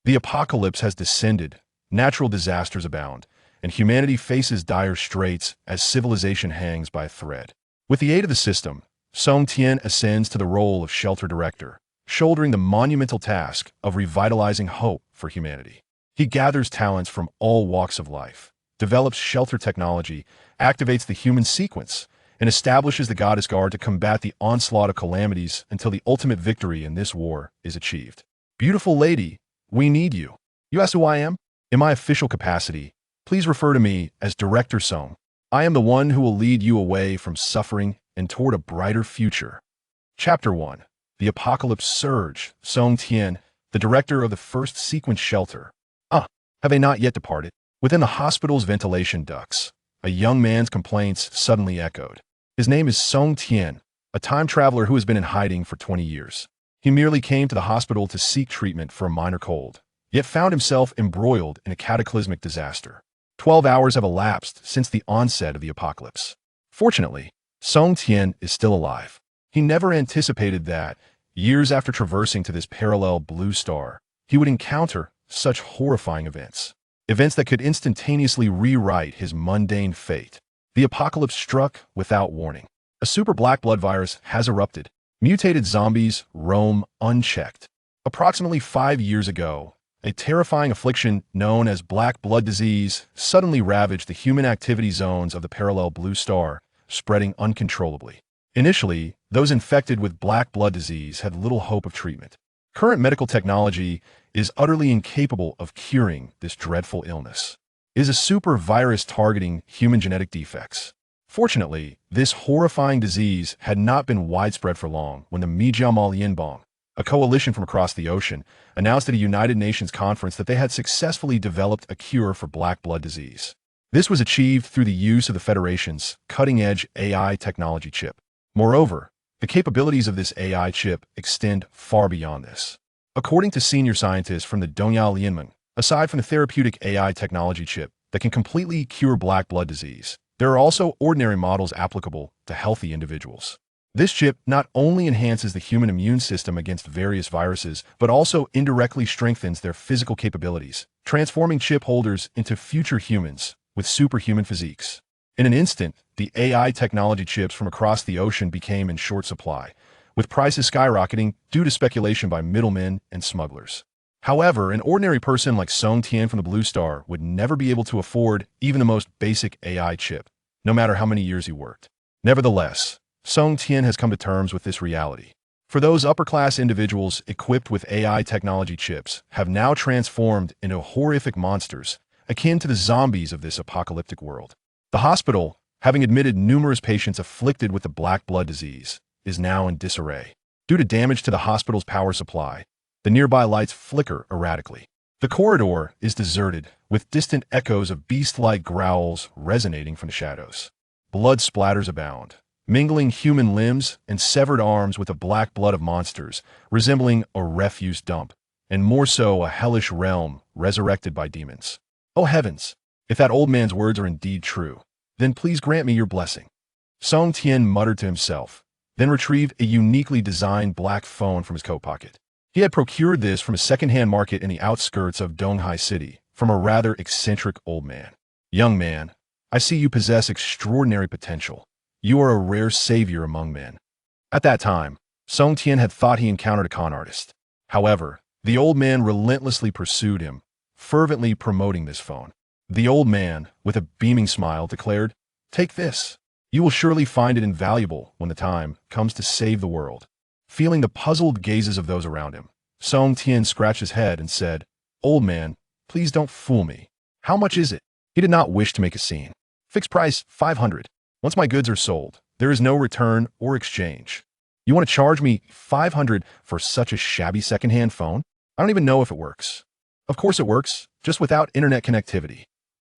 The apocalypse has descended, natural disasters abound, and humanity faces dire straits as civilization hangs by a thread. With the aid of the system, Song Tian ascends to the role of shelter director, shouldering the monumental task of revitalizing hope for humanity. He gathers talents from all walks of life, develops shelter technology, activates the human sequence, and establishes the Goddess Guard to combat the onslaught of calamities until the ultimate victory in this war is achieved. Beautiful lady, we need you. You ask who I am? In my official capacity, please refer to me as Director Song. I am the one who will lead you away from suffering and toward a brighter future. Chapter 1. The Apocalypse Surge. Song Tian, the director of the first sequence shelter. Have they not yet departed? Within the hospital's ventilation ducts, a young man's complaints suddenly echoed. His name is Song Tian, a time traveler who has been in hiding for 20 years. He merely came to the hospital to seek treatment for a minor cold, yet found himself embroiled in a cataclysmic disaster. 12 hours have elapsed since the onset of the apocalypse. Fortunately, Song Tian is still alive. He never anticipated that, years after traversing to this parallel blue star, he would encounter such horrifying events. Events that could instantaneously rewrite his mundane fate. The apocalypse struck without warning. A super black blood virus has erupted. Mutated zombies roam unchecked. Approximately 5 years ago, a terrifying affliction known as black blood disease suddenly ravaged the human activity zones of the parallel blue star, spreading uncontrollably. Initially, those infected with black blood disease had little hope of treatment. Current medical technology is utterly incapable of curing this dreadful illness. It is a super virus targeting human genetic defects. Fortunately, this horrifying disease had not been widespread for long when the Lianbong, a coalition from across the ocean, announced at a United Nations conference that they had successfully developed a cure for black blood disease. This was achieved through the use of the Federation's cutting-edge AI technology chip. Moreover, the capabilities of this AI chip extend far beyond this. According to senior scientists from the Lianbong, aside from the therapeutic AI technology chip that can completely cure black blood disease, there are also ordinary models applicable to healthy individuals. This chip not only enhances the human immune system against various viruses, but also indirectly strengthens their physical capabilities, transforming chip holders into future humans with superhuman physiques. In an instant, the AI technology chips from across the ocean became in short supply, with prices skyrocketing due to speculation by middlemen and smugglers. However, an ordinary person like Song Tian from the Blue Star would never be able to afford even the most basic AI chip, no matter how many years he worked. Nevertheless, Song Tian has come to terms with this reality. For those upper-class individuals equipped with AI technology chips have now transformed into horrific monsters akin to the zombies of this apocalyptic world. The hospital, having admitted numerous patients afflicted with the black blood disease, is now in disarray. Due to damage to the hospital's power supply, the nearby lights flicker erratically. The corridor is deserted, with distant echoes of beast-like growls resonating from the shadows. Blood splatters abound, mingling human limbs and severed arms with the black blood of monsters, resembling a refuse dump, and more so a hellish realm resurrected by demons. Oh heavens! If that old man's words are indeed true, then please grant me your blessing. Song Tian muttered to himself, then retrieved a uniquely designed black phone from his coat pocket. He had procured this from a second-hand market in the outskirts of Donghai City from a rather eccentric old man. Young man, I see you possess extraordinary potential. You are a rare savior among men. At that time, Song Tian had thought he encountered a con artist. However, the old man relentlessly pursued him, fervently promoting this phone. The old man, with a beaming smile, declared, "Take this. You will surely find it invaluable when the time comes to save the world." Feeling the puzzled gazes of those around him, Song Tian scratched his head and said, "Old man, please don't fool me. How much is it?" He did not wish to make a scene. "Fixed price, 500. Once my goods are sold, there is no return or exchange." "You want to charge me 500 for such a shabby second-hand phone? I don't even know if it works." "Of course it works, just without internet connectivity."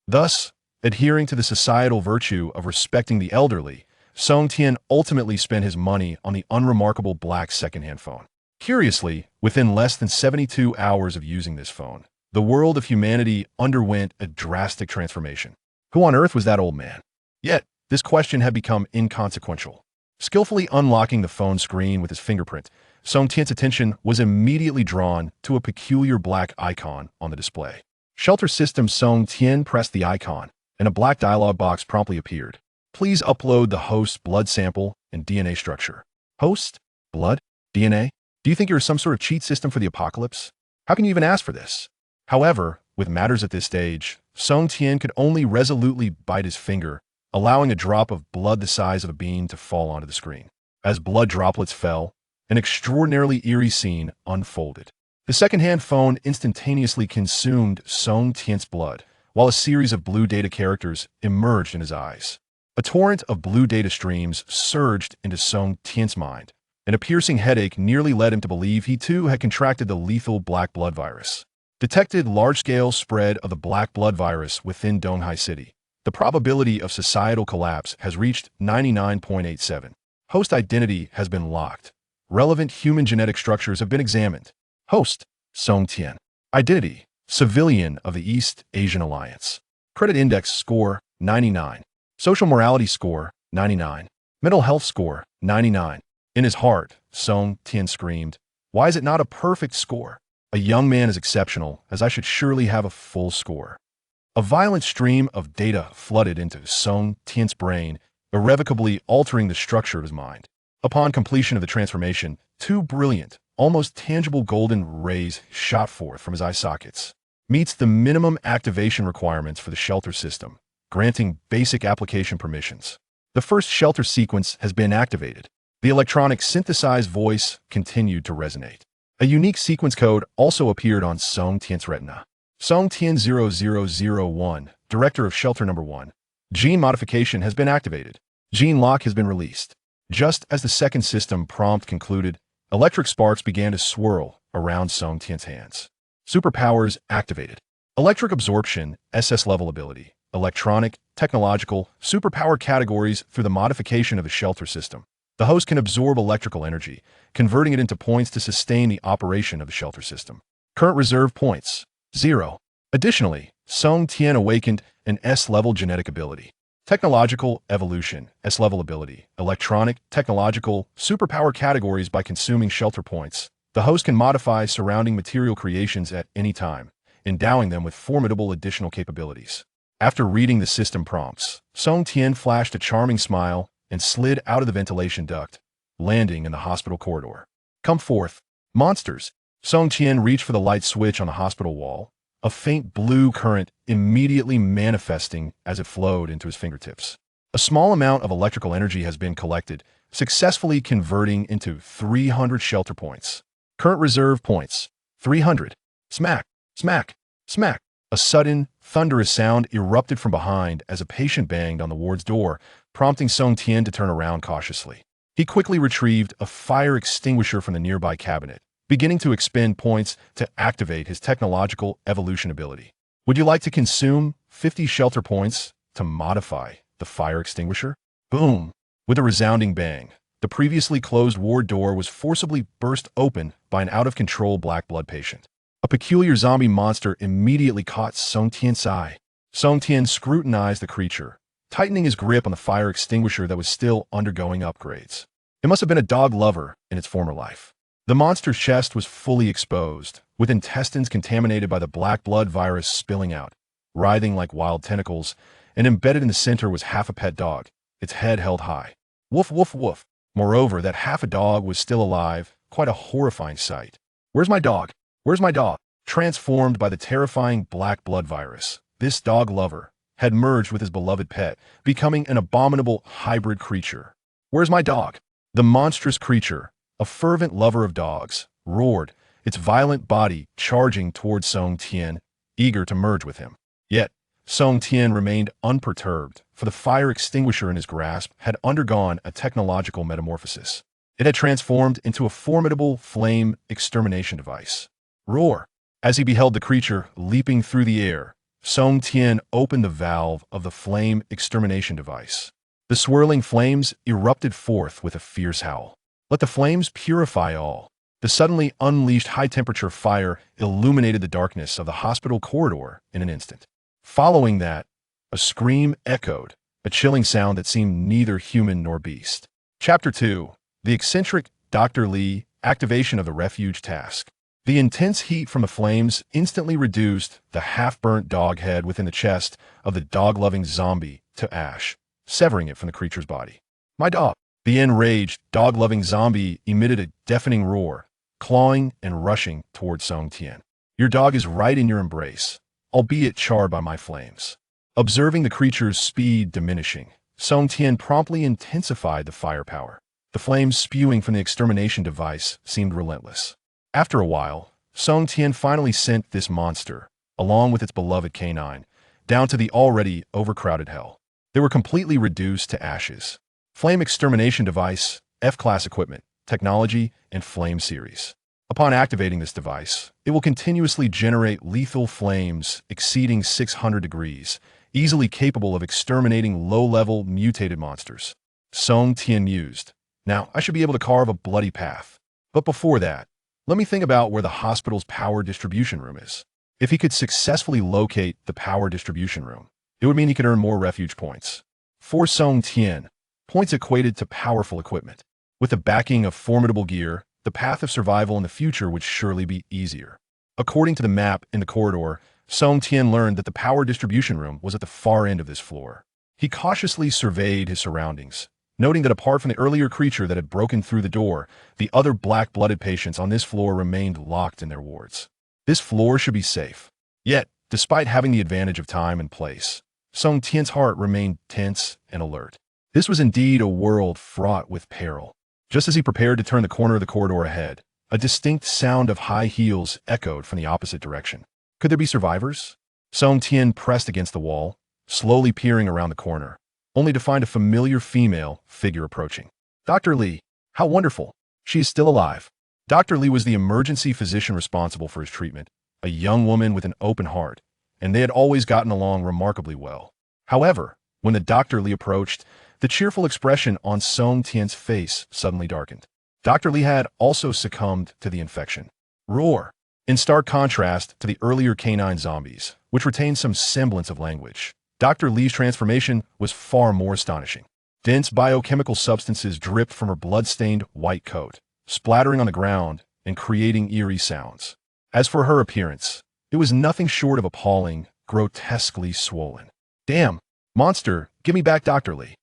Thus, adhering to the societal virtue of respecting the elderly, Song Tian ultimately spent his money on the unremarkable black second-hand phone. Curiously, within less than 72 hours of using this phone, the world of humanity underwent a drastic transformation. Who on earth was that old man? Yet, this question had become inconsequential. Skillfully unlocking the phone screen with his fingerprint, Song Tian's attention was immediately drawn to a peculiar black icon on the display. Shelter system. Song Tian pressed the icon, and a black dialog box promptly appeared. Please upload the host's blood sample and DNA structure. Host? Blood? DNA? Do you think you're some sort of cheat system for the apocalypse? How can you even ask for this? However, with matters at this stage, Song Tian could only resolutely bite his finger, allowing a drop of blood the size of a bean to fall onto the screen. As blood droplets fell, an extraordinarily eerie scene unfolded. The second-hand phone instantaneously consumed Song Tian's blood, while a series of blue data characters emerged in his eyes. A torrent of blue data streams surged into Song Tian's mind, and a piercing headache nearly led him to believe he too had contracted the lethal black blood virus. Detected large-scale spread of the black blood virus within Donghai City. The probability of societal collapse has reached 99.87. Host identity has been locked. Relevant human genetic structures have been examined. Host, Song Tian. Identity, civilian of the East Asian Alliance. Credit index score, 99. Social morality score, 99. Mental health score, 99. In his heart, Song Tian screamed, "Why is it not a perfect score? A young man is exceptional, as I should surely have a full score." A violent stream of data flooded into Song Tian's brain, irrevocably altering the structure of his mind. Upon completion of the transformation, two brilliant, almost tangible golden rays shot forth from his eye sockets. Meets the minimum activation requirements for the shelter system, granting basic application permissions. The first shelter sequence has been activated. The electronic synthesized voice continued to resonate. A unique sequence code also appeared on Song Tian's retina. Song Tian 0001, Director of Shelter Number 1. Gene modification has been activated. Gene lock has been released. Just as the second system prompt concluded, electric sparks began to swirl around Song Tian's hands. Superpowers activated. Electric absorption, SS level ability. Electronic, technological, superpower categories through the modification of the shelter system. The host can absorb electrical energy, converting it into points to sustain the operation of the shelter system. Current reserve points, 0. Additionally, Song Tian awakened an S-level genetic ability. Technological evolution, S-level ability. Electronic, technological, superpower categories by consuming shelter points. The host can modify surrounding material creations at any time, endowing them with formidable additional capabilities. After reading the system prompts, Song Tian flashed a charming smile and slid out of the ventilation duct, landing in the hospital corridor. Come forth, monsters! Song Tian reached for the light switch on the hospital wall, a faint blue current immediately manifesting as it flowed into his fingertips. A small amount of electrical energy has been collected, successfully converting into 300 shelter points. Current reserve points, 300. Smack, smack, smack. A sudden, thunderous sound erupted from behind as a patient banged on the ward's door, prompting Song Tian to turn around cautiously. He quickly retrieved a fire extinguisher from the nearby cabinet, beginning to expend points to activate his technological evolution ability. Would you like to consume 50 shelter points to modify the fire extinguisher? Boom! With a resounding bang, the previously closed ward door was forcibly burst open by an out-of-control black blood patient. A peculiar zombie monster immediately caught Song Tian's eye. Song Tian scrutinized the creature, tightening his grip on the fire extinguisher that was still undergoing upgrades. It must have been a dog lover in its former life. The monster's chest was fully exposed, with intestines contaminated by the black blood virus spilling out, writhing like wild tentacles, and embedded in the center was half a pet dog, its head held high. Woof, woof, woof. Moreover, that half a dog was still alive, quite a horrifying sight. Where's my dog? Where's my dog? Transformed by the terrifying black blood virus, this dog lover had merged with his beloved pet, becoming an abominable hybrid creature. Where's my dog? The monstrous creature, a fervent lover of dogs, roared, its violent body charging towards Song Tian, eager to merge with him. Yet, Song Tian remained unperturbed, for the fire extinguisher in his grasp had undergone a technological metamorphosis. It had transformed into a formidable flame extermination device. Roar! As he beheld the creature leaping through the air, Song Tian opened the valve of the flame extermination device. The swirling flames erupted forth with a fierce howl. Let the flames purify all. The suddenly unleashed high-temperature fire illuminated the darkness of the hospital corridor in an instant. Following that, a scream echoed, a chilling sound that seemed neither human nor beast. Chapter 2. The eccentric Dr. Li activation of the refuge task. The intense heat from the flames instantly reduced the half-burnt dog head within the chest of the dog-loving zombie to ash, severing it from the creature's body. My dog! The enraged, dog-loving zombie emitted a deafening roar, clawing and rushing towards Song Tian. Your dog is right in your embrace, albeit charred by my flames. Observing the creature's speed diminishing, Song Tian promptly intensified the firepower. The flames spewing from the extermination device seemed relentless. After a while, Song Tian finally sent this monster, along with its beloved canine, down to the already overcrowded hell. They were completely reduced to ashes. Flame extermination device, F-class equipment, technology, and flame series. Upon activating this device, it will continuously generate lethal flames exceeding 600 degrees, easily capable of exterminating low-level mutated monsters. Song Tian mused. Now, I should be able to carve a bloody path. But before that, let me think about where the hospital's power distribution room is. If he could successfully locate the power distribution room, it would mean he could earn more refuge points. For Song Tian, points equated to powerful equipment. With the backing of formidable gear, the path of survival in the future would surely be easier. According to the map in the corridor, Song Tian learned that the power distribution room was at the far end of this floor. He cautiously surveyed his surroundings, noting that apart from the earlier creature that had broken through the door, the other black-blooded patients on this floor remained locked in their wards. This floor should be safe. Yet, despite having the advantage of time and place, Song Tian's heart remained tense and alert. This was indeed a world fraught with peril. Just as he prepared to turn the corner of the corridor ahead, a distinct sound of high heels echoed from the opposite direction. Could there be survivors? Song Tian pressed against the wall, slowly peering around the corner, only to find a familiar female figure approaching. Dr. Li, how wonderful! She is still alive. Dr. Li was the emergency physician responsible for his treatment, a young woman with an open heart, and they had always gotten along remarkably well. However, when the Dr. Li approached, the cheerful expression on Song Tian's face suddenly darkened. Dr. Li had also succumbed to the infection. Roar! In stark contrast to the earlier canine zombies, which retained some semblance of language, Dr. Li's transformation was far more astonishing. Dense biochemical substances dripped from her blood-stained white coat, splattering on the ground and creating eerie sounds. As for her appearance, it was nothing short of appalling, grotesquely swollen. Damn! Monster, give me back Dr. Li.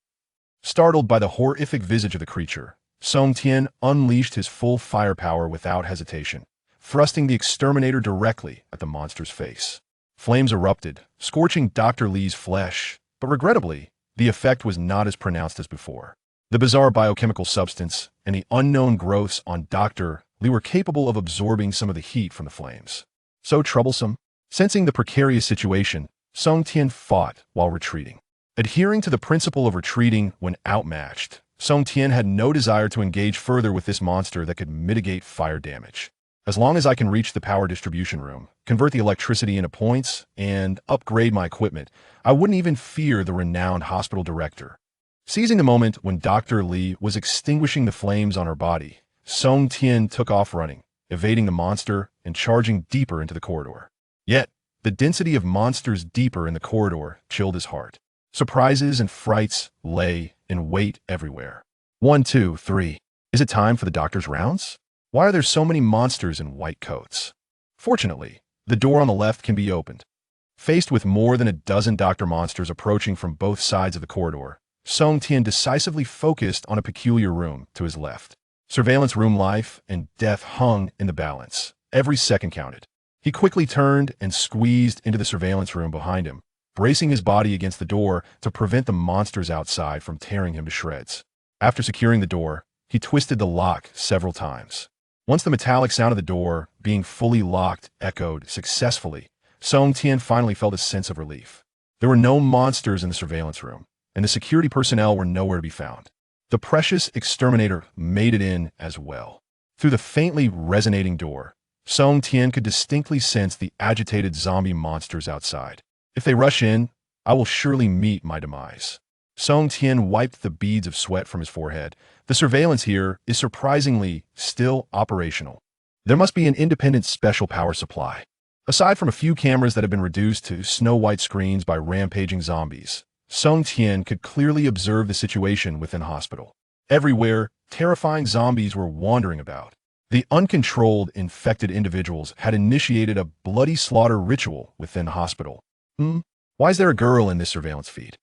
Startled by the horrific visage of the creature, Song Tian unleashed his full firepower without hesitation, thrusting the exterminator directly at the monster's face. Flames erupted, scorching Dr. Li's flesh, but regrettably, the effect was not as pronounced as before. The bizarre biochemical substance and the unknown growths on Dr. Li were capable of absorbing some of the heat from the flames. So troublesome. Sensing the precarious situation, Song Tian fought while retreating. Adhering to the principle of retreating when outmatched, Song Tian had no desire to engage further with this monster that could mitigate fire damage. As long as I can reach the power distribution room, convert the electricity into points, and upgrade my equipment, I wouldn't even fear the renowned hospital director. Seizing the moment when Dr. Li was extinguishing the flames on her body, Song Tian took off running, evading the monster and charging deeper into the corridor. Yet, the density of monsters deeper in the corridor chilled his heart. Surprises and frights lay in wait everywhere. 1, 2, 3. Is it time for the doctor's rounds? Why are there so many monsters in white coats? Fortunately, the door on the left can be opened. Faced with more than a dozen doctor monsters approaching from both sides of the corridor, Song Tian decisively focused on a peculiar room to his left. Surveillance room life and death hung in the balance. Every second counted. He quickly turned and squeezed into the surveillance room behind him, bracing his body against the door to prevent the monsters outside from tearing him to shreds. After securing the door, he twisted the lock several times. Once the metallic sound of the door, being fully locked, echoed successfully, Song Tian finally felt a sense of relief. There were no monsters in the surveillance room, and the security personnel were nowhere to be found. The precious exterminator made it in as well. Through the faintly resonating door, Song Tian could distinctly sense the agitated zombie monsters outside. If they rush in, I will surely meet my demise. Song Tian wiped the beads of sweat from his forehead. The surveillance here is surprisingly still operational. There must be an independent special power supply. Aside from a few cameras that have been reduced to snow-white screens by rampaging zombies, Song Tian could clearly observe the situation within the hospital. Everywhere, terrifying zombies were wandering about. The uncontrolled, infected individuals had initiated a bloody slaughter ritual within the hospital. Why is there a girl in this surveillance feed?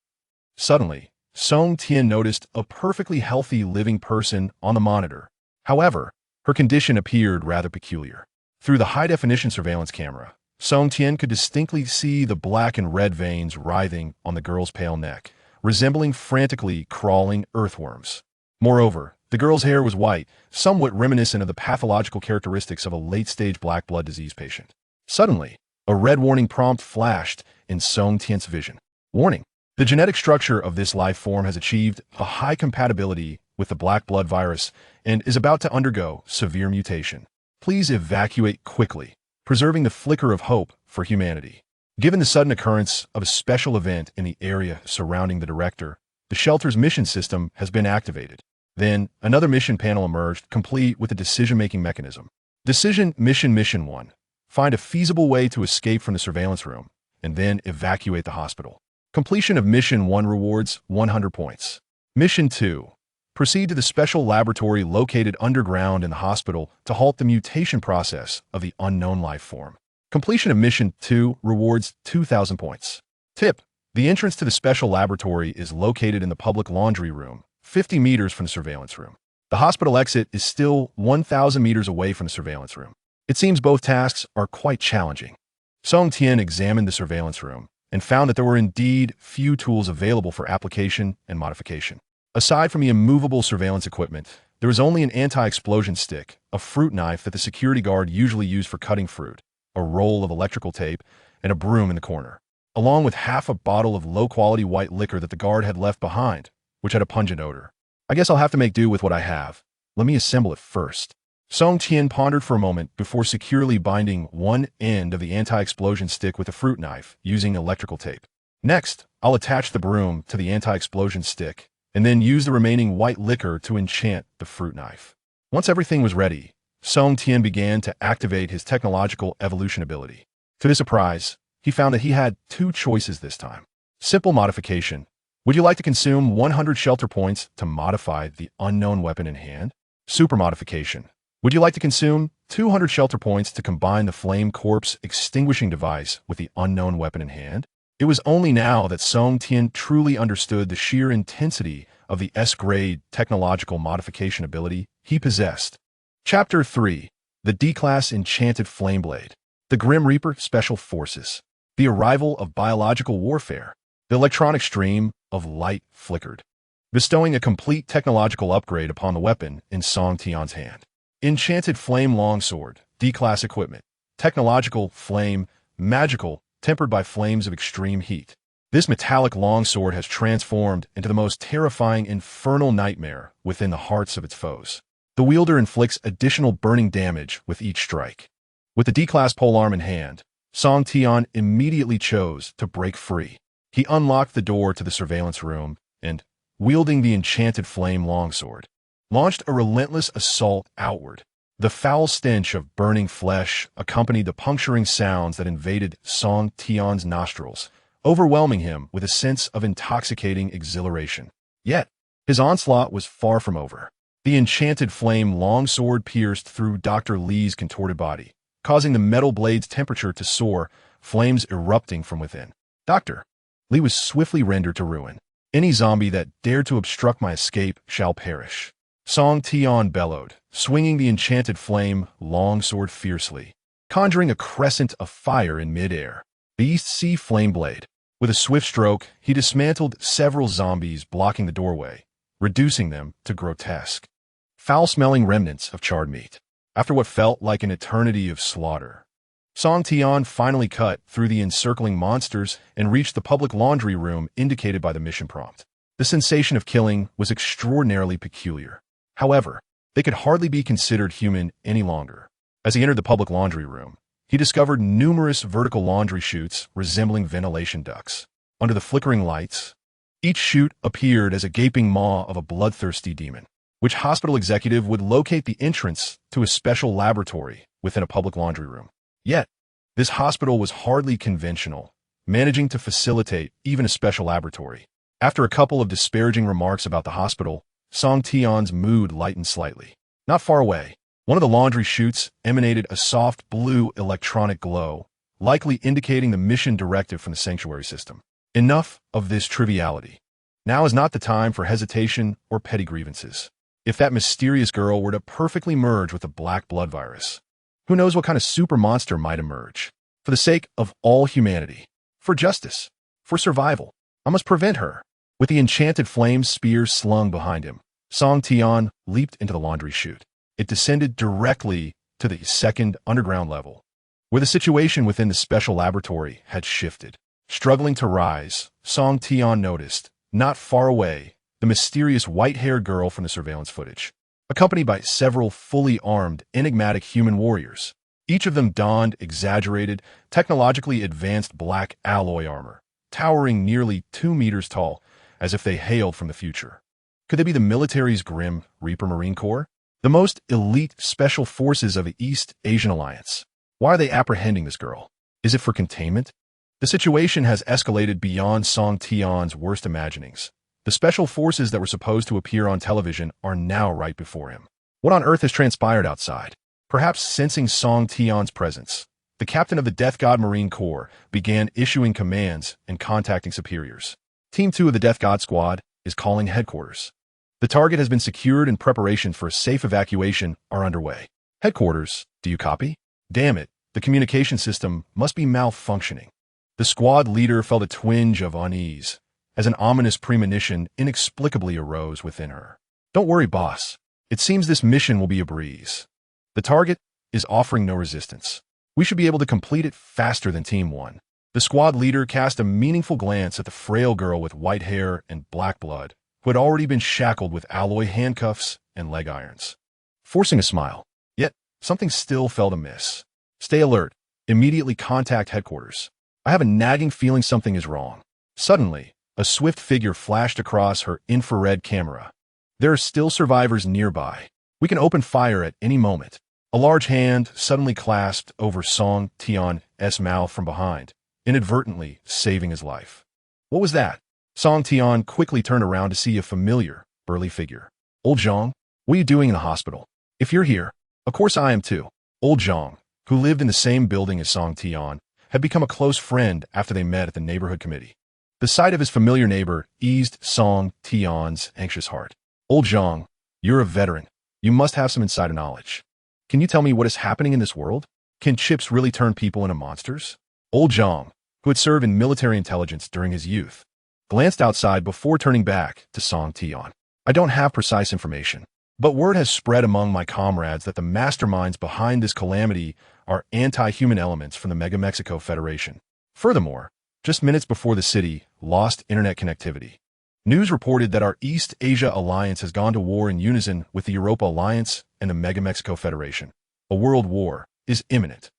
Suddenly, Song Tian noticed a perfectly healthy living person on the monitor. However, her condition appeared rather peculiar. Through the high-definition surveillance camera, Song Tian could distinctly see the black and red veins writhing on the girl's pale neck, resembling frantically crawling earthworms. Moreover, the girl's hair was white, somewhat reminiscent of the pathological characteristics of a late-stage black blood disease patient. Suddenly, a red warning prompt flashed in Song Tian's vision. Warning: the genetic structure of this life form has achieved a high compatibility with the black blood virus and is about to undergo severe mutation. Please evacuate quickly, preserving the flicker of hope for humanity. Given the sudden occurrence of a special event in the area surrounding the director, the shelter's mission system has been activated. Then, another mission panel emerged, complete with a decision-making mechanism. Mission 1. Find a feasible way to escape from the surveillance room, and then evacuate the hospital. Completion of Mission 1 rewards 100 points. Mission 2. Proceed to the special laboratory located underground in the hospital to halt the mutation process of the unknown life form. Completion of Mission 2 rewards 2,000 points. Tip: the entrance to the special laboratory is located in the public laundry room, 50 meters from the surveillance room. The hospital exit is still 1,000 meters away from the surveillance room. It seems both tasks are quite challenging. Song Tian examined the surveillance room and found that there were indeed few tools available for application and modification. Aside from the immovable surveillance equipment, there was only an anti-explosion stick, a fruit knife that the security guard usually used for cutting fruit, a roll of electrical tape, and a broom in the corner, along with half a bottle of low-quality white liquor that the guard had left behind, which had a pungent odor. I guess I'll have to make do with what I have. Let me assemble it first. Song Tian pondered for a moment before securely binding one end of the anti-explosion stick with a fruit knife using electrical tape. Next, I'll attach the broom to the anti-explosion stick and then use the remaining white liquor to enchant the fruit knife. Once everything was ready, Song Tian began to activate his technological evolution ability. To his surprise, he found that he had two choices this time. Simple modification. Would you like to consume 100 shelter points to modify the unknown weapon in hand? Super modification. Would you like to consume 200 shelter points to combine the flame corpse extinguishing device with the unknown weapon in hand? It was only now that Song Tian truly understood the sheer intensity of the S-grade technological modification ability he possessed. Chapter 3. The D-Class Enchanted Flameblade. The Grim Reaper Special Forces. The arrival of biological warfare. The electronic stream of light flickered, bestowing a complete technological upgrade upon the weapon in Song Tian's hand. Enchanted Flame Longsword, D-Class Equipment. Technological, flame, magical, tempered by flames of extreme heat. This metallic longsword has transformed into the most terrifying infernal nightmare within the hearts of its foes. The wielder inflicts additional burning damage with each strike. With the D-Class polearm in hand, Song Tian immediately chose to break free. He unlocked the door to the surveillance room and, wielding the enchanted flame longsword, launched a relentless assault outward. The foul stench of burning flesh accompanied the puncturing sounds that invaded Song Tian's nostrils, overwhelming him with a sense of intoxicating exhilaration. Yet, his onslaught was far from over. The enchanted flame longsword pierced through Dr. Lee's contorted body, causing the metal blade's temperature to soar, flames erupting from within. Dr. Lee was swiftly rendered to ruin. Any zombie that dared to obstruct my escape shall perish. Song Tian bellowed, swinging the enchanted flame longsword fiercely, conjuring a crescent of fire in midair. The East Sea Flame Blade. With a swift stroke, he dismantled several zombies blocking the doorway, reducing them to grotesque, foul-smelling remnants of charred meat. After what felt like an eternity of slaughter, Song Tian finally cut through the encircling monsters and reached the public laundry room indicated by the mission prompt. The sensation of killing was extraordinarily peculiar. However, they could hardly be considered human any longer. As he entered the public laundry room, he discovered numerous vertical laundry chutes resembling ventilation ducts. Under the flickering lights, each chute appeared as a gaping maw of a bloodthirsty demon. Which hospital executive would locate the entrance to a special laboratory within a public laundry room? Yet, this hospital was hardly conventional, managing to facilitate even a special laboratory. After a couple of disparaging remarks about the hospital, Song Tian's mood lightened slightly. Not far away, One of the laundry chutes emanated a soft blue electronic glow, likely indicating the mission directive from the sanctuary system. Enough of this triviality. Now is not the time for hesitation or petty grievances. If that mysterious girl were to perfectly merge with the black blood virus, who knows what kind of super monster might emerge? For the sake of all humanity, for justice, for survival, I must prevent her. With the enchanted flame spear slung behind him, Song Tian leaped into the laundry chute. It descended directly to the second underground level, where the situation within the special laboratory had shifted. Struggling to rise, Song Tian noticed, not far away, the mysterious white-haired girl from the surveillance footage, accompanied by several fully armed, enigmatic human warriors. Each of them donned exaggerated, technologically advanced black alloy armor, towering nearly 2 meters tall, as if they hailed from the future. Could they be the military's Grim Reaper Marine Corps? The most elite special forces of the East Asian Alliance. Why are they apprehending this girl? Is it for containment? The situation has escalated beyond Song Tian's worst imaginings. The special forces that were supposed to appear on television are now right before him. What on earth has transpired outside? Perhaps sensing Song Tian's presence, the captain of the Death God Marine Corps began issuing commands and contacting superiors. Team 2 of the Death God Squad is calling headquarters. The target has been secured and preparations for a safe evacuation are underway. Headquarters, do you copy? Damn it, the communication system must be malfunctioning. The squad leader felt a twinge of unease as an ominous premonition inexplicably arose within her. Don't worry, boss. It seems this mission will be a breeze. The target is offering no resistance. We should be able to complete it faster than Team 1. The squad leader cast a meaningful glance at the frail girl with white hair and black blood, who had already been shackled with alloy handcuffs and leg irons. Forcing a smile, yet something still felt amiss. Stay alert. Immediately contact headquarters. I have a nagging feeling something is wrong. Suddenly, a swift figure flashed across her infrared camera. There are still survivors nearby. We can open fire at any moment. A large hand suddenly clasped over Song Tian's mouth from behind, inadvertently saving his life. What was that? Song Tian quickly turned around to see a familiar, burly figure. Old Zhang, what are you doing in the hospital? If you're here, of course I am too. Old Zhang, who lived in the same building as Song Tian, had become a close friend after they met at the neighborhood committee. The sight of his familiar neighbor eased Song Tian's anxious heart. Old Zhang, you're a veteran. You must have some insider knowledge. Can you tell me what is happening in this world? Can chips really turn people into monsters? Old Zhang, who had served in military intelligence during his youth, glanced outside before turning back to Song Tian. I don't have precise information, but word has spread among my comrades that the masterminds behind this calamity are anti-human elements from the Mega Mexico Federation. Furthermore, just minutes before the city lost internet connectivity, news reported that our East Asia Alliance has gone to war in unison with the Europa Alliance and the Mega Mexico Federation. A world war is imminent.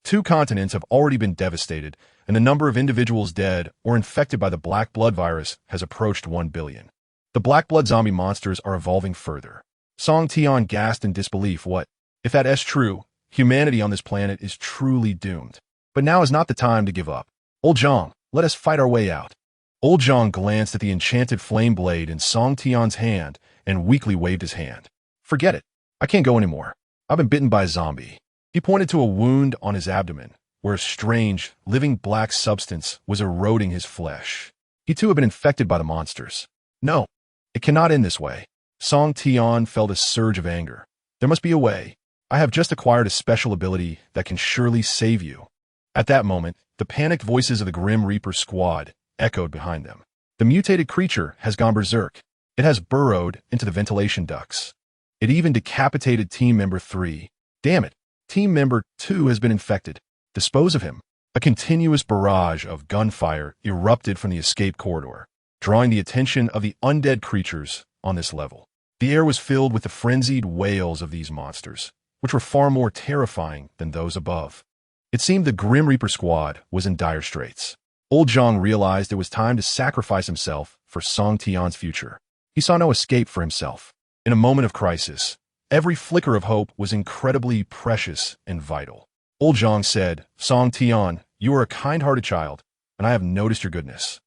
2 continents have already been devastated, and the number of individuals dead or infected by the black blood virus has approached 1 billion. The black blood zombie monsters are evolving further. Song Tian gasped in disbelief. What? If that is true, humanity on this planet is truly doomed. But now is not the time to give up. Old Zhang, let us fight our way out. Old Zhang glanced at the enchanted flame blade in Song Tian's hand and weakly waved his hand. Forget it. I can't go anymore. I've been bitten by a zombie. He pointed to a wound on his abdomen, where a strange, living black substance was eroding his flesh. He too had been infected by the monsters. No, it cannot end this way. Song Tian felt a surge of anger. There must be a way. I have just acquired a special ability that can surely save you. At that moment, the panicked voices of the Grim Reaper squad echoed behind them. The mutated creature has gone berserk. It has burrowed into the ventilation ducts. It even decapitated team member 3. Damn it. Team member 2 has been infected. Dispose of him. A continuous barrage of gunfire erupted from the escape corridor, drawing the attention of the undead creatures on this level. The air was filled with the frenzied wails of these monsters, which were far more terrifying than those above. It seemed the Grim Reaper squad was in dire straits. Old Zhang realized it was time to sacrifice himself for Song Tian's future. He saw no escape for himself. In a moment of crisis, every flicker of hope was incredibly precious and vital. Old Zhang said, Song Tian, you are a kind-hearted child, and I have noticed your goodness.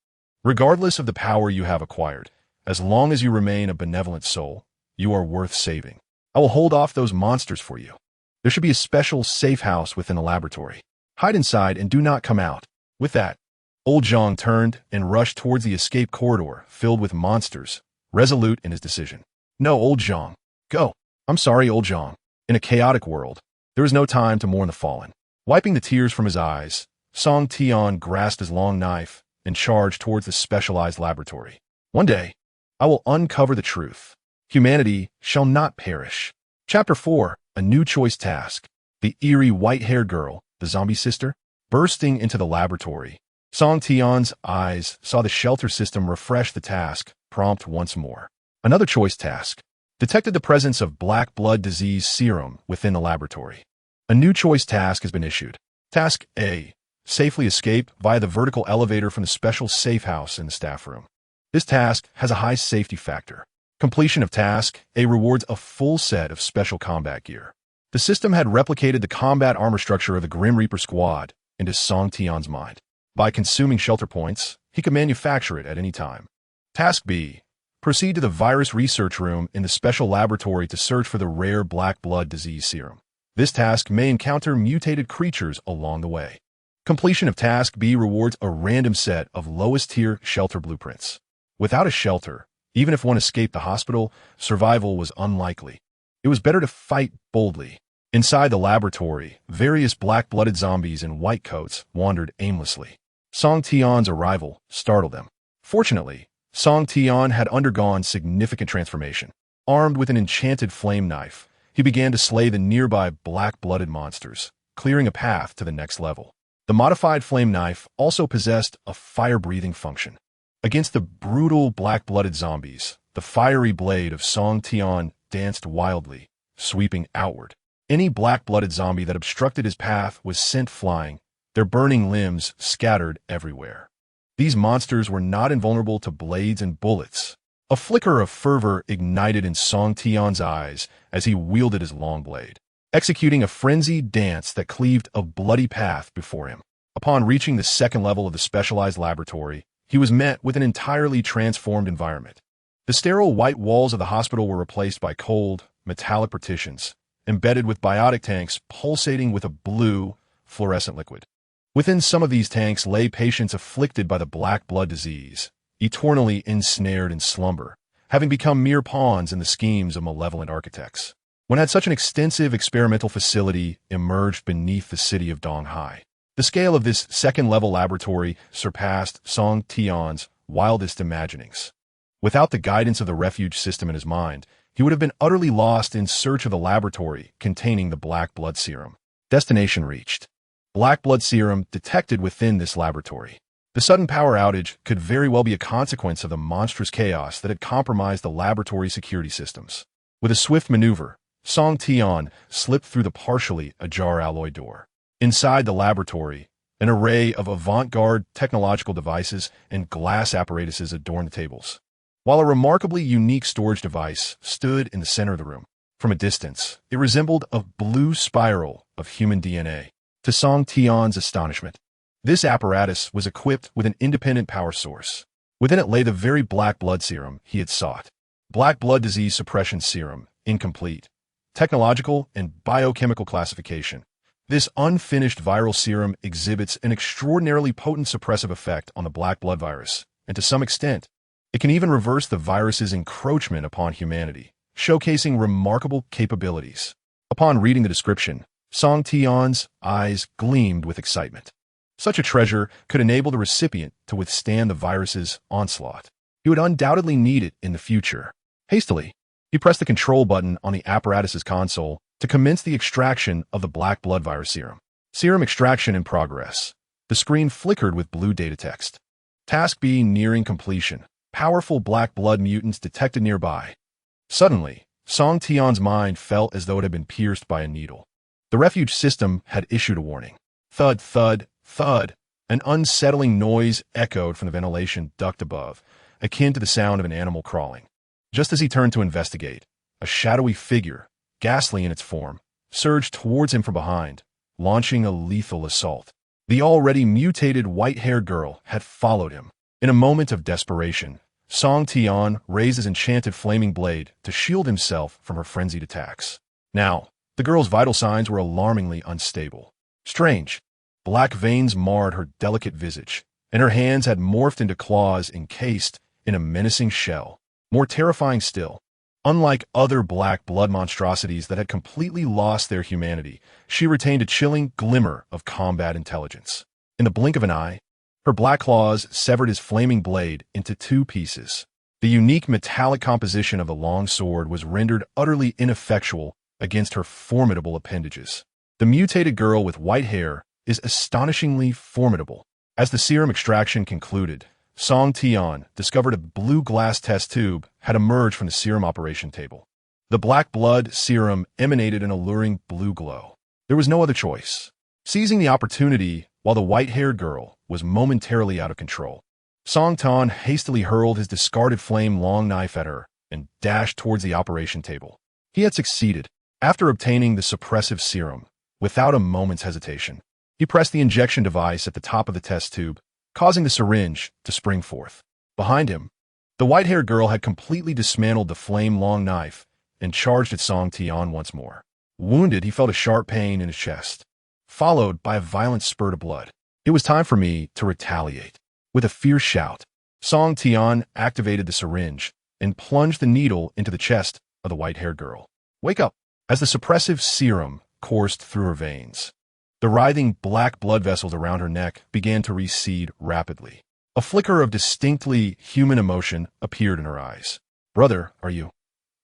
Regardless of the power you have acquired, as long as you remain a benevolent soul, you are worth saving. I will hold off those monsters for you. There should be a special safe house within the laboratory. Hide inside and do not come out." With that, old Zhang turned and rushed towards the escape corridor filled with monsters, resolute in his decision. "No, old Zhang. Go." "I'm sorry, old Zhang. In a chaotic world, there is no time to mourn the fallen." Wiping the tears from his eyes, Song Tian grasped his long knife and charged towards the specialized laboratory. "One day, I will uncover the truth. Humanity shall not perish." Chapter 4, A New Choice Task. The eerie white-haired girl, the zombie sister, bursting into the laboratory. Song Tian's eyes saw the shelter system refresh the task prompt once more. Another choice task. Detected the presence of black blood disease serum within the laboratory. A new choice task has been issued. Task A. Safely escape via the vertical elevator from the special safe house in the staff room. This task has a high safety factor. Completion of task A rewards a full set of special combat gear. The system had replicated the combat armor structure of the Grim Reaper squad into Song Tian's mind. By consuming shelter points, he could manufacture it at any time. Task B. Proceed to the virus research room in the special laboratory to search for the rare black blood disease serum. This task may encounter mutated creatures along the way. Completion of Task B rewards a random set of lowest-tier shelter blueprints. Without a shelter, even if one escaped the hospital, survival was unlikely. It was better to fight boldly. Inside the laboratory, various black-blooded zombies in white coats wandered aimlessly. Song Tian's arrival startled them. Fortunately, Song Tian had undergone significant transformation. Armed with an enchanted flame knife, he began to slay the nearby black-blooded monsters, clearing a path to the next level. The modified flame knife also possessed a fire-breathing function. Against the brutal black-blooded zombies, the fiery blade of Song Tian danced wildly, sweeping outward. Any black-blooded zombie that obstructed his path was sent flying, their burning limbs scattered everywhere. These monsters were not invulnerable to blades and bullets. A flicker of fervor ignited in Song Tian's eyes as he wielded his long blade, executing a frenzied dance that cleaved a bloody path before him. Upon reaching the second level of the specialized laboratory, he was met with an entirely transformed environment. The sterile white walls of the hospital were replaced by cold, metallic partitions, embedded with biotic tanks pulsating with a blue, fluorescent liquid. Within some of these tanks lay patients afflicted by the black blood disease, eternally ensnared in slumber, having become mere pawns in the schemes of malevolent architects. When had such an extensive experimental facility emerged beneath the city of Donghai, the scale of this second-level laboratory surpassed Song Tian's wildest imaginings. Without the guidance of the refuge system in his mind, he would have been utterly lost in search of the laboratory containing the black blood serum. Destination reached. Black blood serum detected within this laboratory. The sudden power outage could very well be a consequence of the monstrous chaos that had compromised the laboratory security systems. With a swift maneuver, Song Tian slipped through the partially ajar alloy door. Inside the laboratory, an array of avant-garde technological devices and glass apparatuses adorned the tables, while a remarkably unique storage device stood in the center of the room. From a distance, it resembled a blue spiral of human DNA. To Song Tian's astonishment, this apparatus was equipped with an independent power source. Within it lay the very black blood serum he had sought. Black blood disease suppression serum, incomplete. Technological and biochemical classification. This unfinished viral serum exhibits an extraordinarily potent suppressive effect on the black blood virus, and to some extent, it can even reverse the virus's encroachment upon humanity, showcasing remarkable capabilities. Upon reading the description, Song Tian's eyes gleamed with excitement. Such a treasure could enable the recipient to withstand the virus's onslaught. He would undoubtedly need it in the future. Hastily, he pressed the control button on the apparatus's console to commence the extraction of the black blood virus serum. Serum extraction in progress. The screen flickered with blue data text. Task B nearing completion. Powerful black blood mutants detected nearby. Suddenly, Song Tian's mind felt as though it had been pierced by a needle. The refuge system had issued a warning. Thud, thud, thud. An unsettling noise echoed from the ventilation duct above, akin to the sound of an animal crawling. Just as he turned to investigate, a shadowy figure, ghastly in its form, surged towards him from behind, launching a lethal assault. The already mutated white-haired girl had followed him. In a moment of desperation, Song Tian raised his enchanted flaming blade to shield himself from her frenzied attacks. Now, the girl's vital signs were alarmingly unstable. Strange. Black veins marred her delicate visage, and her hands had morphed into claws encased in a menacing shell. More terrifying still, unlike other black blood monstrosities that had completely lost their humanity, she retained a chilling glimmer of combat intelligence. In the blink of an eye, her black claws severed his flaming blade into two pieces. The unique metallic composition of the long sword was rendered utterly ineffectual against her formidable appendages. The mutated girl with white hair is astonishingly formidable. As the serum extraction concluded, Song Tian discovered a blue glass test tube had emerged from the serum operation table. The black blood serum emanated an alluring blue glow. There was no other choice. Seizing the opportunity while the white-haired girl was momentarily out of control, Song Tian hastily hurled his discarded flame long knife at her and dashed towards the operation table. He had succeeded. After obtaining the suppressive serum, without a moment's hesitation, he pressed the injection device at the top of the test tube, causing the syringe to spring forth. Behind him, the white-haired girl had completely dismantled the flame-long knife and charged at Song Tian once more. Wounded, he felt a sharp pain in his chest, followed by a violent spurt of blood. It was time for me to retaliate. With a fierce shout, Song Tian activated the syringe and plunged the needle into the chest of the white-haired girl. "Wake up!" As the suppressive serum coursed through her veins, the writhing black blood vessels around her neck began to recede rapidly. A flicker of distinctly human emotion appeared in her eyes. "Brother, are you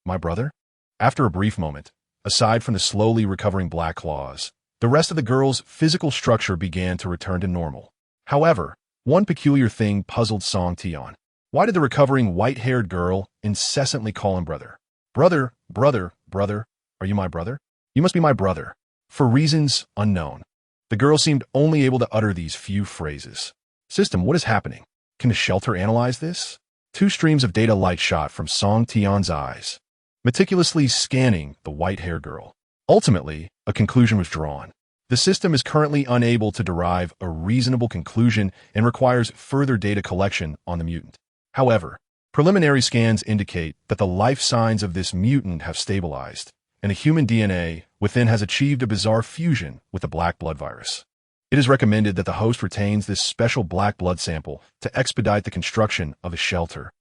my brother?" After a brief moment, aside from the slowly recovering black claws, the rest of the girl's physical structure began to return to normal. However, one peculiar thing puzzled Song Tian. Why did the recovering white-haired girl incessantly call him brother? "Brother, brother, brother, are you my brother? You must be my brother." For reasons unknown, the girl seemed only able to utter these few phrases. "System, what is happening? Can the shelter analyze this?" Two streams of data light shot from Song Tian's eyes, meticulously scanning the white-haired girl. Ultimately, a conclusion was drawn. The system is currently unable to derive a reasonable conclusion and requires further data collection on the mutant. However, preliminary scans indicate that the life signs of this mutant have stabilized, and the human DNA within has achieved a bizarre fusion with the black blood virus. It is recommended that the host retains this special black blood sample to expedite the construction of a shelter.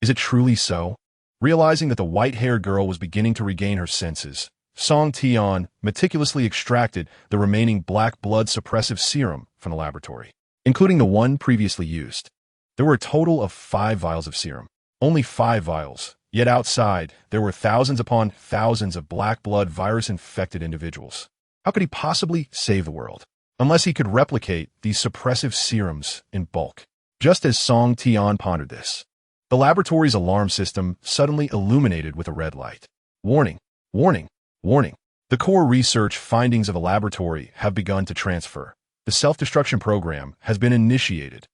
Is it truly so? Realizing that the white-haired girl was beginning to regain her senses, Song Tian meticulously extracted the remaining black blood suppressive serum from the laboratory, including the one previously used. There were a total of 5 vials of serum. Only 5 vials. Yet outside, there were thousands upon thousands of black blood virus-infected individuals. How could he possibly save the world? Unless he could replicate these suppressive serums in bulk. Just as Song Tian pondered this, the laboratory's alarm system suddenly illuminated with a red light. "Warning, warning, warning. The core research findings of the laboratory have begun to transfer. The self-destruction program has been initiated.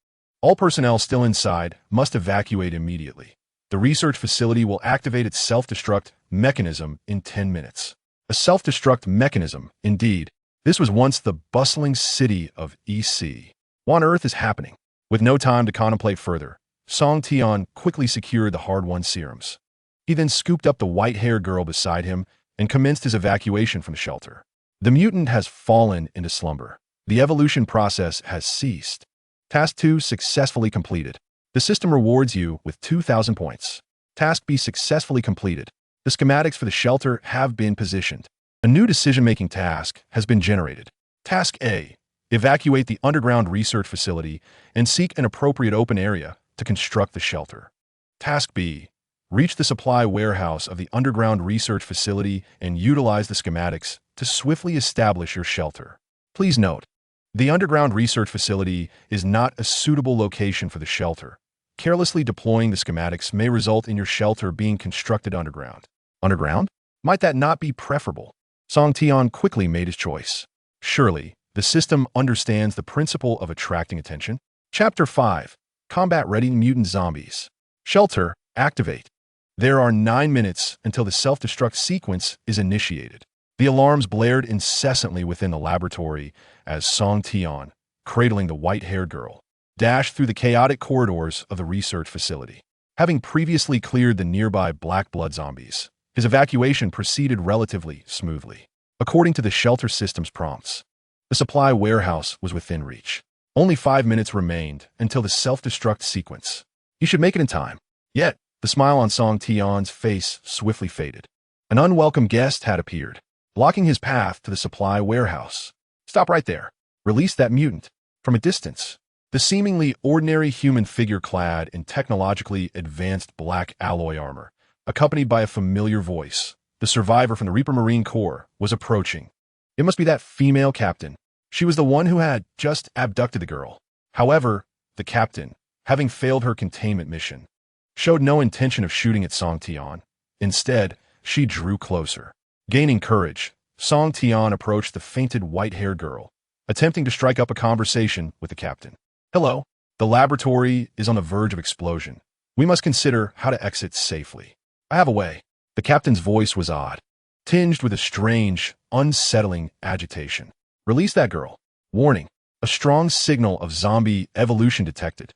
All personnel still inside must evacuate immediately. The research facility will activate its self-destruct mechanism in 10 minutes. A self-destruct mechanism, indeed. This was once the bustling city of EC. What on earth is happening? With no time to contemplate further, Song Tian quickly secured the hard-won serums. He then scooped up the white-haired girl beside him and commenced his evacuation from the shelter. The mutant has fallen into slumber. The evolution process has ceased. Task 2 successfully completed. The system rewards you with 2,000 points. Task B successfully completed. The schematics for the shelter have been positioned. A new decision-making task has been generated. Task A. Evacuate the underground research facility and seek an appropriate open area to construct the shelter. Task B. Reach the supply warehouse of the underground research facility and utilize the schematics to swiftly establish your shelter. Please note, the underground research facility is not a suitable location for the shelter. Carelessly deploying the schematics may result in your shelter being constructed underground. Underground? Might that not be preferable? Song Tian quickly made his choice. Surely, the system understands the principle of attracting attention. Chapter 5. Combat-ready mutant zombies. Shelter, activate. There are 9 minutes until the self-destruct sequence is initiated. The alarms blared incessantly within the laboratory as Song Tian, cradling the white-haired girl, dashed through the chaotic corridors of the research facility. Having previously cleared the nearby black blood zombies, his evacuation proceeded relatively smoothly. According to the shelter system's prompts, the supply warehouse was within reach. Only 5 minutes remained until the self-destruct sequence. He should make it in time. Yet, the smile on Song Tian's face swiftly faded. An unwelcome guest had appeared, blocking his path to the supply warehouse. Stop right there. Release that mutant. From a distance, the seemingly ordinary human figure clad in technologically advanced black alloy armor, accompanied by a familiar voice, the survivor from the Reaper Marine Corps, was approaching. It must be that female captain. She was the one who had just abducted the girl. However, the captain, having failed her containment mission, showed no intention of shooting at Song Tian. Instead, she drew closer. Gaining courage, Song Tian approached the fainted white-haired girl, attempting to strike up a conversation with the captain. Hello. The laboratory is on the verge of explosion. We must consider how to exit safely. I have a way. The captain's voice was odd, tinged with a strange, unsettling agitation. Release that girl. Warning. A strong signal of zombie evolution detected.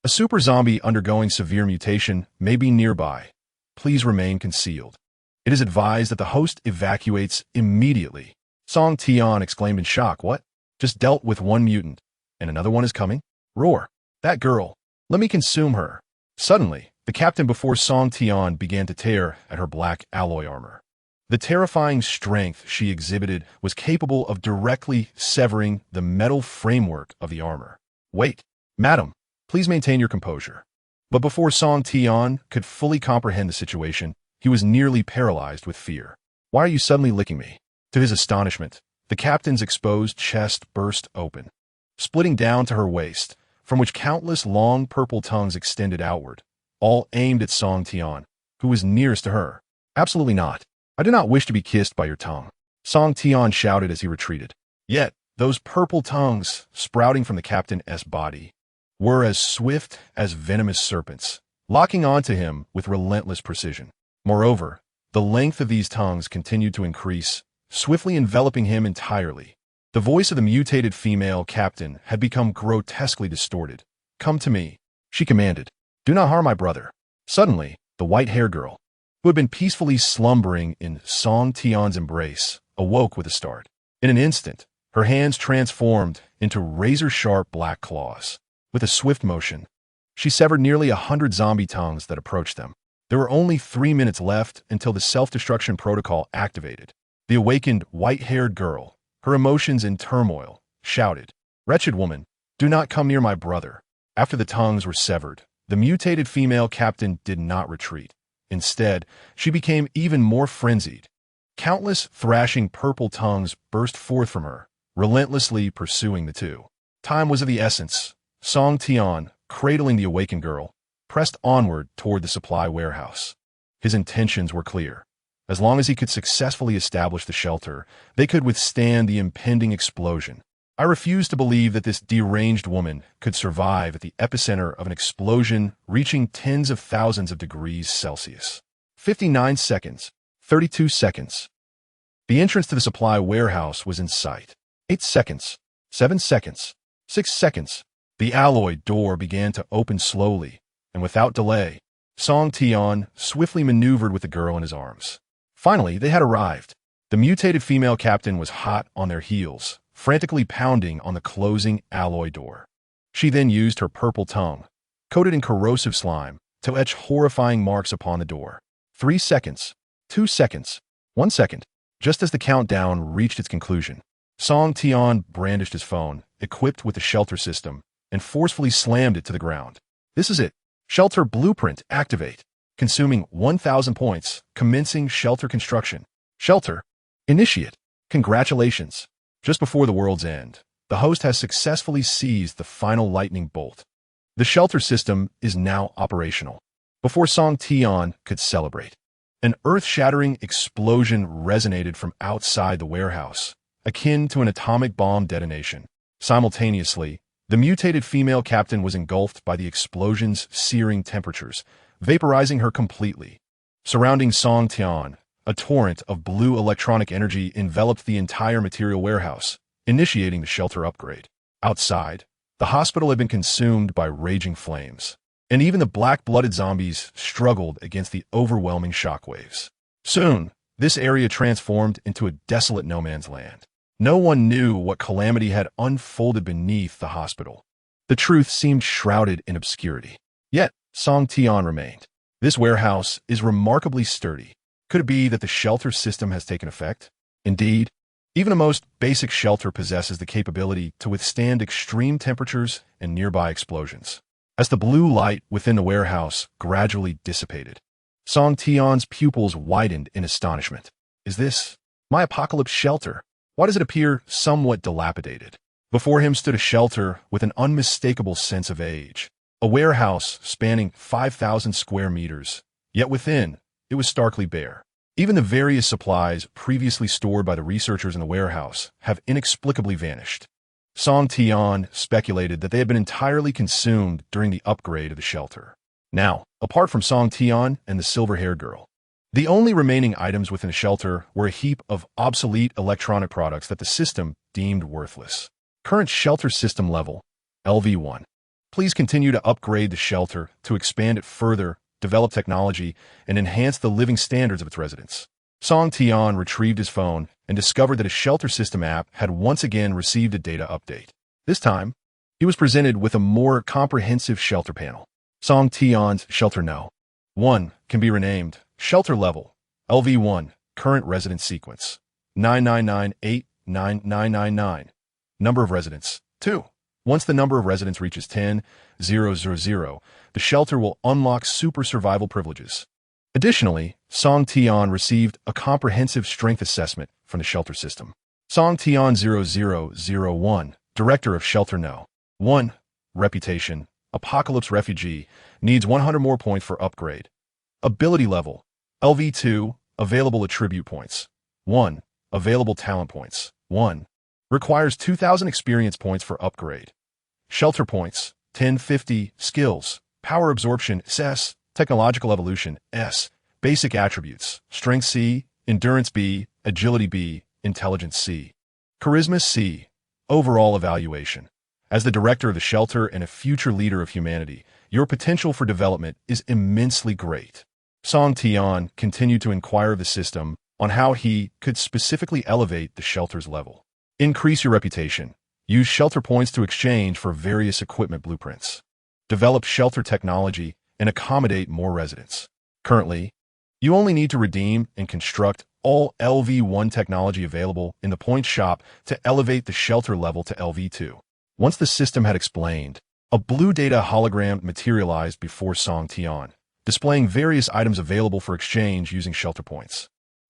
A super zombie undergoing severe mutation may be nearby. Please remain concealed. It is advised that the host evacuates immediately. Song Tian exclaimed in shock. What? Just dealt with one mutant, and another one is coming? Roar. That girl. Let me consume her. Suddenly, the captain before Song Tian began to tear at her black alloy armor. The terrifying strength she exhibited was capable of directly severing the metal framework of the armor. Wait, madam, please maintain your composure. But before Song Tian could fully comprehend the situation, he was nearly paralyzed with fear. Why are you suddenly licking me? To his astonishment, the captain's exposed chest burst open, splitting down to her waist, from which countless long purple tongues extended outward, all aimed at Song Tian, who was nearest to her. Absolutely not. I do not wish to be kissed by your tongue, Song Tian shouted as he retreated. Yet, those purple tongues, sprouting from the captain's body, were as swift as venomous serpents, locking onto him with relentless precision. Moreover, the length of these tongues continued to increase, swiftly enveloping him entirely. The voice of the mutated female captain had become grotesquely distorted. Come to me, she commanded. Do not harm my brother. Suddenly, the white-haired girl, who had been peacefully slumbering in Song Tian's embrace, awoke with a start. In an instant, her hands transformed into razor-sharp black claws. With a swift motion, she severed nearly 100 zombie tongues that approached them. There were only 3 minutes left until the self-destruction protocol activated. The awakened white-haired girl, her emotions in turmoil, shouted, Wretched woman, do not come near my brother. After the tongues were severed, the mutated female captain did not retreat. Instead, she became even more frenzied. Countless thrashing purple tongues burst forth from her, relentlessly pursuing the two. Time was of the essence. Song Tian, cradling the awakened girl, pressed onward toward the supply warehouse. His intentions were clear. As long as he could successfully establish the shelter, they could withstand the impending explosion. I refuse to believe that this deranged woman could survive at the epicenter of an explosion reaching tens of thousands of degrees Celsius. 59 seconds. 32 seconds. The entrance to the supply warehouse was in sight. 8 seconds. 7 seconds. 6 seconds. The alloy door began to open slowly, and without delay, Song Tian swiftly maneuvered with the girl in his arms. Finally, they had arrived. The mutated female captain was hot on their heels, frantically pounding on the closing alloy door. She then used her purple tongue, coated in corrosive slime, to etch horrifying marks upon the door. 3 seconds. 2 seconds. 1 second. Just as the countdown reached its conclusion, Song Tian brandished his phone, equipped with the shelter system, and forcefully slammed it to the ground. This is it. Shelter blueprint activate. Consuming 1,000 points, commencing shelter construction. Shelter. Initiate. Congratulations. Just before the world's end, the host has successfully seized the final lightning bolt. The shelter system is now operational. Before Song Tian could celebrate, an earth-shattering explosion resonated from outside the warehouse, akin to an atomic bomb detonation. Simultaneously, the mutated female captain was engulfed by the explosion's searing temperatures, vaporizing her completely. Surrounding Song Tian, a torrent of blue electronic energy enveloped the entire material warehouse, initiating the shelter upgrade. Outside, the hospital had been consumed by raging flames. and even the black-blooded zombies struggled against the overwhelming shockwaves. Soon, this area transformed into a desolate no-man's land. No one knew what calamity had unfolded beneath the hospital. The truth seemed shrouded in obscurity. Yet, Song Tian remained. This warehouse is remarkably sturdy. Could it be that the shelter system has taken effect? Indeed, even a most basic shelter possesses the capability to withstand extreme temperatures and nearby explosions. As the blue light within the warehouse gradually dissipated, Song Tian's pupils widened in astonishment. Is this my apocalypse shelter? Why does it appear somewhat dilapidated? Before him stood a shelter with an unmistakable sense of age. A warehouse spanning 5,000 square meters, yet within, it was starkly bare. Even the various supplies previously stored by the researchers in the warehouse have inexplicably vanished. Song Tian speculated that they had been entirely consumed during the upgrade of the shelter. Now, apart from Song Tian and the silver-haired girl, the only remaining items within the shelter were a heap of obsolete electronic products that the system deemed worthless. Current shelter system level, LV1. Please continue to upgrade the shelter to expand it further, develop technology, and enhance the living standards of its residents. Song Tian retrieved his phone and discovered that his shelter system app had once again received a data update. This time, he was presented with a more comprehensive shelter panel. Song Tian's Shelter No. 1 can be renamed Shelter Level, LV1, Current Resident Sequence, 999899999. Number of residents, 2. Once the number of residents reaches 10,000, the shelter will unlock super survival privileges. Additionally, Song Tian received a comprehensive strength assessment from the shelter system. Song Tian 0001, Director of Shelter No. 1, Reputation, Apocalypse Refugee, needs 100 more points for upgrade. Ability level, LV2, Available Attribute Points, 1, Available Talent Points, 1, requires 2,000 experience points for upgrade. Shelter points, 1050, skills, power absorption, SS, technological evolution, S, basic attributes, strength C, endurance B, agility B, intelligence C, charisma C, overall evaluation. As the director of the shelter and a future leader of humanity, your potential for development is immensely great. Song Tian continued to inquire of the system on how he could specifically elevate the shelter's level. Increase your reputation. Use shelter points to exchange for various equipment blueprints. Develop shelter technology and accommodate more residents. Currently, you only need to redeem and construct all LV1 technology available in the point shop to elevate the shelter level to LV2. Once the system had explained, a blue data hologram materialized before Song Tian, displaying various items available for exchange using shelter points.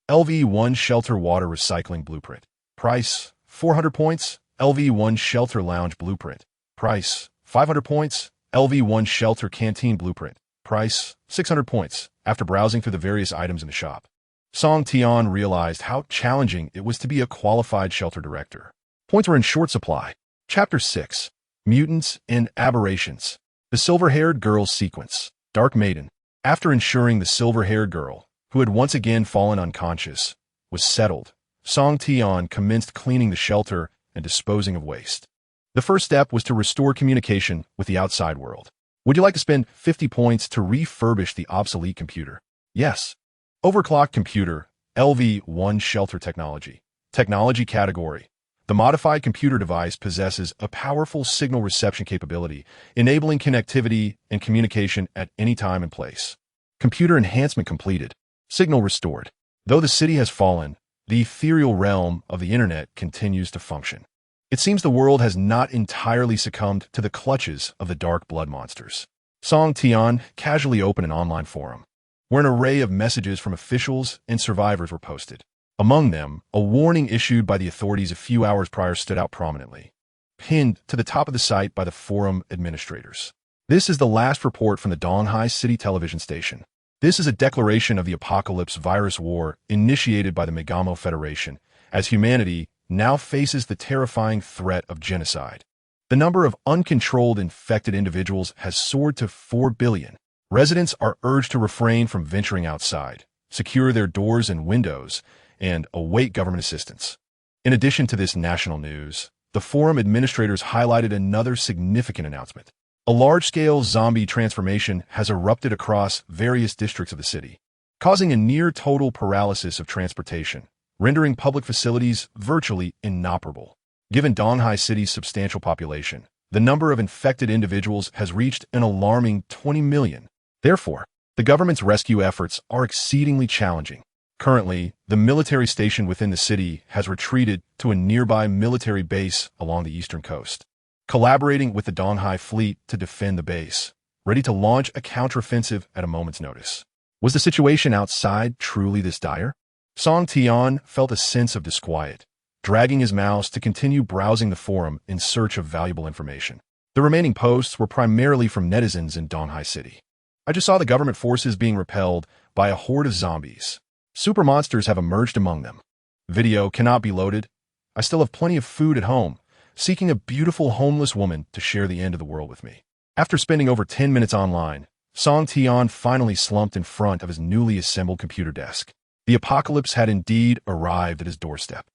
LV1 Shelter Water Recycling Blueprint. Price, 400 points. LV1 Shelter Lounge Blueprint. Price, 500 points. LV1 Shelter Canteen Blueprint. Price, 600 points. After browsing through the various items in the shop, Song Tian realized how challenging it was to be a qualified shelter director. Points were in short supply. Chapter 6. Mutants and Aberrations. The Silver-Haired Girl's Sequence. Dark Maiden. After ensuring the silver-haired girl, who had once again fallen unconscious, was settled, Song Tian commenced cleaning the shelter and disposing of waste. The first step was to restore communication with the outside world. Would you like to spend 50 points to refurbish the obsolete computer? Yes. Overclocked computer, LV1 Shelter Technology. Technology category. The modified computer device possesses a powerful signal reception capability, enabling connectivity and communication at any time and place. Computer enhancement completed. Signal restored. Though the city has fallen, the ethereal realm of the internet continues to function. It seems the world has not entirely succumbed to the clutches of the dark blood monsters. Song Tian casually opened an online forum, where an array of messages from officials and survivors were posted. Among them, a warning issued by the authorities a few hours prior stood out prominently, pinned to the top of the site by the forum administrators. This is the last report from the Donghai City television station. This is a declaration of the apocalypse virus war initiated by the Megamo Federation, as humanity now faces the terrifying threat of genocide. The number of uncontrolled infected individuals has soared to 4 billion. Residents are urged to refrain from venturing outside, secure their doors and windows, and await government assistance. In addition to this national news, the forum administrators highlighted another significant announcement. A large-scale zombie transformation has erupted across various districts of the city, causing a near-total paralysis of transportation, rendering public facilities virtually inoperable. Given Donghai City's substantial population, the number of infected individuals has reached an alarming 20 million. Therefore, the government's rescue efforts are exceedingly challenging. Currently, the military station within the city has retreated to a nearby military base along the eastern coast, collaborating with the Donghai fleet to defend the base, ready to launch a counteroffensive at a moment's notice. Was the situation outside truly this dire? Song Tian felt a sense of disquiet, dragging his mouse to continue browsing the forum in search of valuable information. The remaining posts were primarily from netizens in Donghai City. I just saw the government forces being repelled by a horde of zombies. Super monsters have emerged among them. Video cannot be loaded. I still have plenty of food at home, seeking a beautiful homeless woman to share the end of the world with me. After spending over 10 minutes online, Song Tian finally slumped in front of his newly assembled computer desk. The apocalypse had indeed arrived at his doorstep.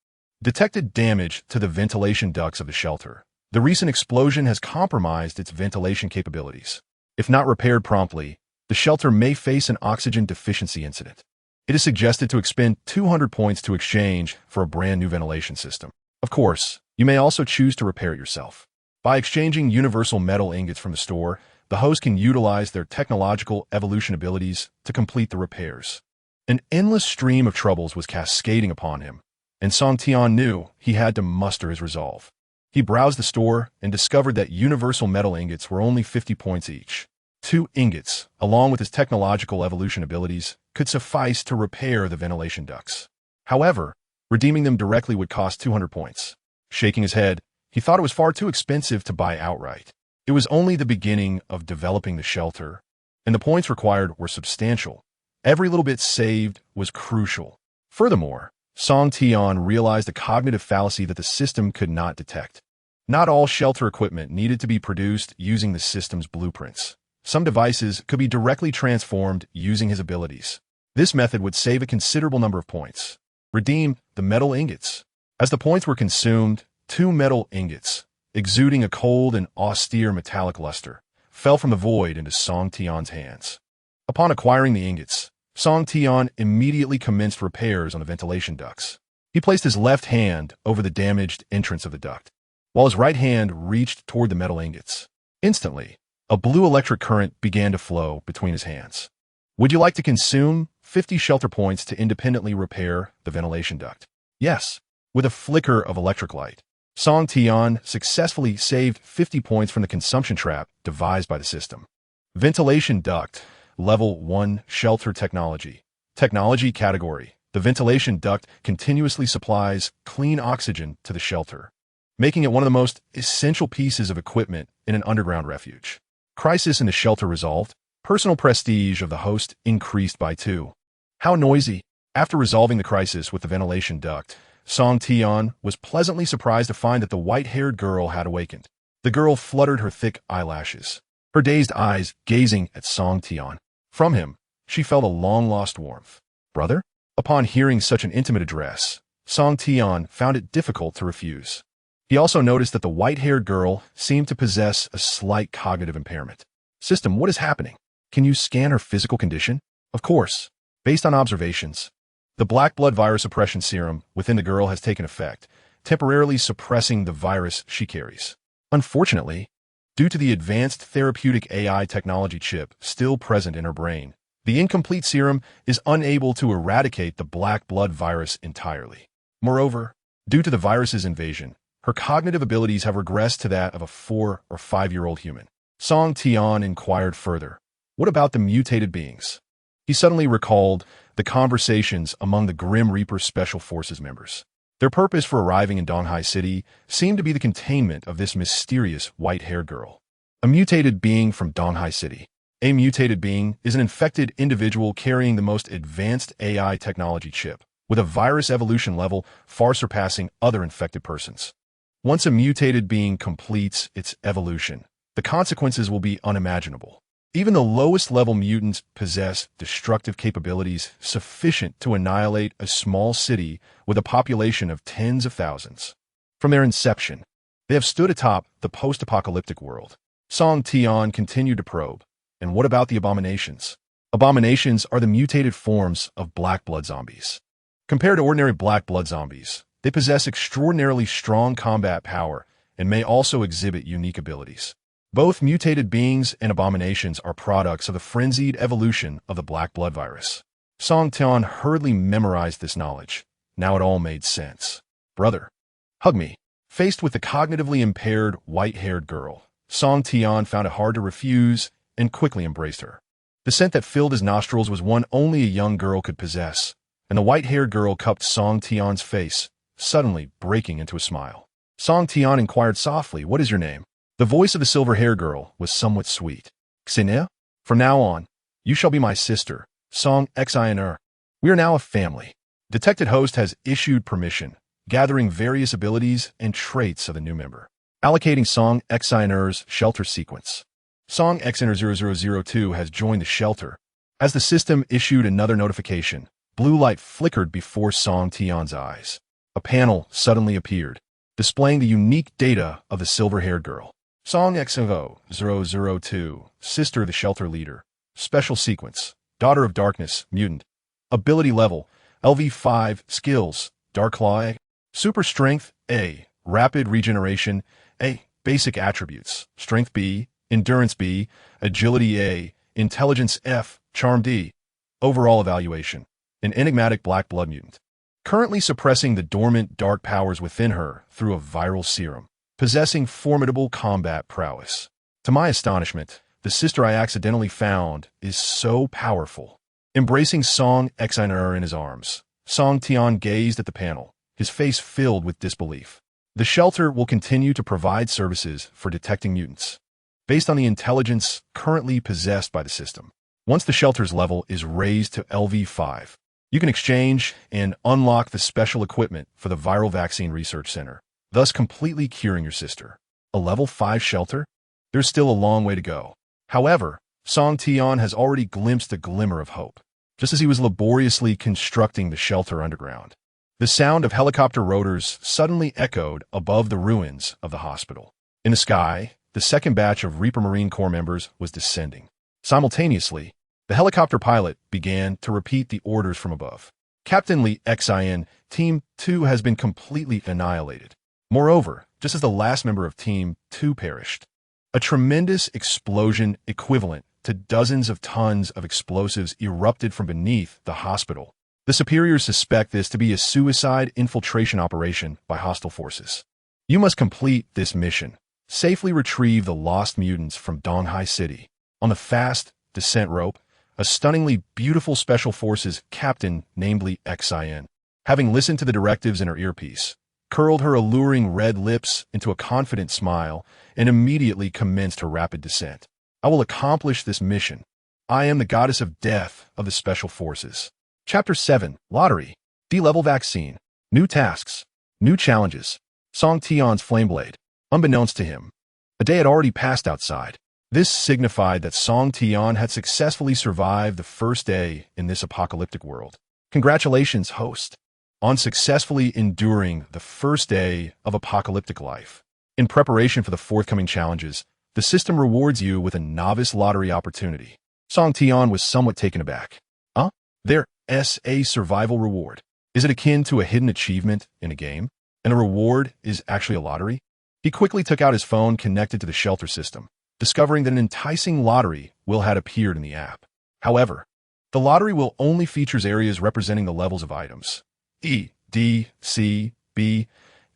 Detected damage to the ventilation ducts of the shelter. The recent explosion has compromised its ventilation capabilities. If not repaired promptly, the shelter may face an oxygen deficiency incident. It is suggested to expend 200 points to exchange for a brand new ventilation system. Of course, you may also choose to repair it yourself. By exchanging universal metal ingots from the store, the host can utilize their technological evolution abilities to complete the repairs. An endless stream of troubles was cascading upon him, and Song Tian knew he had to muster his resolve. He browsed the store and discovered that universal metal ingots were only 50 points each. 2 ingots, along with his technological evolution abilities, could suffice to repair the ventilation ducts. However, redeeming them directly would cost 200 points. Shaking his head, he thought it was far too expensive to buy outright. It was only the beginning of developing the shelter, and the points required were substantial. Every little bit saved was crucial. Furthermore, Song Tian realized a cognitive fallacy that the system could not detect. Not all shelter equipment needed to be produced using the system's blueprints. Some devices could be directly transformed using his abilities. This method would save a considerable number of points. Redeem the metal ingots. As the points were consumed, 2 metal ingots, exuding a cold and austere metallic luster, fell from the void into Song Tian's hands. Upon acquiring the ingots, Song Tian immediately commenced repairs on the ventilation ducts. He placed his left hand over the damaged entrance of the duct, while his right hand reached toward the metal ingots. Instantly, a blue electric current began to flow between his hands. Would you like to consume 50 shelter points to independently repair the ventilation duct? Yes. With a flicker of electric light, Song Tian successfully saved 50 points from the consumption trap devised by the system. Ventilation duct, Level 1 Shelter Technology. Technology category. The ventilation duct continuously supplies clean oxygen to the shelter, making it one of the most essential pieces of equipment in an underground refuge. Crisis in the shelter resolved. Personal prestige of the host increased by 2. How noisy. After resolving the crisis with the ventilation duct, Song Tian was pleasantly surprised to find that the white-haired girl had awakened. The girl fluttered her thick eyelashes, her dazed eyes gazing at Song Tian. From him, she felt a long-lost warmth. Brother? Upon hearing such an intimate address, Song Tian found it difficult to refuse. He also noticed that the white-haired girl seemed to possess a slight cognitive impairment. System, what is happening? Can you scan her physical condition? Of course. Based on observations, the black blood virus suppression serum within the girl has taken effect, temporarily suppressing the virus she carries. Unfortunately, due to the advanced therapeutic AI technology chip still present in her brain, the incomplete serum is unable to eradicate the black blood virus entirely. Moreover, due to the virus's invasion, her cognitive abilities have regressed to that of a 4 or 5-year-old human. Song Tian inquired further. What about the mutated beings? He suddenly recalled the conversations among the Grim Reaper Special Forces members. Their purpose for arriving in Donghai City seemed to be the containment of this mysterious white-haired girl. A mutated being from Donghai City. A mutated being is an infected individual carrying the most advanced AI technology chip, with a virus evolution level far surpassing other infected persons. Once a mutated being completes its evolution, the consequences will be unimaginable. Even the lowest level mutants possess destructive capabilities sufficient to annihilate a small city with a population of tens of thousands. From their inception, they have stood atop the post-apocalyptic world, Song Tian continued to probe. And what about the abominations? Abominations are the mutated forms of black blood zombies. Compared to ordinary black blood zombies, they possess extraordinarily strong combat power and may also exhibit unique abilities. Both mutated beings and abominations are products of the frenzied evolution of the black blood virus. Song Tian hurriedly memorized this knowledge. Now it all made sense. Brother, hug me. Faced with the cognitively impaired, white-haired girl, Song Tian found it hard to refuse and quickly embraced her. The scent that filled his nostrils was one only a young girl could possess, and the white-haired girl cupped Song Tian's face, suddenly breaking into a smile. Song Tian inquired softly, "What is your name?" The voice of the silver-haired girl was somewhat sweet. "Xenia? From now on, you shall be my sister, Song Xian. We are now a family." Detected host has issued permission, gathering various abilities and traits of the new member. Allocating Song Xian's shelter sequence. Song Xian 0002 has joined the shelter. As the system issued another notification, blue light flickered before Song Tian's eyes. A panel suddenly appeared, displaying the unique data of the silver-haired girl. Song Xian 002, sister of the shelter leader. Special sequence, daughter of darkness, mutant. Ability level, LV5, skills, Dark Claw A. Super strength, A. Rapid regeneration, A. Basic attributes, strength B, endurance B, agility A, intelligence F, charm D. Overall evaluation, an enigmatic black blood mutant. Currently suppressing the dormant dark powers within her through a viral serum, possessing formidable combat prowess. To my astonishment, the sister I accidentally found is so powerful. Embracing Song Xian in his arms, Song Tian gazed at the panel, his face filled with disbelief. The shelter will continue to provide services for detecting mutants, based on the intelligence currently possessed by the system. Once the shelter's level is raised to LV5, you can exchange and unlock the special equipment for the Viral Vaccine Research Center, thus completely curing your sister. A level 5 shelter? There's still a long way to go. However, Song Tian has already glimpsed a glimmer of hope, just as he was laboriously constructing the shelter underground. The sound of helicopter rotors suddenly echoed above the ruins of the hospital. In the sky, the second batch of Reaper Marine Corps members was descending. Simultaneously, the helicopter pilot began to repeat the orders from above. Captain Li Xian, Team 2 has been completely annihilated. Moreover, just as the last member of Team 2 perished, a tremendous explosion equivalent to dozens of tons of explosives erupted from beneath the hospital. The superiors suspect this to be a suicide infiltration operation by hostile forces. You must complete this mission. Safely retrieve the lost mutants from Donghai City. On the fast descent rope, a stunningly beautiful special forces captain named Li Xian, having listened to the directives in her earpiece, curled her alluring red lips into a confident smile and immediately commenced her rapid descent. I will accomplish this mission. I am the goddess of death of the special forces. Chapter 7, Lottery. D-level vaccine. New tasks. New challenges. Song Tian's Flameblade. Unbeknownst to him, a day had already passed outside. This signified that Song Tian had successfully survived the first day in this apocalyptic world. Congratulations, host, on successfully enduring the first day of apocalyptic life. In preparation for the forthcoming challenges, the system rewards you with a novice lottery opportunity. Song Tian was somewhat taken aback. There's a survival reward. Is it akin to a hidden achievement in a game? And the reward is actually a lottery? He quickly took out his phone connected to the shelter system, discovering that an enticing lottery will had appeared in the app. However, the lottery will only features areas representing the levels of items E, D, C, B,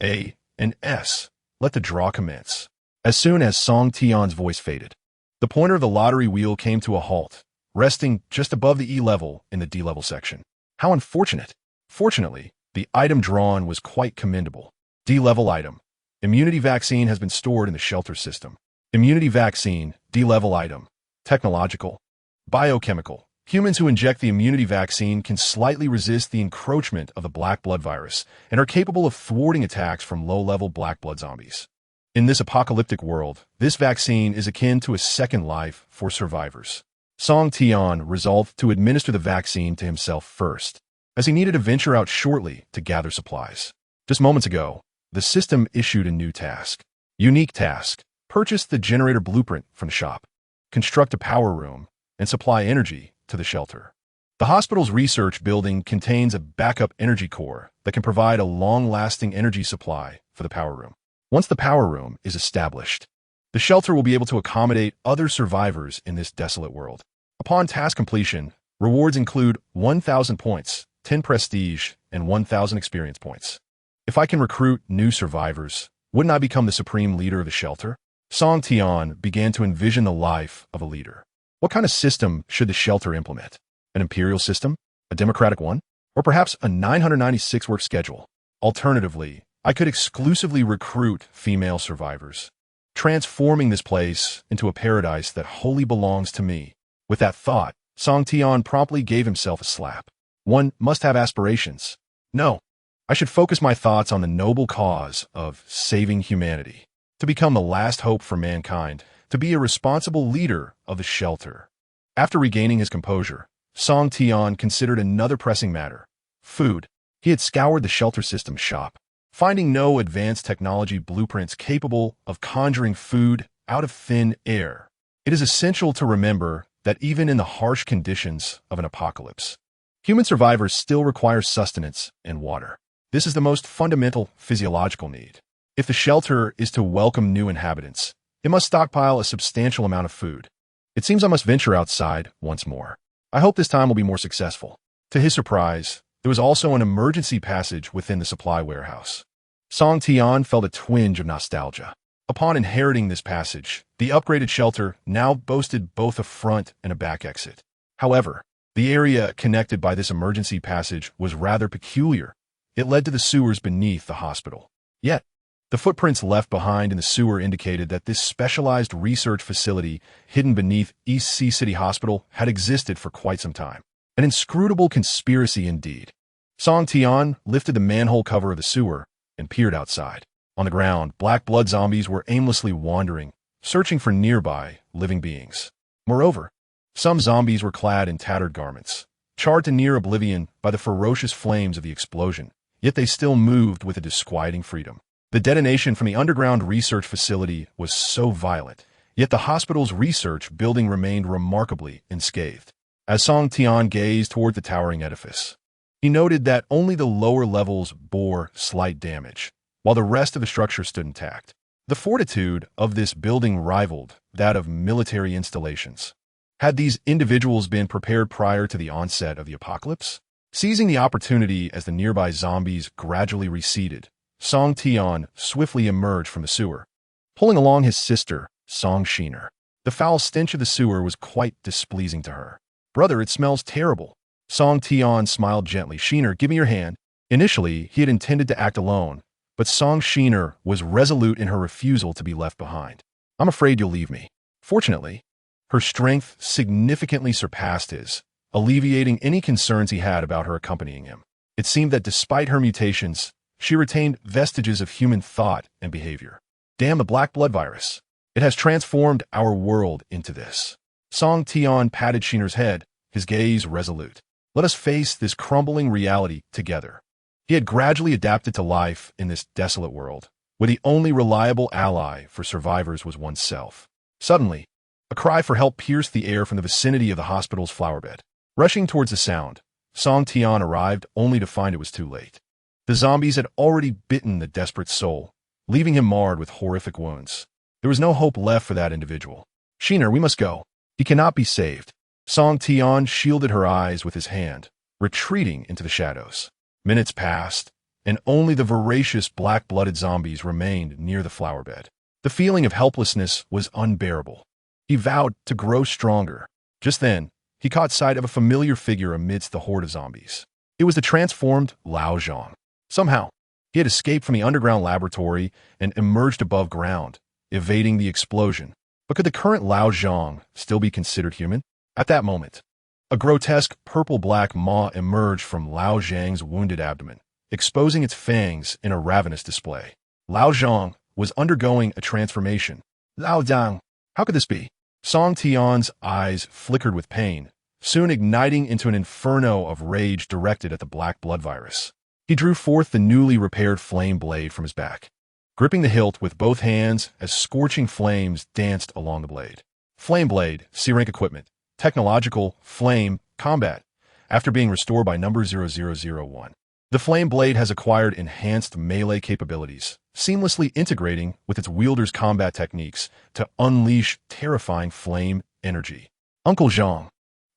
A, and S. Let the draw commence. As soon as Song Tian's voice faded, the pointer of the lottery wheel came to a halt, resting just above the E level in the D level section. How unfortunate. Fortunately, the item drawn was quite commendable. D level item. Immunity vaccine has been stored in the shelter system. Immunity vaccine, D level item. Technological. Biochemical. Humans who inject the immunity vaccine can slightly resist the encroachment of the black blood virus and are capable of thwarting attacks from low-level black blood zombies. In this apocalyptic world, this vaccine is akin to a second life for survivors. Song Tian resolved to administer the vaccine to himself first, as he needed to venture out shortly to gather supplies. Just moments ago, the system issued a new task. Unique task. Purchase the generator blueprint from the shop. Construct a power room and supply energy to the shelter. The hospital's research building contains a backup energy core that can provide a long-lasting energy supply for the power room. Once the power room is established, the shelter will be able to accommodate other survivors in this desolate world. Upon task completion, rewards include 1,000 points, 10 prestige, and 1,000 experience points. If I can recruit new survivors, wouldn't I become the supreme leader of the shelter? Song Tian began to envision the life of a leader. What kind of system should the shelter implement? An imperial system? A democratic one? Or perhaps a 996-work schedule? Alternatively, I could exclusively recruit female survivors, transforming this place into a paradise that wholly belongs to me. With that thought, Song Tian promptly gave himself a slap. One must have aspirations. No, I should focus my thoughts on the noble cause of saving humanity, to become the last hope for mankind, to be a responsible leader of the shelter. After regaining his composure, Song Tian considered another pressing matter: food. He had scoured the shelter system shop, finding no advanced technology blueprints capable of conjuring food out of thin air. It is essential to remember that even in the harsh conditions of an apocalypse, human survivors still require sustenance and water. This is the most fundamental physiological need. If the shelter is to welcome new inhabitants, it must stockpile a substantial amount of food. It seems I must venture outside once more. I hope this time will be more successful. To his surprise, there was also an emergency passage within the supply warehouse. Song Tian felt a twinge of nostalgia. Upon inheriting this passage, the upgraded shelter now boasted both a front and a back exit. However, the area connected by this emergency passage was rather peculiar. It led to the sewers beneath the hospital. Yet, the footprints left behind in the sewer indicated that this specialized research facility hidden beneath East Sea City Hospital had existed for quite some time. An inscrutable conspiracy indeed. Song Tian lifted the manhole cover of the sewer and peered outside. On the ground, black blood zombies were aimlessly wandering, searching for nearby living beings. Moreover, some zombies were clad in tattered garments, charred to near oblivion by the ferocious flames of the explosion, yet they still moved with a disquieting freedom. The detonation from the underground research facility was so violent, yet the hospital's research building remained remarkably unscathed. As Song Tian gazed toward the towering edifice, he noted that only the lower levels bore slight damage, while the rest of the structure stood intact. The fortitude of this building rivaled that of military installations. Had these individuals been prepared prior to the onset of the apocalypse? Seizing the opportunity as the nearby zombies gradually receded, Song Tian swiftly emerged from the sewer, pulling along his sister, Song Sheener. The foul stench of the sewer was quite displeasing to her. "Brother, it smells terrible." Song Tian smiled gently. "Sheener, give me your hand." Initially, he had intended to act alone, but Song Sheener was resolute in her refusal to be left behind. "I'm afraid you'll leave me." Fortunately, her strength significantly surpassed his, alleviating any concerns he had about her accompanying him. It seemed that despite her mutations, she retained vestiges of human thought and behavior. Damn the black blood virus. It has transformed our world into this. Song Tian patted Sheener's head, his gaze resolute. Let us face this crumbling reality together. He had gradually adapted to life in this desolate world, where the only reliable ally for survivors was oneself. Suddenly, a cry for help pierced the air from the vicinity of the hospital's flower bed. Rushing towards the sound, Song Tian arrived only to find it was too late. The zombies had already bitten the desperate soul, leaving him marred with horrific wounds. There was no hope left for that individual. "Sheener, we must go. He cannot be saved." Song Tian shielded her eyes with his hand, retreating into the shadows. Minutes passed, and only the voracious black-blooded zombies remained near the flower bed. The feeling of helplessness was unbearable. He vowed to grow stronger. Just then, he caught sight of a familiar figure amidst the horde of zombies. It was the transformed Lao Zhang. Somehow, he had escaped from the underground laboratory and emerged above ground, evading the explosion. But could the current Lao Zhang still be considered human? At that moment, a grotesque purple-black maw emerged from Lao Zhang's wounded abdomen, exposing its fangs in a ravenous display. Lao Zhang was undergoing a transformation. Lao Zhang, how could this be? Song Tian's eyes flickered with pain, soon igniting into an inferno of rage directed at the black blood virus. He drew forth the newly repaired flame blade from his back. gripping the hilt with both hands as scorching flames danced along the blade. Flame blade, C-rank equipment, technological, flame, combat. After being restored by number 0001. The flame blade has acquired enhanced melee capabilities, seamlessly integrating with its wielder's combat techniques to unleash terrifying flame energy. Uncle Zhang,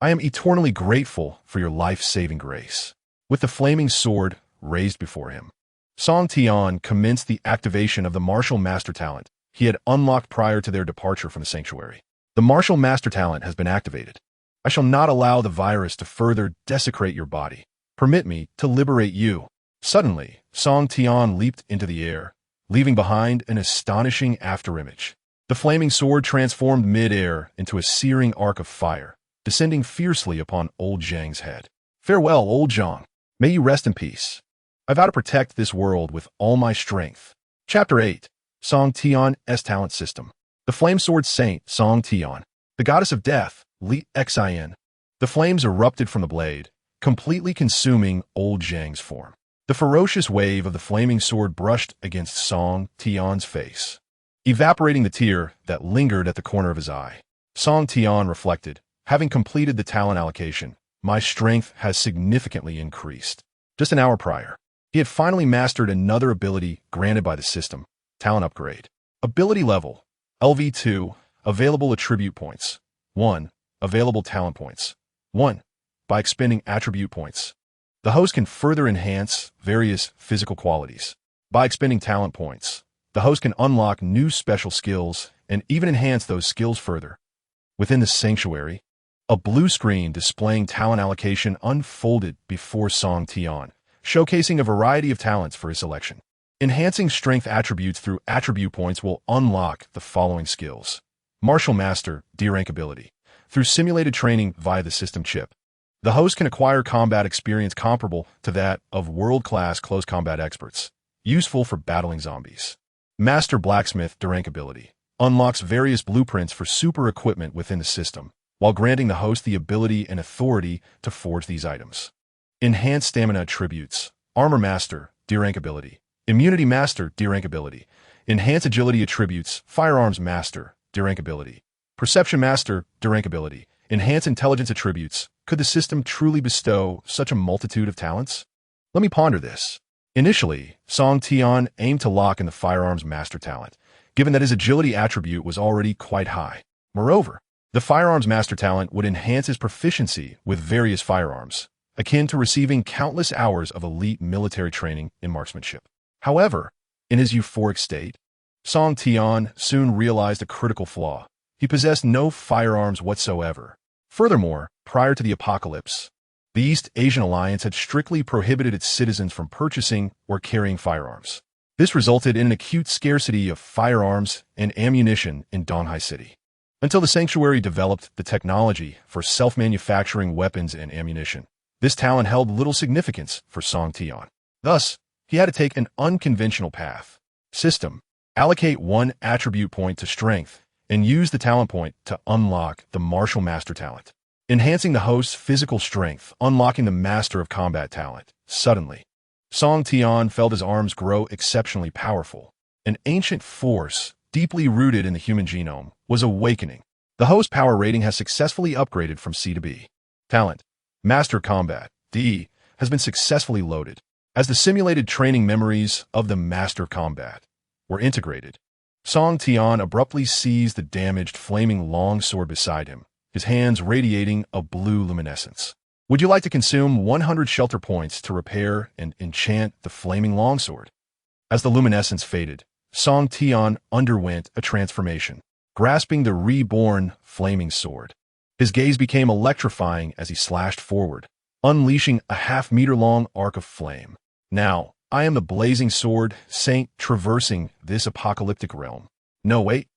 I am eternally grateful for your life-saving grace. With the flaming sword raised before him, Song Tian commenced the activation of the martial master talent he had unlocked prior to their departure from the sanctuary. The martial master talent has been activated. I shall not allow the virus to further desecrate your body. Permit me to liberate you. Suddenly, Song Tian leaped into the air, leaving behind an astonishing afterimage. The flaming sword transformed mid-air into a searing arc of fire, descending fiercely upon old Zhang's head. Farewell, old Zhang. May you rest in peace. I vow to protect this world with all my strength. Chapter 8. Song Tian's Talent System. The Flame Sword Saint, Song Tian. The Goddess of Death, Li Xin. The flames erupted from the blade, completely consuming old Zhang's form. The ferocious wave of the flaming sword brushed against Song Tian's face, evaporating the tear that lingered at the corner of his eye. Song Tian reflected, having completed the talent allocation, my strength has significantly increased. Just an hour prior, he had finally mastered another ability granted by the system, talent upgrade. Ability level, LV2, available attribute points, 1, available talent points, 1. By expending attribute points, the host can further enhance various physical qualities. By expending talent points, the host can unlock new special skills and even enhance those skills further. Within the sanctuary, a blue screen displaying talent allocation unfolded before Song Tian, showcasing a variety of talents for his selection. Enhancing strength attributes through attribute points will unlock the following skills. Martial Master, D-rank ability. Through simulated training via the system chip, the host can acquire combat experience comparable to that of world-class close combat experts, useful for battling zombies. Master Blacksmith D-rank ability unlocks various blueprints for super equipment within the system, while granting the host the ability and authority to forge these items. Enhanced Stamina attributes, Armor Master D-rank ability, Immunity Master D-rank ability, Enhanced Agility attributes, Firearms Master D-rank ability, Perception Master D-rank ability, Enhance Intelligence attributes. Could the system truly bestow such a multitude of talents? Let me ponder this. Initially, Song Tian aimed to lock in the Firearms Master talent, given that his agility attribute was already quite high. Moreover, the Firearms Master talent would enhance his proficiency with various firearms, akin to receiving countless hours of elite military training in marksmanship. However, in his euphoric state, Song Tian soon realized a critical flaw. He possessed no firearms whatsoever. Furthermore, prior to the apocalypse, the East Asian Alliance had strictly prohibited its citizens from purchasing or carrying firearms. This resulted in an acute scarcity of firearms and ammunition in Donghai City. Until the sanctuary developed the technology for self-manufacturing weapons and ammunition, this talent held little significance for Song Tian. Thus, he had to take an unconventional path. System. Allocate 1 attribute point to strength and use the talent point to unlock the Martial Master talent. Enhancing the host's physical strength, unlocking the Master of Combat talent. Suddenly, Song Tian felt his arms grow exceptionally powerful. An ancient force, deeply rooted in the human genome, was awakening. The host power rating has successfully upgraded from C to B. Talent. Master Combat, D, has been successfully loaded. As the simulated training memories of the Master Combat were integrated, Song Tian abruptly seized the damaged flaming longsword beside him, his hands radiating a blue luminescence. Would you like to consume 100 shelter points to repair and enchant the flaming longsword? As the luminescence faded, Song Tian underwent a transformation, grasping the reborn flaming sword. His gaze became electrifying as he slashed forward, unleashing a half-meter-long arc of flame. Now, I am the blazing sword saint traversing this apocalyptic realm. No, wait.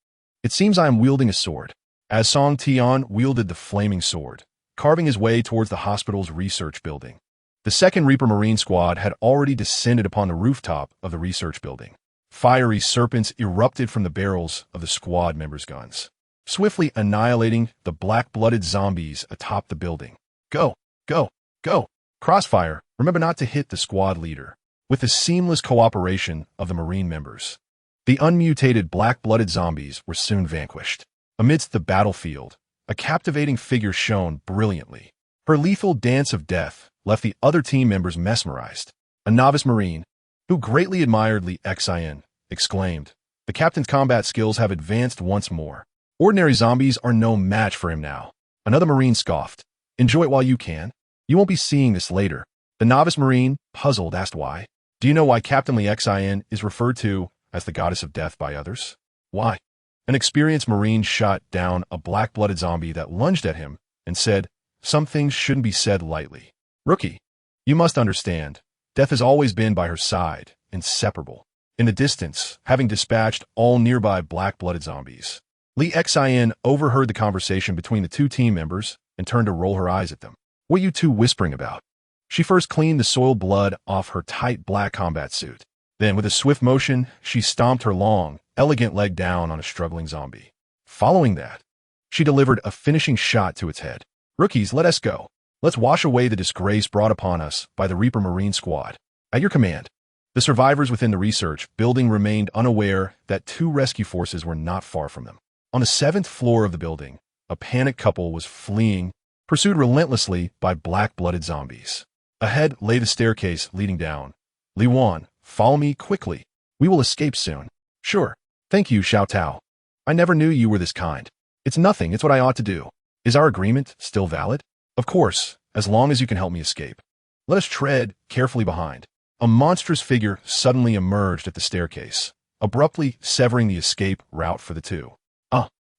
It seems I am wielding a sword. As Song Tian wielded the flaming sword, carving his way towards the hospital's research building. The 2nd Reaper Marine Squad had already descended upon the rooftop of the research building. Fiery serpents erupted from the barrels of the squad members' guns, swiftly annihilating the black-blooded zombies atop the building. Go, go, go. Crossfire, remember not to hit the squad leader. With the seamless cooperation of the Marine members, The unmutated black-blooded zombies were soon vanquished. Amidst the battlefield, a captivating figure shone brilliantly. Her lethal dance of death left the other team members mesmerized. A novice Marine, who greatly admired Li Xian, exclaimed, "The captain's combat skills have advanced once more. Ordinary zombies are no match for him now." Another Marine scoffed, "Enjoy it while you can. You won't be seeing this later." The novice Marine, puzzled, asked why. "Do you know why Captain Li Xian is referred to as the goddess of death by others?" "Why?" An experienced Marine shot down a black-blooded zombie that lunged at him and said, "Some things shouldn't be said lightly. Rookie, you must understand, death has always been by her side, inseparable." In the distance, having dispatched all nearby black-blooded zombies, Li Xian overheard the conversation between the two team members and turned to roll her eyes at them. "What are you two whispering about?" She first cleaned the soiled blood off her tight black combat suit. Then, with a swift motion, she stomped her long, elegant leg down on a struggling zombie. Following that, she delivered a finishing shot to its head. "Rookies, let us go. Let's wash away the disgrace brought upon us by the Reaper Marine Squad. At your command." The survivors within the research building remained unaware that two rescue forces were not far from them. On the 7th floor of the building, a panicked couple was fleeing, pursued relentlessly by black-blooded zombies. Ahead lay the staircase leading down. "Li Wan, follow me quickly. We will escape soon." "Sure. Thank you, Xiao Tao. I never knew you were this kind." "It's nothing. It's what I ought to do." "Is our agreement still valid?" "Of course, as long as you can help me escape." "Let us tread carefully behind." A monstrous figure suddenly emerged at the staircase, abruptly severing the escape route for the two.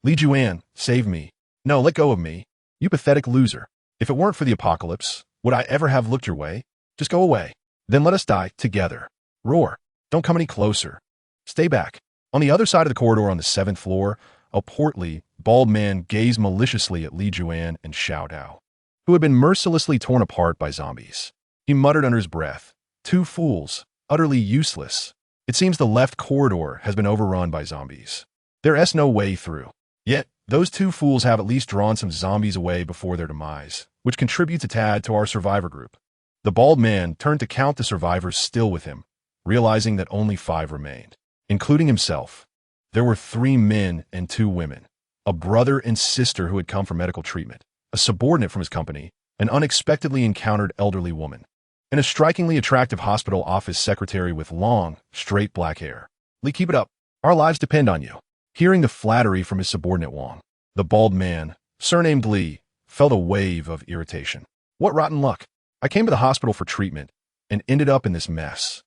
Li Juan, save me." "No, let go of me. You pathetic loser. If it weren't for the apocalypse, would I ever have looked your way? Just go away. Then let us die together." "Roar. Don't come any closer. Stay back." On the other side of the corridor on the 7th floor, a portly, bald man gazed maliciously at Li Juan and Xiao Dao, who had been mercilessly torn apart by zombies. He muttered under his breath, "Two fools, utterly useless. It seems the left corridor has been overrun by zombies. There's no way through. Yet, those two fools have at least drawn some zombies away before their demise, which contributes a tad to our survivor group." The bald man turned to count the survivors still with him, realizing that only 5 remained, including himself. There were 3 men and 2 women, a brother and sister who had come for medical treatment, a subordinate from his company, an unexpectedly encountered elderly woman, and a strikingly attractive hospital office secretary with long, straight black hair. "Li, keep it up. Our lives depend on you." Hearing the flattery from his subordinate Wang, the bald man, surnamed Li, felt a wave of irritation. "What rotten luck. I came to the hospital for treatment and ended up in this mess.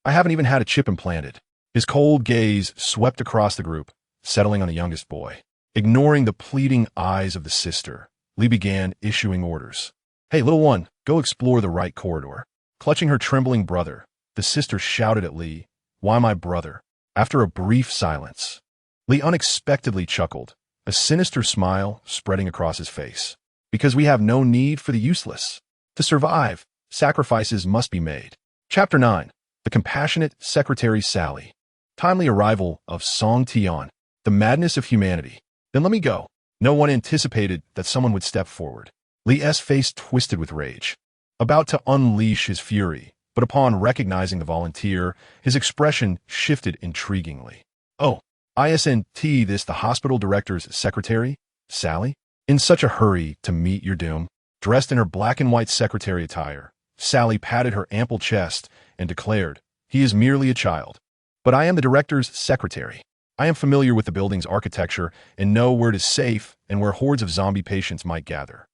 I haven't even had a chip implanted." His cold gaze swept across the group, settling on the youngest boy. Ignoring the pleading eyes of the sister, Li began issuing orders. "Hey, little one, go explore the right corridor." Clutching her trembling brother, the sister shouted at Li, "Why my brother?" After a brief silence, Li unexpectedly chuckled, a sinister smile spreading across his face. "Because we have no need for the useless. To survive, sacrifices must be made." Chapter 9. The Compassionate Secretary Sally. Timely arrival of Song Tian. The madness of humanity. "Then let me go." No one anticipated that someone would step forward. Li's face twisted with rage, about to unleash his fury, but upon recognizing the volunteer, his expression shifted intriguingly. "Oh, isn't this the hospital director's secretary, Sally? In such a hurry to meet your doom?" Dressed in her black and white secretary attire, Sally patted her ample chest and declared, "He is merely a child. But I am the director's secretary. I am familiar with the building's architecture and know where it is safe and where hordes of zombie patients might gather.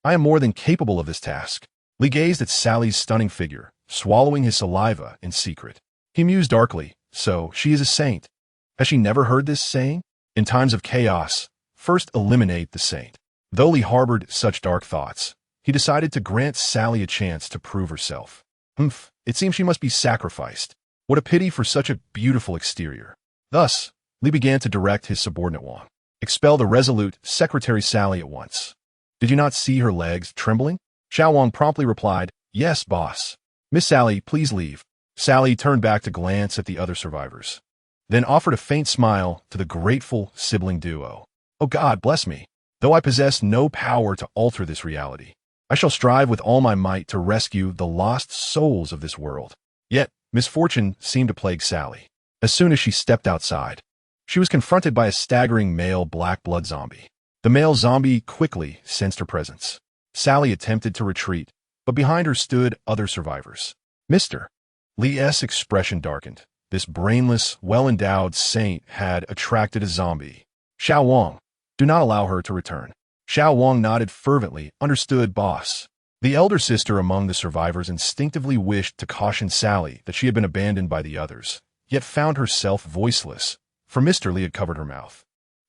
I am more than capable of this task." Li gazed at Sally's stunning figure, swallowing his saliva in secret. He mused darkly, "So she is a saint. Has she never heard this saying? In times of chaos, first eliminate the saint." Though Li harbored such dark thoughts, he decided to grant Sally a chance to prove herself. It seems she must be sacrificed. What a pity for such a beautiful exterior. Thus, Li began to direct his subordinate Wang. "Expel the resolute Secretary Sally at once." "Did you not see her legs trembling?" Xiao Wang promptly replied, "Yes, boss." "Miss Sally, please leave." Sally turned back to glance at the other survivors, then offered a faint smile to the grateful sibling duo. "Oh God, bless me. Though I possess no power to alter this reality, I shall strive with all my might to rescue the lost souls of this world." Yet, misfortune seemed to plague Sally. As soon as she stepped outside, she was confronted by a staggering male black blood zombie. The male zombie quickly sensed her presence. Sally attempted to retreat, but behind her stood other survivors. Mr. Lee's expression darkened. This brainless, well-endowed saint had attracted a zombie. Xiao Wang, do not allow her to return. Xiao Wang nodded fervently. Understood, boss. The elder sister among the survivors instinctively wished to caution Sally that she had been abandoned by the others, yet found herself voiceless, for Mr. Lee had covered her mouth.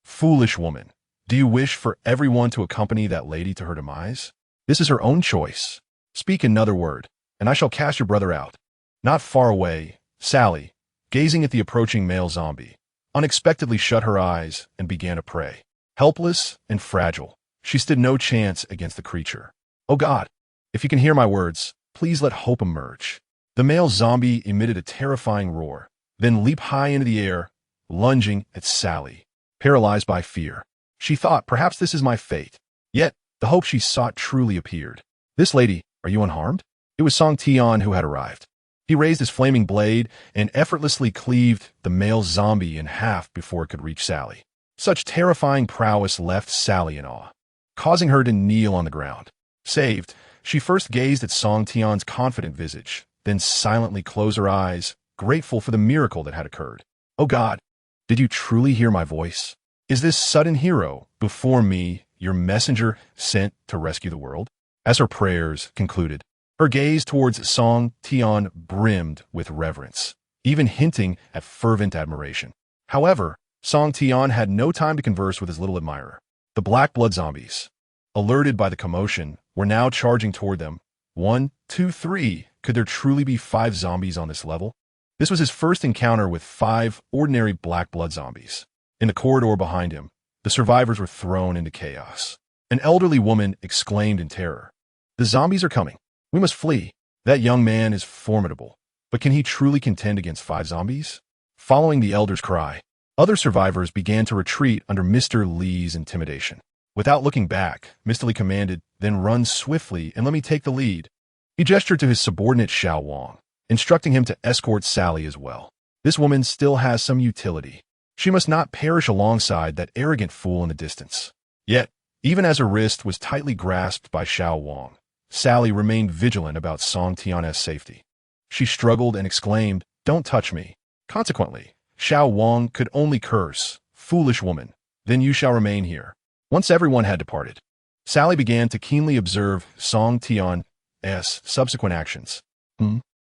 Foolish woman, do you wish for everyone to accompany that lady to her demise? This is her own choice. Speak another word, and I shall cast your brother out. Not far away, Sally, gazing at the approaching male zombie, unexpectedly shut her eyes and began to pray. Helpless and fragile, she stood no chance against the creature. Oh God, if you can hear my words, please let hope emerge. The male zombie emitted a terrifying roar, then leaped high into the air, lunging at Sally. Paralyzed by fear, she thought, perhaps this is my fate. Yet, the hope she sought truly appeared. This lady, are you unharmed? It was Song Tian who had arrived. He raised his flaming blade and effortlessly cleaved the male zombie in half before it could reach Sally. Such terrifying prowess left Sally in awe, causing her to kneel on the ground. Saved, she first gazed at Song Tian's confident visage, then silently closed her eyes, grateful for the miracle that had occurred. Oh God, did you truly hear my voice? Is this sudden hero before me your messenger sent to rescue the world? As her prayers concluded, her gaze towards Song Tian brimmed with reverence, even hinting at fervent admiration. However, Song Tian had no time to converse with his little admirer. The black blood zombies, alerted by the commotion, were now charging toward them. 1, 2, 3. Could there truly be 5 zombies on this level? This was his first encounter with 5 ordinary black blood zombies. In the corridor behind him, the survivors were thrown into chaos. An elderly woman exclaimed in terror, "The zombies are coming. We must flee." That young man is formidable, but can he truly contend against 5 zombies? Following the elder's cry, other survivors began to retreat under Mr. Lee's intimidation. Without looking back, Mr. Lee commanded, "Then run swiftly and let me take the lead." He gestured to his subordinate Xiao Wang, instructing him to escort Sally as well. This woman still has some utility. She must not perish alongside that arrogant fool in the distance. Yet, even as her wrist was tightly grasped by Xiao Wang, Sally remained vigilant about Song Tian's safety. She struggled and exclaimed, "Don't touch me." Consequently, Xiao Wang could only curse, "Foolish woman, then you shall remain here." Once everyone had departed, Sally began to keenly observe Song Tian's subsequent actions.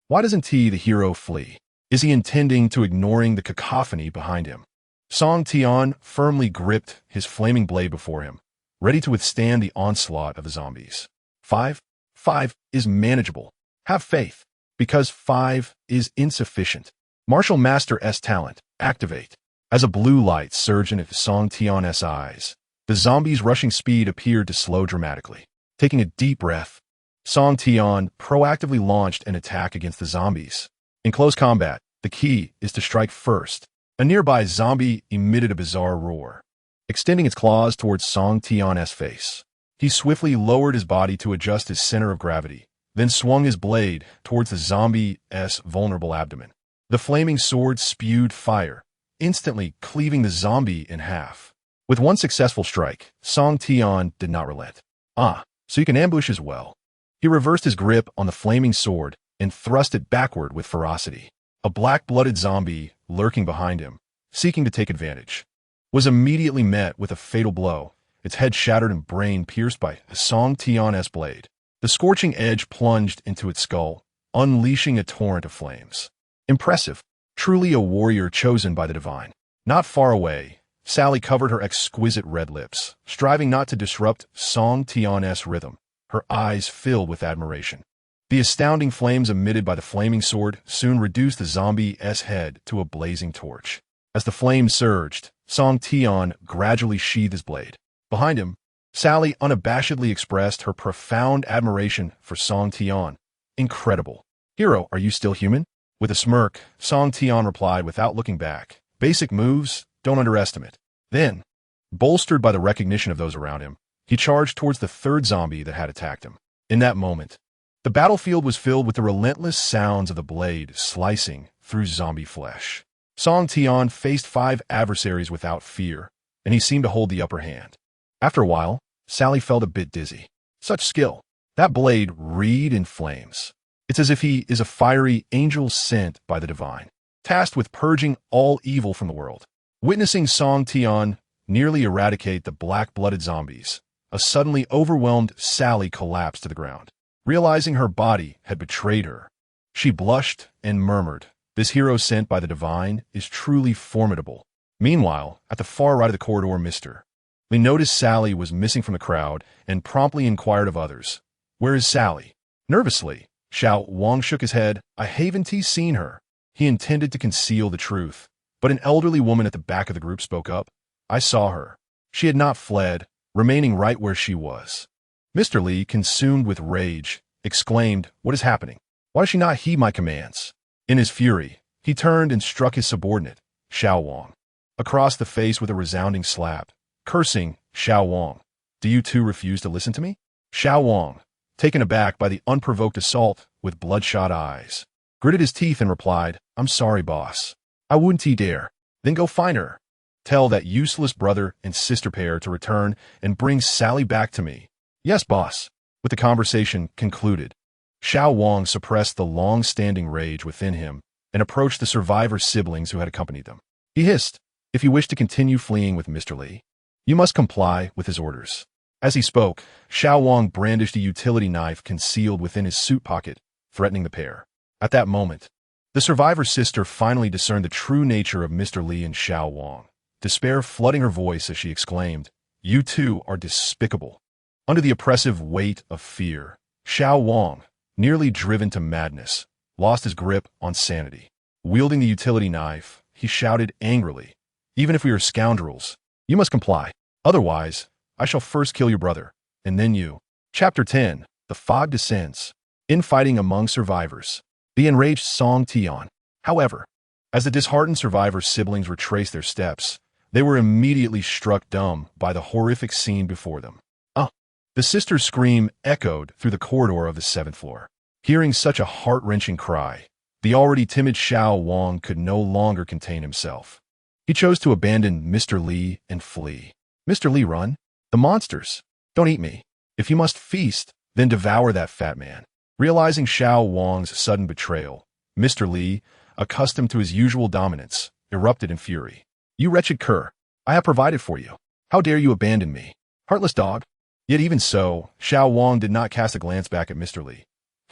Why doesn't he, the hero, flee? Is he intending to ignoring the cacophony behind him? Song Tian firmly gripped his flaming blade before him, ready to withstand the onslaught of the zombies. 5 is manageable. Have faith, because 5 is insufficient. Martial Master S talent, activate. As a blue light surged into Song Tian's eyes, the zombies' rushing speed appeared to slow dramatically. Taking a deep breath, Song Tian proactively launched an attack against the zombies. In close combat, the key is to strike first. A nearby zombie emitted a bizarre roar, extending its claws towards Song Tian's face. He swiftly lowered his body to adjust his center of gravity, then swung his blade towards the zombie's vulnerable abdomen. The flaming sword spewed fire, instantly cleaving the zombie in half. With one successful strike, Song Tian did not relent. So you can ambush as well. He reversed his grip on the flaming sword and thrust it backward with ferocity. A black-blooded zombie, lurking behind him, seeking to take advantage, was immediately met with a fatal blow, its head shattered and brain pierced by Song Tian's blade. The scorching edge plunged into its skull, unleashing a torrent of flames. Impressive, truly a warrior chosen by the divine. Not far away, Sally covered her exquisite red lips, striving not to disrupt Song Tian's rhythm, her eyes filled with admiration. The astounding flames emitted by the flaming sword soon reduced the zombie's head to a blazing torch. As the flames surged, Song Tian gradually sheathed his blade. Behind him, Sally unabashedly expressed her profound admiration for Song Tian. "Incredible. Hero, are you still human?" With a smirk, Song Tian replied without looking back, "Basic moves, don't underestimate." Then, bolstered by the recognition of those around him, he charged towards the third zombie that had attacked him. In that moment, the battlefield was filled with the relentless sounds of the blade slicing through zombie flesh. Song Tian faced 5 adversaries without fear, and he seemed to hold the upper hand. After a while, Sally felt a bit dizzy. Such skill. That blade reeked in flames. It's as if he is a fiery angel sent by the divine, tasked with purging all evil from the world. Witnessing Song Tian nearly eradicate the black-blooded zombies, a suddenly overwhelmed Sally collapsed to the ground. Realizing her body had betrayed her, she blushed and murmured, "This hero sent by the divine is truly formidable." Meanwhile, at the far right of the corridor, Mr. Lee noticed Sally was missing from the crowd and promptly inquired of others, "Where is Sally?" Nervously, Xiao Wang shook his head. "I haven't seen her." He intended to conceal the truth, but an elderly woman at the back of the group spoke up. "I saw her. She had not fled, remaining right where she was." Mr. Lee, consumed with rage, exclaimed, "What is happening? Why does she not heed my commands?" In his fury, he turned and struck his subordinate, Xiao Wang, across the face with a resounding slap, cursing, "Xiao Wang, do you too refuse to listen to me?" Xiao Wang, taken aback by the unprovoked assault with bloodshot eyes, gritted his teeth and replied, "I'm sorry, boss. I wouldn't dare." "Then go find her. Tell that useless brother and sister pair to return and bring Sally back to me." "Yes, boss." With the conversation concluded, Xiao Wang suppressed the long-standing rage within him and approached the survivor siblings who had accompanied them. He hissed, "If you wish to continue fleeing with Mr. Lee, you must comply with his orders." As he spoke, Xiao Wang brandished a utility knife concealed within his suit pocket, threatening the pair. At that moment, the survivor's sister finally discerned the true nature of Mr. Lee and Xiao Wang, despair flooding her voice as she exclaimed, "You two are despicable." Under the oppressive weight of fear, Xiao Wang, nearly driven to madness, lost his grip on sanity. Wielding the utility knife, he shouted angrily, "Even if we are scoundrels, you must comply. Otherwise, I shall first kill your brother, and then you." Chapter 10. The Fog Descends. Infighting among survivors. The enraged Song Tian. However, as the disheartened survivors' siblings retraced their steps, they were immediately struck dumb by the horrific scene before them. The sister's scream echoed through the corridor of the 7th floor. Hearing such a heart-wrenching cry, the already timid Xiao Wang could no longer contain himself. He chose to abandon Mr. Lee and flee. "Mr. Lee, run! The monsters! Don't eat me. If you must feast, then devour that fat man." Realizing Xiao Wang's sudden betrayal, Mr. Lee, accustomed to his usual dominance, erupted in fury. "You wretched cur! I have provided for you. How dare you abandon me? Heartless dog!" Yet even so, Xiao Wang did not cast a glance back at Mr. Lee.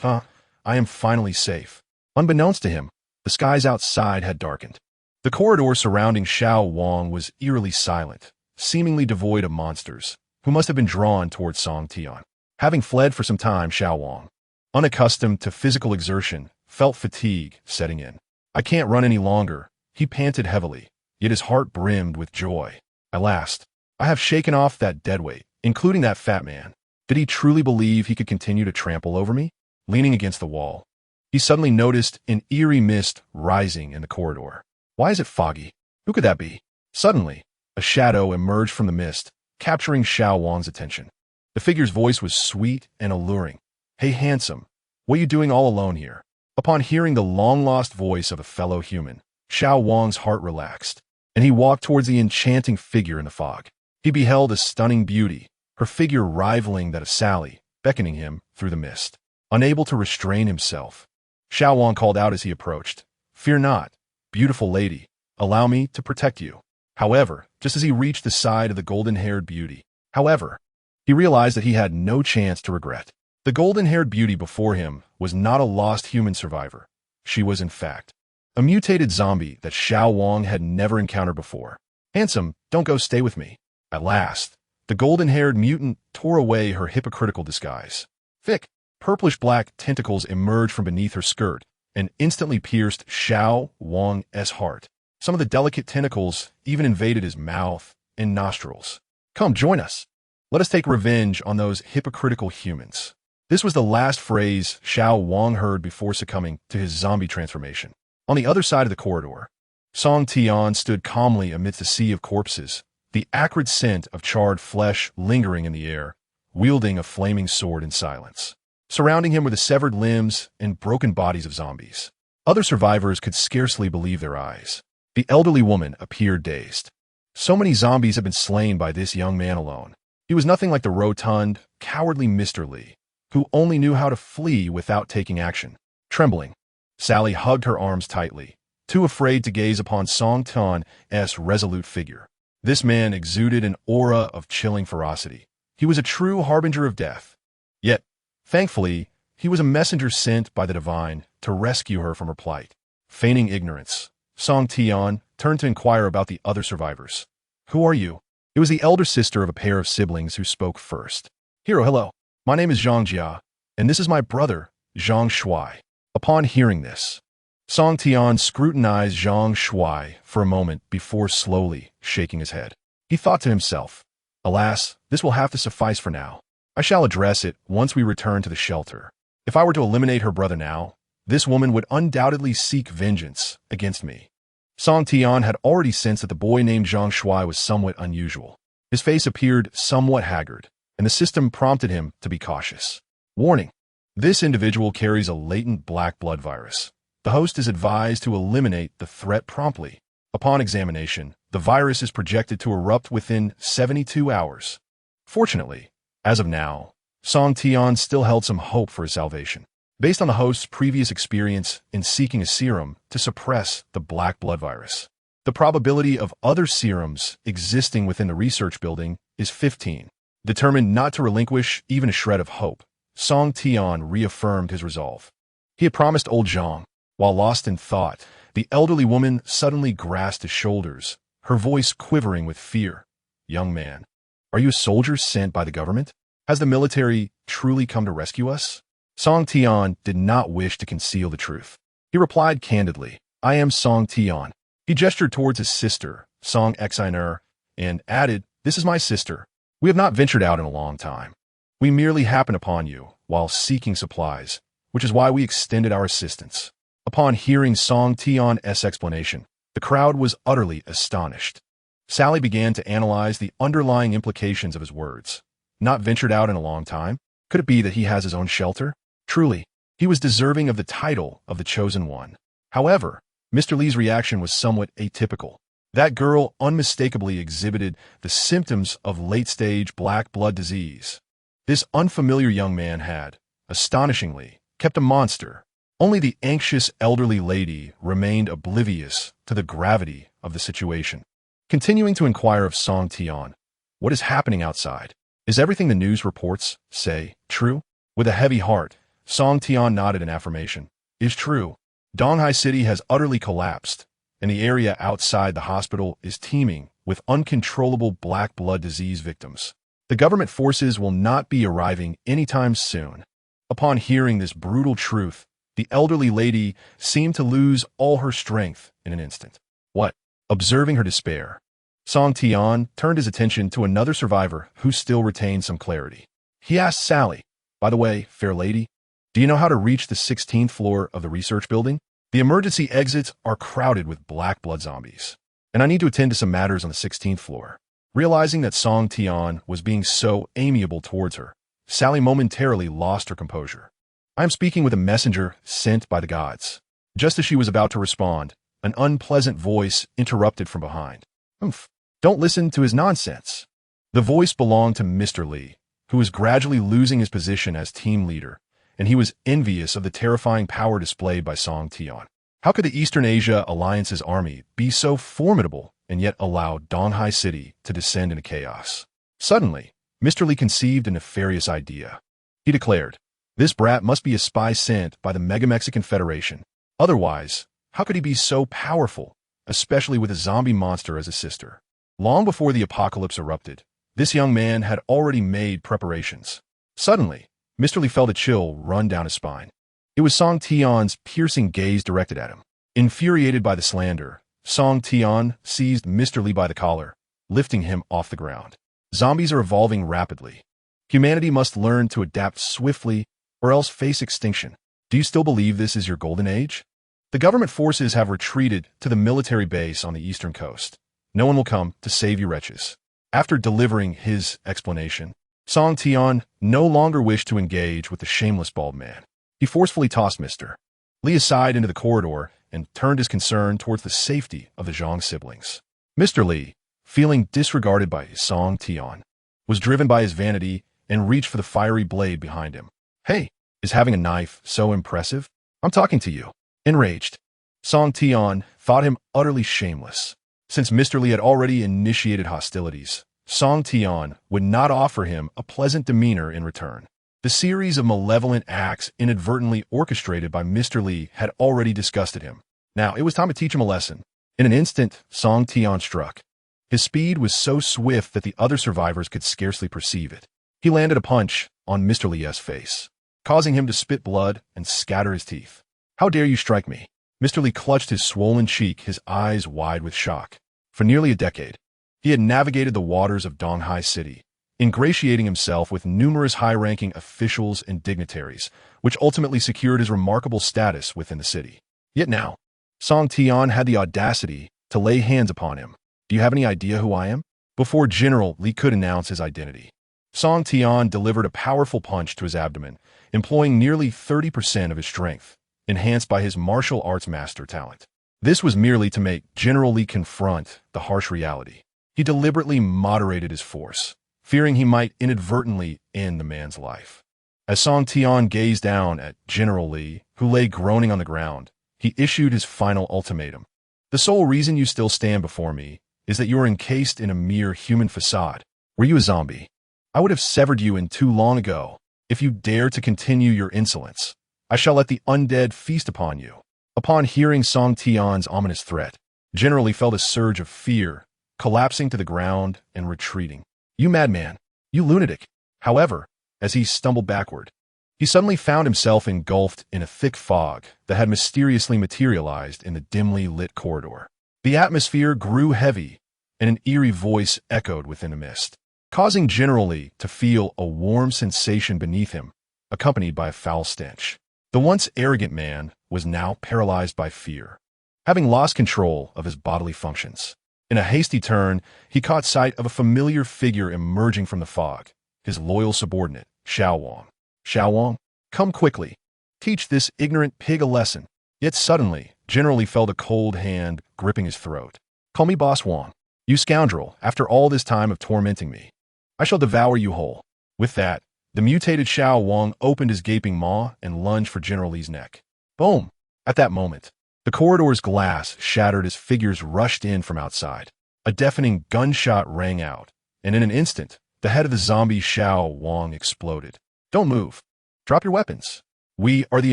I am finally safe." Unbeknownst to him, the skies outside had darkened. The corridor surrounding Xiao Wang was eerily silent, seemingly devoid of monsters, who must have been drawn towards Song Tian. Having fled for some time, Xiao Wang, unaccustomed to physical exertion, felt fatigue setting in. "I can't run any longer," he panted heavily, yet his heart brimmed with joy. "At last, I have shaken off that deadweight, including that fat man." Did he truly believe he could continue to trample over me? Leaning against the wall, he suddenly noticed an eerie mist rising in the corridor. "Why is it foggy? Who could that be?" Suddenly, a shadow emerged from the mist, capturing Xiao Wang's attention. The figure's voice was sweet and alluring. "Hey, handsome, what are you doing all alone here?" Upon hearing the long-lost voice of a fellow human, Xiao Wang's heart relaxed, and he walked towards the enchanting figure in the fog. He beheld a stunning beauty, her figure rivaling that of Sally, beckoning him through the mist. Unable to restrain himself, Xiao Wang called out as he approached, "Fear not, beautiful lady, allow me to protect you." However, just as he reached the side of the golden-haired beauty, he realized that he had no chance to regret. The golden-haired beauty before him was not a lost human survivor. She was, in fact, a mutated zombie that Xiao Wang had never encountered before. "Handsome, don't go, stay with me." At last, the golden-haired mutant tore away her hypocritical disguise. Thick, purplish-black tentacles emerged from beneath her skirt and instantly pierced Xiao Wang's heart. Some of the delicate tentacles even invaded his mouth and nostrils. "Come, join us. Let us take revenge on those hypocritical humans." This was the last phrase Xiao Wang heard before succumbing to his zombie transformation. On the other side of the corridor, Song Tian stood calmly amidst a sea of corpses, the acrid scent of charred flesh lingering in the air, wielding a flaming sword in silence. Surrounding him were the severed limbs and broken bodies of zombies. Other survivors could scarcely believe their eyes. The elderly woman appeared dazed. So many zombies had been slain by this young man alone. He was nothing like the rotund, cowardly Mr. Lee, who only knew how to flee without taking action. Trembling, Sally hugged her arms tightly, too afraid to gaze upon Song Tian's resolute figure. This man exuded an aura of chilling ferocity. He was a true harbinger of death. Yet, thankfully, he was a messenger sent by the divine to rescue her from her plight. Feigning ignorance, Song Tian turned to inquire about the other survivors. "Who are you?" It was the elder sister of a pair of siblings who spoke first. "Hero, hello. My name is Zhang Jia, and this is my brother, Zhang Shuai." Upon hearing this, Song Tian scrutinized Zhang Shuai for a moment before slowly shaking his head. He thought to himself, "Alas, this will have to suffice for now. I shall address it once we return to the shelter. If I were to eliminate her brother now, this woman would undoubtedly seek vengeance against me." Song Tian had already sensed that the boy named Zhang Shuai was somewhat unusual. His face appeared somewhat haggard, and the system prompted him to be cautious. Warning: this individual carries a latent black blood virus. The host is advised to eliminate the threat promptly. Upon examination, the virus is projected to erupt within 72 hours. Fortunately, as of now, Song Tian still held some hope for his salvation. Based on the host's previous experience in seeking a serum to suppress the black blood virus, the probability of other serums existing within the research building is 15. Determined not to relinquish even a shred of hope, Song Tian reaffirmed his resolve. He had promised old Zhang. While lost in thought, the elderly woman suddenly grasped his shoulders, her voice quivering with fear. "Young man, are you a soldier sent by the government? Has the military truly come to rescue us?" Song Tian did not wish to conceal the truth. He replied candidly, "I am Song Tian." He gestured towards his sister, Song Xiner, and added, "This is my sister. We have not ventured out in a long time. We merely happened upon you while seeking supplies, which is why we extended our assistance." Upon hearing Song Tian's explanation, the crowd was utterly astonished. Sally began to analyze the underlying implications of his words. Not ventured out in a long time? Could it be that he has his own shelter? Truly, he was deserving of the title of the Chosen One. However, Mr. Lee's reaction was somewhat atypical. That girl unmistakably exhibited the symptoms of late-stage black blood disease. This unfamiliar young man had, astonishingly, kept a monster. Only the anxious elderly lady remained oblivious to the gravity of the situation. Continuing to inquire of Song Tian, "What is happening outside? Is everything the news reports say true?" With a heavy heart, Song Tian nodded in affirmation. "Is true. Donghai City has utterly collapsed, and the area outside the hospital is teeming with uncontrollable black blood disease victims. The government forces will not be arriving anytime soon." Upon hearing this brutal truth, the elderly lady seemed to lose all her strength in an instant. "What?" Observing her despair, Song Tian turned his attention to another survivor who still retained some clarity. He asked Sally, "By the way, fair lady, do you know how to reach the 16th floor of the research building? The emergency exits are crowded with black blood zombies, and I need to attend to some matters on the 16th floor." Realizing that Song Tian was being so amiable towards her, Sally momentarily lost her composure. "I am speaking with a messenger sent by the gods." Just as she was about to respond, an unpleasant voice interrupted from behind. "Humph, don't listen to his nonsense." The voice belonged to Mr. Lee, who was gradually losing his position as team leader, and he was envious of the terrifying power displayed by Song Tian. How could the Eastern Asia Alliance's army be so formidable and yet allow Donghai City to descend into chaos? Suddenly, Mr. Lee conceived a nefarious idea. He declared, "This brat must be a spy sent by the Mega-Mexican Federation. Otherwise, how could he be so powerful, especially with a zombie monster as a sister?" Long before the apocalypse erupted, this young man had already made preparations. Suddenly, Mr. Lee felt a chill run down his spine. It was Song Tian's piercing gaze directed at him. Infuriated by the slander, Song Tian seized Mr. Lee by the collar, lifting him off the ground. Zombies are evolving rapidly. Humanity must learn to adapt swiftly or else face extinction. Do you still believe this is your golden age? The government forces have retreated to the military base on the eastern coast. No one will come to save you wretches. After delivering his explanation, Song Tian no longer wished to engage with the shameless bald man. He forcefully tossed Mr. Lee aside into the corridor and turned his concern towards the safety of the Zhang siblings. Mr. Li, feeling disregarded by Song Tian, was driven by his vanity and reached for the fiery blade behind him. "Hey, is having a knife so impressive? I'm talking to you." Enraged, Song Tian thought him utterly shameless. Since Mr. Li had already initiated hostilities, Song Tian would not offer him a pleasant demeanor in return. The series of malevolent acts inadvertently orchestrated by Mr. Li had already disgusted him. Now it was time to teach him a lesson. In an instant, Song Tian struck. His speed was so swift that the other survivors could scarcely perceive it. He landed a punch on Mr. Li's face, causing him to spit blood and scatter his teeth. "How dare you strike me?" Mr. Li clutched his swollen cheek, his eyes wide with shock. For nearly a decade, he had navigated the waters of Donghai City, ingratiating himself with numerous high-ranking officials and dignitaries, which ultimately secured his remarkable status within the city. Yet now, Song Tian had the audacity to lay hands upon him. "Do you have any idea who I am?" Before General Li could announce his identity, Song Tian delivered a powerful punch to his abdomen, employing nearly 30% of his strength, enhanced by his martial arts master talent. This was merely to make General Li confront the harsh reality. He deliberately moderated his force, fearing he might inadvertently end the man's life. As Song Tian gazed down at General Li, who lay groaning on the ground, he issued his final ultimatum. "The sole reason you still stand before me is that you are encased in a mere human facade. Were you a zombie, I would have severed you in two long ago. If you dare to continue your insolence, I shall let the undead feast upon you." Upon hearing Song Tian's ominous threat, General Li felt a surge of fear, collapsing to the ground and retreating. "You madman! You lunatic!" However, as he stumbled backward, he suddenly found himself engulfed in a thick fog that had mysteriously materialized in the dimly lit corridor. The atmosphere grew heavy, and an eerie voice echoed within the mist, causing General Li to feel a warm sensation beneath him, accompanied by a foul stench. The once arrogant man was now paralyzed by fear, having lost control of his bodily functions. In a hasty turn, he caught sight of a familiar figure emerging from the fog, his loyal subordinate, Xiao Wang. "Xiao Wang, come quickly. Teach this ignorant pig a lesson." Yet suddenly, General Li felt a cold hand gripping his throat. "Call me Boss Wang. You scoundrel, after all this time of tormenting me, I shall devour you whole." With that, the mutated Xiao Wang opened his gaping maw and lunged for General Li's neck. Boom! At that moment, the corridor's glass shattered as figures rushed in from outside. A deafening gunshot rang out, and in an instant, the head of the zombie Xiao Wang exploded. "Don't move. Drop your weapons. We are the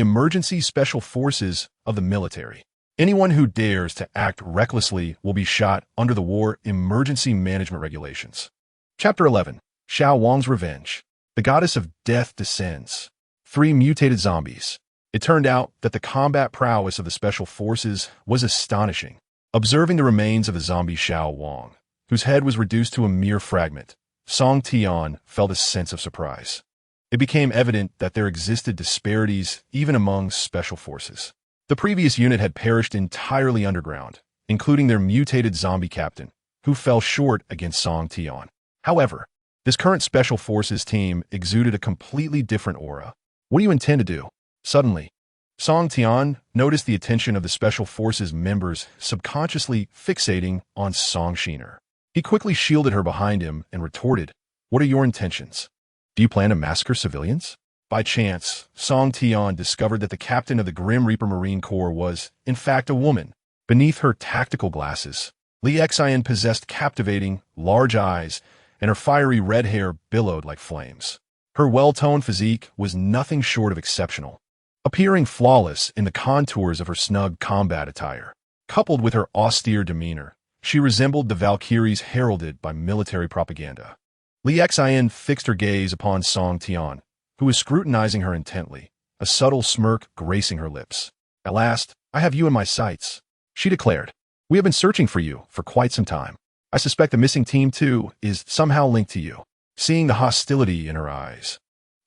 emergency special forces of the military. Anyone who dares to act recklessly will be shot under the War Emergency Management Regulations." Chapter 11. Xiao Wang's Revenge. The goddess of death descends. 3 mutated zombies. It turned out that the combat prowess of the special forces was astonishing. Observing the remains of the zombie Xiao Wang, whose head was reduced to a mere fragment, Song Tian felt a sense of surprise. It became evident that there existed disparities even among special forces. The previous unit had perished entirely underground, including their mutated zombie captain, who fell short against Song Tian. However, this current special forces team exuded a completely different aura. "What do you intend to do?" Suddenly, Song Tian noticed the attention of the special forces members subconsciously fixating on Song Shiner. He quickly shielded her behind him and retorted, "What are your intentions? Do you plan to massacre civilians?" By chance, Song Tian discovered that the captain of the Grim Reaper Marine Corps was, in fact, a woman. Beneath her tactical glasses, Li Xian possessed captivating, large eyes, and her fiery red hair billowed like flames. Her well-toned physique was nothing short of exceptional, appearing flawless in the contours of her snug combat attire. Coupled with her austere demeanor, she resembled the Valkyries heralded by military propaganda. Li Xian fixed her gaze upon Song Tian, who was scrutinizing her intently, a subtle smirk gracing her lips. "At last, I have you in my sights," she declared. "We have been searching for you for quite some time. I suspect the missing team, too, is somehow linked to you." Seeing the hostility in her eyes,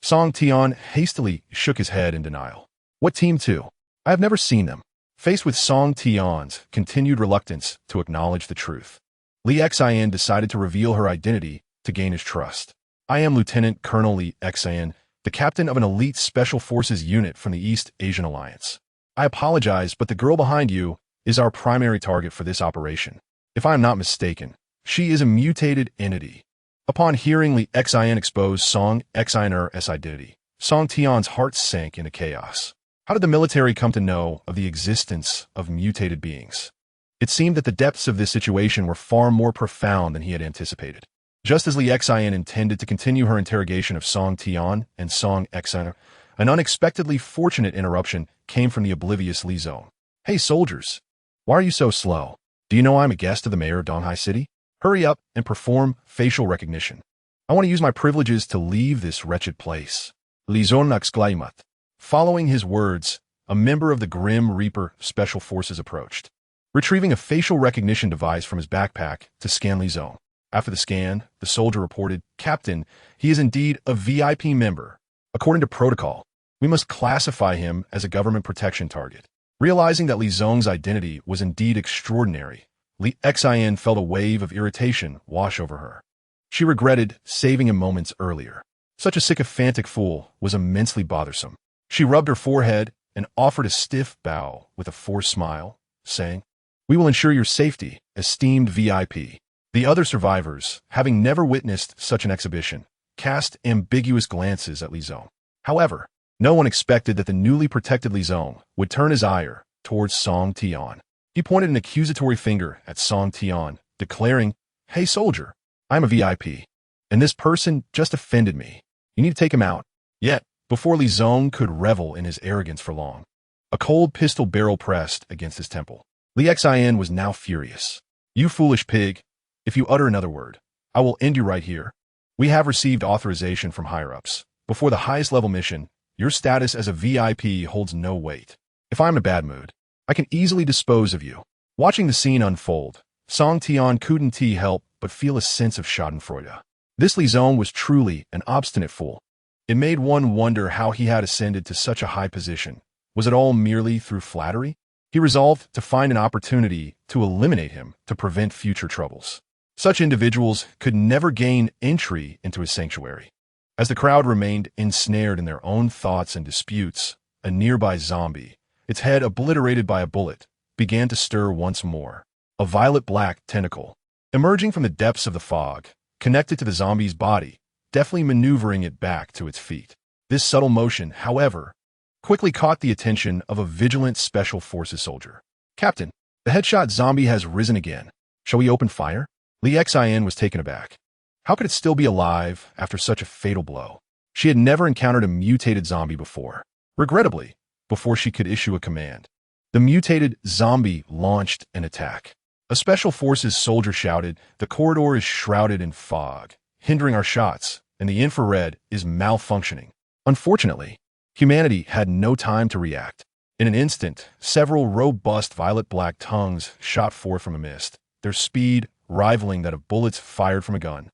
Song Tian hastily shook his head in denial. "What team, too? I have never seen them." Faced with Song Tian's continued reluctance to acknowledge the truth, Li Xian decided to reveal her identity to gain his trust. "I am Lieutenant Colonel Li Xian, the captain of an elite special forces unit from the East Asian Alliance." I apologize, but the girl behind you is our primary target for this operation. If I am not mistaken, she is a mutated entity. Upon hearing Li Xin expose Song Xin's identity, Song Tian's heart sank into chaos. How did the military come to know of the existence of mutated beings? It seemed that the depths of this situation were far more profound than he had anticipated. Just as Li Xin intended to continue her interrogation of Song Tian and Song Xin, an unexpectedly fortunate interruption came from the oblivious Li Zong. Hey soldiers, why are you so slow? Do you know I'm a guest of the mayor of Donghai City? Hurry up and perform facial recognition. I want to use my privileges to leave this wretched place. Li Zong exclaimed. Following his words, a member of the Grim Reaper Special Forces approached, retrieving a facial recognition device from his backpack to scan Li Zong. After the scan, the soldier reported, Captain, he is indeed a VIP member. According to protocol, we must classify him as a government protection target. Realizing that Li Zong's identity was indeed extraordinary, Li Xin felt a wave of irritation wash over her. She regretted saving him moments earlier. Such a sycophantic fool was immensely bothersome. She rubbed her forehead and offered a stiff bow with a forced smile, saying, We will ensure your safety, esteemed VIP. The other survivors, having never witnessed such an exhibition, cast ambiguous glances at Li Zong. However, no one expected that the newly protected Li Zong would turn his ire towards Song Tian. He pointed an accusatory finger at Song Tian, declaring, Hey soldier, I'm a VIP, and this person just offended me. You need to take him out. Yet, before Li Zong could revel in his arrogance for long, a cold pistol barrel pressed against his temple. Li Xin was now furious. You foolish pig, if you utter another word, I will end you right here. We have received authorization from higher-ups. Before the highest level mission, your status as a VIP holds no weight. If I'm in a bad mood, I can easily dispose of you. Watching the scene unfold, Song Tian couldn't help but feel a sense of schadenfreude. This Li Zong was truly an obstinate fool. It made one wonder how he had ascended to such a high position. Was it all merely through flattery? He resolved to find an opportunity to eliminate him to prevent future troubles. Such individuals could never gain entry into his sanctuary. As the crowd remained ensnared in their own thoughts and disputes, a nearby zombie, its head obliterated by a bullet, began to stir once more. A violet-black tentacle, emerging from the depths of the fog, connected to the zombie's body, deftly maneuvering it back to its feet. This subtle motion, however, quickly caught the attention of a vigilant Special Forces soldier. Captain, the headshot zombie has risen again. Shall we open fire? Li Xin was taken aback. How could it still be alive after such a fatal blow? She had never encountered a mutated zombie before. Regrettably, before she could issue a command, the mutated zombie launched an attack. A Special Forces soldier shouted, The corridor is shrouded in fog, hindering our shots, and the infrared is malfunctioning. Unfortunately, humanity had no time to react. In an instant, several robust violet-black tongues shot forth from a mist, their speed rivaling that of bullets fired from a gun.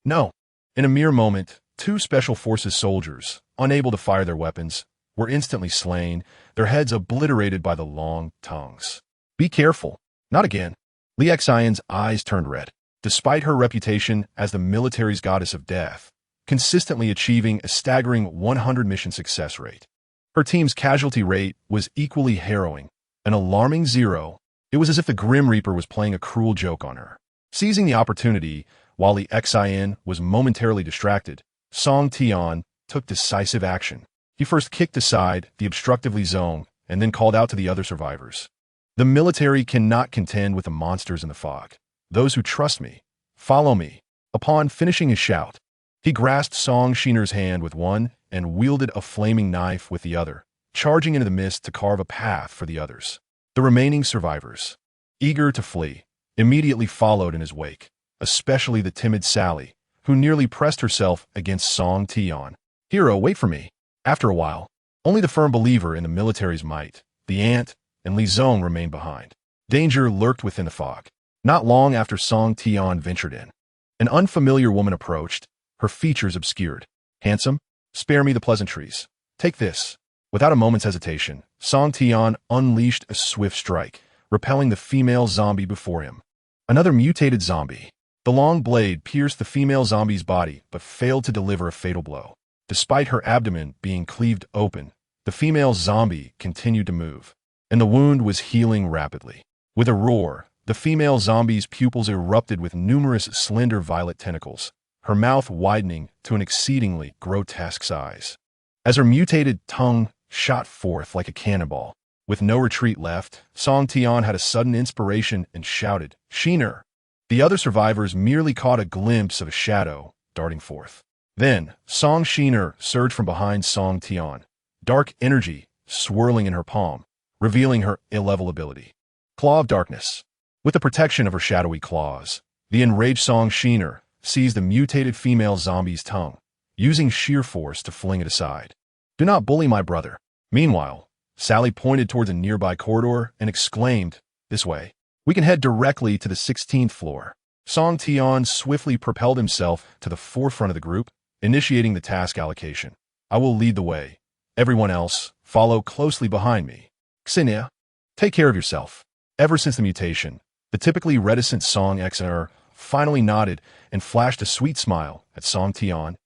No. In a mere moment, two Special Forces soldiers, unable to fire their weapons, were instantly slain, their heads obliterated by the long tongues. Be careful. Not again. Li Xion's eyes turned red. Despite her reputation as the military's goddess of death, consistently achieving a staggering 100 mission success rate, her team's casualty rate was equally harrowing, an alarming 0. It was as if the Grim Reaper was playing a cruel joke on her. Seizing the opportunity, while Li Xin was momentarily distracted, Song Tian took decisive action. He first kicked aside the obstructive Li Zong and then called out to the other survivors. The military cannot contend with the monsters in the fog. Those who trust me, follow me. Upon finishing his shout, he grasped Song Shiner's hand with one and wielded a flaming knife with the other, charging into the mist to carve a path for the others. The remaining survivors, eager to flee, immediately followed in his wake, especially the timid Sally, who nearly pressed herself against Song Tian. Hero, wait for me. After a while, only the firm believer in the military's might, the ant, and Li Zong remained behind. Danger lurked within the fog. Not long after Song Tian ventured in, an unfamiliar woman approached, her features obscured. Handsome, spare me the pleasantries. Take this. Without a moment's hesitation, Song Tian unleashed a swift strike, repelling the female zombie before him. Another mutated zombie. The long blade pierced the female zombie's body but failed to deliver a fatal blow. Despite her abdomen being cleaved open, the female zombie continued to move, and the wound was healing rapidly. With a roar, the female zombie's pupils erupted with numerous slender violet tentacles, her mouth widening to an exceedingly grotesque size. As her mutated tongue shot forth like a cannonball, with no retreat left, Song Tian had a sudden inspiration and shouted, "Sheener!" The other survivors merely caught a glimpse of a shadow darting forth. Then, Song Sheener surged from behind Song Tian, dark energy swirling in her palm, revealing her A-level ability. Claw of Darkness. With the protection of her shadowy claws, the enraged Song Sheener seized the mutated female zombie's tongue, using sheer force to fling it aside. "Do not bully my brother." Meanwhile, Sally pointed towards a nearby corridor and exclaimed, "This way. We can head directly to the 16th floor." Song Tian swiftly propelled himself to the forefront of the group, initiating the task allocation. "I will lead the way. Everyone else, follow closely behind me. Xinia, take care of yourself." Ever since the mutation, the typically reticent Song Xian finally nodded and flashed a sweet smile at Song Tian.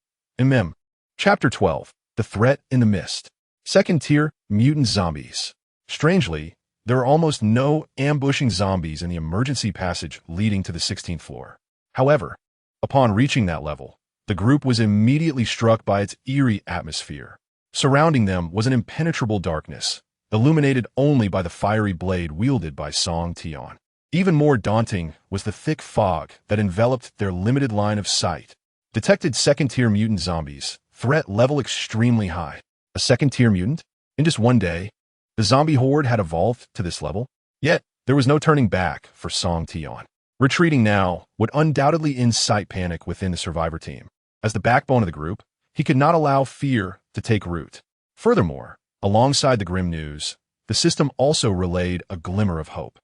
Chapter 12. The Threat in the Mist. Second-tier mutant zombies. Strangely, there are almost no ambushing zombies in the emergency passage leading to the 16th floor. However, upon reaching that level, the group was immediately struck by its eerie atmosphere. Surrounding them was an impenetrable darkness, illuminated only by the fiery blade wielded by Song Tian. Even more daunting was the thick fog that enveloped their limited line of sight. Detected second-tier mutant zombies, threat level extremely high. A second-tier mutant? In just one day, the zombie horde had evolved to this level. Yet, there was no turning back for Song Tian. Retreating now would undoubtedly incite panic within the survivor team. As the backbone of the group, he could not allow fear to take root. Furthermore, alongside the grim news, the system also relayed a glimmer of hope.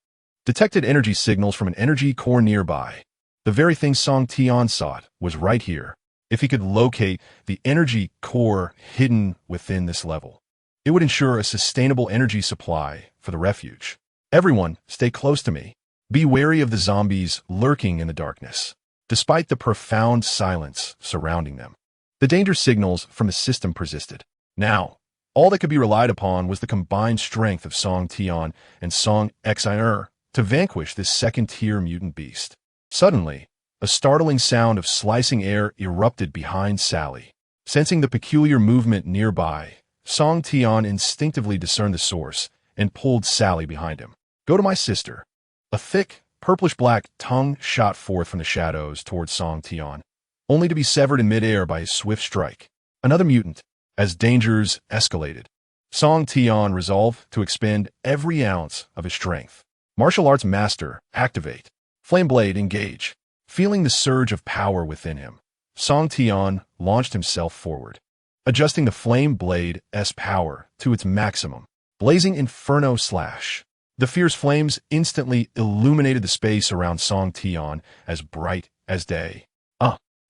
Detected energy signals from an energy core nearby. The very thing Song Tian sought was right here. If he could locate the energy core hidden within this level, it would ensure a sustainable energy supply for the refuge. Everyone, stay close to me. Be wary of the zombies lurking in the darkness. Despite the profound silence surrounding them, the danger signals from the system persisted. Now, all that could be relied upon was the combined strength of Song Tian and Song Xian to vanquish this second-tier mutant beast. Suddenly, a startling sound of slicing air erupted behind Sally. Sensing the peculiar movement nearby, Song Tian instinctively discerned the source and pulled Sally behind him. "Go to my sister." A thick, purplish-black tongue shot forth from the shadows towards Song Tian, only to be severed in midair by a swift strike. Another mutant. As dangers escalated, Song Tian resolved to expend every ounce of his strength. Martial arts master, activate. Flame blade, engage. Feeling the surge of power within him, Song Tian launched himself forward, adjusting the flame blade's power to its maximum. Blazing Inferno Slash. The fierce flames instantly illuminated the space around Song Tian as bright as day.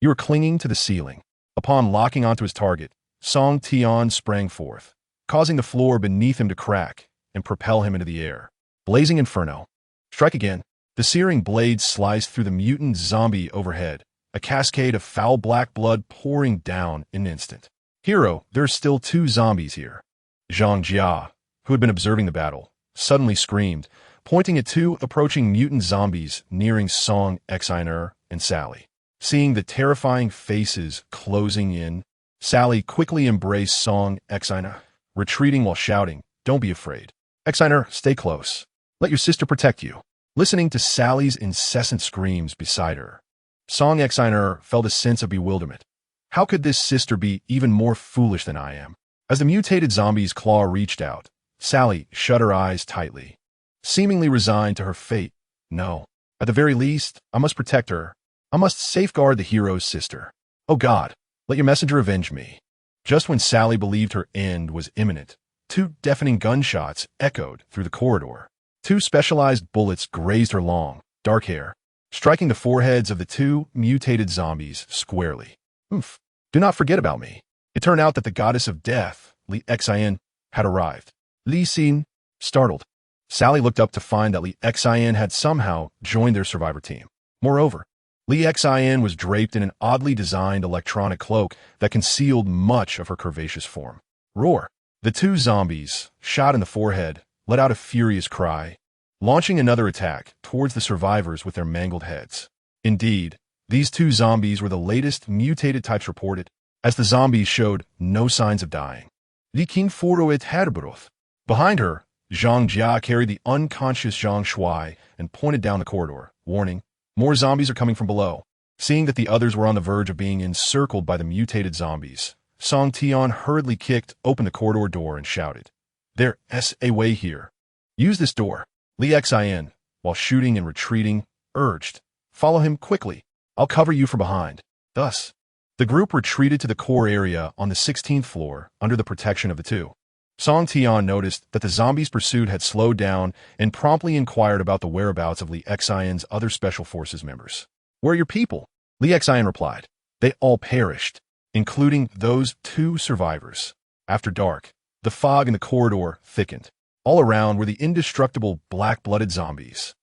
You were clinging to the ceiling. Upon locking onto his target, Song Tian sprang forth, causing the floor beneath him to crack and propel him into the air. Blazing Inferno. Strike again. The searing blade sliced through the mutant zombie overhead, a cascade of foul black blood pouring down in an instant. "Hero, there are still 2 zombies here." Zhang Jia, who had been observing the battle, suddenly screamed, pointing at 2 approaching mutant zombies nearing Song Xian and Sally. Seeing the terrifying faces closing in, Sally quickly embraced Song Xian, retreating while shouting, "Don't be afraid. Xian, stay close. Let your sister protect you." Listening to Sally's incessant screams beside her, Song Xian felt a sense of bewilderment. How could this sister be even more foolish than I am? As the mutated zombie's claw reached out, Sally shut her eyes tightly, seemingly resigned to her fate. "No. At the very least, I must protect her. I must safeguard the hero's sister. Oh God, let your messenger avenge me." Just when Sally believed her end was imminent, 2 deafening gunshots echoed through the corridor. 2 specialized bullets grazed her long, dark hair, striking the foreheads of the 2 mutated zombies squarely. "Oof. Do not forget about me." It turned out that the goddess of death, Li Xian, had arrived. Li Xin, startled. Sally looked up to find that Li Xian had somehow joined their survivor team. Moreover, Li Xian was draped in an oddly designed electronic cloak that concealed much of her curvaceous form. "Roar." The two zombies, shot in the forehead, let out a furious cry, launching another attack towards the survivors with their mangled heads. Indeed, these two zombies were the latest mutated types reported, as the zombies showed no signs of dying. The king foro et herbroth. Behind her, Zhang Jia carried the unconscious Zhang Shuai and pointed down the corridor, warning, more zombies are coming from below. Seeing that the others were on the verge of being encircled by the mutated zombies, Song Tian hurriedly kicked open the corridor door and shouted, "There's a way here. Use this door." Li Xin, while shooting and retreating, urged, "Follow him quickly. I'll cover you from behind." Thus, the group retreated to the core area on the 16th floor under the protection of the two. Song Tian noticed that the zombies pursued had slowed down and promptly inquired about the whereabouts of Li Xin's other special forces members. "Where are your people?" Li Xin replied. "They all perished, including those two survivors." After dark, the fog in the corridor thickened. All around were the indestructible black-blooded zombies.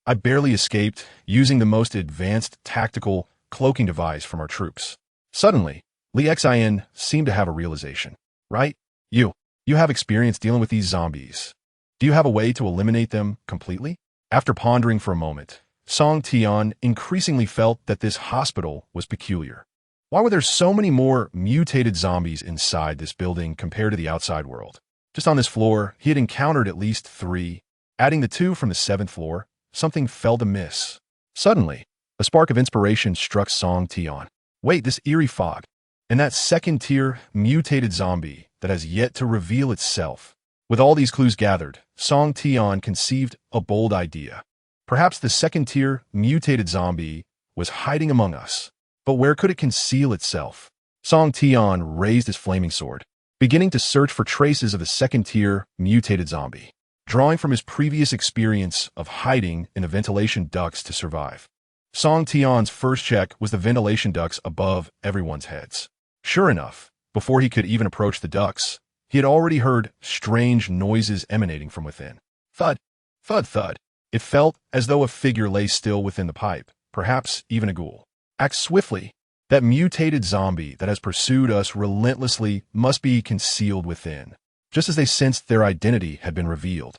"I barely escaped using the most advanced tactical cloaking device from our troops." Suddenly, Li Xin seemed to have a realization. "Right? You have experience dealing with these zombies. Do you have a way to eliminate them completely?" After pondering for a moment, Song Tian increasingly felt that this hospital was peculiar. Why were there so many more mutated zombies inside this building compared to the outside world? Just on this floor, he had encountered at least 3. Adding the 2 from the 7th floor, something felt amiss. Suddenly, a spark of inspiration struck Song Tian. Wait, this eerie fog, and that second-tier mutated zombie that has yet to reveal itself. With all these clues gathered, Song Tian conceived a bold idea. Perhaps the second-tier mutated zombie was hiding among us. But where could it conceal itself? Song Tian raised his flaming sword, beginning to search for traces of the second-tier mutated zombie, drawing from his previous experience of hiding in the ventilation ducts to survive. Song Tian's first check was the ventilation ducts above everyone's heads. Sure enough, before he could even approach the ducts, he had already heard strange noises emanating from within. Thud, thud, thud. It felt as though a figure lay still within the pipe, perhaps even a ghoul. Act swiftly. That mutated zombie that has pursued us relentlessly must be concealed within. Just as they sensed their identity had been revealed,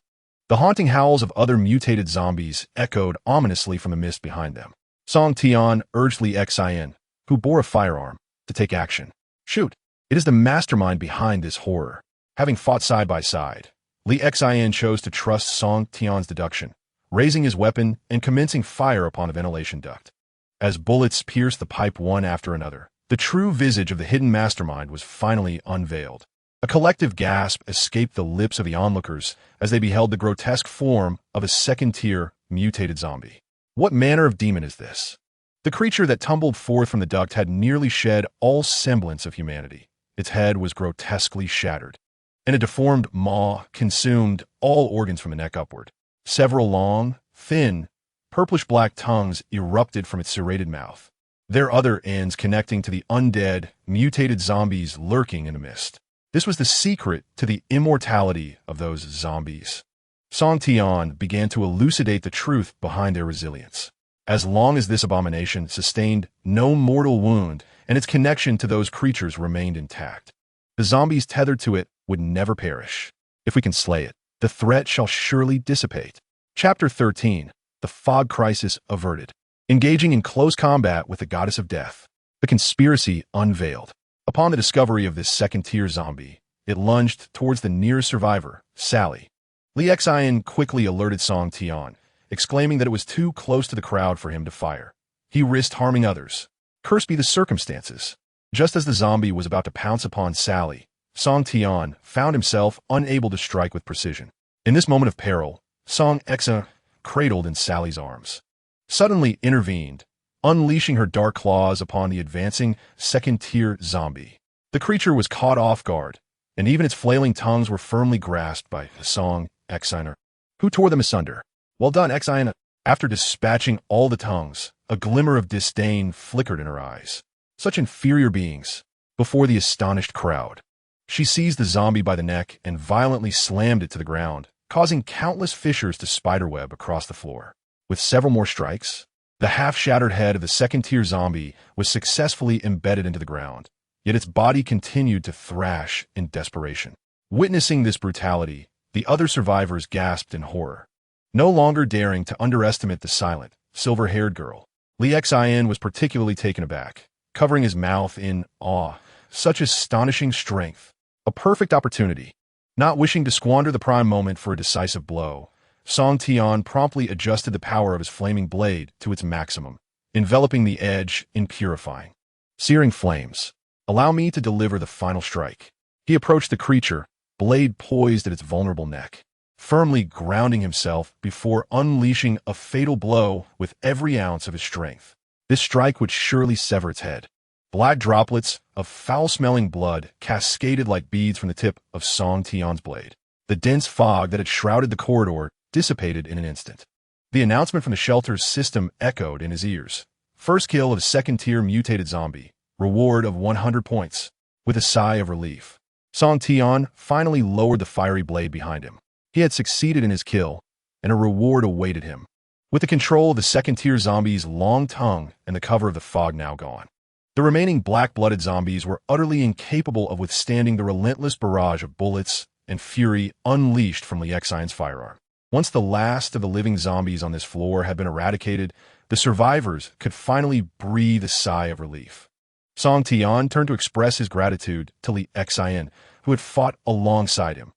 the haunting howls of other mutated zombies echoed ominously from the mist behind them. Song Tian urged Li Xin, who bore a firearm, to take action. Shoot! It is the mastermind behind this horror. Having fought side by side, Li Xin chose to trust Song Tian's deduction, raising his weapon and commencing fire upon the ventilation duct. As bullets pierced the pipe one after another, the true visage of the hidden mastermind was finally unveiled. A collective gasp escaped the lips of the onlookers as they beheld the grotesque form of a second-tier mutated zombie. What manner of demon is this? The creature that tumbled forth from the duct had nearly shed all semblance of humanity. Its head was grotesquely shattered, and a deformed maw consumed all organs from the neck upward. Several long, thin, purplish-black tongues erupted from its serrated mouth, their other ends connecting to the undead, mutated zombies lurking in the mist. This was the secret to the immortality of those zombies. Song Tian began to elucidate the truth behind their resilience. As long as this abomination sustained no mortal wound and its connection to those creatures remained intact, the zombies tethered to it would never perish. If we can slay it, the threat shall surely dissipate. Chapter 13. The Fog Crisis Averted. Engaging in close combat with the goddess of death, the conspiracy unveiled. Upon the discovery of this second-tier zombie, it lunged towards the nearest survivor, Sally. Li Xin quickly alerted Song Tian, exclaiming that it was too close to the crowd for him to fire. He risked harming others. Cursed be the circumstances. Just as the zombie was about to pounce upon Sally, Song Tian found himself unable to strike with precision. In this moment of peril, Song Tian, cradled in Sally's arms, suddenly intervened, unleashing her dark claws upon the advancing second-tier zombie. The creature was caught off guard, and even its flailing tongues were firmly grasped by Song Tian, who tore them asunder. Well done, Tian. After dispatching all the tongues, a glimmer of disdain flickered in her eyes. Such inferior beings, before the astonished crowd. She seized the zombie by the neck and violently slammed it to the ground, causing countless fissures to spiderweb across the floor. With several more strikes, the half-shattered head of the second-tier zombie was successfully embedded into the ground, yet its body continued to thrash in desperation. Witnessing this brutality, the other survivors gasped in horror. No longer daring to underestimate the silent, silver-haired girl, Lee Xin was particularly taken aback, covering his mouth in awe. Such astonishing strength. A perfect opportunity. Not wishing to squander the prime moment for a decisive blow, Song Tian promptly adjusted the power of his flaming blade to its maximum, enveloping the edge in purifying, searing flames. Allow me to deliver the final strike. He approached the creature, blade poised at its vulnerable neck, firmly grounding himself before unleashing a fatal blow with every ounce of his strength. This strike would surely sever its head. Black droplets of foul-smelling blood cascaded like beads from the tip of Song Tian's blade. The dense fog that had shrouded the corridor dissipated in an instant. The announcement from the shelter's system echoed in his ears. First kill of a second-tier mutated zombie. Reward of 100 points. With a sigh of relief, Song Tian finally lowered the fiery blade behind him. He had succeeded in his kill, and a reward awaited him. With the control of the second-tier zombie's long tongue and the cover of the fog now gone, the remaining black-blooded zombies were utterly incapable of withstanding the relentless barrage of bullets and fury unleashed from Lee Xion's firearm. Once the last of the living zombies on this floor had been eradicated, the survivors could finally breathe a sigh of relief. Song Tian turned to express his gratitude to Lee Xian, who had fought alongside him.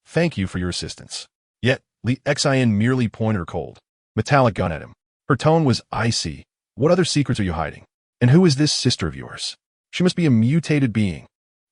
Thank you for your assistance. Yet, Lee Xian merely pointed her cold, metallic gun at him. Her tone was icy. What other secrets are you hiding? And who is this sister of yours? She must be a mutated being.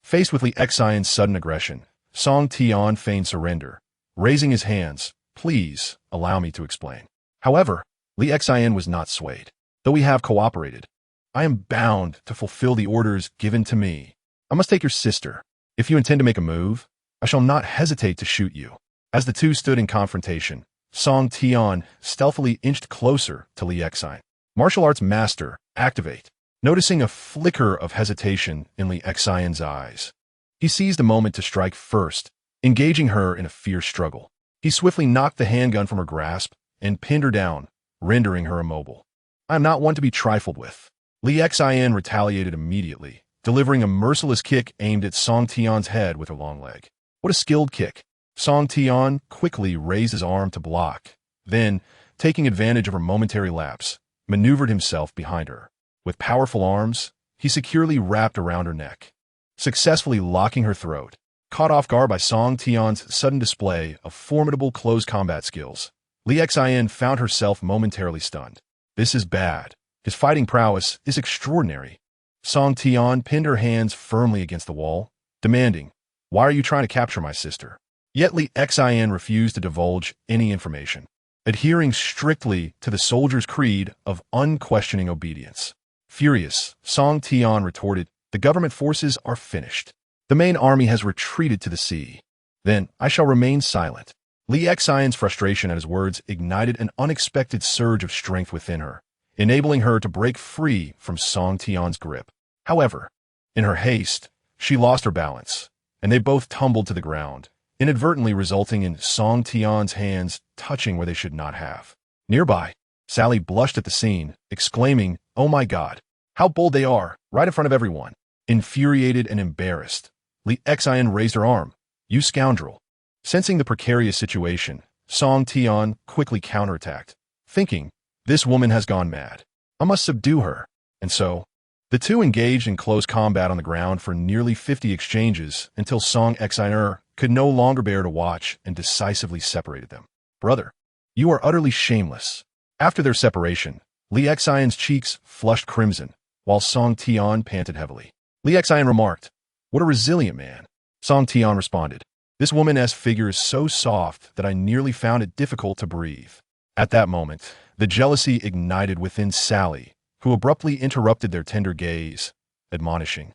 Faced with Lee Xian's sudden aggression, Song Tian feigned surrender, raising his hands. Please, allow me to explain. However, Lee Xian was not swayed. Though we have cooperated, I am bound to fulfill the orders given to me. I must take your sister. If you intend to make a move, I shall not hesitate to shoot you. As the two stood in confrontation, Song Tian stealthily inched closer to Lee Xian. Martial arts master, activate. Noticing a flicker of hesitation in Lee Xian's eyes, he seized a moment to strike first, engaging her in a fierce struggle. He swiftly knocked the handgun from her grasp and pinned her down, rendering her immobile. I am not one to be trifled with. Lee Xian retaliated immediately, delivering a merciless kick aimed at Song Tian's head with her long leg. What a skilled kick. Song Tian quickly raised his arm to block, then, taking advantage of her momentary lapse, maneuvered himself behind her. With powerful arms, he securely wrapped around her neck, successfully locking her throat. Caught off guard by Song Tian's sudden display of formidable close combat skills, Lee Xian found herself momentarily stunned. This is bad. His fighting prowess is extraordinary. Song Tian pinned her hands firmly against the wall, demanding, "Why are you trying to capture my sister?" Yet Lee Xian refused to divulge any information, adhering strictly to the soldier's creed of unquestioning obedience. Furious, Song Tian retorted, "The government forces are finished. The main army has retreated to the sea. Then I shall remain silent." Lee Xian's frustration at his words ignited an unexpected surge of strength within her, enabling her to break free from Song Tian's grip. However, in her haste, she lost her balance, and they both tumbled to the ground, inadvertently resulting in Song Tian's hands touching where they should not have. Nearby, Sally blushed at the scene, exclaiming, "Oh my God, how bold they are, right in front of everyone." Infuriated and embarrassed, Lee Xian raised her arm. "You scoundrel." Sensing the precarious situation, Song Tian quickly counterattacked, thinking, "This woman has gone mad. I must subdue her." And so, the two engaged in close combat on the ground for nearly 50 exchanges until Song Xian could no longer bear to watch and decisively separated them. "Brother, you are utterly shameless." After their separation, Lee Xian's cheeks flushed crimson, while Song Tian panted heavily. Lee Xian remarked, "What a resilient man." Song Tian responded, "This woman's figure is so soft that I nearly found it difficult to breathe." At that moment, the jealousy ignited within Sally, who abruptly interrupted their tender gaze, admonishing,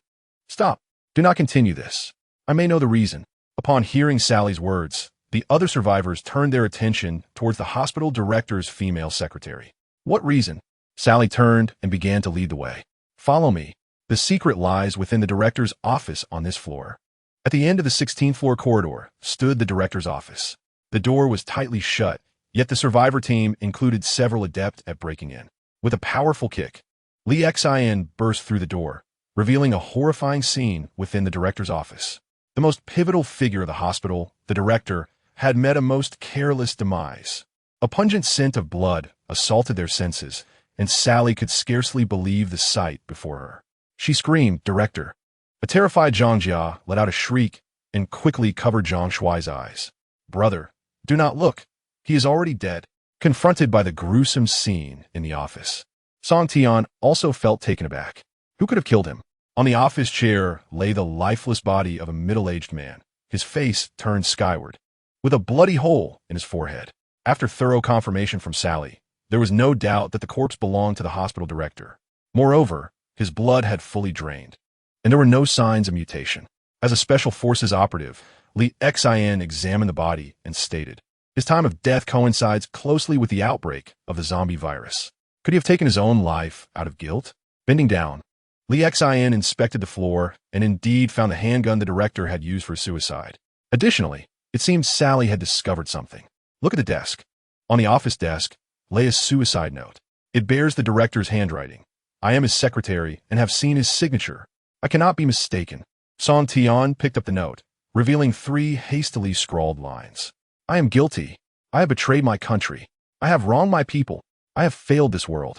"Stop. Do not continue this. I may know the reason." Upon hearing Sally's words, the other survivors turned their attention towards the hospital director's female secretary. "What reason?" Sally turned and began to lead the way. "Follow me. The secret lies within the director's office on this floor." At the end of the 16th floor corridor stood the director's office. The door was tightly shut, yet the survivor team included several adept at breaking in. With a powerful kick, Lee Xian burst through the door, revealing a horrifying scene within the director's office. The most pivotal figure of the hospital, the director, had met a most careless demise. A pungent scent of blood assaulted their senses, and Sally could scarcely believe the sight before her. She screamed, "Director!" A terrified Zhang Jia let out a shriek and quickly covered Zhang Shuai's eyes. "Brother, do not look. He is already dead." Confronted by the gruesome scene in the office, Song Tian also felt taken aback. Who could have killed him? On the office chair lay the lifeless body of a middle-aged man, his face turned skyward, with a bloody hole in his forehead. After thorough confirmation from Sally, there was no doubt that the corpse belonged to the hospital director. Moreover, his blood had fully drained, and there were no signs of mutation. As a special forces operative, Li Xian examined the body and stated, "His time of death coincides closely with the outbreak of the zombie virus. Could he have taken his own life out of guilt?" Bending down, Li Xian inspected the floor and indeed found the handgun the director had used for suicide. Additionally, it seemed Sally had discovered something. Look at the desk. On the office desk lay a suicide note. It bears the director's handwriting. "I am his secretary and have seen his signature. I cannot be mistaken." Song Tian picked up the note, revealing 3 hastily scrawled lines. "I am guilty. I have betrayed my country. I have wronged my people. I have failed this world.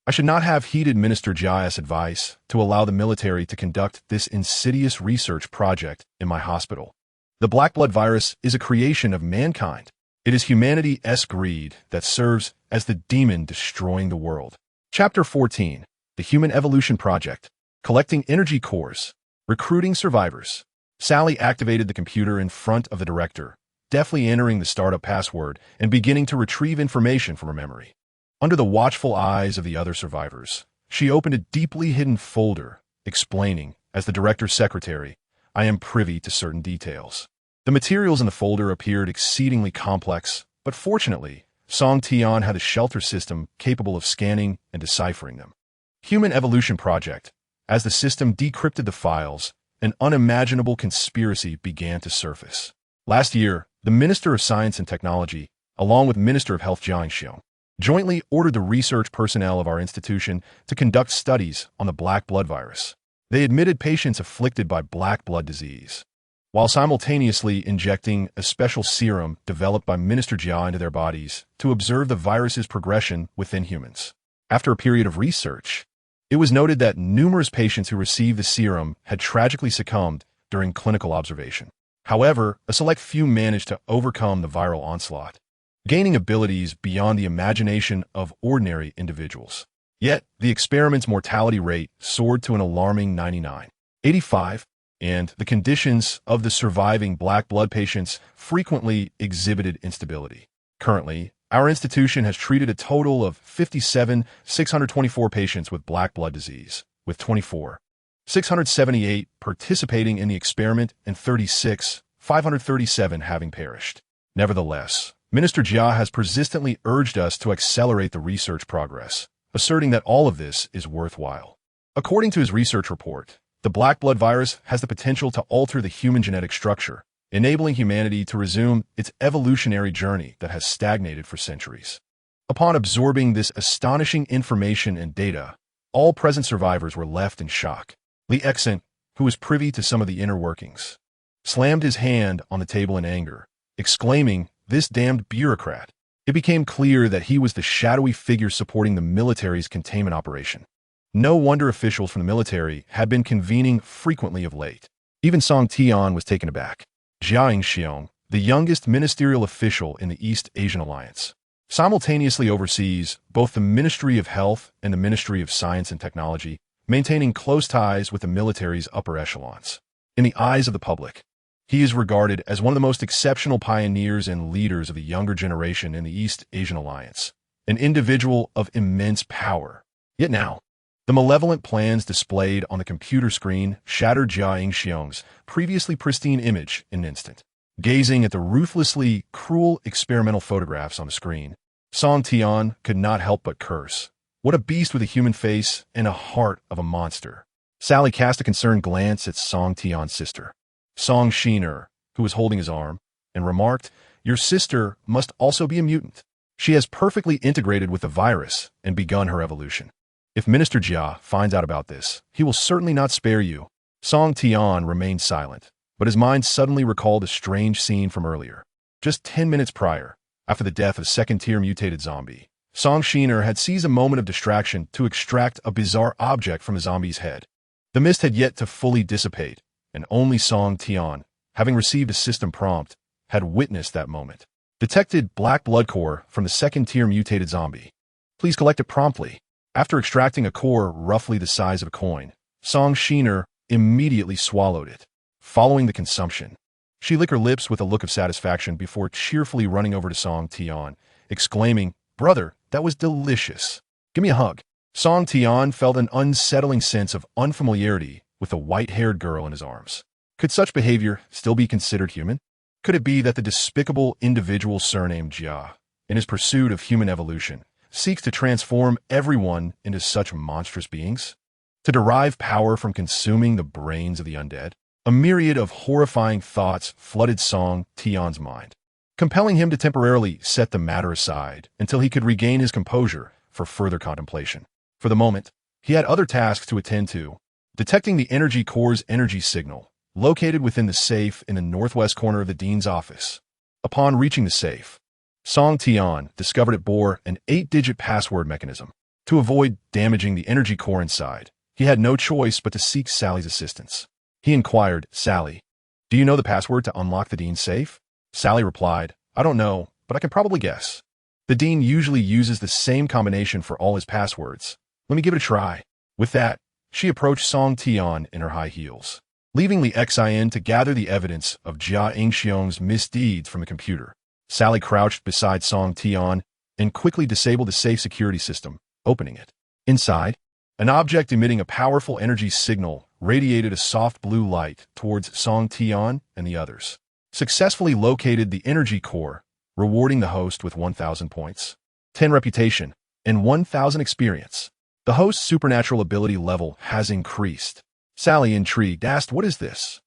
I should not have heeded Minister Jia's advice to allow the military to conduct this insidious research project in my hospital. The black blood virus is a creation of mankind. It is humanity's greed that serves as the demon destroying the world." Chapter 14. The Human Evolution Project. Collecting energy cores. Recruiting survivors. Sally activated the computer in front of the director, deftly entering the startup password and beginning to retrieve information from her memory. Under the watchful eyes of the other survivors, she opened a deeply hidden folder, explaining, as the director's secretary, "I am privy to certain details." The materials in the folder appeared exceedingly complex, but fortunately, Song Tian had a shelter system capable of scanning and deciphering them. Human Evolution Project. As the system decrypted the files, an unimaginable conspiracy began to surface. Last year, the Minister of Science and Technology, along with Minister of Health Jiang Xiong, jointly ordered the research personnel of our institution to conduct studies on the black blood virus. They admitted patients afflicted by black blood disease, while simultaneously injecting a special serum developed by Minister Jia into their bodies to observe the virus's progression within humans. After a period of research, it was noted that numerous patients who received the serum had tragically succumbed during clinical observation. However, a select few managed to overcome the viral onslaught, gaining abilities beyond the imagination of ordinary individuals. Yet, the experiment's mortality rate soared to an alarming 99.85, and the conditions of the surviving black blood patients frequently exhibited instability. Currently, our institution has treated a total of 57,624 patients with black blood disease, with 24,678 participating in the experiment and 36,537 having perished. Nevertheless, Minister Jia has persistently urged us to accelerate the research progress, asserting that all of this is worthwhile. According to his research report, the black blood virus has the potential to alter the human genetic structure, enabling humanity to resume its evolutionary journey that has stagnated for centuries. Upon absorbing this astonishing information and data, all present survivors were left in shock. Li Xian, who was privy to some of the inner workings, slammed his hand on the table in anger, exclaiming, "This damned bureaucrat." It became clear that he was the shadowy figure supporting the military's containment operation. No wonder officials from the military had been convening frequently of late. Even Song Tian was taken aback. Jiang Xiong, the youngest ministerial official in the East Asian Alliance, simultaneously oversees both the Ministry of Health and the Ministry of Science and Technology, maintaining close ties with the military's upper echelons. In the eyes of the public, he is regarded as one of the most exceptional pioneers and leaders of the younger generation in the East Asian Alliance, an individual of immense power. Yet now, the malevolent plans displayed on the computer screen shattered Jiang Xiong's previously pristine image in an instant. Gazing at the ruthlessly cruel experimental photographs on the screen, Song Tian could not help but curse. What a beast with a human face and a heart of a monster. Sally cast a concerned glance at Song Tian's sister, Song Shiner, who was holding his arm, and remarked, "Your sister must also be a mutant. She has perfectly integrated with the virus and begun her evolution. If Minister Jia finds out about this, he will certainly not spare you." Song Tian remained silent, but his mind suddenly recalled a strange scene from earlier. Just 10 minutes prior, after the death of second-tier mutated zombie, Song Tian had seized a moment of distraction to extract a bizarre object from a zombie's head. The mist had yet to fully dissipate, and only Song Tian, having received a system prompt, had witnessed that moment. Detected black blood core from the second-tier mutated zombie. Please collect it promptly. After extracting a core roughly the size of a coin, Song Tian immediately swallowed it. Following the consumption, she licked her lips with a look of satisfaction before cheerfully running over to Song Tian, exclaiming, "Brother, that was delicious. Give me a hug." Song Tian felt an unsettling sense of unfamiliarity with the white-haired girl in his arms. Could such behavior still be considered human? Could it be that the despicable individual surnamed Jia, in his pursuit of human evolution, seeks to transform everyone into such monstrous beings? To derive power from consuming the brains of the undead? A myriad of horrifying thoughts flooded Song Tian's mind, compelling him to temporarily set the matter aside until he could regain his composure for further contemplation. For the moment, he had other tasks to attend to. Detecting the energy core's energy signal, located within the safe in the northwest corner of the dean's office. Upon reaching the safe, Song Tian discovered it bore an 8-digit password mechanism. To avoid damaging the energy core inside, he had no choice but to seek Sally's assistance. He inquired, "Sally, do you know the password to unlock the dean's safe?" Sally replied, "I don't know, but I can probably guess. The dean usually uses the same combination for all his passwords. Let me give it a try." With that, she approached Song Tian in her high heels, leaving Li Xin to gather the evidence of Jia Ingxiong's misdeeds from the computer. Sally crouched beside Song Tian and quickly disabled the safe security system, opening it. Inside, an object emitting a powerful energy signal radiated a soft blue light towards Song Tian and the others. Successfully located the energy core, rewarding the host with 1,000 points, 10 reputation, and 1,000 experience. The host's supernatural ability level has increased. Sally, intrigued, asked, "What is this?"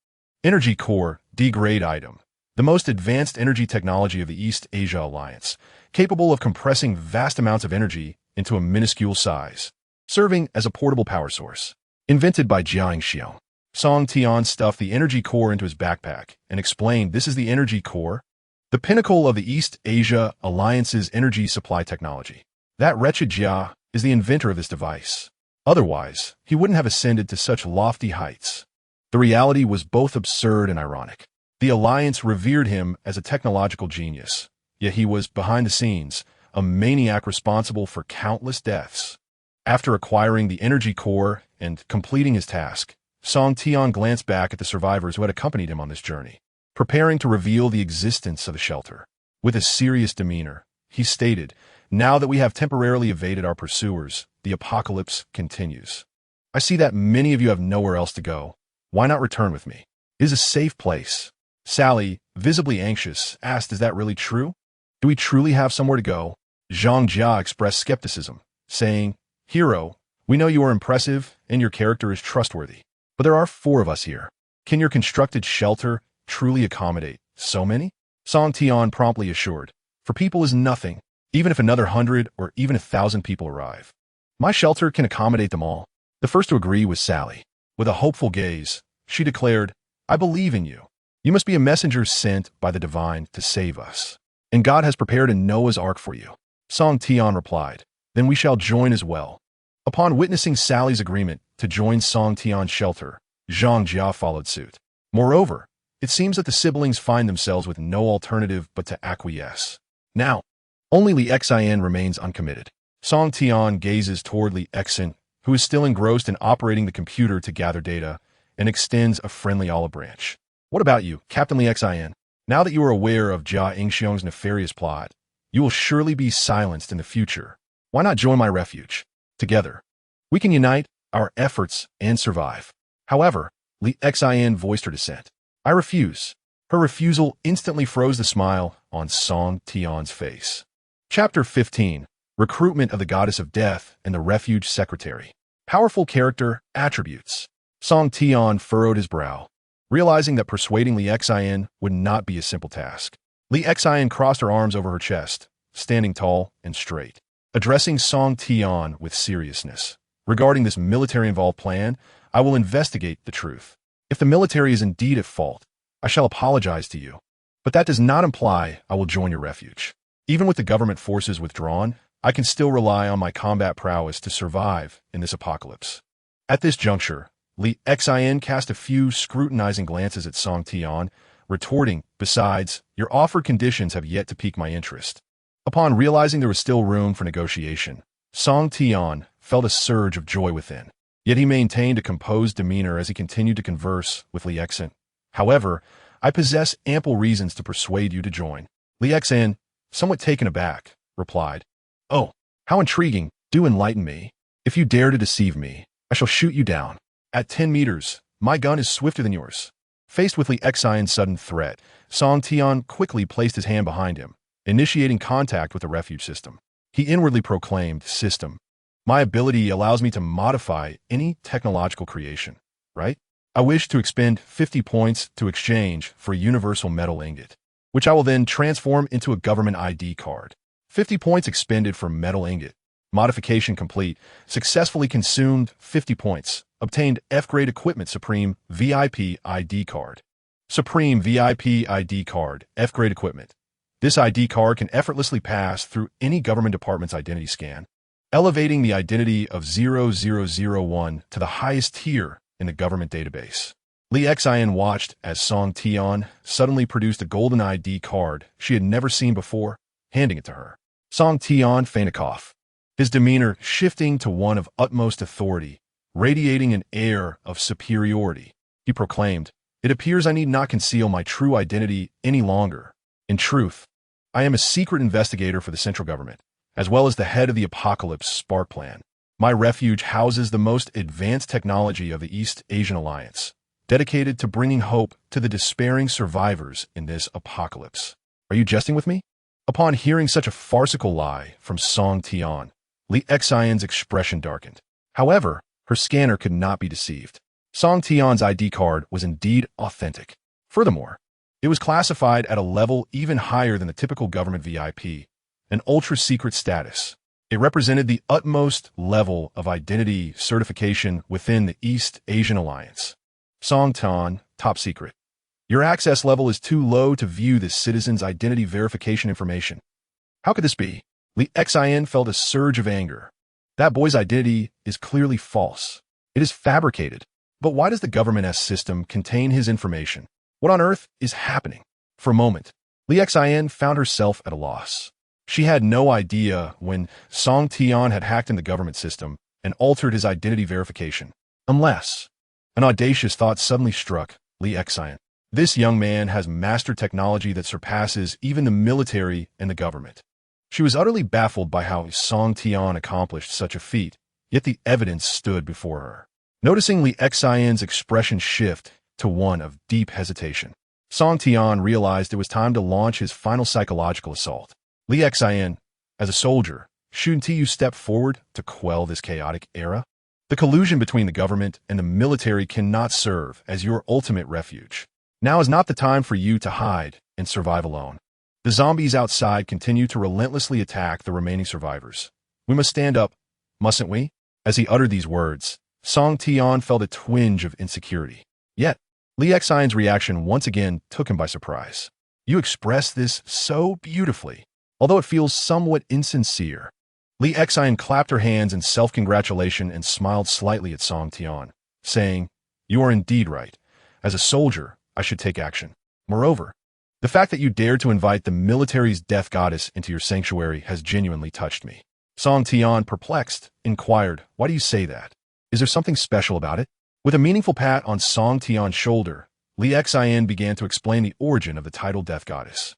Energy core, D-grade item. The most advanced energy technology of the East Asia Alliance, capable of compressing vast amounts of energy into a minuscule size, serving as a portable power source. Invented by Jia Ingxiong. Song Tian stuffed the energy core into his backpack and explained, "This is the energy core, the pinnacle of the East Asia Alliance's energy supply technology. That wretched Jia is the inventor of this device. Otherwise, he wouldn't have ascended to such lofty heights." The reality was both absurd and ironic. The Alliance revered him as a technological genius, yet he was, behind the scenes, a maniac responsible for countless deaths. After acquiring the energy core and completing his task, Song Tian glanced back at the survivors who had accompanied him on this journey, preparing to reveal the existence of the shelter. With a serious demeanor, he stated, "Now that we have temporarily evaded our pursuers, the apocalypse continues. I see that many of you have nowhere else to go. Why not return with me? It is a safe place." Sally, visibly anxious, asked, "Is that really true? Do we truly have somewhere to go?" Zhang Jia expressed skepticism, saying, "Hero, we know you are impressive and your character is trustworthy, but there are 4 of us here. Can your constructed shelter truly accommodate so many?" Song Tian promptly assured, "For people is nothing, even if another 100 or even 1,000 people arrive. My shelter can accommodate them all." The first to agree was Sally. With a hopeful gaze, she declared, "I believe in you. You must be a messenger sent by the divine to save us. And God has prepared a Noah's Ark for you." Song Tian replied, "Then we shall join as well." Upon witnessing Sally's agreement to join Song Tian's shelter, Zhang Jia followed suit. Moreover, it seems that the siblings find themselves with no alternative but to acquiesce. Now, only Li Xin remains uncommitted. Song Tian gazes toward Li Xin, who is still engrossed in operating the computer to gather data, and extends a friendly olive branch. "What about you, Captain Li Xin? Now that you are aware of Jia Ingxiong's nefarious plot, you will surely be silenced in the future. Why not join my refuge? Together, we can unite our efforts and survive." However, Li Xin voiced her dissent. "I refuse." Her refusal instantly froze the smile on Song Tian's face. Chapter 15. Recruitment of the Goddess of Death and the Refuge Secretary. Powerful character attributes. Song Tian furrowed his brow, realizing that persuading Li Xin would not be a simple task. Li Xin crossed her arms over her chest, standing tall and straight, addressing Song Tian with seriousness. "Regarding this military-involved plan, I will investigate the truth. If the military is indeed at fault, I shall apologize to you. But that does not imply I will join your refuge. Even with the government forces withdrawn, I can still rely on my combat prowess to survive in this apocalypse. At this juncture, Li Xin cast a few scrutinizing glances at Song Tian, retorting, "Besides, your offered conditions have yet to pique my interest." Upon realizing there was still room for negotiation, Song Tian felt a surge of joy within. Yet he maintained a composed demeanor as he continued to converse with Li Xin. "However, I possess ample reasons to persuade you to join." Li Xin, somewhat taken aback, replied, "Oh, how intriguing! Do enlighten me. If you dare to deceive me, I shall shoot you down. At 10 meters, my gun is swifter than yours." Faced with Li Xion's sudden threat, Song Tian quickly placed his hand behind him, initiating contact with the refuge system. He inwardly proclaimed, "System, my ability allows me to modify any technological creation, right? I wish to expend 50 points to exchange for a universal metal ingot, which I will then transform into a government ID card. 50 points expended for metal ingot. Modification complete. Successfully consumed 50 points. Obtained F-grade equipment Supreme VIP ID card. Supreme VIP ID card, F-grade equipment. This ID card can effortlessly pass through any government department's identity scan, elevating the identity of 0001 to the highest tier in the government database." Li Xian watched as Song Tian suddenly produced a golden ID card she had never seen before, handing it to her. Song Tian feigned a cough, his demeanor shifting to one of utmost authority, radiating an air of superiority. He proclaimed, "It appears I need not conceal my true identity any longer. In truth, I am a secret investigator for the central government, as well as the head of the Apocalypse Spark Plan. My refuge houses the most advanced technology of the East Asian Alliance, dedicated to bringing hope to the despairing survivors in this apocalypse." Are you jesting with me? Upon hearing such a farcical lie from Song Tian, Li Xion's expression darkened. However, her scanner could not be deceived. Song Tian's ID card was indeed authentic. Furthermore, it was classified at a level even higher than the typical government VIP, an ultra-secret status. It represented the utmost level of identity certification within the East Asian Alliance. Song Tian, top secret. Your access level is too low to view this citizen's identity verification information. How could this be? Li Xian felt a surge of anger. That boy's identity is clearly false. It is fabricated. But why does the government S system contain his information? What on earth is happening? For a moment, Li Xian found herself at a loss. She had no idea when Song Tian had hacked in the government system and altered his identity verification. Unless an audacious thought suddenly struck Li Xian. This young man has mastered technology that surpasses even the military and the government. She was utterly baffled by how Song Tian accomplished such a feat, yet the evidence stood before her. Noticing Li Xian's expression shift to one of deep hesitation, Song Tian realized it was time to launch his final psychological assault. Li Xian, as a soldier, shouldn't you step forward to quell this chaotic era? The collusion between the government and the military cannot serve as your ultimate refuge. Now is not the time for you to hide and survive alone. The zombies outside continue to relentlessly attack the remaining survivors. We must stand up, mustn't we? As he uttered these words, Song Tian felt a twinge of insecurity. Yet, Li Xian's reaction once again took him by surprise. You express this so beautifully, although it feels somewhat insincere. Li Xian clapped her hands in self-congratulation and smiled slightly at Song Tian, saying, "You are indeed right. As a soldier, I should take action. Moreover, the fact that you dared to invite the military's death goddess into your sanctuary has genuinely touched me." Song Tian, perplexed, inquired, "Why do you say that? Is there something special about it?" With a meaningful pat on Song Tian's shoulder, Li Xian began to explain the origin of the title death goddess.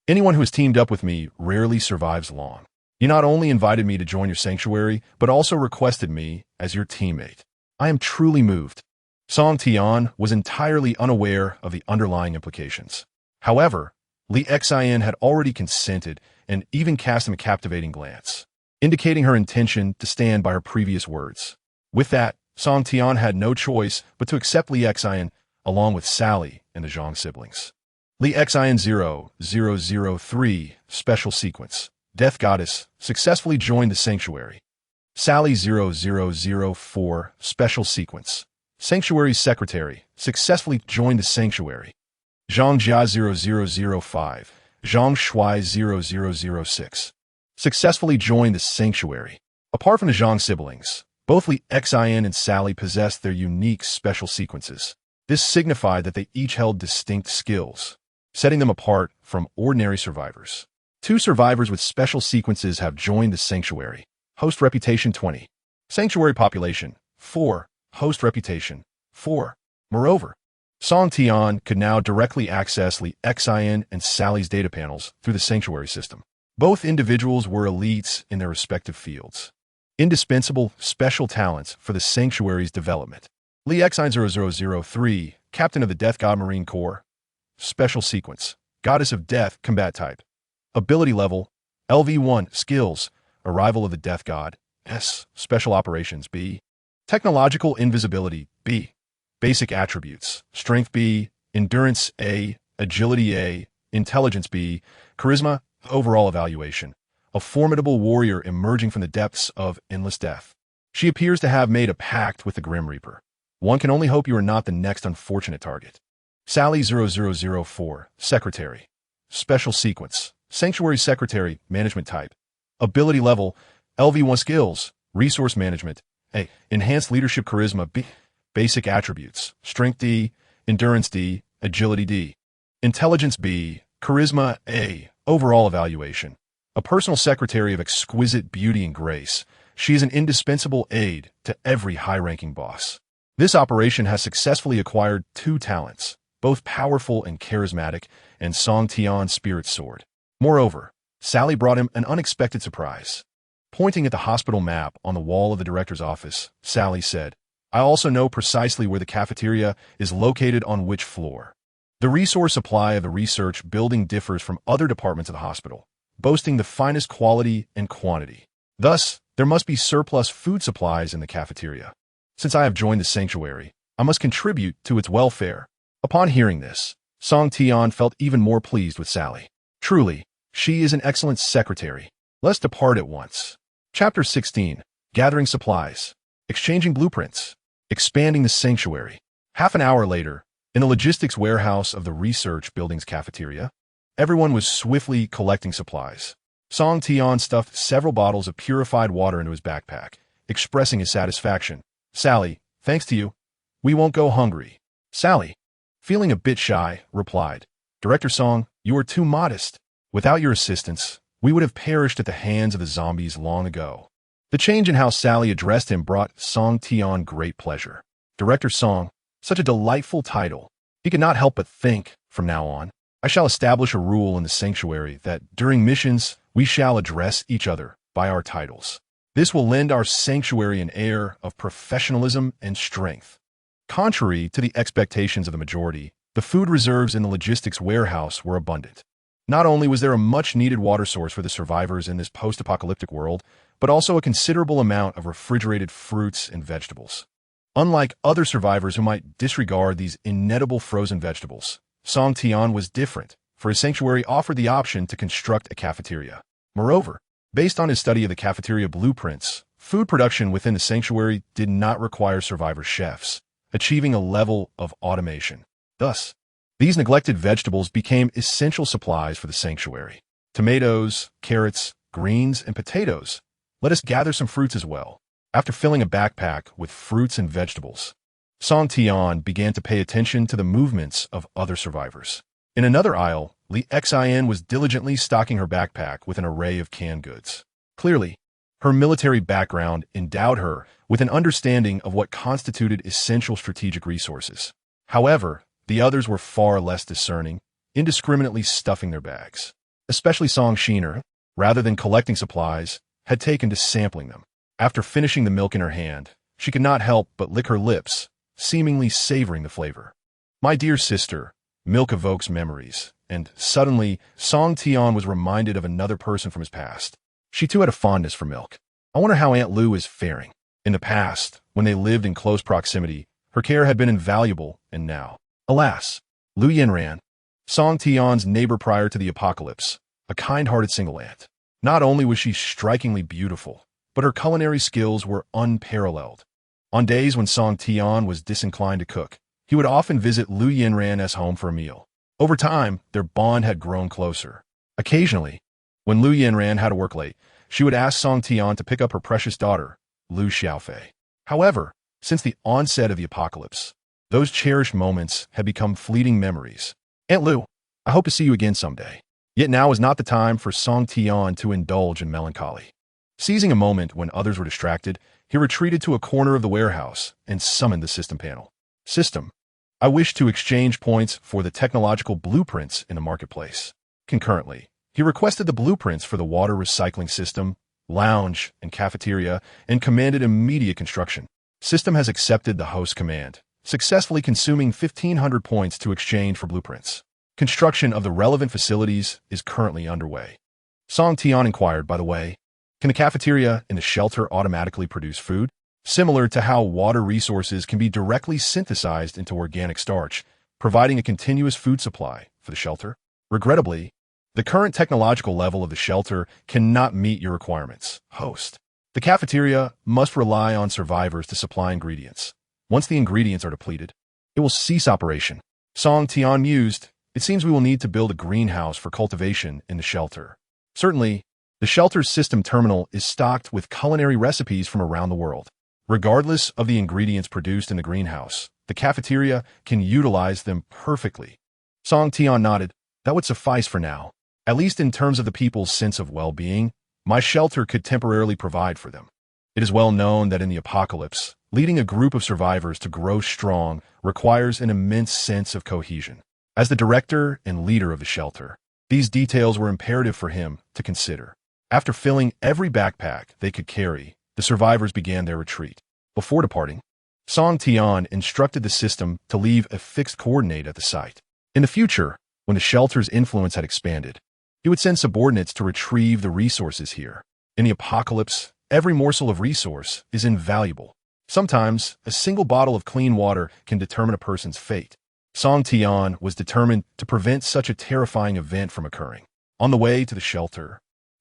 "Anyone who has teamed up with me rarely survives long. You not only invited me to join your sanctuary, but also requested me as your teammate. I am truly moved." Song Tian was entirely unaware of the underlying implications. However, Li Xian had already consented and even cast him a captivating glance, indicating her intention to stand by her previous words. With that, Song Tian had no choice but to accept Li Xian along with Sally and the Zhang siblings. Li Xian 0003 Special Sequence. Death Goddess successfully joined the sanctuary. Sally 0004 Special Sequence. Sanctuary Secretary successfully joined the sanctuary. Zhang Jia 0005, Zhang Shui 0006. Successfully joined the sanctuary. Apart from the Zhang siblings, both Li Xin and Sally possessed their unique special sequences. This signified that they each held distinct skills, setting them apart from ordinary survivors. Two survivors with special sequences have joined the sanctuary. Host reputation 20. Sanctuary population 4. Host reputation 4. Moreover, Song Tian could now directly access Li Xin and Sally's data panels through the sanctuary system. Both individuals were elites in their respective fields. Indispensable special talents for the sanctuary's development. Li Xin 0003, Captain of the Death God Marine Corps. Special sequence. Goddess of Death, combat type. Ability level, LV1, skills, Arrival of the Death God, S, Special Operations, B. Technological invisibility, B. Basic attributes, Strength, B. Endurance, A. Agility, A. Intelligence, B. Charisma, overall evaluation. A formidable warrior emerging from the depths of endless death. She appears to have made a pact with the Grim Reaper. One can only hope you are not the next unfortunate target. Sally 0004, Secretary. Special sequence, Sanctuary Secretary, management type. Ability level, LV1 skills, resource management, A. Enhanced leadership charisma, B. Basic attributes, strength D, endurance D, agility D. Intelligence B, charisma A, overall evaluation. A personal secretary of exquisite beauty and grace, she is an indispensable aid to every high-ranking boss. This operation has successfully acquired two talents, both powerful and charismatic, and Song Tian's spirit sword. Moreover, Sally brought him an unexpected surprise. Pointing at the hospital map on the wall of the director's office, Sally said, I also know precisely where the cafeteria is located on which floor. The resource supply of the research building differs from other departments of the hospital, boasting the finest quality and quantity. Thus, there must be surplus food supplies in the cafeteria. Since I have joined the sanctuary, I must contribute to its welfare. Upon hearing this, Song Tian felt even more pleased with Sally. Truly, she is an excellent secretary. Let's depart at once. Chapter 16. Gathering supplies. Exchanging blueprints. Expanding the sanctuary. Half an hour later, in the logistics warehouse of the research building's cafeteria, everyone was swiftly collecting supplies. Song Tian stuffed several bottles of purified water into his backpack, expressing his satisfaction. Sally, thanks to you, we won't go hungry. Sally, feeling a bit shy, replied, Director Song, you are too modest. Without your assistance, we would have perished at the hands of the zombies long ago. The change in how Sally addressed him brought Song Tian great pleasure. Director Song, such a delightful title. He could not help but think, from now on, I shall establish a rule in the sanctuary that during missions, we shall address each other by our titles. This will lend our sanctuary an air of professionalism and strength. Contrary to the expectations of the majority, the food reserves in the logistics warehouse were abundant. Not only was there a much-needed water source for the survivors in this post-apocalyptic world, but also a considerable amount of refrigerated fruits and vegetables. Unlike other survivors who might disregard these inedible frozen vegetables, Song Tian was different, for his sanctuary offered the option to construct a cafeteria. Moreover, based on his study of the cafeteria blueprints, food production within the sanctuary did not require survivor chefs, achieving a level of automation. Thus, these neglected vegetables became essential supplies for the sanctuary. Tomatoes, carrots, greens, and potatoes. Let us gather some fruits as well. After filling a backpack with fruits and vegetables, Song Tian began to pay attention to the movements of other survivors. In another aisle, Li Xin was diligently stocking her backpack with an array of canned goods. Clearly, her military background endowed her with an understanding of what constituted essential strategic resources. However, the others were far less discerning, indiscriminately stuffing their bags. Especially Song Shiner, rather than collecting supplies, had taken to sampling them. After finishing the milk in her hand, she could not help but lick her lips, seemingly savoring the flavor. My dear sister, milk evokes memories, and suddenly Song Tian was reminded of another person from his past. She too had a fondness for milk. I wonder how Aunt Lu is faring. In the past, when they lived in close proximity, her care had been invaluable, and now, alas, Lu Yinran, Song Tian's neighbor prior to the apocalypse, a kind-hearted single aunt. Not only was she strikingly beautiful, but her culinary skills were unparalleled. On days when Song Tian was disinclined to cook, he would often visit Lu Yinran's home for a meal. Over time, their bond had grown closer. Occasionally, when Lu Yanran had to work late, she would ask Song Tian to pick up her precious daughter, Lu Xiaofei. However, since the onset of the apocalypse, those cherished moments had become fleeting memories. Aunt Lu, I hope to see you again someday. Yet now is not the time for Song Tian to indulge in melancholy. Seizing a moment when others were distracted, he retreated to a corner of the warehouse and summoned the system panel. System, I wish to exchange points for the technological blueprints in the marketplace. Concurrently, he requested the blueprints for the water recycling system, lounge, and cafeteria, and commanded immediate construction. System has accepted the host command, successfully consuming 1,500 points to exchange for blueprints. Construction of the relevant facilities is currently underway. Song Tian inquired, by the way, can the cafeteria in the shelter automatically produce food? Similar to how water resources can be directly synthesized into organic starch, providing a continuous food supply for the shelter? Regrettably, the current technological level of the shelter cannot meet your requirements, host. The cafeteria must rely on survivors to supply ingredients. Once the ingredients are depleted, it will cease operation. Song Tian mused, it seems we will need to build a greenhouse for cultivation in the shelter. Certainly, the shelter's system terminal is stocked with culinary recipes from around the world. Regardless of the ingredients produced in the greenhouse, the cafeteria can utilize them perfectly. Song Tian nodded, that would suffice for now. At least in terms of the people's sense of well-being, my shelter could temporarily provide for them. It is well known that in the apocalypse, leading a group of survivors to grow strong requires an immense sense of cohesion. As the director and leader of the shelter, these details were imperative for him to consider. After filling every backpack they could carry, the survivors began their retreat. Before departing, Song Tian instructed the system to leave a fixed coordinate at the site. In the future, when the shelter's influence had expanded, he would send subordinates to retrieve the resources here. In the apocalypse, every morsel of resource is invaluable. Sometimes, a single bottle of clean water can determine a person's fate. Song Tian was determined to prevent such a terrifying event from occurring. On the way to the shelter,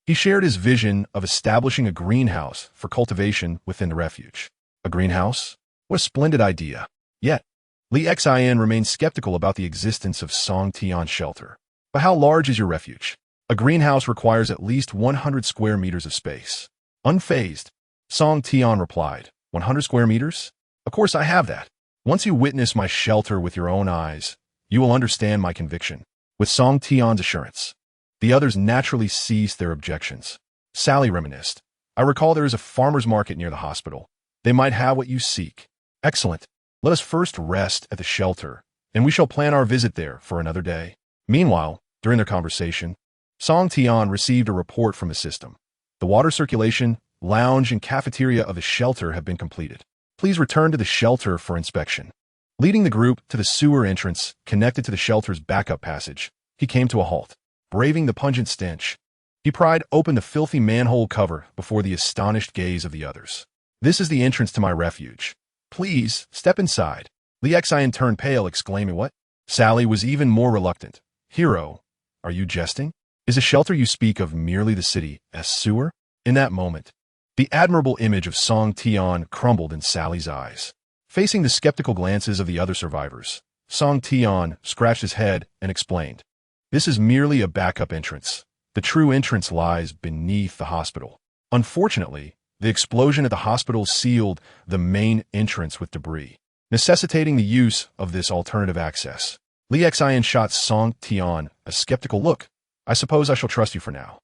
he shared his vision of establishing a greenhouse for cultivation within the refuge. A greenhouse? What a splendid idea. Yet, Li Xin remained skeptical about the existence of Song Tian's shelter. But how large is your refuge? A greenhouse requires at least 100 square meters of space. Unfazed, Song Tian replied, 100 square meters? Of course I have that. Once you witness my shelter with your own eyes, you will understand my conviction. With Song Tian's assurance, the others naturally ceased their objections. Sally reminisced, I recall there is a farmer's market near the hospital. They might have what you seek. Excellent. Let us first rest at the shelter, and we shall plan our visit there for another day. Meanwhile, during their conversation, Song Tian received a report from the system. The water circulation, lounge, and cafeteria of the shelter have been completed. Please return to the shelter for inspection. Leading the group to the sewer entrance connected to the shelter's backup passage, he came to a halt. Braving the pungent stench, he pried open the filthy manhole cover before the astonished gaze of the others. This is the entrance to my refuge. Please, step inside. Li Xin turned pale, exclaiming, what? Sally was even more reluctant. Hero, are you jesting? Is the shelter you speak of merely the city's sewer? In that moment, the admirable image of Song Tian crumbled in Sally's eyes. Facing the skeptical glances of the other survivors, Song Tian scratched his head and explained, this is merely a backup entrance. The true entrance lies beneath the hospital. Unfortunately, the explosion at the hospital sealed the main entrance with debris, necessitating the use of this alternative access. Li Xin shot Song Tian a skeptical look. I suppose I shall trust you for now.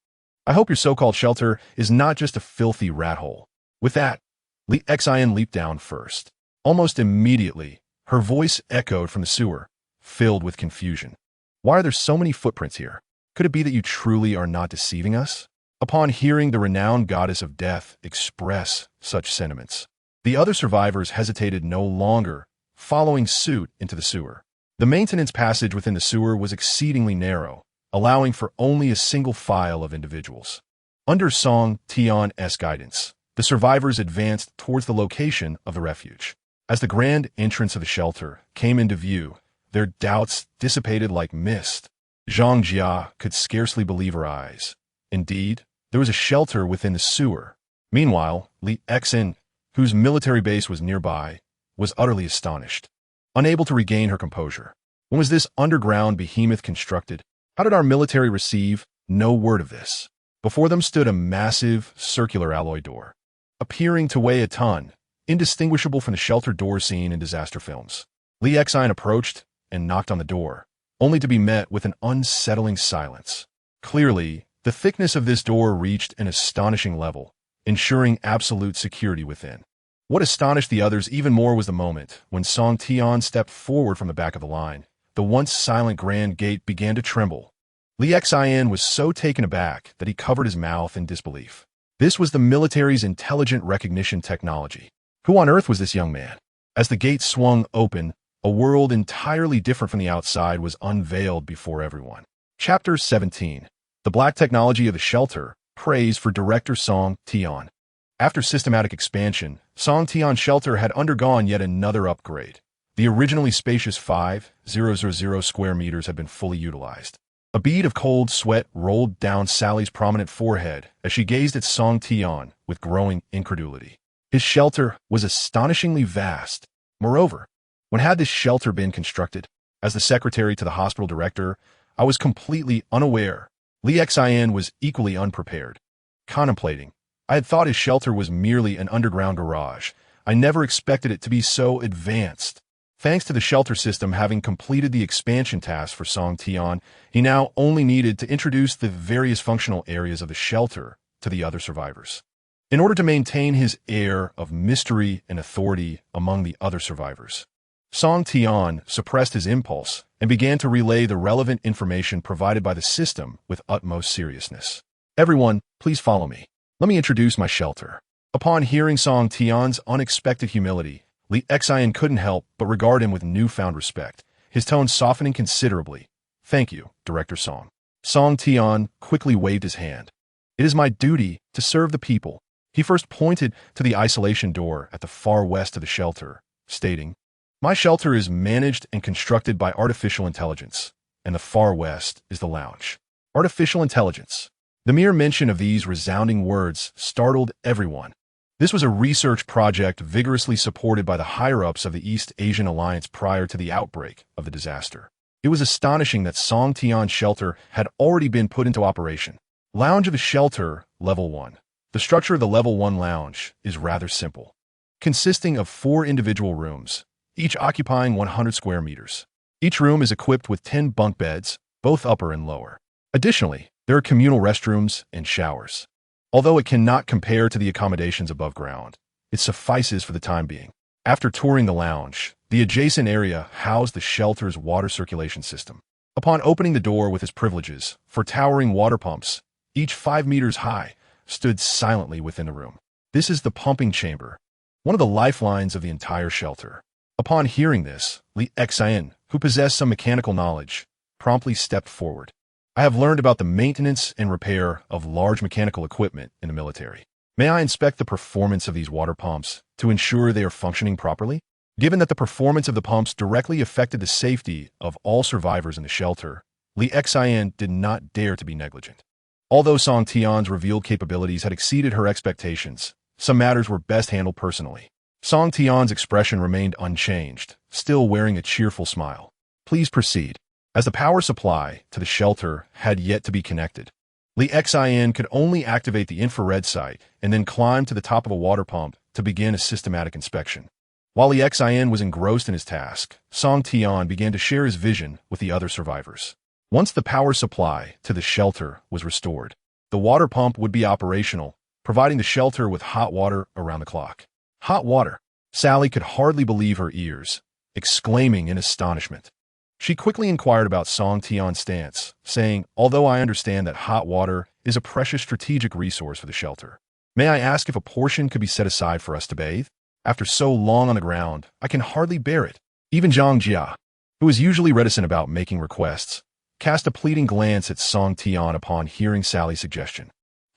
I hope your so-called shelter is not just a filthy rat hole. With that, Li Xin leaped down first. Almost immediately, her voice echoed from the sewer, filled with confusion. Why are there so many footprints here? Could it be that you truly are not deceiving us? Upon hearing the renowned goddess of death express such sentiments, the other survivors hesitated no longer, following suit into the sewer. The maintenance passage within the sewer was exceedingly narrow, allowing for only a single file of individuals. Under Song Tian's guidance, the survivors advanced towards the location of the refuge. As the grand entrance of the shelter came into view, their doubts dissipated like mist. Zhang Jia could scarcely believe her eyes. Indeed, there was a shelter within the sewer. Meanwhile, Li Xin, whose military base was nearby, was utterly astonished. Unable to regain her composure, When was this underground behemoth constructed? How did our military receive no word of this? Before them stood a massive, circular alloy door, appearing to weigh a ton, indistinguishable from the shelter door seen in disaster films. Lee Xian approached and knocked on the door, only to be met with an unsettling silence. Clearly, the thickness of this door reached an astonishing level, ensuring absolute security within. What astonished the others even more was the moment when Song Tian stepped forward from the back of the line. The once silent grand gate began to tremble. Lee Xian was so taken aback that he covered his mouth in disbelief. This was the military's intelligent recognition technology. Who on earth was this young man? As the gate swung open, a world entirely different from the outside was unveiled before everyone. Chapter 17. The Black Technology of the Shelter, Praise for Director Song Tian. After systematic expansion, Song Tian's shelter had undergone yet another upgrade. The originally spacious 5,000 square meters had been fully utilized. A bead of cold sweat rolled down Sally's prominent forehead as she gazed at Song Tian with growing incredulity. His shelter was astonishingly vast. Moreover, when had this shelter been constructed? As the secretary to the hospital director, I was completely unaware. Lee Xian was equally unprepared. Contemplating, I had thought his shelter was merely an underground garage. I never expected it to be so advanced. Thanks to the shelter system having completed the expansion task for Song Tian, he now only needed to introduce the various functional areas of the shelter to the other survivors. In order to maintain his air of mystery and authority among the other survivors, Song Tian suppressed his impulse and began to relay the relevant information provided by the system with utmost seriousness. Everyone, please follow me. Let me introduce my shelter. Upon hearing Song Tian's unexpected humility, Lee Xian couldn't help but regard him with newfound respect, his tone softening considerably. Thank you, Director Song. Song Tian quickly waved his hand. It is my duty to serve the people. He first pointed to the isolation door at the far west of the shelter, stating, my shelter is managed and constructed by artificial intelligence, and the far west is the lounge. Artificial intelligence. The mere mention of these resounding words startled everyone. This was a research project vigorously supported by the higher-ups of the East Asian Alliance prior to the outbreak of the disaster. It was astonishing that Song Tian's shelter had already been put into operation. Lounge of the shelter, Level 1. The structure of the Level 1 lounge is rather simple, consisting of 4 individual rooms, each occupying 100 square meters. Each room is equipped with 10 bunk beds, both upper and lower. Additionally, there are communal restrooms and showers. Although it cannot compare to the accommodations above ground, it suffices for the time being. After touring the lounge, the adjacent area housed the shelter's water circulation system. Upon opening the door with his privileges, 4 towering water pumps, each 5 meters high, stood silently within the room. This is the pumping chamber, one of the lifelines of the entire shelter. Upon hearing this, Lee Xian, who possessed some mechanical knowledge, promptly stepped forward. I have learned about the maintenance and repair of large mechanical equipment in the military. May I inspect the performance of these water pumps to ensure they are functioning properly? Given that the performance of the pumps directly affected the safety of all survivors in the shelter, Lee Xian did not dare to be negligent. Although Song Tian's revealed capabilities had exceeded her expectations, some matters were best handled personally. Song Tian's expression remained unchanged, still wearing a cheerful smile. Please proceed. As the power supply to the shelter had yet to be connected, Lee Xian could only activate the infrared sight and then climb to the top of a water pump to begin a systematic inspection. While Lee Xian was engrossed in his task, Song Tian began to share his vision with the other survivors. Once the power supply to the shelter was restored, the water pump would be operational, providing the shelter with hot water around the clock. Hot water! Sally could hardly believe her ears, exclaiming in astonishment. She quickly inquired about Song Tian's stance, saying, although I understand that hot water is a precious strategic resource for the shelter, may I ask if a portion could be set aside for us to bathe? After so long on the ground, I can hardly bear it. Even Zhang Jia, who is usually reticent about making requests, cast a pleading glance at Song Tian upon hearing Sally's suggestion.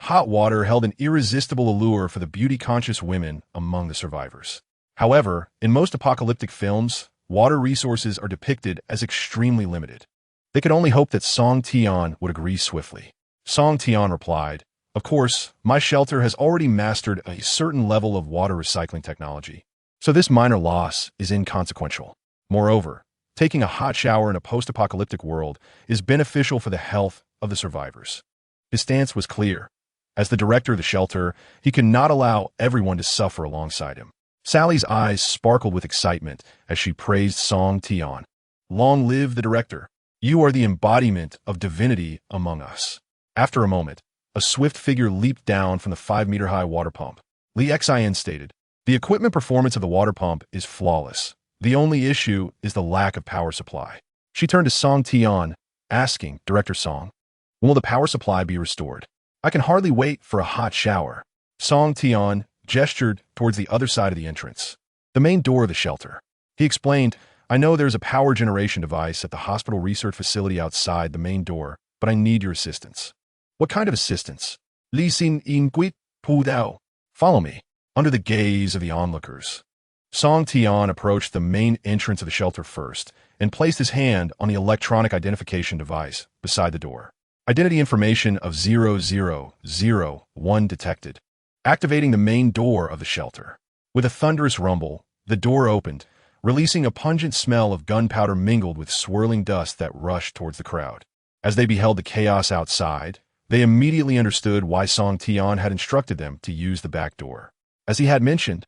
Hot water held an irresistible allure for the beauty-conscious women among the survivors. However, in most apocalyptic films, water resources are depicted as extremely limited. They could only hope that Song Tian would agree swiftly. Song Tian replied, of course, my shelter has already mastered a certain level of water recycling technology, so this minor loss is inconsequential. Moreover, taking a hot shower in a post-apocalyptic world is beneficial for the health of the survivors. His stance was clear. As the director of the shelter, he could not allow everyone to suffer alongside him. Sally's eyes sparkled with excitement as she praised Song Tian. Long live the director. You are the embodiment of divinity among us. After a moment, a swift figure leaped down from the 5-meter-high water pump. Li Xian stated, "The equipment performance of the water pump is flawless. The only issue is the lack of power supply." She turned to Song Tian, asking, "Director Song, when will the power supply be restored? I can hardly wait for a hot shower." Song Tian gestured towards the other side of the entrance, the main door of the shelter. He explained, "I know there's a power generation device at the hospital research facility outside the main door, but I need your assistance." "What kind of assistance?" Li Xin Inquit Pu Dao. "Follow me." Under the gaze of the onlookers, Song Tian approached the main entrance of the shelter first and placed his hand on the electronic identification device beside the door. Identity information of 0001 detected. Activating the main door of the shelter. With a thunderous rumble, the door opened, releasing a pungent smell of gunpowder mingled with swirling dust that rushed towards the crowd. As they beheld the chaos outside, they immediately understood why Song Tian had instructed them to use the back door. As he had mentioned,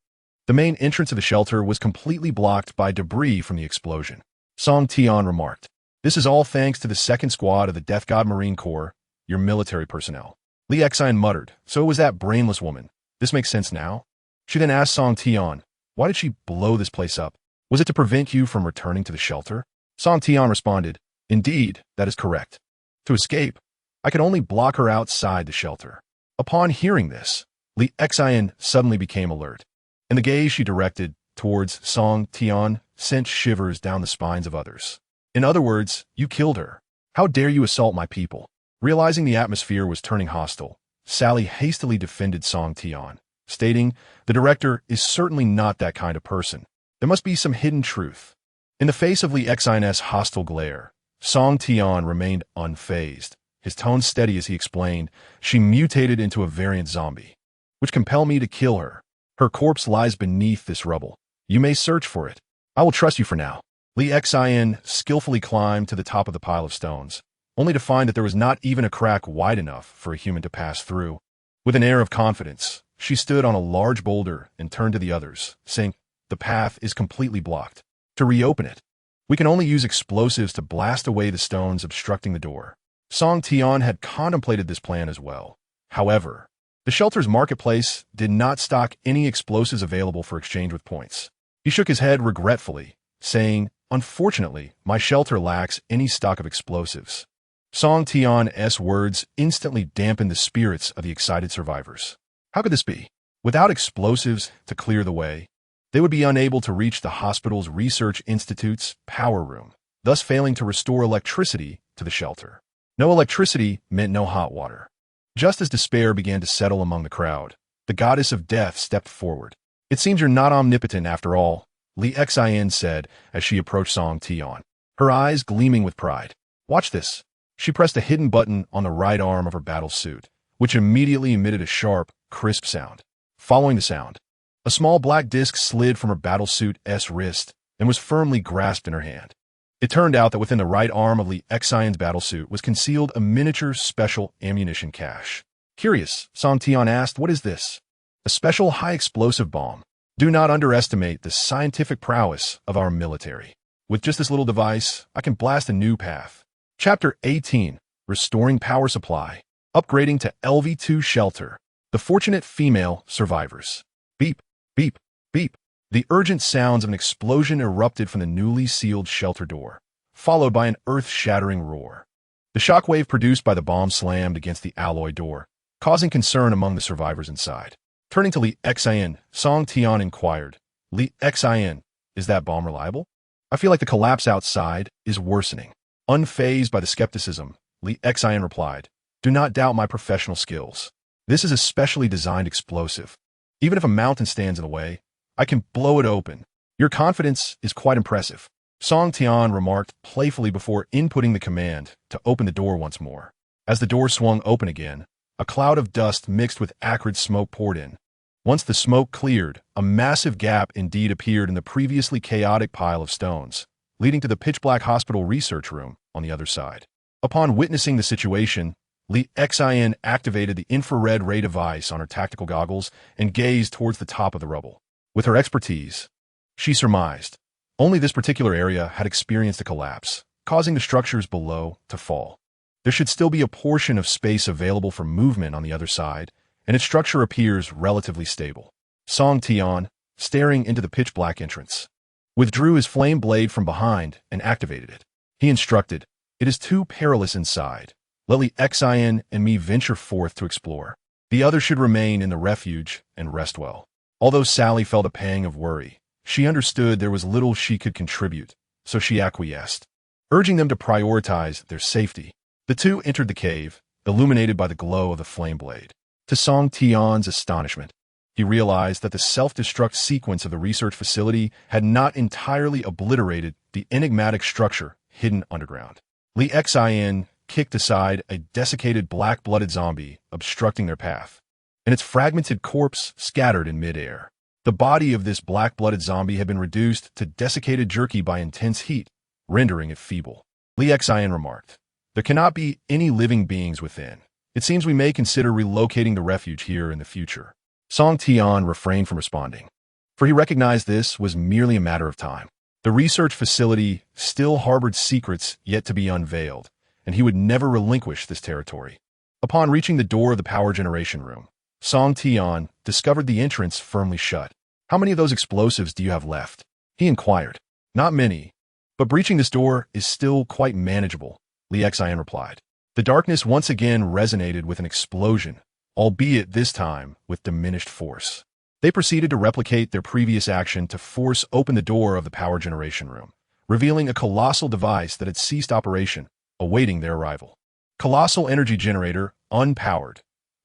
the main entrance of the shelter was completely blocked by debris from the explosion. Song Tian remarked, "This is all thanks to the 2nd Squad of the Death God Marine Corps, your military personnel." Li Xian muttered, "So it was that brainless woman. This makes sense now?" She then asked Song Tian, "Why did she blow this place up? Was it to prevent you from returning to the shelter?" Song Tian responded, "Indeed, that is correct. To escape, I could only block her outside the shelter." Upon hearing this, Li Xian suddenly became alert, and the gaze she directed towards Song Tian sent shivers down the spines of others. "In other words, you killed her. How dare you assault my people?" Realizing the atmosphere was turning hostile, Sally hastily defended Song Tian, stating, "The director is certainly not that kind of person. There must be some hidden truth." In the face of Li Xian's hostile glare, Song Tian remained unfazed, his tone steady as he explained, "She mutated into a variant zombie, which compelled me to kill her. Her corpse lies beneath this rubble. You may search for it. I will trust you for now." Li Xian skillfully climbed to the top of the pile of stones, only to find that there was not even a crack wide enough for a human to pass through. With an air of confidence, she stood on a large boulder and turned to the others, saying, "The path is completely blocked. To reopen it, we can only use explosives to blast away the stones obstructing the door." Song Tian had contemplated this plan as well. However, the shelter's marketplace did not stock any explosives available for exchange with points. He shook his head regretfully, saying, "Unfortunately, my shelter lacks any stock of explosives." Song Tian's words instantly dampened the spirits of the excited survivors. How could this be? Without explosives to clear the way, they would be unable to reach the hospital's research institute's power room, thus failing to restore electricity to the shelter. No electricity meant no hot water. Just as despair began to settle among the crowd, the goddess of death stepped forward. "It seems you're not omnipotent after all," Li Xian said as she approached Song Tian, her eyes gleaming with pride. "Watch this." She pressed a hidden button on the right arm of her battle suit, which immediately emitted a sharp, crisp sound. Following the sound, a small black disc slid from her battle suit's wrist and was firmly grasped in her hand. It turned out that within the right arm of Li Xian's battle suit was concealed a miniature special ammunition cache. Curious, Song Tian asked, "What is this?" "A special high-explosive bomb. Do not underestimate the scientific prowess of our military. With just this little device, I can blast a new path." Chapter 18, Restoring Power Supply. Upgrading to LV2 Shelter. The Fortunate Female Survivors. Beep, beep, beep. The urgent sounds of an explosion erupted from the newly sealed shelter door, followed by an earth-shattering roar. The shockwave produced by the bomb slammed against the alloy door, causing concern among the survivors inside. Turning to Li Xian, Song Tian inquired, "Li Xian, is that bomb reliable? I feel like the collapse outside is worsening." Unfazed by the skepticism, Li Xian replied, "Do not doubt my professional skills. This is a specially designed explosive. Even if a mountain stands in the way, I can blow it open. Your confidence is quite impressive." Song Tian remarked playfully before inputting the command to open the door once more. As the door swung open again, a cloud of dust mixed with acrid smoke poured in. Once the smoke cleared, a massive gap indeed appeared in the previously chaotic pile of stones, leading to the pitch-black hospital research room on the other side. Upon witnessing the situation, Li Xian activated the infrared ray device on her tactical goggles and gazed towards the top of the rubble. With her expertise, she surmised only this particular area had experienced a collapse, causing the structures below to fall. There should still be a portion of space available for movement on the other side, and its structure appears relatively stable. Song Tian, staring into the pitch-black entrance, withdrew his flame blade from behind and activated it. He instructed, "It is too perilous inside. Let Li Xian and me venture forth to explore. The others should remain in the refuge and rest well." Although Sally felt a pang of worry, she understood there was little she could contribute, so she acquiesced, urging them to prioritize their safety. The two entered the cave, illuminated by the glow of the flame blade. To Song Tian's astonishment, he realized that the self-destruct sequence of the research facility had not entirely obliterated the enigmatic structure hidden underground. Li Xian kicked aside a desiccated black-blooded zombie obstructing their path, and its fragmented corpse scattered in midair. The body of this black-blooded zombie had been reduced to desiccated jerky by intense heat, rendering it feeble. Li Xian remarked, "There cannot be any living beings within. It seems we may consider relocating the refuge here in the future." Song Tian refrained from responding, for he recognized this was merely a matter of time. The research facility still harbored secrets yet to be unveiled, and he would never relinquish this territory. Upon reaching the door of the power generation room, Song Tian discovered the entrance firmly shut. "How many of those explosives do you have left?" he inquired. "Not many, but breaching this door is still quite manageable," Li Xian replied. The darkness once again resonated with an explosion, albeit this time with diminished force. They proceeded to replicate their previous action to force open the door of the power generation room, revealing a colossal device that had ceased operation, awaiting their arrival. Colossal Energy Generator, Unpowered.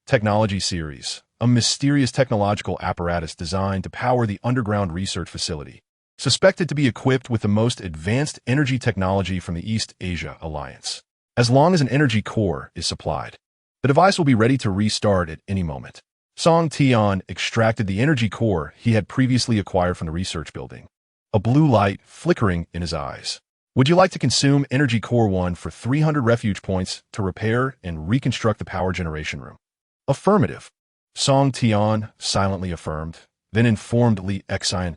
Technology Series, a mysterious technological apparatus designed to power the underground research facility, suspected to be equipped with the most advanced energy technology from the East Asia Alliance. As long as an energy core is supplied, the device will be ready to restart at any moment. Song Tian extracted the energy core he had previously acquired from the research building, a blue light flickering in his eyes. "Would you like to consume Energy Core 1 for 300 refuge points to repair and reconstruct the power generation room?" "Affirmative," Song Tian silently affirmed, then informed Li Xian,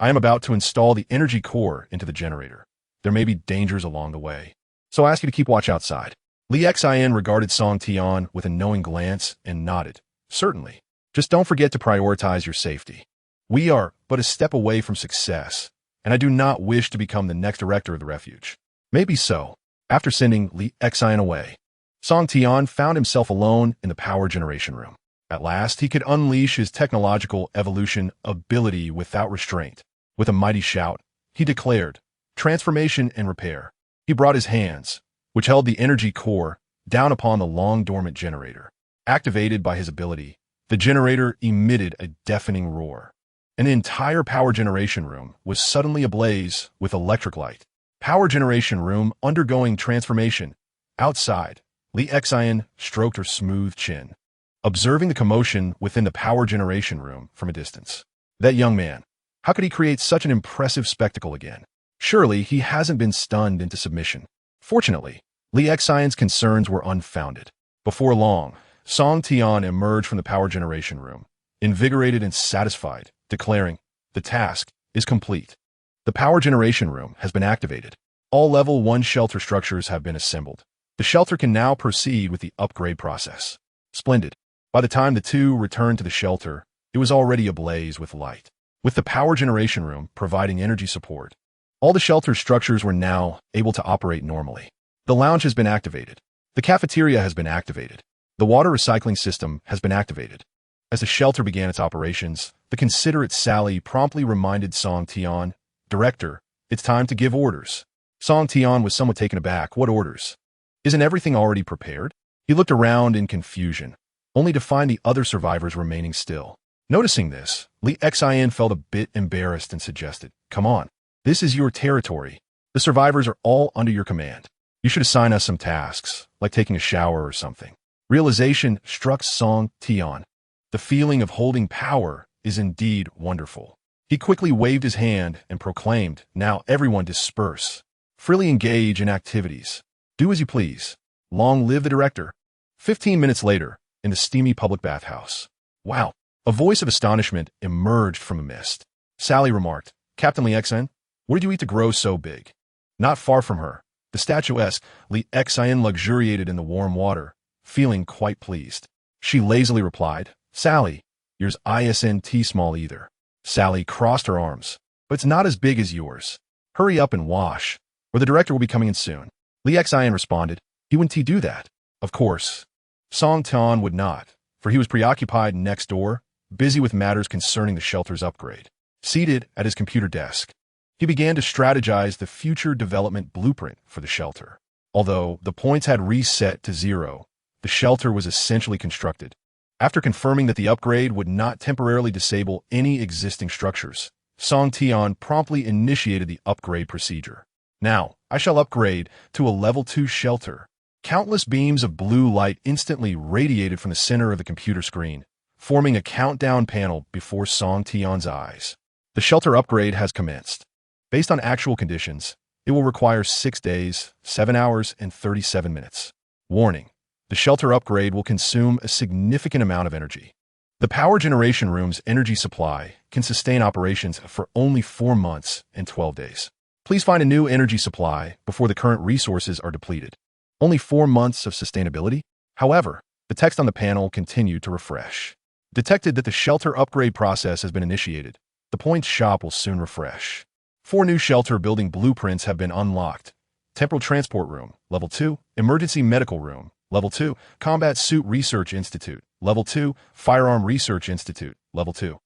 "I am about to install the energy core into the generator. There may be dangers along the way, so I ask you to keep watch outside." Li Xian regarded Song Tian with a knowing glance and nodded, "Certainly. Just don't forget to prioritize your safety. We are but a step away from success, and I do not wish to become the next director of the refuge." Maybe so. After sending Li Xian away, Song Tian found himself alone in the power generation room. At last, he could unleash his technological evolution ability without restraint. With a mighty shout, he declared, "Transformation and repair." He brought his hands, which held the energy core, down upon the long-dormant generator. Activated by his ability, the generator emitted a deafening roar. An entire power generation room was suddenly ablaze with electric light. Power generation room undergoing transformation. Outside, Li Xian stroked her smooth chin, observing the commotion within the power generation room from a distance. That young man, how could he create such an impressive spectacle again? Surely he hasn't been stunned into submission. Fortunately, Li Xian's concerns were unfounded. Before long, Song Tian emerged from the power generation room, invigorated and satisfied, declaring, "The task is complete. The power generation room has been activated. All level 1 shelter structures have been assembled. The shelter can now proceed with the upgrade process." Splendid. By the time the two returned to the shelter, it was already ablaze with light. With the power generation room providing energy support, all the shelter structures were now able to operate normally. The lounge has been activated. The cafeteria has been activated. The water recycling system has been activated. As the shelter began its operations, the considerate Sally promptly reminded Song Tian, "Director, it's time to give orders." Song Tian was somewhat taken aback. "What orders? Isn't everything already prepared?" He looked around in confusion, only to find the other survivors remaining still. Noticing this, Li Xian felt a bit embarrassed and suggested, "Come on, this is your territory. The survivors are all under your command. You should assign us some tasks, like taking a shower or something." Realization struck Song Tian. The feeling of holding power is indeed wonderful. He quickly waved his hand and proclaimed, "Now everyone disperse. Freely engage in activities. Do as you please. Long live the director." 15 minutes later, in the steamy public bathhouse. "Wow." A voice of astonishment emerged from a mist. Sally remarked, "Captain Li Xian, what did you eat to grow so big?" Not far from her, the statuesque Li Xian luxuriated in the warm water, feeling quite pleased. She lazily replied, "Sally, yours isn't small either." Sally crossed her arms. "But it's not as big as yours. Hurry up and wash, or the director will be coming in soon." Li Xian responded, "He wouldn't do that?" Of course. Song Tian would not, for he was preoccupied next door, busy with matters concerning the shelter's upgrade. Seated at his computer desk, he began to strategize the future development blueprint for the shelter. Although the points had reset to 0, the shelter was essentially constructed. After confirming that the upgrade would not temporarily disable any existing structures, Song Tian promptly initiated the upgrade procedure. "Now, I shall upgrade to a level 2 shelter." Countless beams of blue light instantly radiated from the center of the computer screen, forming a countdown panel before Song Tian's eyes. The shelter upgrade has commenced. Based on actual conditions, it will require 6 days, 7 hours, and 37 minutes. Warning: the shelter upgrade will consume a significant amount of energy. The power generation room's energy supply can sustain operations for only 4 months and 12 days. Please find a new energy supply before the current resources are depleted. Only 4 months of sustainability? However, the text on the panel continued to refresh. Detected that the shelter upgrade process has been initiated. The points shop will soon refresh. 4 new shelter building blueprints have been unlocked. Temporal Transport Room, Level 2. Emergency Medical Room, Level 2. Combat Suit Research Institute, Level 2. Firearm Research Institute, Level 2.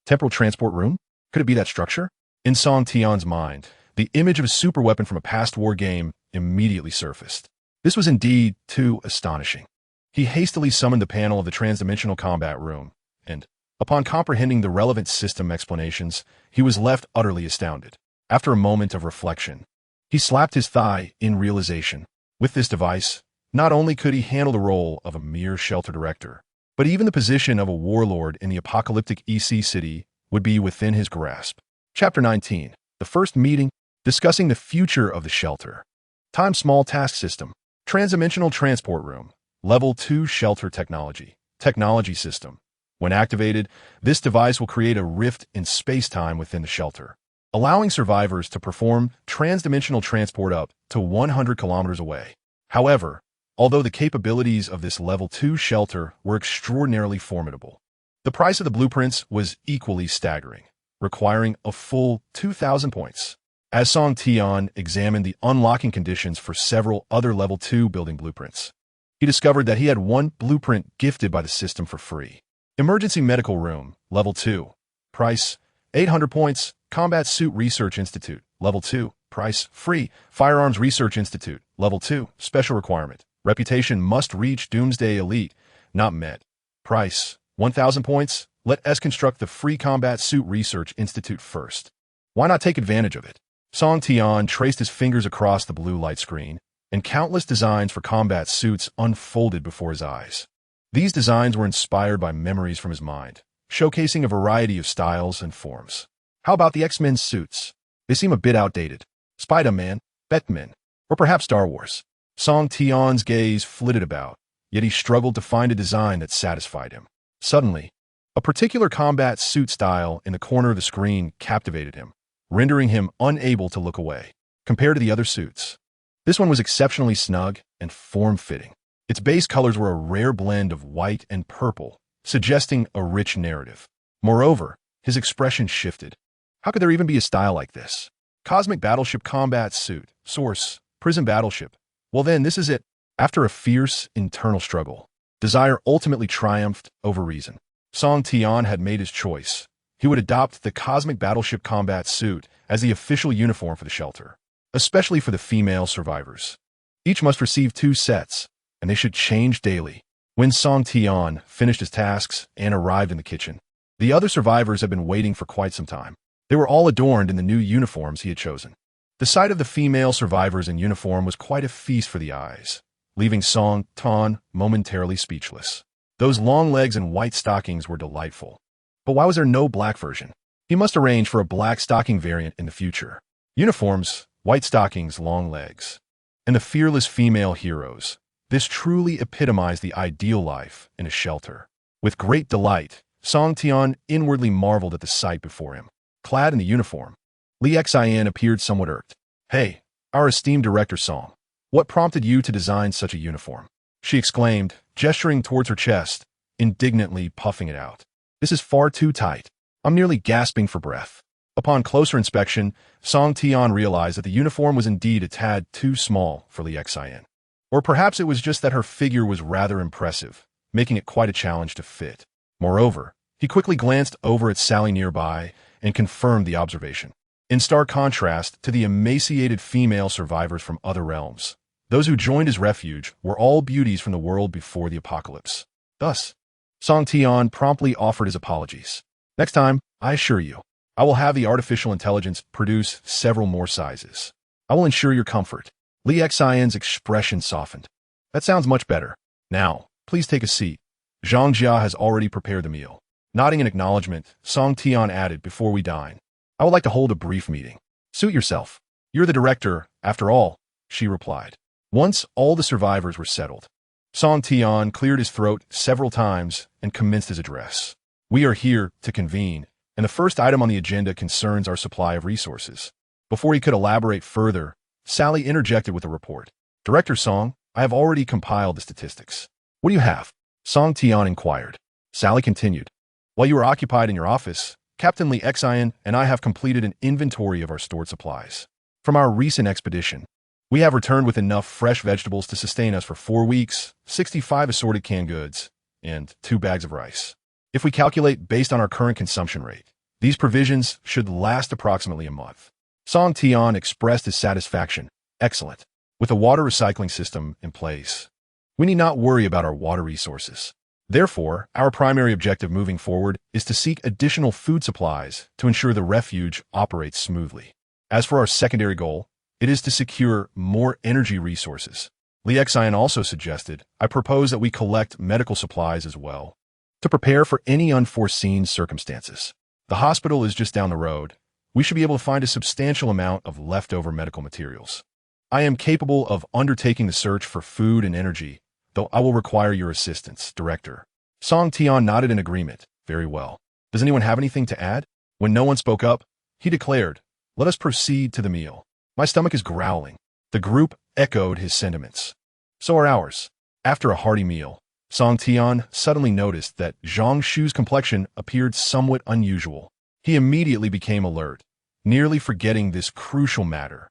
Temporal Transport Room? Could it be that structure? In Song Tian's mind, the image of a superweapon from a past war game immediately surfaced. This was indeed too astonishing. He hastily summoned the panel of the transdimensional combat room, and, upon comprehending the relevant system explanations, he was left utterly astounded. After a moment of reflection, he slapped his thigh in realization. With this device, not only could he handle the role of a mere shelter director, but even the position of a warlord in the apocalyptic EC city would be within his grasp. Chapter 19. The first meeting, discussing the future of the shelter. Time Small Task System. Transdimensional Transport Room. Level 2 Shelter Technology. Technology System. When activated, this device will create a rift in space-time within the shelter, allowing survivors to perform transdimensional transport up to 100 kilometers away. However, although the capabilities of this Level 2 shelter were extraordinarily formidable, the price of the blueprints was equally staggering, requiring a full 2,000 points. As Song Tian examined the unlocking conditions for several other Level 2 building blueprints, he discovered that he had one blueprint gifted by the system for free. Emergency Medical Room, Level 2. Price, 800 points. Combat Suit Research Institute, Level 2. Price, free. Firearms Research Institute, Level 2. Special requirement. Reputation must reach Doomsday Elite. Not met. Price, 1,000 points. Let us construct the free Combat Suit Research Institute first. Why not take advantage of it? Song Tian traced his fingers across the blue light screen, and countless designs for combat suits unfolded before his eyes. These designs were inspired by memories from his mind, showcasing a variety of styles and forms. How about the X-Men suits? They seem a bit outdated. Spider-Man, Batman, or perhaps Star Wars. Song Tian's gaze flitted about, yet he struggled to find a design that satisfied him. Suddenly, a particular combat suit style in the corner of the screen captivated him, rendering him unable to look away. Compared to the other suits, this one was exceptionally snug and form-fitting. Its base colors were a rare blend of white and purple, suggesting a rich narrative. Moreover, his expression shifted. How could there even be a style like this? Cosmic Battleship Combat Suit. Source: Prism Battleship. Well then, this is it. After a fierce internal struggle, desire ultimately triumphed over reason. Song Tian had made his choice. He would adopt the Cosmic Battleship Combat Suit as the official uniform for the shelter, especially for the female survivors. Each must receive 2 sets, and they should change daily. When Song Tian finished his tasks and arrived in the kitchen, the other survivors had been waiting for quite some time. They were all adorned in the new uniforms he had chosen. The sight of the female survivors in uniform was quite a feast for the eyes, leaving Song Tian momentarily speechless. Those long legs and white stockings were delightful. But why was there no black version? He must arrange for a black stocking variant in the future. Uniforms, white stockings, long legs. And the fearless female heroes. This truly epitomized the ideal life in a shelter. With great delight, Song Tian inwardly marveled at the sight before him. Clad in the uniform, Li Xian appeared somewhat irked. "Hey, our esteemed director Song, what prompted you to design such a uniform?" she exclaimed, gesturing towards her chest, indignantly puffing it out. "This is far too tight. I'm nearly gasping for breath." Upon closer inspection, Song Tian realized that the uniform was indeed a tad too small for Li Xian. Or perhaps it was just that her figure was rather impressive, making it quite a challenge to fit. Moreover, he quickly glanced over at Sally nearby and confirmed the observation. In stark contrast to the emaciated female survivors from other realms, those who joined his refuge were all beauties from the world before the apocalypse. Thus, Song Tian promptly offered his apologies. "Next time, I assure you, I will have the artificial intelligence produce several more sizes. I will ensure your comfort." Li Xian's expression softened. "That sounds much better. Now, please take a seat. Zhang Jia has already prepared the meal." Nodding in acknowledgement, Song Tian added, "Before we dine, I would like to hold a brief meeting." "Suit yourself. You're the director, after all," she replied. Once all the survivors were settled, Song Tian cleared his throat several times and commenced his address. "We are here to convene, and the first item on the agenda concerns our supply of resources." Before he could elaborate further, Sally interjected with a report. "Director Song, I have already compiled the statistics." "What do you have?" Song Tian inquired. Sally continued. "While you were occupied in your office, Captain Li Xian and I have completed an inventory of our stored supplies. From our recent expedition, we have returned with enough fresh vegetables to sustain us for 4 weeks, 65 assorted canned goods, and 2 bags of rice. If we calculate based on our current consumption rate, these provisions should last approximately a month." Song Tian expressed his satisfaction. "Excellent. With a water recycling system in place, we need not worry about our water resources. Therefore, our primary objective moving forward is to seek additional food supplies to ensure the refuge operates smoothly. As for our secondary goal, it is to secure more energy resources." Li Xian also suggested, "I propose that we collect medical supplies as well, to prepare for any unforeseen circumstances. The hospital is just down the road. We should be able to find a substantial amount of leftover medical materials. I am capable of undertaking the search for food and energy, though I will require your assistance, Director." Song Tian nodded in agreement. "Very well. Does anyone have anything to add?" When no one spoke up, he declared, "Let us proceed to the meal. My stomach is growling." The group echoed his sentiments. So are ours. After a hearty meal, Song Tian suddenly noticed that Zhang Shu's complexion appeared somewhat unusual. He immediately became alert, nearly forgetting this crucial matter.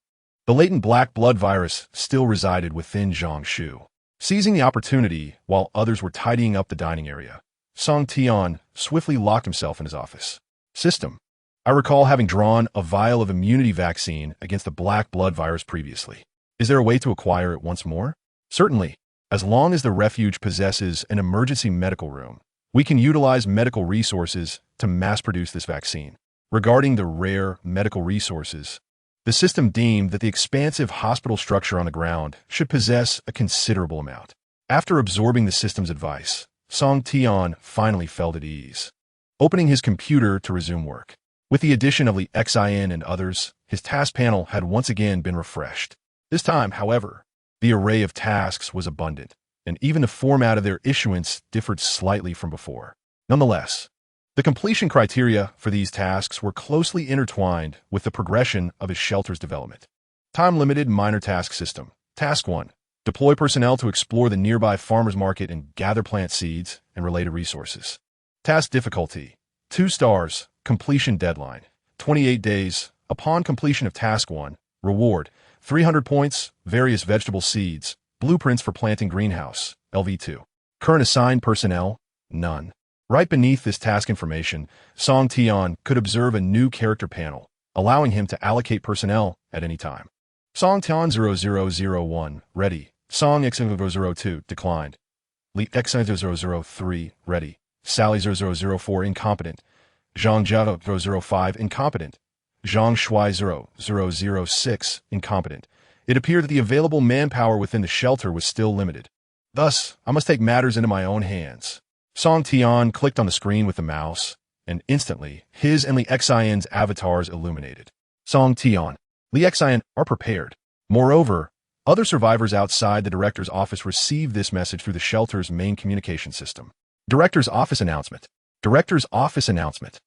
The latent black blood virus still resided within Zhang Shu. Seizing the opportunity while others were tidying up the dining area, Song Tian swiftly locked himself in his office. "System, I recall having drawn a vial of immunity vaccine against the black blood virus previously. Is there a way to acquire it once more?" "Certainly. As long as the refuge possesses an emergency medical room, we can utilize medical resources to mass-produce this vaccine." Regarding the rare medical resources, the system deemed that the expansive hospital structure on the ground should possess a considerable amount. After absorbing the system's advice, Song Tian finally felt at ease. Opening his computer to resume work. With the addition of Li Xian and others, his task panel had once again been refreshed. This time, however, the array of tasks was abundant, and even the format of their issuance differed slightly from before. Nonetheless, the completion criteria for these tasks were closely intertwined with the progression of his shelter's development. Time-limited minor task system. Task 1. Deploy personnel to explore the nearby farmer's market and gather plant seeds and related resources. Task difficulty. 2 stars. Completion deadline. 28 days. Upon completion of Task 1. Reward. 300 points. Various vegetable seeds. Blueprints for planting greenhouse. LV2. Current assigned personnel. None. Right beneath this task information, Song Tian could observe a new character panel, allowing him to allocate personnel at any time. Song Tian 0001, ready. Song X002, declined. Li X003, ready. Sally 0004, incompetent. Zhang Jia 005, incompetent. Zhang Shui 0006, incompetent. It appeared that the available manpower within the shelter was still limited. Thus, I must take matters into my own hands. Song Tian clicked on the screen with the mouse, and instantly, his and Li Xian's avatars illuminated. Song Tian, Li Xian are prepared. Moreover, other survivors outside the director's office received this message through the shelter's main communication system. Director's office announcement. Director's office announcement.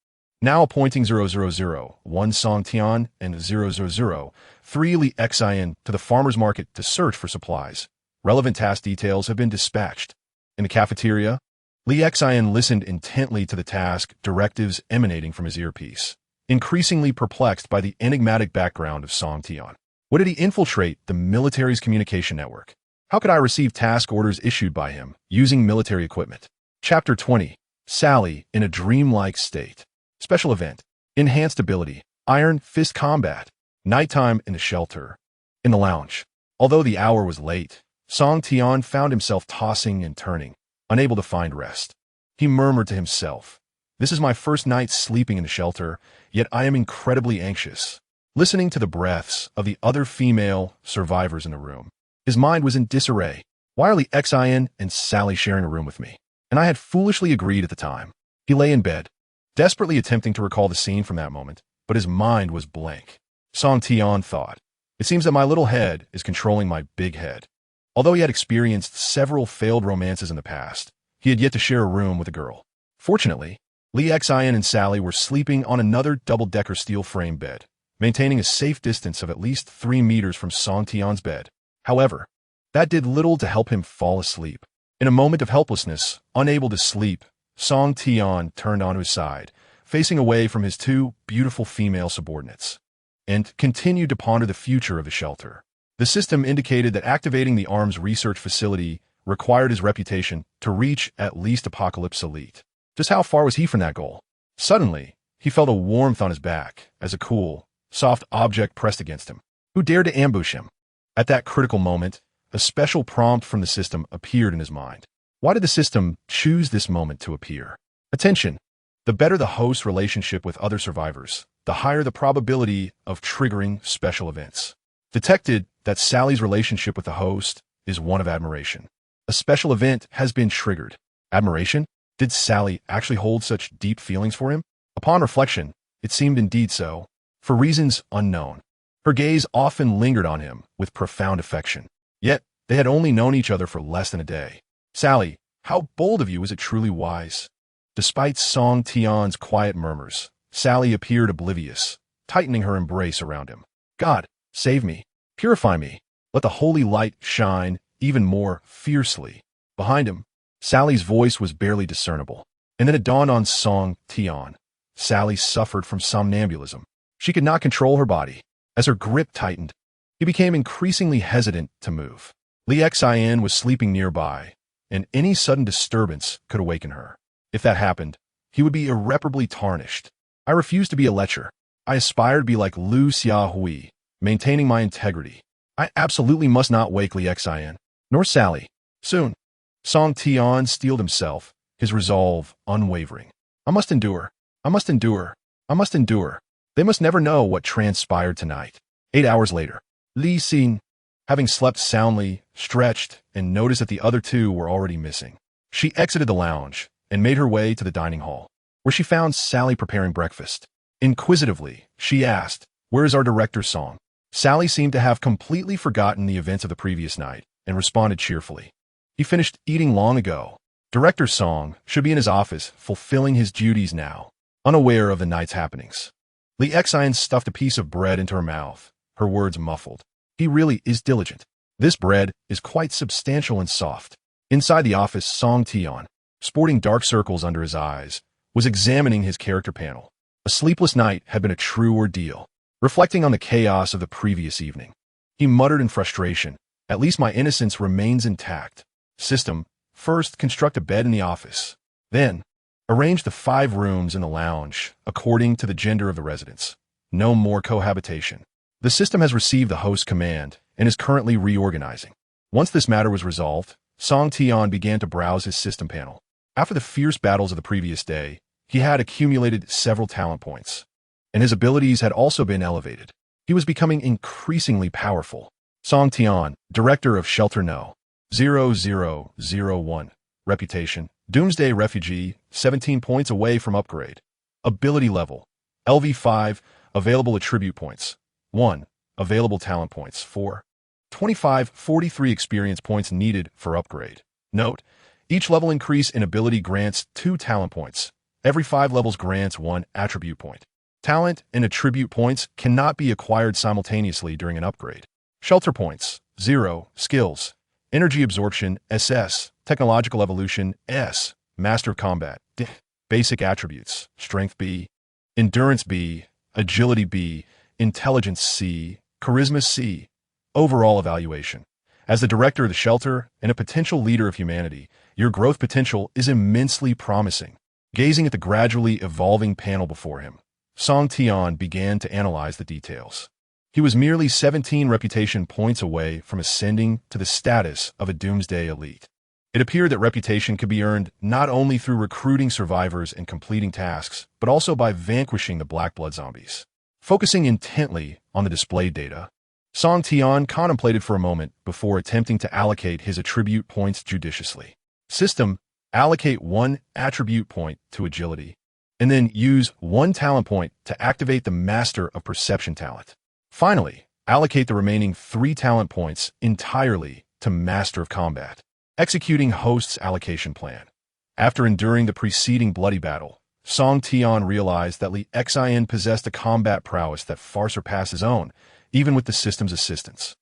Now appointing 0001 Song Tian and 0003 Li Xian to the farmer's market to search for supplies. Relevant task details have been dispatched. In the cafeteria, Li Xian listened intently to the task directives emanating from his earpiece, increasingly perplexed by the enigmatic background of Song Tian. What did he infiltrate the military's communication network? How could I receive task orders issued by him using military equipment? Chapter 20. Sally in a dreamlike state. Special event. Enhanced ability. Iron Fist combat. Nighttime in the shelter. In the lounge. Although the hour was late, Song Tian found himself tossing and turning, unable to find rest. He murmured to himself, "This is my first night sleeping in the shelter, yet I am incredibly anxious." Listening to the breaths of the other female survivors in the room, his mind was in disarray. Why are Li Xian and Sally sharing a room with me? And I had foolishly agreed at the time. He lay in bed, desperately attempting to recall the scene from that moment, but his mind was blank. Song Tian thought, "It seems that my little head is controlling my big head." Although he had experienced several failed romances in the past, he had yet to share a room with a girl. Fortunately, Li Xian and Sally were sleeping on another double-decker steel frame bed, maintaining a safe distance of at least 3 meters from Song Tian's bed. However, that did little to help him fall asleep. In a moment of helplessness, unable to sleep, Song Tian turned onto his side, facing away from his 2 beautiful female subordinates, and continued to ponder the future of the shelter. The system indicated that activating the arms research facility required his reputation to reach at least Apocalypse Elite. Just how far was he from that goal? Suddenly, he felt a warmth on his back as a cool, soft object pressed against him. Who dared to ambush him? At that critical moment, a special prompt from the system appeared in his mind. Why did the system choose this moment to appear? Attention! The better the host's relationship with other survivors, the higher the probability of triggering special events. Detected that Sally's relationship with the host is one of admiration. A special event has been triggered. Admiration? Did Sally actually hold such deep feelings for him? Upon reflection, it seemed indeed so. For reasons unknown, her gaze often lingered on him with profound affection. Yet, they had only known each other for less than a day. "Sally, how bold of you, is it truly wise?" Despite Song Tian's quiet murmurs, Sally appeared oblivious, tightening her embrace around him. "God, save me. Purify me. Let the holy light shine even more fiercely." Behind him, Sally's voice was barely discernible. And then it dawned on Song Tian. Sally suffered from somnambulism. She could not control her body. As her grip tightened, he became increasingly hesitant to move. Li Xian was sleeping nearby, and any sudden disturbance could awaken her. If that happened, he would be irreparably tarnished. "I refuse to be a lecher. I aspire to be like Lu Xiaohui, maintaining my integrity. I absolutely must not wake Li Xian, nor Sally. Soon." Song Tian steeled himself, his resolve unwavering. "I must endure. I must endure. I must endure. They must never know what transpired tonight." 8 hours later, Li Xin, having slept soundly, stretched, and noticed that the other 2 were already missing. She exited the lounge and made her way to the dining hall, where she found Sally preparing breakfast. Inquisitively, she asked, "Where is our director, Song?" Sally seemed to have completely forgotten the events of the previous night and responded cheerfully, "He finished eating long ago. Director Song should be in his office fulfilling his duties now, unaware of the night's happenings." Li Xian stuffed a piece of bread into her mouth, her words muffled. "He really is diligent. This bread is quite substantial and soft." Inside the office, Song Tian, sporting dark circles under his eyes, was examining his character panel. A sleepless night had been a true ordeal. Reflecting on the chaos of the previous evening, he muttered in frustration, "At least my innocence remains intact." System, first construct a bed in the office. Then, arrange the 5 rooms in the lounge according to the gender of the residents. No more cohabitation. The system has received the host command and is currently reorganizing. Once this matter was resolved, Song Tian began to browse his system panel. After the fierce battles of the previous day, he had accumulated several talent points, and his abilities had also been elevated. He was becoming increasingly powerful. Song Tian, Director of Shelter No. 0001. Reputation, Doomsday Refugee, 17 points away from upgrade. Ability level. LV5. Available attribute points. 1. Available talent points. 4. 25, 43 experience points needed for upgrade. Note: each level increase in ability grants 2 talent points. Every 5 levels grants 1 attribute point. Talent and attribute points cannot be acquired simultaneously during an upgrade. Shelter points. 0. Skills. Energy absorption. SS. Technological evolution. S. Master of combat. D. Basic attributes. Strength B. Endurance B. Agility B. Intelligence C. Charisma C. Overall evaluation. As the director of the shelter and a potential leader of humanity, your growth potential is immensely promising. Gazing at the gradually evolving panel before him, Song Tian began to analyze the details. He was merely 17 reputation points away from ascending to the status of a doomsday elite. It appeared that reputation could be earned not only through recruiting survivors and completing tasks, but also by vanquishing the Black Blood zombies. Focusing intently on the displayed data, Song Tian contemplated for a moment before attempting to allocate his attribute points judiciously. System: allocate 1 attribute point to agility, and then use 1 talent point to activate the Master of Perception talent. Finally, allocate the remaining 3 talent points entirely to Master of Combat. Executing host's allocation plan. After enduring the preceding bloody battle, Song Tian realized that Li Xian possessed a combat prowess that far surpassed his own, even with the system's assistance.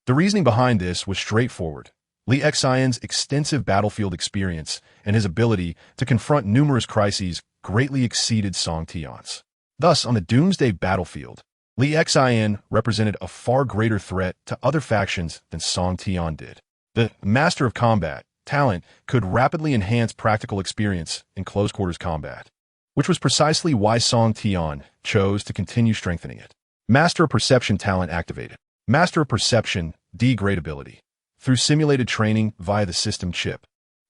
The reasoning behind this was straightforward. Li Xian's extensive battlefield experience and his ability to confront numerous crises greatly exceeded Song Tian's. Thus, on the Doomsday battlefield, Li Xian represented a far greater threat to other factions than Song Tian did. The Master of Combat talent could rapidly enhance practical experience in close-quarters combat, which was precisely why Song Tian chose to continue strengthening it. Master of Perception talent activated. Master of Perception degradability. Through simulated training via the system chip,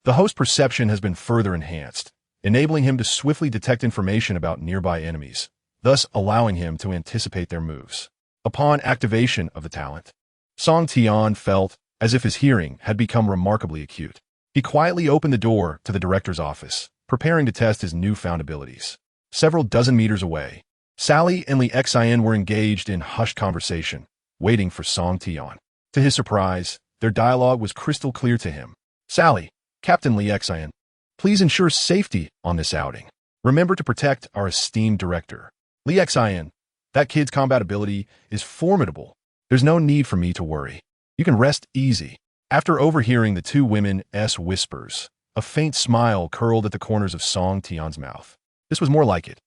the host perception has been further enhanced, enabling him to swiftly detect information about nearby enemies, thus allowing him to anticipate their moves. Upon activation of the talent, Song Tian felt as if his hearing had become remarkably acute. He quietly opened the door to the director's office, preparing to test his newfound abilities. Several dozen meters away, Sally and Li Xian were engaged in hushed conversation, waiting for Song Tian. To his surprise, their dialogue was crystal clear to him. "Sally, Captain Li Xian, please ensure safety on this outing. Remember to protect our esteemed director. Li Xian, that kid's combat ability is formidable. There's no need for me to worry. You can rest easy." After overhearing the two women's whispers, a faint smile curled at the corners of Song Tian's mouth. This was more like it.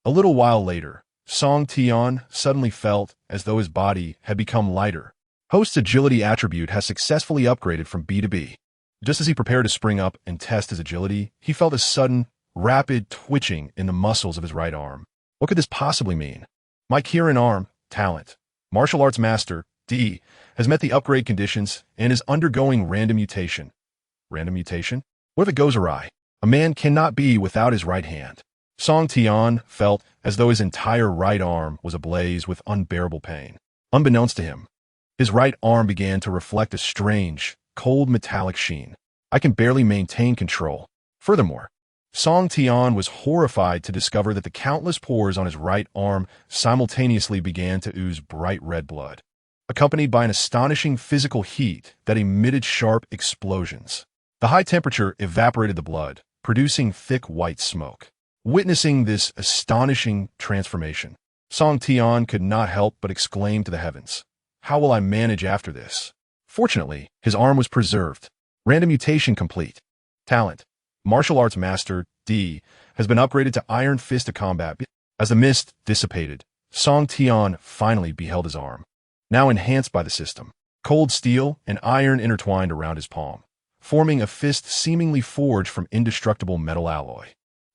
A little while later, Song Tian suddenly felt as though his body had become lighter. Host's agility attribute has successfully upgraded from B to B. Just as he prepared to spring up and test his agility, he felt a sudden, rapid twitching in the muscles of his right arm. What could this possibly mean? My Kirin arm, talent, martial arts master, D, has met the upgrade conditions and is undergoing random mutation. Random mutation? What if it goes awry? A man cannot be without his right hand. Song Tian felt as though his entire right arm was ablaze with unbearable pain. Unbeknownst to him, his right arm began to reflect a strange, cold metallic sheen. I can barely maintain control. Furthermore, Song Tian was horrified to discover that the countless pores on his right arm simultaneously began to ooze bright red blood, accompanied by an astonishing physical heat that emitted sharp explosions. The high temperature evaporated the blood, producing thick white smoke. Witnessing this astonishing transformation, Song Tian could not help but exclaim to the heavens, "How will I manage after this?" Fortunately, his arm was preserved. Random mutation complete. Talent: Martial Arts Master, D, has been upgraded to Iron Fist of Combat. As the mist dissipated, Song Tian finally beheld his arm, now enhanced by the system. Cold steel and iron intertwined around his palm, forming a fist seemingly forged from indestructible metal alloy.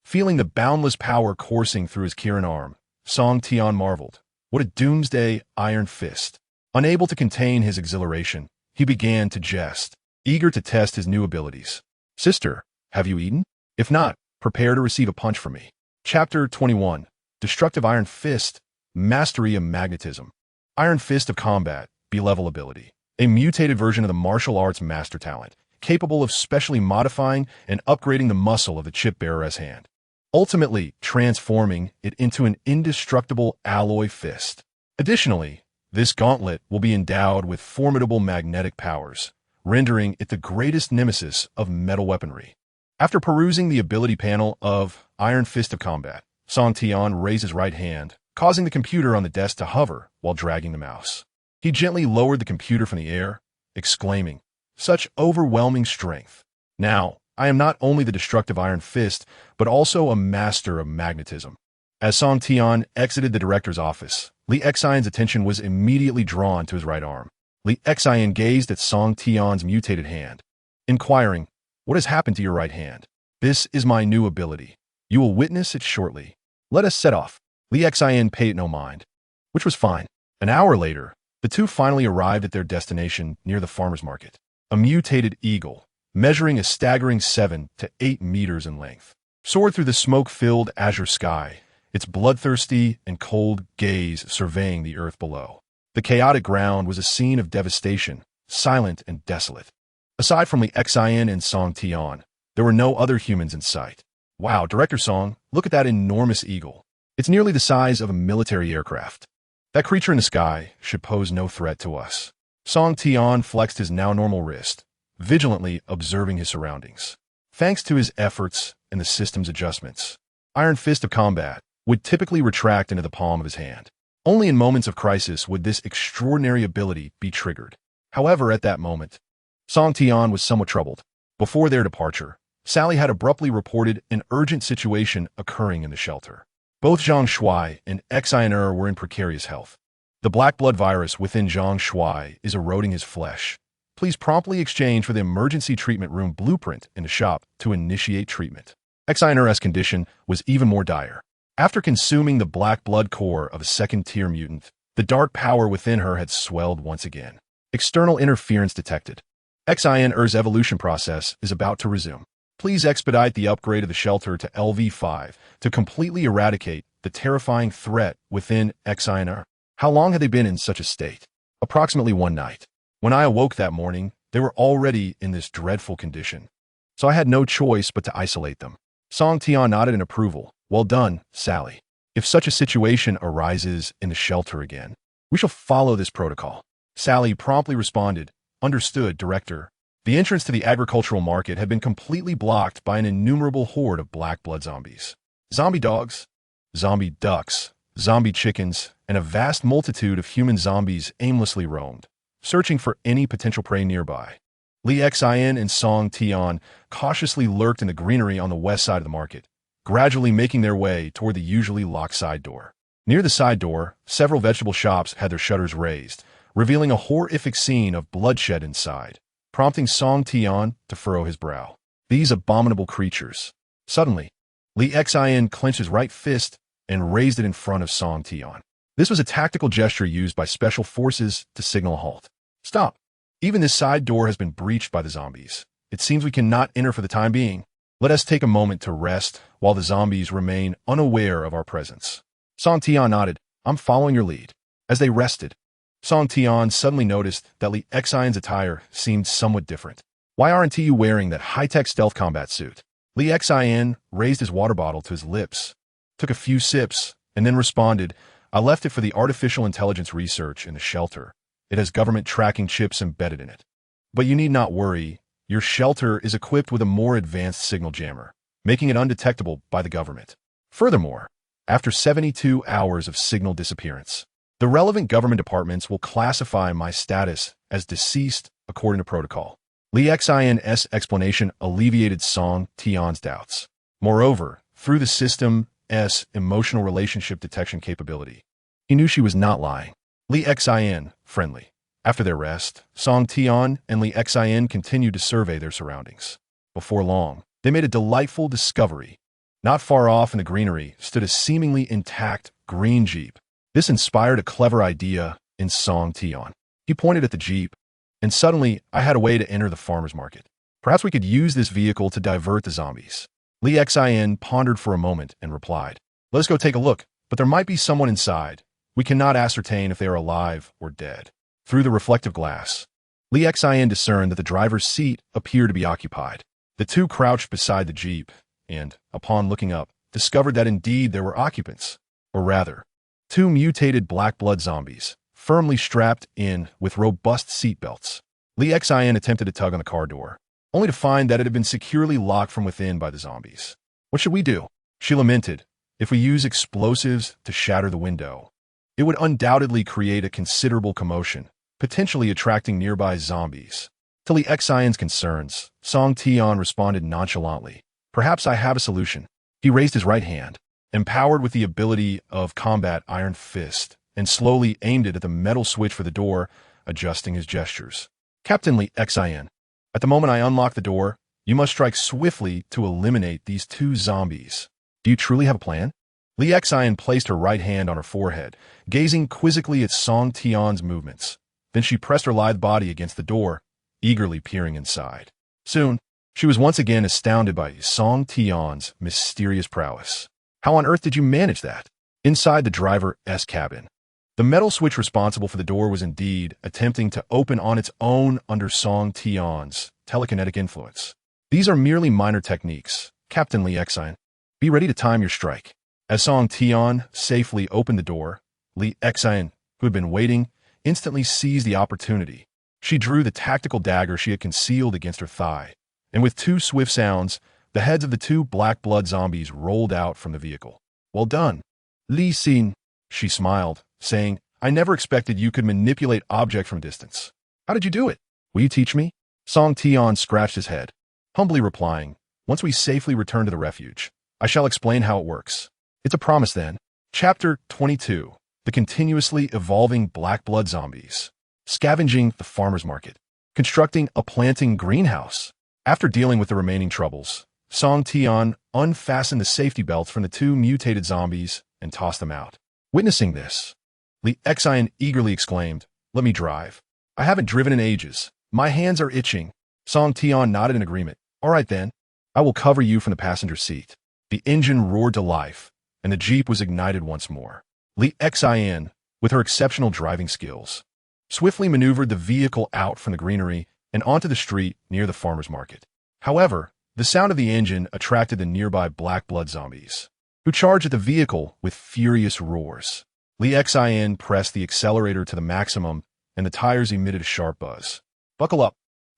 Feeling the boundless power coursing through his Kirin arm, Song Tian marveled. What a doomsday iron fist. Unable to contain his exhilaration, he began to jest, eager to test his new abilities. "Sister, have you eaten? If not, prepare to receive a punch from me." Chapter 21. Destructive Iron Fist, Mastery of Magnetism. Iron Fist of Combat, B-level ability. A mutated version of the martial arts master talent, capable of specially modifying and upgrading the muscle of the chip bearer's hand. ultimately transforming it into an indestructible alloy fist. Additionally, this gauntlet will be endowed with formidable magnetic powers, rendering it the greatest nemesis of metal weaponry. After perusing the ability panel of Iron Fist of Combat, Song Tian raised his right hand, causing the computer on the desk to hover while dragging the mouse. He gently lowered the computer from the air, exclaiming, "Such overwhelming strength! Now, I am not only the destructive Iron Fist, but also a master of magnetism." As Song Tian exited the director's office, Li Xian's attention was immediately drawn to his right arm. Li Xian gazed at Song Tian's mutated hand, inquiring, "What has happened to your right hand?" "This is my new ability. You will witness it shortly. Let us set off." Li Xian paid no mind, which was fine. An hour later, the two finally arrived at their destination near the farmer's market. A mutated eagle, measuring a staggering 7 to 8 meters in length, soared through the smoke-filled azure sky, its bloodthirsty and cold gaze surveying the earth below. The chaotic ground was a scene of devastation, silent and desolate. Aside from Li Xian and Song Tian, there were no other humans in sight. "Wow, Director Song, look at that enormous eagle. It's nearly the size of a military aircraft. That creature in the sky should pose no threat to us." Song Tian flexed his now normal wrist, vigilantly observing his surroundings. Thanks to his efforts and the system's adjustments, Iron Fist of Combat would typically retract into the palm of his hand. Only in moments of crisis would this extraordinary ability be triggered. However, at that moment, Song Tian was somewhat troubled. Before their departure, Sally had abruptly reported an urgent situation occurring in the shelter. Both Zhang Shuai and Xian were in precarious health. The black blood virus within Zhang Shuai is eroding his flesh. Please promptly exchange for the emergency treatment room blueprint in the shop to initiate treatment. Xian's condition was even more dire. After consuming the black blood core of a second-tier mutant, the dark power within her had swelled once again. External interference detected. Xian's evolution process is about to resume. Please expedite the upgrade of the shelter to LV5 to completely eradicate the terrifying threat within Xian. How long had they been in such a state? Approximately one night. When I awoke that morning, they were already in this dreadful condition. So I had no choice but to isolate them. Song Tian nodded in approval. "Well done, Sally. If such a situation arises in the shelter again, we shall follow this protocol." Sally promptly responded, "Understood, Director." The entrance to the agricultural market had been completely blocked by an innumerable horde of black blood zombies. Zombie dogs, zombie ducks, zombie chickens, and a vast multitude of human zombies aimlessly roamed, searching for any potential prey nearby. Li Xian and Song Tian cautiously lurked in the greenery on the west side of the market, gradually making their way toward the usually locked side door. Near the side door, several vegetable shops had their shutters raised, revealing a horrific scene of bloodshed inside, prompting Song Tian to furrow his brow. These abominable creatures. Suddenly, Li Xian clenched his right fist and raised it in front of Song Tian. This was a tactical gesture used by special forces to signal a halt. "Stop. Even this side door has been breached by the zombies. It seems we cannot enter for the time being. Let us take a moment to rest while the zombies remain unaware of our presence." Song Tian nodded. "I'm following your lead." As they rested, Song Tian suddenly noticed that Li Xian's attire seemed somewhat different. "Why aren't you wearing that high-tech stealth combat suit?" Li Xian raised his water bottle to his lips, took a few sips, and then responded, "I left it for the artificial intelligence research in the shelter. It has government tracking chips embedded in it. But you need not worry. Your shelter is equipped with a more advanced signal jammer, making it undetectable by the government. Furthermore, after 72 hours of signal disappearance, the relevant government departments will classify my status as deceased according to protocol." Li Xian's explanation alleviated Song Tian's doubts. Moreover, through the system's emotional relationship detection capability, he knew she was not lying. Li Xian, friendly. After their rest, Song Tian and Li Xian continued to survey their surroundings. Before long, they made a delightful discovery. Not far off in the greenery stood a seemingly intact green Jeep. This inspired a clever idea in Song Tian. He pointed at the Jeep, and suddenly I had a way to enter the farmer's market. Perhaps we could use this vehicle to divert the zombies. Li Xian pondered for a moment and replied, "Let us go take a look, but there might be someone inside. We cannot ascertain if they are alive or dead." Through the reflective glass, Li Xian discerned that the driver's seat appeared to be occupied. The two crouched beside the Jeep, and, upon looking up, discovered that indeed there were occupants, or rather, two mutated black blood zombies, firmly strapped in with robust seatbelts. Lee Xin attempted to tug on the car door, only to find that it had been securely locked from within by the zombies. What should we do? She lamented. If we use explosives to shatter the window, it would undoubtedly create a considerable commotion, potentially attracting nearby zombies. To Lee Xion's concerns, Song Tian responded nonchalantly. Perhaps I have a solution. He raised his right hand, empowered with the ability of combat iron fist, and slowly aimed it at the metal switch for the door, adjusting his gestures. Captain Lee Xian, at the moment I unlock the door, you must strike swiftly to eliminate these two zombies. Do you truly have a plan? Lee Xian placed her right hand on her forehead, gazing quizzically at Song Tian's movements. Then she pressed her lithe body against the door, eagerly peering inside. Soon, she was once again astounded by Song Tian's mysterious prowess. How on earth did you manage that? Inside the driver's cabin, the metal switch responsible for the door was indeed attempting to open on its own under Song Tian's telekinetic influence. These are merely minor techniques, Captain Lee Xian. Be ready to time your strike. As Song Tian safely opened the door, Lee Xian, who had been waiting, instantly seized the opportunity. She drew the tactical dagger she had concealed against her thigh, and with two swift sounds, the heads of the two black blood zombies rolled out from the vehicle. Well done, Li Xin, she smiled, saying, I never expected you could manipulate objects from distance. How did you do it? Will you teach me? Song Tian scratched his head, humbly replying, once we safely return to the refuge, I shall explain how it works. It's a promise then. Chapter 22. The continuously evolving black blood zombies. Scavenging the farmer's market. Constructing a planting greenhouse. After dealing with the remaining troubles, Song Tian unfastened the safety belts from the two mutated zombies and tossed them out. Witnessing this, Lee Xian eagerly exclaimed, Let me drive. I haven't driven in ages. My hands are itching. Song Tian nodded in agreement. All right then. I will cover you from the passenger seat. The engine roared to life, and the Jeep was ignited once more. Lee Xian, with her exceptional driving skills, swiftly maneuvered the vehicle out from the greenery and onto the street near the farmer's market. However, the sound of the engine attracted the nearby black blood zombies, who charged at the vehicle with furious roars. Lee Xian pressed the accelerator to the maximum, and the tires emitted a sharp buzz. Buckle up.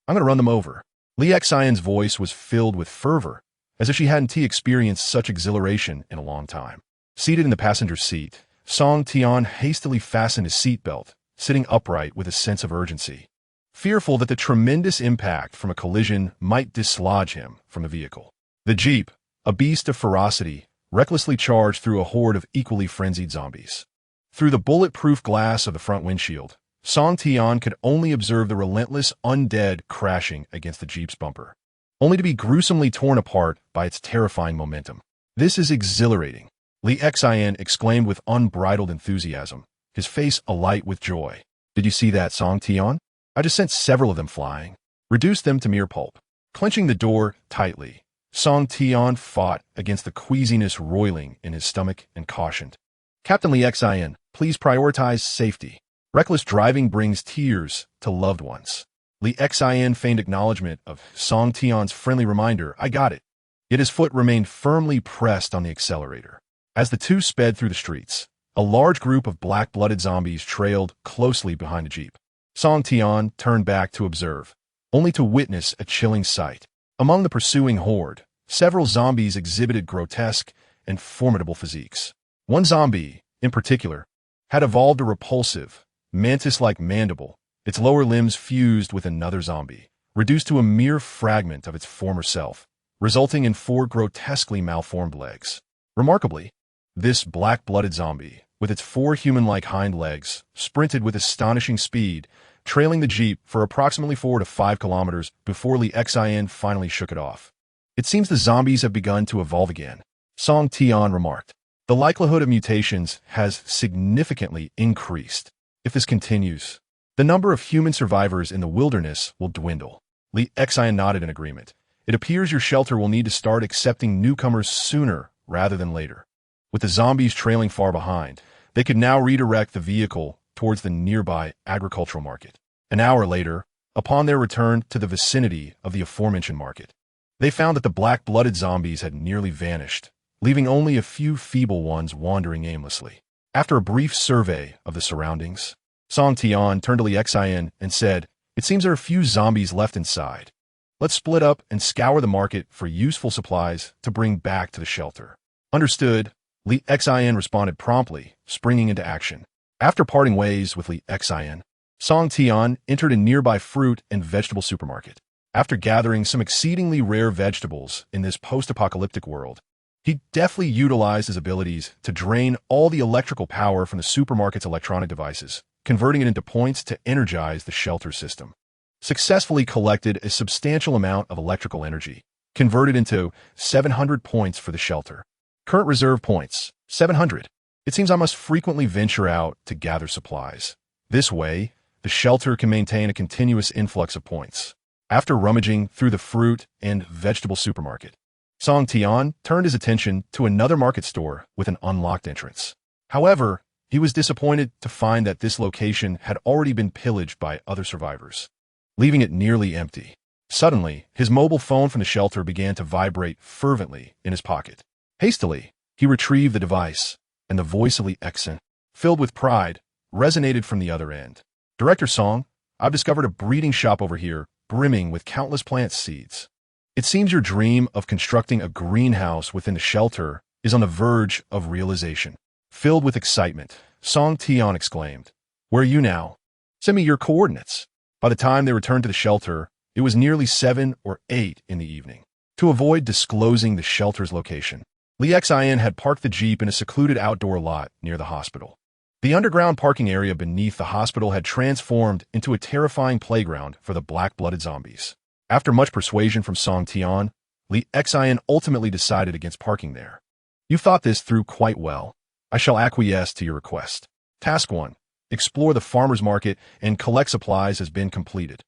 I'm going to run them over. Lee Xian's voice was filled with fervor, as if she hadn't experienced such exhilaration in a long time. Seated in the passenger seat, Song Tian hastily fastened his seatbelt, sitting upright with a sense of urgency, fearful that the tremendous impact from a collision might dislodge him from the vehicle. The Jeep, a beast of ferocity, recklessly charged through a horde of equally frenzied zombies. Through the bulletproof glass of the front windshield, Song Tian could only observe the relentless undead crashing against the Jeep's bumper, only to be gruesomely torn apart by its terrifying momentum. This is exhilarating, Lee Xian exclaimed with unbridled enthusiasm, his face alight with joy. Did you see that, Song Tian? I just sent several of them flying. Reduced them to mere pulp. Clenching the door tightly, Song Tian fought against the queasiness roiling in his stomach and cautioned. Captain Lee Xian, please prioritize safety. Reckless driving brings tears to loved ones. Lee Xian feigned acknowledgement of Song Tian's friendly reminder, I got it. Yet his foot remained firmly pressed on the accelerator. As the two sped through the streets, a large group of black-blooded zombies trailed closely behind the Jeep. Song Tian turned back to observe, only to witness a chilling sight. Among the pursuing horde, several zombies exhibited grotesque and formidable physiques. One zombie, in particular, had evolved a repulsive, mantis-like mandible, its lower limbs fused with another zombie, reduced to a mere fragment of its former self, resulting in 4 grotesquely malformed legs. Remarkably, this black-blooded zombie, with its 4 human-like hind legs, sprinted with astonishing speed, trailing the Jeep for approximately 4 to 5 kilometers before Lee Xian finally shook it off. It seems the zombies have begun to evolve again, Song Tian remarked. The likelihood of mutations has significantly increased. If this continues, the number of human survivors in the wilderness will dwindle. Lee Xian nodded in agreement. It appears your shelter will need to start accepting newcomers sooner rather than later. With the zombies trailing far behind, they could now redirect the vehicle towards the nearby agricultural market. An hour later, upon their return to the vicinity of the aforementioned market, they found that the black-blooded zombies had nearly vanished, leaving only a few feeble ones wandering aimlessly. After a brief survey of the surroundings, Song Tian turned to Li Xian and said, "It seems there are a few zombies left inside. Let's split up and scour the market for useful supplies to bring back to the shelter." Understood, Li Xian responded promptly, springing into action. After parting ways with Li Xian, Song Tian entered a nearby fruit and vegetable supermarket. After gathering some exceedingly rare vegetables in this post-apocalyptic world, he deftly utilized his abilities to drain all the electrical power from the supermarket's electronic devices, converting it into points to energize the shelter system. Successfully collected a substantial amount of electrical energy, converted into 700 points for the shelter. Current reserve points, 700. It seems I must frequently venture out to gather supplies. This way, the shelter can maintain a continuous influx of points. After rummaging through the fruit and vegetable supermarket, Song Tian turned his attention to another market store with an unlocked entrance. However, he was disappointed to find that this location had already been pillaged by other survivors, leaving it nearly empty. Suddenly, his mobile phone from the shelter began to vibrate fervently in his pocket. Hastily, he retrieved the device, and the voice of Li Xian, filled with pride, resonated from the other end. "Director Song, I've discovered a breeding shop over here, brimming with countless plant seeds. It seems your dream of constructing a greenhouse within the shelter is on the verge of realization." Filled with excitement, Song Tian exclaimed, "Where are you now? Send me your coordinates." By the time they returned to the shelter, it was nearly 7 or 8 in the evening. To avoid disclosing the shelter's location, Li Xian had parked the Jeep in a secluded outdoor lot near the hospital. The underground parking area beneath the hospital had transformed into a terrifying playground for the black-blooded zombies. After much persuasion from Song Tian, Li Xian ultimately decided against parking there. "You thought this through quite well. I shall acquiesce to your request. Task 1. Explore the farmer's market and collect supplies has been completed.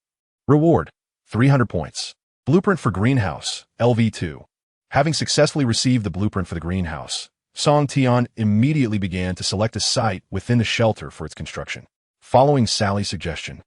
Reward, 300 points. Blueprint for greenhouse, LV2. Having successfully received the blueprint for the greenhouse, Song Tian immediately began to select a site within the shelter for its construction. Following Sally's suggestion,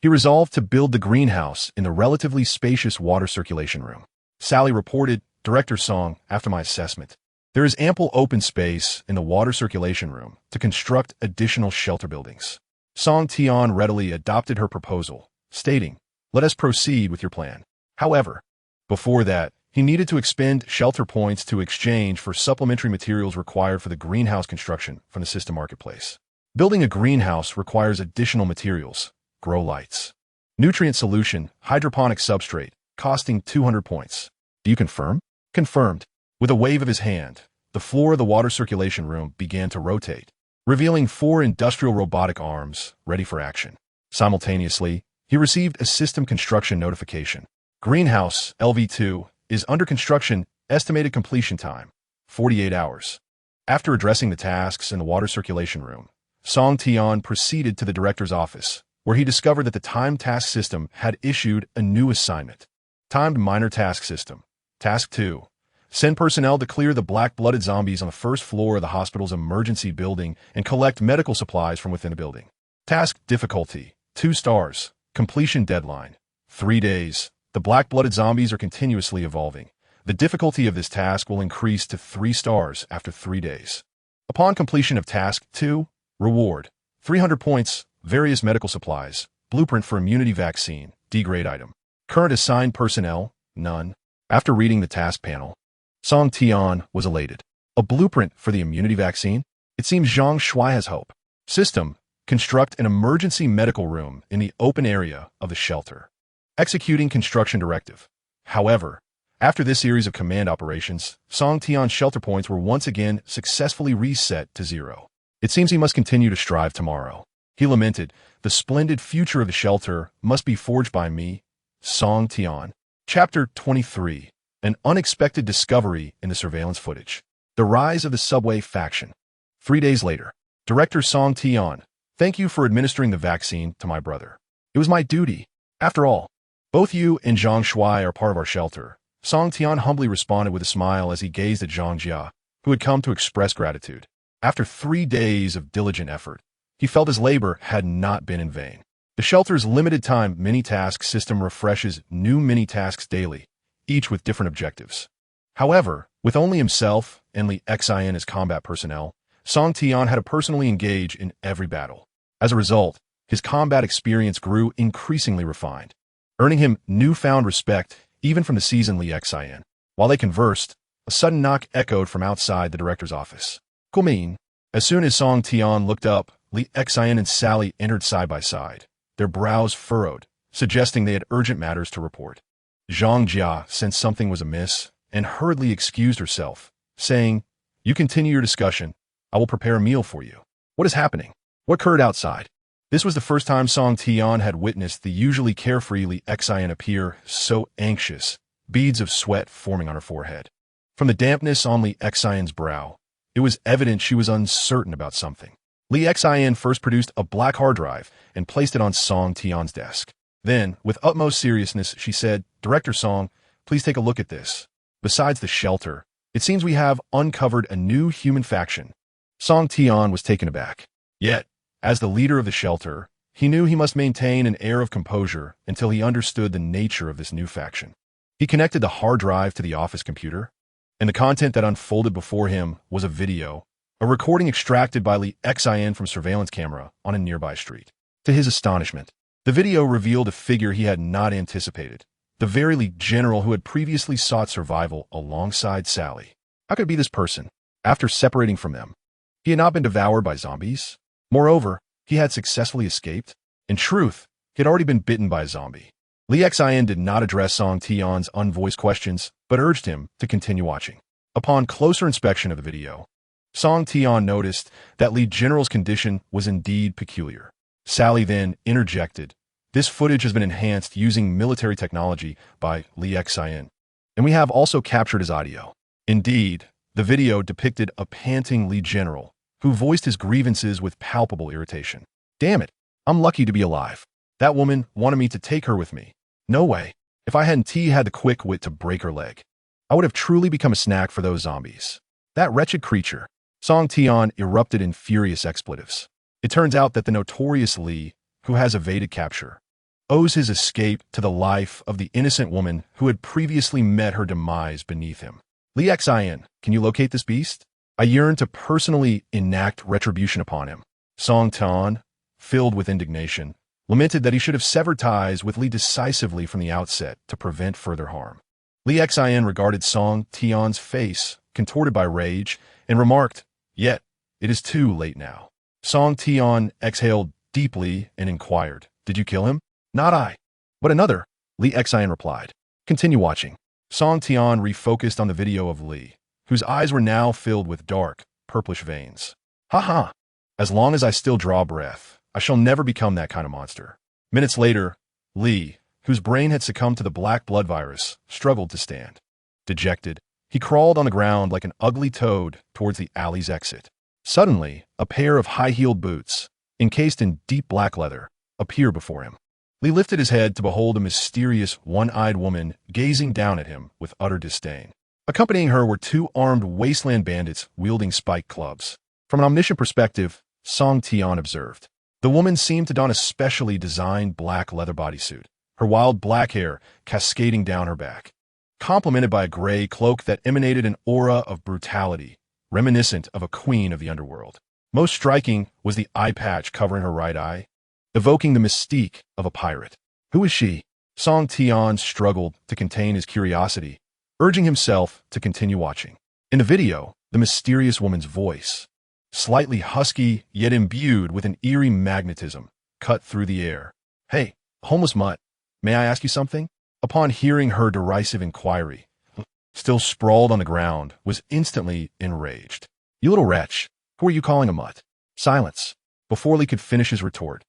he resolved to build the greenhouse in the relatively spacious water circulation room. Sally reported, "Director Song, after my assessment, there is ample open space in the water circulation room to construct additional shelter buildings." Song Tian readily adopted her proposal, stating, "Let us proceed with your plan." However, before that, he needed to expend shelter points to exchange for supplementary materials required for the greenhouse construction from the system marketplace. Building a greenhouse requires additional materials, grow lights, nutrient solution, hydroponic substrate, costing 200 points. "Do you confirm?" "Confirmed." With a wave of his hand, the floor of the water circulation room began to rotate, revealing 4 industrial robotic arms ready for action. Simultaneously, he received a system construction notification. "Greenhouse, LV2, is under construction, estimated completion time, 48 hours. After addressing the tasks in the water circulation room, Song Tian proceeded to the director's office, where he discovered that the timed task system had issued a new assignment. Timed minor task system. Task 2. Send personnel to clear the black-blooded zombies on the first floor of the hospital's emergency building and collect medical supplies from within the building. Task difficulty, 2 stars. Completion deadline, 3 days. The black-blooded zombies are continuously evolving. The difficulty of this task will increase to 3 stars after 3 days. Upon completion of Task 2, reward, 300 points, various medical supplies, blueprint for immunity vaccine, D-grade item. Current assigned personnel, none." After reading the task panel, Song Tian was elated. A blueprint for the immunity vaccine? It seems Zhang Shuai has hope. System, construct an emergency medical room in the open area of the shelter. Executing construction directive. However, after this series of command operations, Song Tian's shelter points were once again successfully reset to 0. It seems he must continue to strive tomorrow. He lamented, "The splendid future of the shelter must be forged by me, Song Tian." Chapter 23. An unexpected discovery in the surveillance footage. The rise of the subway faction. 3 days later. Director Song Tian, thank you for administering the vaccine to my brother. It was my duty. After all, both you and Zhang Shuai are part of our shelter. Song Tian humbly responded with a smile as he gazed at Zhang Jia, who had come to express gratitude. After 3 days of diligent effort, he felt his labor had not been in vain. The shelter's limited-time mini-task system refreshes new mini-tasks daily, each with different objectives. However, with only himself and Li Xian as combat personnel, Song Tian had to personally engage in every battle. As a result, his combat experience grew increasingly refined, earning him newfound respect even from the seasoned Li Xian. While they conversed, a sudden knock echoed from outside the director's office. Come in. As soon as Song Tian looked up, Li Xian and Sally entered side by side, their brows furrowed, suggesting they had urgent matters to report. Zhang Jia sensed something was amiss and hurriedly excused herself, saying, "You continue your discussion. I will prepare a meal for you." "What is happening? What occurred outside?" This was the first time Song Tian had witnessed the usually carefree Li Xian appear so anxious, beads of sweat forming on her forehead. From the dampness on Li Xian's brow, it was evident she was uncertain about something. Li Xian first produced a black hard drive and placed it on Song Tian's desk. Then, with utmost seriousness, she said, "Director Song, please take a look at this. Besides the shelter, it seems we have uncovered a new human faction." Song Tian was taken aback. Yet, as the leader of the shelter, he knew he must maintain an air of composure until he understood the nature of this new faction. He connected the hard drive to the office computer, and the content that unfolded before him was a video, a recording extracted by Li Xian from surveillance camera on a nearby street. To his astonishment, the video revealed a figure he had not anticipated, the very Li general who had previously sought survival alongside Sally. How could it be this person? After separating from them, he had not been devoured by zombies. Moreover, he had successfully escaped. In truth, he had already been bitten by a zombie. Li Xian did not address Song Tian's unvoiced questions, but urged him to continue watching. Upon closer inspection of the video, Song Tian noticed that Li General's condition was indeed peculiar. Sally then interjected, "This footage has been enhanced using military technology by Li Xian, and we have also captured his audio." Indeed, the video depicted a panting Li General, who voiced his grievances with palpable irritation. "Damn it, I'm lucky to be alive. That woman wanted me to take her with me. No way. If I hadn't had the quick wit to break her leg, I would have truly become a snack for those zombies. That wretched creature." Song Tian erupted in furious expletives. It turns out that the notorious Li, who has evaded capture, owes his escape to the life of the innocent woman who had previously met her demise beneath him. "Li Xian, can you locate this beast? I yearn to personally enact retribution upon him." Song Tian, filled with indignation, lamented that he should have severed ties with Li decisively from the outset to prevent further harm. Li Xian regarded Song Tian's face, contorted by rage, and remarked, "Yet, it is too late now." Song Tian exhaled deeply and inquired, "Did you kill him?" "Not I, but another," Li Xian replied. "Continue watching." Song Tian refocused on the video of Li, whose eyes were now filled with dark, purplish veins. "Ha ha! As long as I still draw breath, I shall never become that kind of monster." Minutes later, Li, whose brain had succumbed to the black blood virus, struggled to stand. Dejected, he crawled on the ground like an ugly toad towards the alley's exit. Suddenly, a pair of high-heeled boots, encased in deep black leather, appeared before him. Li lifted his head to behold a mysterious, one-eyed woman gazing down at him with utter disdain. Accompanying her were two armed wasteland bandits wielding spiked clubs. From an omniscient perspective, Song Tian observed, the woman seemed to don a specially designed black leather bodysuit, her wild black hair cascading down her back, complemented by a gray cloak that emanated an aura of brutality, reminiscent of a queen of the underworld. Most striking was the eye patch covering her right eye, evoking the mystique of a pirate. "Who is she?" Song Tian struggled to contain his curiosity, urging himself to continue watching. In the video, the mysterious woman's voice, slightly husky yet imbued with an eerie magnetism, cut through the air. "Hey, homeless mutt, may I ask you something?" Upon hearing her derisive inquiry, still sprawled on the ground, was instantly enraged. "You little wretch, who are you calling a mutt?" Silence. Before Li could finish his retort,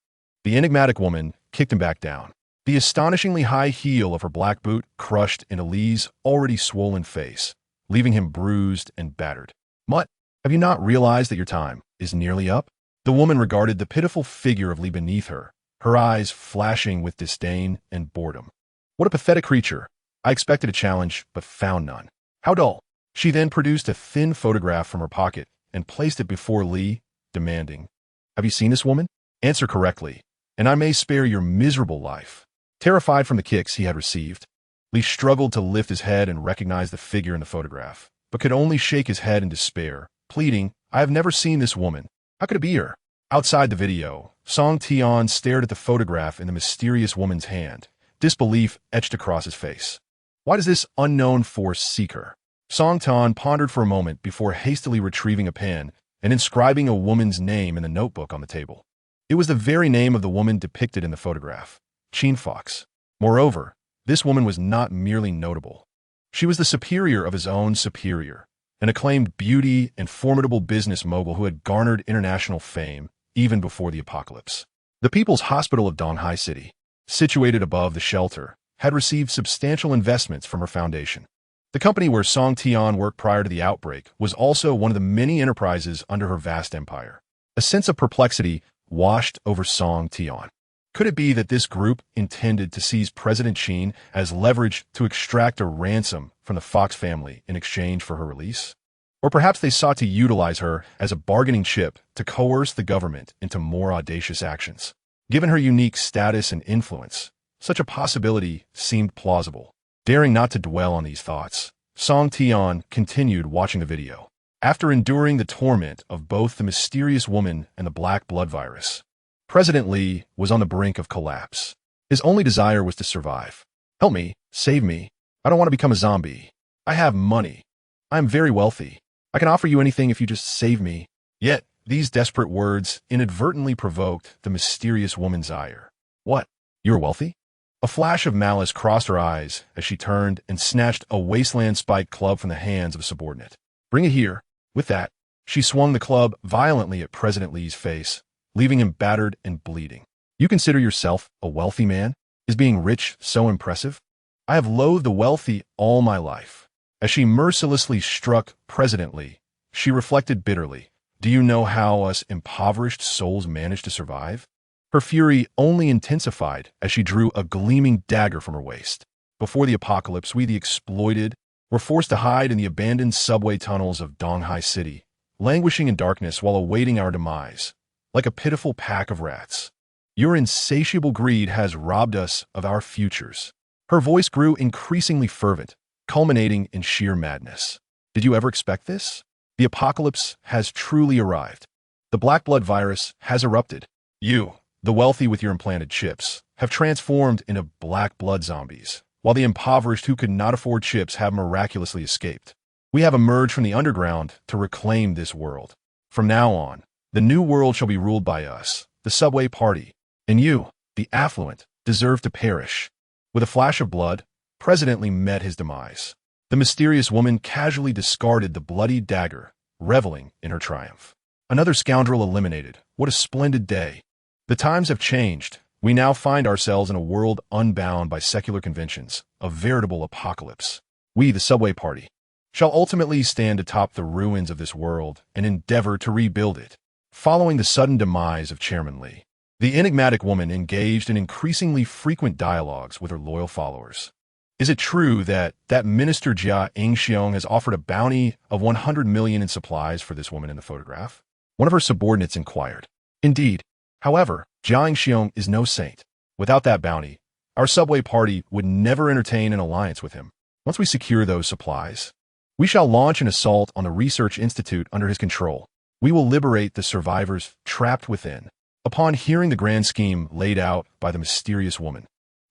the enigmatic woman kicked him back down. The astonishingly high heel of her black boot crushed into Li's already swollen face, leaving him bruised and battered. "Mutt, have you not realized that your time is nearly up?" The woman regarded the pitiful figure of Li beneath her, her eyes flashing with disdain and boredom. "What a pathetic creature. I expected a challenge, but found none. How dull." She then produced a thin photograph from her pocket and placed it before Li, demanding, "Have you seen this woman? Answer correctly, and I may spare your miserable life." Terrified from the kicks he had received, Lee struggled to lift his head and recognize the figure in the photograph, but could only shake his head in despair, pleading, "I have never seen this woman. How could it be her?" Outside the video, Song Tian stared at the photograph in the mysterious woman's hand, disbelief etched across his face. Why does this unknown force seek her? Song Tian pondered for a moment before hastily retrieving a pen and inscribing a woman's name in the notebook on the table. It was the very name of the woman depicted in the photograph, Chin Fox. Moreover, this woman was not merely notable. She was the superior of his own superior, an acclaimed beauty and formidable business mogul who had garnered international fame even before the apocalypse. The People's Hospital of Donghai City, situated above the shelter, had received substantial investments from her foundation. The company where Song Tian worked prior to the outbreak was also one of the many enterprises under her vast empire. A sense of perplexity washed over Song Tian. Could it be that this group intended to seize President Qin as leverage to extract a ransom from the Fox family in exchange for her release? Or perhaps they sought to utilize her as a bargaining chip to coerce the government into more audacious actions. Given her unique status and influence, such a possibility seemed plausible. Daring not to dwell on these thoughts, Song Tian continued watching the video. After enduring the torment of both the mysterious woman and the black blood virus, President Lee was on the brink of collapse. His only desire was to survive. "Help me, save me. I don't want to become a zombie. I have money. I am very wealthy. I can offer you anything if you just save me." Yet, these desperate words inadvertently provoked the mysterious woman's ire. "What? You're wealthy?" A flash of malice crossed her eyes as she turned and snatched a wasteland-spiked club from the hands of a subordinate. "Bring it here." With that, she swung the club violently at President Lee's face, leaving him battered and bleeding. "You consider yourself a wealthy man? Is being rich so impressive? I have loathed the wealthy all my life." As she mercilessly struck President Lee, she reflected bitterly, "Do you know how us impoverished souls manage to survive?" Her fury only intensified as she drew a gleaming dagger from her waist. Before the apocalypse, we, the exploited, were forced to hide in the abandoned subway tunnels of Donghai City, languishing in darkness while awaiting our demise, like a pitiful pack of rats. Your insatiable greed has robbed us of our futures. Her voice grew increasingly fervent, culminating in sheer madness. Did you ever expect this? The apocalypse has truly arrived. The black blood virus has erupted. You, the wealthy with your implanted chips, have transformed into black blood zombies, while the impoverished who could not afford chips have miraculously escaped. We have emerged from the underground to reclaim this world. From now on, the new world shall be ruled by us, the subway party, and you, the affluent, deserve to perish. With a flash of blood, President Lee met his demise. The mysterious woman casually discarded the bloody dagger, reveling in her triumph. Another scoundrel eliminated. What a splendid day. The times have changed. We now find ourselves in a world unbound by secular conventions, a veritable apocalypse. We, the subway party, shall ultimately stand atop the ruins of this world and endeavor to rebuild it. Following the sudden demise of Chairman Lee, the enigmatic woman engaged in increasingly frequent dialogues with her loyal followers. Is it true that Minister Jia Ingxiong has offered a bounty of 100 million in supplies for this woman in the photograph? One of her subordinates inquired. Indeed. However, Jia Ingxiong is no saint. Without that bounty, our subway party would never entertain an alliance with him. Once we secure those supplies, we shall launch an assault on the research institute under his control. We will liberate the survivors trapped within. Upon hearing the grand scheme laid out by the mysterious woman,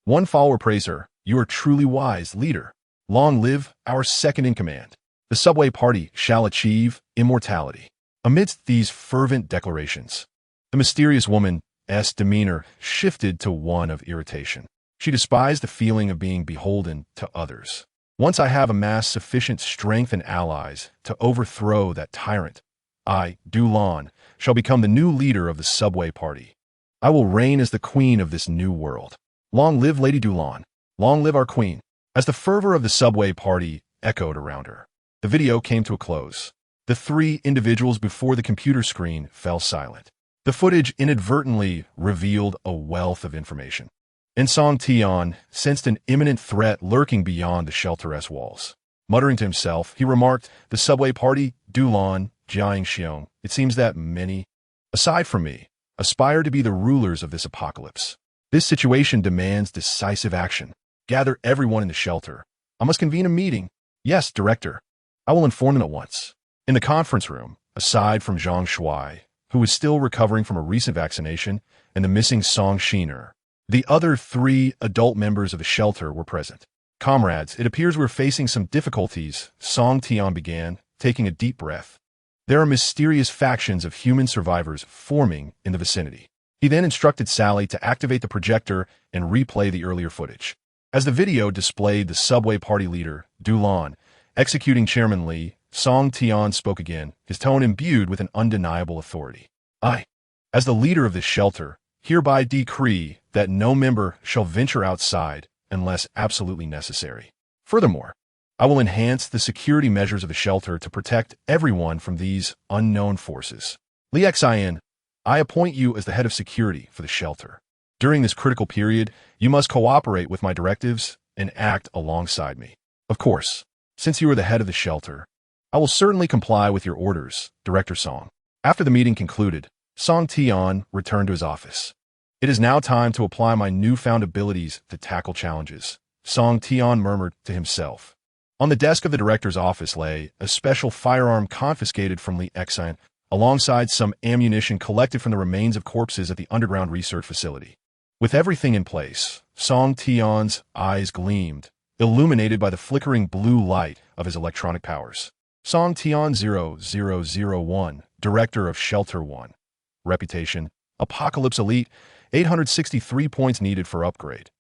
one follower praised her. "You are truly wise, leader. Long live our second in command. The subway party shall achieve immortality." Amidst these fervent declarations, the mysterious woman's demeanor shifted to one of irritation. She despised the feeling of being beholden to others. "Once I have amassed sufficient strength and allies to overthrow that tyrant, I, Dulan, shall become the new leader of the subway party. I will reign as the queen of this new world. Long live Lady Dulan. Long live our queen." As the fervor of the subway party echoed around her, the video came to a close. The three individuals before the computer screen fell silent. The footage inadvertently revealed a wealth of information, and Song Tian sensed an imminent threat lurking beyond the shelter's walls. Muttering to himself, he remarked, "The subway party, Dulan, Jia Ingxiong, it seems that many, aside from me, aspire to be the rulers of this apocalypse. This situation demands decisive action. Gather everyone in the shelter. I must convene a meeting. Yes, Director. I will inform them at once. In the conference room, aside from Zhang Shuai, who was still recovering from a recent vaccination, and the missing Song Shiner, the other 3 adult members of the shelter were present. Comrades, it appears we're facing some difficulties, Song Tian began, taking a deep breath. There are mysterious factions of human survivors forming in the vicinity. He then instructed Sally to activate the projector and replay the earlier footage. As the video displayed the subway party leader, Dulan, executing Chairman Li, Song Tian spoke again, his tone imbued with an undeniable authority. I, as the leader of this shelter, hereby decree that no member shall venture outside unless absolutely necessary. Furthermore, I will enhance the security measures of the shelter to protect everyone from these unknown forces. Li Xian, I appoint you as the head of security for the shelter. During this critical period, you must cooperate with my directives and act alongside me. Of course, since you are the head of the shelter, I will certainly comply with your orders, Director Song. After the meeting concluded, Song Tian returned to his office. It is now time to apply my newfound abilities to tackle challenges, Song Tian murmured to himself. On the desk of the director's office lay a special firearm confiscated from Li Xian, alongside some ammunition collected from the remains of corpses at the underground research facility. With everything in place, Song Tian's eyes gleamed, illuminated by the flickering blue light of his electronic powers. Song Tian 0001, Director of Shelter 1. Reputation, Apocalypse Elite, 863 points needed for upgrade.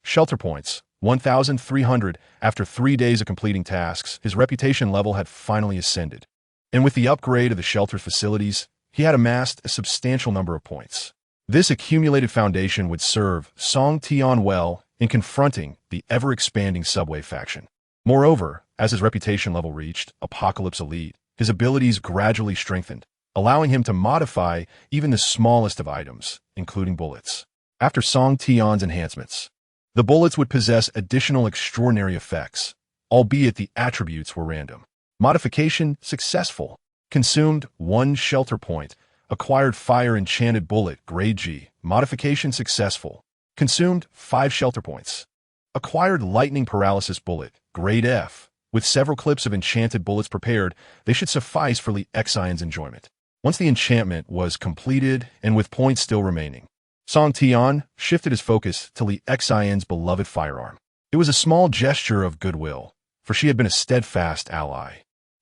Shelter points, 1,300. After 3 days of completing tasks, his reputation level had finally ascended. And with the upgrade of the shelter's facilities, he had amassed a substantial number of points. This accumulated foundation would serve Song Tian well in confronting the ever-expanding subway faction. Moreover, as his reputation level reached Apocalypse Elite, his abilities gradually strengthened, allowing him to modify even the smallest of items, including bullets. After Song Tian's enhancements, the bullets would possess additional extraordinary effects, albeit the attributes were random. Modification successful. Consumed 1 shelter point. Acquired fire enchanted bullet, grade G. Modification successful. Consumed 5 shelter points. Acquired lightning paralysis bullet, grade F. With several clips of enchanted bullets prepared, they should suffice for Li Xian's enjoyment. Once the enchantment was completed and with points still remaining, Song Tian shifted his focus to Li Xian's beloved firearm. It was a small gesture of goodwill, for she had been a steadfast ally,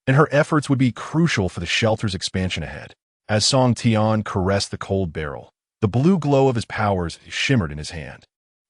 and her efforts would be crucial for the shelter's expansion ahead. As Song Tian caressed the cold barrel, the blue glow of his powers shimmered in his hand.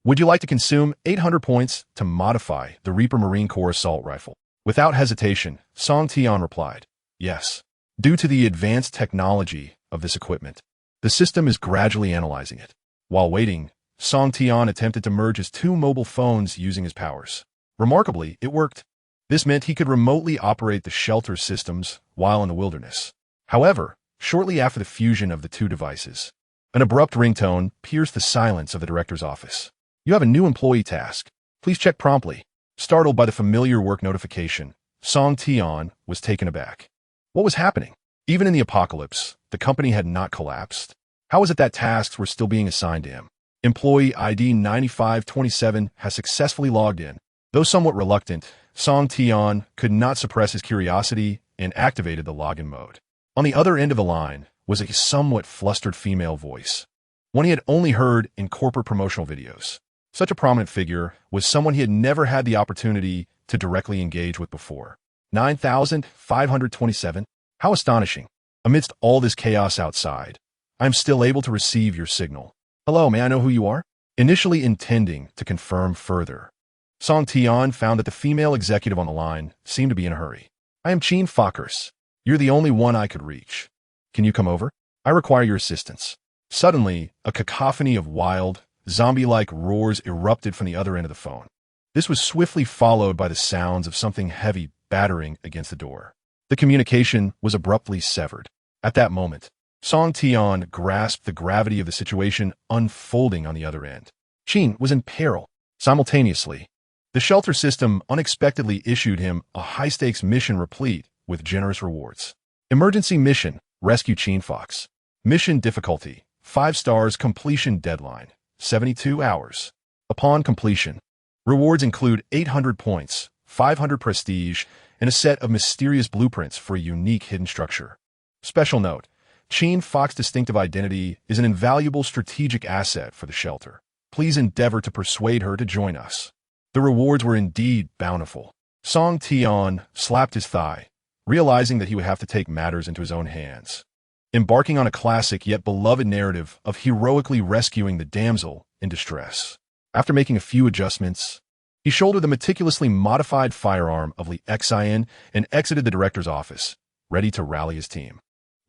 Would you like to consume 800 points to modify the Reaper Marine Corps assault rifle? Without hesitation, Song Tian replied, yes. Due to the advanced technology of this equipment, the system is gradually analyzing it. While waiting, Song Tian attempted to merge his 2 mobile phones using his powers. Remarkably, it worked. This meant he could remotely operate the shelter systems while in the wilderness. However, shortly after the fusion of the 2 devices, an abrupt ringtone pierced the silence of the director's office. You have a new employee task. Please check promptly. Startled by the familiar work notification, Song Tian was taken aback. What was happening? Even in the apocalypse, the company had not collapsed. How was it that tasks were still being assigned to him? Employee ID 9527 has successfully logged in. Though somewhat reluctant, Song Tian could not suppress his curiosity and activated the login mode. On the other end of the line was a somewhat flustered female voice, one he had only heard in corporate promotional videos. Such a prominent figure was someone he had never had the opportunity to directly engage with before. 9,527? How astonishing. Amidst all this chaos outside, I am still able to receive your signal. Hello, may I know who you are? Initially intending to confirm further, Song Tian found that the female executive on the line seemed to be in a hurry. I am Chin Fokkers. You're the only one I could reach. Can you come over? I require your assistance. Suddenly, a cacophony of wild, zombie-like roars erupted from the other end of the phone. This was swiftly followed by the sounds of something heavy battering against the door. The communication was abruptly severed. At that moment, Song Tian grasped the gravity of the situation unfolding on the other end. Chin was in peril. Simultaneously, the shelter system unexpectedly issued him a high-stakes mission replete with generous rewards. Emergency mission, rescue Chin Fox. Mission difficulty, 5 stars, completion deadline, 72 hours. Upon completion, Rewards include 800 points, 500 prestige, and a set of mysterious blueprints for a unique hidden structure. Special note, Qin Fox's distinctive identity is an invaluable strategic asset for the shelter. Please endeavor to persuade her to join us. The rewards were indeed bountiful. Song Tian slapped his thigh, realizing that he would have to take matters into his own hands. Embarking on a classic yet beloved narrative of heroically rescuing the damsel in distress. After making a few adjustments, he shouldered the meticulously modified firearm of Li Xian and exited the director's office, ready to rally his team.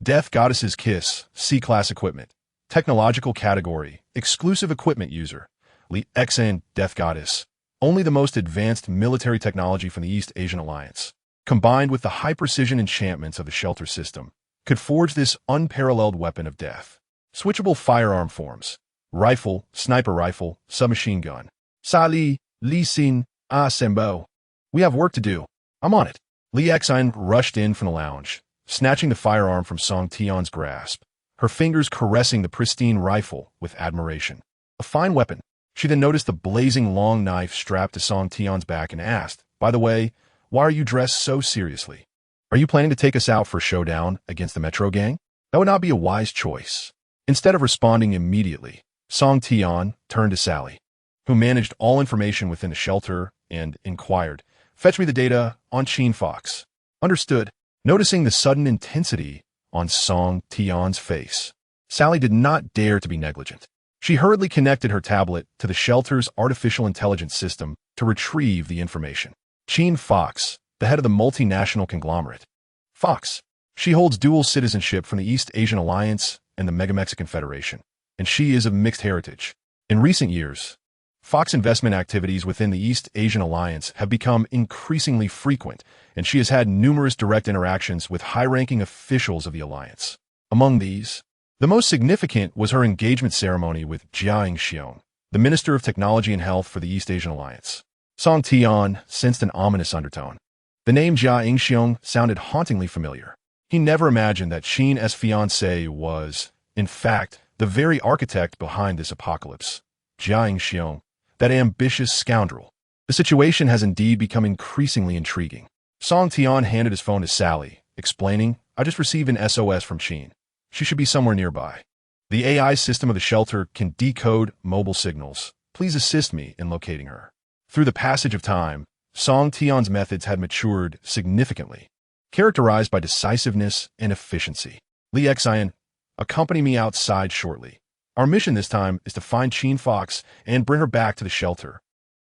Death Goddess's Kiss, C-Class Equipment. Technological Category, Exclusive Equipment User. Li Xian Death Goddess. Only the most advanced military technology from the East Asian Alliance, combined with the high-precision enchantments of the shelter system, could forge this unparalleled weapon of death. Switchable firearm forms. Rifle, sniper rifle, submachine gun. Sali, Li Xin, Sembo. We have work to do. I'm on it. Li Xian rushed in from the lounge, snatching the firearm from Song Tian's grasp, her fingers caressing the pristine rifle with admiration. A fine weapon. She then noticed the blazing long knife strapped to Song Tian's back and asked, "By the way, why are you dressed so seriously? Are you planning to take us out for a showdown against the Metro Gang?" That would not be a wise choice. Instead of responding immediately, Song Tian turned to Sally, who managed all information within the shelter, and inquired, "Fetch me the data on Qin Fox." Understood. Noticing the sudden intensity on Song Tian's face, Sally did not dare to be negligent. She hurriedly connected her tablet to the shelter's artificial intelligence system to retrieve the information. Qin Fox, the head of the multinational conglomerate. Fox. She holds dual citizenship from the East Asian Alliance and the Mega-Mexican Federation, and she is of mixed heritage. In recent years, Fox investment activities within the East Asian Alliance have become increasingly frequent, and she has had numerous direct interactions with high-ranking officials of the alliance. Among these, the most significant was her engagement ceremony with Jia Yingxiong, the Minister of Technology and Health for the East Asian Alliance. Song Tian sensed an ominous undertone. The name Jia Yingxiong sounded hauntingly familiar. He never imagined that Qin's fiancé was, in fact, the very architect behind this apocalypse. Jia Yingxiong, that ambitious scoundrel. The situation has indeed become increasingly intriguing. Song Tian handed his phone to Sally, explaining, "I just received an SOS from Qin. She should be somewhere nearby. The AI system of the shelter can decode mobile signals. Please assist me in locating her." Through the passage of time, Song Tian's methods had matured significantly, characterized by decisiveness and efficiency. Li Xian, accompany me outside shortly. Our mission this time is to find Qin Fox and bring her back to the shelter.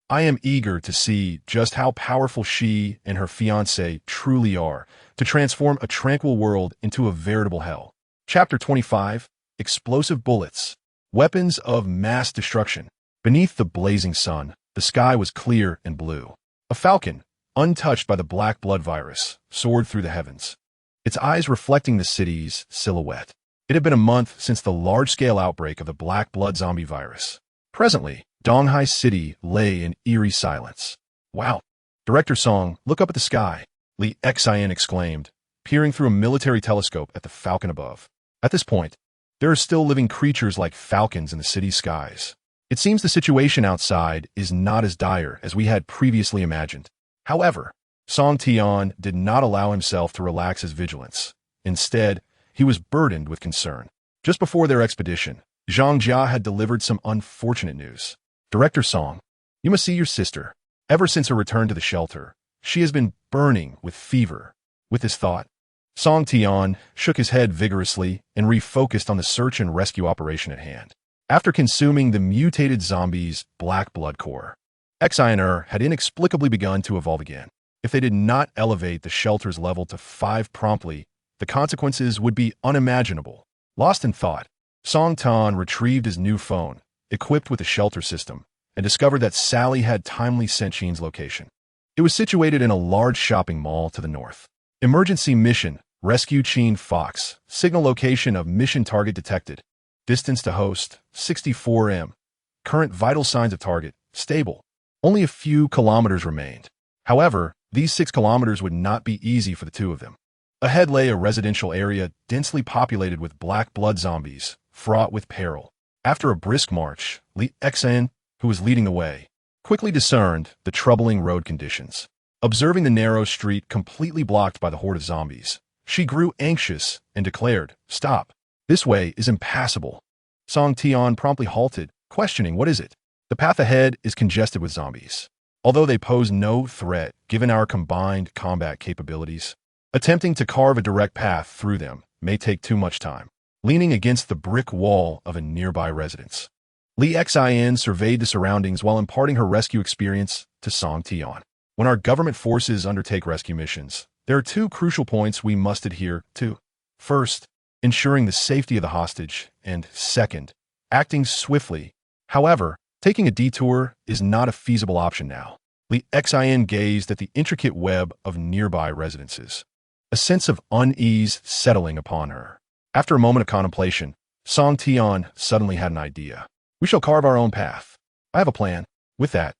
I am eager to see just how powerful she and her fiancé truly are to transform a tranquil world into a veritable hell. Chapter 25, Explosive Bullets. Weapons of Mass Destruction. Beneath the blazing sun, the sky was clear and blue. A falcon, untouched by the black blood virus, soared through the heavens, its eyes reflecting the city's silhouette. It had been a month since the large-scale outbreak of the black blood zombie virus. Presently, Donghai City lay in eerie silence. "Wow. Director Song, look up at the sky," Li Xian exclaimed, peering through a military telescope at the falcon above. At this point, there are still living creatures like falcons in the city's skies. It seems the situation outside is not as dire as we had previously imagined. However, Song Tian did not allow himself to relax his vigilance. Instead, he was burdened with concern. Just before their expedition, Zhang Jia had delivered some unfortunate news. "Director Song, you must see your sister. Ever since her return to the shelter, she has been burning with fever." With this thought, Song Tian shook his head vigorously and refocused on the search and rescue operation at hand. After consuming the mutated zombie's black blood core, Xian had inexplicably begun to evolve again. If they did not elevate the shelter's level to 5 promptly, the consequences would be unimaginable. Lost in thought, Song Tian retrieved his new phone, equipped with the shelter system, and discovered that Sally had timely sent Qin's location. It was situated in a large shopping mall to the north. Emergency mission, rescue Qin Fox, signal location of mission target detected. Distance to host, 64 m. Current vital signs of target, stable. Only a few kilometers remained. However, these 6 kilometers would not be easy for the two of them. Ahead lay a residential area densely populated with black blood zombies, fraught with peril. After a brisk march, Li Xian, who was leading the way, quickly discerned the troubling road conditions. Observing the narrow street completely blocked by the horde of zombies, she grew anxious and declared, "Stop. This way is impassable." Song Tian promptly halted, questioning, "What is it?" "The path ahead is congested with zombies. Although they pose no threat given our combined combat capabilities, attempting to carve a direct path through them may take too much time." Leaning against the brick wall of a nearby residence, Li Xin surveyed the surroundings while imparting her rescue experience to Song Tian. When our government forces undertake rescue missions, there are two crucial points we must adhere to. First, ensuring the safety of the hostage, and second, acting swiftly. However, taking a detour is not a feasible option now. Li Xin gazed at the intricate web of nearby residences, a sense of unease settling upon her. After a moment of contemplation, Song Tian suddenly had an idea. "We shall carve our own path. I have a plan." With that,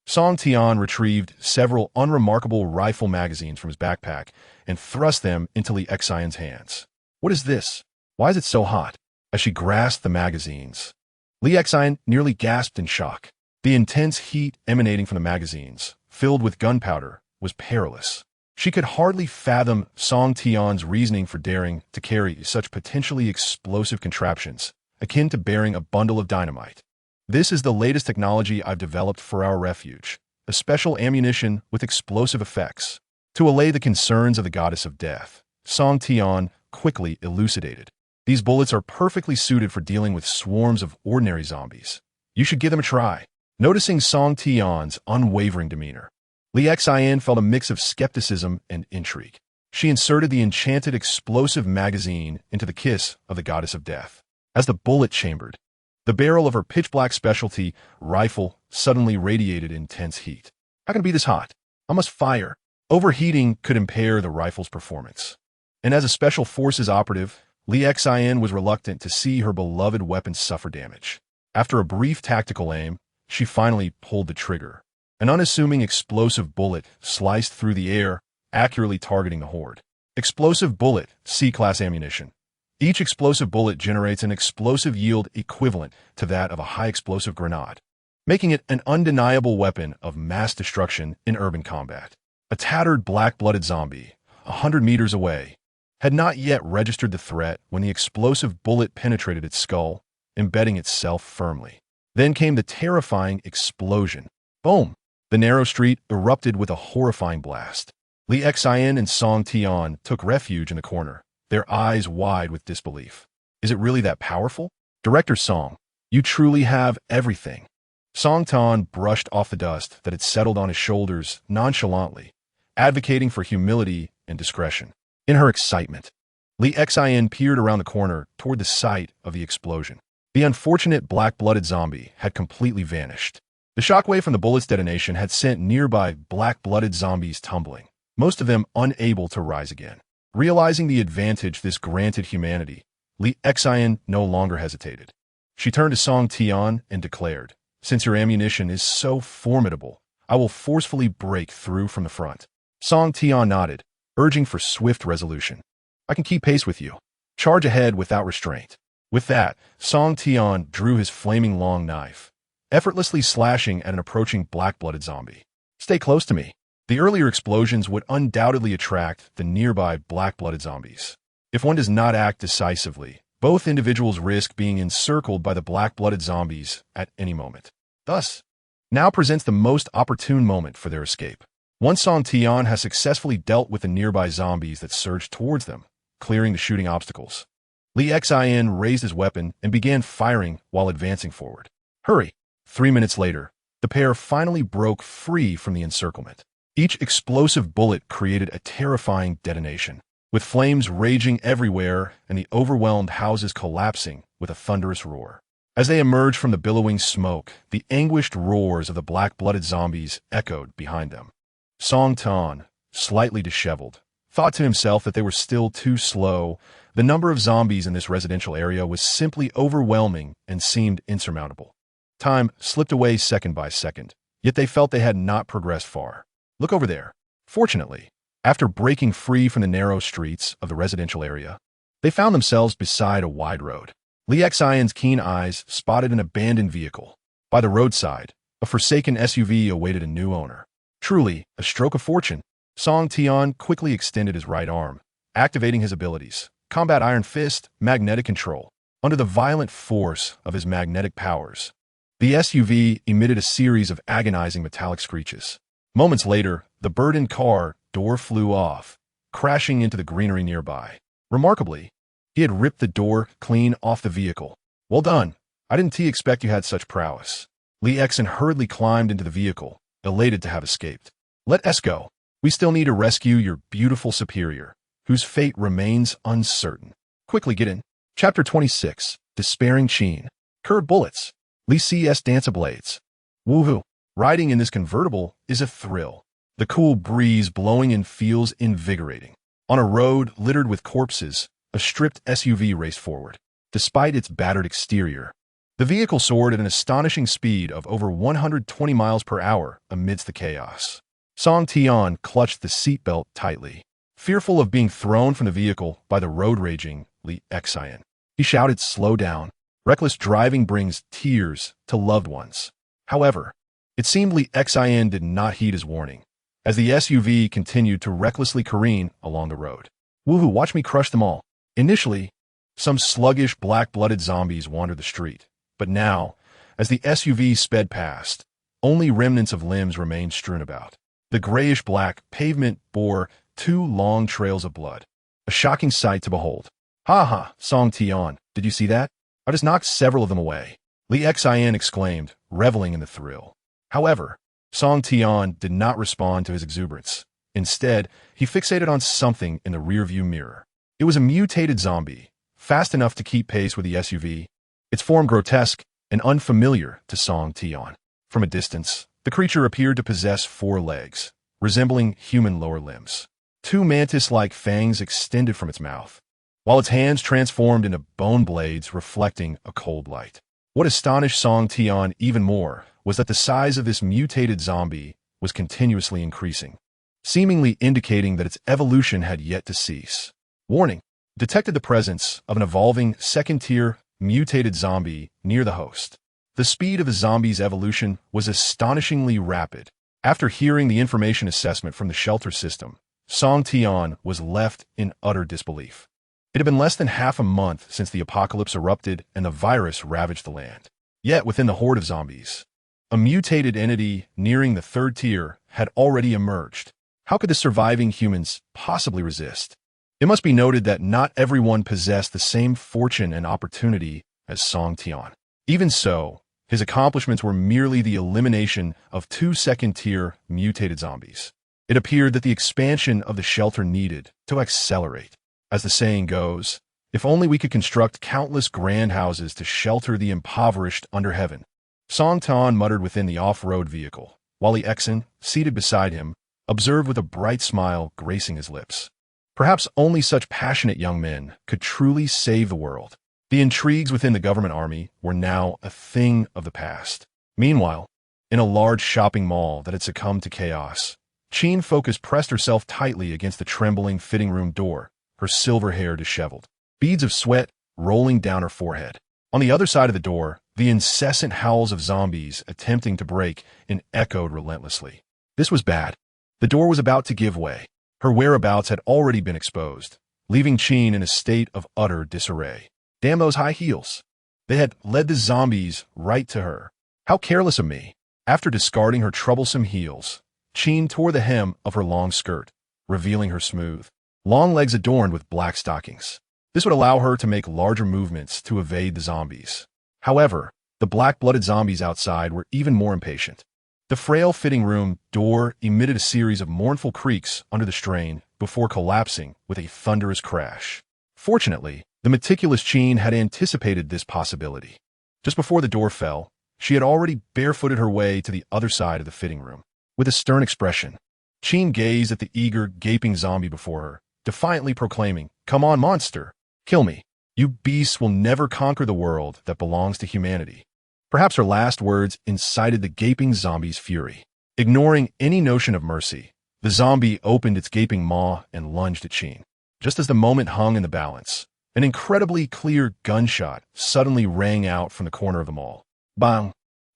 Song Tian retrieved several unremarkable rifle magazines from his backpack and thrust them into Li Xion's hands. "What is this? Why is it so hot?" As she grasped the magazines, Li Xion nearly gasped in shock. The intense heat emanating from the magazines, filled with gunpowder, was perilous. She could hardly fathom Song Tian's reasoning for daring to carry such potentially explosive contraptions, akin to bearing a bundle of dynamite. "This is the latest technology I've developed for our refuge, a special ammunition with explosive effects." To allay the concerns of the goddess of death, Song Tian quickly elucidated. "These bullets are perfectly suited for dealing with swarms of ordinary zombies. You should give them a try." Noticing Song Tian's unwavering demeanor, Li Xian felt a mix of skepticism and intrigue. She inserted the enchanted explosive magazine into the kiss of the goddess of death. As the bullet chambered, the barrel of her pitch-black specialty rifle suddenly radiated intense heat. "How can it be this hot? I must fire." Overheating could impair the rifle's performance, and as a special forces operative, Li Xian was reluctant to see her beloved weapon suffer damage. After a brief tactical aim, she finally pulled the trigger. An unassuming explosive bullet sliced through the air, accurately targeting the horde. Explosive bullet, C-class ammunition. Each explosive bullet generates an explosive yield equivalent to that of a high-explosive grenade, making it an undeniable weapon of mass destruction in urban combat. A tattered black-blooded zombie, 100 meters away, had not yet registered the threat when the explosive bullet penetrated its skull, embedding itself firmly. Then came the terrifying explosion. Boom! The narrow street erupted with a horrifying blast. Li Xian and Song Tian took refuge in the corner, their eyes wide with disbelief. "Is it really that powerful?" "Director Song, you truly have everything." Song Tian brushed off the dust that had settled on his shoulders nonchalantly, advocating for humility and discretion. In her excitement, Li Xian peered around the corner toward the site of the explosion. The unfortunate black-blooded zombie had completely vanished. The shockwave from the bullet's detonation had sent nearby black-blooded zombies tumbling, most of them unable to rise again. Realizing the advantage this granted humanity, Li Xian no longer hesitated. She turned to Song Tian and declared, "Since your ammunition is so formidable, I will forcefully break through from the front." Song Tian nodded, urging for swift resolution. "I can keep pace with you. Charge ahead without restraint." With that, Song Tian drew his flaming long knife, effortlessly slashing at an approaching black-blooded zombie. "Stay close to me." The earlier explosions would undoubtedly attract the nearby black-blooded zombies. If one does not act decisively, both individuals risk being encircled by the black-blooded zombies at any moment. Thus, now presents the most opportune moment for their escape. Once Song Tian has successfully dealt with the nearby zombies that surged towards them, clearing the shooting obstacles, Li Xian raised his weapon and began firing while advancing forward. "Hurry!" 3 minutes later, the pair finally broke free from the encirclement. Each explosive bullet created a terrifying detonation, with flames raging everywhere and the overwhelmed houses collapsing with a thunderous roar. As they emerged from the billowing smoke, the anguished roars of the black-blooded zombies echoed behind them. Song Tian, slightly disheveled, thought to himself that they were still too slow. The number of zombies in this residential area was simply overwhelming and seemed insurmountable. Time slipped away second by second, yet they felt they had not progressed far. "Look over there." Fortunately, after breaking free from the narrow streets of the residential area, they found themselves beside a wide road. Li Xion's keen eyes spotted an abandoned vehicle. By the roadside, A forsaken SUV awaited a new owner. Truly, a stroke of fortune. Song Tian quickly extended his right arm, activating his abilities: Combat Iron Fist, Magnetic Control. Under the violent force of his magnetic powers, the SUV emitted a series of agonizing metallic screeches. Moments later, the burdened car door flew off, crashing into the greenery nearby. Remarkably, he had ripped the door clean off the vehicle. Well done. I didn't expect you had such prowess. Lee Exon hurriedly climbed into the vehicle, elated to have escaped. Let us go. We still need to rescue your beautiful superior, whose fate remains uncertain. Quickly get in. Chapter 26. Despairing Sheen. Curved bullets. Lee CS Dancer Blades. Woohoo. Riding in this convertible is a thrill. The cool breeze blowing in feels invigorating. On a road littered with corpses, a stripped SUV raced forward. Despite its battered exterior, the vehicle soared at an astonishing speed of over 120 miles per hour amidst the chaos. Song Tian clutched the seatbelt tightly, fearful of being thrown from the vehicle by the road-raging Lee Exon. He shouted, "Slow down. Reckless driving brings tears to loved ones." However, it seemed Lee Exon did not heed his warning, as the SUV continued to recklessly careen along the road. Woohoo, watch me crush them all. Initially, some sluggish, black-blooded zombies wandered the street, but now, as the SUV sped past, only remnants of limbs remained strewn about. The grayish-black pavement bore 2 long trails of blood, a shocking sight to behold. "Ha ha, Song Tian, did you see that? I just knocked several of them away," Lee Exon exclaimed, reveling in the thrill. However, Song Tian did not respond to his exuberance. Instead, he fixated on something in the rearview mirror. It was a mutated zombie, fast enough to keep pace with the SUV, its form grotesque and unfamiliar to Song Tian. From a distance, the creature appeared to possess 4 legs, resembling human lower limbs. 2 mantis-like fangs extended from its mouth, while its hands transformed into bone blades reflecting a cold light. What astonished Song Tian even more was that the size of this mutated zombie was continuously increasing, seemingly indicating that its evolution had yet to cease. Warning: detected the presence of an evolving second-tier mutated zombie near the host. The speed of the zombie's evolution was astonishingly rapid. After hearing the information assessment from the shelter system, Song Tian was left in utter disbelief. It had been less than half a month since the apocalypse erupted and the virus ravaged the land. Yet within the horde of zombies, a mutated entity nearing the 3rd tier had already emerged. How could the surviving humans possibly resist? It must be noted that not everyone possessed the same fortune and opportunity as Song Tian. Even so, his accomplishments were merely the elimination of 2 second-tier mutated zombies. It appeared that the expansion of the shelter needed to accelerate. As the saying goes, if only we could construct countless grand houses to shelter the impoverished under heaven. Song Tian muttered within the off-road vehicle, while Lee Exon, seated beside him, observed with a bright smile gracing his lips. Perhaps only such passionate young men could truly save the world. The intrigues within the government army were now a thing of the past. Meanwhile, in a large shopping mall that had succumbed to chaos, Sheen Focus pressed herself tightly against the trembling fitting room door, her silver hair disheveled, beads of sweat rolling down her forehead. On the other side of the door, the incessant howls of zombies attempting to break in echoed relentlessly. This was bad. The door was about to give way. Her whereabouts had already been exposed, leaving Sheen in a state of utter disarray. Damn those high heels. They had led the zombies right to her. How careless of me. After discarding her troublesome heels, Sheen tore the hem of her long skirt, revealing her smooth, long legs adorned with black stockings. This would allow her to make larger movements to evade the zombies. However, the black-blooded zombies outside were even more impatient. The frail fitting room door emitted a series of mournful creaks under the strain before collapsing with a thunderous crash. Fortunately, the meticulous Sheen had anticipated this possibility. Just before the door fell, she had already barefooted her way to the other side of the fitting room. With a stern expression, Sheen gazed at the eager, gaping zombie before her, defiantly proclaiming, "Come on, monster! Kill me! You beasts will never conquer the world that belongs to humanity." Perhaps her last words incited the gaping zombie's fury. Ignoring any notion of mercy, the zombie opened its gaping maw and lunged at Sheen. Just as the moment hung in the balance, an incredibly clear gunshot suddenly rang out from the corner of the mall. Bang!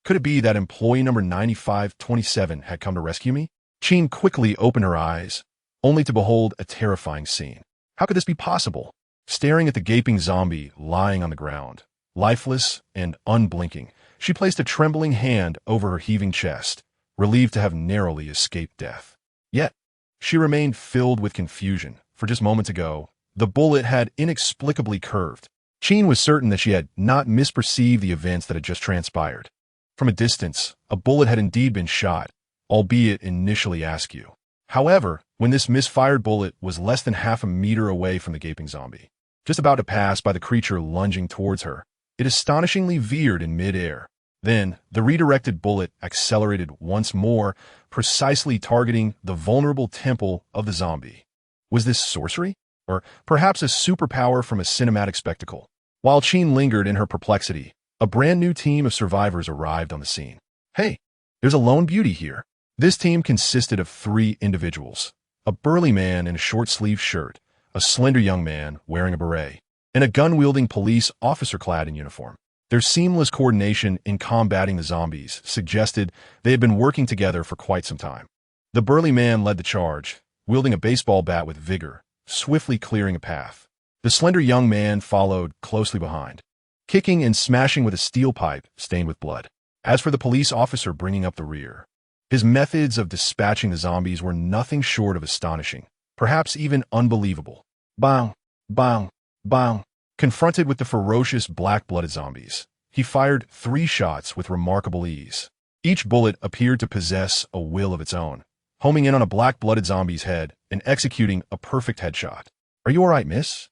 Could it be that employee number 9527 had come to rescue me? Qin quickly opened her eyes, only to behold a terrifying scene. How could this be possible? Staring at the gaping zombie lying on the ground, lifeless and unblinking, she placed a trembling hand over her heaving chest, relieved to have narrowly escaped death. Yet, she remained filled with confusion, for just moments ago, the bullet had inexplicably curved. Qin was certain that she had not misperceived the events that had just transpired. From a distance, a bullet had indeed been shot, albeit initially askew. However, when this misfired bullet was less than half a meter away from the gaping zombie, just about to pass by the creature lunging towards her, it astonishingly veered in mid-air. Then, the redirected bullet accelerated once more, precisely targeting the vulnerable temple of the zombie. Was this sorcery? Or perhaps a superpower from a cinematic spectacle? While Qin lingered in her perplexity, a brand new team of survivors arrived on the scene. Hey, there's a lone beauty here. This team consisted of 3 individuals: a burly man in a short-sleeved shirt, a slender young man wearing a beret, and a gun-wielding police officer clad in uniform. Their seamless coordination in combating the zombies suggested they had been working together for quite some time. The burly man led the charge, wielding a baseball bat with vigor, swiftly clearing a path. The slender young man followed closely behind, kicking and smashing with a steel pipe stained with blood. As for the police officer bringing up the rear, his methods of dispatching the zombies were nothing short of astonishing, perhaps even unbelievable. Bang, bang, bang. Confronted with the ferocious black-blooded zombies, he fired 3 shots with remarkable ease. Each bullet appeared to possess a will of its own, homing in on a black-blooded zombie's head and executing a perfect headshot. Are you all right, miss?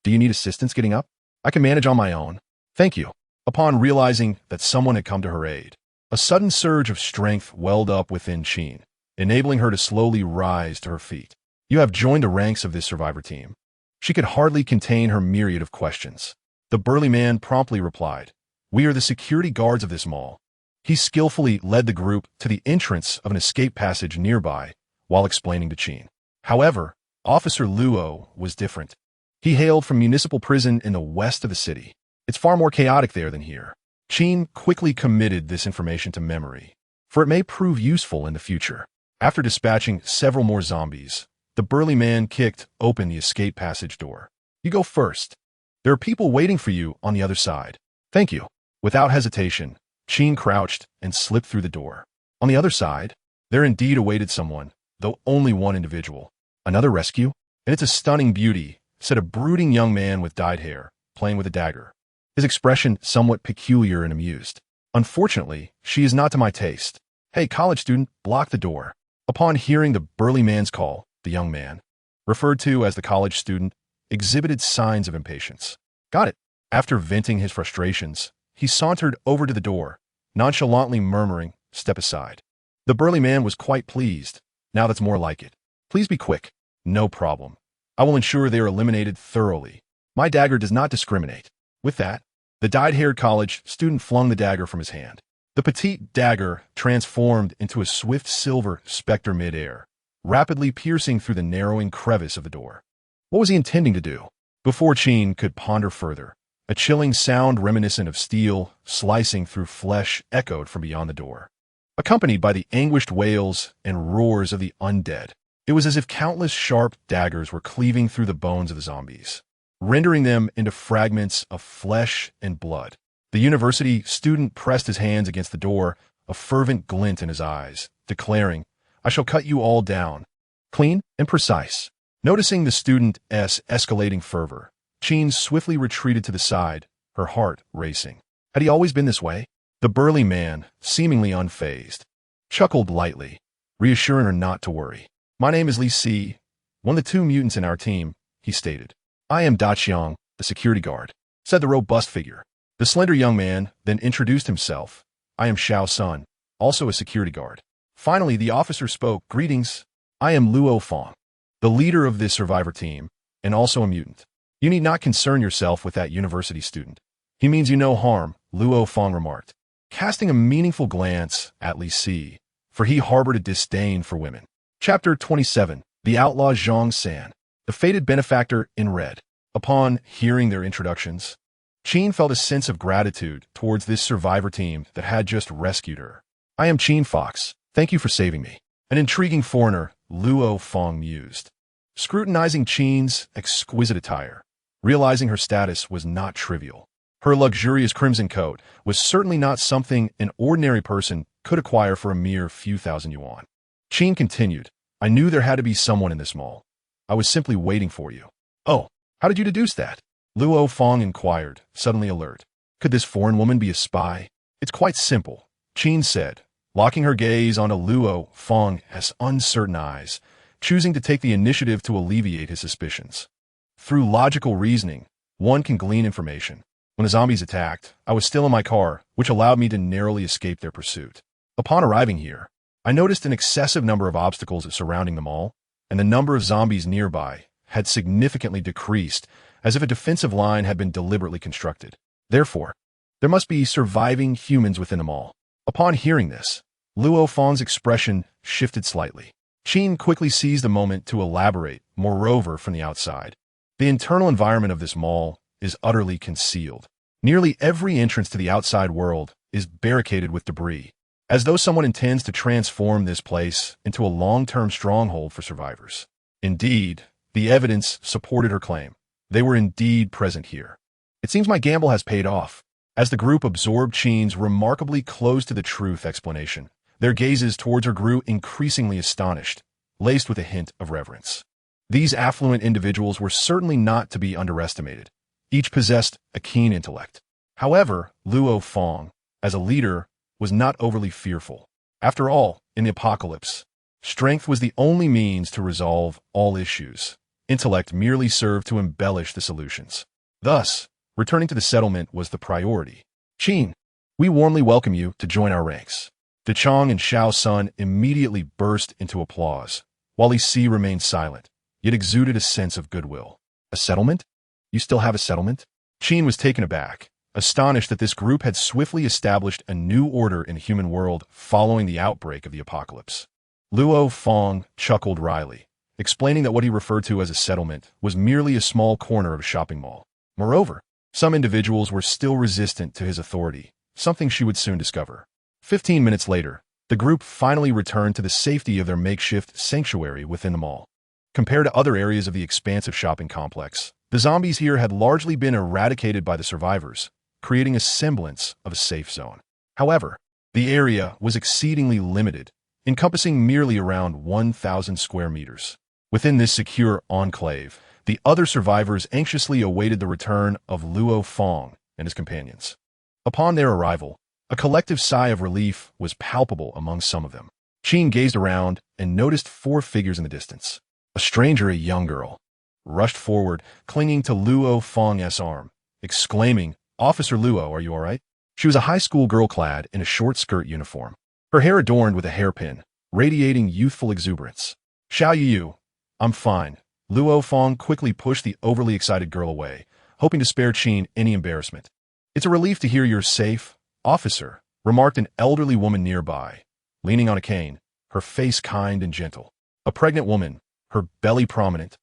Do you need assistance getting up? I can manage on my own. Thank you. Upon realizing that someone had come to her aid, a sudden surge of strength welled up within Qin, enabling her to slowly rise to her feet. You have joined the ranks of this survivor team. She could hardly contain her myriad of questions. The burly man promptly replied, "We are the security guards of this mall." He skillfully led the group to the entrance of an escape passage nearby while explaining to Qin. However, Officer Luo was different. He hailed from municipal prison in the west of the city. It's far more chaotic there than here. Qin quickly committed this information to memory, for it may prove useful in the future. After dispatching several more zombies, the burly man kicked open the escape passage door. You go first. There are people waiting for you on the other side. Thank you. Without hesitation, Qin crouched and slipped through the door. On the other side, there indeed awaited someone, though only one individual. Another rescue? And it's a stunning beauty, said a brooding young man with dyed hair, playing with a dagger, his expression somewhat peculiar and amused. Unfortunately, she is not to my taste. Hey, college student, block the door. Upon hearing the burly man's call, the young man, referred to as the college student, exhibited signs of impatience. Got it. After venting his frustrations, he sauntered over to the door, nonchalantly murmuring, "Step aside." The burly man was quite pleased. Now that's more like it. Please be quick. No problem. I will ensure they are eliminated thoroughly. My dagger does not discriminate. With that, the dyed-haired college student flung the dagger from his hand. The petite dagger transformed into a swift silver specter mid-air, rapidly piercing through the narrowing crevice of the door. What was he intending to do? Before Qin could ponder further, a chilling sound reminiscent of steel slicing through flesh echoed from beyond the door, accompanied by the anguished wails and roars of the undead. It was as if countless sharp daggers were cleaving through the bones of the zombies, rendering them into fragments of flesh and blood. The university student pressed his hands against the door, a fervent glint in his eyes, declaring, "I shall cut you all down, clean and precise." Noticing the student's escalating fervor, Qin swiftly retreated to the side, her heart racing. Had he always been this way? The burly man, seemingly unfazed, chuckled lightly, reassuring her not to worry. "My name is Li Si, one of the 2 mutants in our team," he stated. "I am Da Qiang, the security guard," said the robust figure. The slender young man then introduced himself. "I am Xiao Sun, also a security guard." Finally, the officer spoke. "Greetings. I am Luo Fong, the leader of this survivor team, and also a mutant. You need not concern yourself with that university student. He means you no harm," Luo Fong remarked, casting a meaningful glance at Li Si, for he harbored a disdain for women. Chapter 27. The Outlaw Zhang San, the fated benefactor in red. Upon hearing their introductions, Qin felt a sense of gratitude towards this survivor team that had just rescued her. I am Qin Fox. Thank you for saving me. An intriguing foreigner, Luo Fong mused, scrutinizing Qin's exquisite attire, realizing her status was not trivial. Her luxurious crimson coat was certainly not something an ordinary person could acquire for a mere few thousand yuan. Qin continued, I knew there had to be someone in this mall. I was simply waiting for you. Oh, how did you deduce that? Luo Fong inquired, suddenly alert. Could this foreign woman be a spy? It's quite simple, Qin said, locking her gaze onto Luo Fong's uncertain eyes, choosing to take the initiative to alleviate his suspicions. Through logical reasoning, one can glean information. When the zombies attacked, I was still in my car, which allowed me to narrowly escape their pursuit. Upon arriving here, I noticed an excessive number of obstacles surrounding the mall, and the number of zombies nearby had significantly decreased, as if a defensive line had been deliberately constructed. Therefore, there must be surviving humans within the mall. Upon hearing this, Luo Fong's expression shifted slightly. Qin quickly seized the moment to elaborate, moreover from the outside. The internal environment of this mall is utterly concealed. Nearly every entrance to the outside world is barricaded with debris, as though someone intends to transform this place into a long-term stronghold for survivors. Indeed, the evidence supported her claim. They were indeed present here. It seems my gamble has paid off. As the group absorbed Qin's remarkably close-to-the-truth explanation, their gazes towards her grew increasingly astonished, laced with a hint of reverence. These affluent individuals were certainly not to be underestimated. Each possessed a keen intellect. However, Luo Fong, as a leader, was not overly fearful. After all, in the apocalypse, strength was the only means to resolve all issues. Intellect merely served to embellish the solutions. Thus, returning to the settlement was the priority. Qin, we warmly welcome you to join our ranks. De Chong and Xiao Sun immediately burst into applause, while Li Si remained silent, yet exuded a sense of goodwill. A settlement? You still have a settlement? Qin was taken aback, astonished that this group had swiftly established a new order in the human world following the outbreak of the apocalypse. Luo Fong chuckled wryly, explaining that what he referred to as a settlement was merely a small corner of a shopping mall. Moreover, some individuals were still resistant to his authority, something she would soon discover. 15 minutes later, the group finally returned to the safety of their makeshift sanctuary within the mall. Compared to other areas of the expansive shopping complex, the zombies here had largely been eradicated by the survivors, creating a semblance of a safe zone. However, the area was exceedingly limited, encompassing merely around 1,000 square meters. Within this secure enclave, the other survivors anxiously awaited the return of Luo Fong and his companions. Upon their arrival, a collective sigh of relief was palpable among some of them. Qin gazed around and noticed 4 figures in the distance. A stranger, a young girl, rushed forward, clinging to Luo Fong's arm, exclaiming, Officer Luo, are you all right? She was a high school girl clad in a short skirt uniform, her hair adorned with a hairpin, radiating youthful exuberance. Xiao Yu, I'm fine. Luo Fong quickly pushed the overly excited girl away, hoping to spare Qin any embarrassment. It's a relief to hear you're safe, officer, remarked an elderly woman nearby, leaning on a cane, her face kind and gentle. A pregnant woman, her belly prominent,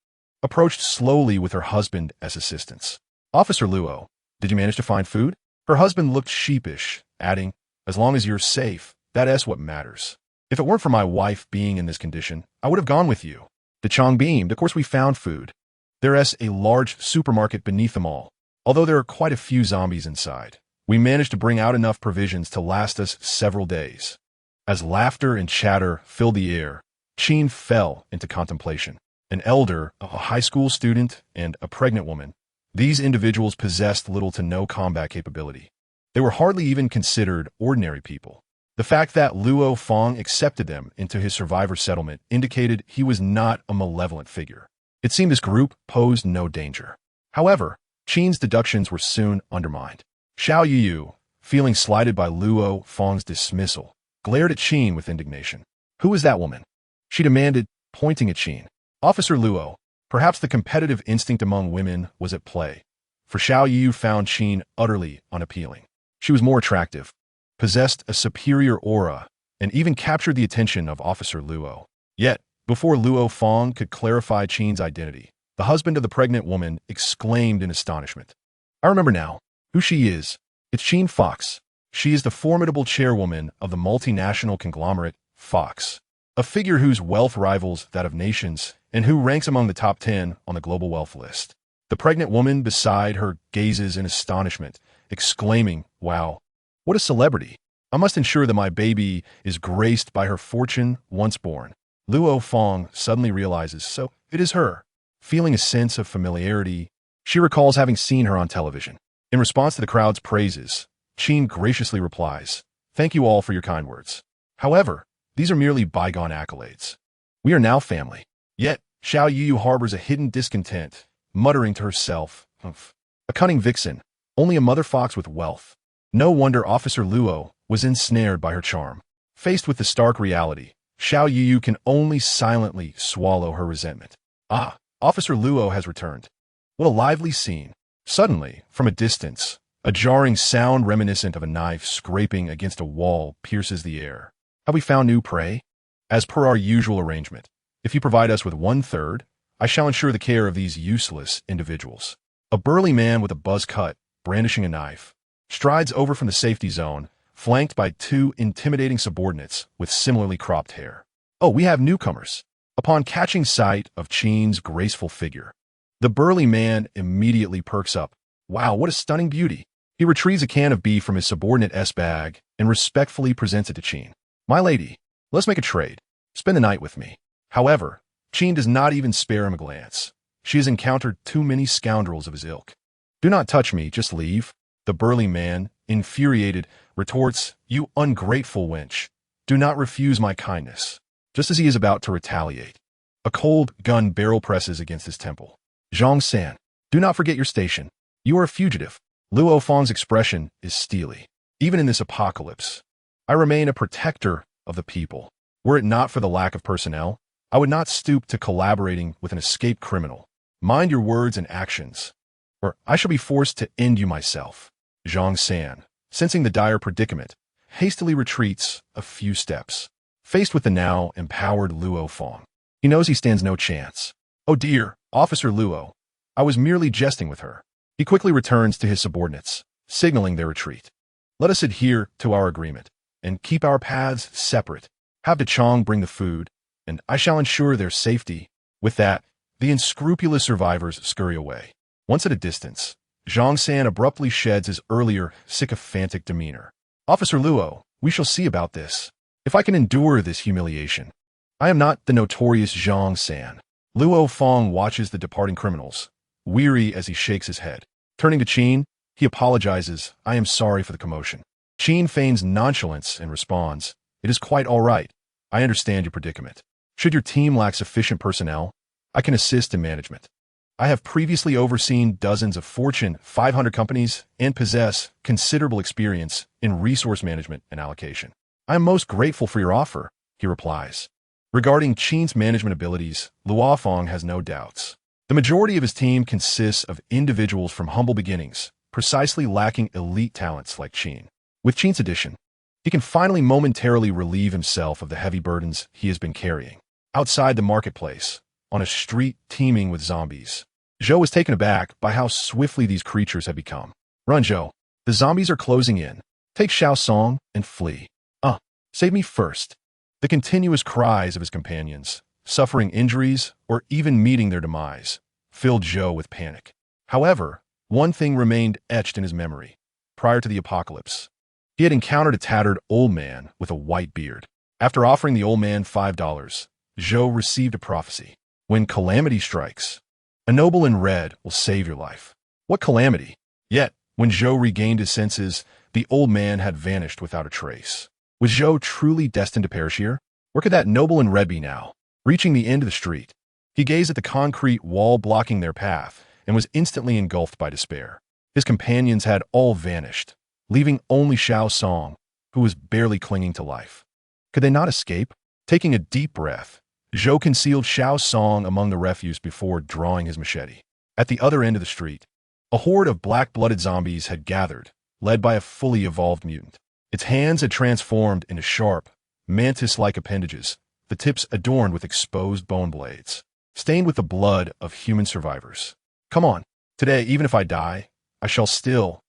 approached slowly with her husband as assistants. Officer Luo, did you manage to find food? Her husband looked sheepish, adding, as long as you're safe, that's what matters. If it weren't for my wife being in this condition, I would have gone with you. De Chong beamed. Of course we found food. There's a large supermarket beneath the mall. Although there are quite a few zombies inside, we managed to bring out enough provisions to last us several days. As laughter and chatter filled the air, Qin fell into contemplation. An elder, a high school student, and a pregnant woman. These individuals possessed little to no combat capability. They were hardly even considered ordinary people. The fact that Luo Fong accepted them into his survivor settlement indicated he was not a malevolent figure. It seemed this group posed no danger. However, Qin's deductions were soon undermined. Xiao Yu, feeling slighted by Luo Fong's dismissal, glared at Qin with indignation. Who is that woman? She demanded, pointing at Qin. Officer Luo, perhaps the competitive instinct among women was at play, for Xiao Yu found Qin utterly unappealing. She was more attractive, possessed a superior aura, and even captured the attention of Officer Luo. Yet, before Luo Fong could clarify Qin's identity, the husband of the pregnant woman exclaimed in astonishment. I remember now. Who she is? It's Sheen Fox. She is the formidable chairwoman of the multinational conglomerate, Fox. A figure whose wealth rivals that of nations and who ranks among the top 10 on the global wealth list. The pregnant woman beside her gazes in astonishment, exclaiming, "Wow, what a celebrity. I must ensure that my baby is graced by her fortune once born." Luo Fong suddenly realizes, so it is her. Feeling a sense of familiarity, she recalls having seen her on television. In response to the crowd's praises, Qin graciously replies, "Thank you all for your kind words. However, these are merely bygone accolades. We are now family." Yet, Xiao Yu harbors a hidden discontent, muttering to herself, "A cunning vixen, only a mother fox with wealth." No wonder Officer Luo was ensnared by her charm. Faced with the stark reality, Xiao Yu can only silently swallow her resentment. Ah, Officer Luo has returned. What a lively scene. Suddenly, from a distance, a jarring sound reminiscent of a knife scraping against a wall pierces the air. Have we found new prey? As per our usual arrangement, if you provide us with 1/3, I shall ensure the care of these useless individuals. A burly man with a buzz cut, brandishing a knife, strides over from the safety zone, flanked by 2 intimidating subordinates with similarly cropped hair. Oh, we have newcomers. Upon catching sight of Qin's graceful figure, the burly man immediately perks up. Wow, what a stunning beauty. He retrieves a can of beef from his subordinate's bag and respectfully presents it to Qin. "My lady, let's make a trade. Spend the night with me." However, Qin does not even spare him a glance. She has encountered too many scoundrels of his ilk. "Do not touch me, just leave." The burly man, infuriated, retorts, "You ungrateful wench. Do not refuse my kindness." Just as he is about to retaliate, a cold gun barrel presses against his temple. "Zhang San, do not forget your station. You are a fugitive." Luo Fong's expression is steely. "Even in this apocalypse, I remain a protector of the people. Were it not for the lack of personnel, I would not stoop to collaborating with an escaped criminal. Mind your words and actions, or I shall be forced to end you myself." Zhang San, sensing the dire predicament, hastily retreats a few steps. Faced with the now empowered Luo Fong, he knows he stands no chance. "Oh dear, Officer Luo, I was merely jesting with her." He quickly returns to his subordinates, signaling their retreat. "Let us adhere to our agreement and keep our paths separate. Have De Chong bring the food, and I shall ensure their safety." With that, the unscrupulous survivors scurry away. Once at a distance, Zhang San abruptly sheds his earlier sycophantic demeanor. "Officer Luo, we shall see about this. If I can endure this humiliation, I am not the notorious Zhang San." Luo Fong watches the departing criminals, weary as he shakes his head. Turning to Qin, he apologizes, "I am sorry for the commotion." Qin feigns nonchalance and responds, "It is quite all right. I understand your predicament. Should your team lack sufficient personnel, I can assist in management. I have previously overseen dozens of Fortune 500 companies and possess considerable experience in resource management and allocation." "I am most grateful for your offer," he replies. Regarding Qin's management abilities, Luo Fong has no doubts. The majority of his team consists of individuals from humble beginnings, precisely lacking elite talents like Qin. With Qin's addition, he can finally momentarily relieve himself of the heavy burdens he has been carrying. Outside the marketplace, on a street teeming with zombies, Zhou is taken aback by how swiftly these creatures have become. "Run, Zhou. The zombies are closing in. Take Xiao Song and flee." Save me first." The continuous cries of his companions, suffering injuries or even meeting their demise, filled Zhou with panic. However, one thing remained etched in his memory. Prior to the apocalypse, he had encountered a tattered old man with a white beard. After offering the old man $5, Zhou received a prophecy. When calamity strikes, a noble in red will save your life. What calamity? Yet, when Zhou regained his senses, the old man had vanished without a trace. Was Zhou truly destined to perish here? Where could that noble in red be now? Reaching the end of the street, he gazed at the concrete wall blocking their path and was instantly engulfed by despair. His companions had all vanished, leaving only Xiao Song, who was barely clinging to life. Could they not escape? Taking a deep breath, Zhou concealed Xiao Song among the refuse before drawing his machete. At the other end of the street, a horde of black-blooded zombies had gathered, led by a fully evolved mutant. Its hands had transformed into sharp, mantis-like appendages, the tips adorned with exposed bone blades, stained with the blood of human survivors. "Come on. Today, even if I die, I shall still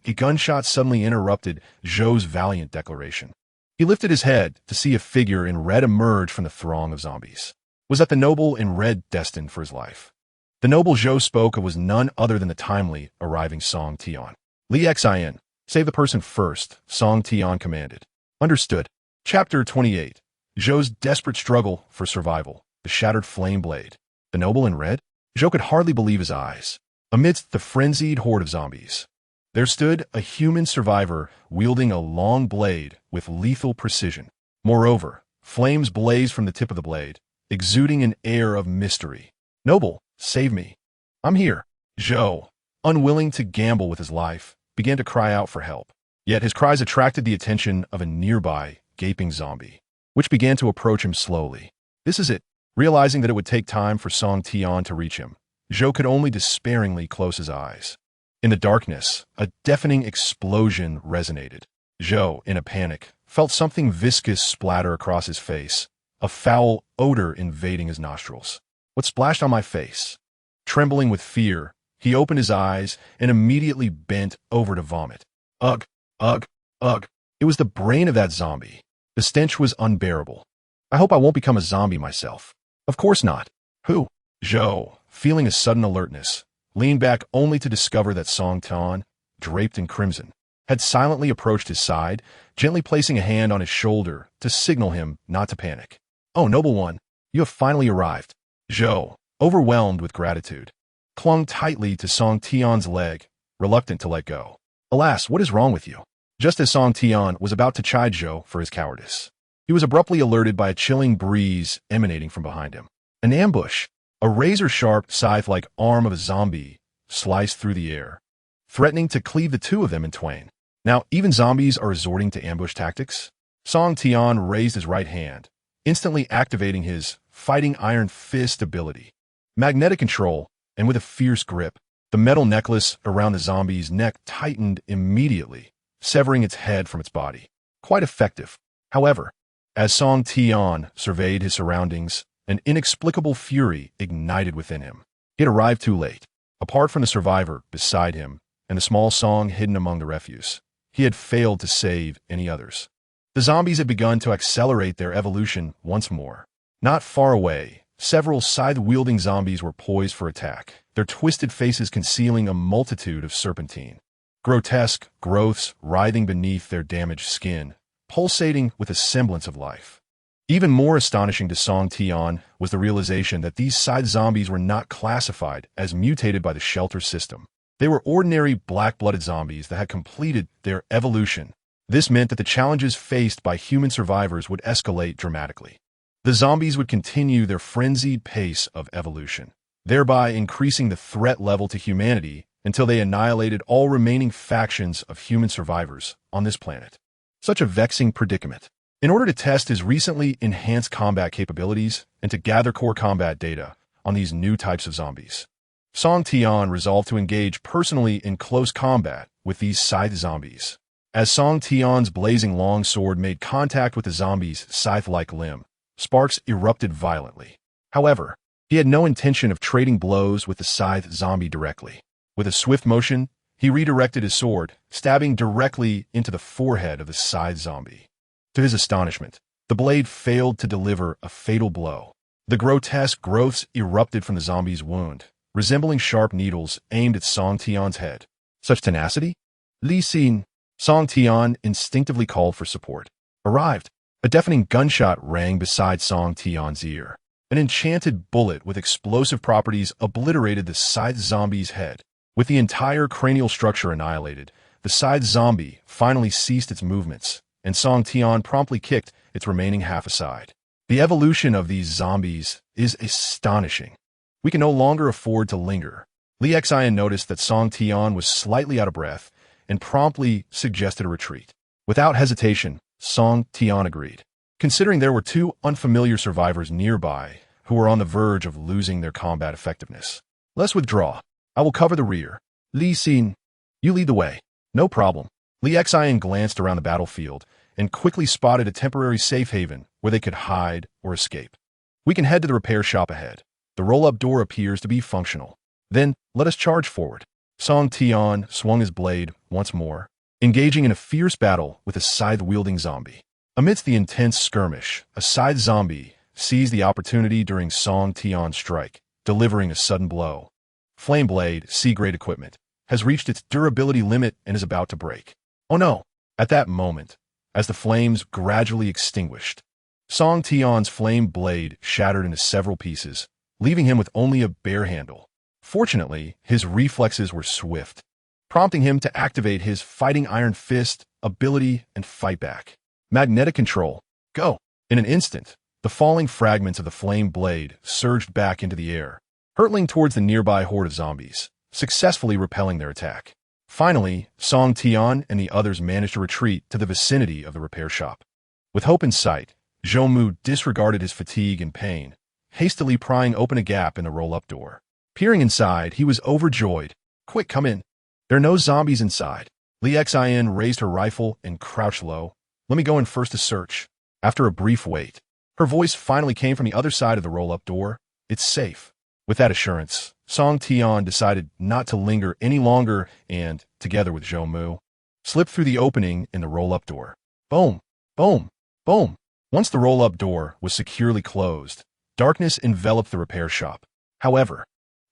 A gunshot suddenly interrupted Zhou's valiant declaration. He lifted his head to see a figure in red emerge from the throng of zombies. Was that the noble in red destined for his life? The noble Zhou spoke of was none other than the timely arriving Song Tian. Li Xin, save the person first, Song Tian commanded. Understood. Chapter 28. Zhou's desperate struggle for survival. The shattered flame blade. The noble in red? Zhou could hardly believe his eyes. Amidst the frenzied horde of zombies, there stood a human survivor wielding a long blade with lethal precision. Moreover, flames blazed from the tip of the blade, exuding an air of mystery. Noble, save me. I'm here. Zhou, unwilling to gamble with his life, began to cry out for help. Yet his cries attracted the attention of a nearby, gaping zombie, which began to approach him slowly. This is it. Realizing that it would take time for Song Tian to reach him, Zhou could only despairingly close his eyes. In the darkness, a deafening explosion resonated. Zhou, in a panic, felt something viscous splatter across his face, a foul odor invading his nostrils. What splashed on my face? Trembling with fear, he opened his eyes and immediately bent over to vomit. Ugh, ugh, ugh. It was the brain of that zombie. The stench was unbearable. I hope I won't become a zombie myself. Of course not. Who? Zhou, feeling a sudden alertness, leaned back only to discover that Song Tian, draped in crimson, had silently approached his side, gently placing a hand on his shoulder to signal him not to panic. Oh, noble one, you have finally arrived. Zhou, overwhelmed with gratitude, clung tightly to Song Tian's leg, reluctant to let go. Alas, what is wrong with you? Just as Song Tian was about to chide Zhou for his cowardice, he was abruptly alerted by a chilling breeze emanating from behind him. An ambush. A razor-sharp, scythe-like arm of a zombie sliced through the air, threatening to cleave the two of them in twain. Now, even zombies are resorting to ambush tactics. Song Tian raised his right hand, instantly activating his fighting iron fist ability. Magnetic control, and with a fierce grip, the metal necklace around the zombie's neck tightened immediately, severing its head from its body. Quite effective. However, as Song Tian surveyed his surroundings, an inexplicable fury ignited within him. He had arrived too late. Apart from the survivor beside him and the small Song hidden among the refuse, he had failed to save any others. The zombies had begun to accelerate their evolution once more. Not far away, several scythe-wielding zombies were poised for attack, their twisted faces concealing a multitude of serpentine. Grotesque growths writhing beneath their damaged skin, pulsating with a semblance of life. Even more astonishing to Song Tian was the realization that these scythe zombies were not classified as mutated by the shelter system. They were ordinary black-blooded zombies that had completed their evolution. This meant that the challenges faced by human survivors would escalate dramatically. The zombies would continue their frenzied pace of evolution, thereby increasing the threat level to humanity until they annihilated all remaining factions of human survivors on this planet. Such a vexing predicament. In order to test his recently enhanced combat capabilities and to gather core combat data on these new types of zombies, Song Tian resolved to engage personally in close combat with these scythe zombies. As Song Tian's blazing long sword made contact with the zombie's scythe-like limb, sparks erupted violently. However, he had no intention of trading blows with the scythe zombie directly. With a swift motion, he redirected his sword, stabbing directly into the forehead of the scythe zombie. To his astonishment, the blade failed to deliver a fatal blow. The grotesque growths erupted from the zombie's wound, resembling sharp needles aimed at Song Tian's head. Such tenacity? Li Xin, Song Tian instinctively called for support. Arrived. A deafening gunshot rang beside Song Tian's ear. An enchanted bullet with explosive properties obliterated the scythe zombie's head. With the entire cranial structure annihilated, the scythe zombie finally ceased its movements, and Song Tian promptly kicked its remaining half aside. The evolution of these zombies is astonishing. We can no longer afford to linger. Li Xin noticed that Song Tian was slightly out of breath and promptly suggested a retreat. Without hesitation, Song Tian agreed. Considering there were two unfamiliar survivors nearby who were on the verge of losing their combat effectiveness. Let's withdraw. I will cover the rear. Li Xin, you lead the way. No problem. Li Xin glanced around the battlefield and quickly spotted a temporary safe haven where they could hide or escape. We can head to the repair shop ahead. The roll-up door appears to be functional. Then, let us charge forward. Song Tian swung his blade once more, engaging in a fierce battle with a scythe-wielding zombie. Amidst the intense skirmish, a scythe zombie seized the opportunity during Song Tian's strike, delivering a sudden blow. Flame Blade, C-grade equipment, has reached its durability limit and is about to break. Oh no! At that moment, as the flames gradually extinguished, Song Tian's flame blade shattered into several pieces, leaving him with only a bare handle. Fortunately, his reflexes were swift, prompting him to activate his Fighting Iron Fist ability and fight back. Magnetic control. Go! In an instant, the falling fragments of the flame blade surged back into the air, hurtling towards the nearby horde of zombies, successfully repelling their attack. Finally, Song Tian and the others managed to retreat to the vicinity of the repair shop. With hope in sight, Zhou disregarded his fatigue and pain, hastily prying open a gap in the roll-up door. Peering inside, he was overjoyed. Quick, come in. There are no zombies inside. Li Xin raised her rifle and crouched low. Let me go in first to search. After a brief wait, her voice finally came from the other side of the roll-up door. It's safe. With that assurance, Song Tian decided not to linger any longer and, together with Zhou, slipped through the opening in the roll-up door. Boom! Boom! Boom! Once the roll-up door was securely closed, darkness enveloped the repair shop. However,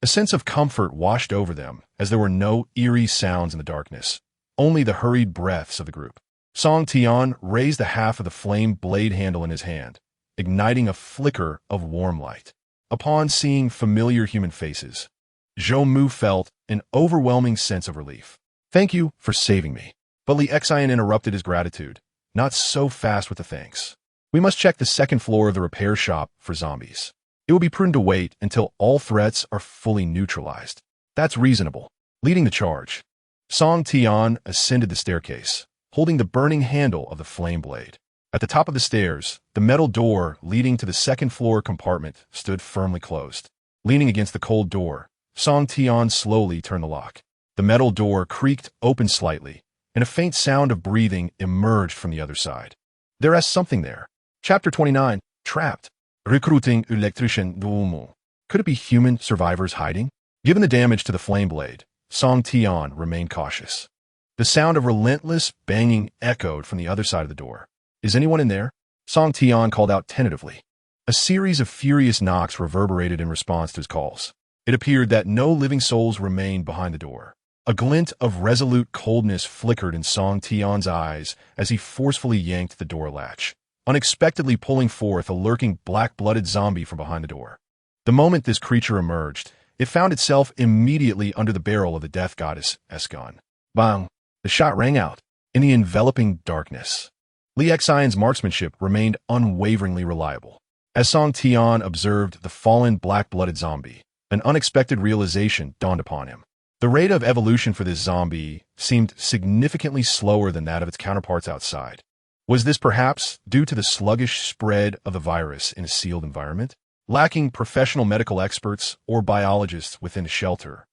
a sense of comfort washed over them as there were no eerie sounds in the darkness, only the hurried breaths of the group. Song Tian raised the half of the flame blade handle in his hand, igniting a flicker of warm light. Upon seeing familiar human faces, Zhou felt an overwhelming sense of relief. Thank you for saving me. But Li Xin interrupted his gratitude. Not so fast with the thanks. We must check the second floor of the repair shop for zombies. It will be prudent to wait until all threats are fully neutralized. That's reasonable. Leading the charge, Song Tian ascended the staircase, holding the burning handle of the flame blade. At the top of the stairs, the metal door leading to the second floor compartment stood firmly closed. Leaning against the cold door, Song Tian slowly turned the lock. The metal door creaked open slightly, and a faint sound of breathing emerged from the other side. There is something there. Chapter 29, Trapped. Recruiting electrician Duomu. Could it be human survivors hiding? Given the damage to the flame blade, Song Tian remained cautious. The sound of relentless banging echoed from the other side of the door. Is anyone in there? Song Tian called out tentatively. A series of furious knocks reverberated in response to his calls. It appeared that no living souls remained behind the door. A glint of resolute coldness flickered in Song Tian's eyes as he forcefully yanked the door latch, unexpectedly pulling forth a lurking black-blooded zombie from behind the door. The moment this creature emerged, it found itself immediately under the barrel of the death goddess Esgon. Bang! The shot rang out in the enveloping darkness. Li Xion's marksmanship remained unwaveringly reliable. As Song Tian observed the fallen black-blooded zombie, an unexpected realization dawned upon him. The rate of evolution for this zombie seemed significantly slower than that of its counterparts outside. Was this perhaps due to the sluggish spread of the virus in a sealed environment? Lacking professional medical experts or biologists within the shelter,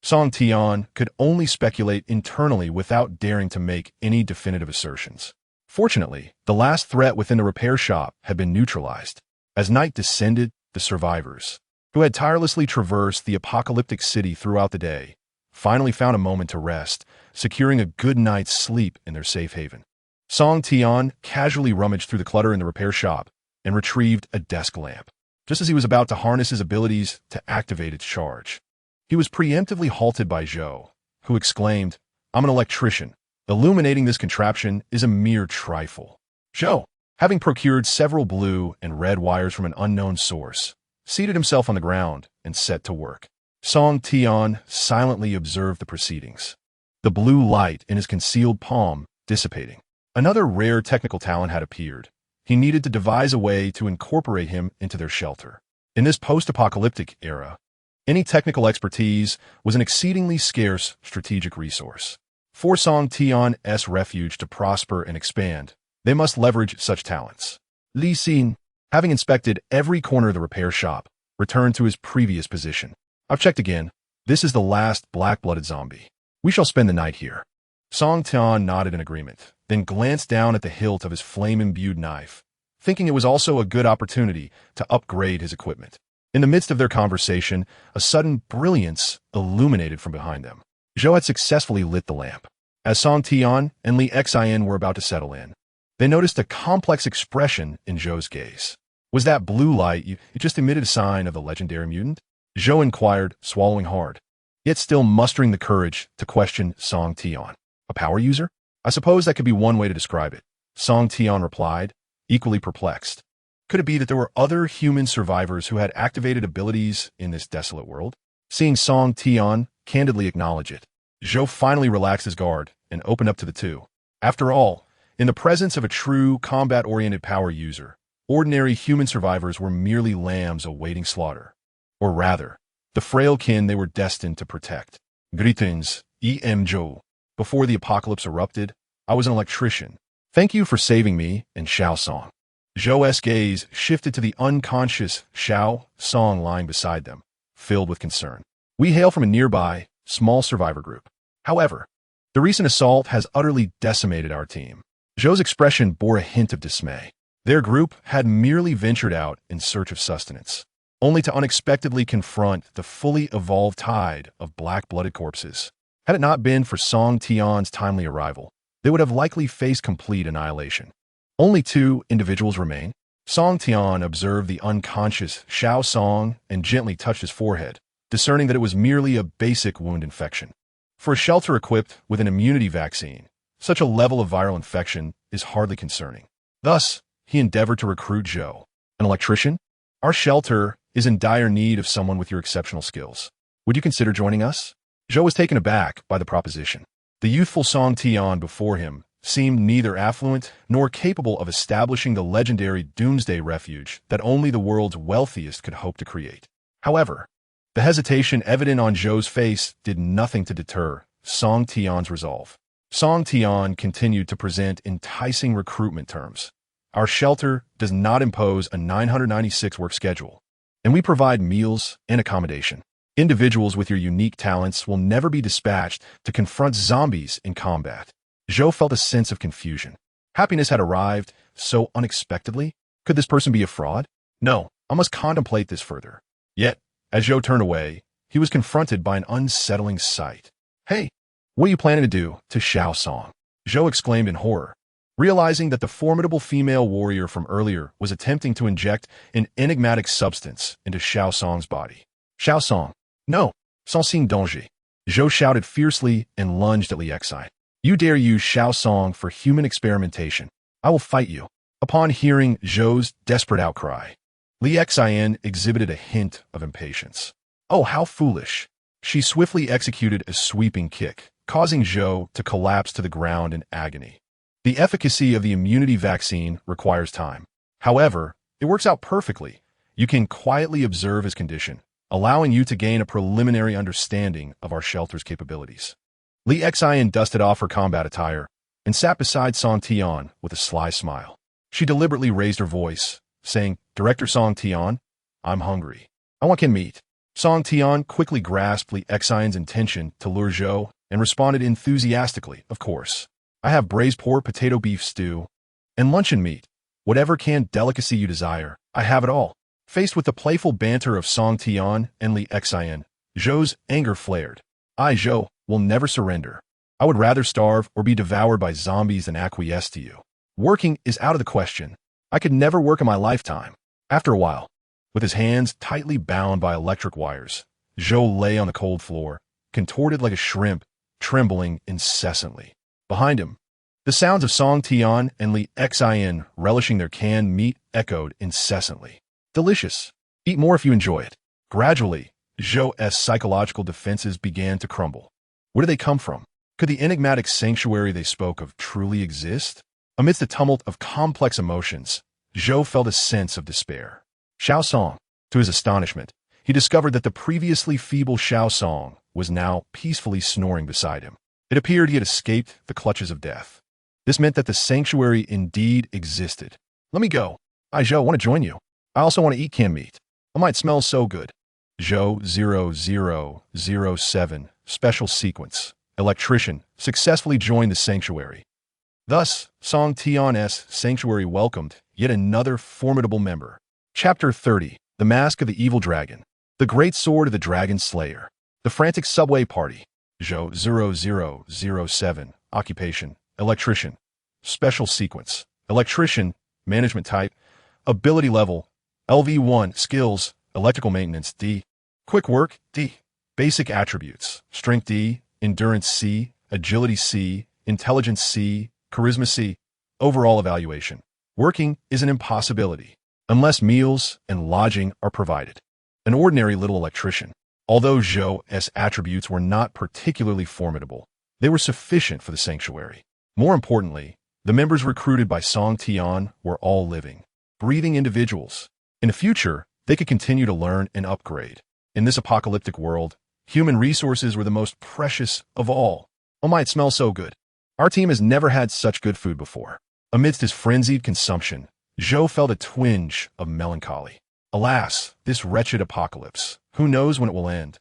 Song Tian could only speculate internally without daring to make any definitive assertions. Fortunately, the last threat within the repair shop had been neutralized. As night descended, the survivors, who had tirelessly traversed the apocalyptic city throughout the day, finally found a moment to rest, securing a good night's sleep in their safe haven. Song Tian casually rummaged through the clutter in the repair shop and retrieved a desk lamp, just as he was about to harness his abilities to activate its charge. He was preemptively halted by Zhou, who exclaimed, "I'm an electrician. Illuminating this contraption is a mere trifle." Zhou, having procured several blue and red wires from an unknown source, seated himself on the ground and set to work. Song Tian silently observed the proceedings, the blue light in his concealed palm dissipating. Another rare technical talent had appeared. He needed to devise a way to incorporate him into their shelter. In this post-apocalyptic era, any technical expertise was an exceedingly scarce strategic resource. For Song Tian's refuge to prosper and expand, they must leverage such talents. Li Xin, having inspected every corner of the repair shop, returned to his previous position. I've checked again. This is the last black-blooded zombie. We shall spend the night here. Song Tian nodded in agreement, then glanced down at the hilt of his flame-imbued knife, thinking it was also a good opportunity to upgrade his equipment. In the midst of their conversation, a sudden brilliance illuminated from behind them. Zhou had successfully lit the lamp. As Song Tian and Li Xin were about to settle in, they noticed a complex expression in Zhou's gaze. Was that blue light it just emitted a sign of the legendary mutant? Zhou inquired, swallowing hard, yet still mustering the courage to question Song Tian. A power user? I suppose that could be one way to describe it. Song Tian replied, equally perplexed. Could it be that there were other human survivors who had activated abilities in this desolate world? Seeing Song Tian candidly acknowledge it, Zhou finally relaxed his guard and opened up to the two. After all, in the presence of a true combat-oriented power user, ordinary human survivors were merely lambs awaiting slaughter. Or rather, the frail kin they were destined to protect. Greetings, Zhou. Before the apocalypse erupted, I was an electrician. Thank you for saving me and Xiao Song. Zhou's gaze shifted to the unconscious Xiao Song lying beside them, filled with concern. We hail from a nearby, small survivor group. However, the recent assault has utterly decimated our team. Zhou's expression bore a hint of dismay. Their group had merely ventured out in search of sustenance, only to unexpectedly confront the fully evolved tide of black-blooded corpses. Had it not been for Song Tian's timely arrival, they would have likely faced complete annihilation. Only 2 individuals remain. Song Tian observed the unconscious Xiao Song and gently touched his forehead, discerning that it was merely a basic wound infection. For a shelter equipped with an immunity vaccine, such a level of viral infection is hardly concerning. Thus, he endeavored to recruit Zhou. An electrician? Our shelter is in dire need of someone with your exceptional skills. Would you consider joining us? Zhou was taken aback by the proposition. The youthful Song Tian before him seemed neither affluent nor capable of establishing the legendary doomsday refuge that only the world's wealthiest could hope to create. However, the hesitation evident on Zhou's face did nothing to deter Song Tian's resolve. Song Tian continued to present enticing recruitment terms. Our shelter does not impose a 996 work schedule, and we provide meals and accommodation. Individuals with your unique talents will never be dispatched to confront zombies in combat. Zhou felt a sense of confusion. Happiness had arrived so unexpectedly. Could this person be a fraud? No, I must contemplate this further. Yet, as Zhou turned away, he was confronted by an unsettling sight. Hey, what are you planning to do to Xiao Song? Zhou exclaimed in horror, realizing that the formidable female warrior from earlier was attempting to inject an enigmatic substance into Xiao Song's body. Xiao Song, no, sans signe danger. Zhou shouted fiercely and lunged at Li Xin. You dare use Xiao Song for human experimentation. I will fight you. Upon hearing Zhou's desperate outcry, Li Xin exhibited a hint of impatience. Oh, how foolish. She swiftly executed a sweeping kick, causing Zhou to collapse to the ground in agony. The efficacy of the immunity vaccine requires time. However, it works out perfectly. You can quietly observe his condition, allowing you to gain a preliminary understanding of our shelter's capabilities. Li Xin dusted off her combat attire and sat beside Song Tian with a sly smile. She deliberately raised her voice, saying, Director Song Tian, I'm hungry. I want canned meat. Song Tian quickly grasped Li Xion's intention to lure Zhou and responded enthusiastically, of course. I have braised pork potato beef stew and luncheon meat. Whatever canned delicacy you desire, I have it all. Faced with the playful banter of Song Tian and Li Xian, Zhou's anger flared. I, Zhou, will never surrender. I would rather starve or be devoured by zombies than acquiesce to you. Working is out of the question. I could never work in my lifetime. After a while, with his hands tightly bound by electric wires, Zhou lay on the cold floor, contorted like a shrimp, trembling incessantly. Behind him, the sounds of Song Tian and Li Xian relishing their canned meat echoed incessantly. Delicious. Eat more if you enjoy it. Gradually, Zhou's psychological defenses began to crumble. Where did they come from? Could the enigmatic sanctuary they spoke of truly exist? Amidst the tumult of complex emotions, Zhou felt a sense of despair. Xiao Song. To his astonishment, he discovered that the previously feeble Xiao Song was now peacefully snoring beside him. It appeared he had escaped the clutches of death. This meant that the sanctuary indeed existed. Let me go. I, Zhou, want to join you. I also want to eat canned meat. It might smell so good. Zhou 0007, Special Sequence, Electrician, successfully joined the sanctuary. Thus, Song Tian's sanctuary welcomed yet another formidable member. Chapter 30, The Mask of the Evil Dragon, The Great Sword of the Dragon Slayer, The Frantic Subway Party. Zhou 0007. Occupation: electrician. Special sequence: electrician. Management type: ability level LV1. Skills: electrical maintenance D. Quick work D. Basic attributes: strength D, endurance C, agility C, intelligence C, charisma C. Overall evaluation: working is an impossibility unless meals and lodging are provided. An ordinary little electrician. Although Zhou's attributes were not particularly formidable, they were sufficient for the sanctuary. More importantly, the members recruited by Song Tian were all living, breathing individuals. In the future, they could continue to learn and upgrade. In this apocalyptic world, human resources were the most precious of all. Oh my, it smells so good. Our team has never had such good food before. Amidst his frenzied consumption, Zhou felt a twinge of melancholy. Alas, this wretched apocalypse. Who knows when it will end?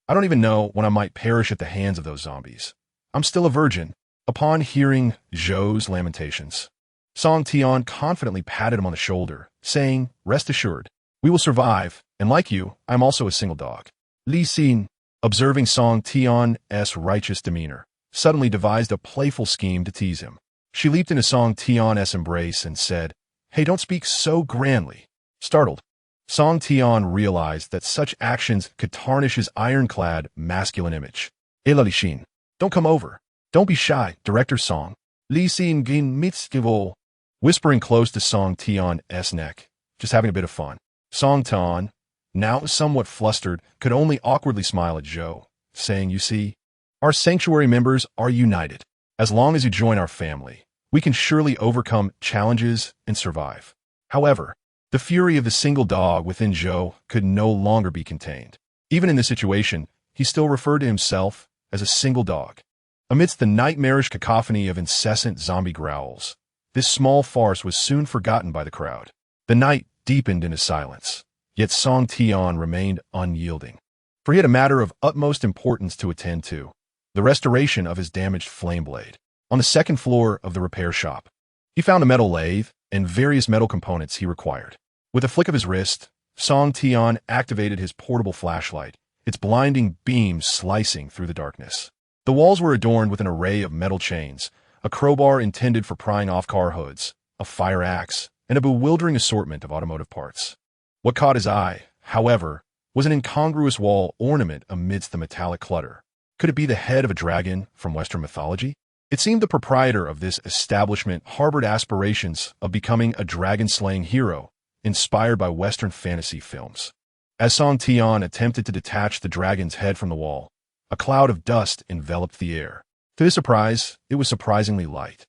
I don't even know when I might perish at the hands of those zombies. I'm still a virgin. Upon hearing Zhou's lamentations, Song Tian confidently patted him on the shoulder, saying, "Rest assured, we will survive, and like you, I am also a single dog." Li Xin, observing Song Tian's righteous demeanor, suddenly devised a playful scheme to tease him. She leaped into Song Tian's embrace and said, "Hey, don't speak so grandly." Startled, Song Tian realized that such actions could tarnish his ironclad masculine image. "Hey, Li Xin, don't come over. Don't be shy, Director Song." Li Xin gin mitskivo, whispering close to Song Tian's neck, just having a bit of fun. Song Tian, now somewhat flustered, could only awkwardly smile at Zhou, saying, "You see, our sanctuary members are united. As long as you join our family, we can surely overcome challenges and survive." However, the fury of the single dog within Zhou could no longer be contained. Even in this situation, he still referred to himself as a single dog. Amidst the nightmarish cacophony of incessant zombie growls, this small farce was soon forgotten by the crowd. The night deepened into silence, yet Song Tian remained unyielding, for he had a matter of utmost importance to attend to: the restoration of his damaged flame blade. On the second floor of the repair shop, he found a metal lathe and various metal components he required. With a flick of his wrist, Song Tian activated his portable flashlight, its blinding beams slicing through the darkness. The walls were adorned with an array of metal chains, a crowbar intended for prying off car hoods, a fire axe, and a bewildering assortment of automotive parts. What caught his eye, however, was an incongruous wall ornament amidst the metallic clutter. Could it be the head of a dragon from Western mythology? It seemed the proprietor of this establishment harbored aspirations of becoming a dragon-slaying hero, inspired by Western fantasy films. As Song Tian attempted to detach the dragon's head from the wall, a cloud of dust enveloped the air. To his surprise, it was surprisingly light.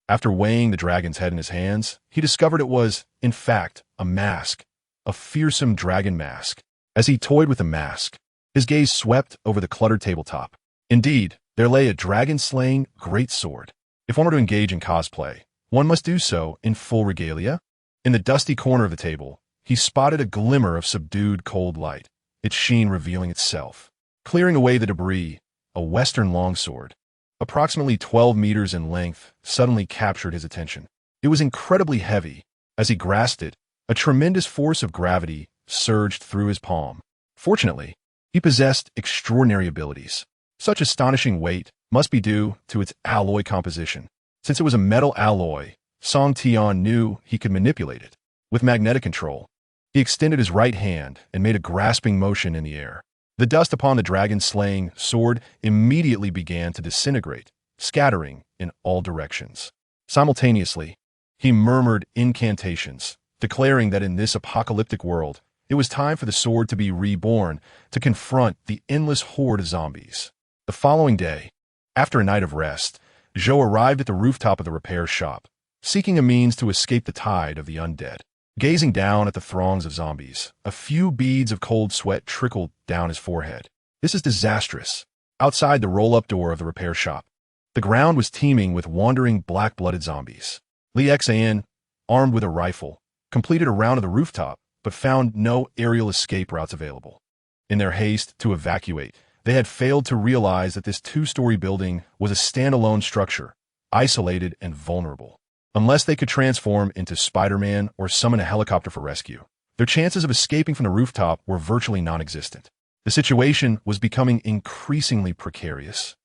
After weighing the dragon's head in his hands, he discovered it was, in fact, a mask, a fearsome dragon mask. As he toyed with the mask, his gaze swept over the cluttered tabletop. Indeed, there lay a dragon-slaying greatsword. If one were to engage in cosplay, one must do so in full regalia. In the dusty corner of the table, he spotted a glimmer of subdued cold light, its sheen revealing itself. Clearing away the debris, a Western longsword, approximately 12 meters in length, suddenly captured his attention. It was incredibly heavy. As he grasped it, a tremendous force of gravity surged through his palm. Fortunately, he possessed extraordinary abilities. Such astonishing weight must be due to its alloy composition. Since it was a metal alloy, Song Tian knew he could manipulate it. With magnetic control, he extended his right hand and made a grasping motion in the air. The dust upon the dragon-slaying sword immediately began to disintegrate, scattering in all directions. Simultaneously, he murmured incantations, declaring that in this apocalyptic world, it was time for the sword to be reborn to confront the endless horde of zombies. The following day, after a night of rest, Zhou arrived at the rooftop of the repair shop, seeking a means to escape the tide of the undead. Gazing down at the throngs of zombies, a few beads of cold sweat trickled down his forehead. This is disastrous. Outside the roll-up door of the repair shop, the ground was teeming with wandering black-blooded zombies. Li Xian, armed with a rifle, completed a round of the rooftop, but found no aerial escape routes available. In their haste to evacuate, they had failed to realize that this two-story building was a standalone structure, isolated and vulnerable. Unless they could transform into Spider-Man or summon a helicopter for rescue, their chances of escaping from the rooftop were virtually non-existent. The situation was becoming increasingly precarious.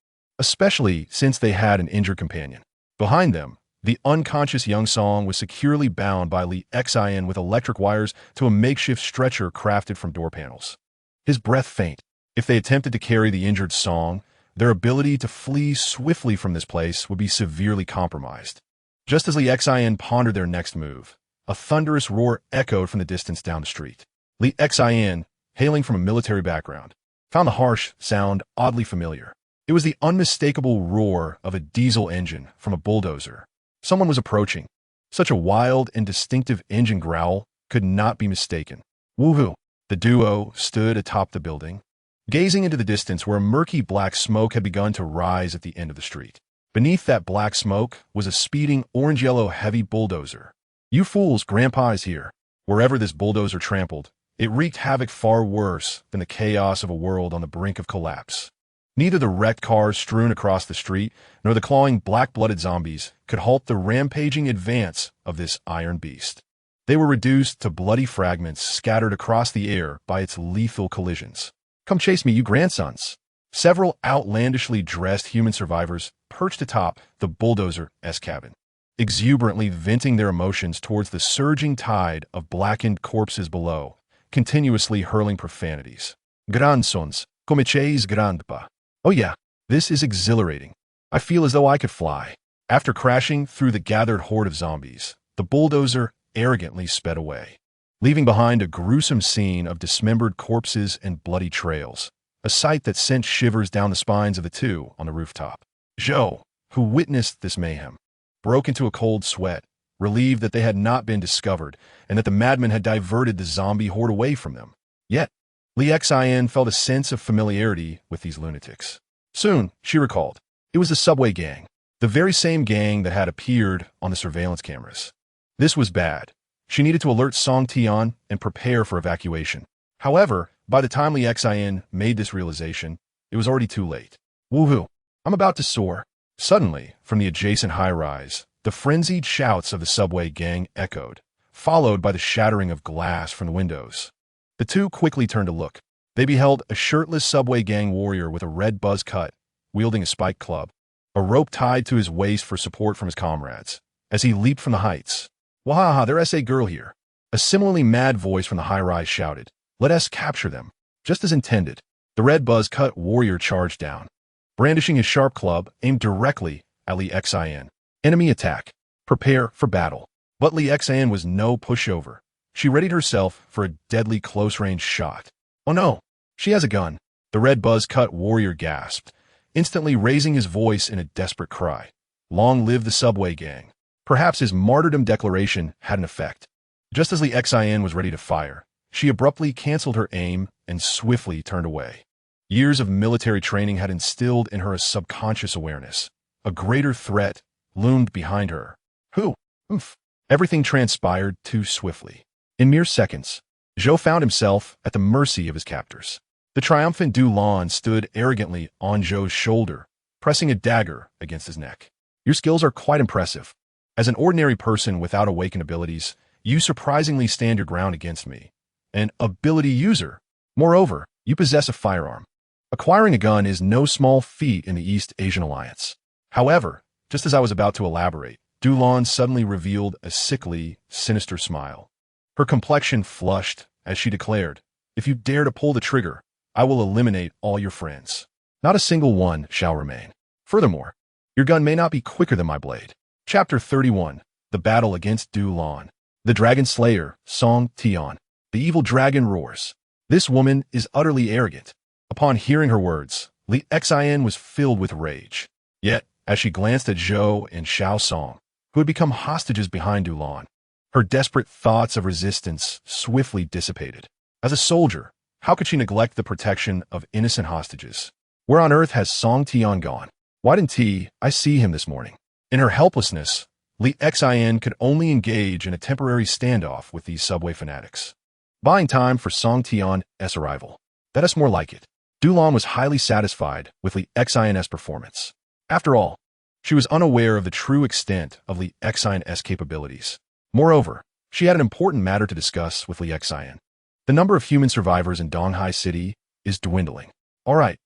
especially since they had an injured companion. Behind them, the unconscious young Song was securely bound by Li Xin with electric wires to a makeshift stretcher crafted from door panels. His breath faint. If they attempted to carry the injured Song, their ability to flee swiftly from this place would be severely compromised. Just as Li Xin pondered their next move, a thunderous roar echoed from the distance down the street. Li Xin, hailing from a military background, found the harsh sound oddly familiar. It was the unmistakable roar of a diesel engine from a bulldozer. Someone was approaching. Such a wild and distinctive engine growl could not be mistaken. Woohoo! The duo stood atop the building, gazing into the distance where a murky black smoke had begun to rise at the end of the street. Beneath that black smoke was a speeding orange-yellow heavy bulldozer. You fools, Grandpa is here. Wherever this bulldozer trampled, it wreaked havoc far worse than the chaos of a world on the brink of collapse. Neither the wrecked cars strewn across the street nor the clawing black-blooded zombies could halt the rampaging advance of this iron beast. They were reduced to bloody fragments scattered across the air by its lethal collisions. Come chase me, you grandsons! Several outlandishly dressed human survivors perched atop the bulldozer-esque cabin, exuberantly venting their emotions towards the surging tide of blackened corpses below, continuously hurling profanities. Grandsons, come chase grandpa. Oh yeah, this is exhilarating. I feel as though I could fly. After crashing through the gathered horde of zombies, the bulldozer arrogantly sped away, leaving behind a gruesome scene of dismembered corpses and bloody trails, a sight that sent shivers down the spines of the two on the rooftop. Zhou, who witnessed this mayhem, broke into a cold sweat, relieved that they had not been discovered and that the madman had diverted the zombie horde away from them. Yet, Li Xin felt a sense of familiarity with these lunatics. Soon, she recalled, it was the subway gang, the very same gang that had appeared on the surveillance cameras. This was bad. She needed to alert Song Tian and prepare for evacuation. However, by the time Li Xin made this realization, it was already too late. Woohoo! I'm about to soar. Suddenly, from the adjacent high-rise, the frenzied shouts of the subway gang echoed, followed by the shattering of glass from the windows. The two quickly turned to look. They beheld a shirtless subway gang warrior with a red buzz cut, wielding a spiked club, a rope tied to his waist for support from his comrades, as he leaped from the heights. Wahaha, there's SA girl here. A similarly mad voice from the high-rise shouted, let us capture them. Just as intended, the red buzz-cut warrior charged down, brandishing his sharp club aimed directly at Li Xin. Enemy attack. Prepare for battle. But Li Xin was no pushover. She readied herself for a deadly close-range shot. Oh no, she has a gun. The red buzz-cut warrior gasped, instantly raising his voice in a desperate cry. Long live the subway gang. Perhaps his martyrdom declaration had an effect. Just as Li Xin was ready to fire, she abruptly canceled her aim and swiftly turned away. Years of military training had instilled in her a subconscious awareness. A greater threat loomed behind her. Who? Oof. Everything transpired too swiftly. In mere seconds, Zhou found himself at the mercy of his captors. The triumphant Du Lan stood arrogantly on Zhou's shoulder, pressing a dagger against his neck. Your skills are quite impressive. As an ordinary person without awakened abilities, you surprisingly stand your ground against me. An ability user. Moreover, you possess a firearm. Acquiring a gun is no small feat in the East Asian Alliance. However, just as I was about to elaborate, Du Lan suddenly revealed a sickly, sinister smile. Her complexion flushed as she declared, if you dare to pull the trigger, I will eliminate all your friends. Not a single one shall remain. Furthermore, your gun may not be quicker than my blade. Chapter 31, The Battle Against Du Lan. The Dragon Slayer, Song Tian. The evil dragon roars. This woman is utterly arrogant. Upon hearing her words, Li Xin was filled with rage. Yet, as she glanced at Zhou and Xiao Song, who had become hostages behind Du Lan, her desperate thoughts of resistance swiftly dissipated. As a soldier, how could she neglect the protection of innocent hostages? Where on earth has Song Tian gone? Why didn't I see him this morning? In her helplessness, Li Xin could only engage in a temporary standoff with these subway fanatics, buying time for Song Tian's arrival. That is more like it. Du Lan was highly satisfied with Li Xin's performance. After all, she was unaware of the true extent of Li Xin's capabilities. Moreover, she had an important matter to discuss with Li Xin. The number of human survivors in Donghai City is dwindling. All right,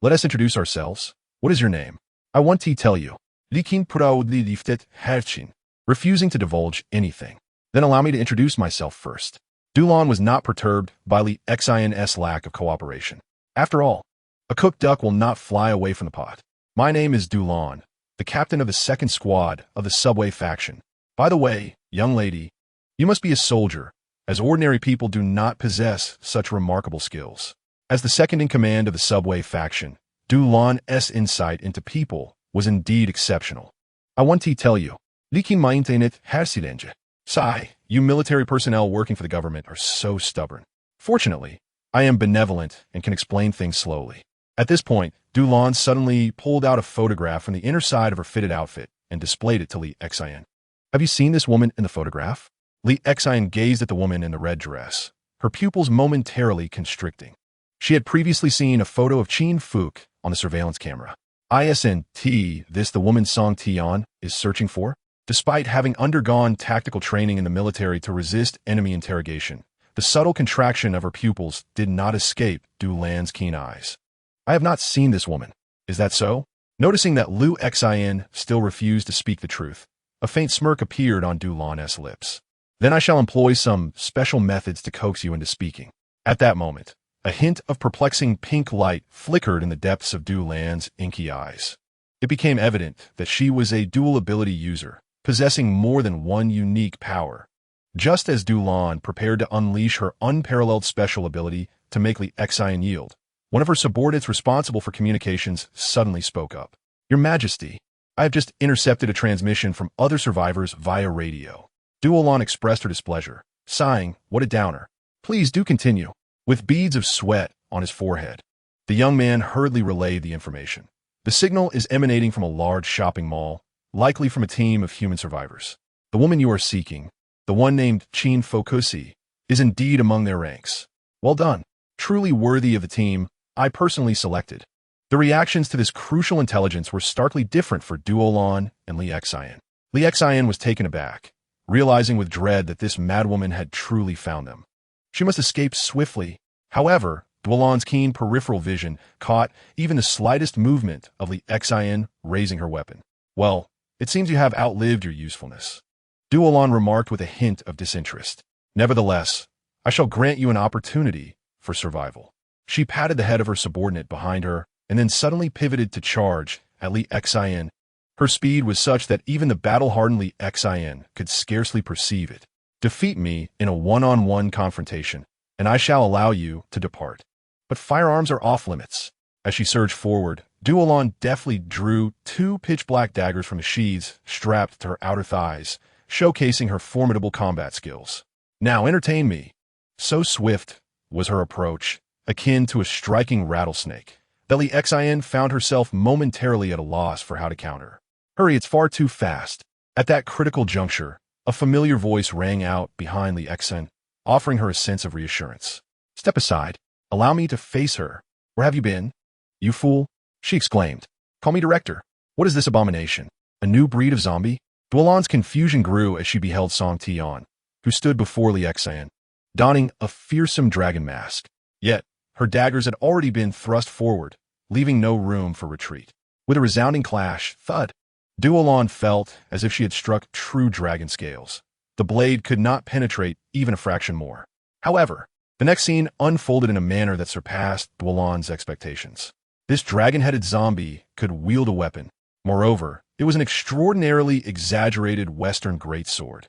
let us introduce ourselves. What is your name? I want to tell you. Likin proudly lifted her chin, refusing to divulge anything. Then allow me to introduce myself first. Dulon was not perturbed by Li Xin's lack of cooperation. After all, a cooked duck will not fly away from the pot. My name is Dulon, the captain of the second squad of the subway faction. By the way, young lady, you must be a soldier, as ordinary people do not possess such remarkable skills. As the second in command of the subway faction, Dulon's insight into people was indeed exceptional. I want to tell you, Likin maintained hersilenge. Sigh, you military personnel working for the government are so stubborn. Fortunately, I am benevolent and can explain things slowly. At this point, Dulon suddenly pulled out a photograph from the inner side of her fitted outfit and displayed it to Li Xin. Have you seen this woman in the photograph? Li Xin gazed at the woman in the red dress, her pupils momentarily constricting. She had previously seen a photo of Qin Fuke on the surveillance camera. Isn't this the woman Song Tian is searching for? Despite having undergone tactical training in the military to resist enemy interrogation, the subtle contraction of her pupils did not escape Dulan's keen eyes. I have not seen this woman. Is that so? Noticing that Liu Xin still refused to speak the truth, a faint smirk appeared on Dulan's lips. Then I shall employ some special methods to coax you into speaking. At that moment, a hint of perplexing pink light flickered in the depths of Dulan's inky eyes. It became evident that she was a dual ability user, possessing more than one unique power. Just as Dulan prepared to unleash her unparalleled special ability to make Li Xin yield, one of her subordinates responsible for communications suddenly spoke up. Your Majesty, I have just intercepted a transmission from other survivors via radio. Dulan expressed her displeasure, sighing, what a downer. Please do continue. With beads of sweat on his forehead, the young man hurriedly relayed the information. The signal is emanating from a large shopping mall, likely from a team of human survivors. The woman you are seeking, the one named Qin Fokusi, is indeed among their ranks. Well done. Truly worthy of the team I personally selected. The reactions to this crucial intelligence were starkly different for Duolon and Li Xin. Li Xin was taken aback, realizing with dread that this madwoman had truly found them. She must escape swiftly. However, Duolon's keen peripheral vision caught even the slightest movement of Li Xin raising her weapon. Well, it seems you have outlived your usefulness. Duolon remarked with a hint of disinterest. Nevertheless, I shall grant you an opportunity for survival. She patted the head of her subordinate behind her and then suddenly pivoted to charge at Li Xin. Her speed was such that even the battle-hardened Li Xin could scarcely perceive it. Defeat me in a one-on-one confrontation, and I shall allow you to depart. But firearms are off-limits. As she surged forward, Duolon deftly drew two pitch-black daggers from the sheaths strapped to her outer thighs, showcasing her formidable combat skills. Now entertain me. So swift was her approach, akin to a striking rattlesnake, that Li Xin found herself momentarily at a loss for how to counter. Hurry, it's far too fast. At that critical juncture, a familiar voice rang out behind Li Xin, offering her a sense of reassurance. Step aside. Allow me to face her. Where have you been? You fool, she exclaimed. Call me director. What is this abomination? A new breed of zombie? Duolon's confusion grew as she beheld Song Tian, who stood before Li Xin, donning a fearsome dragon mask. Yet, her daggers had already been thrust forward, leaving no room for retreat. With a resounding clash, thud, Duolon felt as if she had struck true dragon scales. The blade could not penetrate even a fraction more. However, the next scene unfolded in a manner that surpassed Duolon's expectations. This dragon-headed zombie could wield a weapon. Moreover, it was an extraordinarily exaggerated Western greatsword.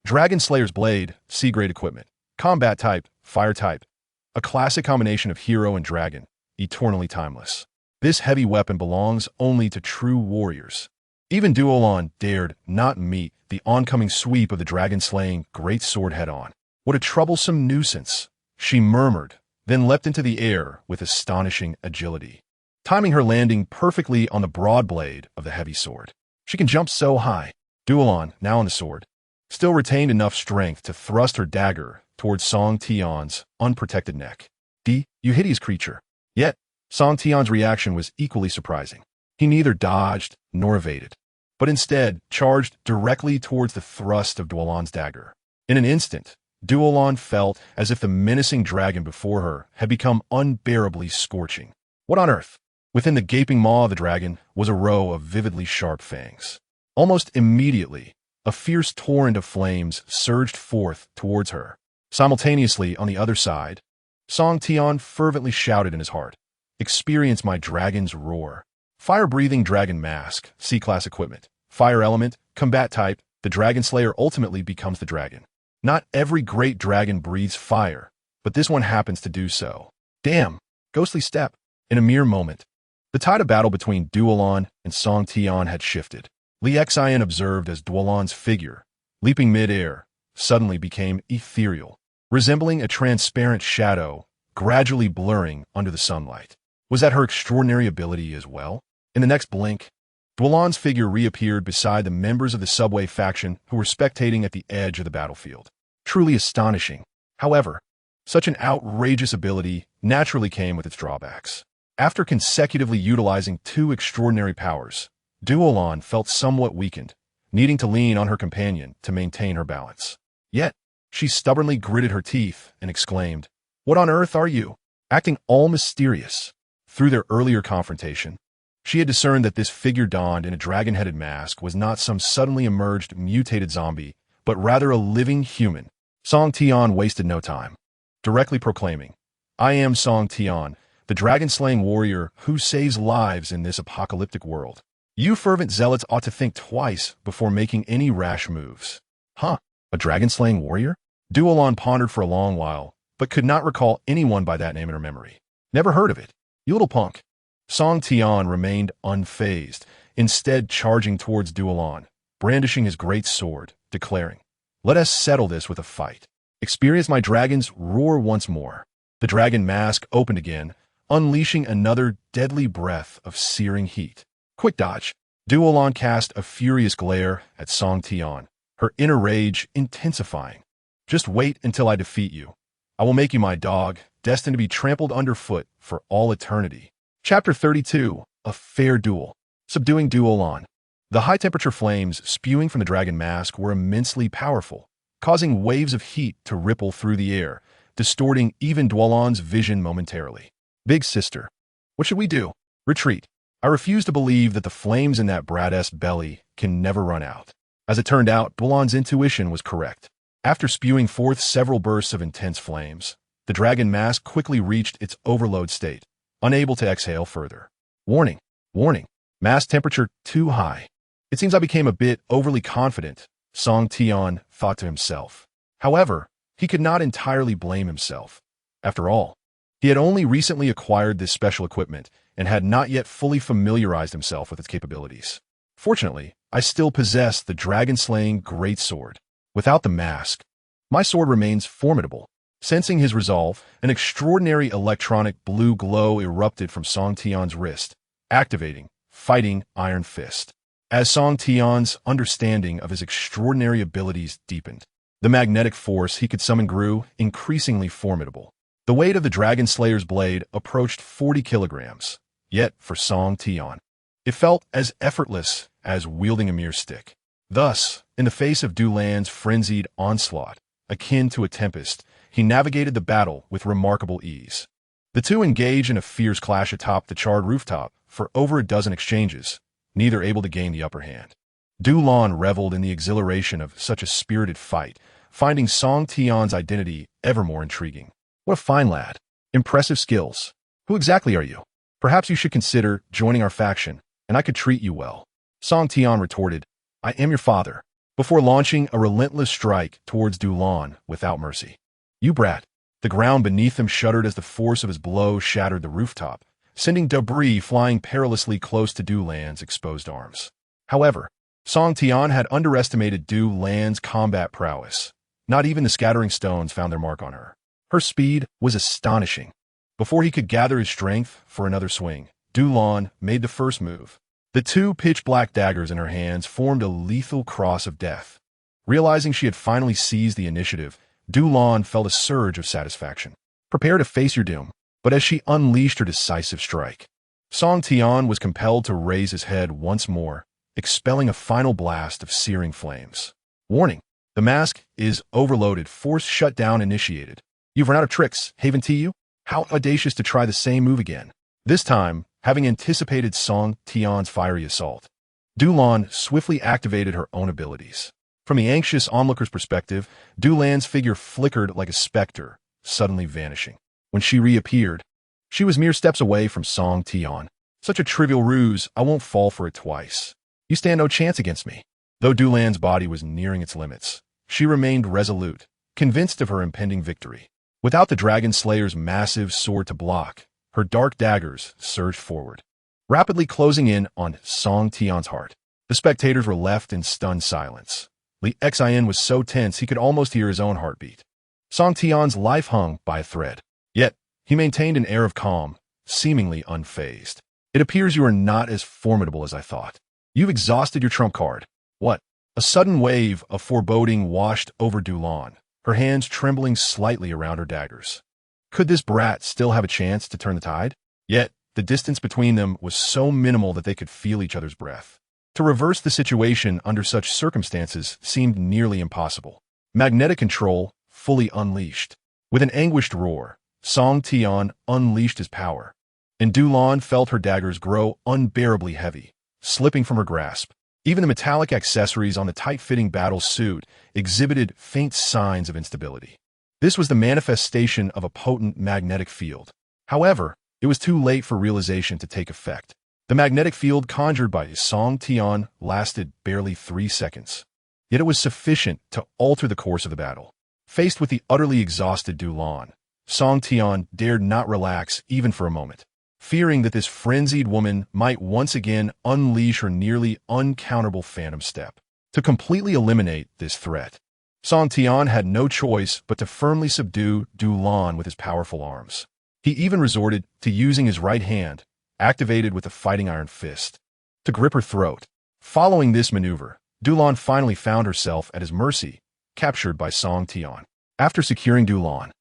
Dragon Slayer's blade, C-grade equipment. Combat type, fire type. A classic combination of hero and dragon, eternally timeless. This heavy weapon belongs only to true warriors. Even Duolon dared not meet the oncoming sweep of the dragon-slaying greatsword head-on. What a troublesome nuisance, she murmured, then leapt into the air with astonishing agility, timing her landing perfectly on the broad blade of the heavy sword. She can jump so high. Duolon, now on the sword, still retained enough strength to thrust her dagger towards Song Tian's unprotected neck. You hideous creature. Yet, Song Tian's reaction was equally surprising. He neither dodged nor evaded, but instead charged directly towards the thrust of Duolon's dagger. In an instant, Duolon felt as if the menacing dragon before her had become unbearably scorching. What on earth? Within the gaping maw of the dragon was a row of vividly sharp fangs. Almost immediately, a fierce torrent of flames surged forth towards her. Simultaneously, on the other side, Song Tian fervently shouted in his heart, "Experience my dragon's roar." Fire-breathing dragon mask, C-class equipment. Fire element, combat type, the dragon slayer ultimately becomes the dragon. Not every great dragon breathes fire, but this one happens to do so. Damn, ghostly step. In a mere moment, the tide of battle between Duolon and Song Tian had shifted. Li Xian observed as Duolon's figure, leaping mid-air, suddenly became ethereal, resembling a transparent shadow, gradually blurring under the sunlight. Was that her extraordinary ability as well? In the next blink, Duolon's figure reappeared beside the members of the subway faction who were spectating at the edge of the battlefield. Truly astonishing. However, such an outrageous ability naturally came with its drawbacks. After consecutively utilizing two extraordinary powers, Duolon felt somewhat weakened, needing to lean on her companion to maintain her balance. Yet, she stubbornly gritted her teeth and exclaimed, "What on earth are you?" Acting all mysterious. Through their earlier confrontation, she had discerned that this figure donned in a dragon-headed mask was not some suddenly emerged mutated zombie, but rather a living human. Song Tian wasted no time, directly proclaiming, "I am Song Tian, the dragon-slaying warrior who saves lives in this apocalyptic world. You fervent zealots ought to think twice before making any rash moves." Huh? A dragon-slaying warrior? Duolon pondered for a long while, but could not recall anyone by that name in her memory. Never heard of it. You little punk. Song Tian remained unfazed, instead charging towards Duolon, brandishing his great sword, declaring, "Let us settle this with a fight. Experience my dragon's roar once more." The dragon mask opened again, unleashing another deadly breath of searing heat. Quick dodge. Duolon cast a furious glare at Song Tian, her inner rage intensifying. "Just wait until I defeat you. I will make you my dog, destined to be trampled underfoot for all eternity." Chapter 32, A Fair Duel. Subduing Duolon. The high-temperature flames spewing from the dragon mask were immensely powerful, causing waves of heat to ripple through the air, distorting even Duolon's vision momentarily. "Big sister, what should we do?" "Retreat. I refuse to believe that the flames in that brat-ass belly can never run out." As it turned out, Duolon's intuition was correct. After spewing forth several bursts of intense flames, the dragon mask quickly reached its overload state, unable to exhale further. "Warning, warning, mass temperature too high." "It seems I became a bit overly confident," Song Tian thought to himself. However, he could not entirely blame himself. After all, he had only recently acquired this special equipment and had not yet fully familiarized himself with its capabilities. "Fortunately, I still possess the dragon-slaying greatsword. Without the mask, my sword remains formidable." Sensing his resolve, an extraordinary electronic blue glow erupted from Song Tian's wrist, activating Fighting Iron Fist. As Song Tian's understanding of his extraordinary abilities deepened, the magnetic force he could summon grew increasingly formidable. The weight of the Dragon Slayer's blade approached 40 kilograms, yet for Song Tian, it felt as effortless as wielding a mere stick. Thus, in the face of Dulan's frenzied onslaught, akin to a tempest, he navigated the battle with remarkable ease. The two engaged in a fierce clash atop the charred rooftop for over a dozen exchanges, neither able to gain the upper hand. Dulan reveled in the exhilaration of such a spirited fight, finding Song Tian's identity ever more intriguing. "What a fine lad. Impressive skills. Who exactly are you? Perhaps you should consider joining our faction, and I could treat you well." Song Tian retorted, "I am your father," before launching a relentless strike towards Dulan without mercy. "You brat." The ground beneath him shuddered as the force of his blow shattered the rooftop, sending debris flying perilously close to Dulan's exposed arms. However, Song Tian had underestimated Dulan's combat prowess. Not even the scattering stones found their mark on her. Her speed was astonishing. Before he could gather his strength for another swing, Dulan made the first move. The two pitch-black daggers in her hands formed a lethal cross of death. Realizing she had finally seized the initiative, Dulan felt a surge of satisfaction. Prepare to face your doom. But as she unleashed her decisive strike, Song Tian was compelled to raise his head once more, expelling a final blast of searing flames. "Warning, the mask is overloaded. Force shutdown initiated. You've run out of tricks, Haven to you? How audacious to try the same move again." This time, having anticipated Song Tian's fiery assault. Dulan swiftly activated her own abilities. From the anxious onlooker's perspective, Dulan's figure flickered like a specter, suddenly vanishing. When she reappeared, she was mere steps away from Song Tian. Such a trivial ruse, I won't fall for it twice. You stand no chance against me. Though Dulan's body was nearing its limits, she remained resolute, convinced of her impending victory. Without the Dragon Slayer's massive sword to block, her dark daggers surged forward, rapidly closing in on Song Tian's heart. The spectators were left in stunned silence. Li Xian was so tense he could almost hear his own heartbeat. Song Tian's life hung by a thread. Yet, he maintained an air of calm, seemingly unfazed. It appears you are not as formidable as I thought. You've exhausted your trump card. What? A sudden wave of foreboding washed over Dulan, her hands trembling slightly around her daggers. Could this brat still have a chance to turn the tide? Yet, the distance between them was so minimal that they could feel each other's breath. To reverse the situation under such circumstances seemed nearly impossible. Magnetic control fully unleashed. With an anguished roar, Song Tian unleashed his power, and Dulan felt her daggers grow unbearably heavy, slipping from her grasp. Even the metallic accessories on the tight-fitting battle suit exhibited faint signs of instability. This was the manifestation of a potent magnetic field. However, it was too late for realization to take effect. The magnetic field conjured by Song Tian lasted barely 3 seconds. Yet it was sufficient to alter the course of the battle. Faced with the utterly exhausted Dulan, Song Tian dared not relax even for a moment, fearing that this frenzied woman might once again unleash her nearly uncounterable phantom step. To completely eliminate this threat, Song Tian had no choice but to firmly subdue Dulan with his powerful arms. He even resorted to using his right hand, activated with the fighting iron fist, to grip her throat. Following this maneuver, Dulan finally found herself at his mercy, captured by Song Tian. After securing Dulan,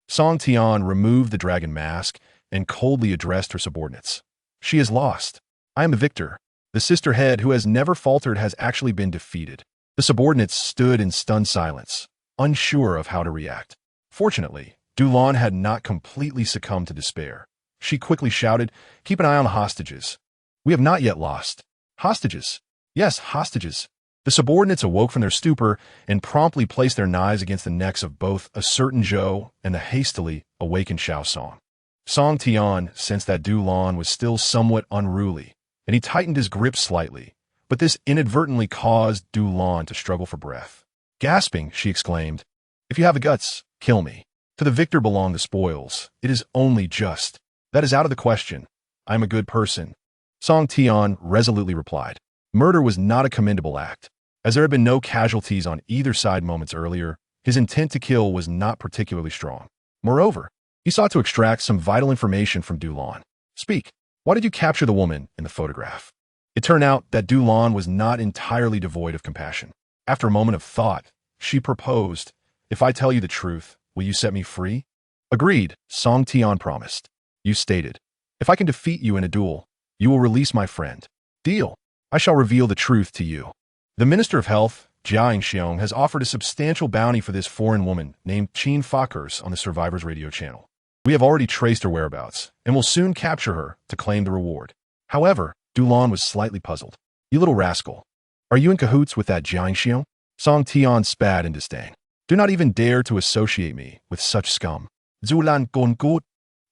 Song Tian removed the dragon mask and coldly addressed her subordinates. She is lost. I am the victor. The sister head who has never faltered has actually been defeated. The subordinates stood in stunned silence, unsure of how to react. Fortunately, Dulan had not completely succumbed to despair. She quickly shouted, "Keep an eye on the hostages. We have not yet lost." Hostages? Yes, hostages. The subordinates awoke from their stupor and promptly placed their knives against the necks of both a certain Zhou and the hastily awakened Xiaosong. Song Tian sensed that Dulan was still somewhat unruly, and he tightened his grip slightly, but this inadvertently caused Dulan to struggle for breath. Gasping, she exclaimed, "If you have the guts, kill me. To the victor belong the spoils. It is only just. That is out of the question. I am a good person." Song Tian resolutely replied. Murder was not a commendable act. As there had been no casualties on either side moments earlier, his intent to kill was not particularly strong. Moreover, he sought to extract some vital information from Dulan. "Speak. Why did you capture the woman in the photograph?" It turned out that Dulan was not entirely devoid of compassion. After a moment of thought, she proposed, "If I tell you the truth, will you set me free?" "Agreed," Song Tian promised. "You stated, if I can defeat you in a duel, you will release my friend. Deal. I shall reveal the truth to you." The Minister of Health, Jiang Xiong, has offered a substantial bounty for this foreign woman named Qin Fakers on the Survivors radio channel. We have already traced her whereabouts, and will soon capture her to claim the reward. However, Dulan was slightly puzzled. "You little rascal. Are you in cahoots with that Jiang Xiong?" Song Tian spat in disdain. "Do not even dare to associate me with such scum. Zulan Gonggut.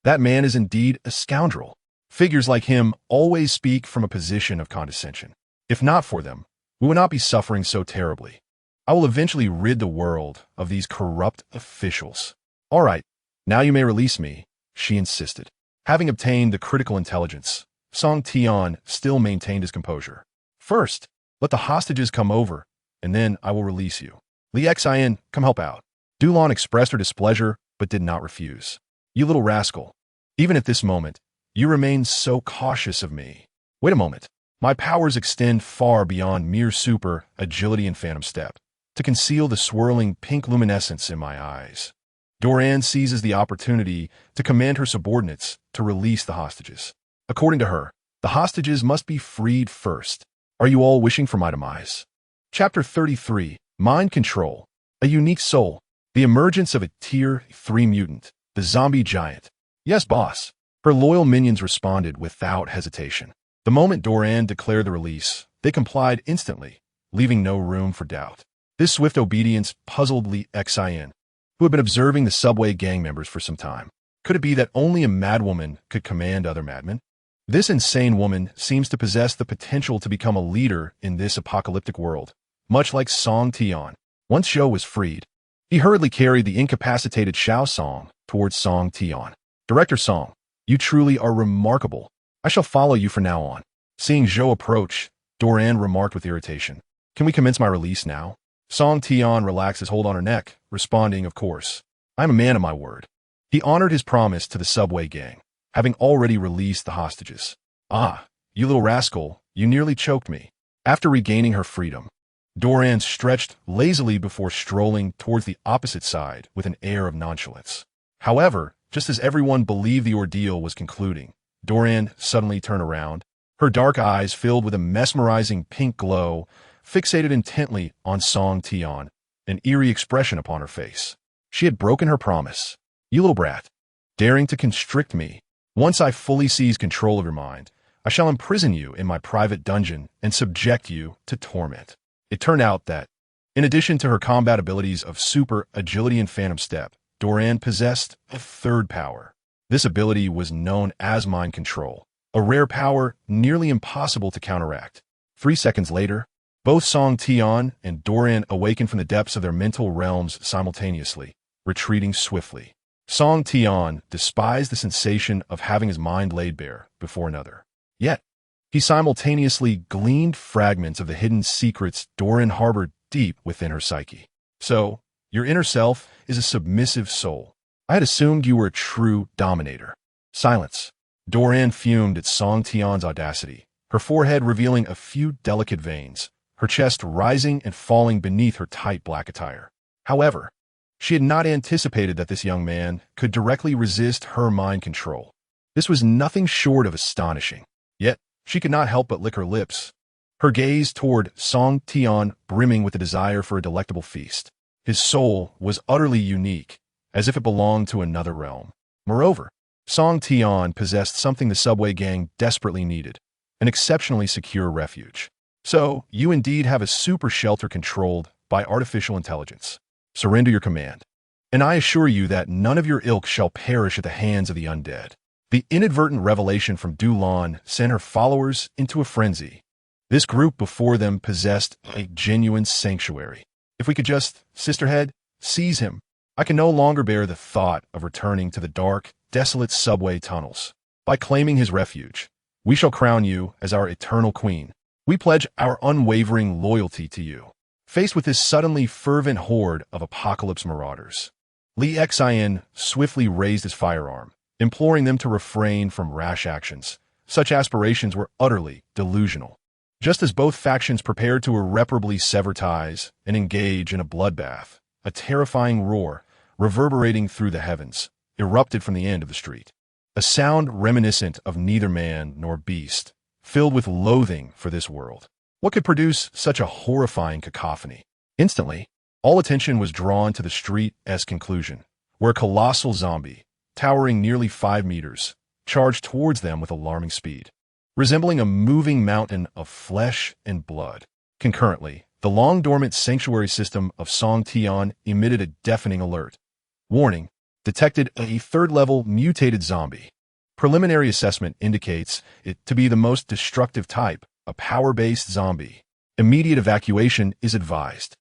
That man is indeed a scoundrel. Figures like him always speak from a position of condescension. If not for them, we would not be suffering so terribly. I will eventually rid the world of these corrupt officials." "All right, now you may release me," she insisted. Having obtained the critical intelligence, Song Tian still maintained his composure. "First, let the hostages come over, and then I will release you. Li Xian, come help out." Dulan expressed her displeasure, but did not refuse. "You little rascal. Even at this moment, you remain so cautious of me. Wait a moment. My powers extend far beyond mere super agility and phantom step to conceal the swirling pink luminescence in my eyes." Doran seizes the opportunity to command her subordinates to release the hostages. According to her, the hostages must be freed first. Are you all wishing for my demise? Chapter 33, Mind Control, a Unique Soul, the emergence of a Tier 3 mutant, the zombie giant. "Yes, boss. Her loyal minions responded without hesitation. The moment Doran declared the release, they complied instantly, leaving no room for doubt. This swift obedience puzzled Li Xin, who had been observing the subway gang members for some time. Could it be that only a madwoman could command other madmen? This insane woman seems to possess the potential to become a leader in this apocalyptic world, much like Song Tian. Once Zhou was freed, he hurriedly carried the incapacitated Xiao Song towards Song Tian. Director Song, you truly are remarkable. I shall follow you from now on. Seeing Zhou approach, Doran remarked with irritation. Can we commence my release now? Song Tian relaxed his hold on her neck, responding, of course. I am a man of my word. He honored his promise to the subway gang, having already released the hostages. Ah, you little rascal, you nearly choked me. After regaining her freedom, Doran stretched lazily before strolling towards the opposite side with an air of nonchalance. However, just as everyone believed the ordeal was concluding, Doran suddenly turned around, her dark eyes filled with a mesmerizing pink glow, fixated intently on Song Tian, an eerie expression upon her face. She had broken her promise. You little brat, daring to constrict me. Once I fully seize control of your mind, I shall imprison you in my private dungeon and subject you to torment. It turned out that, in addition to her combat abilities of super agility and phantom step, Doran possessed a third power. This ability was known as mind control, a rare power nearly impossible to counteract. 3 seconds later, both Song Tian and Doran awakened from the depths of their mental realms simultaneously, retreating swiftly. Song Tian despised the sensation of having his mind laid bare before another. Yet, he simultaneously gleaned fragments of the hidden secrets Doran harbored deep within her psyche. So, your inner self is a submissive soul. I had assumed you were a true dominator. Silence. Doran fumed at Song Tian's audacity, her forehead revealing a few delicate veins, her chest rising and falling beneath her tight black attire. However, she had not anticipated that this young man could directly resist her mind control. This was nothing short of astonishing. Yet, she could not help but lick her lips, her gaze toward Song Tian brimming with the desire for a delectable feast. His soul was utterly unique, as if it belonged to another realm. Moreover, Song Tian possessed something the subway gang desperately needed, an exceptionally secure refuge. So, you indeed have a super shelter controlled by artificial intelligence. Surrender your command, and I assure you that none of your ilk shall perish at the hands of the undead. The inadvertent revelation from Dulan sent her followers into a frenzy. This group before them possessed a genuine sanctuary. If we could just, sisterhead, seize him, I can no longer bear the thought of returning to the dark, desolate subway tunnels. By claiming his refuge, we shall crown you as our eternal queen. We pledge our unwavering loyalty to you. Faced with this suddenly fervent horde of apocalypse marauders, Li Xin swiftly raised his firearm, imploring them to refrain from rash actions. Such aspirations were utterly delusional. Just as both factions prepared to irreparably sever ties and engage in a bloodbath, a terrifying roar, reverberating through the heavens, erupted from the end of the street. A sound reminiscent of neither man nor beast, filled with loathing for this world. What could produce such a horrifying cacophony? Instantly, all attention was drawn to the street's conclusion, where a colossal zombie, towering nearly 5 meters, charged towards them with alarming speed, resembling a moving mountain of flesh and blood. Concurrently, the long-dormant sanctuary system of Song Tian emitted a deafening alert. Warning, detected a third-level mutated zombie. Preliminary assessment indicates it to be the most destructive type, a power-based zombie. Immediate evacuation is advised.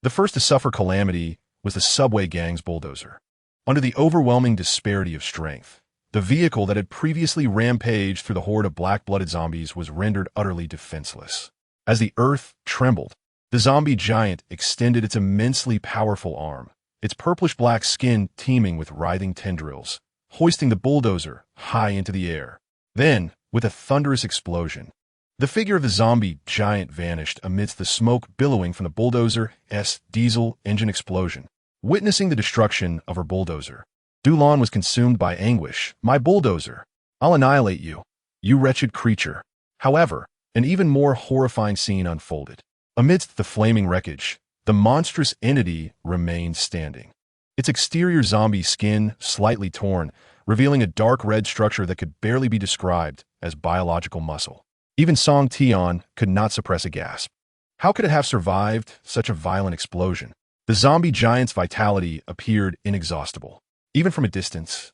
The first to suffer calamity was the subway gang's bulldozer. Under the overwhelming disparity of strength, the vehicle that had previously rampaged through the horde of black-blooded zombies was rendered utterly defenseless. As the earth trembled, the zombie giant extended its immensely powerful arm, its purplish-black skin teeming with writhing tendrils, hoisting the bulldozer high into the air. Then, with a thunderous explosion, the figure of the zombie giant vanished amidst the smoke billowing from the bulldozer's diesel engine explosion. Witnessing the destruction of her bulldozer, Dulan was consumed by anguish. My bulldozer! I'll annihilate you, you wretched creature. However, an even more horrifying scene unfolded. Amidst the flaming wreckage, the monstrous entity remained standing. Its exterior zombie skin, slightly torn, revealing a dark red structure that could barely be described as biological muscle. Even Song Tian could not suppress a gasp. How could it have survived such a violent explosion? The zombie giant's vitality appeared inexhaustible. Even from a distance,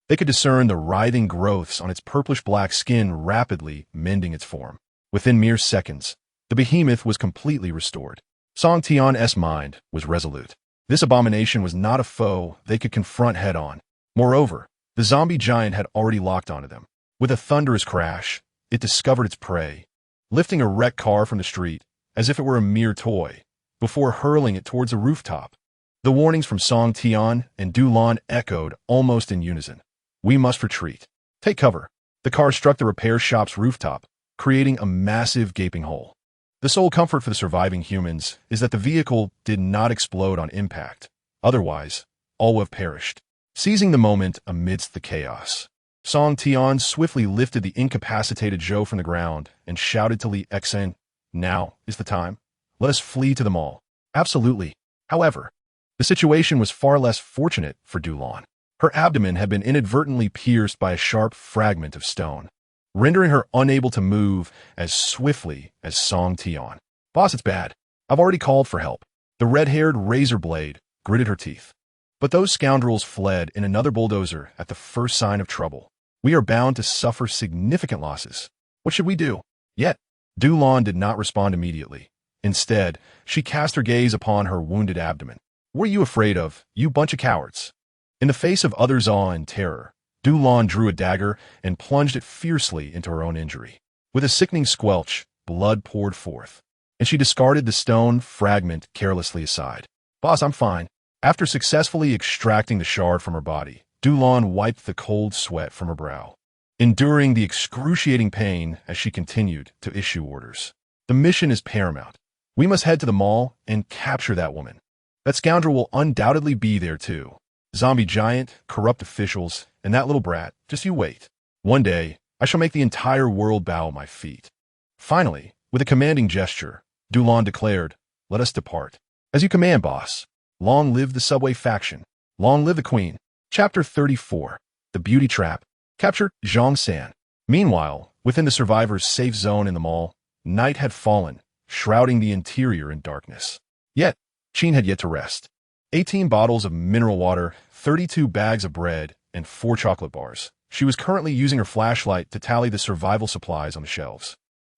they could discern the writhing growths on its purplish-black skin rapidly mending its form. Within mere seconds, the behemoth was completely restored. Song Tian's mind was resolute. This abomination was not a foe they could confront head-on. Moreover, the zombie giant had already locked onto them. With a thunderous crash, it discovered its prey, lifting a wrecked car from the street as if it were a mere toy, before hurling it towards a rooftop. The warnings from Song Tian and Du Lan echoed almost in unison. We must retreat. Take cover. The car struck the repair shop's rooftop, creating a massive gaping hole. The sole comfort for the surviving humans is that the vehicle did not explode on impact. Otherwise, all would have perished. Seizing the moment amidst the chaos, Song Tian swiftly lifted the incapacitated Zhou from the ground and shouted to Li Xen, "Now is the time. Let us flee to the mall." Absolutely. However, the situation was far less fortunate for Du Lan. Her abdomen had been inadvertently pierced by a sharp fragment of stone, rendering her unable to move as swiftly as Song Tian. "Boss, it's bad. I've already called for help." The red-haired razor blade gritted her teeth. But those scoundrels fled in another bulldozer at the first sign of trouble. We are bound to suffer significant losses. What should we do? Yet, Du Lan did not respond immediately. Instead, she cast her gaze upon her wounded abdomen. "What are you afraid of, you bunch of cowards?" In the face of others' awe and terror, Du Lan drew a dagger and plunged it fiercely into her own injury. With a sickening squelch, blood poured forth, and she discarded the stone fragment carelessly aside. "Boss, I'm fine." After successfully extracting the shard from her body, Du Lan wiped the cold sweat from her brow, enduring the excruciating pain as she continued to issue orders. "The mission is paramount. We must head to the mall and capture that woman. That scoundrel will undoubtedly be there too. Zombie giant, corrupt officials, and that little brat, just you wait. One day, I shall make the entire world bow at my feet." Finally, with a commanding gesture, Du Lan declared, "Let us depart." "As you command, boss." Long live the subway faction. Long live the queen. Chapter 34. The Beauty Trap. Capture Zhang San. Meanwhile, within the survivors' safe zone in the mall, night had fallen, shrouding the interior in darkness. Yet, Qin had yet to rest. 18 bottles of mineral water, 32 bags of bread, and 4 chocolate bars. She was currently using her flashlight to tally the survival supplies on the shelves.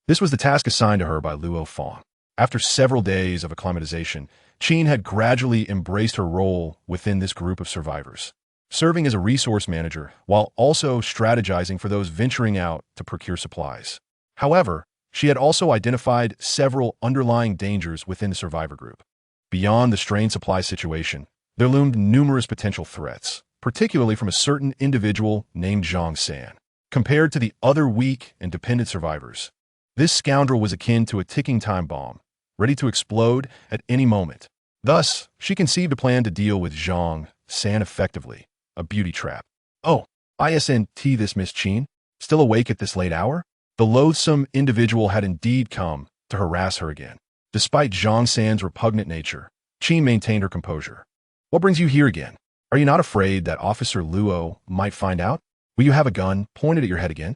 This was the task assigned to her by Luo Fong. After several days of acclimatization, Qin had gradually embraced her role within this group of survivors, serving as a resource manager while also strategizing for those venturing out to procure supplies. However, she had also identified several underlying dangers within the survivor group. Beyond the strained supply situation, there loomed numerous potential threats, particularly from a certain individual named Zhang San. Compared to the other weak and dependent survivors, this scoundrel was akin to a ticking time bomb, ready to explode at any moment. Thus, she conceived a plan to deal with Zhang San effectively, a beauty trap. "Oh, isn't this Miss Qin? Still awake at this late hour?" The loathsome individual had indeed come to harass her again. Despite Zhang San's repugnant nature, Qin maintained her composure. "What brings you here again? Are you not afraid that Officer Luo might find out? Will you have a gun pointed at your head again?"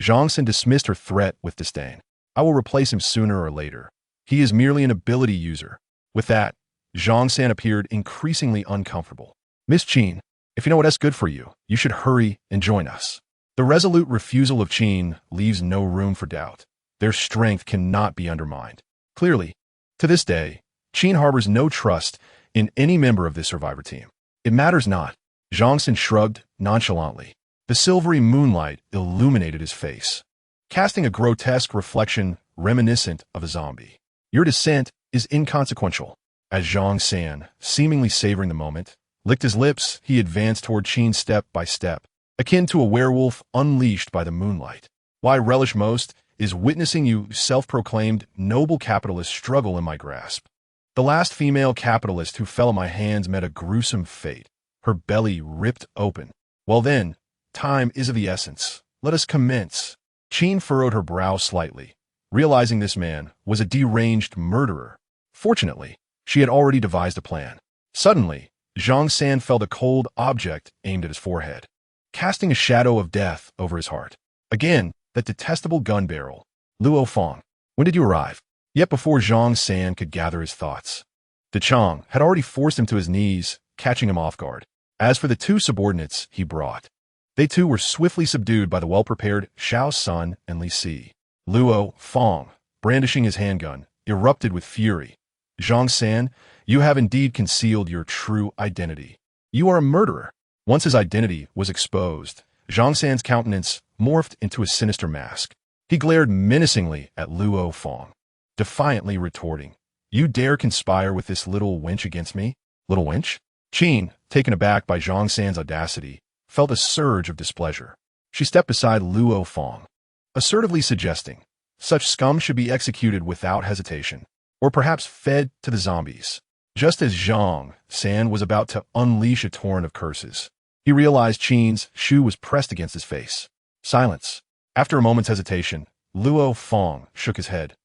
Zhang San dismissed her threat with disdain. "I will replace him sooner or later. He is merely an ability user." With that, Zhang San appeared increasingly uncomfortable. "Miss Qin, if you know what's good for you, you should hurry and join us." The resolute refusal of Qin leaves no room for doubt. Their strength cannot be undermined. Clearly, to this day, Qin harbors no trust in any member of this survivor team. "It matters not." Zhang San shrugged nonchalantly. The silvery moonlight illuminated his face, casting a grotesque reflection reminiscent of a zombie. "Your dissent is inconsequential." As Zhang San, seemingly savoring the moment, licked his lips, he advanced toward Qin step by step, akin to a werewolf unleashed by the moonlight. "What I relish most is witnessing you self-proclaimed noble capitalists struggle in my grasp. The last female capitalist who fell at my hands met a gruesome fate, her belly ripped open. Well then, time is of the essence. Let us commence." Qin furrowed her brow slightly, realizing this man was a deranged murderer. Fortunately, she had already devised a plan. Suddenly, Zhang San felt a cold object aimed at his forehead. casting a shadow of death over his heart. Again, that detestable gun barrel. Luo Fong, when did you arrive? Yet before Zhang San could gather his thoughts, Dechang had already forced him to his knees, catching him off guard. As for the two subordinates he brought, they too were swiftly subdued by the well-prepared Xiao Sun and Li Si. Luo Fong, brandishing his handgun, erupted with fury. Zhang San, you have indeed concealed your true identity. You are a murderer. Once his identity was exposed, Zhang San's countenance morphed into a sinister mask. He glared menacingly at Luo Fong, defiantly retorting, "You dare conspire with this little wench against me? Little wench?" Qin, taken aback by Zhang San's audacity, felt a surge of displeasure. She stepped beside Luo Fong, assertively suggesting, such scum should be executed without hesitation, or perhaps fed to the zombies. Just as Zhang San was about to unleash a torrent of curses, he realized Qin's shoe was pressed against his face. Silence. After a moment's hesitation, Luo Fong shook his head.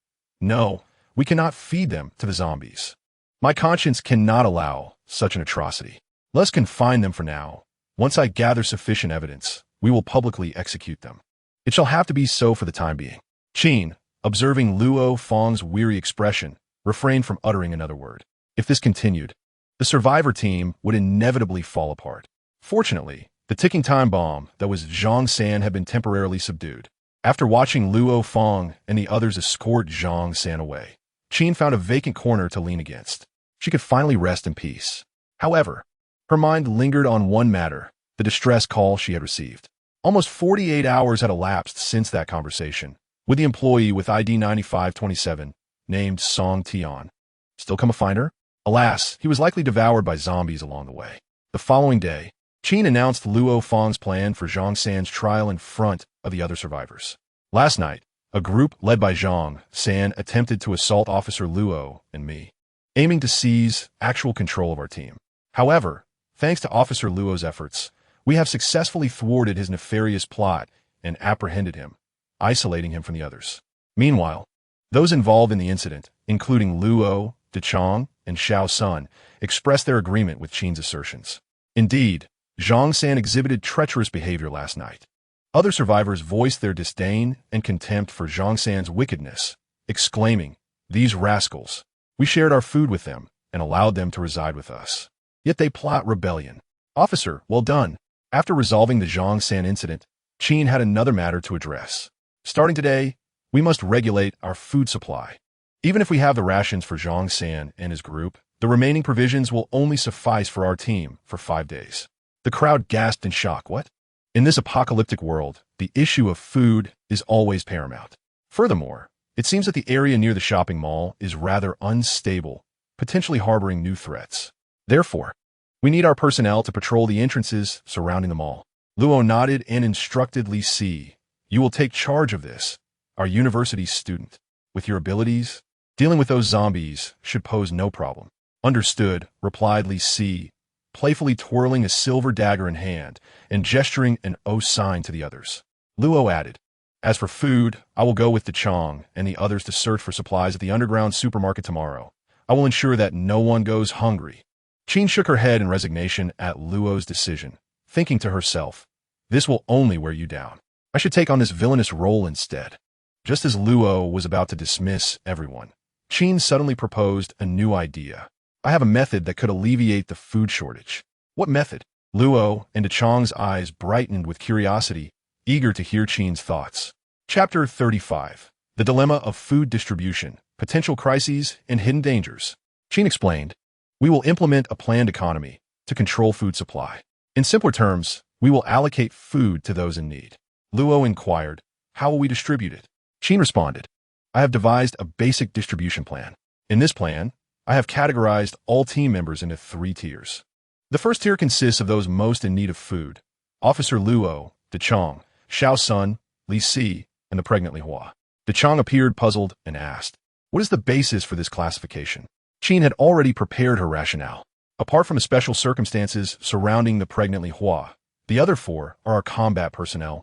"No, we cannot feed them to the zombies. My conscience cannot allow such an atrocity. Let's confine them for now. Once I gather sufficient evidence, we will publicly execute them. It shall have to be so for the time being." Qin, observing Luo Fong's weary expression, refrained from uttering another word. If this continued, the survivor team would inevitably fall apart. Fortunately, the ticking time bomb that was Zhang San had been temporarily subdued. After watching Luo Fong and the others escort Zhang San away, Qin found a vacant corner to lean against. She could finally rest in peace. However, her mind lingered on one matter, the distress call she had received. Almost 48 hours had elapsed since that conversation, with the employee with ID 9527, named Song Tian. Still come a finder? Alas, he was likely devoured by zombies along the way. The following day, Qin announced Luo Fong's plan for Zhang San's trial in front of the other survivors. Last night, a group led by Zhang San attempted to assault Officer Luo and me, aiming to seize actual control of our team. However, thanks to Officer Luo's efforts, we have successfully thwarted his nefarious plot and apprehended him, isolating him from the others. Meanwhile, those involved in the incident, including Luo, Dechang, and Xiao Sun, expressed their agreement with Qin's assertions. Indeed, Zhang San exhibited treacherous behavior last night. Other survivors voiced their disdain and contempt for Zhang San's wickedness, exclaiming, "These rascals! We shared our food with them and allowed them to reside with us. Yet they plot rebellion." Officer, well done. After resolving the Zhang San incident, Qin had another matter to address. Starting today, we must regulate our food supply. Even if we have the rations for Zhang San and his group, the remaining provisions will only suffice for our team for 5 days. The crowd gasped in shock. What? In this apocalyptic world, the issue of food is always paramount. Furthermore, it seems that the area near the shopping mall is rather unstable, potentially harboring new threats. Therefore, we need our personnel to patrol the entrances surrounding the mall. Luo nodded and instructed Li Si, "You will take charge of this, our university student. With your abilities, dealing with those zombies should pose no problem." "Understood," replied Li Si, playfully twirling a silver dagger in hand and gesturing an O sign to the others. Luo added, "As for food, I will go with Dechang and the others to search for supplies at the underground supermarket tomorrow. I will ensure that no one goes hungry." Qin shook her head in resignation at Luo's decision, thinking to herself, "This will only wear you down. I should take on this villainous role instead." Just as Luo was about to dismiss everyone, Qin suddenly proposed a new idea. "I have a method that could alleviate the food shortage." "What method?" Luo and Dechang's eyes brightened with curiosity, eager to hear Qin's thoughts. Chapter 35. The Dilemma of Food Distribution, Potential Crises, and Hidden Dangers. Qin explained, "We will implement a planned economy to control food supply. In simpler terms, we will allocate food to those in need." Luo inquired, "How will we distribute it?" Qin responded, "I have devised a basic distribution plan. In this plan, I have categorized all team members into 3 tiers. The first tier consists of those most in need of food: Officer Luo, Dechang, Xiao Sun, Li Si, and the pregnant Li Hua. Dechang appeared puzzled and asked, "What is the basis for this classification?" Qin had already prepared her rationale. Apart from the special circumstances surrounding the pregnant Li Hua, the other 4 are our combat personnel,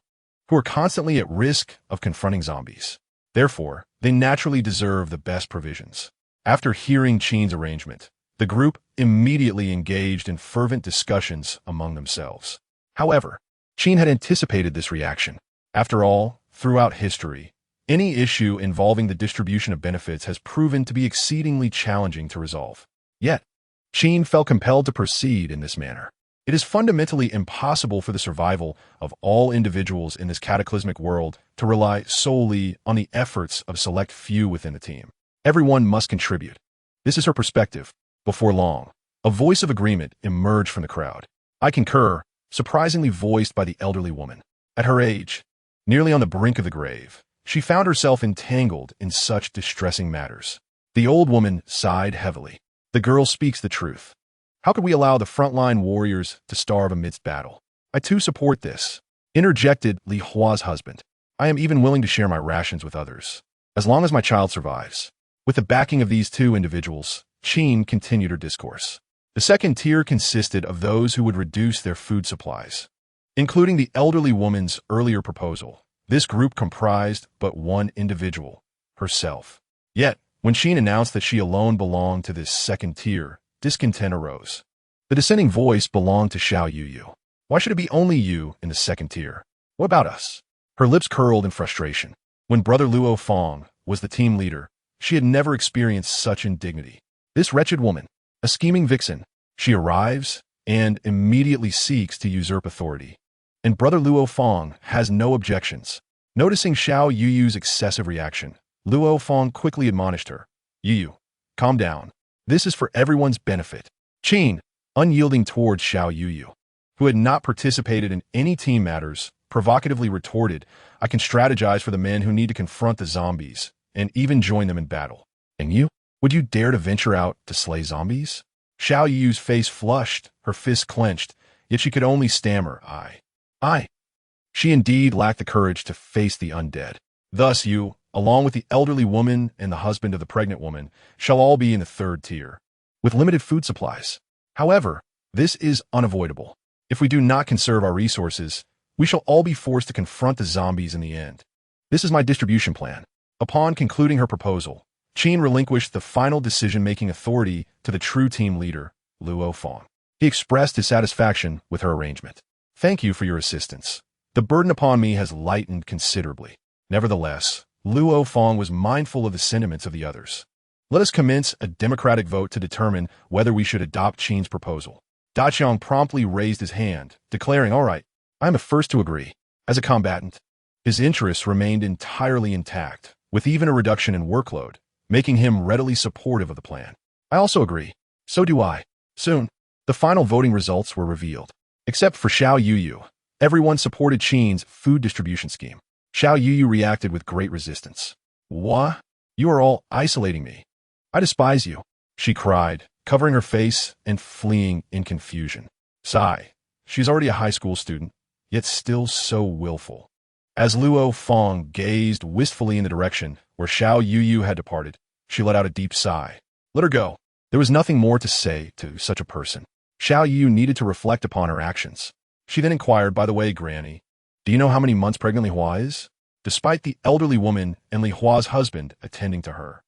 who are constantly at risk of confronting zombies. Therefore, they naturally deserve the best provisions. After hearing Qin's arrangement, the group immediately engaged in fervent discussions among themselves. However, Qin had anticipated this reaction. After all, throughout history, any issue involving the distribution of benefits has proven to be exceedingly challenging to resolve. Yet, Qin felt compelled to proceed in this manner. It is fundamentally impossible for the survival of all individuals in this cataclysmic world to rely solely on the efforts of a select few within the team. Everyone must contribute. This is her perspective. Before long, a voice of agreement emerged from the crowd. I concur, surprisingly voiced by the elderly woman. At her age, nearly on the brink of the grave, she found herself entangled in such distressing matters. The old woman sighed heavily. The girl speaks the truth. How could we allow the frontline warriors to starve amidst battle? I too support this, interjected Li Hua's husband. I am even willing to share my rations with others, as long as my child survives. With the backing of these two individuals, Qin continued her discourse. The second tier consisted of those who would reduce their food supplies. Including the elderly woman's earlier proposal, this group comprised but one individual, herself. Yet, when Qin announced that she alone belonged to this second tier, discontent arose. The dissenting voice belonged to Xiao Yuyu. Why should it be only you in the second tier? What about us? Her lips curled in frustration. When Brother Luo Fong was the team leader, she had never experienced such indignity. This wretched woman, a scheming vixen, she arrives and immediately seeks to usurp authority. And Brother Luo Fong has no objections. Noticing Xiao Yuyu's excessive reaction, Luo Fong quickly admonished her. Yuyu, calm down. This is for everyone's benefit. Qin, unyielding towards Xiao Yuyu, who had not participated in any team matters, provocatively retorted, I can strategize for the men who need to confront the zombies, and even join them in battle. And you? Would you dare to venture out to slay zombies? Xiao Yuyu's face flushed, her fists clenched, yet she could only stammer, I. She indeed lacked the courage to face the undead. Thus you, along with the elderly woman and the husband of the pregnant woman, shall all be in the third tier, with limited food supplies. However, this is unavoidable. If we do not conserve our resources, we shall all be forced to confront the zombies in the end. This is my distribution plan. Upon concluding her proposal, Qin relinquished the final decision-making authority to the true team leader, Luo Fong. He expressed his satisfaction with her arrangement. Thank you for your assistance. The burden upon me has lightened considerably. Nevertheless, Luo Fong was mindful of the sentiments of the others. Let us commence a democratic vote to determine whether we should adopt Qin's proposal. Da Qiang promptly raised his hand, declaring, all right, I am the first to agree. As a combatant, his interests remained entirely intact, with even a reduction in workload, making him readily supportive of the plan. I also agree. So do I. Soon, the final voting results were revealed. Except for Xiao Yuyu, everyone supported Qin's food distribution scheme. Xiao Yuyu reacted with great resistance. What? You are all isolating me. I despise you, she cried, covering her face and fleeing in confusion. Sigh. She's already a high school student, yet still so willful. As Luo Fong gazed wistfully in the direction where Xiao Yuyu had departed, she let out a deep sigh. Let her go. There was nothing more to say to such a person. Xiao Yuyu needed to reflect upon her actions. She then inquired, by the way, Granny, do you know how many months pregnant Li Hua is? Despite the elderly woman and Li Hua's husband attending to her,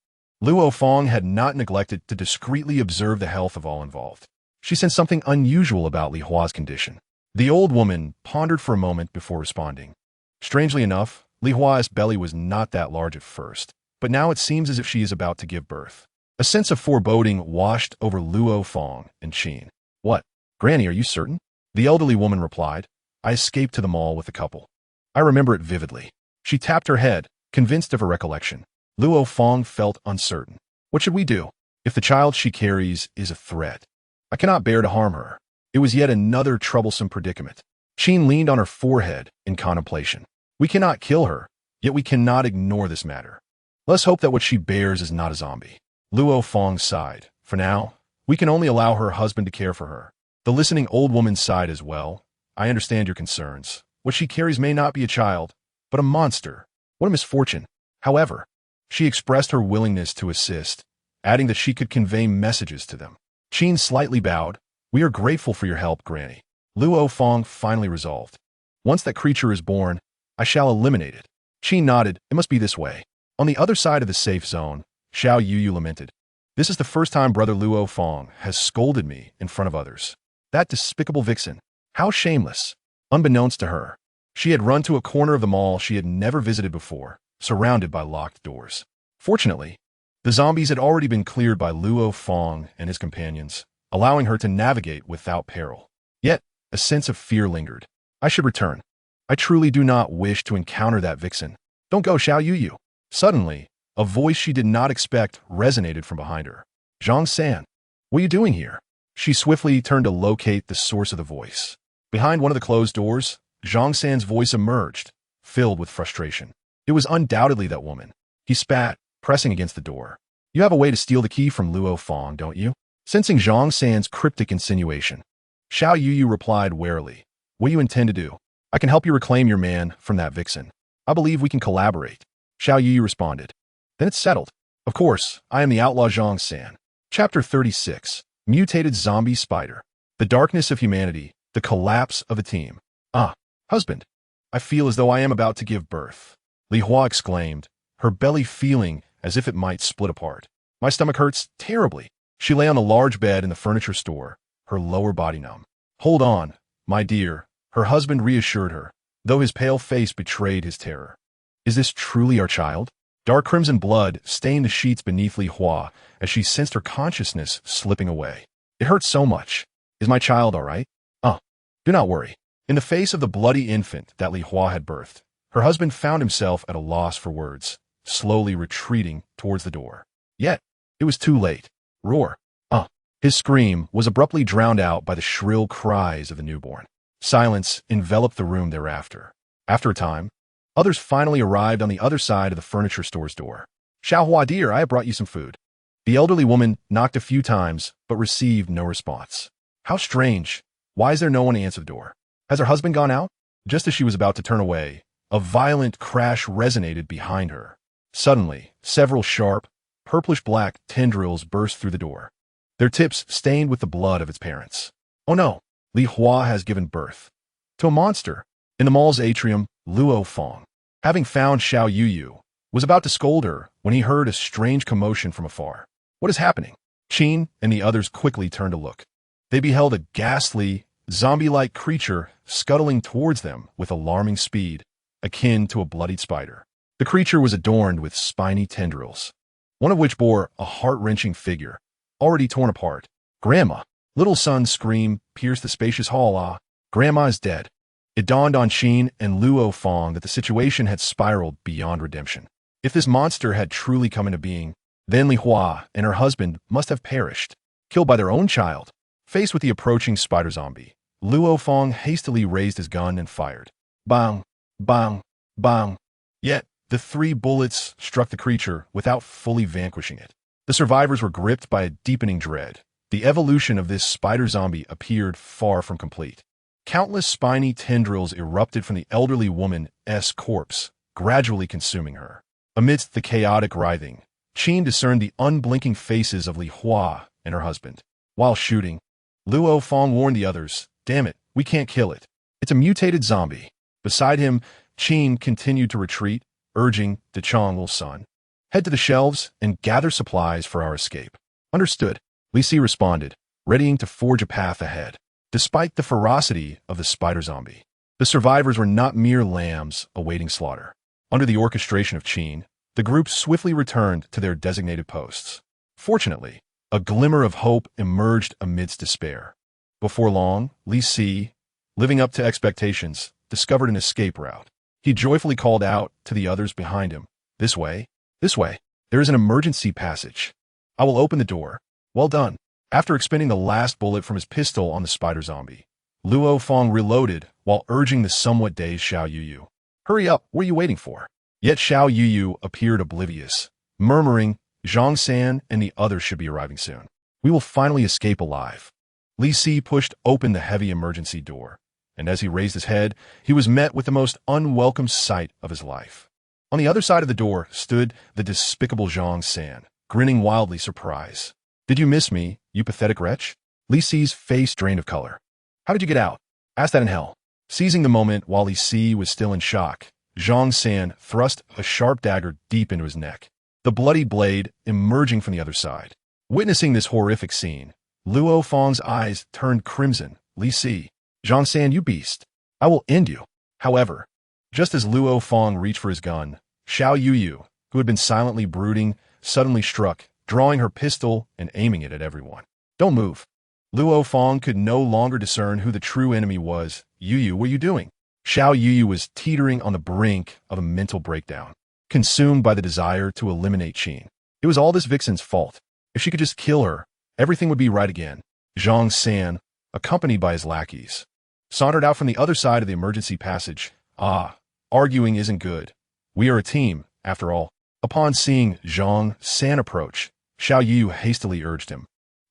Luo Fong had not neglected to discreetly observe the health of all involved. She sensed something unusual about Li Hua's condition. The old woman pondered for a moment before responding. Strangely enough, Li Hua's belly was not that large at first, but now it seems as if she is about to give birth. A sense of foreboding washed over Luo Fong and Qin. What? Granny, are you certain? The elderly woman replied. I escaped to the mall with the couple. I remember it vividly. She tapped her head, convinced of her recollection. Luo Fong felt uncertain. What should we do? If the child she carries is a threat, I cannot bear to harm her. It was yet another troublesome predicament. Qin leaned on her forehead in contemplation. We cannot kill her, yet we cannot ignore this matter. Let's hope that what she bears is not a zombie. Luo Fong sighed. For now, we can only allow her husband to care for her. The listening old woman sighed as well. I understand your concerns. What she carries may not be a child, but a monster. What a misfortune. However, she expressed her willingness to assist, adding that she could convey messages to them. Qin slightly bowed. We are grateful for your help, Granny. Luo Fong finally resolved. Once that creature is born, I shall eliminate it. Qin nodded. It must be this way. On the other side of the safe zone, Xiao Yuyu lamented. This is the first time Brother Luo Fong has scolded me in front of others. That despicable vixen. How shameless. Unbeknownst to her, she had run to a corner of the mall she had never visited before, surrounded by locked doors. Fortunately, the zombies had already been cleared by Luo Fong and his companions, allowing her to navigate without peril. Yet, a sense of fear lingered. I should return. I truly do not wish to encounter that vixen. Don't go, Xiao Yuyu. Suddenly, a voice she did not expect resonated from behind her. Zhang San, what are you doing here? She swiftly turned to locate the source of the voice. Behind one of the closed doors, Zhang San's voice emerged, filled with frustration. It was undoubtedly that woman. He spat, pressing against the door. You have a way to steal the key from Luo Fong, don't you? Sensing Zhang San's cryptic insinuation, Xiao Yuyu replied warily. What do you intend to do? I can help you reclaim your man from that vixen. I believe we can collaborate. Xiao Yuyu responded. Then it's settled. Of course, I am the outlaw Zhang San. Chapter 36. Mutated Zombie Spider. The darkness of humanity, the collapse of a team. Ah, husband. I feel as though I am about to give birth. Li Hua exclaimed, her belly feeling as if it might split apart. My stomach hurts terribly. She lay on a large bed in the furniture store, her lower body numb. Hold on, my dear, her husband reassured her, though his pale face betrayed his terror. Is this truly our child? Dark crimson blood stained the sheets beneath Li Hua as she sensed her consciousness slipping away. It hurts so much. Is my child all right? Do not worry. In the face of the bloody infant that Li Hua had birthed, her husband found himself at a loss for words, slowly retreating towards the door. Yet, it was too late. Roar. His scream was abruptly drowned out by the shrill cries of the newborn. Silence enveloped the room thereafter. After a time, others finally arrived on the other side of the furniture store's door. Xiao Hua dear, I have brought you some food. The elderly woman knocked a few times, but received no response. How strange. Why is there no one to answer the door? Has her husband gone out? Just as she was about to turn away, a violent crash resonated behind her. Suddenly, several sharp, purplish-black tendrils burst through the door, their tips stained with the blood of its parents. Oh no, Li Hua has given birth to a monster. In the mall's atrium, Luo Fong, having found Xiao Yuyu, was about to scold her when he heard a strange commotion from afar. What is happening? Qin and the others quickly turned to look. They beheld a ghastly, zombie-like creature scuttling towards them with alarming speed, akin to a bloodied spider. The creature was adorned with spiny tendrils, one of which bore a heart-wrenching figure, already torn apart. Grandma! Little son's scream pierced the spacious hall. Ah, Grandma is dead. It dawned on Qin and Luo Fong that the situation had spiraled beyond redemption. If this monster had truly come into being, then Li Hua and her husband must have perished, killed by their own child. Faced with the approaching spider zombie, Luo Fong hastily raised his gun and fired. Bang! Bang! Bang! Yet, the 3 bullets struck the creature without fully vanquishing it. The survivors were gripped by a deepening dread. The evolution of this spider zombie appeared far from complete. Countless spiny tendrils erupted from the elderly woman's corpse, gradually consuming her. Amidst the chaotic writhing, Qin discerned the unblinking faces of Li Hua and her husband. While shooting, Luo Fong warned the others, damn it, we can't kill it. It's a mutated zombie. Beside him, Qin continued to retreat, urging Dechong, little son, head to the shelves and gather supplies for our escape. Understood, Li Si responded, readying to forge a path ahead. Despite the ferocity of the spider zombie, the survivors were not mere lambs awaiting slaughter. Under the orchestration of Qin, the group swiftly returned to their designated posts. Fortunately, a glimmer of hope emerged amidst despair. Before long, Li Si, living up to expectations, discovered an escape route. He joyfully called out to the others behind him, this way, there is an emergency passage. I will open the door. Well done. After expending the last bullet from his pistol on the spider zombie, Luo Fong reloaded while urging the somewhat dazed Xiao Yuyu. Hurry up, what are you waiting for? Yet Xiao Yuyu appeared oblivious, murmuring, Zhang San and the others should be arriving soon. We will finally escape alive. Li Si pushed open the heavy emergency door, and as he raised his head, he was met with the most unwelcome sight of his life. On the other side of the door stood the despicable Zhang San, grinning wildly surprised. Did you miss me, you pathetic wretch? Li Si's face drained of color. How did you get out? Ask that in hell. Seizing the moment while Li Si was still in shock, Zhang San thrust a sharp dagger deep into his neck, the bloody blade emerging from the other side. Witnessing this horrific scene, Luo Fong's eyes turned crimson. Li Si, Zhang San, you beast. I will end you. However, just as Luo Fong reached for his gun, Xiao Yuyu, who had been silently brooding, suddenly struck, drawing her pistol and aiming it at everyone. Don't move. Luo Fong could no longer discern who the true enemy was. Yuyu, what are you doing? Xiao Yuyu was teetering on the brink of a mental breakdown, consumed by the desire to eliminate Qin. It was all this vixen's fault. If she could just kill her, everything would be right again. Zhang San, accompanied by his lackeys, sauntered out from the other side of the emergency passage. Arguing isn't good. We are a team, after all. Upon seeing Zhang San approach, Xiao Yu hastily urged him.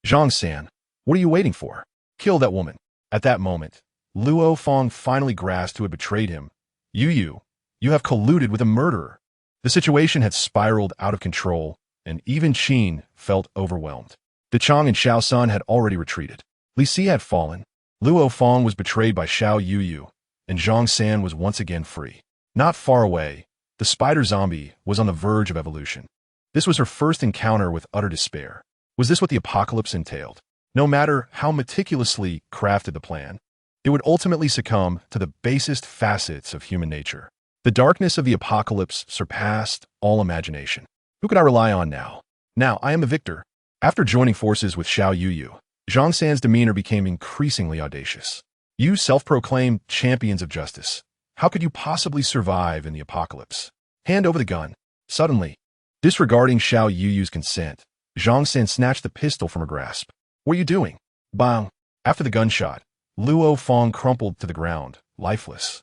Zhang San, what are you waiting for? Kill that woman. At that moment, Luo Fong finally grasped who had betrayed him. Yu, you have colluded with a murderer. The situation had spiraled out of control, and even Qin felt overwhelmed. De Chang and Xiao Sun had already retreated. Li Si had fallen. Luo Fong was betrayed by Xiao Yuyu, and Zhang San was once again free. Not far away, the spider zombie was on the verge of evolution. This was her first encounter with utter despair. Was this what the apocalypse entailed? No matter how meticulously crafted the plan, it would ultimately succumb to the basest facets of human nature. The darkness of the apocalypse surpassed all imagination. Who could I rely on now? Now I am the victor. After joining forces with Xiao Yuyu, Zhang San's demeanor became increasingly audacious. You self-proclaimed champions of justice. How could you possibly survive in the apocalypse? Hand over the gun. Suddenly, disregarding Xiao Yuyu's consent, Zhang San snatched the pistol from her grasp. What are you doing? Bang! After the gunshot, Luo Fong crumpled to the ground, lifeless.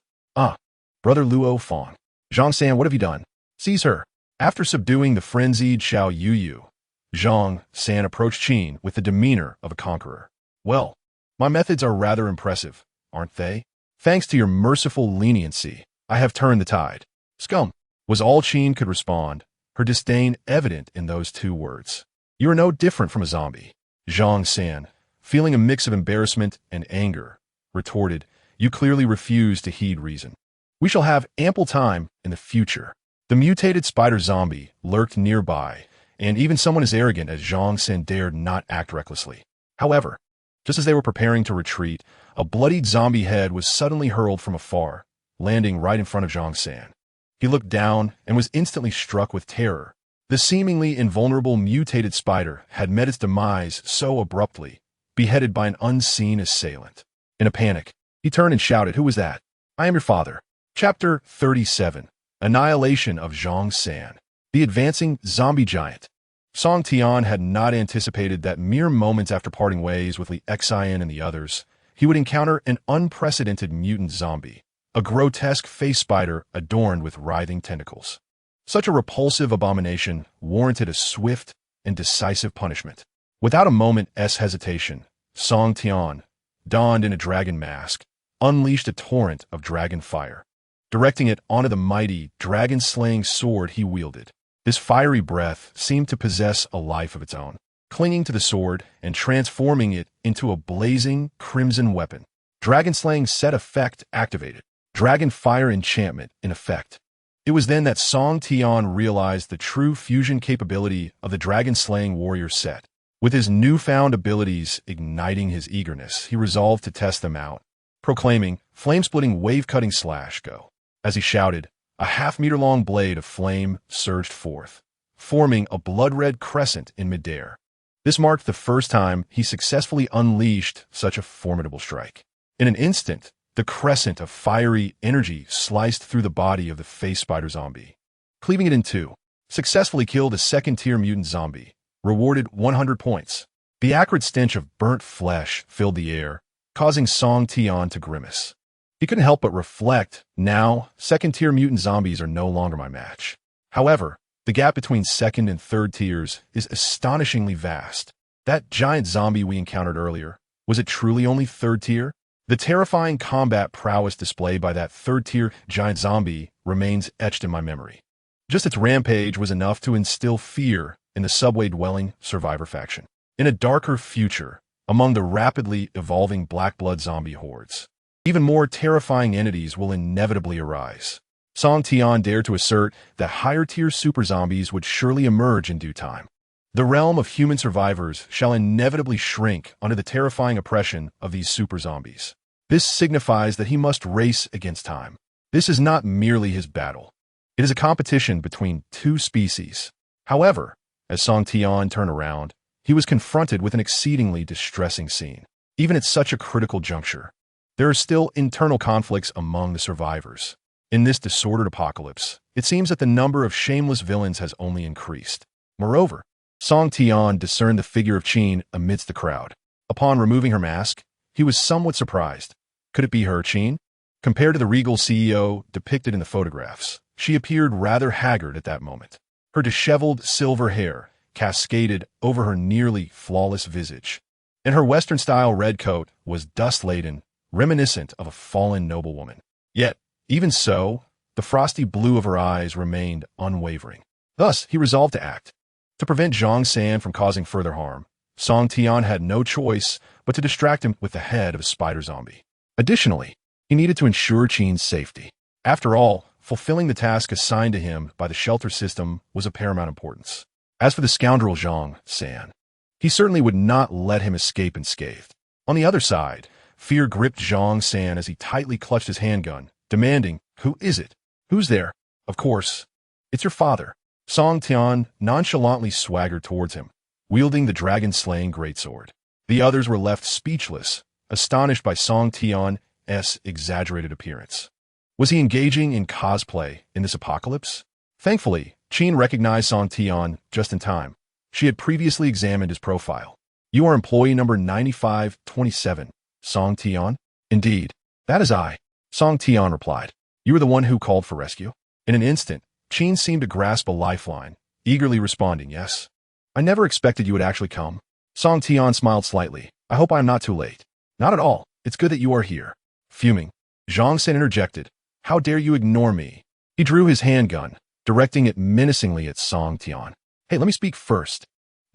Brother Luo Fong. Zhang San, what have you done? Seize her. After subduing the frenzied Xiao Yuyu, Zhang San approached Qin with the demeanor of a conqueror. Well, my methods are rather impressive, aren't they? Thanks to your merciful leniency, I have turned the tide. Scum, was all Qin could respond, her disdain evident in those two words. You are no different from a zombie. Zhang San, feeling a mix of embarrassment and anger, retorted, you clearly refuse to heed reason. We shall have ample time in the future. The mutated spider zombie lurked nearby, and even someone as arrogant as Zhang San dared not act recklessly. However, just as they were preparing to retreat, a bloodied zombie head was suddenly hurled from afar, landing right in front of Zhang San. He looked down and was instantly struck with terror. The seemingly invulnerable mutated spider had met its demise so abruptly, beheaded by an unseen assailant. In a panic, he turned and shouted, "Who was that?" "I am your father." Chapter 37. Annihilation of Zhang San. The advancing zombie giant. Song Tian had not anticipated that mere moments after parting ways with Li Xian and the others, he would encounter an unprecedented mutant zombie, a grotesque face spider adorned with writhing tentacles. Such a repulsive abomination warranted a swift and decisive punishment. Without a moment's hesitation, Song Tian, donned in a dragon mask, unleashed a torrent of dragon fire, directing it onto the mighty, dragon-slaying sword he wielded. This fiery breath seemed to possess a life of its own, clinging to the sword and transforming it into a blazing crimson weapon. Dragon-slaying set effect activated. Dragon fire enchantment in effect. It was then that Song Tian realized the true fusion capability of the dragon-slaying warrior set. With his newfound abilities igniting his eagerness, he resolved to test them out, proclaiming, "Flame-splitting wave-cutting slash, go." As he shouted, a half-meter-long blade of flame surged forth, forming a blood-red crescent in midair. This marked the first time he successfully unleashed such a formidable strike. In an instant, the crescent of fiery energy sliced through the body of the face spider zombie, cleaving it in two. Successfully killed a second-tier mutant zombie, rewarded 100 points. The acrid stench of burnt flesh filled the air, causing Song Tian to grimace. He couldn't help but reflect, now, second-tier mutant zombies are no longer my match. However, the gap between second and third tiers is astonishingly vast. That giant zombie we encountered earlier, was it truly only third tier? The terrifying combat prowess displayed by that third-tier giant zombie remains etched in my memory. Just its rampage was enough to instill fear in the subway-dwelling survivor faction. In a darker future, among the rapidly evolving black blood zombie hordes, even more terrifying entities will inevitably arise. Song Tian dared to assert that higher-tier super zombies would surely emerge in due time. The realm of human survivors shall inevitably shrink under the terrifying oppression of these super zombies. This signifies that he must race against time. This is not merely his battle. It is a competition between two species. However, as Song Tian turned around, he was confronted with an exceedingly distressing scene. Even at such a critical juncture, there are still internal conflicts among the survivors. In this disordered apocalypse, it seems that the number of shameless villains has only increased. Moreover, Song Tian discerned the figure of Qin amidst the crowd. Upon removing her mask, he was somewhat surprised. Could it be her, Qin? Compared to the regal CEO depicted in the photographs, she appeared rather haggard at that moment. Her disheveled silver hair cascaded over her nearly flawless visage, and her Western-style red coat was dust-laden, reminiscent of a fallen noblewoman. Yet, even so, the frosty blue of her eyes remained unwavering. Thus, he resolved to act. To prevent Zhang San from causing further harm, Song Tian had no choice but to distract him with the head of a spider zombie. Additionally, he needed to ensure Qin's safety. After all, fulfilling the task assigned to him by the shelter system was of paramount importance. As for the scoundrel Zhang San, he certainly would not let him escape unscathed. On the other side, fear gripped Zhang San as he tightly clutched his handgun, demanding, "Who is it? Who's there?" "Of course, it's your father." Song Tian nonchalantly swaggered towards him, wielding the dragon-slaying greatsword. The others were left speechless, astonished by Song Tian's exaggerated appearance. Was he engaging in cosplay in this apocalypse? Thankfully, Qin recognized Song Tian just in time. She had previously examined his profile. "You are employee number 9527, Song Tian?" "Indeed, that is I," Song Tian replied. "You were the one who called for rescue?" In an instant, Qin seemed to grasp a lifeline, eagerly responding, "Yes. I never expected you would actually come." Song Tian smiled slightly. "I hope I am not too late." "Not at all. It's good that you are here." Fuming, Zhang San interjected, "How dare you ignore me?" He drew his handgun, directing it menacingly at Song Tian. "Hey, let me speak first."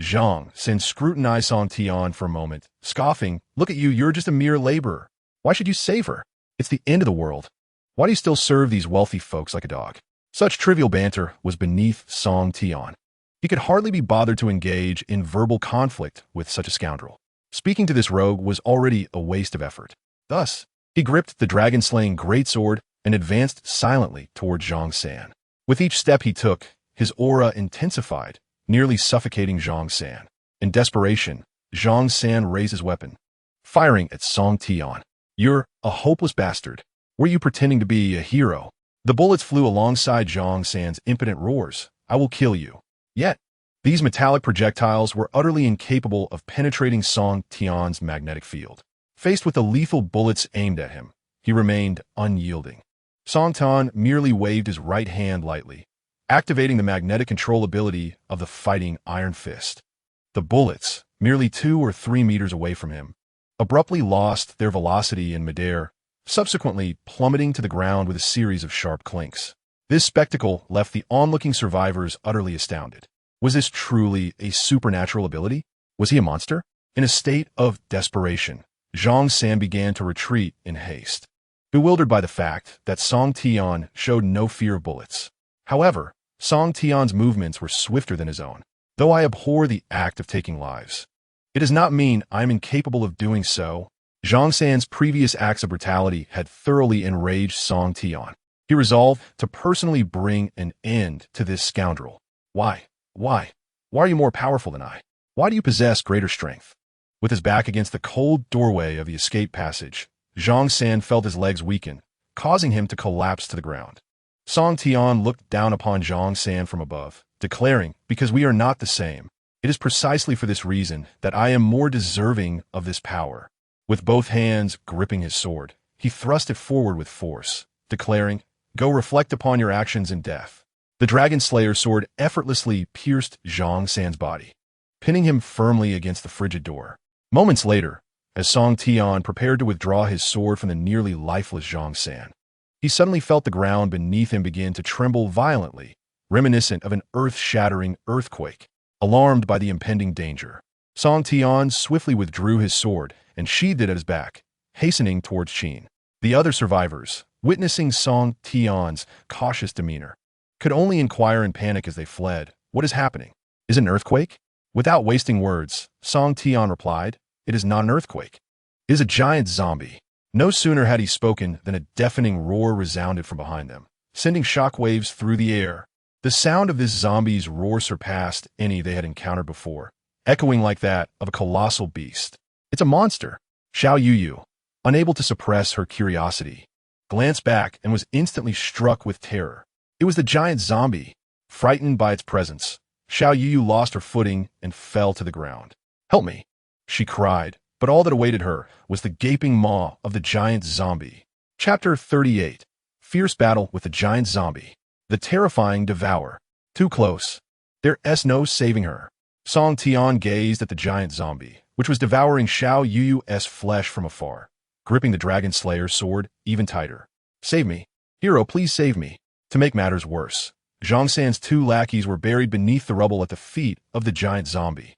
Zhang San scrutinized Song Tian for a moment, scoffing, "Look at you, you're just a mere laborer. Why should you save her? It's the end of the world. Why do you still serve these wealthy folks like a dog?" Such trivial banter was beneath Song Tian. He could hardly be bothered to engage in verbal conflict with such a scoundrel. Speaking to this rogue was already a waste of effort. Thus, he gripped the dragon-slaying greatsword and advanced silently toward Zhang San. With each step he took, his aura intensified, nearly suffocating Zhang San. In desperation, Zhang San raised his weapon, firing at Song Tian. "You're a hopeless bastard. Were you pretending to be a hero?" The bullets flew alongside Zhang San's impotent roars. "I will kill you." Yet, these metallic projectiles were utterly incapable of penetrating Song Tian's magnetic field. Faced with the lethal bullets aimed at him, he remained unyielding. Song Tian merely waved his right hand lightly, activating the magnetic control ability of the fighting Iron Fist. The bullets, merely 2 or 3 meters away from him, abruptly lost their velocity in midair, subsequently plummeting to the ground with a series of sharp clinks. This spectacle left the onlooking survivors utterly astounded. Was this truly a supernatural ability? Was he a monster? In a state of desperation, Zhang San began to retreat in haste, bewildered by the fact that Song Tian showed no fear of bullets. However, Song Tian's movements were swifter than his own. "Though I abhor the act of taking lives, it does not mean I am incapable of doing so." Zhang San's previous acts of brutality had thoroughly enraged Song Tian. He resolved to personally bring an end to this scoundrel. Why are you more powerful than I? Why do you possess greater strength?" With his back against the cold doorway of the escape passage, Zhang San felt his legs weaken, causing him to collapse to the ground. Song Tian looked down upon Zhang San from above, declaring, "Because we are not the same, it is precisely for this reason that I am more deserving of this power." With both hands gripping his sword, he thrust it forward with force, declaring, "Go reflect upon your actions in death." The Dragon Slayer's sword effortlessly pierced Zhang San's body, pinning him firmly against the frigid door. Moments later, as Song Tian prepared to withdraw his sword from the nearly lifeless Zhang San, he suddenly felt the ground beneath him begin to tremble violently, reminiscent of an earth-shattering earthquake. Alarmed by the impending danger, Song Tian swiftly withdrew his sword and sheathed it at his back, hastening towards Qin. The other survivors, witnessing Song Tian's cautious demeanor, could only inquire in panic as they fled, "What is happening? Is it an earthquake?" Without wasting words, Song Tian replied, "It is not an earthquake. It is a giant zombie." No sooner had he spoken than a deafening roar resounded from behind them, sending shockwaves through the air. The sound of this zombie's roar surpassed any they had encountered before, echoing like that of a colossal beast. "It's a monster!" Xiao Yuyu, unable to suppress her curiosity, glanced back and was instantly struck with terror. It was the giant zombie. Frightened by its presence, Xiao Yuyu lost her footing and fell to the ground. "Help me!" she cried, but all that awaited her was the gaping maw of the giant zombie. Chapter 38. Fierce Battle with the Giant Zombie. The terrifying Devour. Too close. There's no saving her. Song Tian gazed at the giant zombie, which was devouring Xiao Yuyu's flesh from afar, gripping the Dragon Slayer's sword even tighter. "Save me. Hero, please save me." To make matters worse, Zhang San's two lackeys were buried beneath the rubble at the feet of the giant zombie.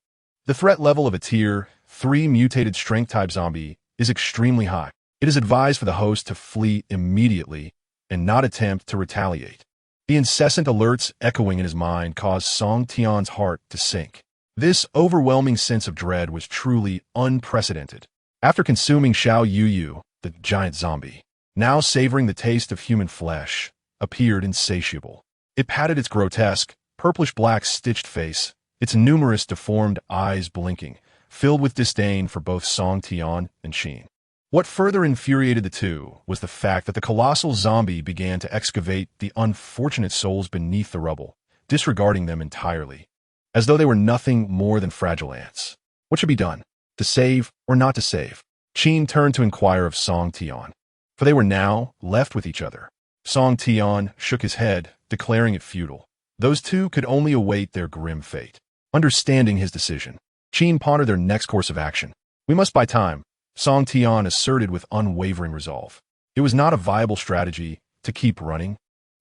The threat level of a Tier 3 mutated strength-type zombie is extremely high. It is advised for the host to flee immediately and not attempt to retaliate. The incessant alerts echoing in his mind caused Song Tian's heart to sink. This overwhelming sense of dread was truly unprecedented. After consuming Xiao Yuyu, the giant zombie, now savoring the taste of human flesh, appeared insatiable. It patted its grotesque, purplish-black stitched face, its numerous deformed eyes blinking, filled with disdain for both Song Tian and Qin. What further infuriated the two was the fact that the colossal zombie began to excavate the unfortunate souls beneath the rubble, disregarding them entirely, as though they were nothing more than fragile ants. What should be done? To save or not to save? Qin turned to inquire of Song Tian, for they were now left with each other. Song Tian shook his head, declaring it futile. Those two could only await their grim fate. Understanding his decision, Qin pondered their next course of action. "We must buy time," Song Tian asserted with unwavering resolve. It was not a viable strategy to keep running,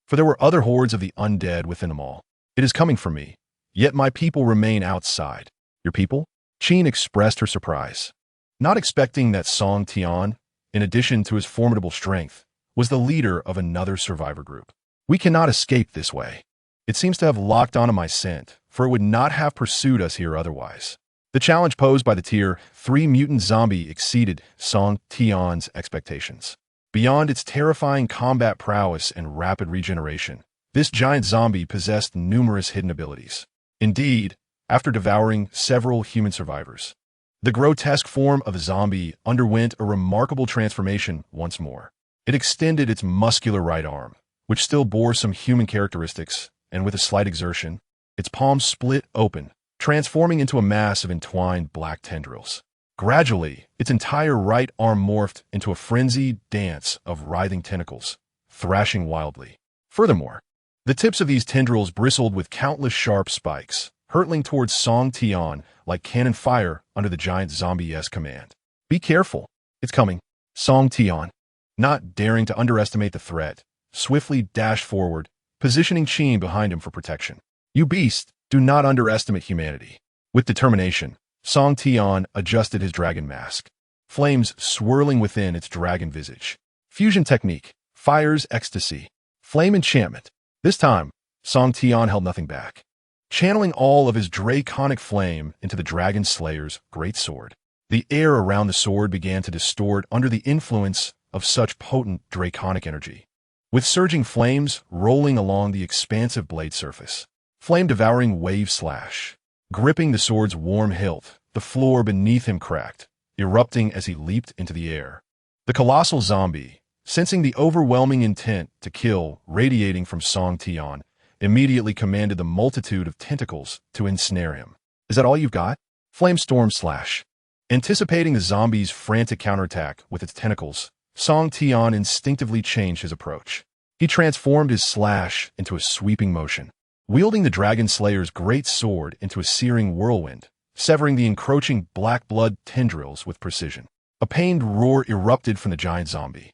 for there were other hordes of the undead within them all. "It is coming for me, yet my people remain outside." "Your people?" Qin expressed her surprise, not expecting that Song Tian, in addition to his formidable strength, was the leader of another survivor group. "We cannot escape this way. It seems to have locked onto my scent, for it would not have pursued us here otherwise." The challenge posed by the Tier 3 mutant zombie exceeded Song Tian's expectations. Beyond its terrifying combat prowess and rapid regeneration, this giant zombie possessed numerous hidden abilities. Indeed, after devouring several human survivors, the grotesque form of the zombie underwent a remarkable transformation once more. It extended its muscular right arm, which still bore some human characteristics, and with a slight exertion, its palm split open, transforming into a mass of entwined black tendrils. Gradually, its entire right arm morphed into a frenzied dance of writhing tentacles, thrashing wildly. Furthermore, the tips of these tendrils bristled with countless sharp spikes, hurtling towards Song Tian like cannon fire under the giant zombie's command. "Be careful, it's coming." Song Tian, not daring to underestimate the threat, swiftly dashed forward, positioning Qin behind him for protection. "You beast, do not underestimate humanity." With determination, Song Tian adjusted his dragon mask, flames swirling within its dragon visage. Fusion technique, fire's ecstasy, flame enchantment. This time, Song Tian held nothing back, channeling all of his draconic flame into the Dragon Slayer's great sword. The air around the sword began to distort under the influence of such potent draconic energy, with surging flames rolling along the expansive blade surface. Flame-devouring wave slash. Gripping the sword's warm hilt, the floor beneath him cracked, erupting as he leaped into the air. The colossal zombie, sensing the overwhelming intent to kill radiating from Song Tian, immediately commanded the multitude of tentacles to ensnare him. "Is that all you've got?" Flamestorm slash. Anticipating the zombie's frantic counterattack with its tentacles, Song Tian instinctively changed his approach. He transformed his slash into a sweeping motion, wielding the Dragon Slayer's great sword into a searing whirlwind, severing the encroaching black blood tendrils with precision. A pained roar erupted from the giant zombie,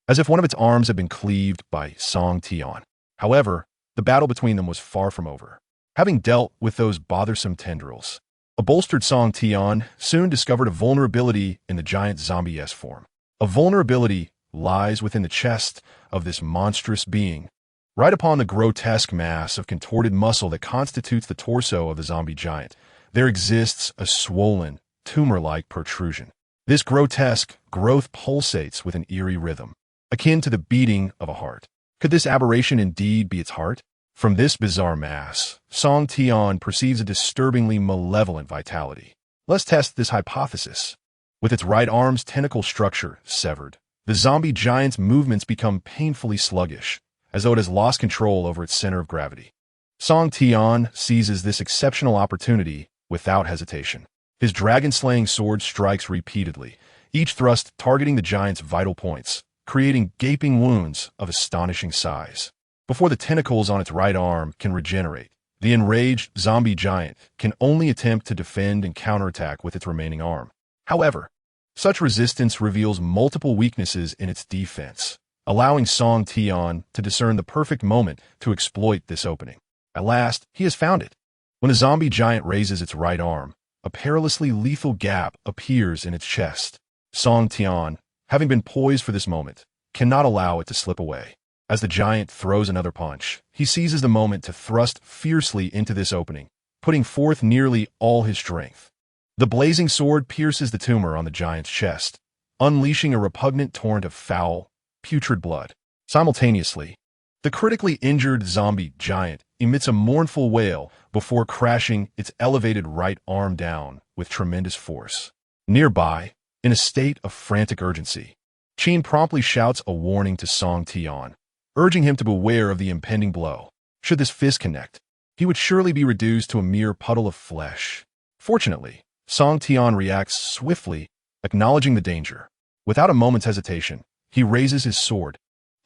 as if one of its arms had been cleaved by Song Tian. However, the battle between them was far from over. Having dealt with those bothersome tendrils, a bolstered Song Tian soon discovered a vulnerability in the giant zombie-esque form. A vulnerability lies within the chest of this monstrous being, right upon the grotesque mass of contorted muscle that constitutes the torso of the zombie giant. There exists a swollen, tumor-like protrusion. This grotesque growth pulsates with an eerie rhythm, akin to the beating of a heart. Could this aberration indeed be its heart? From this bizarre mass, Song Tian perceives a disturbingly malevolent vitality. Let's test this hypothesis. With its right arm's tentacle structure severed, the zombie giant's movements become painfully sluggish, as though it has lost control over its center of gravity. Song Tian seizes this exceptional opportunity without hesitation. His dragon-slaying sword strikes repeatedly, each thrust targeting the giant's vital points, creating gaping wounds of astonishing size. Before the tentacles on its right arm can regenerate, the enraged zombie giant can only attempt to defend and counterattack with its remaining arm. However, such resistance reveals multiple weaknesses in its defense, allowing Song Tian to discern the perfect moment to exploit this opening. At last, he has found it. When the zombie giant raises its right arm, a perilously lethal gap appears in its chest. Song Tian, having been poised for this moment, cannot allow it to slip away. As the giant throws another punch, he seizes the moment to thrust fiercely into this opening, putting forth nearly all his strength. The blazing sword pierces the tumor on the giant's chest, unleashing a repugnant torrent of foul, putrid blood. Simultaneously, the critically injured zombie giant emits a mournful wail before crashing its elevated right arm down with tremendous force. Nearby, in a state of frantic urgency, Qin promptly shouts a warning to Song Tian, urging him to beware of the impending blow. Should this fist connect, he would surely be reduced to a mere puddle of flesh. Fortunately, Song Tian reacts swiftly, acknowledging the danger. Without a moment's hesitation, he raises his sword,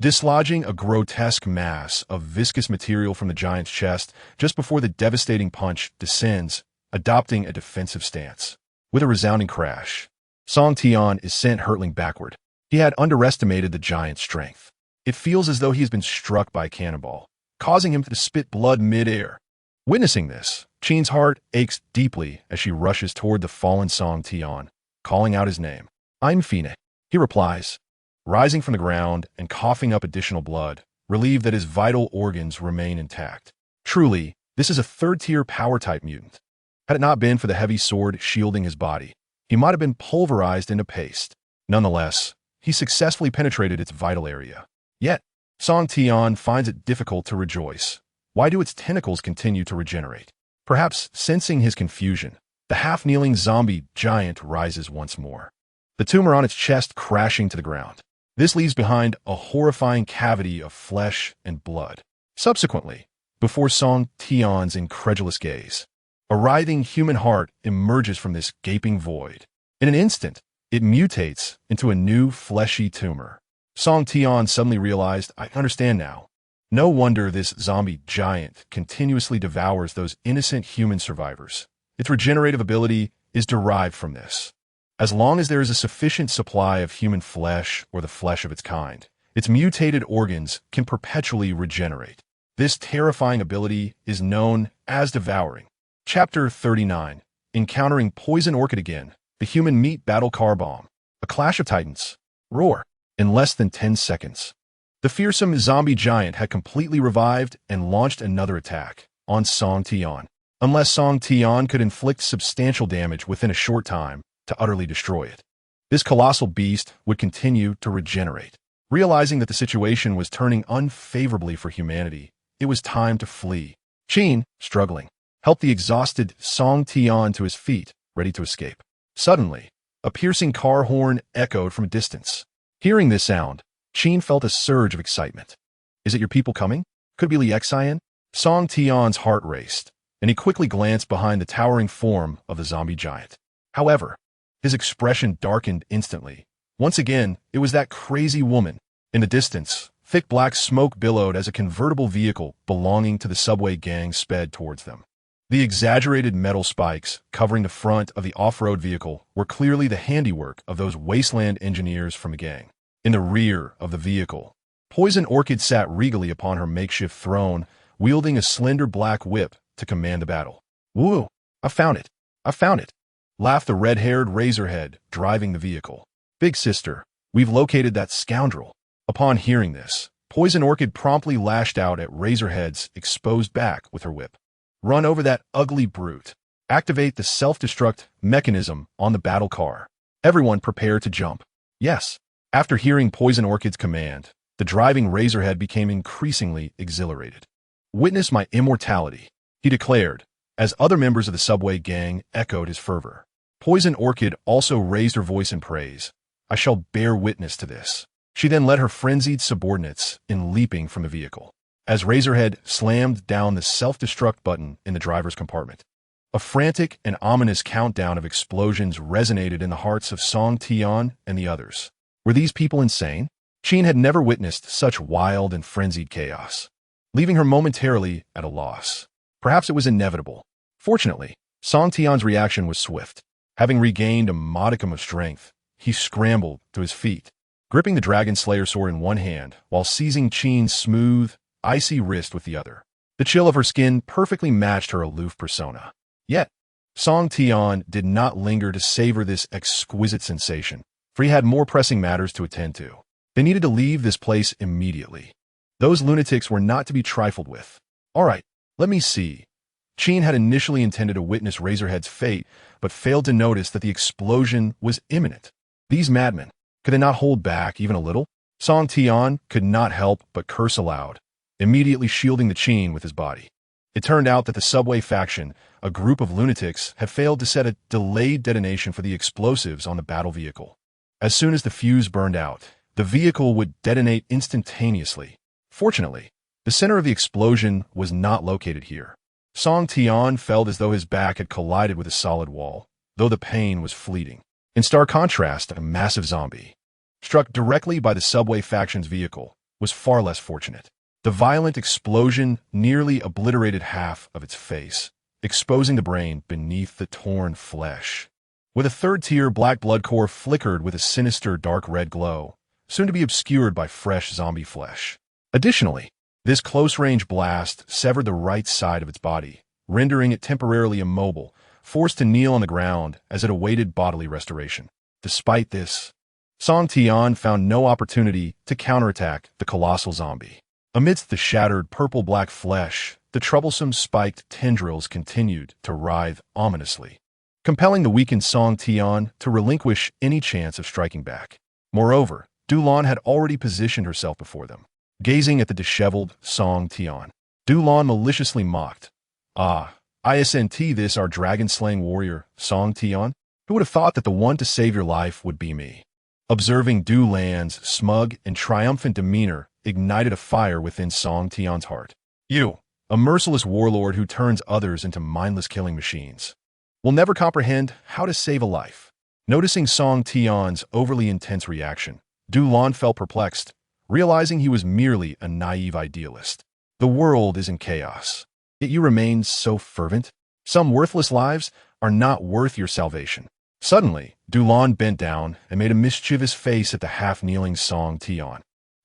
dislodging a grotesque mass of viscous material from the giant's chest just before the devastating punch descends, adopting a defensive stance. With a resounding crash, Song Tian is sent hurtling backward. He had underestimated the giant's strength. It feels as though he has been struck by a cannonball, causing him to spit blood mid-air. Witnessing this, Qin's heart aches deeply as she rushes toward the fallen Song Tian, calling out his name. "I'm Fine," he replies, rising from the ground and coughing up additional blood, relieved that his vital organs remain intact. Truly, this is a third-tier power-type mutant. Had it not been for the heavy sword shielding his body, he might have been pulverized into paste. Nonetheless, he successfully penetrated its vital area. Yet, Song Tian finds it difficult to rejoice. Why do its tentacles continue to regenerate? Perhaps sensing his confusion, the half-kneeling zombie giant rises once more, the tumor on its chest crashing to the ground. This leaves behind a horrifying cavity of flesh and blood. Subsequently, before Song Tian's incredulous gaze, a writhing human heart emerges from this gaping void. In an instant, it mutates into a new fleshy tumor. Song Tian suddenly realized, "I understand now. No wonder this zombie giant continuously devours those innocent human survivors. Its regenerative ability is derived from this. As long as there is a sufficient supply of human flesh or the flesh of its kind, its mutated organs can perpetually regenerate. This terrifying ability is known as devouring." Chapter 39. Encountering Poison Orchid again. The human meat battle car bomb. A clash of titans. Roar. In less than 10 seconds, the fearsome zombie giant had completely revived and launched another attack on Song Tian. Unless Song Tian could inflict substantial damage within a short time to utterly destroy it, this colossal beast would continue to regenerate. Realizing that the situation was turning unfavorably for humanity, it was time to flee. Qin, struggling, helped the exhausted Song Tian to his feet, ready to escape. Suddenly, a piercing car horn echoed from a distance. Hearing this sound, Qin felt a surge of excitement. "Is it your people coming? Could it be Li Xian?" Song Tian's heart raced, and he quickly glanced behind the towering form of the zombie giant. However, his expression darkened instantly. Once again, it was that crazy woman. In the distance, thick black smoke billowed as a convertible vehicle belonging to the subway gang sped towards them. The exaggerated metal spikes covering the front of the off-road vehicle were clearly the handiwork of those wasteland engineers from the gang. In the rear of the vehicle, Poison Orchid sat regally upon her makeshift throne, wielding a slender black whip to command the battle. "Woo! I found it! I found it!" laughed the red-haired Razorhead, driving the vehicle. "Big sister, we've located that scoundrel." Upon hearing this, Poison Orchid promptly lashed out at Razorhead's exposed back with her whip. "Run over that ugly brute. Activate the self-destruct mechanism on the battle car." Everyone prepared to jump. Yes. After hearing Poison Orchid's command, the driving Razorhead became increasingly exhilarated. "Witness my immortality," he declared, as other members of the subway gang echoed his fervor. Poison Orchid also raised her voice in praise. "I shall bear witness to this." She then led her frenzied subordinates in leaping from the vehicle. As Razorhead slammed down the self-destruct button in the driver's compartment, a frantic and ominous countdown of explosions resonated in the hearts of Song Tian and the others. Were these people insane? Qin had never witnessed such wild and frenzied chaos, leaving her momentarily at a loss. Perhaps it was inevitable. Fortunately, Song Tian's reaction was swift. Having regained a modicum of strength, he scrambled to his feet, gripping the Dragon Slayer sword in one hand while seizing Qin's smooth, icy wrist with the other. The chill of her skin perfectly matched her aloof persona. Yet, Song Tian did not linger to savor this exquisite sensation, for he had more pressing matters to attend to. They needed to leave this place immediately. Those lunatics were not to be trifled with. All right, let me see. Qin had initially intended to witness Razorhead's fate, but failed to notice that the explosion was imminent. These madmen, could they not hold back even a little? Song Tian could not help but curse aloud, immediately shielding the Qin with his body. It turned out that the subway faction, a group of lunatics, had failed to set a delayed detonation for the explosives on the battle vehicle. As soon as the fuse burned out, the vehicle would detonate instantaneously. Fortunately, the center of the explosion was not located here. Song Tian felt as though his back had collided with a solid wall, though the pain was fleeting. In stark contrast, a massive zombie, struck directly by the subway faction's vehicle, was far less fortunate. The violent explosion nearly obliterated half of its face, exposing the brain beneath the torn flesh. With a third-tier black blood core flickered with a sinister dark red glow, soon to be obscured by fresh zombie flesh. Additionally, this close-range blast severed the right side of its body, rendering it temporarily immobile, forced to kneel on the ground as it awaited bodily restoration. Despite this, Song Tian found no opportunity to counterattack the colossal zombie. Amidst the shattered purple-black flesh, the troublesome spiked tendrils continued to writhe ominously, compelling the weakened Song Tian to relinquish any chance of striking back. Moreover, Dulan had already positioned herself before them. Gazing at the disheveled Song Tian, Dulan maliciously mocked. "Ah, isn't this our dragon-slaying warrior, Song Tian? Who would have thought that the one to save your life would be me?" Observing Dulan's smug and triumphant demeanor ignited a fire within Song Tian's heart. "You, a merciless warlord who turns others into mindless killing machines, will never comprehend how to save a life." Noticing Song Tian's overly intense reaction, Dulan felt perplexed, realizing he was merely a naive idealist. The world is in chaos, yet you remain so fervent. Some worthless lives are not worth your salvation. Suddenly, Dulan bent down and made a mischievous face at the half-kneeling Song Tian,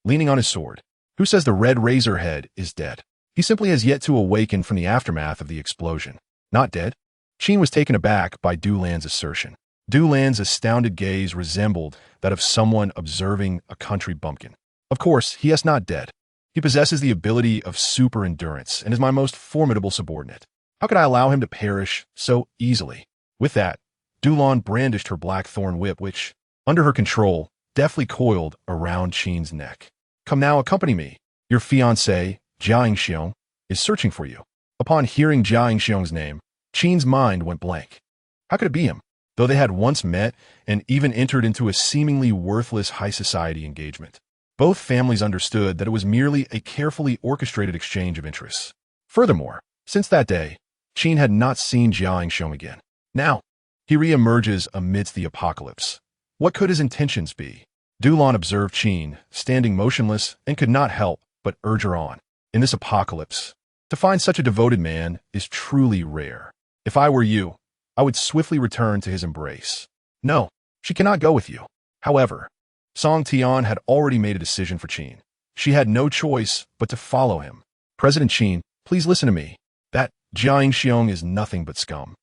leaning on his sword. "Who says the red Razorhead is dead? He simply has yet to awaken from the aftermath of the explosion." "Not dead?" Qin was taken aback by Dulan's assertion. Dulan's astounded gaze resembled that of someone observing a country bumpkin. "Of course, he is not dead. He possesses the ability of super endurance and is my most formidable subordinate. How could I allow him to perish so easily?" With that, Dulan brandished her black thorn whip which, under her control, deftly coiled around Qin's neck. "Come now, accompany me. Your fiancé, Jia Xiong, is searching for you." Upon hearing Jia Xiong's name, Qin's mind went blank. How could it be him? Though they had once met and even entered into a seemingly worthless high society engagement, both families understood that it was merely a carefully orchestrated exchange of interests. Furthermore, since that day, Qin had not seen Jia Xiong again. Now, he re-emerges amidst the apocalypse. What could his intentions be? Dulan observed Qin, standing motionless, and could not help but urge her on. In this apocalypse, to find such a devoted man is truly rare. If I were you, I would swiftly return to his embrace. No, she cannot go with you. However, Song Tian had already made a decision for Qin. She had no choice but to follow him. "President Qin, please listen to me. That Jia Xiong is nothing but scum.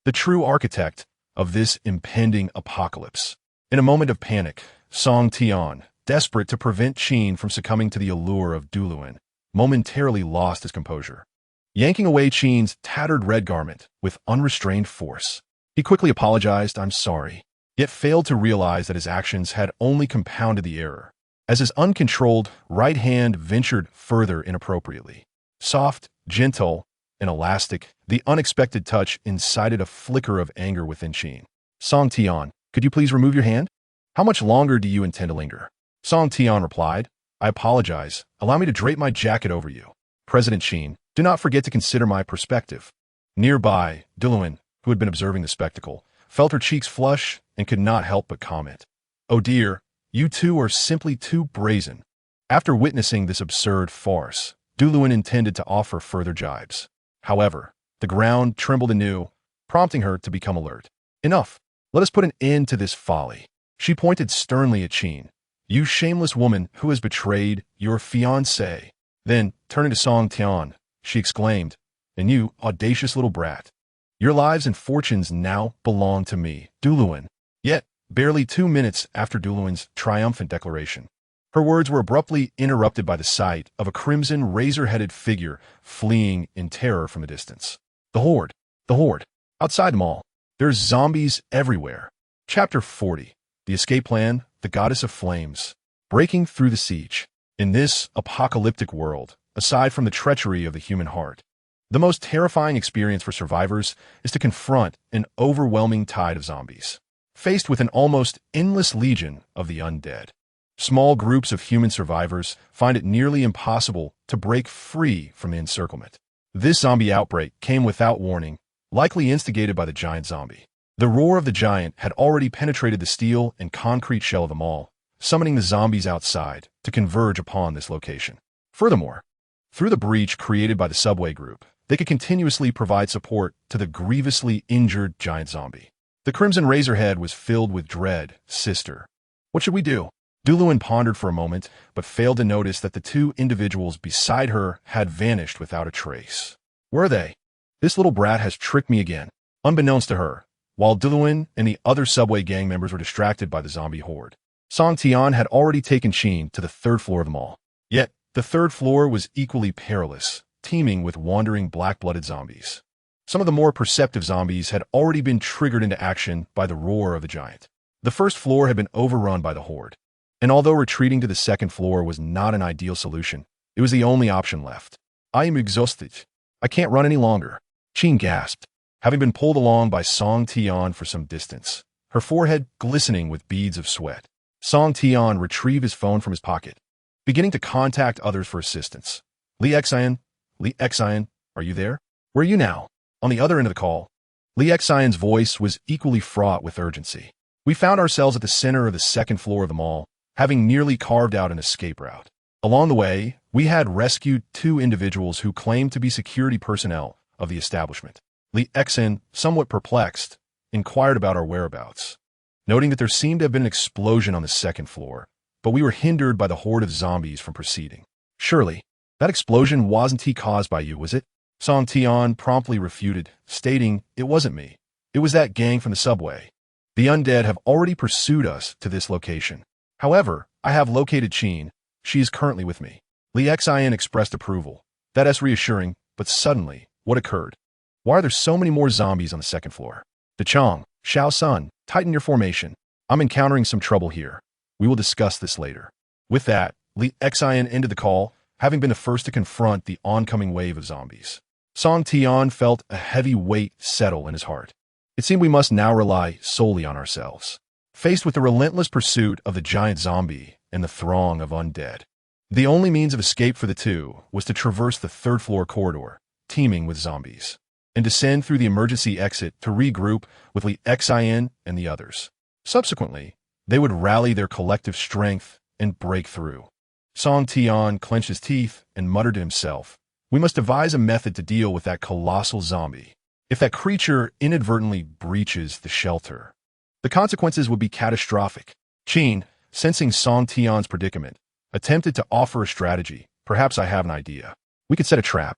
The true architect of this impending apocalypse." In a moment of panic, Song Tian, desperate to prevent Qin from succumbing to the allure of Duluan, momentarily lost his composure. Yanking away Qin's tattered red garment with unrestrained force, he quickly apologized. "I'm sorry. yet failed to realize that his actions had only compounded the error, as his uncontrolled right hand ventured further inappropriately. Soft, gentle, and elastic, the unexpected touch incited a flicker of anger within Qin. Song Tian, could you please remove your hand? How much longer do you intend to linger? Song Tian replied, I apologize. Allow me to drape my jacket over you. President Qin, do not forget to consider my perspective. Nearby, Diluan, who had been observing the spectacle, felt her cheeks flush and could not help but comment. Oh dear, you two are simply too brazen. After witnessing this absurd farce, Diluan intended to offer further jibes. However, the ground trembled anew, prompting her to become alert. Enough. Let us put an end to this folly. She pointed sternly at Qin. You shameless woman who has betrayed your fiancé. Then, turning to Song Tian, she exclaimed, and you, audacious little brat. Your lives and fortunes now belong to me, Diluan. Yet, barely 2 minutes after Diluan's triumphant declaration, her words were abruptly interrupted by the sight of a crimson, razor-headed figure fleeing in terror from a distance. The Horde. The Horde. Outside the mall. There's zombies everywhere. Chapter 40. The Escape Plan, the Goddess of Flames. Breaking through the siege. In this apocalyptic world, aside from the treachery of the human heart, the most terrifying experience for survivors is to confront an overwhelming tide of zombies. Faced with an almost endless legion of the undead, small groups of human survivors find it nearly impossible to break free from the encirclement. This zombie outbreak came without warning, likely instigated by the giant zombie. The roar of the giant had already penetrated the steel and concrete shell of the mall, summoning the zombies outside to converge upon this location. Furthermore, through the breach created by the subway group, they could continuously provide support to the grievously injured giant zombie. The Crimson Razorhead was filled with dread. Sister, what should we do? Diluan pondered for a moment, but failed to notice that the two individuals beside her had vanished without a trace. Where are they? This little brat has tricked me again. Unbeknownst to her, while Diluan and the other subway gang members were distracted by the zombie horde, Song Tian had already taken Qin to the 3rd floor of the mall. Yet, the 3rd floor was equally perilous, teeming with wandering black-blooded zombies. Some of the more perceptive zombies had already been triggered into action by the roar of the giant. The 1st floor had been overrun by the horde, and although retreating to the 2nd floor was not an ideal solution, it was the only option left. I am exhausted. I can't run any longer. Qin gasped, having been pulled along by Song Tian for some distance, her forehead glistening with beads of sweat. Song Tian retrieved his phone from his pocket, beginning to contact others for assistance. Li Xian, are you there? Where are you now? On the other end of the call, Li Xian's voice was equally fraught with urgency. We found ourselves at the center of the 2nd floor of the mall, having nearly carved out an escape route. Along the way, we had rescued 2 individuals who claimed to be security personnel of the establishment. Li Xian, somewhat perplexed, inquired about our whereabouts, noting that there seemed to have been an explosion on the 2nd floor, but we were hindered by the horde of zombies from proceeding. Surely, that explosion wasn't caused by you, was it? Song Tian promptly refuted, stating it wasn't me. It was that gang from the subway. The undead have already pursued us to this location. However, I have located Qin. She is currently with me. Li Xian expressed approval. That is reassuring, but suddenly, what occurred? Why are there so many more zombies on the 2nd floor? DeChong, Shao Sun, tighten your formation. I'm encountering some trouble here. We will discuss this later. With that, Li Xian ended the call, having been the first to confront the oncoming wave of zombies. Song Tian felt a heavy weight settle in his heart. It seemed we must now rely solely on ourselves, faced with the relentless pursuit of the giant zombie and the throng of undead. The only means of escape for the two was to traverse the 3rd floor corridor, teeming with zombies, and descend through the emergency exit to regroup with Li Xian and the others. Subsequently, they would rally their collective strength and break through. Song Tian clenched his teeth and muttered to himself, we must devise a method to deal with that colossal zombie. If that creature inadvertently breaches the shelter, the consequences would be catastrophic. Qin, sensing Song Tian's predicament, attempted to offer a strategy. Perhaps I have an idea. We could set a trap.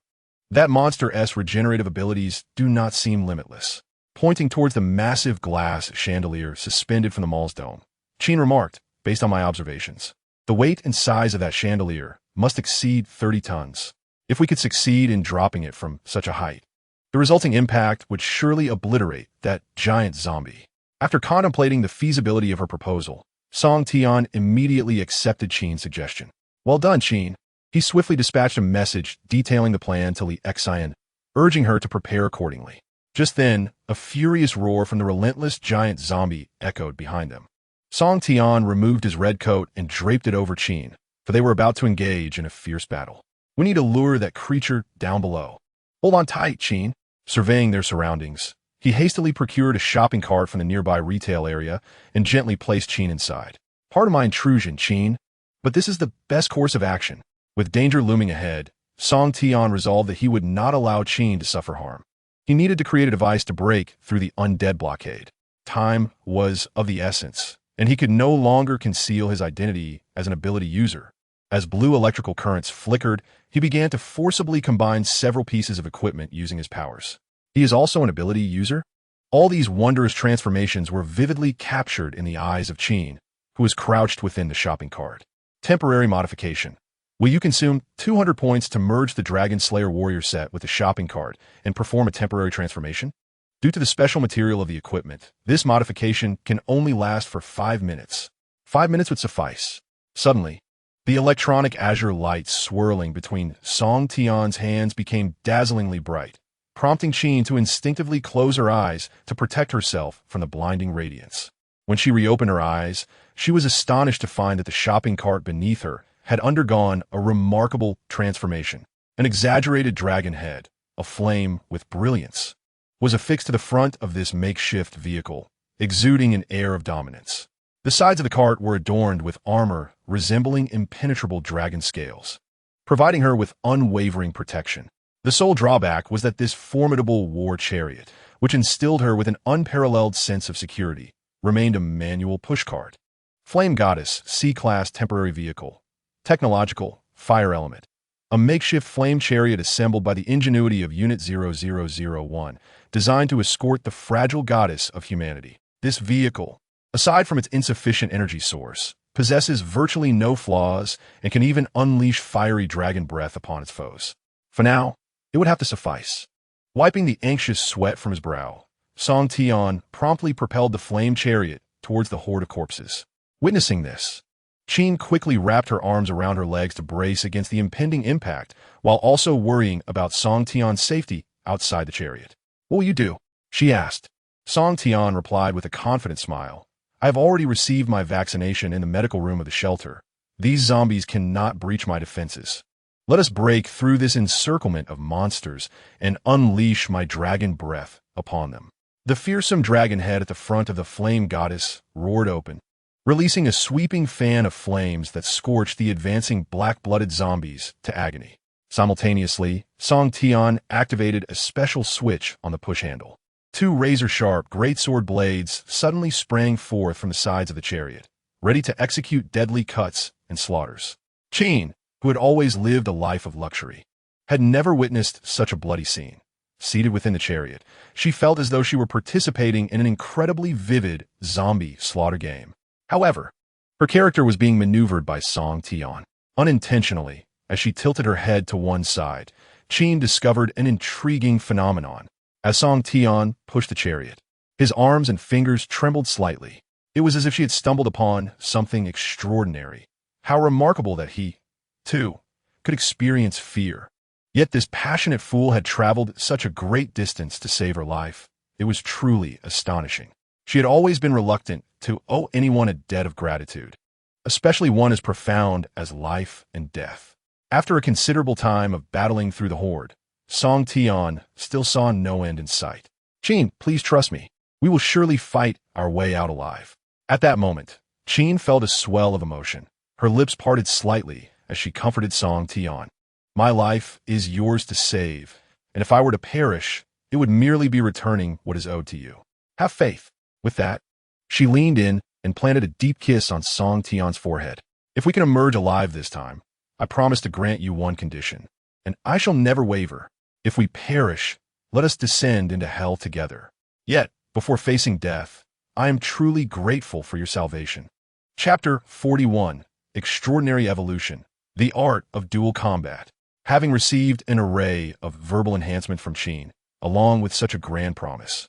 That monster's regenerative abilities do not seem limitless. Pointing towards the massive glass chandelier suspended from the mall's dome, Qin remarked, based on my observations, the weight and size of that chandelier must exceed 30 tons. If we could succeed in dropping it from such a height, the resulting impact would surely obliterate that giant zombie. After contemplating the feasibility of her proposal, Song Tian immediately accepted Qin's suggestion. Well done, Qin. He swiftly dispatched a message detailing the plan to Li Xian, urging her to prepare accordingly. Just then, a furious roar from the relentless giant zombie echoed behind them. Song Tian removed his red coat and draped it over Qin, for they were about to engage in a fierce battle. We need to lure that creature down below. Hold on tight, Qin. Surveying their surroundings, he hastily procured a shopping cart from the nearby retail area and gently placed Qin inside. Pardon my intrusion, Qin, but this is the best course of action. With danger looming ahead, Song Tian resolved that he would not allow Qin to suffer harm. He needed to create a device to break through the undead blockade. Time was of the essence, and he could no longer conceal his identity as an ability user. As blue electrical currents flickered, he began to forcibly combine several pieces of equipment using his powers. He is also an ability user? All these wondrous transformations were vividly captured in the eyes of Qin, who was crouched within the shopping cart. Temporary modification. Will you consume 200 points to merge the Dragon Slayer Warrior set with the shopping cart and perform a temporary transformation? Due to the special material of the equipment, this modification can only last for 5 minutes. 5 minutes would suffice. Suddenly, the electronic azure light swirling between Song Tian's hands became dazzlingly bright, prompting Qin to instinctively close her eyes to protect herself from the blinding radiance. When she reopened her eyes, she was astonished to find that the shopping cart beneath her had undergone a remarkable transformation. An exaggerated dragon head, aflame with brilliance, was affixed to the front of this makeshift vehicle, exuding an air of dominance. The sides of the cart were adorned with armor resembling impenetrable dragon scales, providing her with unwavering protection. The sole drawback was that this formidable war chariot, which instilled her with an unparalleled sense of security, remained a manual pushcart. Flame Goddess, C-Class Temporary Vehicle. Technological, Fire Element. A makeshift flame chariot assembled by the ingenuity of Unit 0001, designed to escort the fragile goddess of humanity. This vehicle, aside from its insufficient energy source, possesses virtually no flaws and can even unleash fiery dragon breath upon its foes. For now, it would have to suffice. Wiping the anxious sweat from his brow, Song Tian promptly propelled the flame chariot towards the horde of corpses. Witnessing this, Qin quickly wrapped her arms around her legs to brace against the impending impact, while also worrying about Song Tian's safety outside the chariot. What will you do? She asked. Song Tian replied with a confident smile. I have already received my vaccination in the medical room of the shelter. These zombies cannot breach my defenses. Let us break through this encirclement of monsters and unleash my dragon breath upon them. The fearsome dragon head at the front of the flame goddess roared open, releasing a sweeping fan of flames that scorched the advancing black-blooded zombies to agony. Simultaneously, Song Tian activated a special switch on the push handle. 2 razor-sharp greatsword blades suddenly sprang forth from the sides of the chariot, ready to execute deadly cuts and slaughters. Qin, who had always lived a life of luxury, had never witnessed such a bloody scene. Seated within the chariot, she felt as though she were participating in an incredibly vivid zombie slaughter game. However, her character was being maneuvered by Song Tian. Unintentionally, as she tilted her head to one side, Qin discovered an intriguing phenomenon. As Song Tian pushed the chariot, his arms and fingers trembled slightly. It was as if she had stumbled upon something extraordinary. How remarkable that he, too, could experience fear. Yet this passionate fool had traveled such a great distance to save her life. It was truly astonishing. She had always been reluctant to owe anyone a debt of gratitude, especially one as profound as life and death. After a considerable time of battling through the horde, Song Tian still saw no end in sight. Qin, please trust me. We will surely fight our way out alive. At that moment, Qin felt a swell of emotion. Her lips parted slightly as she comforted Song Tian. My life is yours to save, and if I were to perish, it would merely be returning what is owed to you. Have faith. With that, she leaned in and planted a deep kiss on Song Tian's forehead. If we can emerge alive this time, I promise to grant you one condition, and I shall never waver. If we perish, let us descend into hell together. Yet, before facing death, I am truly grateful for your salvation. Chapter 41, Extraordinary Evolution, The Art of Dual Combat. Having received an array of verbal enhancement from Qin, along with such a grand promise,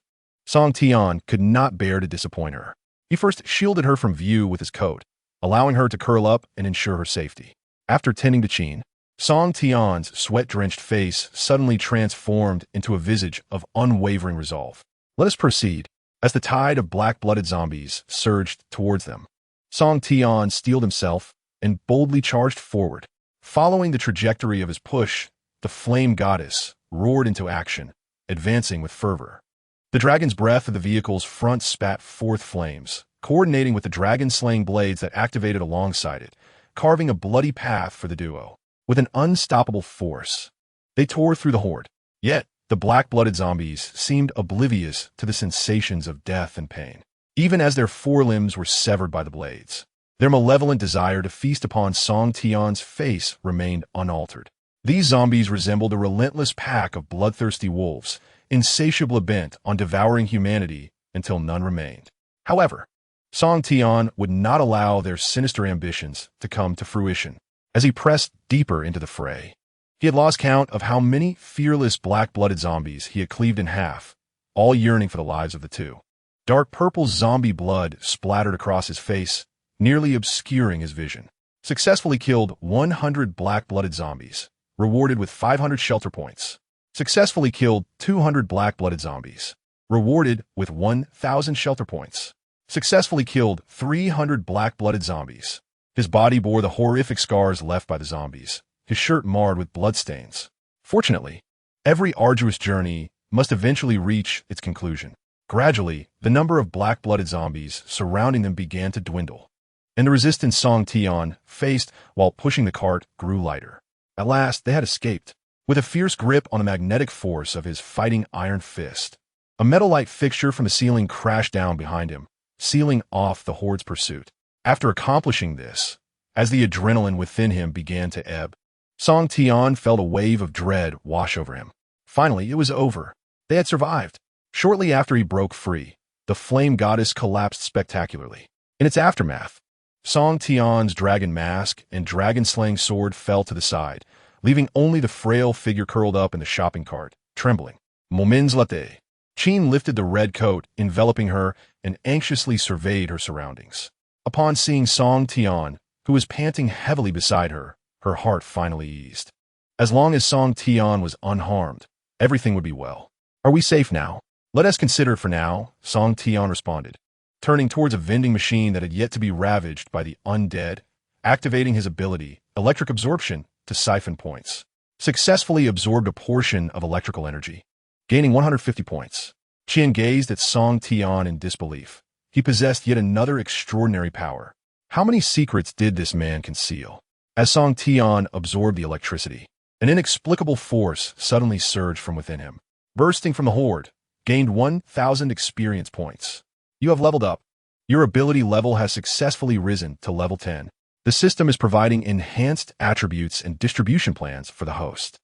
Song Tian could not bear to disappoint her. He first shielded her from view with his coat, allowing her to curl up and ensure her safety. After tending to Qin, Song Tian's sweat-drenched face suddenly transformed into a visage of unwavering resolve. Let us proceed. As the tide of black-blooded zombies surged towards them, Song Tian steeled himself and boldly charged forward. Following the trajectory of his push, the flame goddess roared into action, advancing with fervor. The dragon's breath of the vehicle's front spat forth flames, coordinating with the dragon-slaying blades that activated alongside it, carving a bloody path for the duo. With an unstoppable force, they tore through the horde. Yet, the black-blooded zombies seemed oblivious to the sensations of death and pain, even as their forelimbs were severed by the blades. Their malevolent desire to feast upon Song Tian's face remained unaltered. These zombies resembled a relentless pack of bloodthirsty wolves, insatiably bent on devouring humanity until none remained. However, Song Tian would not allow their sinister ambitions to come to fruition. As he pressed deeper into the fray, he had lost count of how many fearless black-blooded zombies he had cleaved in half, all yearning for the lives of the two. Dark purple zombie blood splattered across his face, nearly obscuring his vision. Successfully killed 100 black-blooded zombies, rewarded with 500 shelter points. Successfully killed 200 black-blooded zombies, rewarded with 1,000 shelter points. Successfully killed 300 black-blooded zombies. His body bore the horrific scars left by the zombies, his shirt marred with bloodstains. Fortunately, every arduous journey must eventually reach its conclusion. Gradually, the number of black-blooded zombies surrounding them began to dwindle, and the resistance Song Tian faced while pushing the cart grew lighter. At last, they had escaped. With a fierce grip on the magnetic force of his fighting iron fist, a metal light fixture from the ceiling crashed down behind him, sealing off the horde's pursuit. After accomplishing this, as the adrenaline within him began to ebb, Song Tian felt a wave of dread wash over him. Finally, it was over. They had survived. Shortly after he broke free, the flame goddess collapsed spectacularly. In its aftermath, Song Tian's dragon mask and dragon-slaying sword fell to the side, leaving only the frail figure curled up in the shopping cart, trembling. Moments later, Qin lifted the red coat enveloping her and anxiously surveyed her surroundings. Upon seeing Song Tian, who was panting heavily beside her, her heart finally eased. As long as Song Tian was unharmed, everything would be well. Are we safe now? Let us consider for now, Song Tian responded, turning towards a vending machine that had yet to be ravaged by the undead, activating his ability, electric absorption, to siphon points. Successfully absorbed a portion of electrical energy, gaining 150 points. Qin gazed at Song Tian in disbelief. He possessed yet another extraordinary power. How many secrets did this man conceal? As Song Tian absorbed the electricity, an inexplicable force suddenly surged from within him. Bursting from the horde, gained 1,000 experience points. You have leveled up. Your ability level has successfully risen to level 10. The system is providing enhanced attributes and distribution plans for the host.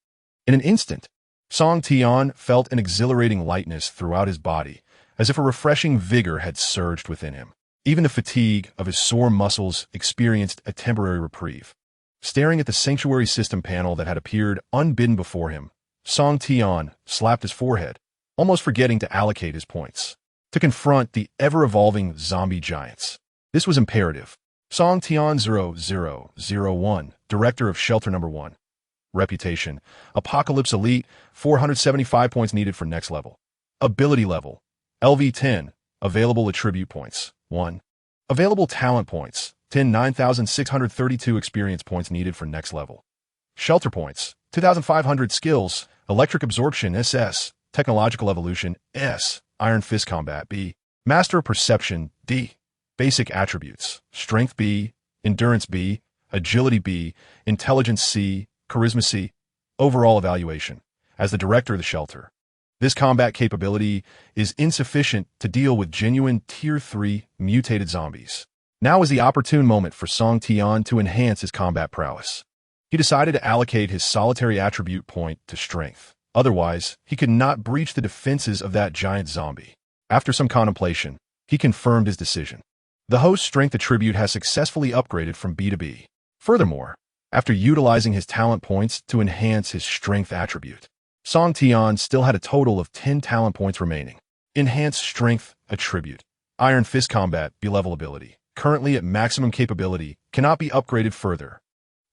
In an instant, Song Tian felt an exhilarating lightness throughout his body, as if a refreshing vigor had surged within him. Even the fatigue of his sore muscles experienced a temporary reprieve. Staring at the sanctuary system panel that had appeared unbidden before him, Song Tian slapped his forehead, almost forgetting to allocate his points. To confront the ever-evolving zombie giants. This was imperative. Song Tian 0001, Director of Shelter Number 1. Reputation: Apocalypse Elite, 475 points needed for next level. Ability level: LV10. Available attribute points: 1. Available talent points: 9,632 experience points needed for next level. Shelter points: 2,500 skills: Electric Absorption SS, Technological Evolution S, Iron Fist Combat B, Master of Perception D. Basic attributes: Strength B, Endurance B, Agility B, Intelligence C, Charisma C. Overall evaluation: as the director of the shelter, this combat capability is insufficient to deal with genuine Tier 3 mutated zombies. Now is the opportune moment for Song Tian to enhance his combat prowess. He decided to allocate his solitary attribute point to strength. Otherwise, he could not breach the defenses of that giant zombie. After some contemplation, he confirmed his decision. The host's strength attribute has successfully upgraded from B to B. Furthermore, after utilizing his talent points to enhance his strength attribute, Song Tian still had a total of 10 talent points remaining. Enhanced strength attribute. Iron fist combat, B-level ability. Currently at maximum capability, cannot be upgraded further.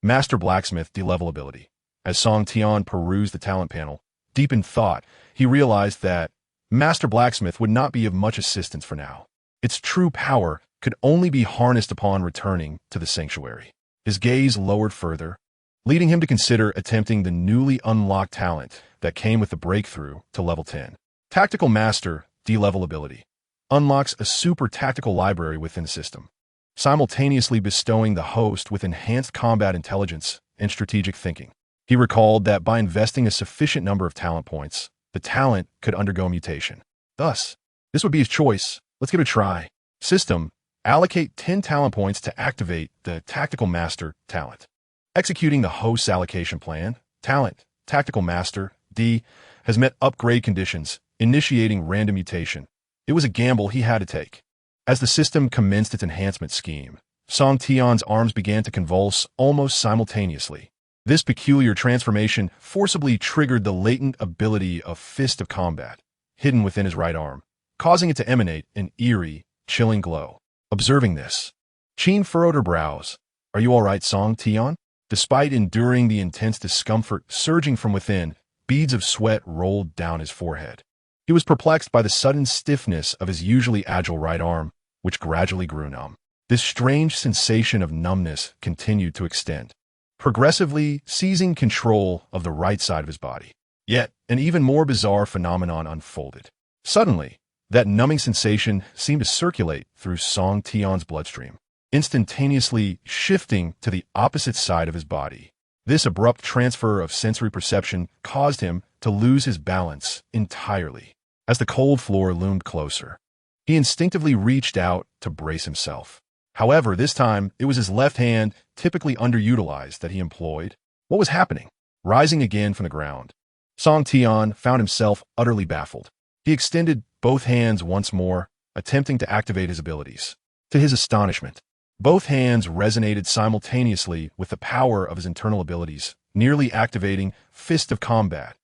Master blacksmith, D-level ability. As Song Tian perused the talent panel, deep in thought, he realized that Master blacksmith would not be of much assistance for now. Its true power could only be harnessed upon returning to the sanctuary. His gaze lowered further, leading him to consider attempting the newly unlocked talent that came with the breakthrough to level 10. Tactical Master, D-level ability. Unlocks a super tactical library within the system, simultaneously bestowing the host with enhanced combat intelligence and strategic thinking. He recalled that by investing a sufficient number of talent points, the talent could undergo mutation. Thus, this would be his choice. Let's give it a try. System. Allocate 10 talent points to activate the Tactical Master talent. Executing the host's allocation plan, talent, Tactical Master, D, has met upgrade conditions, initiating random mutation. It was a gamble he had to take. As the system commenced its enhancement scheme, Song Tian's arms began to convulse almost simultaneously. This peculiar transformation forcibly triggered the latent ability of Fist of Combat, hidden within his right arm, causing it to emanate an eerie, chilling glow. Observing this, Qin furrowed her brows. "Are you all right, Song Tian?" Despite enduring the intense discomfort surging from within, beads of sweat rolled down his forehead. He was perplexed by the sudden stiffness of his usually agile right arm, which gradually grew numb. This strange sensation of numbness continued to extend, progressively seizing control of the right side of his body. Yet, an even more bizarre phenomenon unfolded. Suddenly, that numbing sensation seemed to circulate through Song Tian's bloodstream, instantaneously shifting to the opposite side of his body. This abrupt transfer of sensory perception caused him to lose his balance entirely. As the cold floor loomed closer, he instinctively reached out to brace himself. However, this time, it was his left hand, typically underutilized, that he employed. What was happening? Rising again from the ground, Song Tian found himself utterly baffled. He extended both hands once more, attempting to activate his abilities. To his astonishment, both hands resonated simultaneously with the power of his internal abilities, nearly activating Fist of Combat.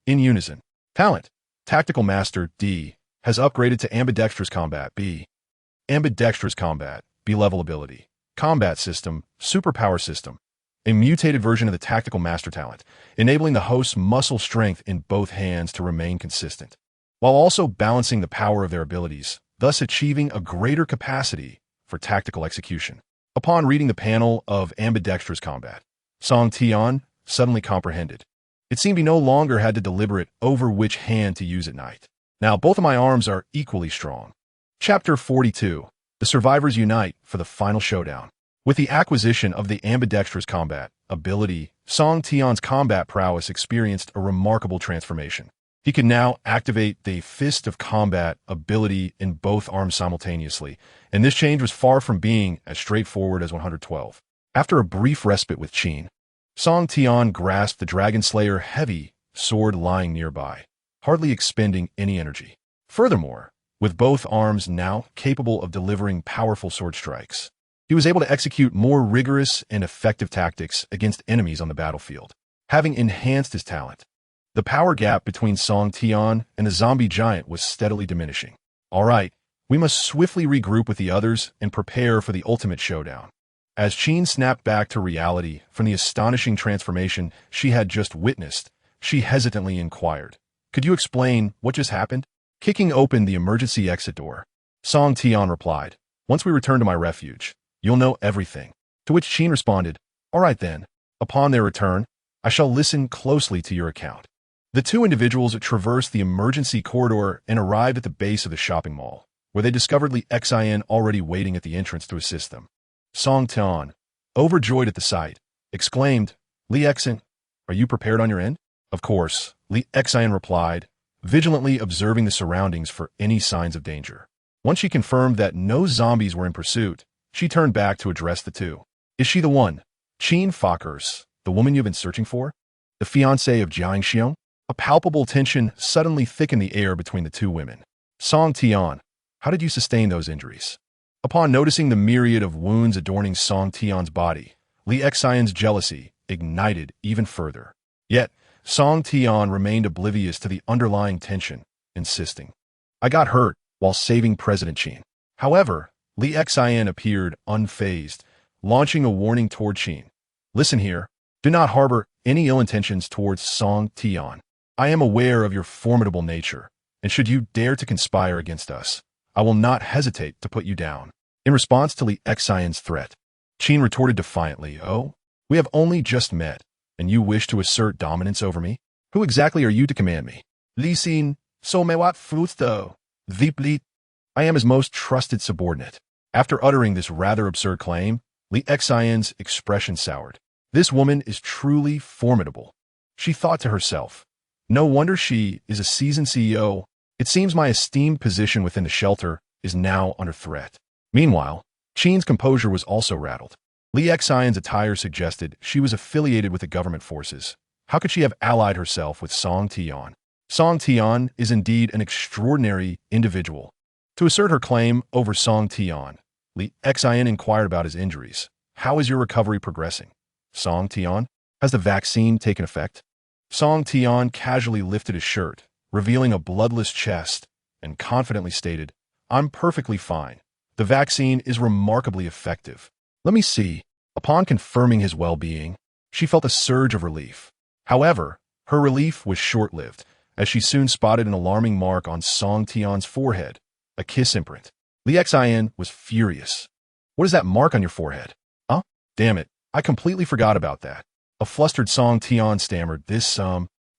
In unison, talent, Tactical Master, D, has upgraded to Ambidextrous Combat, B. Ambidextrous Combat, B-level ability. Combat System, Superpower System. A mutated version of the Tactical Master talent, enabling the host's muscle strength in both hands to remain consistent, while also balancing the power of their abilities, thus achieving a greater capacity for tactical execution. Upon reading the panel of Ambidextrous Combat, Song Tian suddenly comprehended. It seemed he no longer had to deliberate over which hand to use at night. Now both of my arms are equally strong. Chapter 42. The survivors unite for the final showdown. With the acquisition of the Ambidextrous Combat ability, Song Tian's combat prowess experienced a remarkable transformation. He could now activate the Fist of Combat ability in both arms simultaneously, and this change was far from being as straightforward as 112. After a brief respite with Qin, Song Tian grasped the Dragon Slayer heavy sword lying nearby, hardly expending any energy. Furthermore, with both arms now capable of delivering powerful sword strikes, he was able to execute more rigorous and effective tactics against enemies on the battlefield. Having enhanced his talent, the power gap between Song Tian and the zombie giant was steadily diminishing. All right, we must swiftly regroup with the others and prepare for the ultimate showdown. As Qin snapped back to reality from the astonishing transformation she had just witnessed, she hesitantly inquired, "Could you explain what just happened?" Kicking open the emergency exit door, Song Tian replied, "Once we return to my refuge, you'll know everything." To which Qin responded, "All right then. Upon their return, I shall listen closely to your account." The two individuals traversed the emergency corridor and arrived at the base of the shopping mall, where they discovered Li Xian already waiting at the entrance to assist them. Song Tian, overjoyed at the sight, exclaimed, "Li Xian, are you prepared on your end?" "Of course," Li Xian replied, vigilantly observing the surroundings for any signs of danger. Once she confirmed that no zombies were in pursuit, she turned back to address the two. "Is she the one, Qin Fokkers, the woman you've been searching for? The fiancée of Jiang Xiong?" A palpable tension suddenly thickened the air between the two women. "Song Tian, how did you sustain those injuries?" Upon noticing the myriad of wounds adorning Song Tian's body, Li Xian's jealousy ignited even further. Yet, Song Tian remained oblivious to the underlying tension, insisting, I got hurt while saving President Qin. However, Li Xian appeared unfazed, launching a warning toward Qin. Listen here. Do not harbor any ill intentions towards Song Tian. I am aware of your formidable nature, and should you dare to conspire against us, I will not hesitate to put you down. In response to Li Xian's threat, Qin retorted defiantly, "Oh, we have only just met, and you wish to assert dominance over me? Who exactly are you to command me?" Li Xin, so me what frusto, deeply. I am his most trusted subordinate. After uttering this rather absurd claim, Li Xian's expression soured. This woman is truly formidable. She thought to herself, no wonder she is a seasoned CEO. It seems my esteemed position within the shelter is now under threat. Meanwhile, Qin's composure was also rattled. Li Xian's attire suggested she was affiliated with the government forces. How could she have allied herself with Song Tian? Song Tian is indeed an extraordinary individual. To assert her claim over Song Tian, Li Xian inquired about his injuries. How is your recovery progressing? Song Tian, has the vaccine taken effect? Song Tian casually lifted his shirt, revealing a bloodless chest, and confidently stated, I'm perfectly fine. The vaccine is remarkably effective. Let me see. Upon confirming his well-being, she felt a surge of relief. However, her relief was short-lived, as she soon spotted an alarming mark on Song Tian's forehead, a kiss imprint. Li Xian was furious. What is that mark on your forehead? Huh? Damn it, I completely forgot about that. A flustered Song Tian stammered this,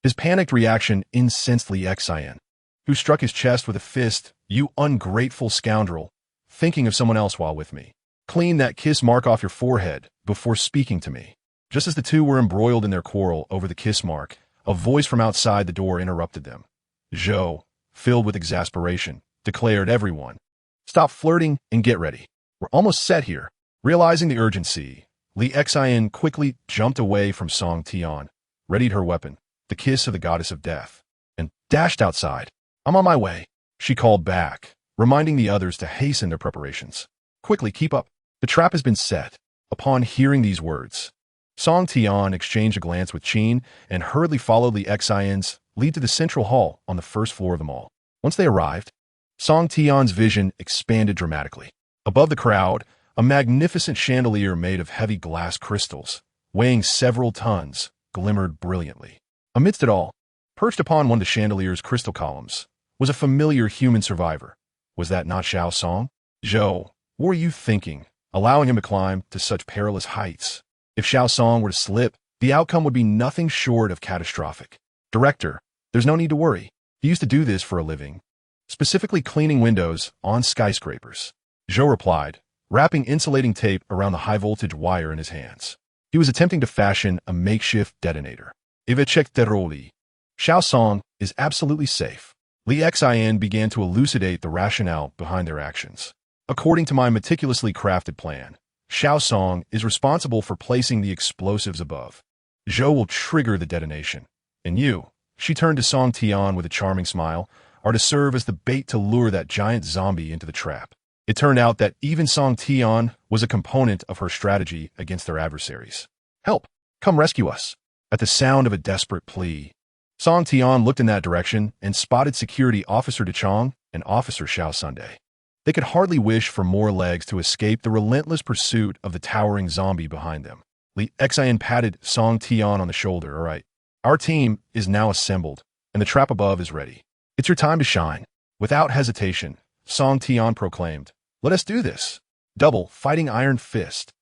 His panicked reaction incensed Li Xian, who struck his chest with a fist. You ungrateful scoundrel, thinking of someone else while with me. Clean that kiss mark off your forehead before speaking to me. Just as the two were embroiled in their quarrel over the kiss mark, a voice from outside the door interrupted them. Zhou, filled with exasperation, declared, everyone, stop flirting and get ready. We're almost set here. Realizing the urgency, Li Xian quickly jumped away from Song Tian, readied her weapon, the kiss of the goddess of death, and dashed outside. I'm on my way, she called back, reminding the others to hasten their preparations. Quickly, keep up. The trap has been set. Upon hearing these words, Song Tian exchanged a glance with Qin and hurriedly followed Li Xian's lead to the central hall on the first floor of the mall. Once they arrived, Song Tian's vision expanded dramatically. Above the crowd, a magnificent chandelier made of heavy glass crystals, weighing several tons, glimmered brilliantly. Amidst it all, perched upon one of the chandelier's crystal columns, was a familiar human survivor. Was that not Xiao Song? Zhou, what were you thinking, allowing him to climb to such perilous heights? If Xiao Song were to slip, the outcome would be nothing short of catastrophic. Director, there's no need to worry. He used to do this for a living, specifically cleaning windows on skyscrapers. Zhou replied, wrapping insulating tape around the high-voltage wire in his hands. He was attempting to fashion a makeshift detonator. Ivechek Xiao Song is absolutely safe. Li Xian began to elucidate the rationale behind their actions. According to my meticulously crafted plan, Xiao Song is responsible for placing the explosives above. Zhou will trigger the detonation. And you, she turned to Song Tian with a charming smile, are to serve as the bait to lure that giant zombie into the trap. It turned out that even Song Tian was a component of her strategy against their adversaries. Help! Come rescue us! At the sound of a desperate plea, Song Tian looked in that direction and spotted Security Officer DeChong and Officer Xiao Sunday. They could hardly wish for more legs to escape the relentless pursuit of the towering zombie behind them. Li Xian patted Song Tian on the shoulder. All right, our team is now assembled, and the trap above is ready. It's your time to shine. Without hesitation, Song Tian proclaimed, let us do this. Double fighting iron fist.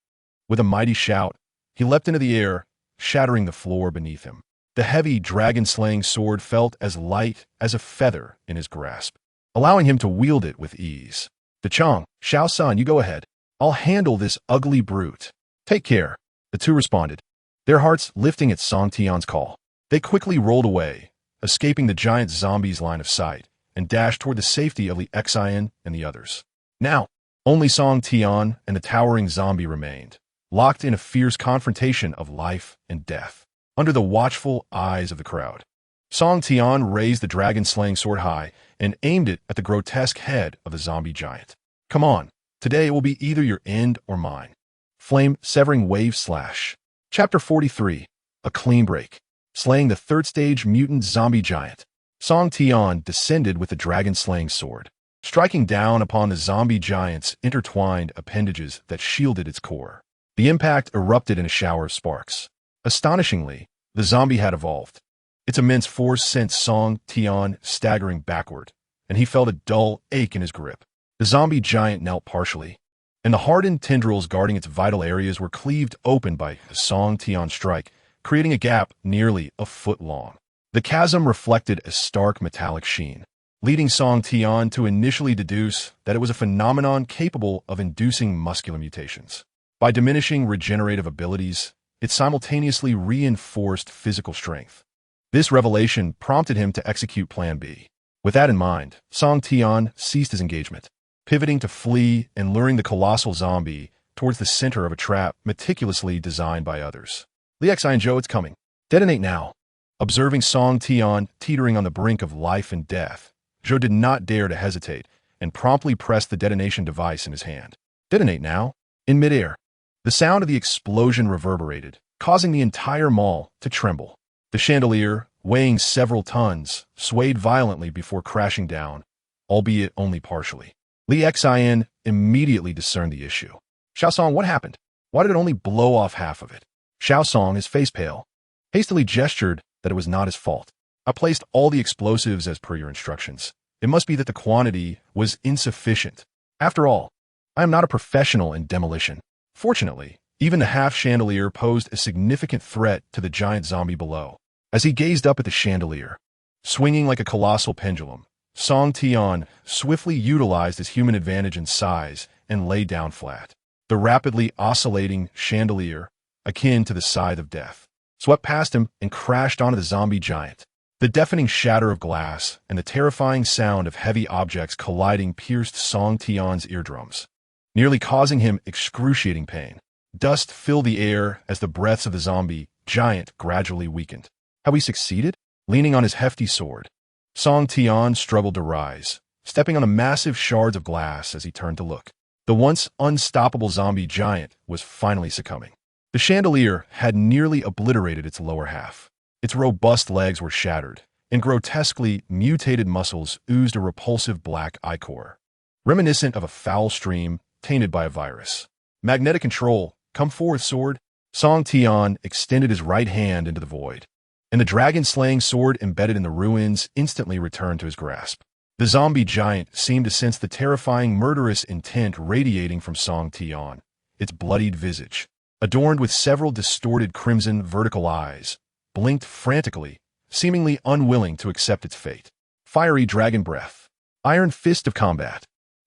With a mighty shout, he leapt into the air, shattering the floor beneath him. The heavy dragon-slaying sword felt as light as a feather in his grasp, allowing him to wield it with ease. DeChong, Xiao San, you go ahead. I'll handle this ugly brute. Take care, the two responded, their hearts lifting at Song Tian's call. They quickly rolled away, escaping the giant zombie's line of sight, and dashed toward the safety of Li Xian and the others. Now, only Song Tian and the towering zombie remained, locked in a fierce confrontation of life and death, under the watchful eyes of the crowd. Song Tian raised the dragon-slaying sword high and aimed it at the grotesque head of the zombie giant. Come on, today it will be either your end or mine. Flame-severing wave slash. Chapter 43, A Clean Break. Slaying the third-stage mutant zombie giant. Song Tian descended with the dragon-slaying sword, striking down upon the zombie giant's intertwined appendages that shielded its core. The impact erupted in a shower of sparks. Astonishingly, the zombie had evolved. Its immense force sent Song Tian staggering backward, and he felt a dull ache in his grip. The zombie giant knelt partially, and the hardened tendrils guarding its vital areas were cleaved open by Song Tian's strike, creating a gap nearly a foot long. The chasm reflected a stark metallic sheen, leading Song Tian to initially deduce that it was a phenomenon capable of inducing muscular mutations. By diminishing regenerative abilities, it simultaneously reinforced physical strength. This revelation prompted him to execute Plan B. With that in mind, Song Tian ceased his engagement, pivoting to flee and luring the colossal zombie towards the center of a trap meticulously designed by others. Liexi and Zhou, it's coming. Detonate now. Observing Song Tian teetering on the brink of life and death, Zhou did not dare to hesitate and promptly pressed the detonation device in his hand. Detonate now. In midair, the sound of the explosion reverberated, causing the entire mall to tremble. The chandelier, weighing several tons, swayed violently before crashing down, albeit only partially. Li Xian immediately discerned the issue. Xiaosong, what happened? Why did it only blow off half of it? Xiaosong, his face pale, hastily gestured that it was not his fault. I placed all the explosives as per your instructions. It must be that the quantity was insufficient. After all, I am not a professional in demolition. Fortunately, even the half chandelier posed a significant threat to the giant zombie below. As he gazed up at the chandelier, swinging like a colossal pendulum, Song Tian swiftly utilized his human advantage in size and lay down flat. The rapidly oscillating chandelier, akin to the scythe of death, swept past him and crashed onto the zombie giant. The deafening shatter of glass and the terrifying sound of heavy objects colliding pierced Song Tian's eardrums, nearly causing him excruciating pain. Dust filled the air as the breaths of the zombie giant gradually weakened. How he succeeded? Leaning on his hefty sword, Song Tian struggled to rise, stepping on the massive shards of glass as he turned to look. The once unstoppable zombie giant was finally succumbing. The chandelier had nearly obliterated its lower half. Its robust legs were shattered, and grotesquely mutated muscles oozed a repulsive black ichor, reminiscent of a foul stream tainted by a virus. Magnetic control, come forth, sword. Song Tian extended his right hand into the void, and the dragon-slaying sword embedded in the ruins instantly returned to his grasp. The zombie giant seemed to sense the terrifying murderous intent radiating from Song Tian. Its bloodied visage, adorned with several distorted crimson vertical eyes, blinked frantically, seemingly unwilling to accept its fate. Fiery dragon breath, iron fist of combat.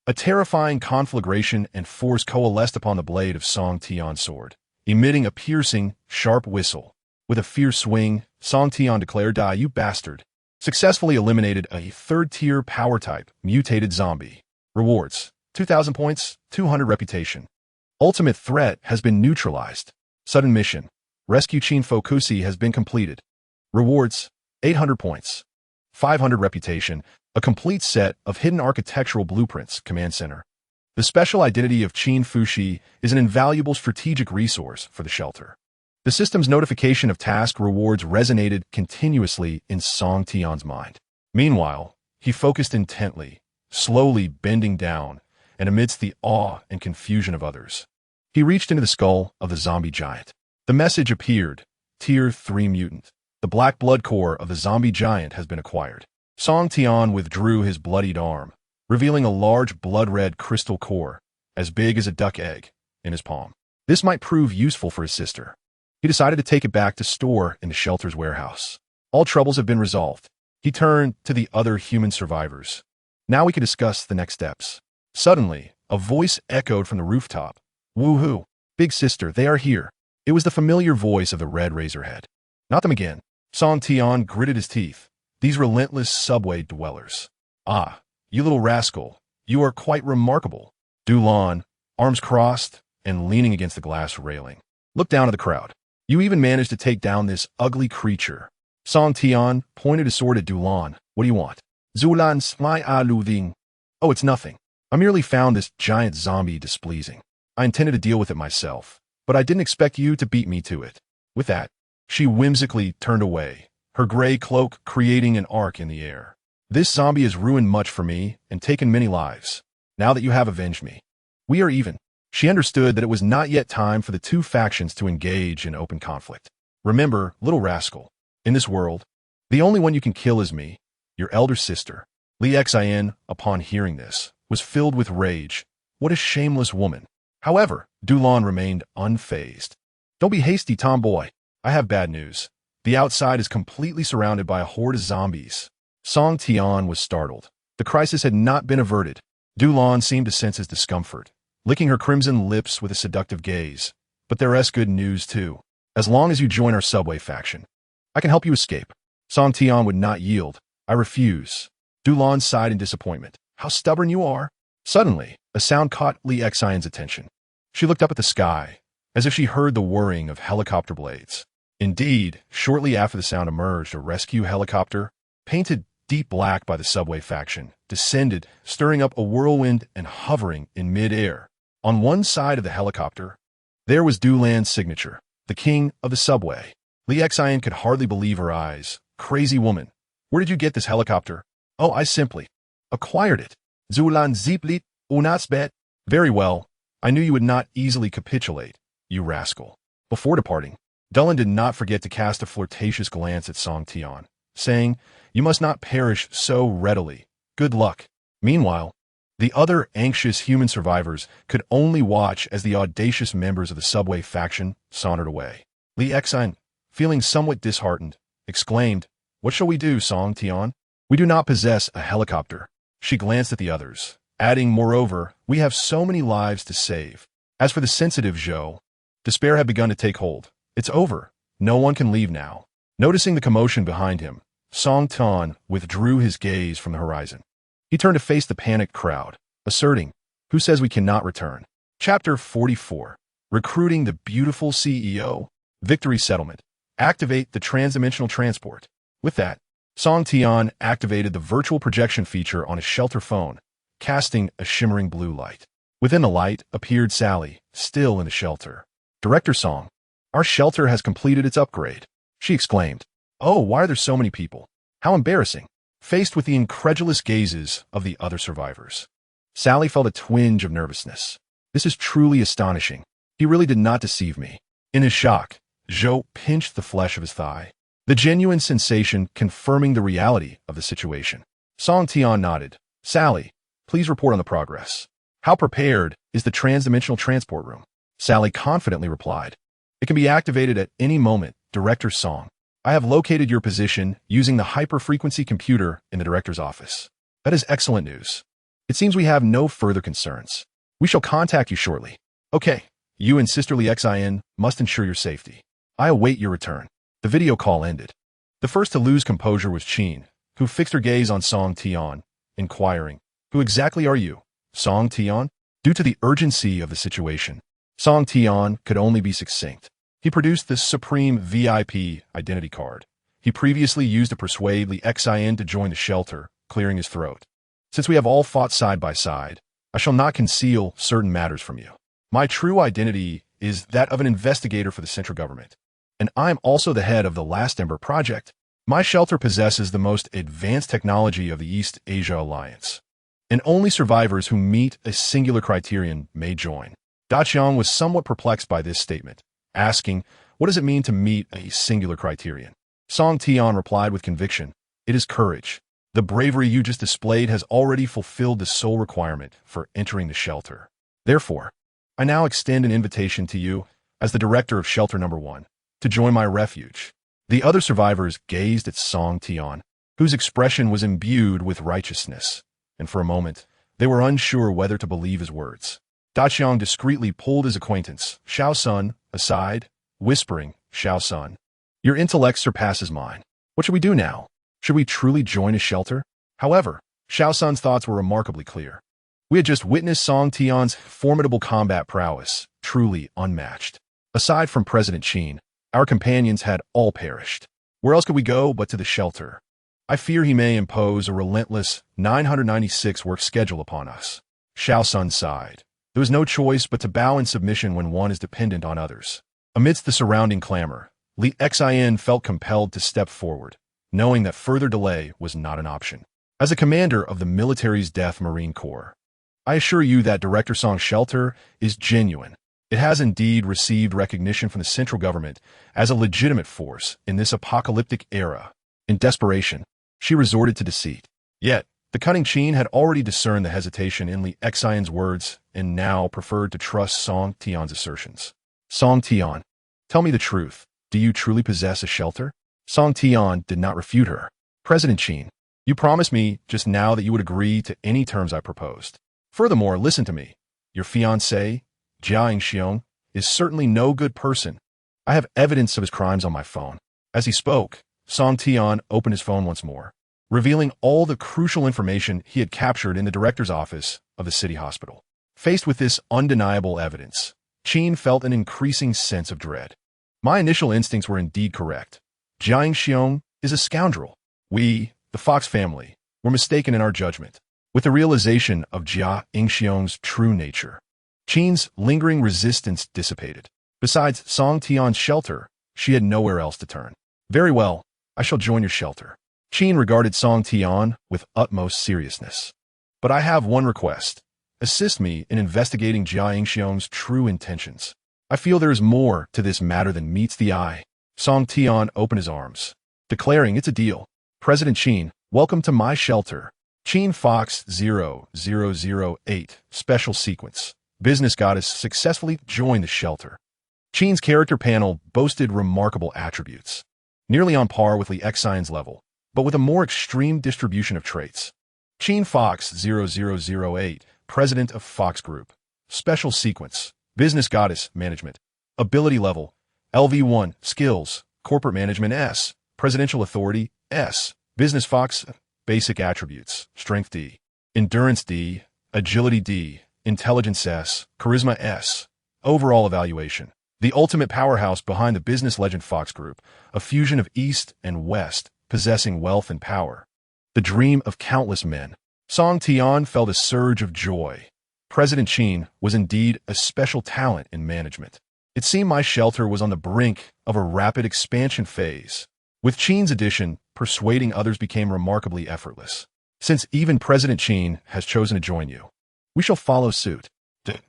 A terrifying conflagration and force coalesced upon the blade of Song Tian's sword, emitting a piercing, sharp whistle. With a fierce swing, Song Tian declared, "Die, you bastard." Successfully eliminated a third-tier power-type, mutated zombie. Rewards: 2,000 points, 200 reputation. Ultimate threat has been neutralized. Sudden mission: Rescue Chin Fokusi has been completed. Rewards: 800 points, 500 reputation, a complete set of hidden architectural blueprints, command center. The special identity of Chin Fushi is an invaluable strategic resource for the shelter. The system's notification of task rewards resonated continuously in Song Tian's mind. Meanwhile, he focused intently, slowly bending down, and amidst the awe and confusion of others, he reached into the skull of the zombie giant. The message appeared: Tier 3 mutant. The black blood core of the zombie giant has been acquired. Song Tian withdrew his bloodied arm, revealing a large blood-red crystal core, as big as a duck egg, in his palm. This might prove useful for his sister. He decided to take it back to store in the shelter's warehouse. All troubles have been resolved. He turned to the other human survivors. Now we can discuss the next steps. Suddenly, a voice echoed from the rooftop. Woohoo! Big sister, they are here. It was the familiar voice of the Red Razorhead. Not them again. Song Tian gritted his teeth. These relentless subway dwellers. Ah, you little rascal, you are quite remarkable. Dulan, arms crossed and leaning against the glass railing, looked down at the crowd. You even managed to take down this ugly creature. Song Tian pointed his sword at Dulan. What do you want? Zulan smai a luding. Oh, it's nothing. I merely found this giant zombie displeasing. I intended to deal with it myself, but I didn't expect you to beat me to it. With that, she whimsically turned away, her gray cloak creating an arc in the air. This zombie has ruined much for me and taken many lives. Now that you have avenged me, we are even. She understood that it was not yet time for the two factions to engage in open conflict. Remember, little rascal, in this world, the only one you can kill is me, your elder sister. Li Xin, upon hearing this, was filled with rage. What a shameless woman. However, Dulan remained unfazed. Don't be hasty, tomboy. I have bad news. The outside is completely surrounded by a horde of zombies. Song Tian was startled. The crisis had not been averted. Dulan seemed to sense his discomfort, licking her crimson lips with a seductive gaze. But there's good news, too. As long as you join our subway faction, I can help you escape. Song Tian would not yield. I refuse. Dulan sighed in disappointment. How stubborn you are. Suddenly, a sound caught Li Xion's attention. She looked up at the sky, as if she heard the whirring of helicopter blades. Indeed, shortly after the sound emerged, a rescue helicopter, painted deep black by the subway faction, descended, stirring up a whirlwind and hovering in mid-air. On one side of the helicopter, there was Dulan's signature, the king of the subway. Li Xian could hardly believe her eyes. Crazy woman. Where did you get this helicopter? Oh, I simply acquired it. Zulan Ziplit Unasbet. Very well. I knew you would not easily capitulate, you rascal. Before departing, Dulan did not forget to cast a flirtatious glance at Song Tian, saying, You must not perish so readily. Good luck. Meanwhile, the other anxious human survivors could only watch as the audacious members of the subway faction sauntered away. Li Xian, feeling somewhat disheartened, exclaimed, What shall we do, Song Tian? We do not possess a helicopter. She glanced at the others, adding, Moreover, we have so many lives to save. As for the sensitive Zhou, despair had begun to take hold. It's over. No one can leave now. Noticing the commotion behind him, Song Tian withdrew his gaze from the horizon. He turned to face the panicked crowd, asserting, Who says we cannot return? Chapter 44. Recruiting the beautiful CEO. Victory Settlement. Activate the transdimensional transport. With that, Song Tian activated the virtual projection feature on his shelter phone, casting a shimmering blue light. Within the light appeared Sally, still in the shelter. Director Song, our shelter has completed its upgrade. She exclaimed. Oh, why are there so many people? How embarrassing. Faced with the incredulous gazes of the other survivors, Sally felt a twinge of nervousness. This is truly astonishing. He really did not deceive me. In his shock, Zhou pinched the flesh of his thigh, the genuine sensation confirming the reality of the situation. Song Tian nodded. Sally, please report on the progress. How prepared is the transdimensional transport room? Sally confidently replied. It can be activated at any moment, Director Song. I have located your position using the hyper-frequency computer in the director's office. That is excellent news. It seems we have no further concerns. We shall contact you shortly. Okay, you and Sister Li Xin must ensure your safety. I await your return. The video call ended. The first to lose composure was Qin, who fixed her gaze on Song Tian, inquiring, Who exactly are you, Song Tian? Due to the urgency of the situation, Song Tian could only be succinct. He produced the Supreme VIP identity card he previously used to persuade Li Xian to join the shelter, clearing his throat. Since we have all fought side by side, I shall not conceal certain matters from you. My true identity is that of an investigator for the central government, and I am also the head of the Last Ember project. My shelter possesses the most advanced technology of the East Asia Alliance, and only survivors who meet a singular criterion may join. Da Qiang was somewhat perplexed by this statement, asking, What does it mean to meet a singular criterion? Song Tian replied with conviction, It is courage. The bravery you just displayed has already fulfilled the sole requirement for entering the shelter. Therefore, I now extend an invitation to you, as the director of Shelter Number 1, to join my refuge. The other survivors gazed at Song Tian, whose expression was imbued with righteousness, and for a moment, they were unsure whether to believe his words. Da Qiang discreetly pulled his acquaintance, Xiao Sun, aside, whispering, Xiao Sun, your intellect surpasses mine. What should we do now? Should we truly join a shelter? However, Xiao Sun's thoughts were remarkably clear. We had just witnessed Song Tian's formidable combat prowess, truly unmatched. Aside from President Qin, our companions had all perished. Where else could we go but to the shelter? I fear he may impose a relentless 996 work schedule upon us. Xiao Sun sighed. There was no choice but to bow in submission when one is dependent on others. Amidst the surrounding clamor, Li Xin felt compelled to step forward, knowing that further delay was not an option. As a commander of the military's Death Marine Corps, I assure you that Director Song's shelter is genuine. It has indeed received recognition from the central government as a legitimate force in this apocalyptic era. In desperation, she resorted to deceit. Yet, the cunning Qin had already discerned the hesitation in Li Xian's words and now preferred to trust Song Tian's assertions. Song Tian, tell me the truth. Do you truly possess a shelter? Song Tian did not refute her. President Qin, you promised me just now that you would agree to any terms I proposed. Furthermore, listen to me. Your fiancé, Jia Xiong, is certainly no good person. I have evidence of his crimes on my phone. As he spoke, Song Tian opened his phone once more, revealing all the crucial information he had captured in the director's office of the city hospital. Faced with this undeniable evidence, Qin felt an increasing sense of dread. My initial instincts were indeed correct. Jia Xiong is a scoundrel. We, the Fox family, were mistaken in our judgment. With the realization of Jia Xiong's true nature, Qin's lingering resistance dissipated. Besides Song Tian's shelter, she had nowhere else to turn. Very well, I shall join your shelter. Qin regarded Song Tian with utmost seriousness. But I have one request. Assist me in investigating Jia Xiong's true intentions. I feel there is more to this matter than meets the eye. Song Tian opened his arms, declaring it's a deal. President Qin, welcome to my shelter. Qin Fox 0008 Special Sequence. Business Goddess successfully joined the shelter. Qin's character panel boasted remarkable attributes, nearly on par with Li Xian's level, but with a more extreme distribution of traits. Qin Fox 0008, President of Fox Group. Special Sequence. Business Goddess Management. Ability Level. LV1. Skills. Corporate Management S. Presidential Authority S. Business Fox. Basic Attributes. Strength D. Endurance D. Agility D. Intelligence S. Charisma S. Overall Evaluation. The ultimate powerhouse behind the business legend Fox Group, a fusion of East and West, possessing wealth and power. The dream of countless men. Song Tian felt a surge of joy. President Qin was indeed a special talent in management. It seemed my shelter was on the brink of a rapid expansion phase. With Qin's addition, persuading others became remarkably effortless. Since even President Qin has chosen to join you, we shall follow suit.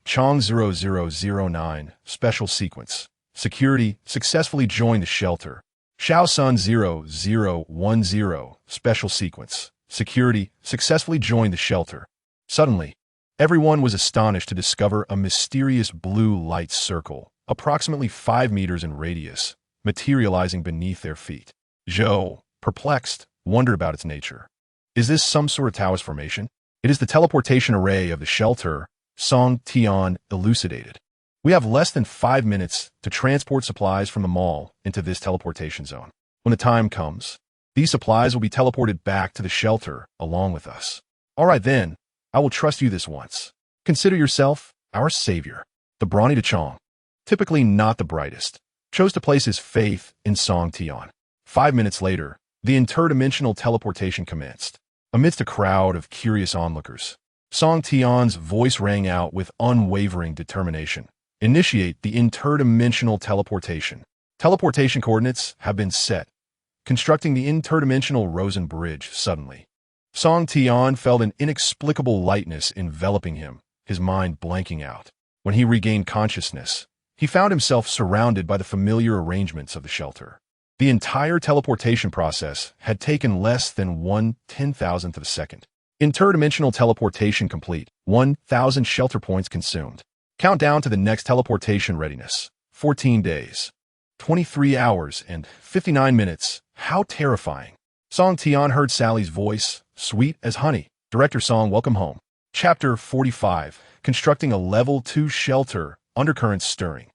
Chong 0009 Special Sequence. Security successfully joined the shelter. Xiao Sun 0010 Special Sequence. Security successfully joined the shelter. Suddenly, everyone was astonished to discover a mysterious blue light circle, approximately 5 meters in radius, materializing beneath their feet. Zhou, perplexed, wondered about its nature. Is this some sort of Taoist formation? It is the teleportation array of the shelter, Song Tian elucidated. We have less than 5 minutes to transport supplies from the mall into this teleportation zone. When the time comes, these supplies will be teleported back to the shelter along with us. All right then, I will trust you this once. Consider yourself our savior. The brawny de Chong, typically not the brightest, chose to place his faith in Song Tian. 5 minutes later, the interdimensional teleportation commenced. Amidst a crowd of curious onlookers, Song Tian's voice rang out with unwavering determination. Initiate the interdimensional teleportation. Teleportation coordinates have been set. Constructing the interdimensional Rosen Bridge suddenly. Song Tian felt an inexplicable lightness enveloping him, his mind blanking out. When he regained consciousness, he found himself surrounded by the familiar arrangements of the shelter. The entire teleportation process had taken less than 1/10,000th of a second. Interdimensional teleportation complete. 1,000 shelter points consumed. Countdown to the next teleportation readiness. 14 days. 23 hours and 59 minutes. How terrifying. Song Tian heard Sally's voice, sweet as honey. Director Song, welcome home. Chapter 45. Constructing a Level 2 shelter. Undercurrents stirring.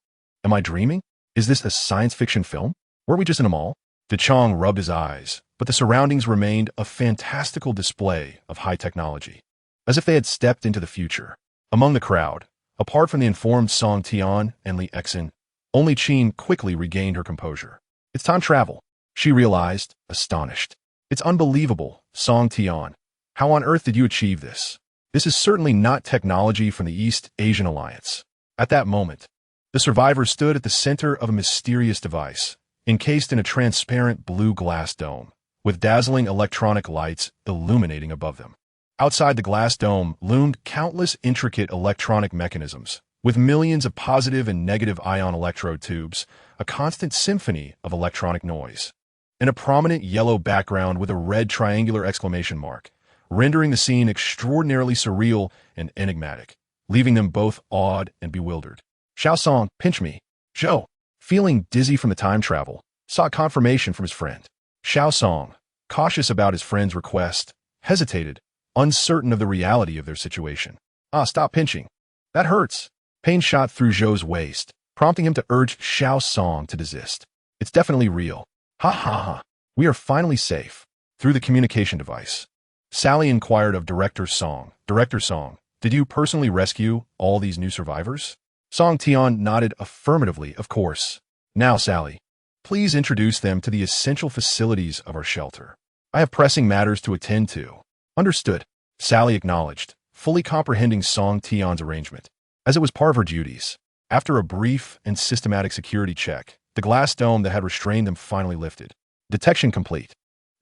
Am I dreaming? Is this a science fiction film? Were we just in a mall? De Chong rubbed his eyes, but the surroundings remained a fantastical display of high technology, as if they had stepped into the future. Among the crowd, apart from the informed Song Tian and Li Xian, only Qin quickly regained her composure. It's time travel, she realized, astonished. It's unbelievable, Song Tian. How on earth did you achieve this? This is certainly not technology from the East Asian Alliance. At that moment, the survivor stood at the center of a mysterious device, encased in a transparent blue glass dome. with dazzling electronic lights illuminating above them. Outside the glass dome loomed countless intricate electronic mechanisms, with millions of positive and negative ion electrode tubes, a constant symphony of electronic noise. In a prominent yellow background with a red triangular exclamation mark, rendering the scene extraordinarily surreal and enigmatic, leaving them both awed and bewildered. Xiao Song, pinch me. Zhou, feeling dizzy from the time travel, sought confirmation from his friend. Xiao Song, cautious about his friend's request, hesitated, uncertain of the reality of their situation. Stop pinching. That hurts. Pain shot through Zhou's waist, prompting him to urge Xiao Song to desist. It's definitely real. Ha ha ha. We are finally safe. Through the communication device. Sally inquired of Director Song. Director Song, did you personally rescue all these new survivors? Song Tian nodded affirmatively, of course. Now, Sally, please introduce them to the essential facilities of our shelter. I have pressing matters to attend to. Understood. Sally acknowledged, fully comprehending Song Tian's arrangement, as it was part of her duties. After a brief and systematic security check, the glass dome that had restrained them finally lifted. Detection complete.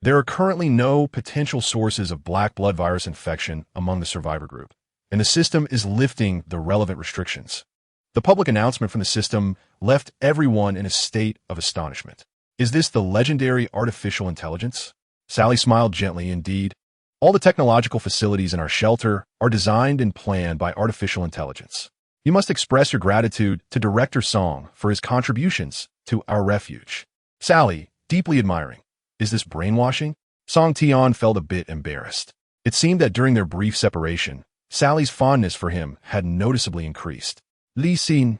There are currently no potential sources of black blood virus infection among the survivor group, and the system is lifting the relevant restrictions. The public announcement from the system left everyone in a state of astonishment. Is this the legendary artificial intelligence? Sally smiled gently. Indeed, all the technological facilities in our shelter are designed and planned by artificial intelligence. You must express your gratitude to Director Song for his contributions to our refuge. Sally, deeply admiring. Is this brainwashing? Song Tian felt a bit embarrassed. It seemed that during their brief separation, Sally's fondness for him had noticeably increased. Li Xin,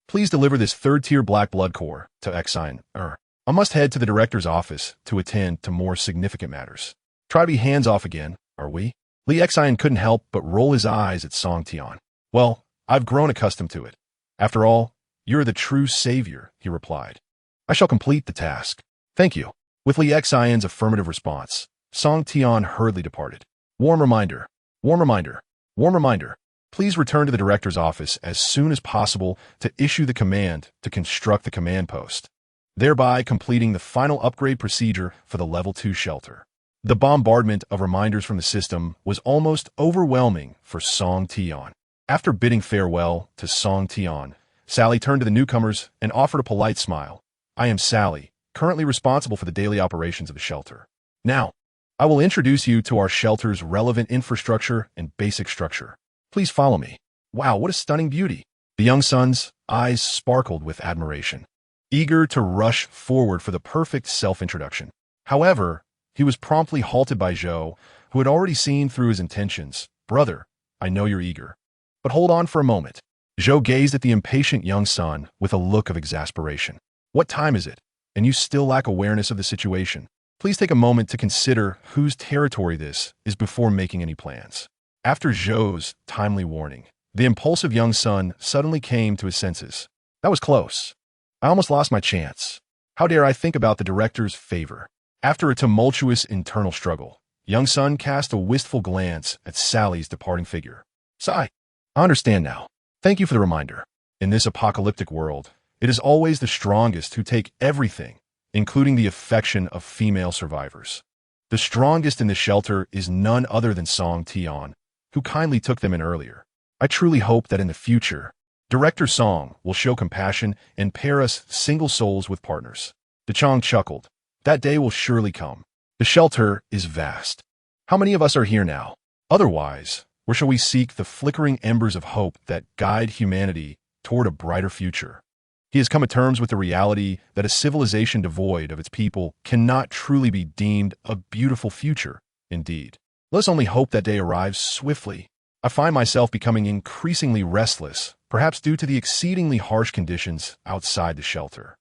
please deliver this third-tier black blood core to Exine. I must head to the director's office to attend to more significant matters. Try to be hands-off again, are we? Li Exine couldn't help but roll his eyes at Song Tian. Well, I've grown accustomed to it. After all, you're the true savior, he replied. I shall complete the task. Thank you. With Li Xian's affirmative response, Song Tian hurriedly departed. Warm reminder. Warm reminder. Warm reminder. Please return to the director's office as soon as possible to issue the command to construct the command post, thereby completing the final upgrade procedure for the Level 2 shelter. The bombardment of reminders from the system was almost overwhelming for Song Tian. After bidding farewell to Song Tian, Sally turned to the newcomers and offered a polite smile. I am Sally, currently responsible for the daily operations of the shelter. Now, I will introduce you to our shelter's relevant infrastructure and basic structure. Please follow me. Wow, what a stunning beauty. The young son's eyes sparkled with admiration, eager to rush forward for the perfect self-introduction. However, he was promptly halted by Zhou, who had already seen through his intentions. Brother, I know you're eager, but hold on for a moment. Zhou gazed at the impatient young son with a look of exasperation. What time is it? And you still lack awareness of the situation. Please take a moment to consider whose territory this is before making any plans. After Zhou's timely warning, the impulsive young son suddenly came to his senses. That was close. I almost lost my chance. How dare I think about the director's favor? After a tumultuous internal struggle, young son cast a wistful glance at Sally's departing figure. Sigh. I understand now. Thank you for the reminder. In this apocalyptic world, it is always the strongest who take everything, including the affection of female survivors. The strongest in the shelter is none other than Song Tian, who kindly took them in earlier. I truly hope that in the future, Director Song will show compassion and pair us single souls with partners. DeChong chuckled. That day will surely come. The shelter is vast. How many of us are here now? Otherwise, where shall we seek the flickering embers of hope that guide humanity toward a brighter future? He has come to terms with the reality that a civilization devoid of its people cannot truly be deemed a beautiful future. Indeed, let us only hope that day arrives swiftly. I find myself becoming increasingly restless, perhaps due to the exceedingly harsh conditions outside the shelter.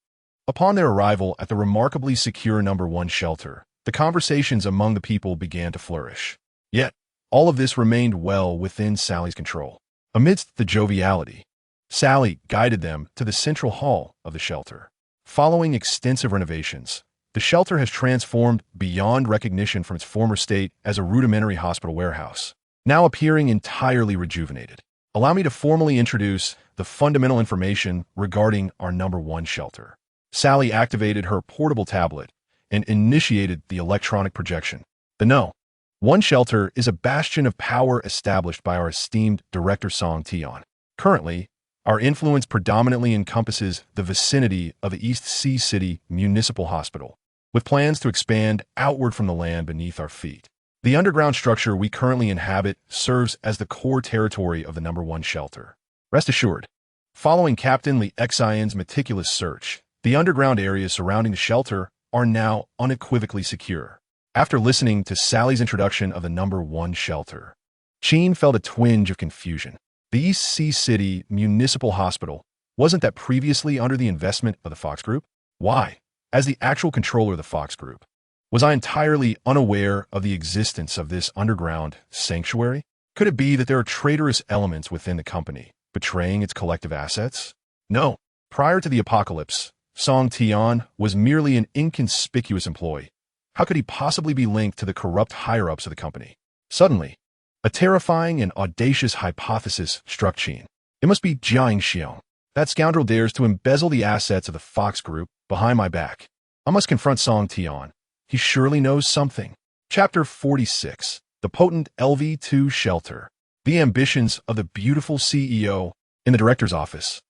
Upon their arrival at the remarkably secure No. 1 shelter, the conversations among the people began to flourish. Yet, all of this remained well within Sally's control. Amidst the joviality, Sally guided them to the central hall of the shelter. Following extensive renovations, the shelter has transformed beyond recognition from its former state as a rudimentary hospital warehouse, now appearing entirely rejuvenated. Allow me to formally introduce the fundamental information regarding our No. 1 shelter. Sally activated her portable tablet and initiated the electronic projection. The No. 1 shelter is a bastion of power established by our esteemed director Song Tian. Currently, our influence predominantly encompasses the vicinity of the East Sea City Municipal Hospital, with plans to expand outward from the land beneath our feet. The underground structure we currently inhabit serves as the core territory of the number 1 shelter. Rest assured, following Captain Li Xian's meticulous search, the underground areas surrounding the shelter are now unequivocally secure. After listening to Sally's introduction of the number 1 shelter, Qin felt a twinge of confusion. The East Sea City Municipal Hospital, wasn't that previously under the investment of the Fox Group? Why, as the actual controller of the Fox Group, was I entirely unaware of the existence of this underground sanctuary? Could it be that there are traitorous elements within the company, betraying its collective assets? No. Prior to the apocalypse, Song Tian was merely an inconspicuous employee. How could he possibly be linked to the corrupt higher-ups of the company? Suddenly, a terrifying and audacious hypothesis struck Qin. It must be Jiang Xiong. That scoundrel dares to embezzle the assets of the Fox Group behind my back. I must confront Song Tian. He surely knows something. Chapter 46. The Potent LV2 Shelter. The ambitions of the beautiful CEO. In the director's office,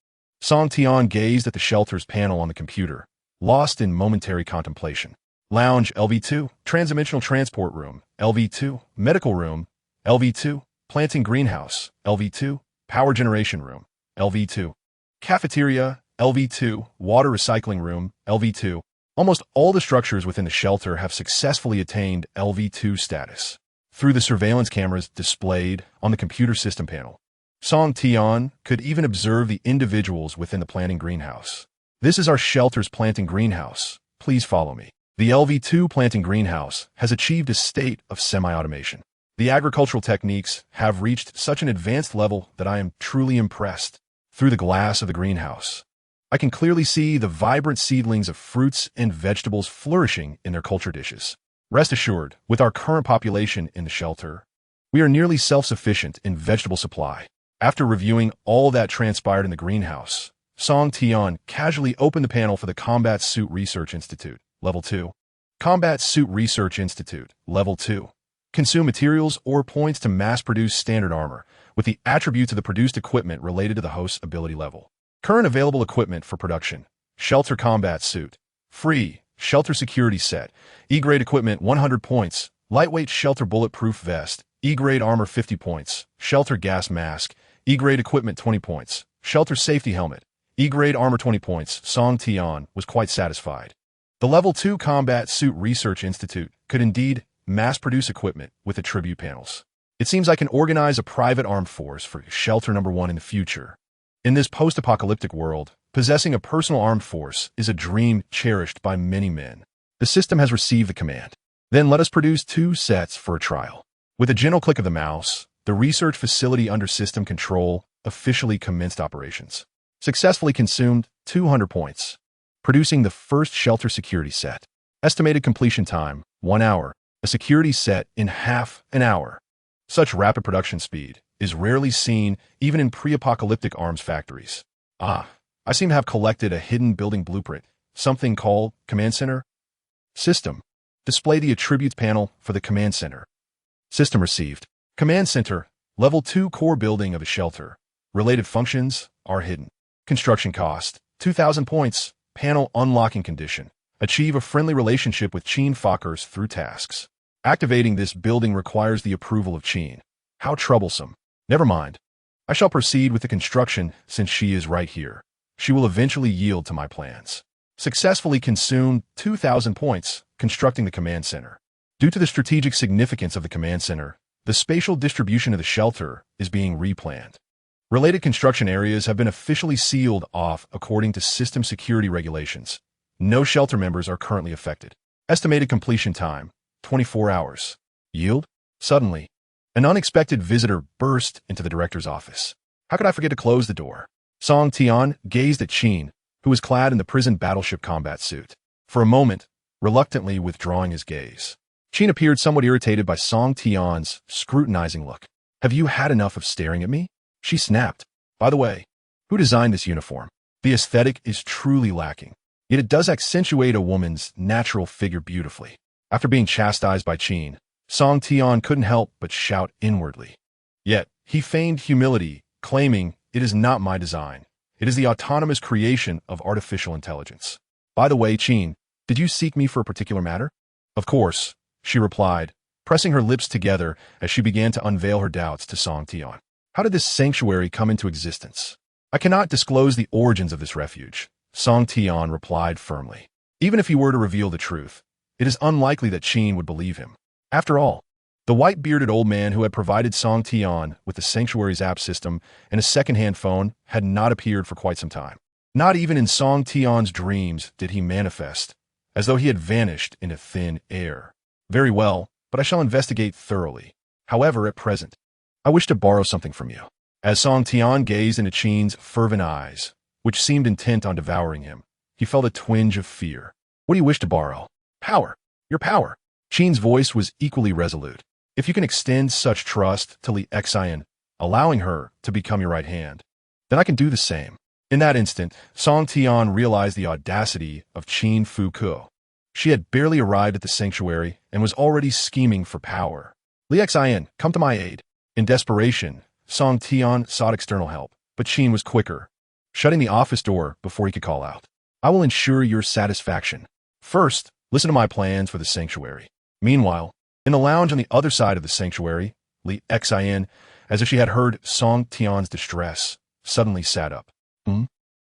Song Tian gazed at the shelter's panel on the computer, lost in momentary contemplation. Lounge LV2, Transdimensional Transport Room, LV2, Medical Room, LV2, Planting Greenhouse, LV2, Power Generation Room, LV2, Cafeteria, LV2, Water Recycling Room, LV2. Almost all the structures within the shelter have successfully attained LV2 status. Through the surveillance cameras displayed on the computer system panel, Song Tian could even observe the individuals within the planting greenhouse. This is our shelter's planting greenhouse. Please follow me. The LV2 planting greenhouse has achieved a state of semi-automation. The agricultural techniques have reached such an advanced level that I am truly impressed. Through the glass of the greenhouse, I can clearly see the vibrant seedlings of fruits and vegetables flourishing in their culture dishes. Rest assured, with our current population in the shelter, we are nearly self-sufficient in vegetable supply. After reviewing all that transpired in the greenhouse, Song Tian casually opened the panel for the Combat Suit Research Institute, Level 2. Combat Suit Research Institute, Level 2. Consume materials or points to mass-produce standard armor, with the attributes of the produced equipment related to the host's ability level. Current available equipment for production. Shelter Combat Suit. Free. Shelter Security Set. E-grade equipment 100 points. Lightweight Shelter Bulletproof Vest. E-grade armor 50 points. Shelter Gas Mask. E-grade equipment 20 points. Shelter Safety Helmet. E-grade armor 20 points. Song Tian was quite satisfied. The Level 2 Combat Suit Research Institute could indeed mass-produce equipment with attribute panels. It seems I can organize a private armed force for Shelter Number 1 in the future. In this post-apocalyptic world, possessing a personal armed force is a dream cherished by many men. The system has received the command. Then let us produce 2 sets for a trial. With a gentle click of the mouse, the research facility under system control officially commenced operations. Successfully consumed 200 points, producing the first shelter security set. Estimated completion time, 1 hour. A security set in half an hour. Such rapid production speed is rarely seen even in pre-apocalyptic arms factories. I seem to have collected a hidden building blueprint, something called Command Center. System. Display the attributes panel for the Command Center. System received. Command Center, Level 2 core building of a shelter. Related functions are hidden. Construction cost, 2,000 points. Panel unlocking condition. Achieve a friendly relationship with Qin Fokkers through tasks. Activating this building requires the approval of Qin. How troublesome. Never mind. I shall proceed with the construction since she is right here. She will eventually yield to my plans. Successfully consumed 2,000 points constructing the command center. Due to the strategic significance of the command center, the spatial distribution of the shelter is being replanned. Related construction areas have been officially sealed off according to system security regulations. No shelter members are currently affected. Estimated completion time, 24 hours. Yield? Suddenly, an unexpected visitor burst into the director's office. How could I forget to close the door? Song Tian gazed at Qin, who was clad in the prison battleship combat suit. For a moment, reluctantly withdrawing his gaze. Qin appeared somewhat irritated by Song Tian's scrutinizing look. Have you had enough of staring at me? She snapped. By the way, who designed this uniform? The aesthetic is truly lacking. Yet it does accentuate a woman's natural figure beautifully. After being chastised by Qin, Song Tian couldn't help but shout inwardly. Yet, he feigned humility, claiming, "It is not my design. It is the autonomous creation of artificial intelligence." "By the way, Qin, did you seek me for a particular matter?" "Of course," she replied, pressing her lips together as she began to unveil her doubts to Song Tian. "How did this sanctuary come into existence?" "I cannot disclose the origins of this refuge," Song Tian replied firmly. Even if he were to reveal the truth, it is unlikely that Qin would believe him. After all, the white-bearded old man who had provided Song Tian with the sanctuary's app system and a second-hand phone had not appeared for quite some time. Not even in Song Tian's dreams did he manifest, as though he had vanished into thin air. "Very well, but I shall investigate thoroughly. However, at present, I wish to borrow something from you." As Song Tian gazed into Qin's fervent eyes, which seemed intent on devouring him, he felt a twinge of fear. "What do you wish to borrow?" "Power. Your power." Qin's voice was equally resolute. "If you can extend such trust to Li Xian, allowing her to become your right hand, then I can do the same." In that instant, Song Tian realized the audacity of Qin Fuke. She had barely arrived at the sanctuary and was already scheming for power. "Li Xian, come to my aid." In desperation, Song Tian sought external help, but Qin was quicker, shutting the office door before he could call out. "I will ensure your satisfaction. First, listen to my plans for the sanctuary." Meanwhile, in the lounge on the other side of the sanctuary, Li Xian, as if she had heard Song Tian's distress, suddenly sat up.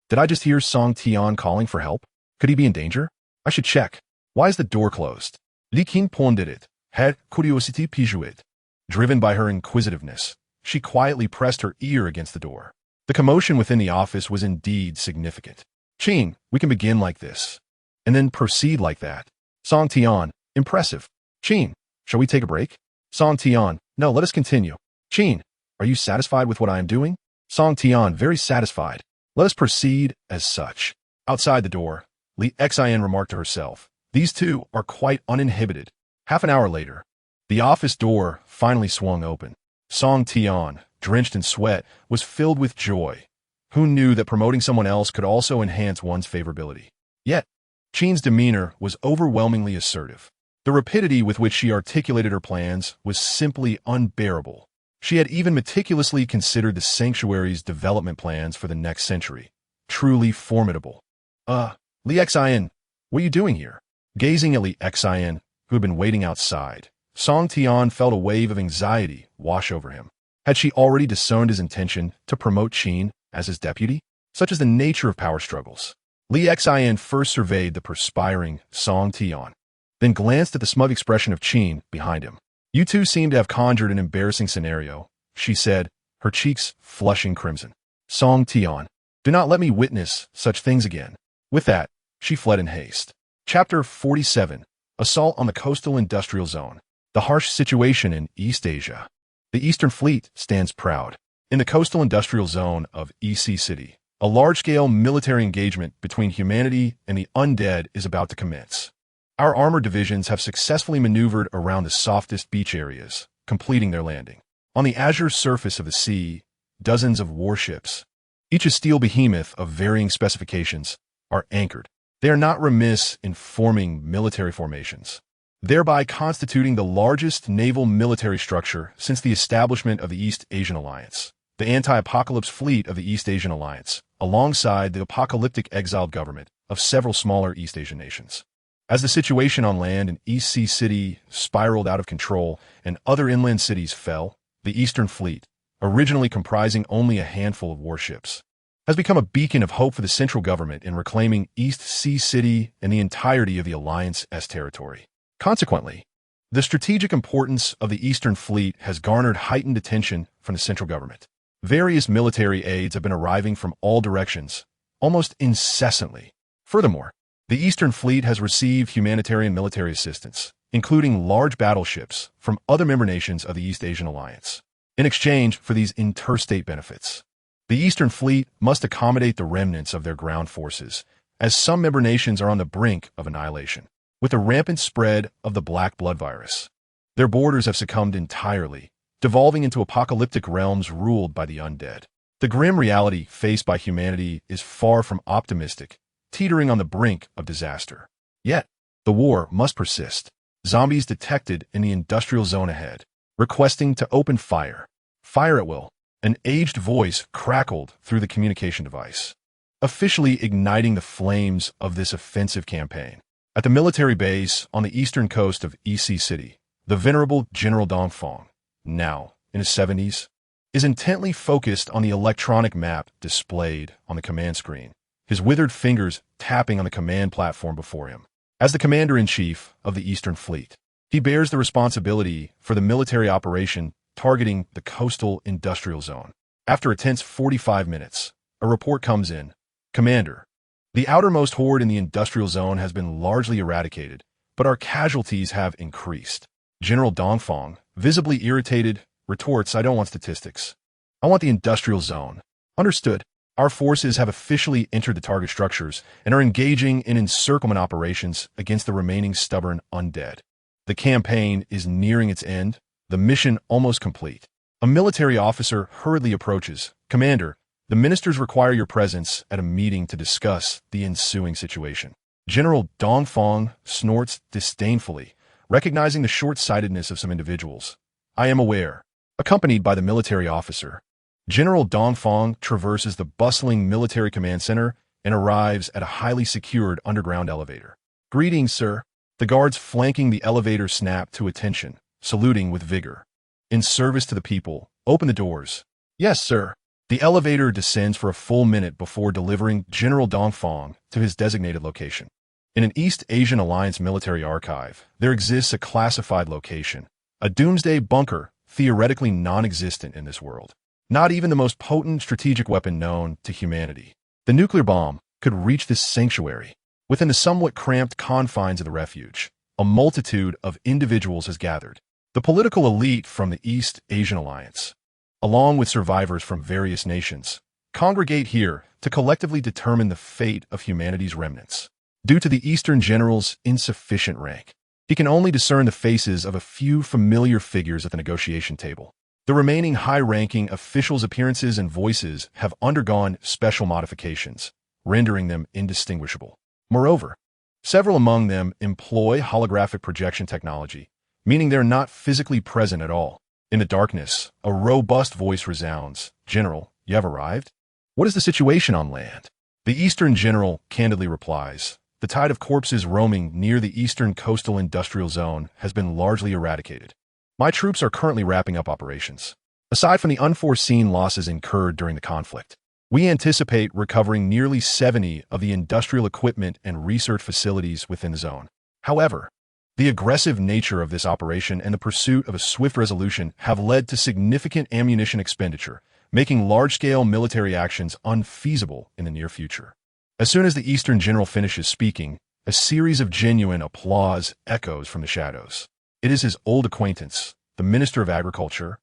Did I just hear Song Tian calling for help? Could he be in danger? I should check. Why is the door closed? Li Qin pondered it, had curiosity piqued. Driven by her inquisitiveness, she quietly pressed her ear against the door. The commotion within the office was indeed significant. "Qin, we can begin like this, and then proceed like that." Song Tian, impressive. "Qin, shall we take a break?" Song Tian, no, let us continue. "Qin, are you satisfied with what I am doing?" Song Tian, very satisfied. "Let us proceed as such." Outside the door, Li Xian remarked to herself, "These two are quite uninhibited." Half an hour later, the office door finally swung open. Song Tian, drenched in sweat, was filled with joy. Who knew that promoting someone else could also enhance one's favorability? Yet, Qin's demeanor was overwhelmingly assertive. The rapidity with which she articulated her plans was simply unbearable. She had even meticulously considered the sanctuary's development plans for the next century. Truly formidable. Li Xian, what are you doing here?" Gazing at Li Xian, who had been waiting outside, Song Tian felt a wave of anxiety wash over him. Had she already discerned his intention to promote Qin as his deputy? Such is the nature of power struggles. Li Xian first surveyed the perspiring Song Tian, then glanced at the smug expression of Qin behind him. "You two seem to have conjured an embarrassing scenario," she said, her cheeks flushing crimson. "Song Tian, do not let me witness such things again." With that, she fled in haste. Chapter 47. Assault on the Coastal Industrial Zone. The harsh situation in East Asia. The Eastern Fleet stands proud. In the Coastal Industrial Zone of EC City, a large-scale military engagement between humanity and the undead is about to commence. Our armored divisions have successfully maneuvered around the softest beach areas, completing their landing. On the azure surface of the sea, dozens of warships, each a steel behemoth of varying specifications, are anchored. They are not remiss in forming military formations, thereby constituting the largest naval military structure since the establishment of the East Asian Alliance. The anti-apocalypse fleet of the East Asian Alliance, alongside the apocalyptic exiled government of several smaller East Asian nations. As the situation on land in EC City spiraled out of control and other inland cities fell, the Eastern Fleet, originally comprising only a handful of warships, has become a beacon of hope for the central government in reclaiming East Sea City and the entirety of the Alliance-S territory. Consequently, the strategic importance of the Eastern Fleet has garnered heightened attention from the central government. Various military aids have been arriving from all directions, almost incessantly. Furthermore, the Eastern Fleet has received humanitarian military assistance, including large battleships from other member nations of the East Asian Alliance. In exchange for these interstate benefits, the Eastern Fleet must accommodate the remnants of their ground forces, as some member nations are on the brink of annihilation. With the rampant spread of the black blood virus, their borders have succumbed entirely, devolving into apocalyptic realms ruled by the undead. The grim reality faced by humanity is far from optimistic, teetering on the brink of disaster. Yet, the war must persist. Zombies detected in the industrial zone ahead, requesting to open fire. Fire at will. An aged voice crackled through the communication device, officially igniting the flames of this offensive campaign. At the military base on the eastern coast of EC City, the venerable General Dongfang, now in his 70s, is intently focused on the electronic map displayed on the command screen, his withered fingers tapping on the command platform before him. As the commander-in-chief of the Eastern Fleet, he bears the responsibility for the military operation targeting the coastal industrial zone. After a tense 45 minutes, a report comes in. Commander, the outermost horde in the industrial zone has been largely eradicated, but our casualties have increased. General Dongfang, visibly irritated, retorts, I don't want statistics. I want the industrial zone. Understood. Our forces have officially entered the target structures and are engaging in encirclement operations against the remaining stubborn undead. The campaign is nearing its end, the mission almost complete. A military officer hurriedly approaches. Commander, the ministers require your presence at a meeting to discuss the ensuing situation. General Dongfang snorts disdainfully, recognizing the short-sightedness of some individuals. I am aware. Accompanied by the military officer, General Dongfang traverses the bustling military command center and arrives at a highly secured underground elevator. Greetings, sir. The guards flanking the elevator snap to attention, saluting with vigor. In service to the people, open the doors. Yes, sir. The elevator descends for a full minute before delivering General Dongfang to his designated location. In an East Asian Alliance military archive, there exists a classified location, a doomsday bunker theoretically non-existent in this world. Not even the most potent strategic weapon known to humanity, the nuclear bomb, could reach this sanctuary. Within the somewhat cramped confines of the refuge, a multitude of individuals has gathered. The political elite from the East Asian Alliance, along with survivors from various nations, congregate here to collectively determine the fate of humanity's remnants. Due to the Eastern General's insufficient rank, he can only discern the faces of a few familiar figures at the negotiation table. The remaining high-ranking officials' appearances and voices have undergone special modifications, rendering them indistinguishable. Moreover, several among them employ holographic projection technology, meaning they're not physically present at all. In the darkness, a robust voice resounds. General, you have arrived? What is the situation on land? The Eastern General candidly replies, the tide of corpses roaming near the eastern coastal industrial zone has been largely eradicated. My troops are currently wrapping up operations. Aside from the unforeseen losses incurred during the conflict, we anticipate recovering nearly 70 of the industrial equipment and research facilities within the zone. However, the aggressive nature of this operation and the pursuit of a swift resolution have led to significant ammunition expenditure, making large-scale military actions unfeasible in the near future. As soon as the Eastern General finishes speaking, a series of genuine applause echoes from the shadows. It is his old acquaintance, the Minister of Agriculture,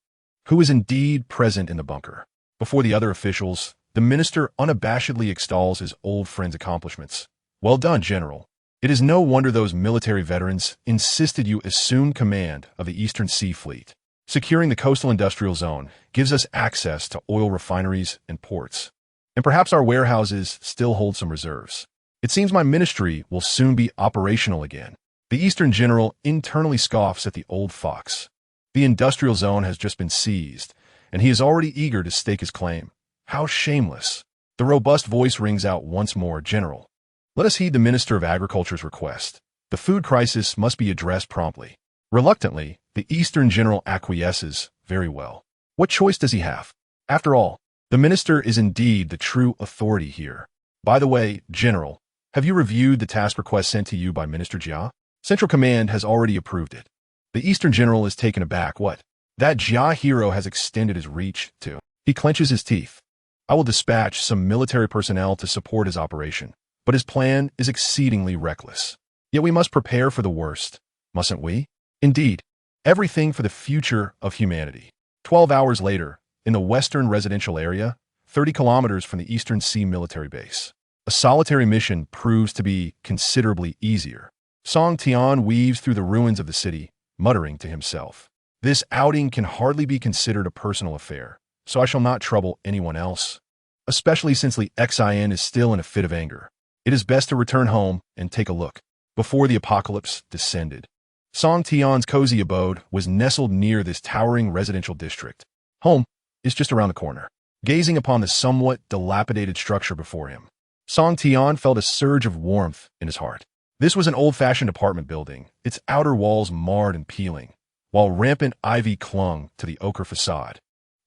who is indeed present in the bunker. Before the other officials, the minister unabashedly extols his old friend's accomplishments. Well done, General. It is no wonder those military veterans insisted you assume command of the Eastern Sea Fleet. Securing the coastal industrial zone gives us access to oil refineries and ports. And perhaps our warehouses still hold some reserves. It seems my ministry will soon be operational again. The Eastern General internally scoffs at the old fox. The industrial zone has just been seized, and he is already eager to stake his claim. How shameless. The robust voice rings out once more, General. Let us heed the Minister of Agriculture's request. The food crisis must be addressed promptly. Reluctantly, the Eastern General acquiesces. Very well. What choice does he have? After all, the minister is indeed the true authority here. By the way, General, have you reviewed the task request sent to you by Minister Jia? Central Command has already approved it. The Eastern General is taken aback. What? That Jia hero has extended his reach, too. He clenches his teeth. I will dispatch some military personnel to support his operation, but his plan is exceedingly reckless. Yet we must prepare for the worst, mustn't we? Indeed, everything for the future of humanity. 12 hours later, in the western residential area, 30 kilometers from the Eastern Sea military base, a solitary mission proves to be considerably easier. Song Tian weaves through the ruins of the city, muttering to himself. This outing can hardly be considered a personal affair, so I shall not trouble anyone else, especially since Li Xin is still in a fit of anger. It is best to return home and take a look before the apocalypse descended. Song Tian's cozy abode was nestled near this towering residential district. Home is just around the corner. Gazing upon the somewhat dilapidated structure before him, Song Tian felt a surge of warmth in his heart. This was an old-fashioned apartment building, its outer walls marred and peeling, while rampant ivy clung to the ochre facade.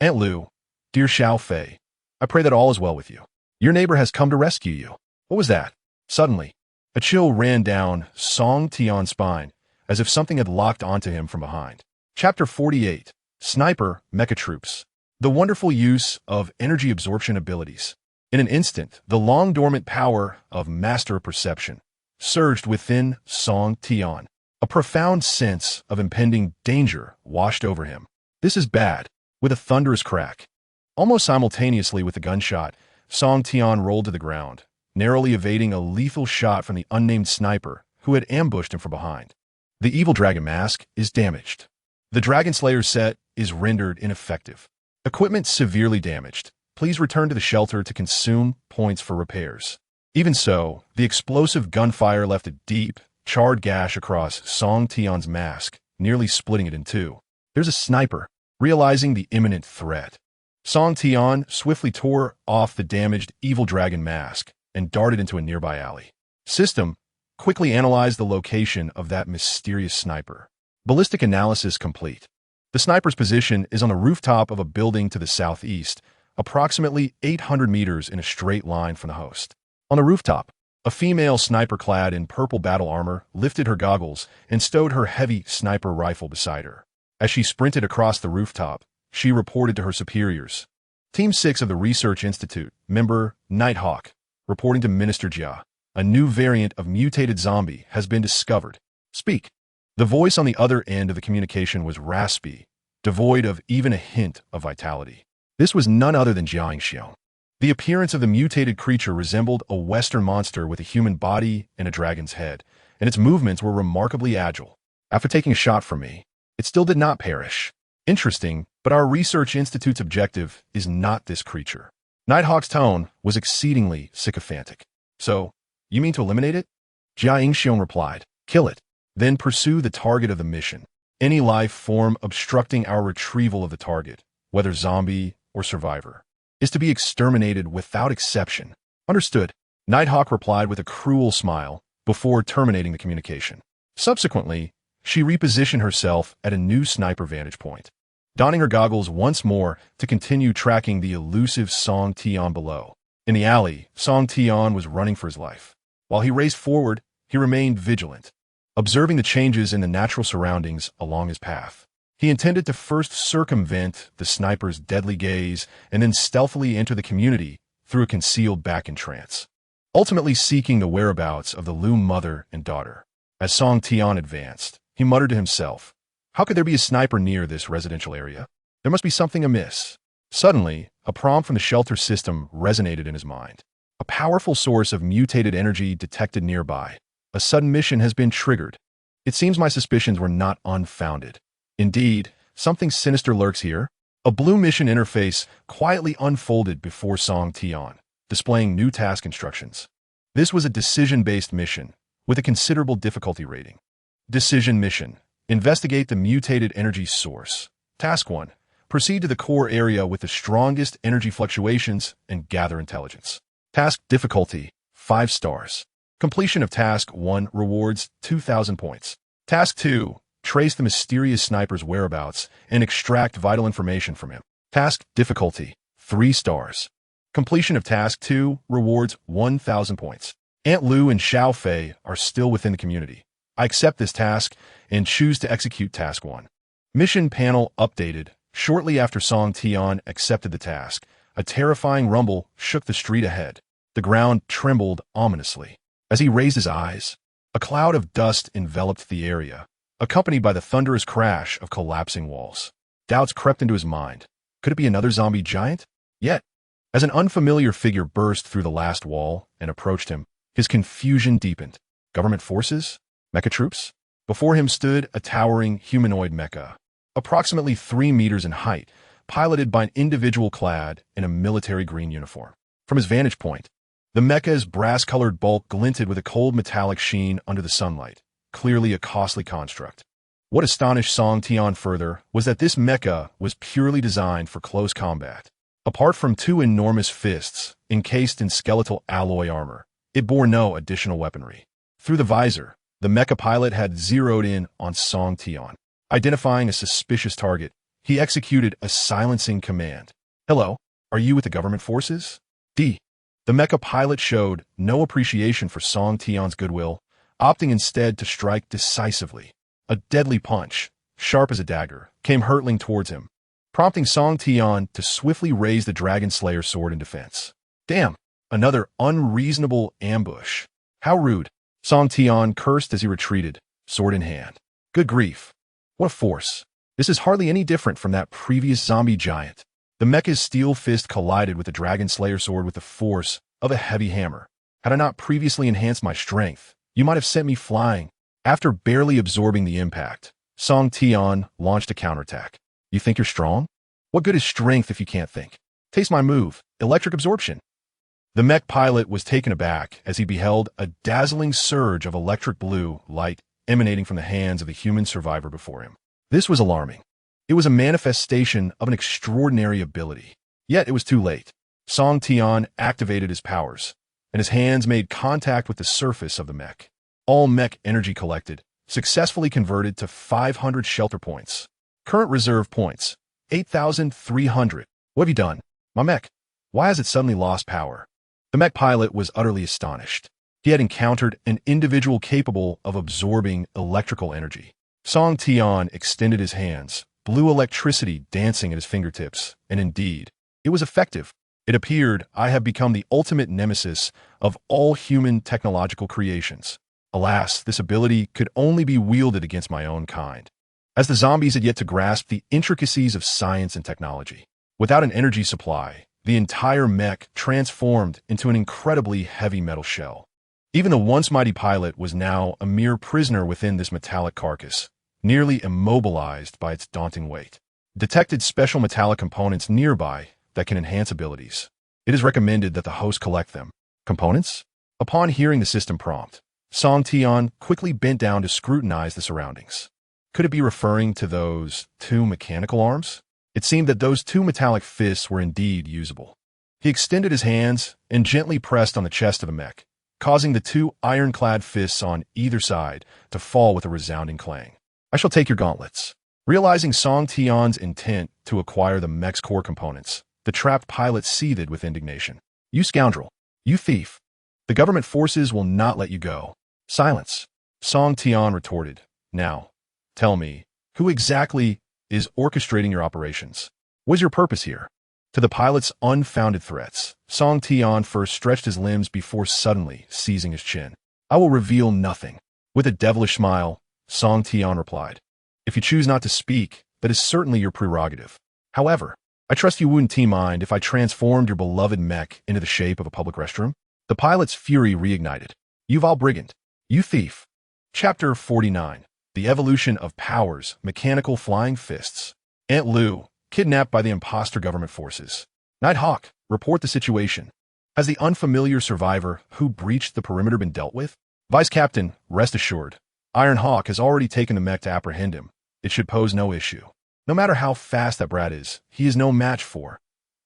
Aunt Lu, dear Xiao Fei, I pray that all is well with you. Your neighbor has come to rescue you. What was that? Suddenly, a chill ran down Song Tian's spine, as if something had locked onto him from behind. Chapter 48. Sniper Mecha Troops. The wonderful use of energy absorption abilities. In an instant, the long-dormant power of master perception surged within Song Tian. A profound sense of impending danger washed over him. This is bad. With a thunderous crack. Almost simultaneously with the gunshot, Song Tian rolled to the ground, narrowly evading a lethal shot from the unnamed sniper who had ambushed him from behind. The evil dragon mask is damaged. The Dragon Slayer set is rendered ineffective. Equipment severely damaged. Please return to the shelter to consume points for repairs. Even so, the explosive gunfire left a deep, charred gash across Song Tian's mask, nearly splitting it in two. There's a sniper. Realizing the imminent threat, Song Tian swiftly tore off the damaged evil dragon mask and darted into a nearby alley. System quickly analyzed the location of that mysterious sniper. Ballistic analysis complete. The sniper's position is on the rooftop of a building to the southeast, approximately 800 meters in a straight line from the host. On the rooftop, a female sniper clad in purple battle armor lifted her goggles and stowed her heavy sniper rifle beside her. As she sprinted across the rooftop, she reported to her superiors. Team 6 of the Research Institute, member Nighthawk, reporting to Minister Jia. A new variant of mutated zombie has been discovered. Speak. The voice on the other end of the communication was raspy, devoid of even a hint of vitality. This was none other than Jiang Xiong. The appearance of the mutated creature resembled a Western monster with a human body and a dragon's head, and its movements were remarkably agile. After taking a shot from me, it still did not perish. Interesting, but our Research Institute's objective is not this creature. Nighthawk's tone was exceedingly sycophantic. So, you mean to eliminate it? Jia Yingxiong replied. Kill it. Then pursue the target of the mission. Any life form obstructing our retrieval of the target, whether zombie or survivor, is to be exterminated without exception. Understood. Nighthawk replied with a cruel smile before terminating the communication. Subsequently, she repositioned herself at a new sniper vantage point, donning her goggles once more to continue tracking the elusive Song Tian below. In the alley, Song Tian was running for his life. While he raced forward, he remained vigilant, observing the changes in the natural surroundings along his path. He intended to first circumvent the sniper's deadly gaze and then stealthily enter the community through a concealed back entrance, ultimately seeking the whereabouts of the Lu mother and daughter. As Song Tian advanced, he muttered to himself, how could there be a sniper near this residential area? There must be something amiss. Suddenly, a prompt from the shelter system resonated in his mind. A powerful source of mutated energy detected nearby. A sudden mission has been triggered. It seems my suspicions were not unfounded. Indeed, something sinister lurks here. A blue mission interface quietly unfolded before Song Tian, displaying new task instructions. This was a decision-based mission, with a considerable difficulty rating. Decision mission. Investigate the mutated energy source. Task 1. Proceed to the core area with the strongest energy fluctuations and gather intelligence. Task difficulty, 5 stars. Completion of Task 1 rewards 2,000 points. Task 2. Trace the mysterious sniper's whereabouts and extract vital information from him. Task difficulty, 3 stars. Completion of Task 2 rewards 1,000 points. Aunt Lu and Xiao Fei are still within the community. I accept this task and choose to execute Task 1. Mission panel updated. Shortly after Song Tian accepted the task, a terrifying rumble shook the street ahead. The ground trembled ominously. As he raised his eyes, a cloud of dust enveloped the area, accompanied by the thunderous crash of collapsing walls. Doubts crept into his mind. Could it be another zombie giant? Yet, as an unfamiliar figure burst through the last wall and approached him, his confusion deepened. Government forces? Mecha troops? Before him stood a towering humanoid mecha, approximately 3 meters in height, piloted by an individual clad in a military green uniform. From his vantage point, The mecha's brass-colored bulk glinted with a cold metallic sheen under the sunlight, clearly a costly construct. What astonished Song Tian further was that this mecha was purely designed for close combat. Apart from two enormous fists, encased in skeletal alloy armor, it bore no additional weaponry. Through the visor, the mecha pilot had zeroed in on Song Tian. Identifying a suspicious target, he executed a silencing command. "Hello, are you with the government forces?" The mecha pilot showed no appreciation for Song Tian's goodwill, opting instead to strike decisively. A deadly punch, sharp as a dagger, came hurtling towards him, prompting Song Tian to swiftly raise the Dragon Slayer sword in defense. Damn, another unreasonable ambush. How rude. Song Tian cursed as he retreated, sword in hand. Good grief. What a force. This is hardly any different from that previous zombie giant. The mecha's steel fist collided with the Dragon Slayer sword with the force of a heavy hammer. Had I not previously enhanced my strength, you might have sent me flying. After barely absorbing the impact, Song Tian launched a counterattack. You think you're strong? What good is strength if you can't think? Taste my move, electric absorption. The mech pilot was taken aback as he beheld a dazzling surge of electric blue light emanating from the hands of the human survivor before him. This was alarming. It was a manifestation of an extraordinary ability. Yet it was too late. Song Tian activated his powers, and his hands made contact with the surface of the mech. All mech energy collected, successfully converted to 500 shelter points. Current reserve points, 8,300. What have you done? My mech. Why has it suddenly lost power? The mech pilot was utterly astonished. He had encountered an individual capable of absorbing electrical energy. Song Tian extended his hands, blue electricity dancing at his fingertips, and indeed, it was effective. It appeared I have become the ultimate nemesis of all human technological creations. Alas, this ability could only be wielded against my own kind, as the zombies had yet to grasp the intricacies of science and technology. Without an energy supply, the entire mech transformed into an incredibly heavy metal shell. Even the once mighty pilot was now a mere prisoner within this metallic carcass, nearly immobilized by its daunting weight. Detected special metallic components nearby that can enhance abilities. It is recommended that the host collect them. Components? Upon hearing the system prompt, Song Tian quickly bent down to scrutinize the surroundings. Could it be referring to those two mechanical arms? It seemed that those two metallic fists were indeed usable. He extended his hands and gently pressed on the chest of the mech, causing the two ironclad fists on either side to fall with a resounding clang. I shall take your gauntlets. Realizing Song Tian's intent to acquire the mech's core components, the trapped pilot seethed with indignation. You scoundrel! You thief! The government forces will not let you go. Silence! Song Tian retorted. Now, tell me, who exactly is orchestrating your operations? What is your purpose here? To the pilot's unfounded threats, Song Tian first stretched his limbs before suddenly seizing his chin. I will reveal nothing. With a devilish smile, Song Tian replied. If you choose not to speak, that is certainly your prerogative. However, I trust you wouldn't mind if I transformed your beloved mech into the shape of a public restroom? The pilot's fury reignited. You vile brigand! You thief! Chapter 49. The Evolution of Powers, Mechanical Flying Fists. Aunt Lou, kidnapped by the imposter government forces. Nighthawk, report the situation. Has the unfamiliar survivor who breached the perimeter been dealt with? Vice Captain, rest assured. Iron Hawk has already taken the mech to apprehend him. It should pose no issue. No matter how fast that brat is, he is no match for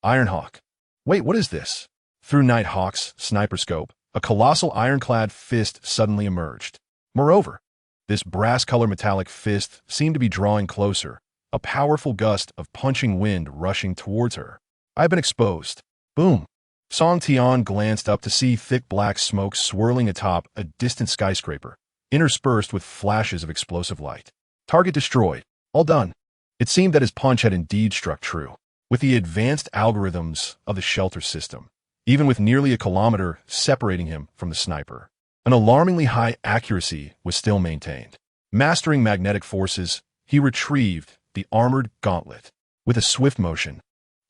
Iron Hawk. Wait, what is this? Through Nighthawk's sniper scope, a colossal ironclad fist suddenly emerged. Moreover, this brass-colored metallic fist seemed to be drawing closer, a powerful gust of punching wind rushing towards her. I have been exposed. Boom. Song Tian glanced up to see thick black smoke swirling atop a distant skyscraper, interspersed with flashes of explosive light. Target destroyed. All done. It seemed that his punch had indeed struck true. With the advanced algorithms of the shelter system, even with nearly a kilometer separating him from the sniper, an alarmingly high accuracy was still maintained. Mastering magnetic forces, he retrieved the armored gauntlet. With a swift motion,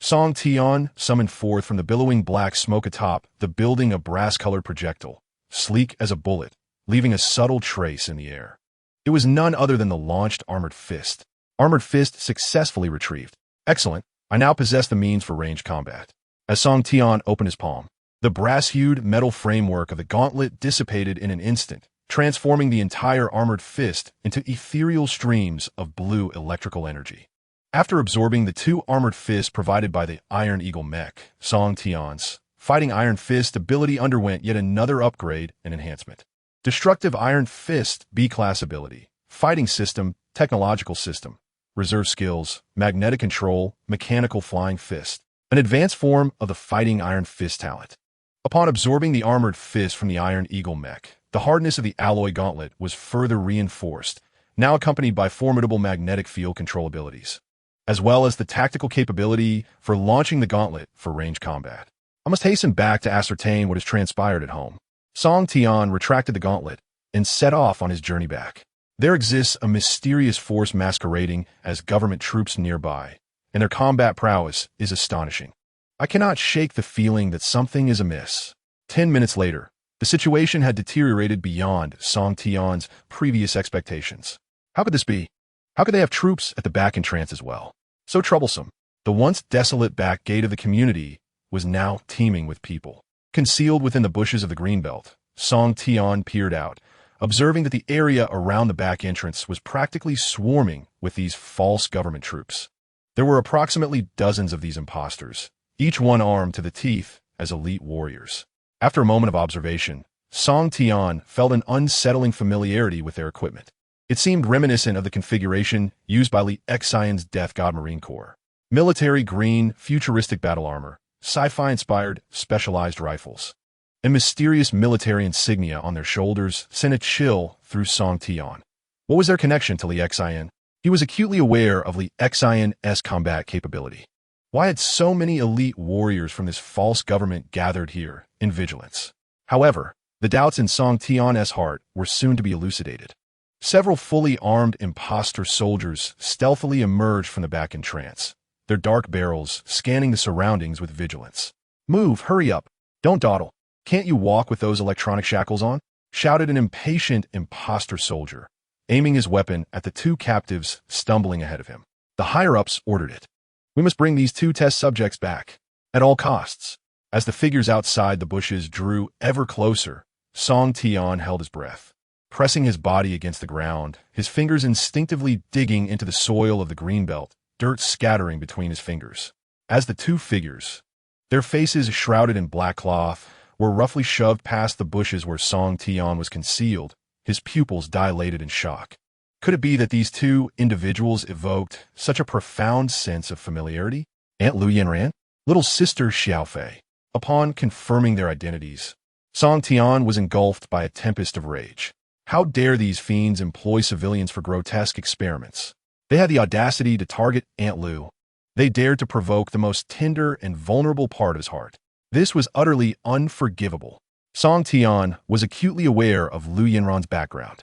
Song Tian summoned forth from the billowing black smoke atop the building a brass-colored projectile, sleek as a bullet, leaving a subtle trace in the air. It was none other than the launched armored fist. Armored fist successfully retrieved. Excellent. I now possess the means for ranged combat. As Song Tian opened his palm, The brass-hued metal framework of the gauntlet dissipated in an instant, transforming the entire armored fist into ethereal streams of blue electrical energy. After absorbing the two armored fists provided by the Iron Eagle mech, Song Tian's fighting Iron Fist ability underwent yet another upgrade and enhancement. Destructive Iron Fist B-class ability, fighting system, technological system, reserve skills, magnetic control, mechanical flying fist, an advanced form of the fighting Iron Fist talent. Upon absorbing the armored fist from the Iron Eagle mech, the hardness of the alloy gauntlet was further reinforced, now accompanied by formidable magnetic field control abilities, as well as the tactical capability for launching the gauntlet for range combat. I must hasten back to ascertain what has transpired at home. Song Tian retracted the gauntlet and set off on his journey back. There exists a mysterious force masquerading as government troops nearby, and their combat prowess is astonishing. I cannot shake the feeling that something is amiss. 10 minutes later, the situation had deteriorated beyond Song Tian's previous expectations. How could this be? How could they have troops at the back entrance as well? So troublesome. The once desolate back gate of the community was now teeming with people. Concealed within the bushes of the greenbelt, Song Tian peered out, observing that the area around the back entrance was practically swarming with these false government troops. There were approximately dozens of these imposters, each one armed to the teeth as elite warriors. After a moment of observation, Song Tian felt an unsettling familiarity with their equipment. It seemed reminiscent of the configuration used by Li Xian's Death God Marine Corps. Military green, futuristic battle armor, sci-fi-inspired specialized rifles, and mysterious military insignia on their shoulders sent a chill through Song Tian. What was their connection to Li Xian? He was acutely aware of Li Xian's combat capability. Why had so many elite warriors from this false government gathered here in vigilance? However, the doubts in Song Tian's heart were soon to be elucidated. Several fully armed imposter soldiers stealthily emerged from the back entrance, their dark barrels scanning the surroundings with vigilance. "Move, hurry up. Don't dawdle. Can't you walk with those electronic shackles on?" shouted an impatient imposter soldier, aiming his weapon at the two captives stumbling ahead of him. The higher-ups ordered it. "We must bring these two test subjects back, at all costs." As the figures outside the bushes drew ever closer, Song Tian held his breath, pressing his body against the ground, his fingers instinctively digging into the soil of the greenbelt, dirt scattering between his fingers. As the two figures, their faces shrouded in black cloth, were roughly shoved past the bushes where Song Tian was concealed, his pupils dilated in shock. Could it be that these two individuals evoked such a profound sense of familiarity? Aunt Lu Yanran? Little sister Xiaofei. Upon confirming their identities, Song Tian was engulfed by a tempest of rage. How dare these fiends employ civilians for grotesque experiments? They had the audacity to target Aunt Lu. They dared to provoke the most tender and vulnerable part of his heart. This was utterly unforgivable. Song Tian was acutely aware of Lu Yanran's background.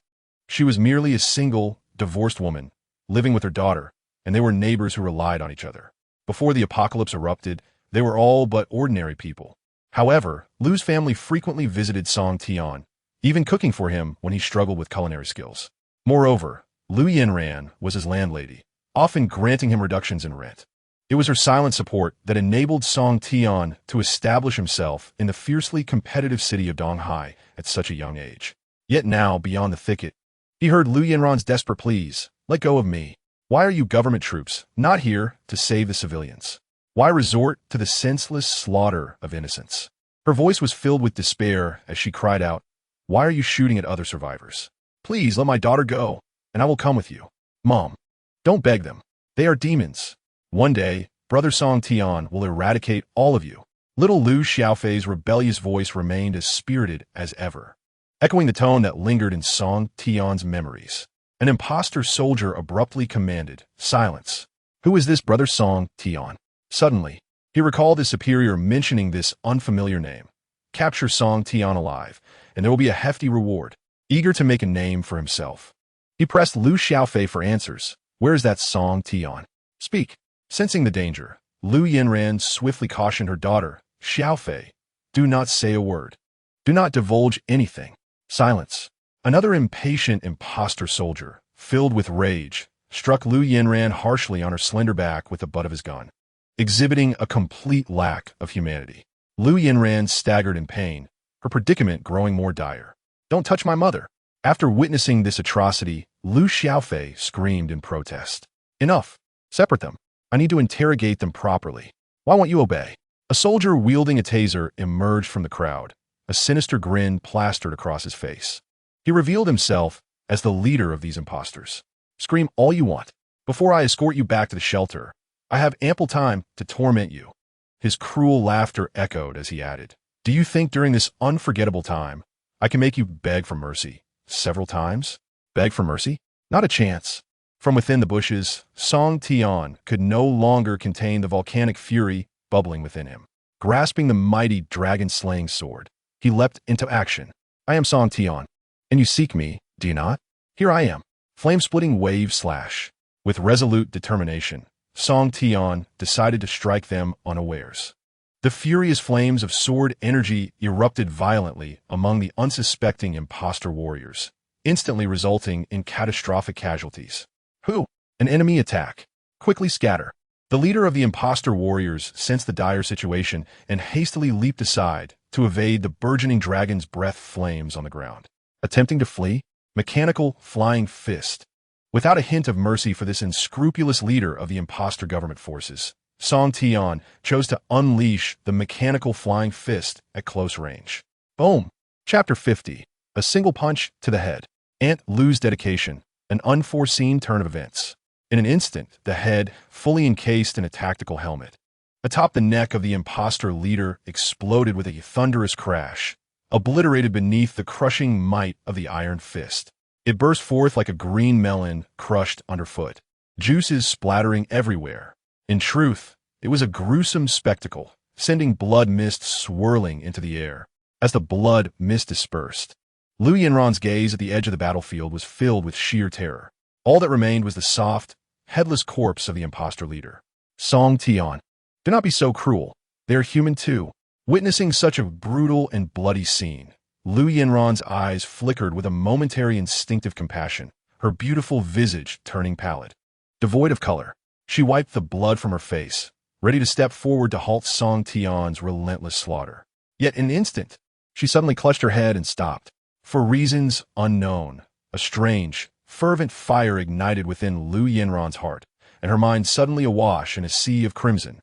She was merely a single, divorced woman, living with her daughter, and they were neighbors who relied on each other. Before the apocalypse erupted, they were all but ordinary people. However, Lu's family frequently visited Song Tian, even cooking for him when he struggled with culinary skills. Moreover, Lu Yanran was his landlady, often granting him reductions in rent. It was her silent support that enabled Song Tian to establish himself in the fiercely competitive city of Donghai at such a young age. Yet now, beyond the thicket, he heard Lu Yanran's desperate pleas, "Let go of me. Why are you government troops not here to save the civilians? Why resort to the senseless slaughter of innocents?" Her voice was filled with despair as she cried out, "Why are you shooting at other survivors? Please let my daughter go, and I will come with you. Mom, don't beg them. They are demons. One day, Brother Song Tian will eradicate all of you." Little Lu Xiaofei's rebellious voice remained as spirited as ever, echoing the tone that lingered in Song Tian's memories. An imposter soldier abruptly commanded, "Silence." Who is this Brother Song Tian? Suddenly, he recalled his superior mentioning this unfamiliar name. Capture Song Tian alive, and there will be a hefty reward. Eager to make a name for himself, he pressed Lu Xiaofei for answers. "Where is that Song Tian? Speak." Sensing the danger, Lu Yanran swiftly cautioned her daughter, "Xiaofei, do not say a word. Do not divulge anything. Silence." Another impatient imposter soldier, filled with rage, struck Lu Yanran harshly on her slender back with the butt of his gun, exhibiting a complete lack of humanity. Lu Yinran staggered in pain, her predicament growing more dire. "Don't touch my mother." After witnessing this atrocity, Lu Xiaofei screamed in protest. "Enough! Separate them. I need to interrogate them properly. Why won't you obey?" A soldier wielding a taser emerged from the crowd, a sinister grin plastered across his face. He revealed himself as the leader of these imposters. "Scream all you want. Before I escort you back to the shelter, I have ample time to torment you." His cruel laughter echoed as he added, "Do you think during this unforgettable time, I can make you beg for mercy several times? Beg for mercy? Not a chance." From within the bushes, Song Tian could no longer contain the volcanic fury bubbling within him. Grasping the mighty dragon-slaying sword, he leapt into action. "I am Song Tian, and you seek me, do you not? Here I am." Flame-splitting wave slash. With resolute determination, Song Tian decided to strike them unawares. The furious flames of sword energy erupted violently among the unsuspecting imposter warriors, instantly resulting in catastrophic casualties. "Who? An enemy attack. Quickly scatter." The leader of the imposter warriors sensed the dire situation and hastily leaped aside to evade the burgeoning dragon's breath flames on the ground. Attempting to flee? Mechanical flying fist. Without a hint of mercy for this unscrupulous leader of the imposter government forces, Song Tian chose to unleash the mechanical flying fist at close range. Boom! Chapter 50. A single punch to the head. Aunt Lu's dedication. An unforeseen turn of events. In an instant, the head, fully encased in a tactical helmet, atop the neck of the imposter leader, exploded with a thunderous crash, obliterated beneath the crushing might of the iron fist. It burst forth like a green melon crushed underfoot, juices splattering everywhere. In truth, it was a gruesome spectacle, sending blood mist swirling into the air. As the blood mist dispersed, Lu Yinran's gaze at the edge of the battlefield was filled with sheer terror. All that remained was the soft, headless corpse of the imposter leader. Song Tian. Do not be so cruel. They are human too. Witnessing such a brutal and bloody scene, Lu Yinran's eyes flickered with a momentary instinctive compassion, her beautiful visage turning pallid. Devoid of color, she wiped the blood from her face, ready to step forward to halt Song Tian's relentless slaughter. Yet in an instant, she suddenly clutched her head and stopped. For reasons unknown, a strange, fervent fire ignited within Lu Yinran's heart, and her mind suddenly awash in a sea of crimson.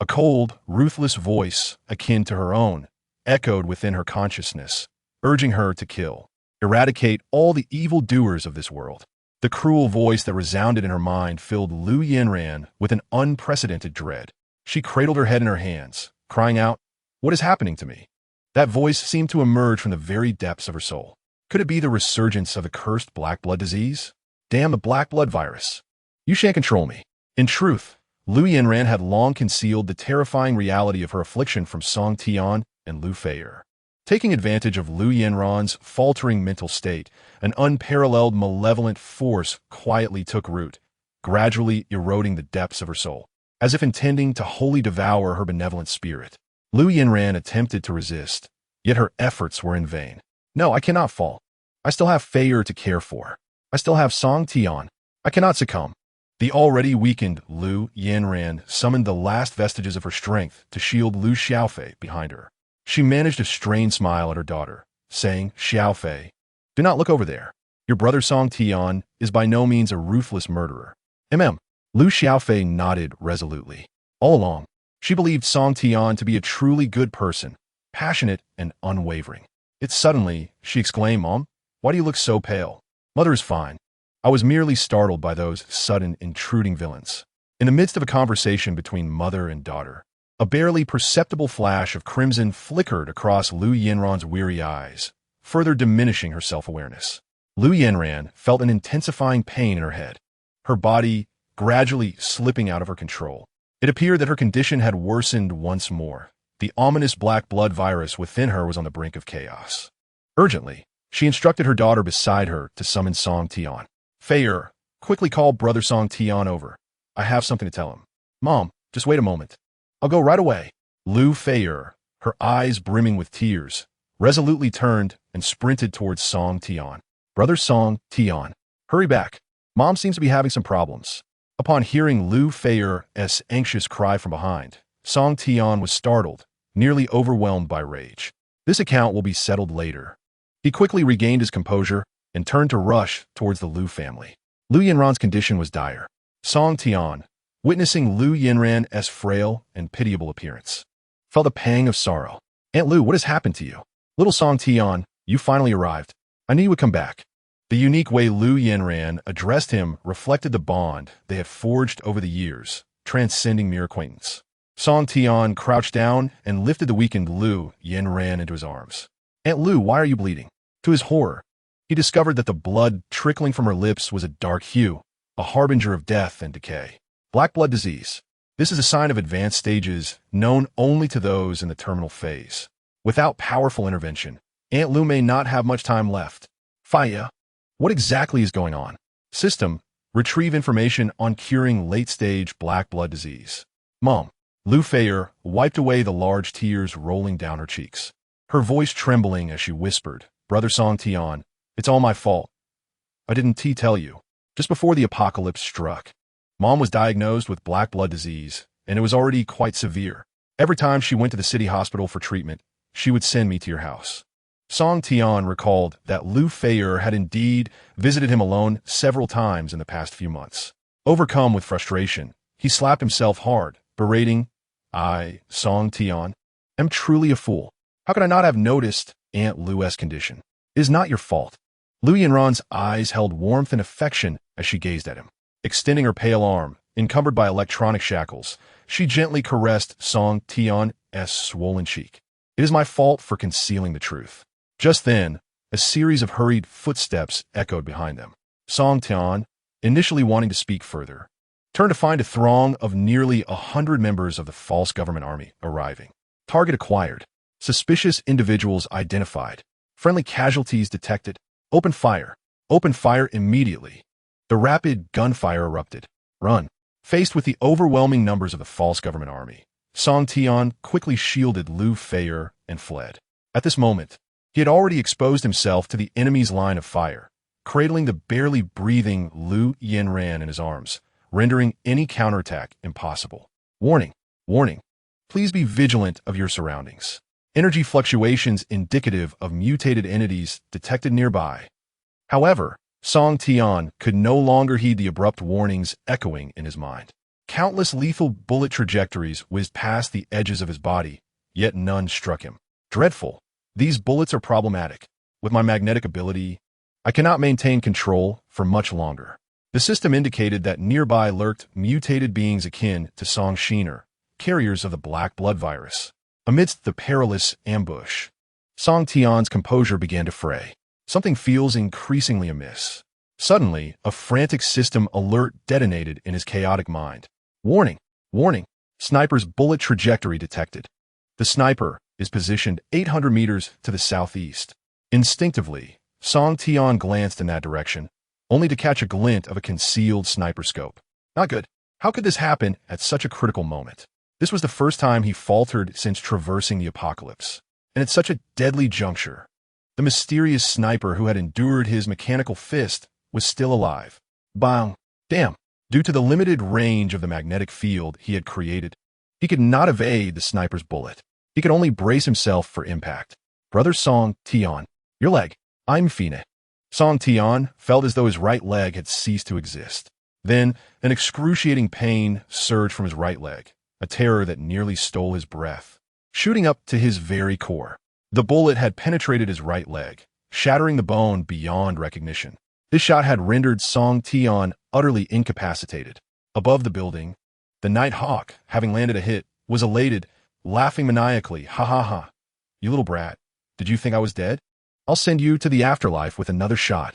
A cold, ruthless voice, akin to her own, echoed within her consciousness, urging her to kill, eradicate all the evil doers of this world. The cruel voice that resounded in her mind filled Lu Yinran with an unprecedented dread. She cradled her head in her hands, crying out, "What is happening to me?" That voice seemed to emerge from the very depths of her soul. Could it be the resurgence of the cursed black blood disease? Damn the black blood virus. You shan't control me. In truth, Lu Yinran had long concealed the terrifying reality of her affliction from Song Tian and Lu Feier. Taking advantage of Lu Yinran's faltering mental state, an unparalleled malevolent force quietly took root, gradually eroding the depths of her soul, as if intending to wholly devour her benevolent spirit. Lu Yinran attempted to resist, yet her efforts were in vain. "No, I cannot fall. I still have Feier to care for. I still have Song Tian. I cannot succumb." The already weakened Lu Yinran summoned the last vestiges of her strength to shield Lu Xiaofei behind her. She managed a strained smile at her daughter, saying, "Xiaofei, do not look over there. Your brother Song Tian is by no means a ruthless murderer." Lu Xiaofei nodded resolutely. All along, she believed Song Tian to be a truly good person, passionate and unwavering. Yet suddenly, she exclaimed, "Mom, why do you look so pale?" "Mother is fine. I was merely startled by those sudden intruding villains." In the midst of a conversation between mother and daughter, a barely perceptible flash of crimson flickered across Lu Yinran's weary eyes, further diminishing her self-awareness. Lu Yinran felt an intensifying pain in her head, her body gradually slipping out of her control. It appeared that her condition had worsened once more. The ominous black blood virus within her was on the brink of chaos. Urgently, she instructed her daughter beside her to summon Song Tian. "Feier, quickly call brother Song Tian over. I have something to tell him." "Mom, just wait a moment. I'll go right away." Lu Feier, her eyes brimming with tears, resolutely turned and sprinted towards Song Tian. "Brother Song Tian, hurry back. Mom seems to be having some problems." Upon hearing Lu Feier's anxious cry from behind, Song Tian was startled nearly overwhelmed by rage. This account will be settled later. He quickly regained his composure and turned to rush towards the Lu family. Lu Yinran's condition was dire. Song Tian, witnessing Lu Yinran's frail and pitiable appearance, felt a pang of sorrow. "Aunt Lu, what has happened to you?" "Little Song Tian, you finally arrived. I knew you would come back." The unique way Lu Yinran addressed him reflected the bond they had forged over the years, transcending mere acquaintance. Song Tian crouched down and lifted the weakened Lu Yinran into his arms. "Aunt Lu, why are you bleeding?" To his horror, he discovered that the blood trickling from her lips was a dark hue, a harbinger of death and decay. Black blood disease. This is a sign of advanced stages known only to those in the terminal phase. Without powerful intervention, Aunt Lu may not have much time left. Faya, what exactly is going on? System, retrieve information on curing late-stage black blood disease. Mom. Lu Feier wiped away the large tears rolling down her cheeks, her voice trembling as she whispered, "Brother Song Tian, it's all my fault. I didn't tell you." Just before the apocalypse struck, Mom was diagnosed with black blood disease, and it was already quite severe. Every time she went to the city hospital for treatment, she would send me to your house. Song Tian recalled that Lu Feier had indeed visited him alone several times in the past few months. Overcome with frustration, he slapped himself hard, berating, "I, Song Tian, am truly a fool. How could I not have noticed Aunt Lu's condition? It is not your fault." Lu Yinran's eyes held warmth and affection as she gazed at him. Extending her pale arm, encumbered by electronic shackles, she gently caressed Song Tian's swollen cheek. "It is my fault for concealing the truth." Just then, a series of hurried footsteps echoed behind them. Song Tian, initially wanting to speak further, turned to find a throng of nearly 100 members of the false government army arriving. Target acquired. Suspicious individuals identified. Friendly casualties detected. Open fire. Open fire immediately. The rapid gunfire erupted. Run. Faced with the overwhelming numbers of the false government army, Song Tian quickly shielded Lu Feier and fled. At this moment, he had already exposed himself to the enemy's line of fire, cradling the barely breathing Lu Yinran in his arms, rendering any counterattack impossible. Warning. Warning. Please be vigilant of your surroundings. Energy fluctuations indicative of mutated entities detected nearby. However, Song Tian could no longer heed the abrupt warnings echoing in his mind. Countless lethal bullet trajectories whizzed past the edges of his body, yet none struck him. Dreadful. These bullets are problematic. With my magnetic ability, I cannot maintain control for much longer. The system indicated that nearby lurked mutated beings akin to Song Shiner, carriers of the black blood virus. Amidst the perilous ambush, Song Tian's composure began to fray. Something feels increasingly amiss. Suddenly, a frantic system alert detonated in his chaotic mind. Warning! Warning! Sniper's bullet trajectory detected. The sniper is positioned 800 meters to the southeast. Instinctively, Song Tian glanced in that direction, only to catch a glint of a concealed sniper scope. Not good. How could this happen at such a critical moment? This was the first time he faltered since traversing the apocalypse. And at such a deadly juncture, the mysterious sniper who had endured his mechanical fist was still alive. Bang! Damn! Due to the limited range of the magnetic field he had created, he could not evade the sniper's bullet. He could only brace himself for impact. Brother Song Tian, your leg. I'm Fine. Song Tian felt as though his right leg had ceased to exist. Then, an excruciating pain surged from his right leg, a terror that nearly stole his breath, shooting up to his very core. The bullet had penetrated his right leg, shattering the bone beyond recognition. This shot had rendered Song Tian utterly incapacitated. Above the building, the Night Hawk, having landed a hit, was elated, laughing maniacally. "Ha ha ha. You little brat. Did you think I was dead? I'll send you to the afterlife with another shot.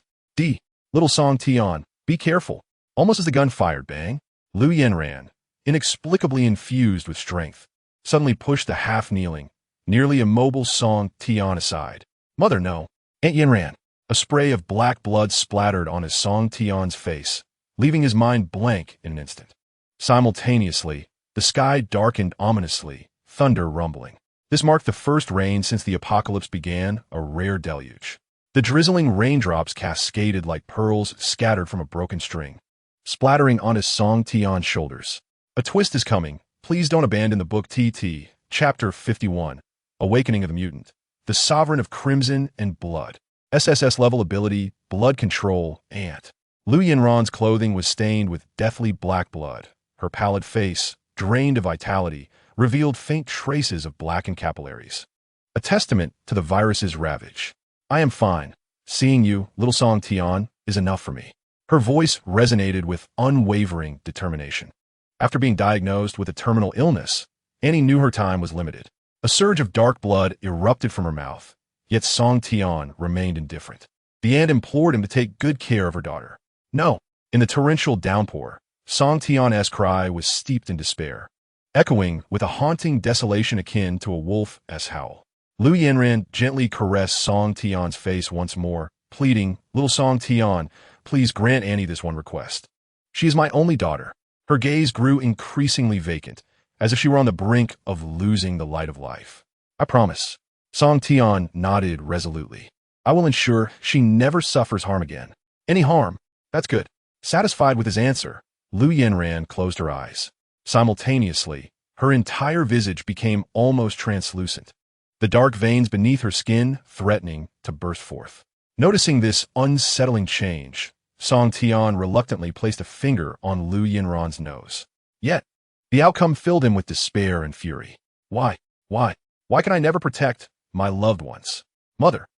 Little Song Tian, be careful." Almost as the gun fired, bang, Lu Yinran, inexplicably infused with strength, suddenly pushed the half-kneeling, nearly immobile Song Tian aside. "Mother, no. Aunt Yinran." A spray of black blood splattered on his Song Tian's face, leaving his mind blank in an instant. Simultaneously, the sky darkened ominously, thunder rumbling. This marked the first rain since the apocalypse began, a rare deluge. The drizzling raindrops cascaded like pearls scattered from a broken string, splattering onto Song Tian's shoulders. "A twist is coming. Please don't abandon the book, TT. Chapter 51, Awakening of the Mutant. The Sovereign of Crimson and Blood. SSS-level ability, Blood Control, Ant. Lu Yinran's clothing was stained with deathly black blood. Her pallid face, drained of vitality, revealed faint traces of blackened capillaries. A testament to the virus's ravage. I am fine. Seeing you, little Song Tian, is enough for me. Her voice resonated with unwavering determination. After being diagnosed with a terminal illness, Annie knew her time was limited. A surge of dark blood erupted from her mouth, yet Song Tian remained indifferent. The aunt implored him to take good care of her daughter. No. In the torrential downpour, Song Tian's cry was steeped in despair, echoing with a haunting desolation akin to a wolf's howl. Lu Yinran gently caressed Song Tian's face once more, pleading, "Little Song Tian, please grant Annie this one request. She is my only daughter." Her gaze grew increasingly vacant, as if she were on the brink of losing the light of life. "I promise." Song Tian nodded resolutely. "I will ensure she never suffers harm again." "Any harm? That's good." Satisfied with his answer, Lu Yinran closed her eyes. Simultaneously, her entire visage became almost translucent, the dark veins beneath her skin threatening to burst forth. Noticing this unsettling change, Song Tian reluctantly placed a finger on Lu Yinran's nose. Yet, the outcome filled him with despair and fury. Why can I never protect my loved ones? Mother,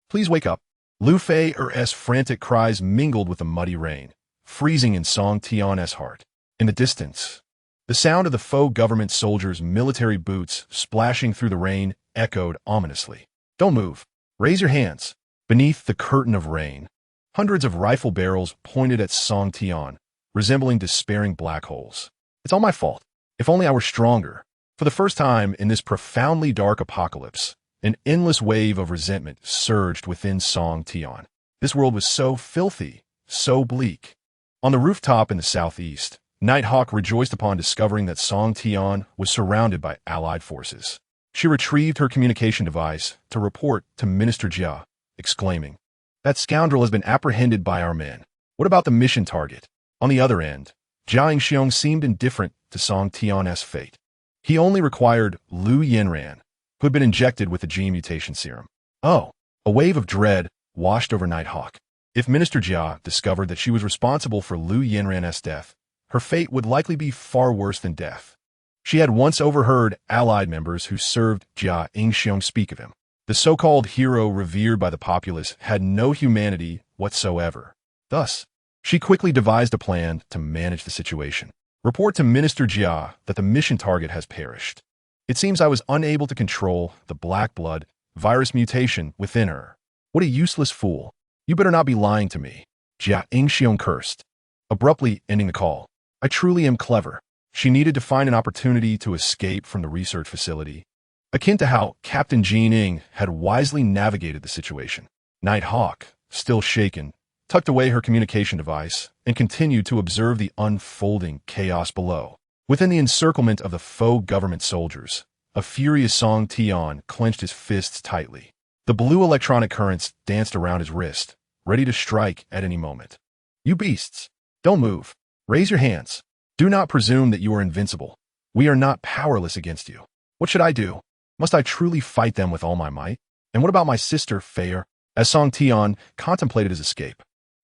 please wake up." Lu Fei's frantic cries mingled with the muddy rain, freezing in Song Tian's heart. In the distance, the sound of the faux government soldiers' military boots splashing through the rain echoed ominously. "Don't move. Raise your hands." Beneath the curtain of rain, hundreds of rifle barrels pointed at Song Tian, resembling despairing black holes. "It's all my fault. If only I were stronger." For the first time in this profoundly dark apocalypse, an endless wave of resentment surged within Song Tian. This world was so filthy, so bleak. On the rooftop in the southeast, Nighthawk rejoiced upon discovering that Song Tian was surrounded by allied forces. She retrieved her communication device to report to Minister Jia, exclaiming, "That scoundrel has been apprehended by our men. What about the mission target?" On the other end, Jia Yingxiong seemed indifferent to Song Tian's fate. He only required Lu Yinran, who had been injected with the gene mutation serum. Oh, a wave of dread washed over Nighthawk. If Minister Jia discovered that she was responsible for Lu Yinran's death, her fate would likely be far worse than death. She had once overheard allied members who served Jia Yingxiong speak of him. The so-called hero revered by the populace had no humanity whatsoever. Thus, she quickly devised a plan to manage the situation. "Report to Minister Jia that the mission target has perished. It seems I was unable to control the black blood virus mutation within her." "What a useless fool. You better not be lying to me." Jia Yingxiong cursed, abruptly ending the call. "I truly am clever." She needed to find an opportunity to escape from the research facility, akin to how Captain Jean Ing had wisely navigated the situation. Nighthawk, still shaken, tucked away her communication device and continued to observe the unfolding chaos below. Within the encirclement of the faux government soldiers, a furious Song Tian clenched his fists tightly. The blue electronic currents danced around his wrist, ready to strike at any moment. "You beasts! Don't move. Raise your hands. Do not presume that you are invincible. We are not powerless against you. What should I do? Must I truly fight them with all my might? And what about my sister, Fei?" As Song Tian contemplated his escape,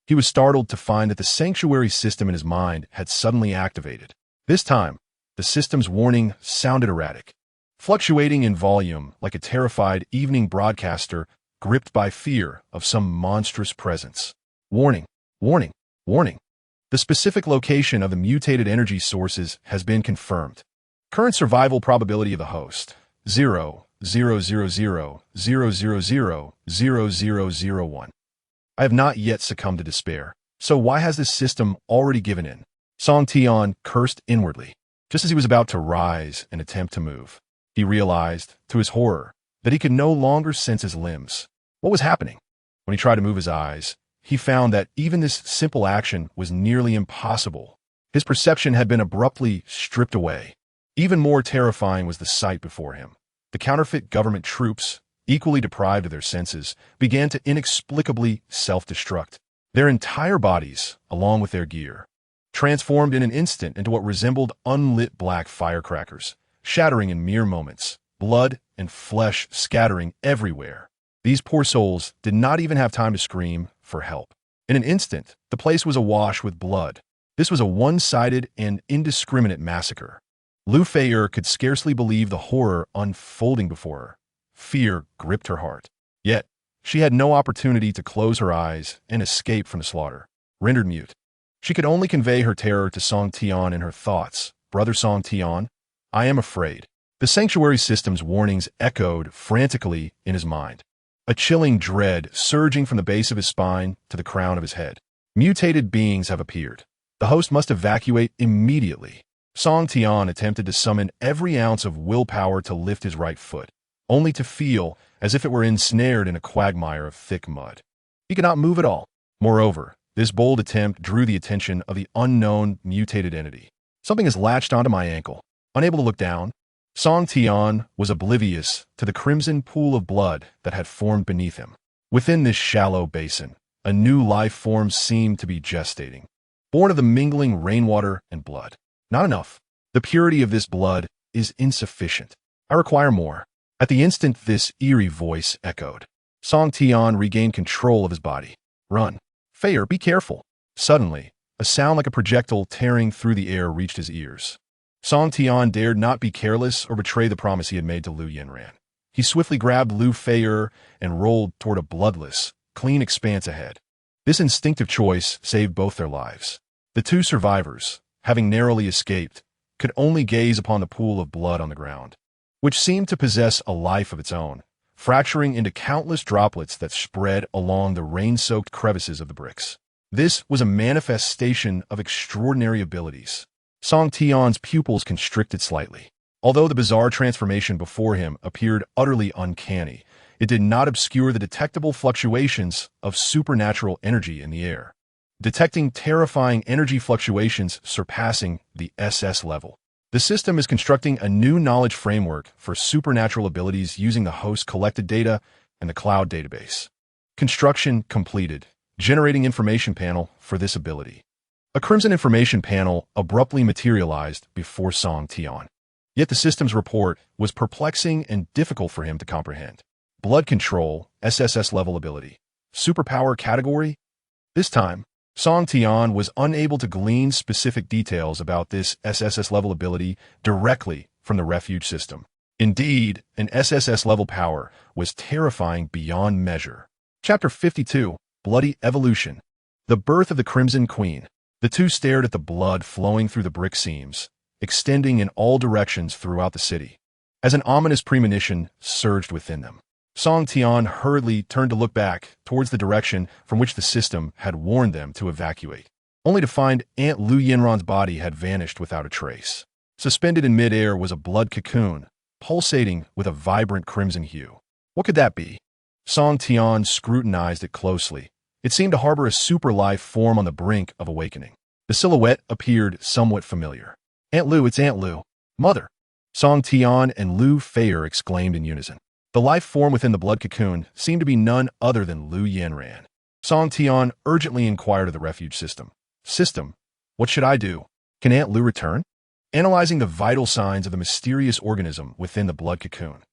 he was startled to find that the sanctuary system in his mind had suddenly activated. This time, the system's warning sounded erratic, fluctuating in volume like a terrified evening broadcaster gripped by fear of some monstrous presence. "Warning, warning, warning. The specific location of the mutated energy sources has been confirmed. Current survival probability of the host, 0.00000000001. I have not yet succumbed to despair. So why has this system already given in?" Song Tian cursed inwardly. Just as he was about to rise and attempt to move, he realized, to his horror, that he could no longer sense his limbs. What was happening? When he tried to move his eyes, he found that even this simple action was nearly impossible. His perception had been abruptly stripped away. Even more terrifying was the sight before him. The counterfeit government troops, equally deprived of their senses, began to inexplicably self-destruct. Their entire bodies, along with their gear, transformed in an instant into what resembled unlit black firecrackers, shattering in mere moments, blood and flesh scattering everywhere. These poor souls did not even have time to scream for help. In an instant, the place was awash with blood. This was a one-sided and indiscriminate massacre. Lu Fei'er could scarcely believe the horror unfolding before her. Fear gripped her heart. Yet, she had no opportunity to close her eyes and escape from the slaughter. Rendered mute, she could only convey her terror to Song Tian in her thoughts. Brother Song Tian, I am afraid. The sanctuary system's warnings echoed frantically in his mind. A chilling dread surging from the base of his spine to the crown of his head. Mutated beings have appeared. The host must evacuate immediately. Song Tian attempted to summon every ounce of willpower to lift his right foot, only to feel as if it were ensnared in a quagmire of thick mud. He could not move at all. Moreover, this bold attempt drew the attention of the unknown mutated entity. Something has latched onto my ankle. Unable to look down, Song Tian was oblivious to the crimson pool of blood that had formed beneath him. Within this shallow basin, a new life form seemed to be gestating, born of the mingling rainwater and blood. Not enough. The purity of this blood is insufficient. I require more. At the instant this eerie voice echoed, Song Tian regained control of his body. Run. Fei'er, be careful. Suddenly, a sound like a projectile tearing through the air reached his ears. Song Tian dared not be careless or betray the promise he had made to Lu Yanran. He swiftly grabbed Lu Fei'er and rolled toward a bloodless, clean expanse ahead. This instinctive choice saved both their lives. The two survivors, having narrowly escaped, could only gaze upon the pool of blood on the ground, which seemed to possess a life of its own, fracturing into countless droplets that spread along the rain-soaked crevices of the bricks. This was a manifestation of extraordinary abilities. Song Tian's pupils constricted slightly. Although the bizarre transformation before him appeared utterly uncanny, it did not obscure the detectable fluctuations of supernatural energy in the air. Detecting terrifying energy fluctuations surpassing the SS level. The system is constructing a new knowledge framework for supernatural abilities using the host's collected data and the cloud database. Construction completed. Generating information panel for this ability. A crimson information panel abruptly materialized before Song Tian. Yet the system's report was perplexing and difficult for him to comprehend. Blood control, SSS level ability. Superpower category? This time, Song Tian was unable to glean specific details about this SSS level ability directly from the refuge system. Indeed, an SSS level power was terrifying beyond measure. Chapter 52, Bloody Evolution. The Birth of the Crimson Queen. The two stared at the blood flowing through the brick seams, extending in all directions throughout the city, as an ominous premonition surged within them. Song Tian hurriedly turned to look back towards the direction from which the system had warned them to evacuate, only to find Aunt Lu Yanran's body had vanished without a trace. Suspended in midair was a blood cocoon, pulsating with a vibrant crimson hue. What could that be? Song Tian scrutinized it closely. It seemed to harbor a super life form on the brink of awakening. The silhouette appeared somewhat familiar. Aunt Lu, it's Aunt Lu. Mother. Song Tian and Lu Fei'er exclaimed in unison. The life form within the blood cocoon seemed to be none other than Lu Yanran. Song Tian urgently inquired of the refuge system. System, what should I do? Can Aunt Lu return? Analyzing the vital signs of the mysterious organism within the blood cocoon.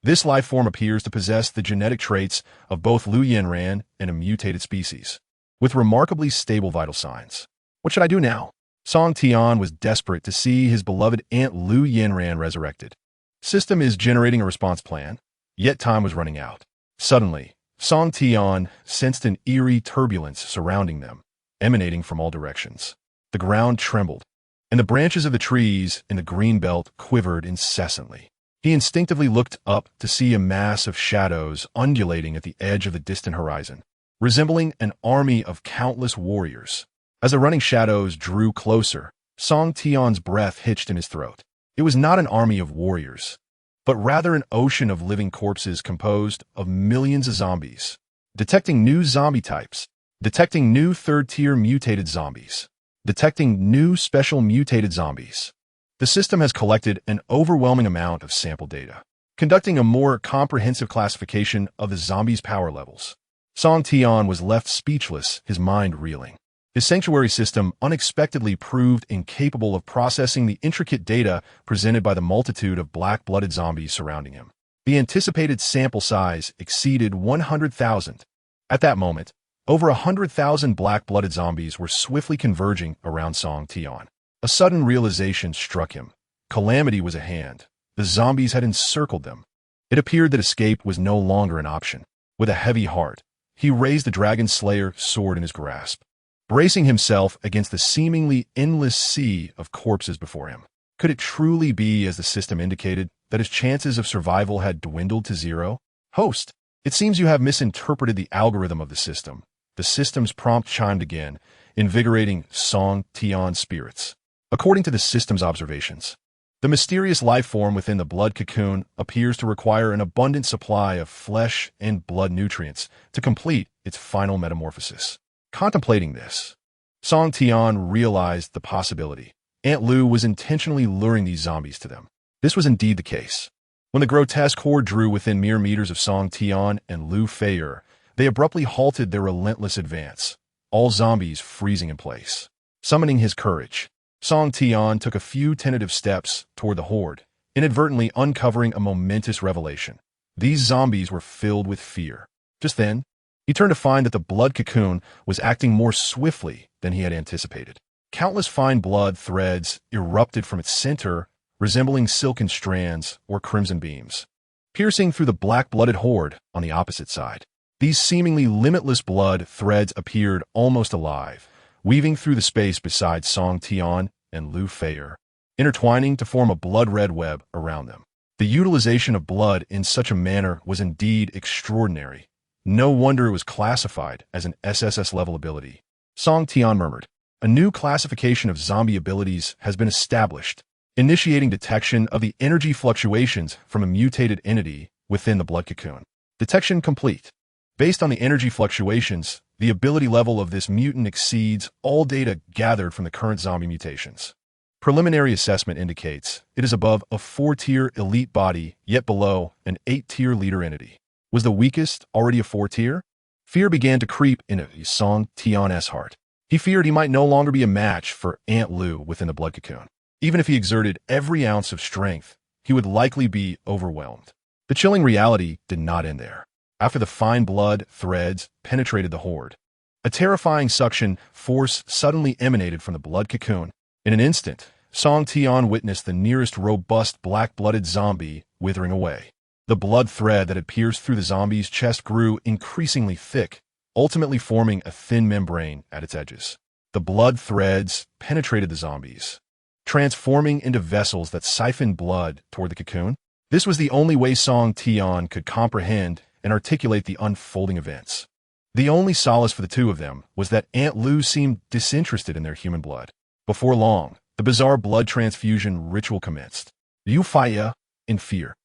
This life form appears to possess the genetic traits of both Lu Yanran and a mutated species, with remarkably stable vital signs. What should I do now? Song Tian was desperate to see his beloved Aunt Lu Yanran resurrected. System is generating a response plan. Yet time was running out. Suddenly, Song Tian sensed an eerie turbulence surrounding them, emanating from all directions. The ground trembled, and the branches of the trees in the green belt quivered incessantly. He instinctively looked up to see a mass of shadows undulating at the edge of the distant horizon, resembling an army of countless warriors. As the running shadows drew closer, Song Tian's breath hitched in his throat. It was not an army of warriors, but rather an ocean of living corpses composed of millions of zombies. Detecting new zombie types. Detecting new third-tier mutated zombies. Detecting new special mutated zombies. The system has collected an overwhelming amount of sample data, conducting a more comprehensive classification of the zombies' power levels. Song Tian was left speechless, his mind reeling. His sanctuary system unexpectedly proved incapable of processing the intricate data presented by the multitude of black-blooded zombies surrounding him. The anticipated sample size exceeded 100,000. At that moment, over 100,000 black-blooded zombies were swiftly converging around Song Tian. A sudden realization struck him. Calamity was at hand. The zombies had encircled them. It appeared that escape was no longer an option. With a heavy heart, he raised the Dragon Slayer sword in his grasp, bracing himself against the seemingly endless sea of corpses before him. Could it truly be, as the system indicated, that his chances of survival had dwindled to zero? Host, it seems you have misinterpreted the algorithm of the system. The system's prompt chimed again, invigorating Song Tian's spirits. According to the system's observations, the mysterious life form within the blood cocoon appears to require an abundant supply of flesh and blood nutrients to complete its final metamorphosis. Contemplating this, Song Tian realized the possibility. Aunt Lu was intentionally luring these zombies to them. This was indeed the case. When the grotesque horde drew within mere meters of Song Tian and Lu Feier, they abruptly halted their relentless advance, all zombies freezing in place. Summoning his courage, Song Tian took a few tentative steps toward the horde, inadvertently uncovering a momentous revelation. These zombies were filled with fear. Just then, he turned to find that the blood cocoon was acting more swiftly than he had anticipated. Countless fine blood threads erupted from its center, resembling silken strands or crimson beams, piercing through the black-blooded horde on the opposite side. These seemingly limitless blood threads appeared almost alive, weaving through the space beside Song Tian and Lu Feier, intertwining to form a blood-red web around them. The utilization of blood in such a manner was indeed extraordinary. No wonder it was classified as an SSS-level ability. Song Tian murmured, "A new classification of zombie abilities has been established, initiating detection of the energy fluctuations from a mutated entity within the blood cocoon. Detection complete. Based on the energy fluctuations, the ability level of this mutant exceeds all data gathered from the current zombie mutations. Preliminary assessment indicates it is above a 4-tier elite body, yet below an 8-tier leader entity. Was the weakest already a 4-tier? Fear began to creep into Song Tian's heart. He feared he might no longer be a match for Aunt Lu within the blood cocoon. Even if he exerted every ounce of strength, he would likely be overwhelmed. The chilling reality did not end there. After the fine blood threads penetrated the horde, a terrifying suction force suddenly emanated from the blood cocoon. In an instant, Song Tian witnessed the nearest robust black-blooded zombie withering away. The blood thread that had pierced through the zombie's chest grew increasingly thick, ultimately forming a thin membrane at its edges. The blood threads penetrated the zombies, transforming into vessels that siphoned blood toward the cocoon. This was the only way Song Tian could comprehend and articulate the unfolding events. The only solace for the two of them was that Aunt Lu seemed disinterested in their human blood. Before long, the bizarre blood transfusion ritual commenced. Lu Feier, in fear,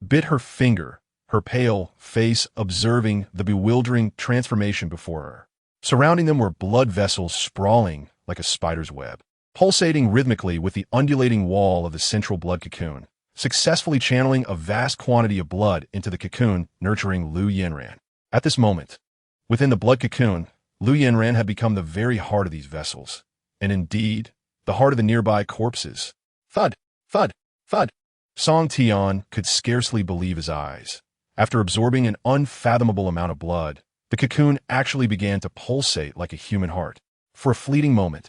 bit her finger, her pale face observing the bewildering transformation before her. Surrounding them were blood vessels sprawling like a spider's web, pulsating rhythmically with the undulating wall of the central blood cocoon, successfully channeling a vast quantity of blood into the cocoon, nurturing Lu Yanran. At this moment, within the blood cocoon, Lu Yanran had become the very heart of these vessels, and indeed, the heart of the nearby corpses. Thud, thud, thud. Song Tian could scarcely believe his eyes. After absorbing an unfathomable amount of blood, the cocoon actually began to pulsate like a human heart. For a fleeting moment,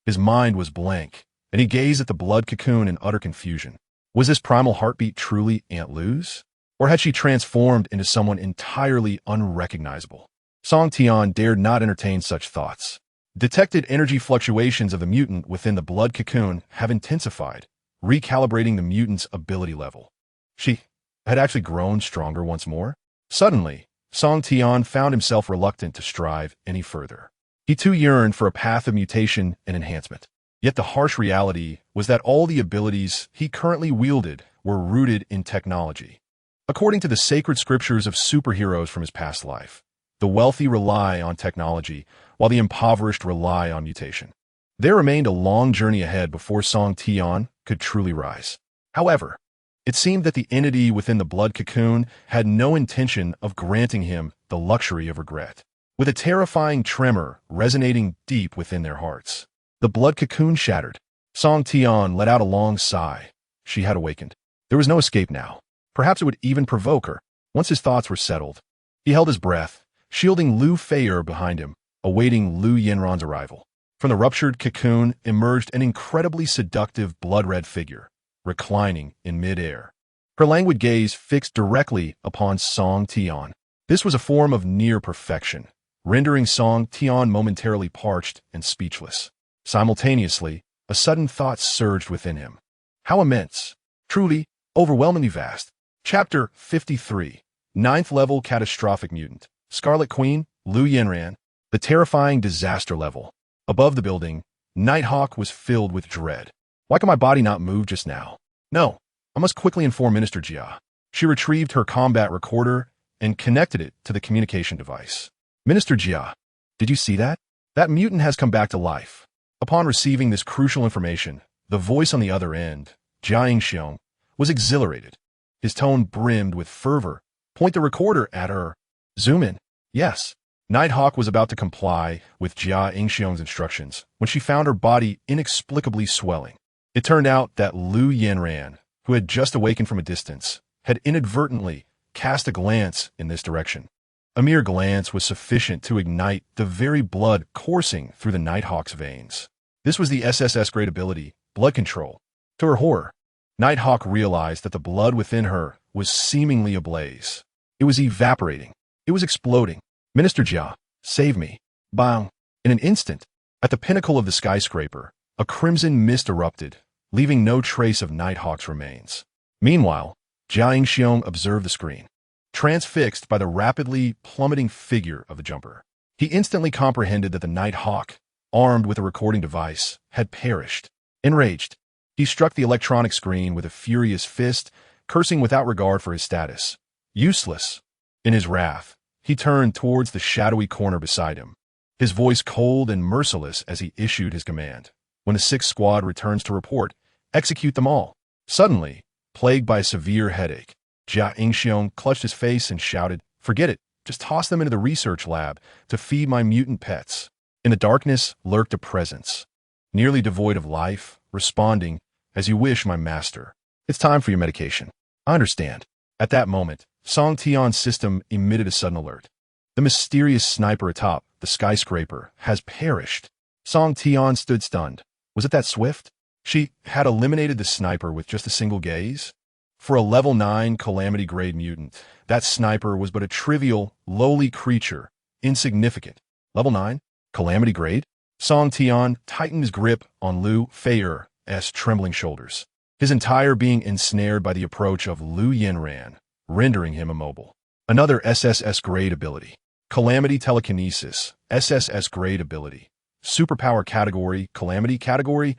his mind was blank, and he gazed at the blood cocoon in utter confusion. Was this primal heartbeat truly Aunt Lu's? Or had she transformed into someone entirely unrecognizable? Song Tian dared not entertain such thoughts. Detected energy fluctuations of the mutant within the blood cocoon have intensified, recalibrating the mutant's ability level. She had actually grown stronger once more. Suddenly, Song Tian found himself reluctant to strive any further. He too yearned for a path of mutation and enhancement. Yet the harsh reality was that all the abilities he currently wielded were rooted in technology. According to the sacred scriptures of superheroes from his past life, the wealthy rely on technology, while the impoverished rely on mutation. There remained a long journey ahead before Song Tian could truly rise. However, it seemed that the entity within the blood cocoon had no intention of granting him the luxury of regret. with a terrifying tremor resonating deep within their hearts. The blood cocoon shattered. Song Tian let out a long sigh. She had awakened. There was no escape now. Perhaps it would even provoke her. Once his thoughts were settled, he held his breath, shielding Lu Fei'er behind him, awaiting Lu Yinran's arrival. From the ruptured cocoon emerged an incredibly seductive blood-red figure, reclining in mid-air. Her languid gaze fixed directly upon Song Tian. This was a form of near perfection, rendering Song Tian momentarily parched and speechless. Simultaneously, a sudden thought surged within him. How immense! Truly, overwhelmingly vast. Chapter 53. Ninth Level Catastrophic Mutant. Scarlet Queen, Lu Yinran. The terrifying disaster level. Above the building, Nighthawk was filled with dread. Why can my body not move just now? No, I must quickly inform Minister Jia. She retrieved her combat recorder and connected it to the communication device. Minister Jia, did you see that? That mutant has come back to life. Upon receiving this crucial information, the voice on the other end, Jia Yingxiong, was exhilarated. His tone brimmed with fervor. Point the recorder at her. Zoom in. Yes. Nighthawk was about to comply with Jia Yingxiong's instructions when she found her body inexplicably swelling. It turned out that Lu Yinran, who had just awakened from a distance, had inadvertently cast a glance in this direction. A mere glance was sufficient to ignite the very blood coursing through the Nighthawk's veins. This was the SSS-grade ability, blood control. To her horror, Nighthawk realized that the blood within her was seemingly ablaze. It was evaporating. It was exploding. Minister Jia, save me. Bang! In an instant, at the pinnacle of the skyscraper, a crimson mist erupted, leaving no trace of Nighthawk's remains. Meanwhile, Jia Yingxiong observed the screen, transfixed by the rapidly plummeting figure of the jumper. He instantly comprehended that the Nighthawk, armed with a recording device, had perished. Enraged, he struck the electronic screen with a furious fist, cursing without regard for his status. Useless. In his wrath, he turned towards the shadowy corner beside him, his voice cold and merciless as he issued his command. When the 6th squad returns to report, execute them all. Suddenly, plagued by a severe headache, Jia Yingxiong clutched his face and shouted, "Forget it. Just toss them into the research lab to feed my mutant pets." In the darkness lurked a presence, nearly devoid of life, responding, "As you wish, my master. It's time for your medication." "I understand." At that moment, Song Tian's system emitted a sudden alert. The mysterious sniper atop the skyscraper has perished. Song Tian stood stunned. Was it that swift? She had eliminated the sniper with just a single gaze? For a level 9 calamity-grade mutant, that sniper was but a trivial, lowly creature, insignificant. Level 9? Calamity-grade? Song Tian tightened his grip on Lu Fei'er's trembling shoulders, his entire being ensnared by the approach of Lu Yinran, rendering him immobile. Another SSS-grade ability. Calamity Telekinesis, SSS-grade ability. Superpower category, Calamity category.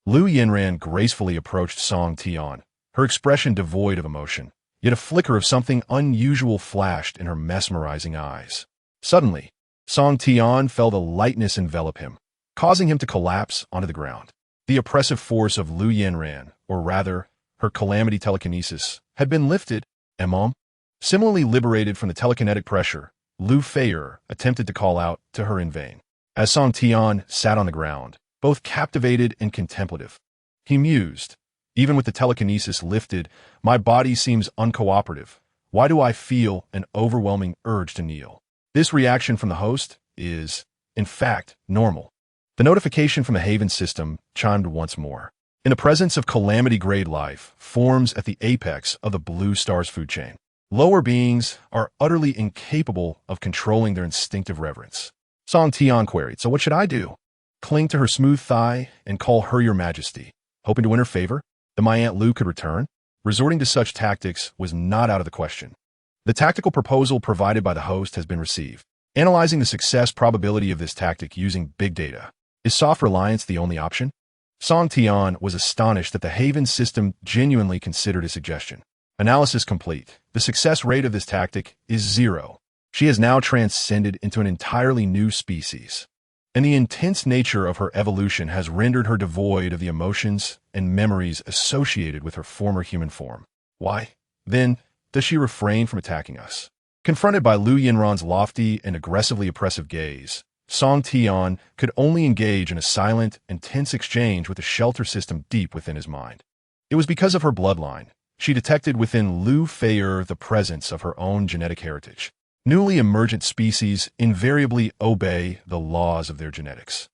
Lu Yinran gracefully approached Song Tian, her expression devoid of emotion, yet a flicker of something unusual flashed in her mesmerizing eyes. Suddenly, Song Tian felt a lightness envelop him, causing him to collapse onto the ground. The oppressive force of Lu Yinran, or rather, her Calamity Telekinesis, had been lifted. Similarly liberated from the telekinetic pressure, Lu Fei'er attempted to call out to her in vain. As Song Tian sat on the ground, both captivated and contemplative, he mused, "Even with the telekinesis lifted, my body seems uncooperative. Why do I feel an overwhelming urge to kneel?" This reaction from the host is, in fact, normal. The notification from the Haven system chimed once more. In the presence of calamity-grade life forms at the apex of the Blue Star's food chain. Lower beings are utterly incapable of controlling their instinctive reverence. Song Tian queried, "So what should I do?" "Cling to her smooth thigh and call her your majesty, hoping to win her favor, that my Aunt Lu could return?" Resorting to such tactics was not out of the question. The tactical proposal provided by the host has been received. Analyzing the success probability of this tactic using big data. Is soft reliance the only option? Song Tian was astonished that the Haven system genuinely considered his suggestion. Analysis complete. The success rate of this tactic is 0. She has now transcended into an entirely new species, and the intense nature of her evolution has rendered her devoid of the emotions and memories associated with her former human form. Why, then, does she refrain from attacking us? Confronted by Liu Yinran's lofty and aggressively oppressive gaze, Song Tian could only engage in a silent and tense exchange with the shelter system deep within his mind. It was because of her bloodline. She detected within Liu Fei'er the presence of her own genetic heritage. Newly emergent species invariably obey the laws of their genetics.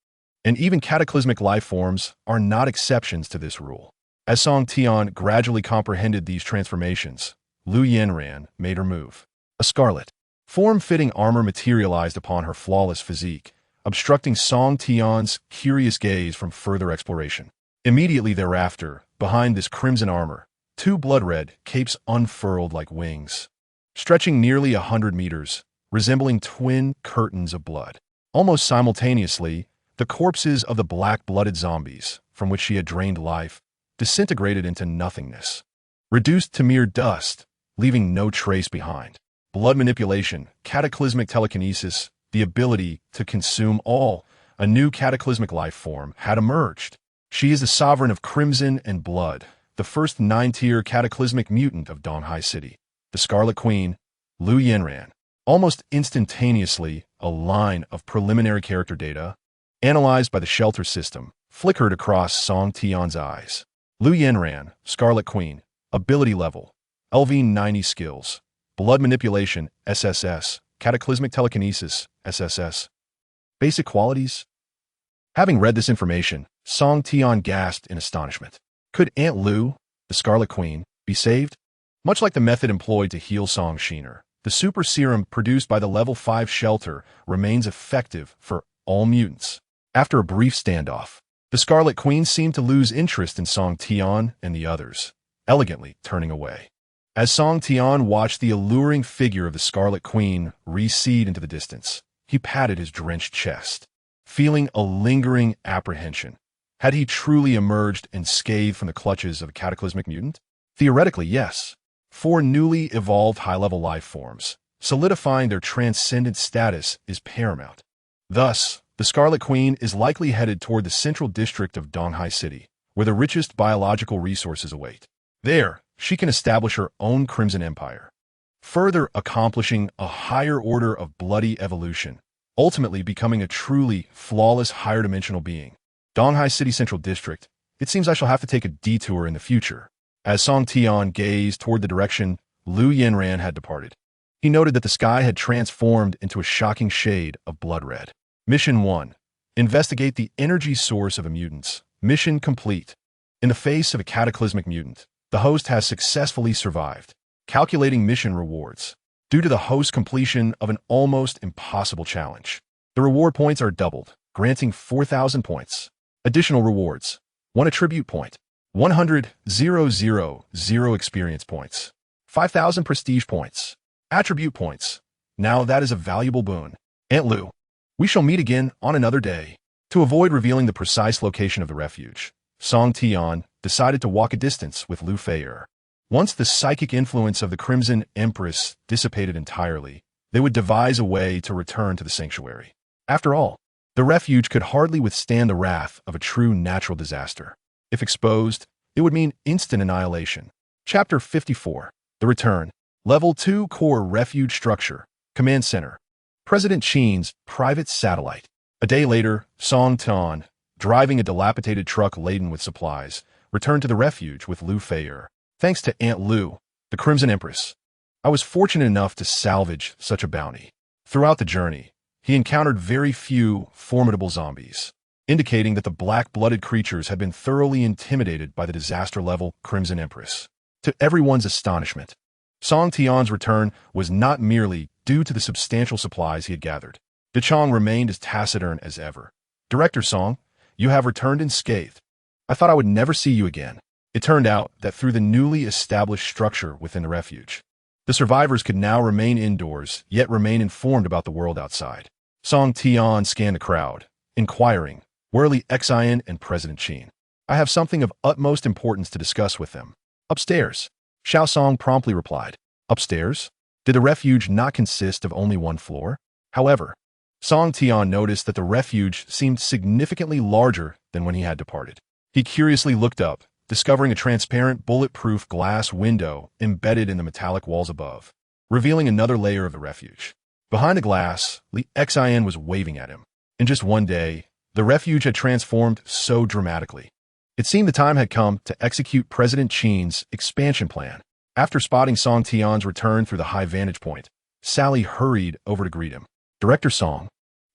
And even cataclysmic life forms are not exceptions to this rule. As Song Tian gradually comprehended these transformations, Liu Yinran made her move. A scarlet, form-fitting armor materialized upon her flawless physique, obstructing Song Tian's curious gaze from further exploration. Immediately thereafter, behind this crimson armor, two blood-red capes unfurled like wings, stretching nearly 100 meters, resembling twin curtains of blood. Almost simultaneously, the corpses of the black-blooded zombies, from which she had drained life, disintegrated into nothingness, reduced to mere dust, leaving no trace behind. Blood manipulation, cataclysmic telekinesis, the ability to consume all, a new cataclysmic life form had emerged. She is the sovereign of crimson and blood, the first 9-tier cataclysmic mutant of Donghai City, the Scarlet Queen, Liu Yinran. Almost instantaneously, a line of preliminary character data, analyzed by the shelter system, flickered across Song Tian's eyes. Liu Yinran, Scarlet Queen, ability level, LV90 skills, blood manipulation, SSS, cataclysmic telekinesis, SSS. Basic qualities? Having read this information, Song Tian gasped in astonishment. Could Aunt Liu, the Scarlet Queen, be saved? Much like the method employed to heal Song Shiner, the super serum produced by the level 5 shelter remains effective for all mutants. After a brief standoff, the Scarlet Queen seemed to lose interest in Song Tian and the others, elegantly turning away. As Song Tian watched the alluring figure of the Scarlet Queen recede into the distance, he patted his drenched chest, feeling a lingering apprehension. Had he truly emerged unscathed from the clutches of a cataclysmic mutant? Theoretically, yes. 4 newly evolved high-level life forms, solidifying their transcendent status is paramount. Thus, the Scarlet Queen is likely headed toward the central district of Donghai City, where the richest biological resources await. There, she can establish her own Crimson Empire, further accomplishing a higher order of bloody evolution, ultimately becoming a truly flawless higher-dimensional being. Donghai City Central District, it seems I shall have to take a detour in the future. As Song Tian gazed toward the direction Liu Yinran had departed, he noted that the sky had transformed into a shocking shade of blood red. Mission 1. Investigate the energy source of a mutant's. Mission complete. In the face of a cataclysmic mutant, the host has successfully survived. Calculating mission rewards. Due to the host's completion of an almost impossible challenge, the reward points are doubled, granting 4,000 points. Additional rewards. 1 attribute point. 100,000 experience points. 5,000 prestige points. Attribute points. Now that is a valuable boon. Aunt Liu, we shall meet again on another day. To avoid revealing the precise location of the refuge, Song Tian decided to walk a distance with Liu Fei'er. Once the psychic influence of the Crimson Empress dissipated entirely, they would devise a way to return to the sanctuary. After all, the refuge could hardly withstand the wrath of a true natural disaster. If exposed, it would mean instant annihilation. Chapter 54. The Return. Level 2 Core Refuge Structure. Command Center. President Qin's private satellite. A day later, Song Tian, driving a dilapidated truck laden with supplies, returned to the refuge with Liu Fei'er. Thanks to Aunt Liu, the Crimson Empress, I was fortunate enough to salvage such a bounty. Throughout the journey, he encountered very few formidable zombies, indicating that the black-blooded creatures had been thoroughly intimidated by the disaster-level Crimson Empress. To everyone's astonishment, Song Tian's return was not merely due to the substantial supplies he had gathered. De Chong remained as taciturn as ever. Director Song, you have returned unscathed. I thought I would never see you again. It turned out that through the newly established structure within the refuge, the survivors could now remain indoors, yet remain informed about the world outside. Song Tian scanned the crowd, inquiring, "Where are Li Xian and President Qin? I have something of utmost importance to discuss with them." "Upstairs," Xiao Song promptly replied. "Upstairs? Did the refuge not consist of only one floor?" However, Song Tian noticed that the refuge seemed significantly larger than when he had departed. He curiously looked up, discovering a transparent bulletproof glass window embedded in the metallic walls above. revealing another layer of the refuge. Behind the glass, Li Xian was waving at him. In just one day, the refuge had transformed so dramatically. It seemed the time had come to execute President Qin's expansion plan. After spotting Song Tian's return through the high vantage point, Sally hurried over to greet him. Director Song,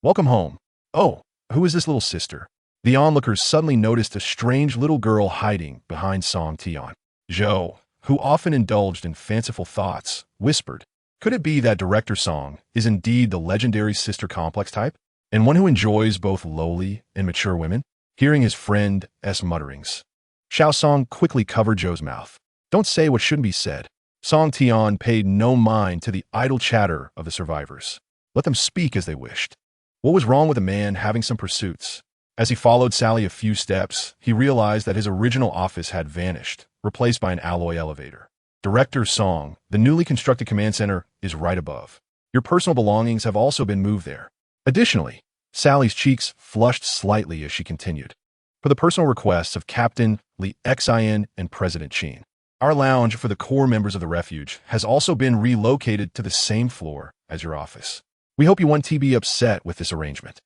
welcome home. Oh, who is this little sister? The onlookers suddenly noticed a strange little girl hiding behind Song Tian. Zhou, who often indulged in fanciful thoughts, whispered, could it be that Director Song is indeed the legendary sister complex type, and one who enjoys both lowly and mature women? Hearing his friend's mutterings, Xiao Song quickly covered Zhou's mouth. Don't say what shouldn't be said. Song Tian paid no mind to the idle chatter of the survivors. Let them speak as they wished. What was wrong with a man having some pursuits? As he followed Sally a few steps, he realized that his original office had vanished, replaced by an alloy elevator. Director Song, the newly constructed command center, is right above. Your personal belongings have also been moved there. Additionally, Sally's cheeks flushed slightly as she continued. For the personal requests of Captain Li Xian and President Qin, our lounge for the core members of the refuge has also been relocated to the same floor as your office. We hope you won't be upset with this arrangement.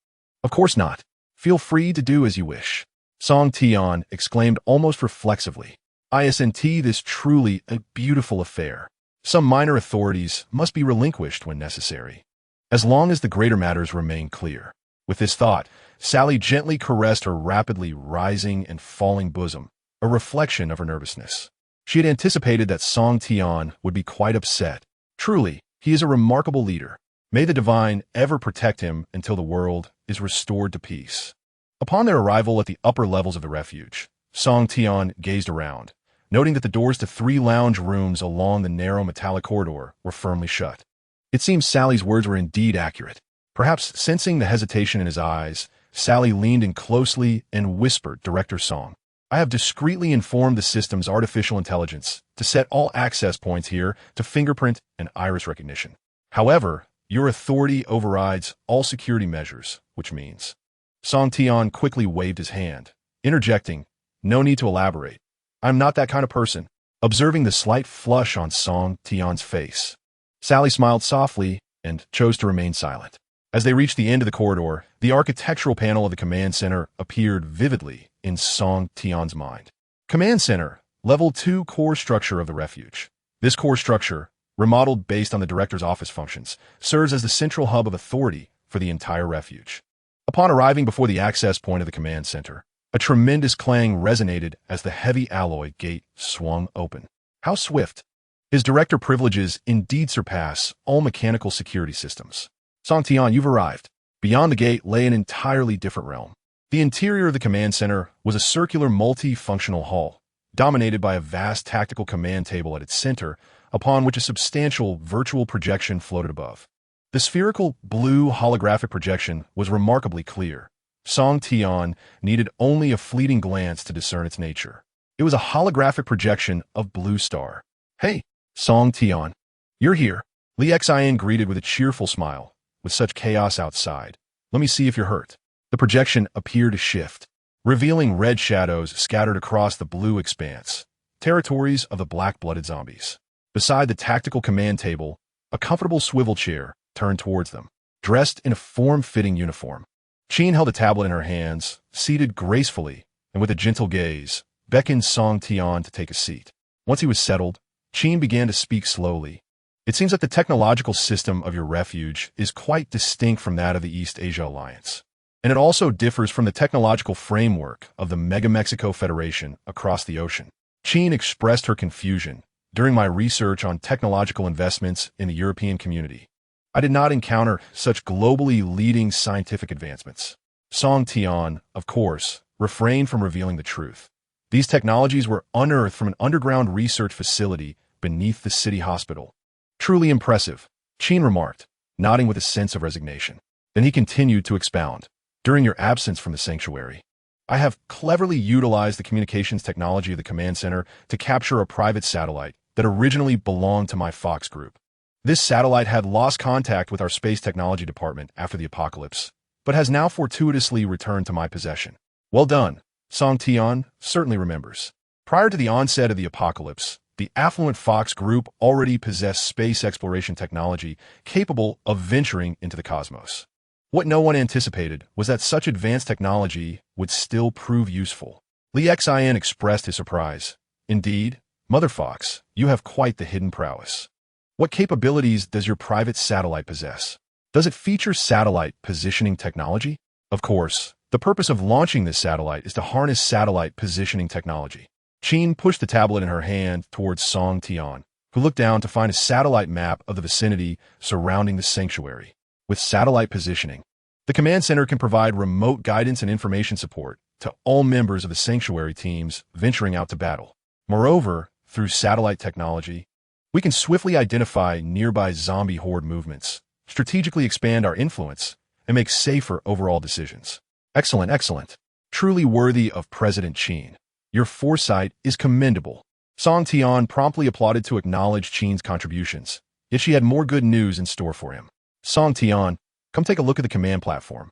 Of course not. Feel free to do as you wish. Song Tian exclaimed almost reflexively. Isn't this truly a beautiful affair? Some minor authorities must be relinquished when necessary, as long as the greater matters remain clear. With this thought, Sally gently caressed her rapidly rising and falling bosom, a reflection of her nervousness. She had anticipated that Song Tian would be quite upset. Truly, he is a remarkable leader. May the divine ever protect him until the world is restored to peace. Upon their arrival at the upper levels of the refuge, Song Tian gazed around, noting that the doors to 3 lounge rooms along the narrow metallic corridor were firmly shut. It seems Sally's words were indeed accurate. Perhaps sensing the hesitation in his eyes, Sally leaned in closely and whispered, Director Song, I have discreetly informed the system's artificial intelligence to set all access points here to fingerprint and iris recognition. However, your authority overrides all security measures, which means... Song Tian quickly waved his hand, interjecting, no need to elaborate. I'm not that kind of person. Observing the slight flush on Song Tian's face, Sally smiled softly and chose to remain silent. As they reached the end of the corridor, the architectural panel of the command center appeared vividly in Song Tian's mind. Command Center, Level 2 core structure of the refuge. This core structure, remodeled based on the director's office functions, serves as the central hub of authority for the entire refuge. Upon arriving before the access point of the command center, a tremendous clang resonated as the heavy alloy gate swung open. How swift! His director privileges indeed surpass all mechanical security systems. Song Tian, you've arrived. Beyond the gate lay an entirely different realm. The interior of the command center was a circular multi-functional hall, dominated by a vast tactical command table at its center, upon which a substantial virtual projection floated above. The spherical blue holographic projection was remarkably clear. Song Tian needed only a fleeting glance to discern its nature. It was a holographic projection of Blue Star. Hey, Song Tian, you're here. Li Xian greeted with a cheerful smile. With such chaos outside, let me see if you're hurt. The projection appeared to shift, revealing red shadows scattered across the blue expanse, territories of the black-blooded zombies. Beside the tactical command table, a comfortable swivel chair turned towards them, dressed in a form-fitting uniform. Qin held a tablet in her hands, seated gracefully, and with a gentle gaze, beckoned Song Tian to take a seat. Once he was settled, Qin began to speak slowly. It seems that the technological system of your refuge is quite distinct from that of the East Asia Alliance, and it also differs from the technological framework of the Mega Mexico Federation across the ocean. Qin expressed her confusion. During my research on technological investments in the European community, I did not encounter such globally leading scientific advancements. Song Tian, of course, refrained from revealing the truth. These technologies were unearthed from an underground research facility beneath the city hospital. Truly impressive, Qin remarked, nodding with a sense of resignation. Then he continued to expound. During your absence from the sanctuary, I have cleverly utilized the communications technology of the command center to capture a private satellite that originally belonged to my Fox group. This satellite had lost contact with our space technology department after the apocalypse, but has now fortuitously returned to my possession. Well done. Song Tian certainly remembers. Prior to the onset of the apocalypse, the affluent Fox Group already possessed space exploration technology capable of venturing into the cosmos. What no one anticipated was that such advanced technology would still prove useful. Li Xian expressed his surprise. Indeed, Mother Fox, you have quite the hidden prowess. What capabilities does your private satellite possess? Does it feature satellite positioning technology? Of course, the purpose of launching this satellite is to harness satellite positioning technology. Qin pushed the tablet in her hand towards Song Tian, who looked down to find a satellite map of the vicinity surrounding the sanctuary. With satellite positioning, the command center can provide remote guidance and information support to all members of the sanctuary teams venturing out to battle. Moreover, through satellite technology, we can swiftly identify nearby zombie horde movements, strategically expand our influence, and make safer overall decisions. Excellent, excellent. Truly worthy of President Qin. Your foresight is commendable. Song Tian promptly applauded to acknowledge Qin's contributions, yet she had more good news in store for him. Song Tian, come take a look at the command platform.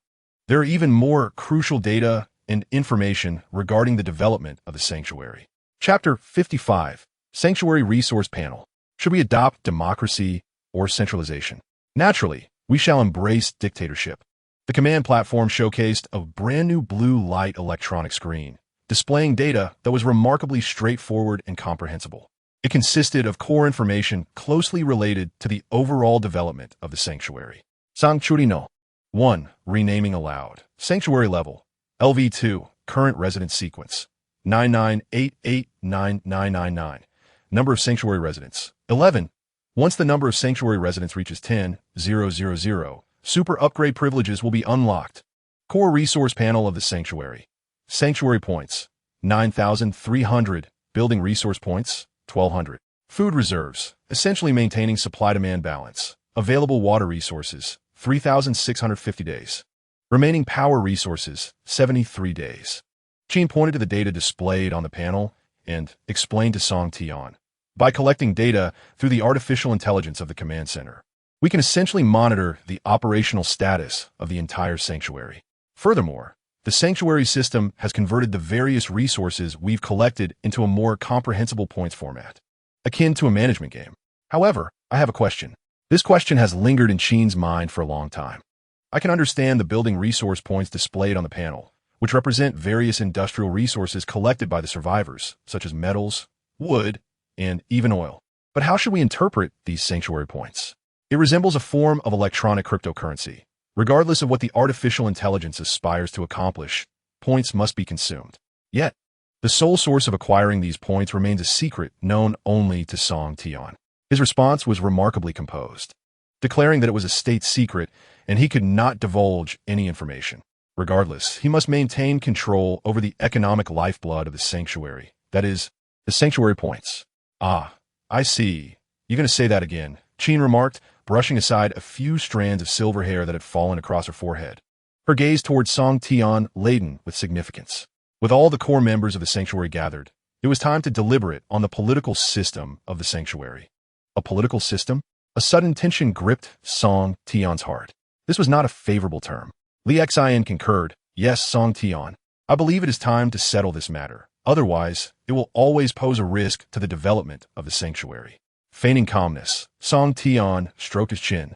There are even more crucial data and information regarding the development of the sanctuary. Chapter 55, Sanctuary Resource Panel. Should we adopt democracy or centralization? Naturally, we shall embrace dictatorship. The command platform showcased a brand new blue light electronic screen, displaying data that was remarkably straightforward and comprehensible. It consisted of core information closely related to the overall development of the sanctuary. Sanctuary no. 1. Renaming allowed. Sanctuary level. LV2. Current resident sequence. 99889999. Number of sanctuary residents. 11. Once the number of sanctuary residents reaches 10,000, super upgrade privileges will be unlocked. Core resource panel of the sanctuary. Sanctuary points. 9,300. Building resource points. 1,200. Food reserves, essentially maintaining supply-demand balance. Available water resources, 3,650 days. Remaining power resources, 73 days. Qin pointed to the data displayed on the panel and explained to Song Tian. By collecting data through the artificial intelligence of the command center, we can essentially monitor the operational status of the entire sanctuary. Furthermore, the sanctuary system has converted the various resources we've collected into a more comprehensible points format, akin to a management game. However, I have a question. This question has lingered in Qin's mind for a long time. I can understand the building resource points displayed on the panel, which represent various industrial resources collected by the survivors, such as metals, wood, and even oil. But how should we interpret these sanctuary points? It resembles a form of electronic cryptocurrency. Regardless of what the artificial intelligence aspires to accomplish, points must be consumed. Yet, the sole source of acquiring these points remains a secret known only to Song Tian. His response was remarkably composed, declaring that it was a state secret and he could not divulge any information. Regardless, he must maintain control over the economic lifeblood of the sanctuary, that is, the sanctuary points. Ah, I see. You're going to say that again, Qin remarked, brushing aside a few strands of silver hair that had fallen across her forehead. Her gaze towards Song Tian laden with significance. With all the core members of the sanctuary gathered, it was time to deliberate on the political system of the sanctuary. A political system? A sudden tension gripped Song Tian's heart. This was not a favorable term. Li Xian concurred. Yes, Song Tian. I believe it is time to settle this matter. Otherwise, it will always pose a risk to the development of the sanctuary. Feigning calmness, Song Tian stroked his chin,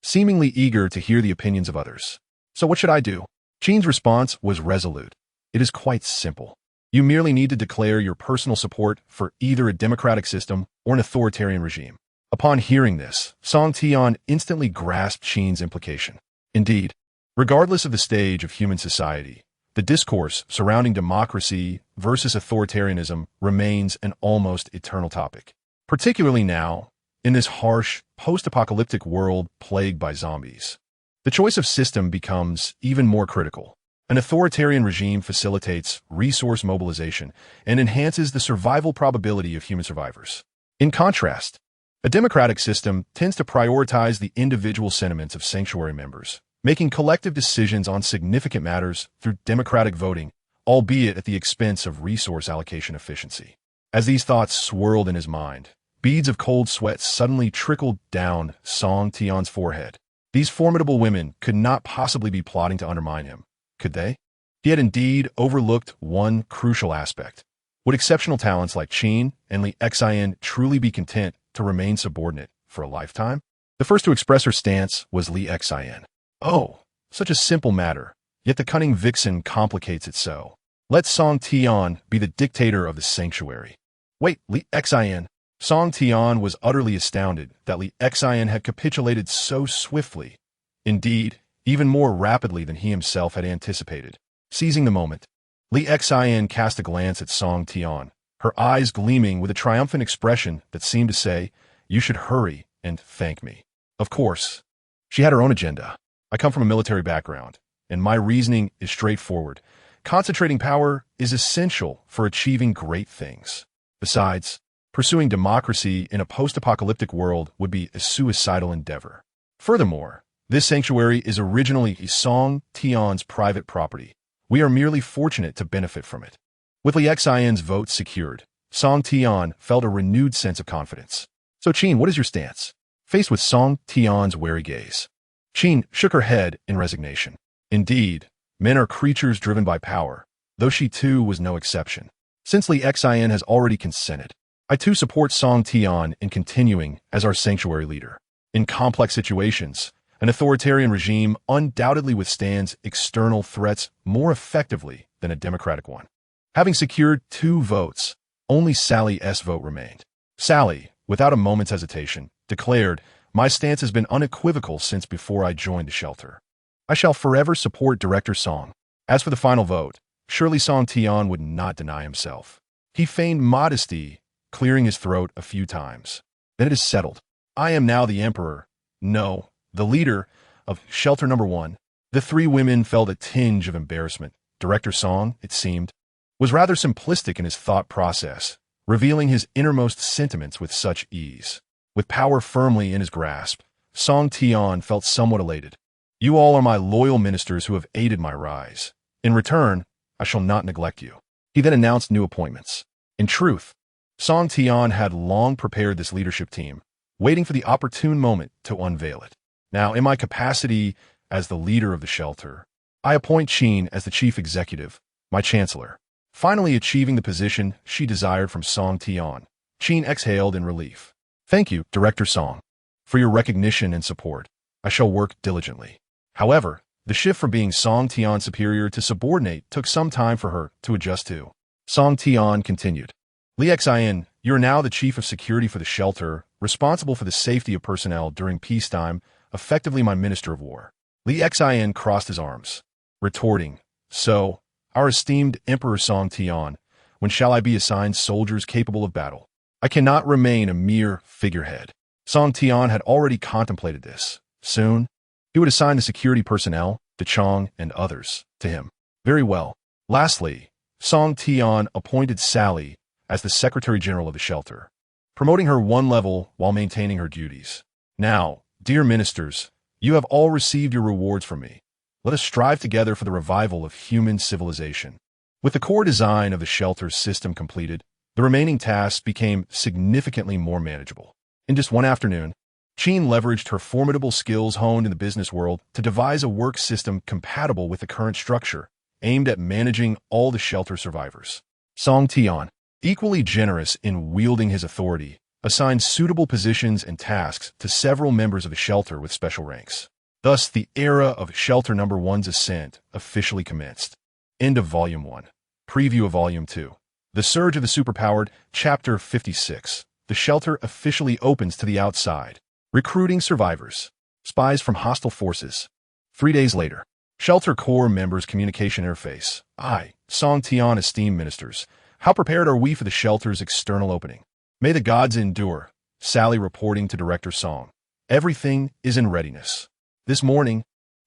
seemingly eager to hear the opinions of others. So what should I do? Qin's response was resolute. It is quite simple. You merely need to declare your personal support for either a democratic system or an authoritarian regime. Upon hearing this, Song Tian instantly grasped Qin's implication. Indeed, regardless of the stage of human society, the discourse surrounding democracy versus authoritarianism remains an almost eternal topic. Particularly now, in this harsh, post-apocalyptic world plagued by zombies. The choice of system becomes even more critical. An authoritarian regime facilitates resource mobilization and enhances the survival probability of human survivors. In contrast, a democratic system tends to prioritize the individual sentiments of sanctuary members, making collective decisions on significant matters through democratic voting, albeit at the expense of resource allocation efficiency. As these thoughts swirled in his mind, beads of cold sweat suddenly trickled down Song Tian's forehead. These formidable women could not possibly be plotting to undermine him, could they? He had indeed overlooked one crucial aspect. Would exceptional talents like Qin and Li Xin truly be content to remain subordinate for a lifetime? The first to express her stance was Li Xin. Oh, such a simple matter, yet the cunning vixen complicates it so. Let Song Tian be the dictator of the sanctuary. Wait, Li Xin. Song Tian was utterly astounded that Li Xin had capitulated so swiftly. Indeed, even more rapidly than he himself had anticipated. Seizing the moment, Li Xin cast a glance at Song Tian, her eyes gleaming with a triumphant expression that seemed to say, "You should hurry and thank me." Of course, she had her own agenda. I come from a military background, and my reasoning is straightforward. Concentrating power is essential for achieving great things. Besides, pursuing democracy in a post-apocalyptic world would be a suicidal endeavor. Furthermore, this sanctuary is originally Song Tian's private property. We are merely fortunate to benefit from it. With Li Xin's vote secured, Song Tian felt a renewed sense of confidence. So Qin, what is your stance? Faced with Song Tian's wary gaze, Qin shook her head in resignation. Indeed, men are creatures driven by power, though she too was no exception. Since Li Xin has already consented, I too support Song Tian in continuing as our sanctuary leader. In complex situations, an authoritarian regime undoubtedly withstands external threats more effectively than a democratic one. Having secured 2 votes, only Sally's vote remained. Sally, without a moment's hesitation, declared, "My stance has been unequivocal since before I joined the shelter. I shall forever support Director Song." As for the final vote, surely Song Tian would not deny himself. He feigned modesty, clearing his throat a few times. "Then it is settled. I am now the emperor. No, the leader of Shelter Number 1. The 3 women felt a tinge of embarrassment. Director Song, it seemed, was rather simplistic in his thought process, revealing his innermost sentiments with such ease. With power firmly in his grasp, Song Tian felt somewhat elated. "You all are my loyal ministers who have aided my rise. In return, I shall not neglect you." He then announced new appointments. In truth, Song Tian had long prepared this leadership team, waiting for the opportune moment to unveil it. Now, in my capacity as the leader of the shelter, I appoint Qin as the chief executive, my chancellor. Finally achieving the position she desired from Song Tian, Qin exhaled in relief. "Thank you, Director Song, for your recognition and support. I shall work diligently." However, the shift from being Song Tian's superior to subordinate took some time for her to adjust to. Song Tian continued. "Li Xin, you are now the chief of security for the shelter, responsible for the safety of personnel during peacetime, effectively my minister of war." Li Xin crossed his arms, retorting, "So, our esteemed Emperor Song Tian, when shall I be assigned soldiers capable of battle? I cannot remain a mere figurehead." Song Tian had already contemplated this. Soon, he would assign the security personnel, the Chong and others, to him. Very well. Lastly, Song Tian appointed Sally as the Secretary General of the shelter, promoting her 1 level while maintaining her duties. "Now, dear ministers, you have all received your rewards from me. Let us strive together for the revival of human civilization." With the core design of the shelter system completed, the remaining tasks became significantly more manageable. In just one afternoon, Qin leveraged her formidable skills honed in the business world to devise a work system compatible with the current structure, aimed at managing all the shelter survivors. Song Tian, equally generous in wielding his authority, assigned suitable positions and tasks to several members of the shelter with special ranks. Thus, the era of Shelter Number 1's ascent officially commenced. End of Volume 1. Preview of Volume 2. The Surge of the Superpowered, Chapter 56. The shelter officially opens to the outside. Recruiting survivors. Spies from hostile forces. 3 days later. Shelter Corps members communication interface. I, Song Tian, esteemed ministers. How prepared are we for the shelter's external opening? May the gods endure. Sally reporting to Director Song. Everything is in readiness. This morning,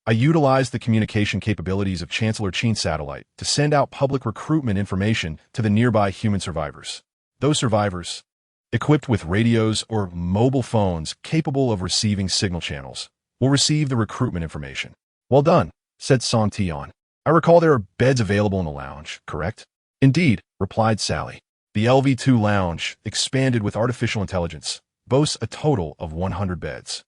I utilized the communication capabilities of Chancellor Qin's satellite to send out public recruitment information to the nearby human survivors. Those survivors, equipped with radios or mobile phones capable of receiving signal channels, will receive the recruitment information. Well done, said Song Tian. I recall there are beds available in the lounge, correct? Indeed, replied Sally. The LV2 lounge, expanded with artificial intelligence, boasts a total of 100 beds.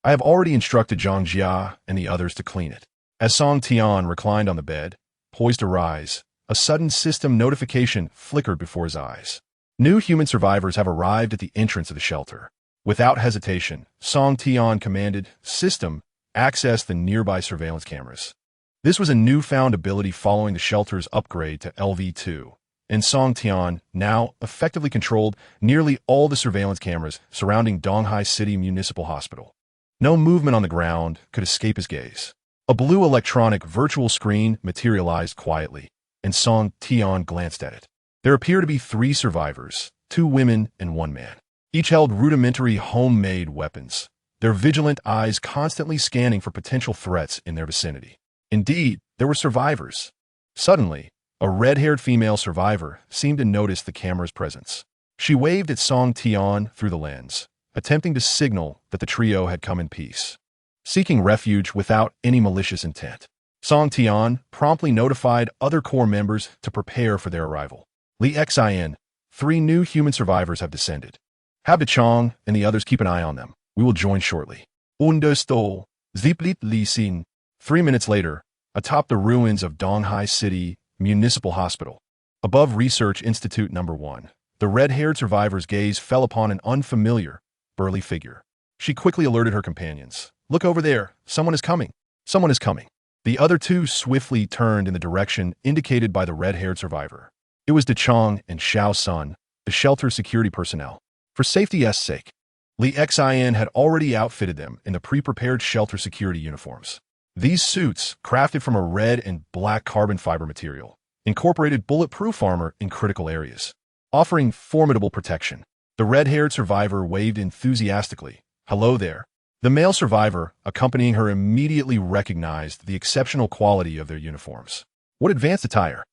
I have already instructed Zhang Jia and the others to clean it. As Song Tian reclined on the bed, poised to rise, A sudden system notification flickered before his eyes. New human survivors have arrived at the entrance of the shelter. Without hesitation, Song Tian commanded, "System, access the nearby surveillance cameras." This was a newfound ability following the shelter's upgrade to LV2, and Song Tian now effectively controlled nearly all the surveillance cameras surrounding Donghai City Municipal Hospital. No movement on the ground could escape his gaze. A blue electronic virtual screen materialized quietly, and Song Tian glanced at it. There appear to be 3 survivors, 2 women and 1 man. Each held rudimentary homemade weapons, their vigilant eyes constantly scanning for potential threats in their vicinity. Indeed, there were survivors. Suddenly, a red-haired female survivor seemed to notice the camera's presence. She waved at Song Tian through the lens, attempting to signal that the trio had come in peace, seeking refuge without any malicious intent. Song Tian promptly notified other core members to prepare for their arrival. Li Xin, 3 new human survivors have descended. Have the Chong and the others keep an eye on them. We will join shortly. Understood. Ziplit Li Xin. 3 minutes later, atop the ruins of Donghai City Municipal Hospital, above Research Institute No. 1, the red-haired survivor's gaze fell upon an unfamiliar, burly figure. She quickly alerted her companions. "Look over there. Someone is coming. Someone is coming." The other 2 swiftly turned in the direction indicated by the red-haired survivor. It was DeChong and Xiao Sun, the shelter security personnel. For safety's sake, Li Xin had already outfitted them in the pre-prepared shelter security uniforms. These suits, crafted from a red and black carbon fiber material, incorporated bulletproof armor in critical areas, offering formidable protection. The red-haired survivor waved enthusiastically. "Hello there." The male survivor, accompanying her, immediately recognized the exceptional quality of their uniforms. "What advanced attire!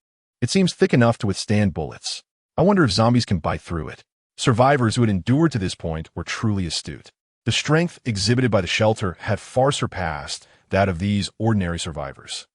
It seems thick enough to withstand bullets. I wonder if zombies can bite through it." Survivors who had endured to this point were truly astute. The strength exhibited by the shelter had far surpassed that of these ordinary survivors.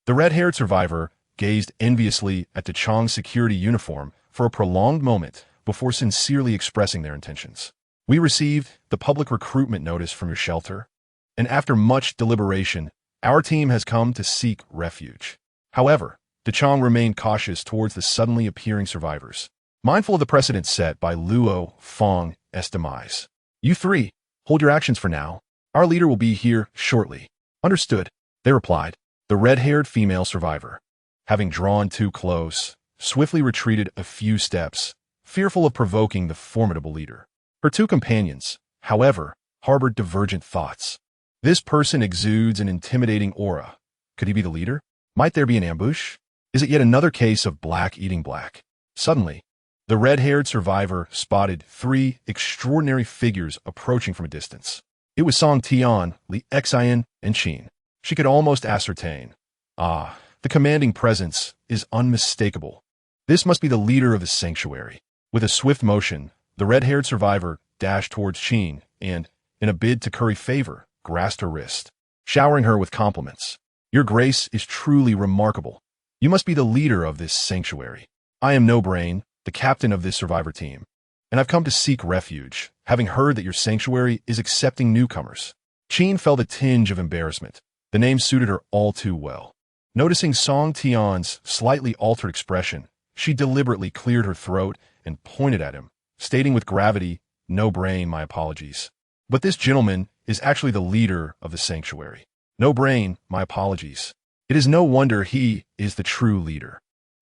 The red-haired survivor gazed enviously at DeChong's security uniform for a prolonged moment before sincerely expressing their intentions. "We received the public recruitment notice from your shelter, and after much deliberation, our team has come to seek refuge." However, DeChong remained cautious towards the suddenly appearing survivors, mindful of the precedent set by Luo Feng's demise. "You 3, hold your actions for now. Our leader will be here shortly." "Understood," they replied. The red-haired female survivor, having drawn too close, swiftly retreated a few steps, fearful of provoking the formidable leader. Her 2 companions, however, harbored divergent thoughts. "This person exudes an intimidating aura. Could he be the leader? Might there be an ambush? Is it yet another case of black eating black?" Suddenly, the red-haired survivor spotted 3 extraordinary figures approaching from a distance. It was Song Tian, Li Xin, and Qin. She could almost ascertain. The commanding presence is unmistakable. This must be the leader of the sanctuary. With a swift motion, the red-haired survivor dashed towards Qin and, in a bid to curry favor, grasped her wrist, showering her with compliments. "Your grace is truly remarkable. You must be the leader of this sanctuary. I am No Brain, the captain of this survivor team, and I've come to seek refuge, having heard that your sanctuary is accepting newcomers." Qin felt a tinge of embarrassment. The name suited her all too well. Noticing Song Tian's slightly altered expression, she deliberately cleared her throat and pointed at him, stating with gravity, "No Brain, my apologies. But this gentleman is actually the leader of the sanctuary. No Brain, my apologies. It is no wonder he is the true leader.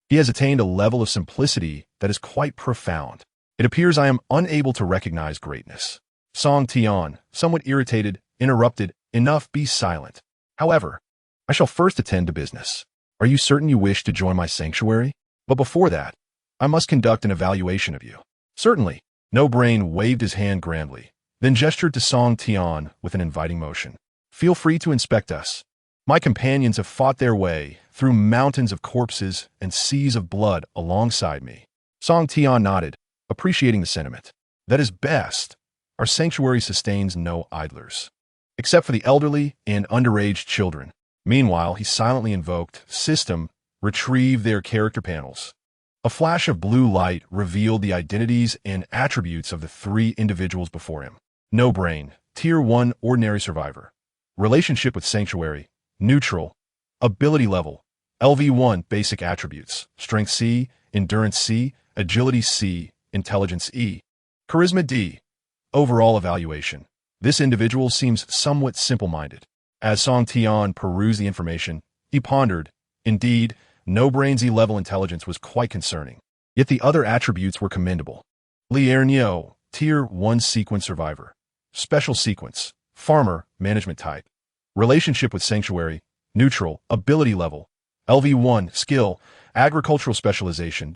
He has attained a level of simplicity that is quite profound. It appears I am unable to recognize greatness." Song Tian, somewhat irritated, interrupted, "Enough, be silent. However, I shall first attend to business. Are you certain you wish to join my sanctuary? But before that, I must conduct an evaluation of you." "Certainly." No Brain waved his hand grandly, then gestured to Song Tian with an inviting motion. "Feel free to inspect us. My companions have fought their way through mountains of corpses and seas of blood alongside me." Song Tian nodded, appreciating the sentiment. "That is best. Our sanctuary sustains no idlers, except for the elderly and underage children." Meanwhile, he silently invoked System, retrieve their character panels. A flash of blue light revealed the identities and attributes of the 3 individuals before him. No Brain, Tier 1 Ordinary Survivor. Relationship with Sanctuary, Neutral. Ability level, LV1 basic attributes: strength C, endurance C, agility C, intelligence E, charisma D. Overall evaluation. This individual seems somewhat simple-minded. As Song Tian perused the information, he pondered. Indeed, no brains E-level intelligence was quite concerning. Yet the other attributes were commendable. Liernio, Tier 1 sequence survivor. Special sequence, farmer, management type. Relationship with sanctuary, neutral, ability level. LV1, skill, agricultural specialization.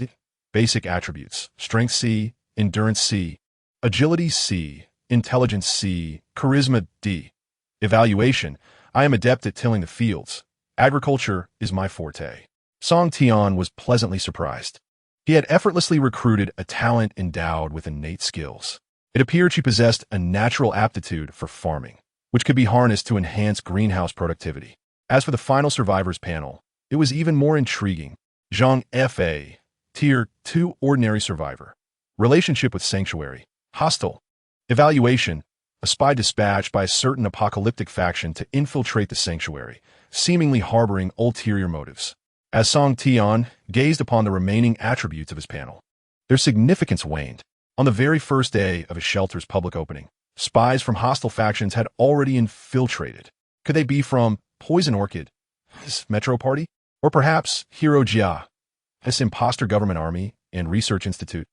Basic attributes, strength C, endurance C, agility C, intelligence C, charisma D. Evaluation, I am adept at tilling the fields. Agriculture is my forte. Song Tian was pleasantly surprised. He had effortlessly recruited a talent endowed with innate skills. It appeared she possessed a natural aptitude for farming, which could be harnessed to enhance greenhouse productivity. As for the final survivors panel, it was even more intriguing. Zhang Fa, Tier 2 ordinary survivor. Relationship with sanctuary, hostile. Evaluation, a spy dispatched by a certain apocalyptic faction to infiltrate the sanctuary, seemingly harboring ulterior motives. As Song Tian gazed upon the remaining attributes of his panel, their significance waned. On the very first day of his shelter's public opening, spies from hostile factions had already infiltrated. Could they be from Poison Orchid, this Metro Party, or perhaps Hero Jia, this imposter government army and research institute?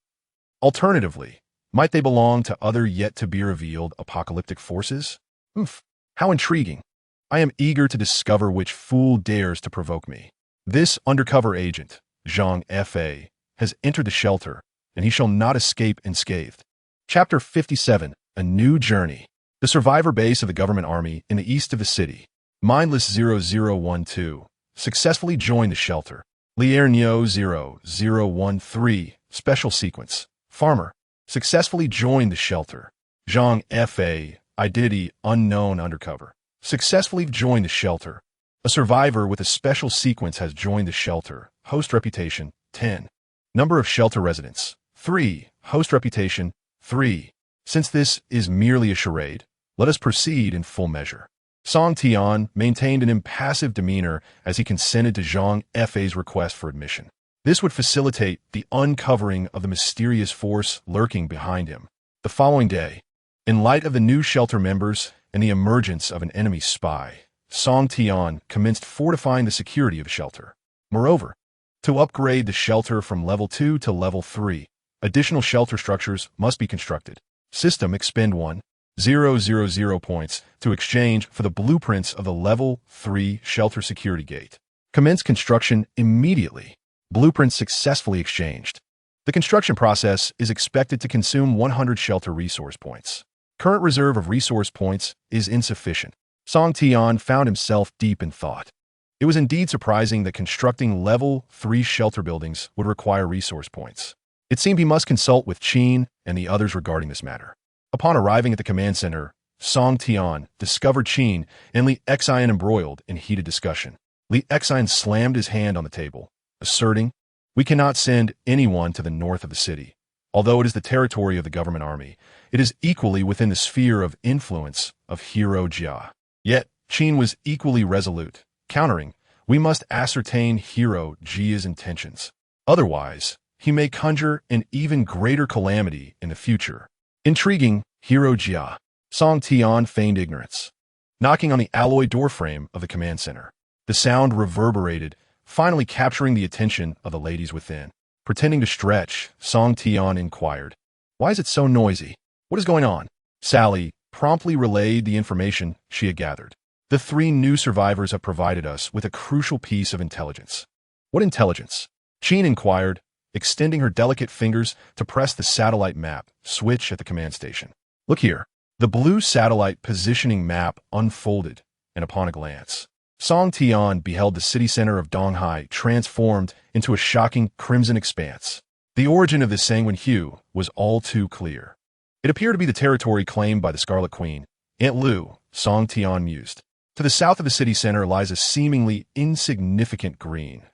Alternatively, might they belong to other yet-to-be-revealed apocalyptic forces? How intriguing. I am eager to discover which fool dares to provoke me. This undercover agent, Zhang Fa, has entered the shelter, and he shall not escape unscathed. Chapter 57, A New Journey. The survivor base of the government army in the east of the city, Mindless 0012, successfully joined the shelter. Liernio 0013, special sequence, farmer, successfully joined the shelter. Zhang Fa, identity unknown undercover, successfully joined the shelter. A survivor with a special sequence has joined the shelter. Host reputation, 10. Number of shelter residents, 3. Host reputation, 3. Since this is merely a charade, let us proceed in full measure. Song Tian maintained an impassive demeanor as he consented to Zhang Fa's request for admission. This would facilitate the uncovering of the mysterious force lurking behind him. The following day, in light of the new shelter members and the emergence of an enemy spy, Song Tian commenced fortifying the security of the shelter. Moreover, to upgrade the shelter from level 2 to level 3, additional shelter structures must be constructed. System expend 1,000 points to exchange for the blueprints of the level 3 shelter security gate. Commence construction immediately. Blueprints successfully exchanged. The construction process is expected to consume 100 shelter resource points. Current reserve of resource points is insufficient. Song Tian found himself deep in thought. It was indeed surprising that constructing level 3 shelter buildings would require resource points. It seemed he must consult with Qin and the others regarding this matter. Upon arriving at the command center, Song Tian discovered Qin and Li Xian embroiled in heated discussion. Li Xian slammed his hand on the table, asserting, "We cannot send anyone to the north of the city. Although it is the territory of the government army, it is equally within the sphere of influence of Hero Jia." Yet, Qin was equally resolute, countering, "We must ascertain Hero Jia's intentions. Otherwise, he may conjure an even greater calamity in the future." Intriguing, Hero Jia. Song Tian feigned ignorance. Knocking on the alloy doorframe of the command center. The sound reverberated, finally capturing the attention of the ladies within. Pretending to stretch, Song Tian inquired, "Why is it so noisy? What is going on?" Sally promptly relayed the information she had gathered. "The 3 new survivors have provided us with a crucial piece of intelligence." "What intelligence?" Qin inquired, extending her delicate fingers to press the satellite map switch at the command station. "Look here." The blue satellite positioning map unfolded, and upon a glance, Song Tian beheld the city center of Donghai transformed into a shocking crimson expanse. The origin of this sanguine hue was all too clear. It appeared to be the territory claimed by the Scarlet Queen, Aunt Lu, Song Tian mused. To the south of the city center lies a seemingly insignificant green,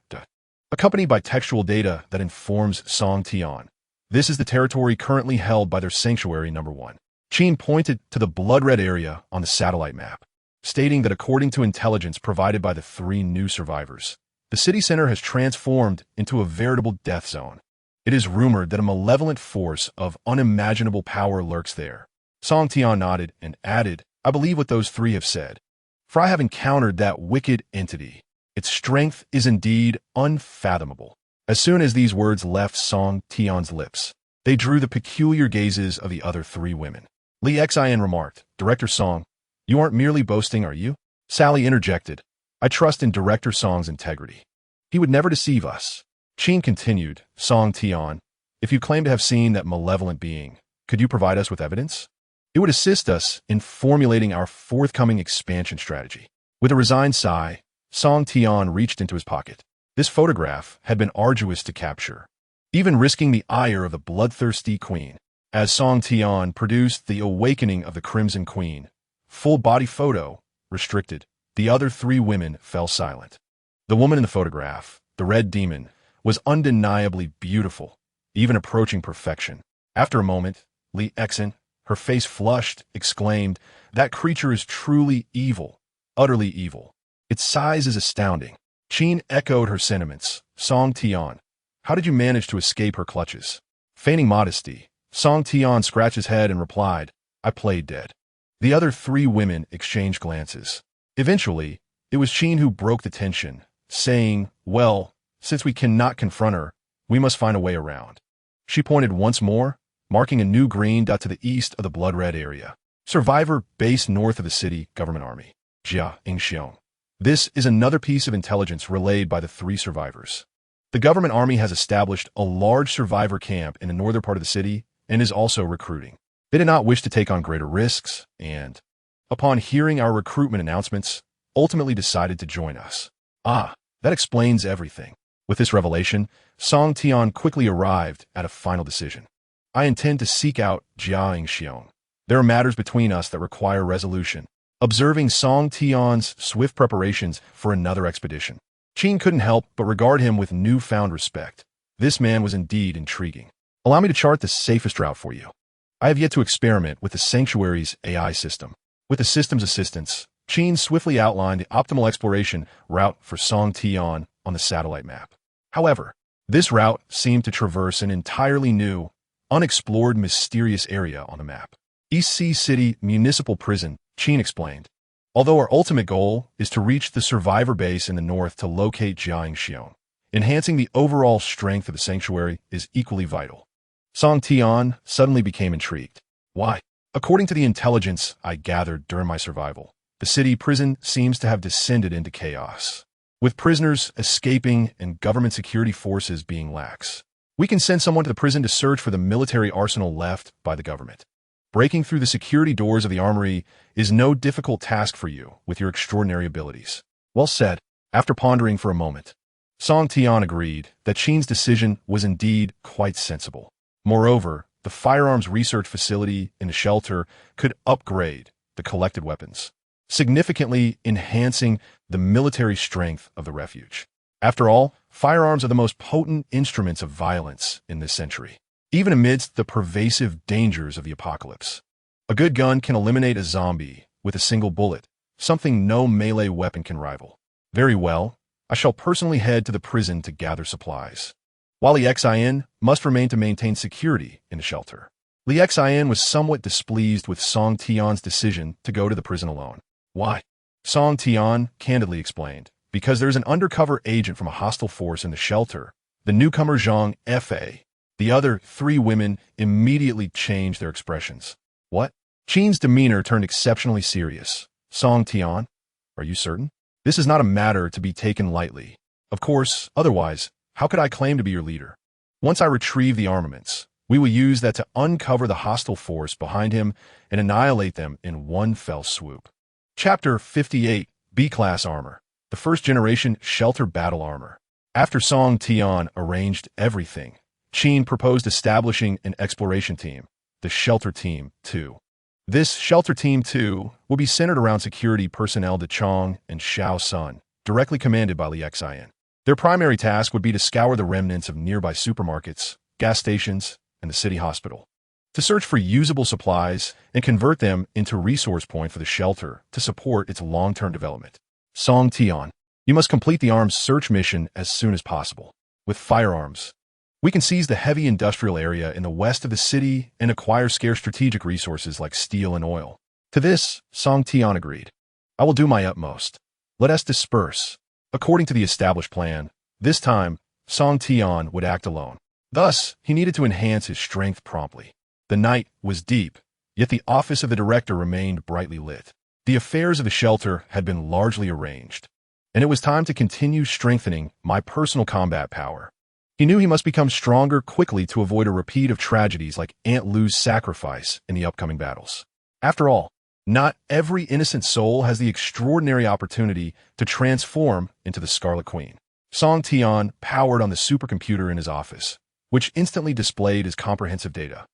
accompanied by textual data that informs Song Tian. This is the territory currently held by their sanctuary number 1. Qin pointed to the blood-red area on the satellite map, stating that according to intelligence provided by the 3 new survivors, The city center has transformed into a veritable death zone. It is rumored that a malevolent force of unimaginable power lurks there. Song Tian nodded and added, I believe what those three have said. For I have encountered that wicked entity. Its strength is indeed unfathomable. As soon as these words left Song Tian's lips, they drew the peculiar gazes of the other three women. Li Xin remarked, Director Song, you aren't merely boasting, are you? Sally interjected, I trust in Director Song's integrity. He would never deceive us. Qin continued, Song Tian, if you claim to have seen that malevolent being, could you provide us with evidence? It would assist us in formulating our forthcoming expansion strategy. With a resigned sigh, Song Tian reached into his pocket. This photograph had been arduous to capture, even risking the ire of the bloodthirsty queen. As Song Tian produced the awakening of the Crimson Queen, full body photo, restricted, the other three women fell silent. The woman in the photograph, the red demon, was undeniably beautiful, even approaching perfection. After a moment, Li Xin, her face flushed, exclaimed, that creature is truly evil, utterly evil. Its size is astounding. Qin echoed her sentiments. Song Tian, how did you manage to escape her clutches? Feigning modesty, Song Tian scratched his head and replied, I played dead. The other three women exchanged glances. Eventually, it was Qin who broke the tension, saying, well, since we cannot confront her, we must find a way around. She pointed once more, marking a new green dot to the east of the blood-red area. Survivor base north of the city government army. Jia Ingxiong. This is another piece of intelligence relayed by the three survivors. The government army has established a large survivor camp in the northern part of the city and is also recruiting. They did not wish to take on greater risks and, upon hearing our recruitment announcements, ultimately decided to join us. Ah, that explains everything. With this revelation, Song Tian quickly arrived at a final decision. I intend to seek out Jia Ingxiong. There are matters between us that require resolution. Observing Song Tian's swift preparations for another expedition, Qin couldn't help but regard him with newfound respect. This man was indeed intriguing. Allow me to chart the safest route for you. I have yet to experiment with the sanctuary's AI system. With the system's assistance, Qin swiftly outlined the optimal exploration route for Song Tian on the satellite map. However, this route seemed to traverse an entirely new, unexplored mysterious area on the map. East Sea City Municipal Prison, Qin explained. Although our ultimate goal is to reach the survivor base in the north to locate Jia Ingxiong, enhancing the overall strength of the sanctuary is equally vital. Song Tian suddenly became intrigued. Why? According to the intelligence I gathered during my survival, the city prison seems to have descended into chaos, with prisoners escaping and government security forces being lax. We can send someone to the prison to search for the military arsenal left by the government. Breaking through the security doors of the Armory is no difficult task for you with your extraordinary abilities. Well said. After pondering for a moment, Song Tian agreed that Qin's decision was indeed quite sensible. Moreover, the firearms research facility in the shelter could upgrade the collected weapons, significantly enhancing the military strength of the refuge. After all, firearms are the most potent instruments of violence in this century. Even amidst the pervasive dangers of the apocalypse, a good gun can eliminate a zombie with a single bullet, something no melee weapon can rival. Very well, I shall personally head to the prison to gather supplies, while Li Xin must remain to maintain security in the shelter. Li Xin was somewhat displeased with Song Tian's decision to go to the prison alone. Why? Song Tian candidly explained, because there's an undercover agent from a hostile force in the shelter, the newcomer Zhang Fa. The other three women immediately changed their expressions. What? Qin's demeanor turned exceptionally serious. Song Tian, are you certain? This is not a matter to be taken lightly. Of course, otherwise, how could I claim to be your leader? Once I retrieve the armaments, we will use that to uncover the hostile force behind him and annihilate them in one fell swoop. Chapter 58, B-Class Armor, the first-generation shelter battle armor. After Song Tian arranged everything, Qin proposed establishing an exploration team, the Shelter Team 2. This Shelter Team 2 will be centered around security personnel De Chong and Xiao Sun, directly commanded by Li Xin. Their primary task would be to scour the remnants of nearby supermarkets, gas stations, and the city hospital, to search for usable supplies and convert them into resource point for the shelter to support its long-term development. Song Tian, You must complete the arms search mission as soon as possible. With firearms, we can seize the heavy industrial area in the west of the city and acquire scarce strategic resources like steel and oil. To this, Song Tian agreed. I will do my utmost. Let us disperse. According to the established plan, this time, Song Tian would act alone. Thus, he needed to enhance his strength promptly. The night was deep, yet the office of the director remained brightly lit. The affairs of the shelter had been largely arranged, and it was time to continue strengthening my personal combat power. He knew he must become stronger quickly to avoid a repeat of tragedies like Aunt Lou's sacrifice in the upcoming battles. After all, not every innocent soul has the extraordinary opportunity to transform into the Scarlet Queen. Song Tian powered on the supercomputer in his office, which instantly displayed his comprehensive data.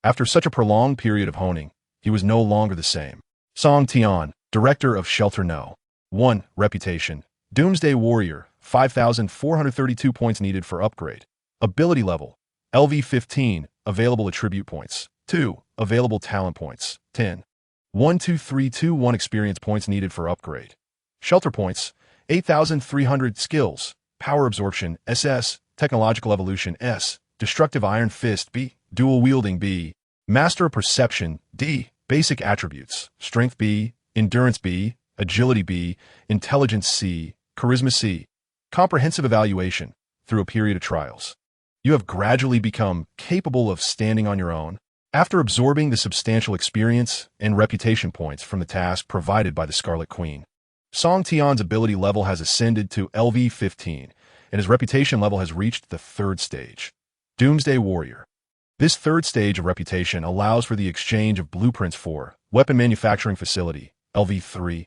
After such a prolonged period of honing, he was no longer the same. Song Tian, Director of Shelter No. 1. Reputation. Doomsday Warrior, 5,432 points needed for upgrade. Ability level. LV15, available attribute points. 2. Available talent points. 10. 1, 2, 3, 2, 1 experience points needed for upgrade. Shelter points. 8,300 skills. Power absorption, SS. Technological evolution, S. Destructive iron fist, B. Dual wielding, B. Master of perception, D. Basic attributes. Strength, B. Endurance, B. Agility, B. Intelligence, C. Charisma, C. Comprehensive evaluation through a period of trials. You have gradually become capable of standing on your own after absorbing the substantial experience and reputation points from the task provided by the Scarlet Queen. Song Tian's ability level has ascended to LV15, and his reputation level has reached the 3rd stage. Doomsday Warrior. This 3rd stage of reputation allows for the exchange of blueprints for Weapon Manufacturing Facility, LV3,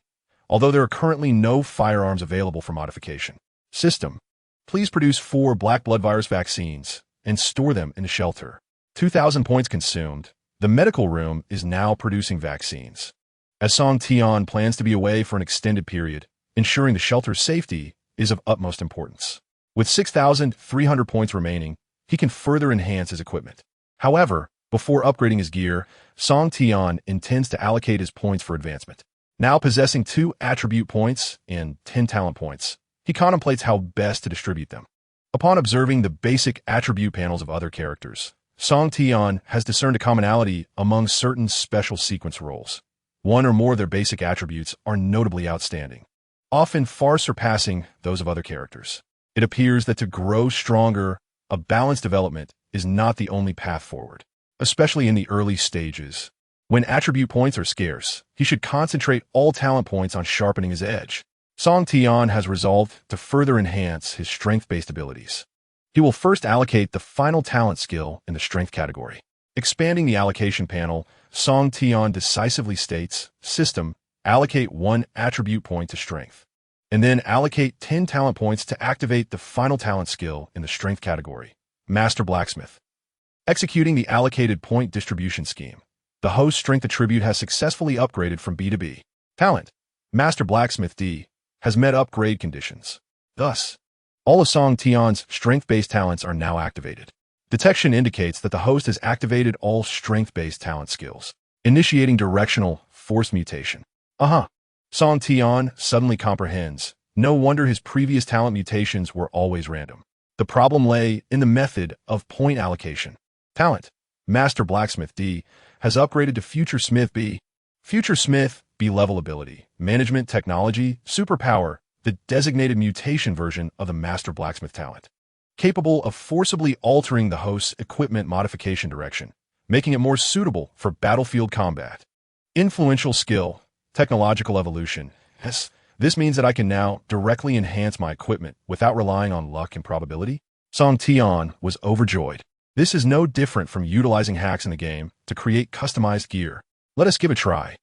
although there are currently no firearms available for modification. System. Please produce 4 black blood virus vaccines and store them in the shelter. 2,000 points consumed. The medical room is now producing vaccines. As Song Tian plans to be away for an extended period, ensuring the shelter's safety is of utmost importance. With 6,300 points remaining, he can further enhance his equipment. However, before upgrading his gear, Song Tian intends to allocate his points for advancement. Now possessing 2 attribute points and 10 talent points, he contemplates how best to distribute them. Upon observing the basic attribute panels of other characters, Song Tian has discerned a commonality among certain special sequence roles. One or more of their basic attributes are notably outstanding, often far surpassing those of other characters. It appears that to grow stronger, a balanced development is not the only path forward, especially in the early stages. When attribute points are scarce, he should concentrate all talent points on sharpening his edge. Song Tian has resolved to further enhance his strength-based abilities. He will first allocate the final talent skill in the strength category. Expanding the allocation panel, Song Tian decisively states, System, allocate 1 attribute point to strength, and then allocate 10 talent points to activate the final talent skill in the strength category, Master Blacksmith. Executing the allocated point distribution scheme, the host strength attribute has successfully upgraded from B to B. Talent, Master Blacksmith D, has met upgrade conditions. Thus, all of Song Tian's strength-based talents are now activated. Detection indicates that the host has activated all strength-based talent skills, initiating directional force mutation. Song Tian suddenly comprehends. No wonder his previous talent mutations were always random. The problem lay in the method of point allocation. Talent, Master Blacksmith D, has upgraded to Future Smith B. Future Smith B level ability, management technology, superpower, the designated mutation version of the Master Blacksmith talent, capable of forcibly altering the host's equipment modification direction, making it more suitable for battlefield combat. Influential skill, technological evolution. Yes, this means that I can now directly enhance my equipment without relying on luck and probability. Song Tian was overjoyed. This is no different from utilizing hacks in the game to create customized gear. Let us give it a try.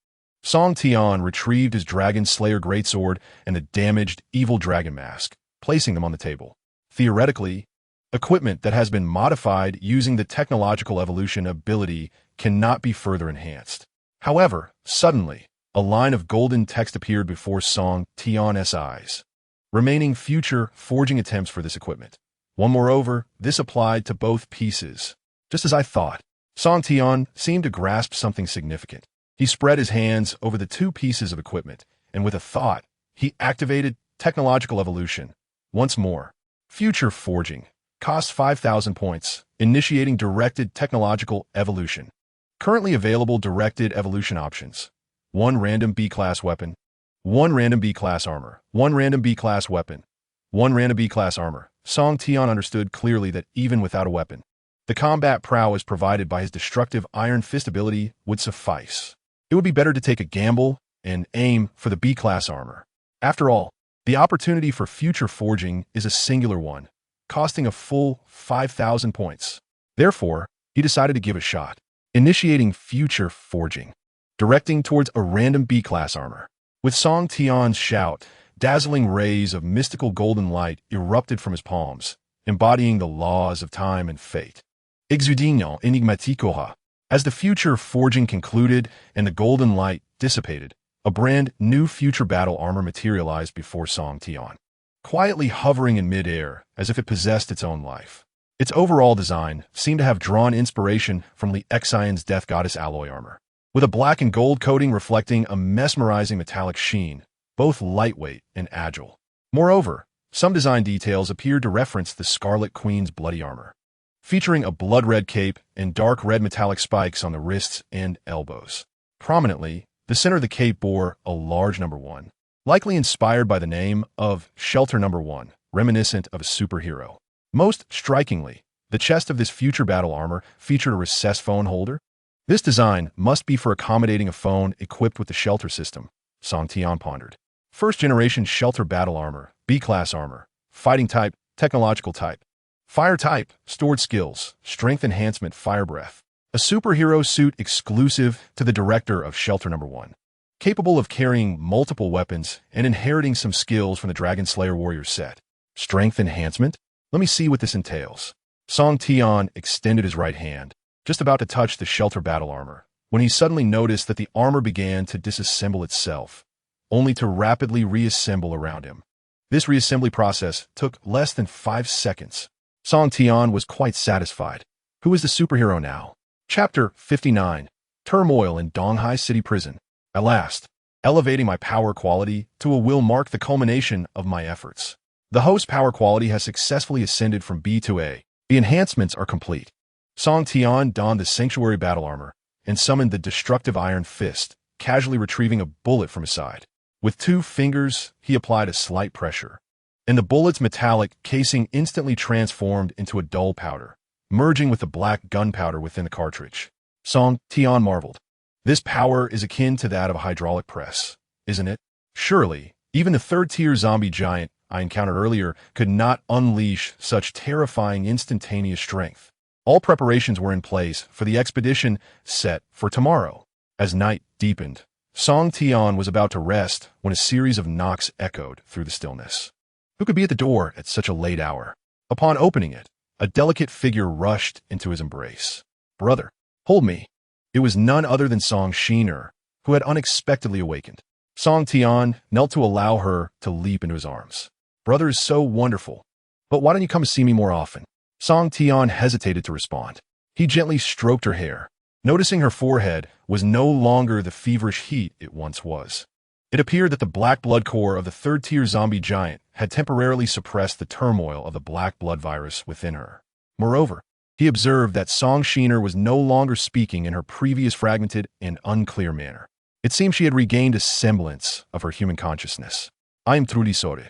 Song Tian retrieved his Dragon Slayer greatsword and the damaged evil dragon mask, placing them on the table. Theoretically, equipment that has been modified using the technological evolution ability cannot be further enhanced. However, suddenly, a line of golden text appeared before Song Tian's eyes, remaining future forging attempts for this equipment. Moreover, this applied to both pieces. Just as I thought, Song Tian seemed to grasp something significant. He spread his hands over the 2 pieces of equipment, and with a thought, he activated Technological Evolution. Once more. Future Forging. Costs 5,000 points. Initiating Directed Technological Evolution. Currently available Directed Evolution options. 1 random B-class weapon. 1 random B-class armor. 1 random B-class weapon. 1 random B-class armor. Song Tian understood clearly that even without a weapon, the combat prowess provided by his destructive Iron Fist ability would suffice. It would be better to take a gamble and aim for the B-class armor. After all, the opportunity for future forging is a singular one, costing a full 5,000 points. Therefore, he decided to give a shot, initiating future forging, directing towards a random B-class armor. With Song Tian's shout, dazzling rays of mystical golden light erupted from his palms, embodying the laws of time and fate. Exudinant enigmaticoha. As the future forging concluded and the golden light dissipated, a brand new future battle armor materialized before Song Tian, quietly hovering in mid-air as if it possessed its own life. Its overall design seemed to have drawn inspiration from Li Xian's Death Goddess alloy armor, with a black and gold coating reflecting a mesmerizing metallic sheen, both lightweight and agile. Moreover, some design details appeared to reference the Scarlet Queen's bloody armor, featuring a blood-red cape and dark red metallic spikes on the wrists and elbows. Prominently, the center of the cape bore a large number 1, likely inspired by the name of Shelter Number 1, reminiscent of a superhero. Most strikingly, the chest of this future battle armor featured a recessed phone holder. This design must be for accommodating a phone equipped with the shelter system, Song Tian pondered. First-generation shelter battle armor, B-class armor, fighting type, technological type. Fire type, stored skills, strength enhancement, fire breath. A superhero suit exclusive to the director of Shelter Number 1. Capable of carrying multiple weapons and inheriting some skills from the Dragon Slayer Warrior set. Strength enhancement? Let me see what this entails. Song Tian extended his right hand, just about to touch the shelter battle armor, when he suddenly noticed that the armor began to disassemble itself, only to rapidly reassemble around him. This reassembly process took less than 5 seconds. Song Tian was quite satisfied. Who is the superhero now? Chapter 59. Turmoil in Donghai City Prison. At last, elevating my power quality to a will mark the culmination of my efforts. The host power quality has successfully ascended from B to A. The enhancements are complete. Song Tian donned the Sanctuary battle armor and summoned the destructive Iron Fist, casually retrieving a bullet from his side. With 2 fingers, he applied a slight pressure, and the bullet's metallic casing instantly transformed into a dull powder, merging with the black gunpowder within the cartridge. Song Tian marveled. This power is akin to that of a hydraulic press, isn't it? Surely, even the 3rd-tier zombie giant I encountered earlier could not unleash such terrifying instantaneous strength. All preparations were in place for the expedition set for tomorrow. As night deepened, Song Tian was about to rest when a series of knocks echoed through the stillness. Who could be at the door at such a late hour? Upon opening it, a delicate figure rushed into his embrace. Brother, hold me. It was none other than Song Tian, who had unexpectedly awakened. Song Tian knelt to allow her to leap into his arms. Brother is so wonderful. But why don't you come to see me more often? Song Tian hesitated to respond. He gently stroked her hair, noticing her forehead was no longer the feverish heat it once was. It appeared that the black blood core of the 3rd-tier zombie giant had temporarily suppressed the turmoil of the black blood virus within her. Moreover, he observed that Song Tian was no longer speaking in her previous fragmented and unclear manner. It seemed she had regained a semblance of her human consciousness. I am truly sorry.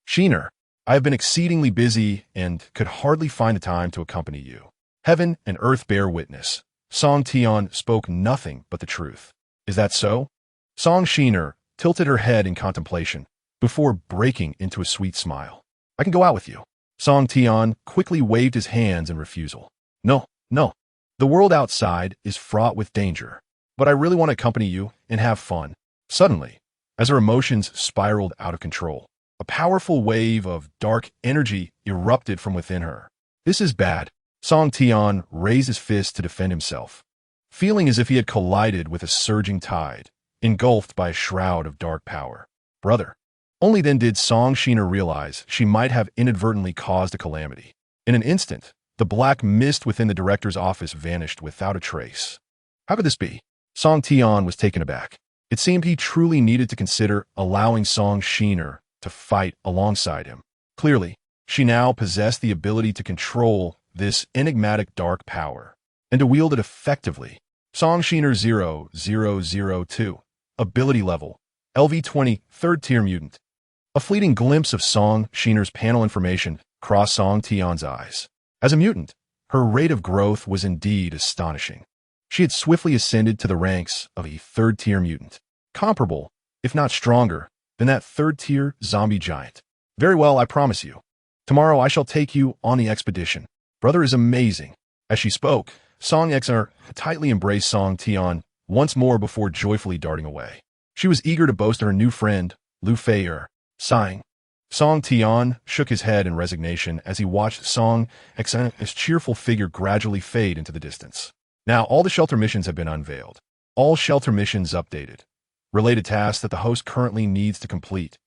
Tian, I have been exceedingly busy and could hardly find the time to accompany you. Heaven and earth bear witness. Song Tian spoke nothing but the truth. Is that so? Song Tian tilted her head in contemplation before breaking into a sweet smile. I can go out with you. Song Tian quickly waved his hands in refusal. No, no. The world outside is fraught with danger, but I really want to accompany you and have fun. Suddenly, as her emotions spiraled out of control, a powerful wave of dark energy erupted from within her. This is bad. Song Tian raised his fist to defend himself, feeling as if he had collided with a surging tide, engulfed by a shroud of dark power. Brother. Only then did Song Tian realize she might have inadvertently caused a calamity. In an instant, the black mist within the director's office vanished without a trace. How could this be? Song Tian was taken aback. It seemed he truly needed to consider allowing Song Tian to fight alongside him. Clearly, she now possessed the ability to control this enigmatic dark power, and to wield it effectively. Song Tian 0002. Ability level. LV-20, 3rd tier mutant. A fleeting glimpse of Song Tian's panel information crossed Song Tian's eyes. As a mutant, her rate of growth was indeed astonishing. She had swiftly ascended to the ranks of a 3rd tier mutant, comparable, if not stronger, than that 3rd tier zombie giant. Very well, I promise you. Tomorrow I shall take you on the expedition. Brother is amazing. As she spoke, Song Tian tightly embraced Song Tian once more before joyfully darting away. She was eager to boast of her new friend, Lu Fei. Sighing, Song Tian shook his head in resignation as he watched Song Tian's cheerful figure gradually fade into the distance. Now all the shelter missions have been unveiled. All shelter missions updated. Related tasks that the host currently needs to complete.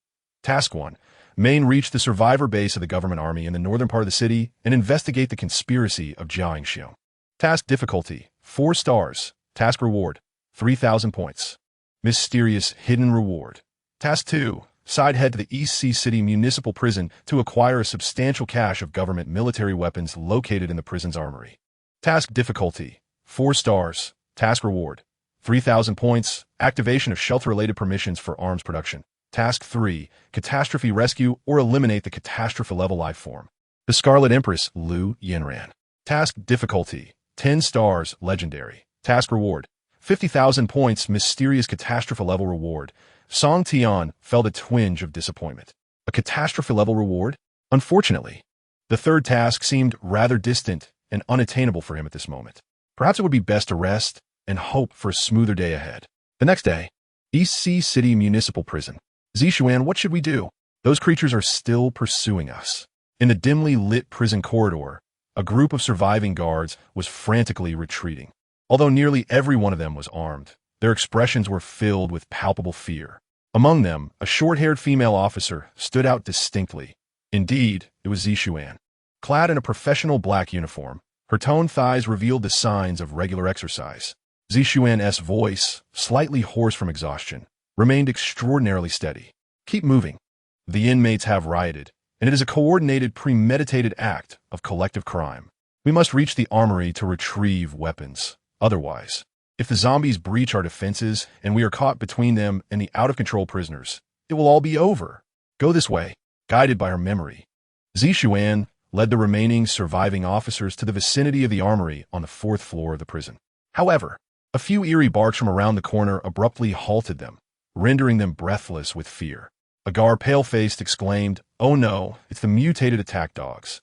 Task 1. Reach the survivor base of the government army in the northern part of the city and investigate the conspiracy of Jiangxiong. Task difficulty, 4 stars. Task reward, 3,000 points. Mysterious hidden reward. Task 2. Side head to the East Sea City Municipal Prison to acquire a substantial cache of government military weapons located in the prison's armory. Task difficulty, 4 stars. Task reward, 3,000 points. Activation of shelter-related permissions for arms production. Task 3. Catastrophe rescue or eliminate the catastrophe-level life form. The Scarlet Empress, Lu Yanran. Task difficulty, 10 stars. Legendary. Task reward, 50,000 points. Mysterious catastrophe-level reward. Song Tian felt a twinge of disappointment. A catastrophe-level reward? Unfortunately, the 3rd task seemed rather distant and unattainable for him at this moment. Perhaps it would be best to rest and hope for a smoother day ahead. The next day, East Sea City Municipal Prison. Zishuan, what should we do? Those creatures are still pursuing us. In the dimly lit prison corridor, a group of surviving guards was frantically retreating. Although nearly every one of them was armed, their expressions were filled with palpable fear. Among them, a short-haired female officer stood out distinctly. Indeed, it was Zishuan. Clad in a professional black uniform, her toned thighs revealed the signs of regular exercise. Zishuan's voice, slightly hoarse from exhaustion, remained extraordinarily steady. Keep moving. The inmates have rioted, and it is a coordinated, premeditated act of collective crime. We must reach the armory to retrieve weapons. Otherwise, if the zombies breach our defenses and we are caught between them and the out-of-control prisoners, it will all be over. Go this way. Guided by her memory, Zishuan led the remaining surviving officers to the vicinity of the armory on the 4th floor of the prison. However, a few eerie barks from around the corner abruptly halted them, rendering them breathless with fear. A guard, pale-faced, exclaimed, "Oh no, it's the mutated attack dogs.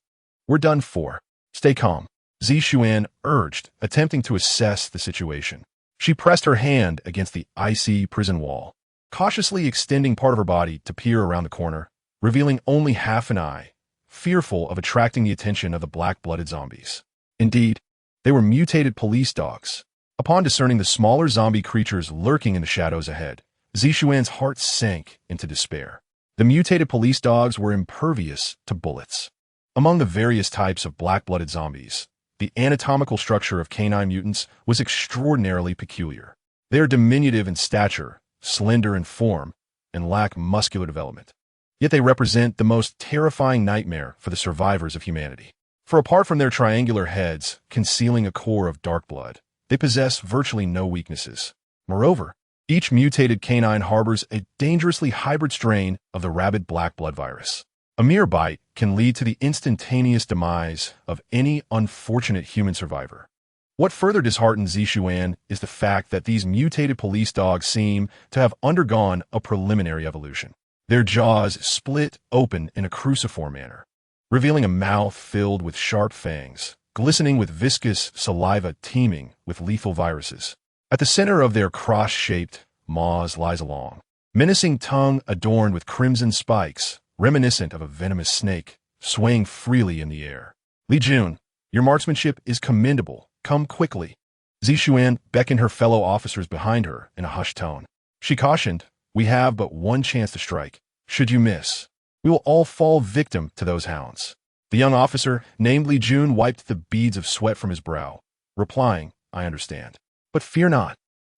We're done for. Stay calm," Zishuan urged, attempting to assess the situation. She pressed her hand against the icy prison wall, cautiously extending part of her body to peer around the corner, revealing only half an eye, fearful of attracting the attention of the black-blooded zombies. Indeed, they were mutated police dogs. Upon discerning the smaller zombie creatures lurking in the shadows ahead, Zishuan's heart sank into despair. The mutated police dogs were impervious to bullets. Among the various types of black-blooded zombies, the anatomical structure of canine mutants was extraordinarily peculiar. They are diminutive in stature, slender in form, and lack muscular development. Yet they represent the most terrifying nightmare for the survivors of humanity. For apart from their triangular heads, concealing a core of dark blood, they possess virtually no weaknesses. Moreover, each mutated canine harbors a dangerously hybrid strain of the rabid black blood virus. A mere bite can lead to the instantaneous demise of any unfortunate human survivor. What further disheartens Zishuan is the fact that these mutated police dogs seem to have undergone a preliminary evolution. Their jaws split open in a cruciform manner, revealing a mouth filled with sharp fangs, glistening with viscous saliva teeming with lethal viruses. At the center of their cross-shaped maws lies a long, menacing tongue adorned with crimson spikes, reminiscent of a venomous snake, swaying freely in the air. "Li Jun, your marksmanship is commendable. Come quickly." Zishuan beckoned her fellow officers behind her in a hushed tone. She cautioned, "We have but one chance to strike. Should you miss, we will all fall victim to those hounds." The young officer, named Li Jun, wiped the beads of sweat from his brow, replying, "I understand. But fear not.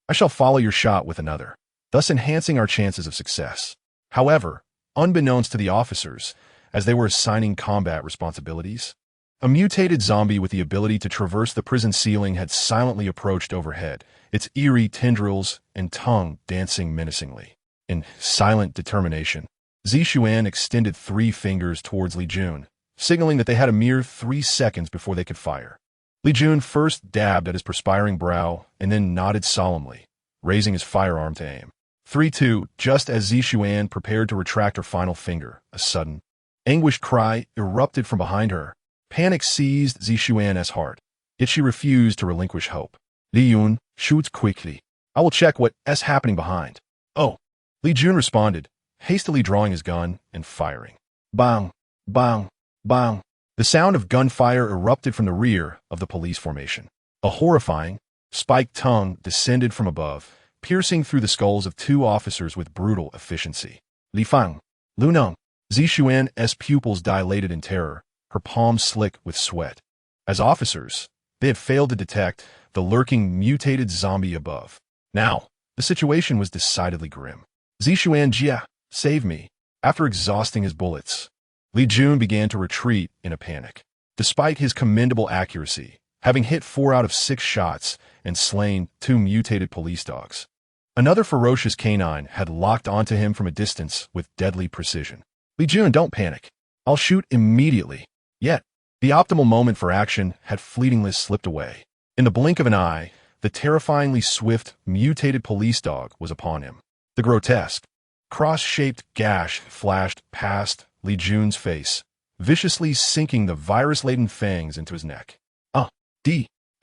I shall follow your shot with another, thus enhancing our chances of success. However, unbeknownst to the officers, as they were assigning combat responsibilities. A mutated zombie with the ability to traverse the prison ceiling had silently approached overhead, its eerie tendrils and tongue dancing menacingly. In silent determination, Zixuan extended 3 fingers towards Li Jun, signaling that they had a mere 3 seconds before they could fire. Li Jun first dabbed at his perspiring brow and then nodded solemnly, raising his firearm to aim. 3-2, just as Zixuan prepared to retract her final finger, a sudden, anguished cry erupted from behind her. Panic seized Zixuan's heart, yet she refused to relinquish hope. Li Yun, shoots quickly. I will check what's happening behind. Oh. Li Jun responded, hastily drawing his gun and firing. Bang, bang, bang. The sound of gunfire erupted from the rear of the police formation. A horrifying, spiked tongue descended from above, piercing through the skulls of 2 officers with brutal efficiency. Li Fang, Lu Neng. Zixuan's pupils dilated in terror, her palms slick with sweat. As officers, they had failed to detect the lurking mutated zombie above. Now, the situation was decidedly grim. Zixuan Jia, save me. After exhausting his bullets, Li Jun began to retreat in a panic. Despite his commendable accuracy, having hit 4 out of 6 shots and slain 2 mutated police dogs, another ferocious canine had locked onto him from a distance with deadly precision. Li Jun, don't panic. I'll shoot immediately. Yet, the optimal moment for action had fleetingly slipped away. In the blink of an eye, the terrifyingly swift, mutated police dog was upon him. The grotesque, cross-shaped gash flashed past Li Jun's face, viciously sinking the virus-laden fangs into his neck.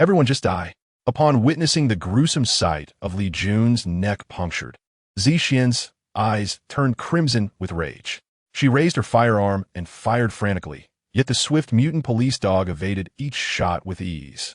Everyone just die. Upon witnessing the gruesome sight of Li Jun's neck punctured, Zixuan's eyes turned crimson with rage. She raised her firearm and fired frantically, yet the swift mutant police dog evaded each shot with ease.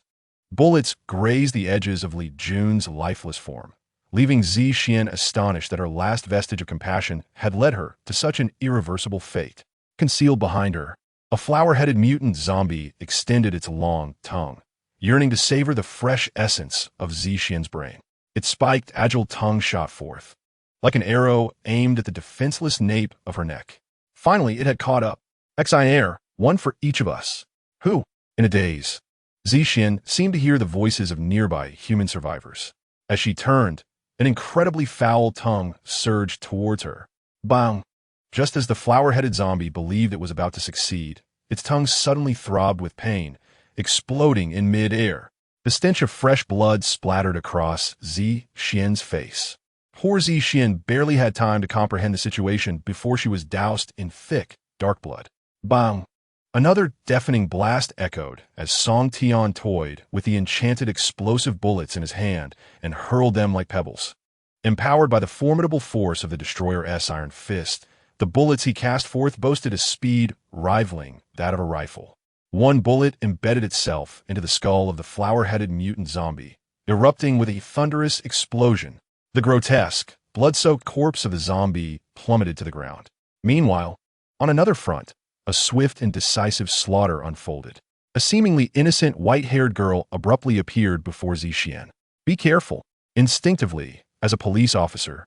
Bullets grazed the edges of Li Jun's lifeless form, leaving Zixuan astonished that her last vestige of compassion had led her to such an irreversible fate. Concealed behind her, a flower-headed mutant zombie extended its long tongue, yearning to savor the fresh essence of Zixuan's brain. Its spiked, agile tongue shot forth, like an arrow aimed at the defenseless nape of her neck. Finally, it had caught up. Extinguisher, one for each of us. Who? In a daze, Zixuan seemed to hear the voices of nearby human survivors. As she turned, an incredibly foul tongue surged towards her. Bang! Just as the flower-headed zombie believed it was about to succeed, its tongue suddenly throbbed with pain, exploding in mid-air. The stench of fresh blood splattered across Zixuan's face. Poor Zixuan barely had time to comprehend the situation before she was doused in thick, dark blood. Bang! Another deafening blast echoed as Song Tian toyed with the enchanted explosive bullets in his hand and hurled them like pebbles. Empowered by the formidable force of the destroyer's iron fist, the bullets he cast forth boasted a speed rivaling that of a rifle. One bullet embedded itself into the skull of the flower-headed mutant zombie, erupting with a thunderous explosion. The grotesque, blood-soaked corpse of the zombie plummeted to the ground. Meanwhile, on another front, a swift and decisive slaughter unfolded. A seemingly innocent white-haired girl abruptly appeared before Zixuan. Be careful. Instinctively, as a police officer,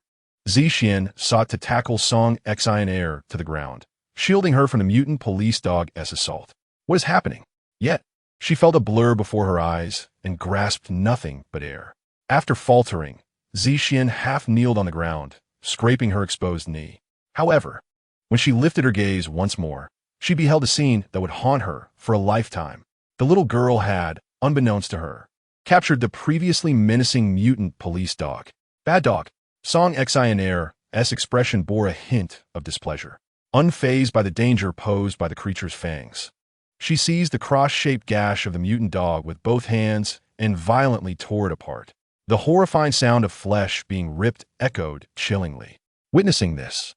Zixuan sought to tackle Song Tian to the ground, shielding her from the mutant police dog's assault. What is happening? Yet, she felt a blur before her eyes and grasped nothing but air. After faltering, Zixuan half-kneeled on the ground, scraping her exposed knee. However, when she lifted her gaze once more, she beheld a scene that would haunt her for a lifetime. The little girl had, unbeknownst to her, captured the previously menacing mutant police dog. Bad dog. Song Tian's expression bore a hint of displeasure. Unfazed by the danger posed by the creature's fangs, she seized the cross-shaped gash of the mutant dog with both hands and violently tore it apart. The horrifying sound of flesh being ripped echoed chillingly. Witnessing this,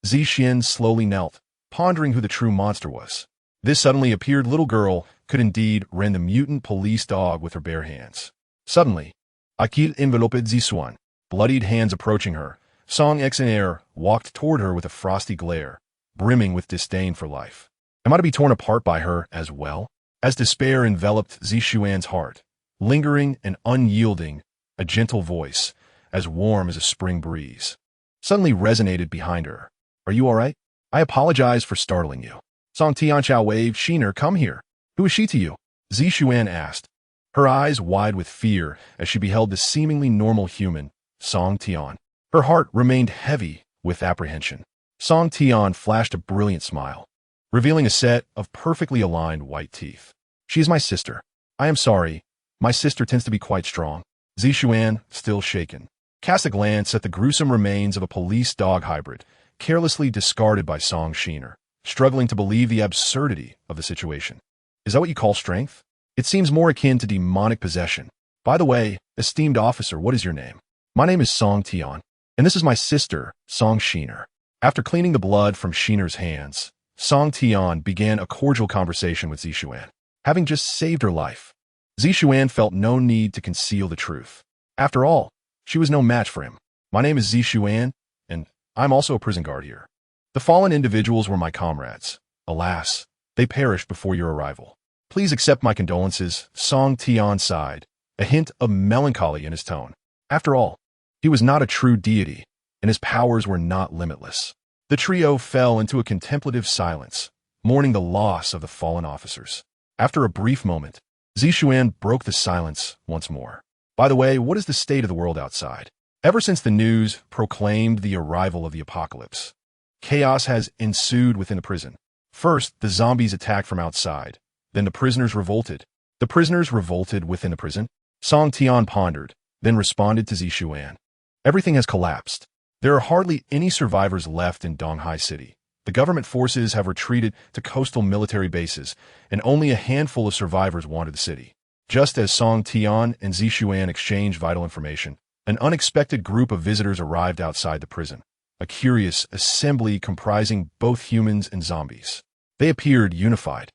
Zixuan slowly knelt, pondering who the true monster was. This suddenly appeared little girl could indeed rend the mutant police dog with her bare hands. Suddenly, Akil enveloped Zixuan, bloodied hands approaching her. Song Tian walked toward her with a frosty glare, brimming with disdain for life. Am I to be torn apart by her as well? As despair enveloped Zixuan's heart, lingering and unyielding, a gentle voice, as warm as a spring breeze, suddenly resonated behind her. Are you all right? I apologize for startling you. Song Tian waved. Sheener, come here. Who is she to you? Zixuan asked, her eyes wide with fear as she beheld the seemingly normal human, Song Tian. Her heart remained heavy with apprehension. Song Tian flashed a brilliant smile, revealing a set of perfectly aligned white teeth. She is my sister. I am sorry. My sister tends to be quite strong. Zixuan, still shaken, cast a glance at the gruesome remains of a police dog hybrid, carelessly discarded by Song Sheener, struggling to believe the absurdity of the situation. Is that what you call strength? It seems more akin to demonic possession. By the way, esteemed officer, what is your name? My name is Song Tian, and this is my sister, Song Sheener. After cleaning the blood from Sheener's hands, Song Tian began a cordial conversation with Zixuan, having just saved her life. Zixuan felt no need to conceal the truth. After all, she was no match for him. My name is Zixuan, and I'm also a prison guard here. The fallen individuals were my comrades. Alas, they perished before your arrival. Please accept my condolences. Song Tian sighed, a hint of melancholy in his tone. After all, he was not a true deity, and his powers were not limitless. The trio fell into a contemplative silence, mourning the loss of the fallen officers. After a brief moment, Zixuan broke the silence once more. By the way, what is the state of the world outside? Ever since the news proclaimed the arrival of the apocalypse, chaos has ensued within the prison. First, the zombies attacked from outside. Then the prisoners revolted. The prisoners revolted within the prison? Song Tian pondered, then responded to Zixuan. Everything has collapsed. There are hardly any survivors left in Donghai City. The government forces have retreated to coastal military bases, and only a handful of survivors wander the city. Just as Song Tian and Zixuan exchanged vital information, an unexpected group of visitors arrived outside the prison, a curious assembly comprising both humans and zombies. They appeared unified,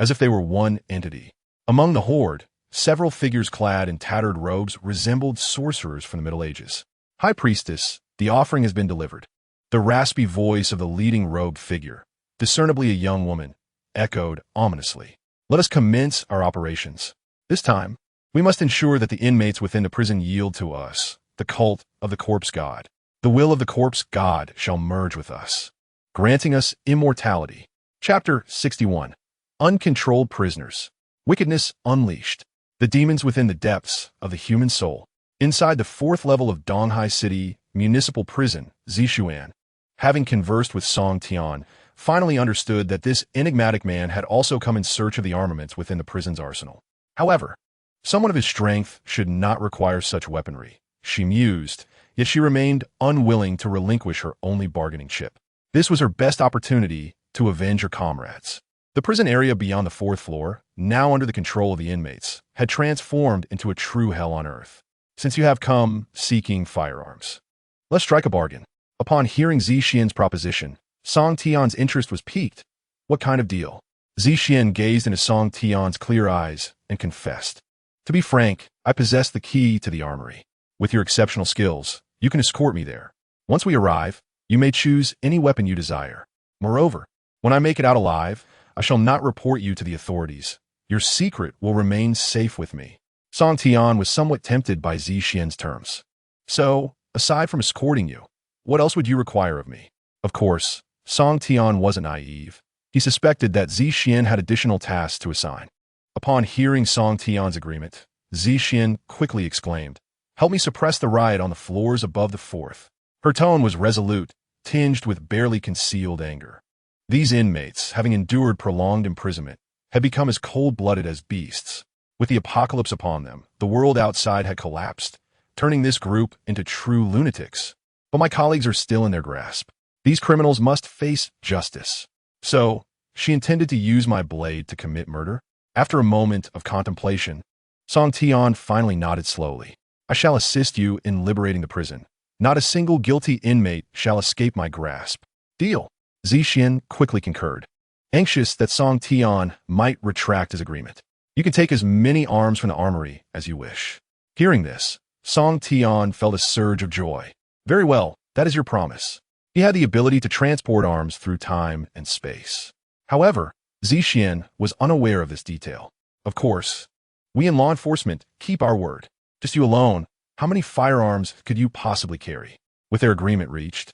as if they were one entity. Among the horde, several figures clad in tattered robes resembled sorcerers from the Middle Ages. High Priestess, the offering has been delivered. The raspy voice of the leading robed figure, discernibly a young woman, echoed ominously. Let us commence our operations. This time, we must ensure that the inmates within the prison yield to us, the cult of the corpse god. The will of the corpse god shall merge with us, granting us immortality. Chapter 61. Uncontrolled Prisoners. Wickedness Unleashed. The demons within the depths of the human soul. Inside the fourth level of Donghai City Municipal Prison, Zixuan, having conversed with Song Tian, finally understood that this enigmatic man had also come in search of the armaments within the prison's arsenal. However, someone of his strength should not require such weaponry, she mused, yet she remained unwilling to relinquish her only bargaining chip. This was her best opportunity to avenge her comrades. The prison area beyond the fourth floor, now under the control of the inmates, had transformed into a true hell on earth. Since you have come seeking firearms, let's strike a bargain. Upon hearing Zixuan's proposition, Song Tian's interest was piqued. What kind of deal? Zixuan gazed into Song Tian's clear eyes and confessed. To be frank, I possess the key to the armory. With your exceptional skills, you can escort me there. Once we arrive, you may choose any weapon you desire. Moreover, when I make it out alive, I shall not report you to the authorities. Your secret will remain safe with me. Song Tian was somewhat tempted by Zixuan's terms. So, aside from escorting you, what else would you require of me? Of course, Song Tian wasn't naive. He suspected that Zixuan had additional tasks to assign. Upon hearing Song Tian's agreement, Zixuan quickly exclaimed, "Help me suppress the riot on the floors above the fourth." Her tone was resolute, tinged with barely concealed anger. These inmates, having endured prolonged imprisonment, had become as cold-blooded as beasts. With the apocalypse upon them, the world outside had collapsed, turning this group into true lunatics. But my colleagues are still in their grasp. These criminals must face justice. So, she intended to use my blade to commit murder? After a moment of contemplation, Song Tian finally nodded slowly. I shall assist you in liberating the prison. Not a single guilty inmate shall escape my grasp. Deal. Zixuan quickly concurred, anxious that Song Tian might retract his agreement. You can take as many arms from the armory as you wish. Hearing this, Song Tian felt a surge of joy. Very well, that is your promise. He had the ability to transport arms through time and space. However, Zixuan was unaware of this detail. Of course, we in law enforcement keep our word. Just you alone, how many firearms could you possibly carry? With their agreement reached,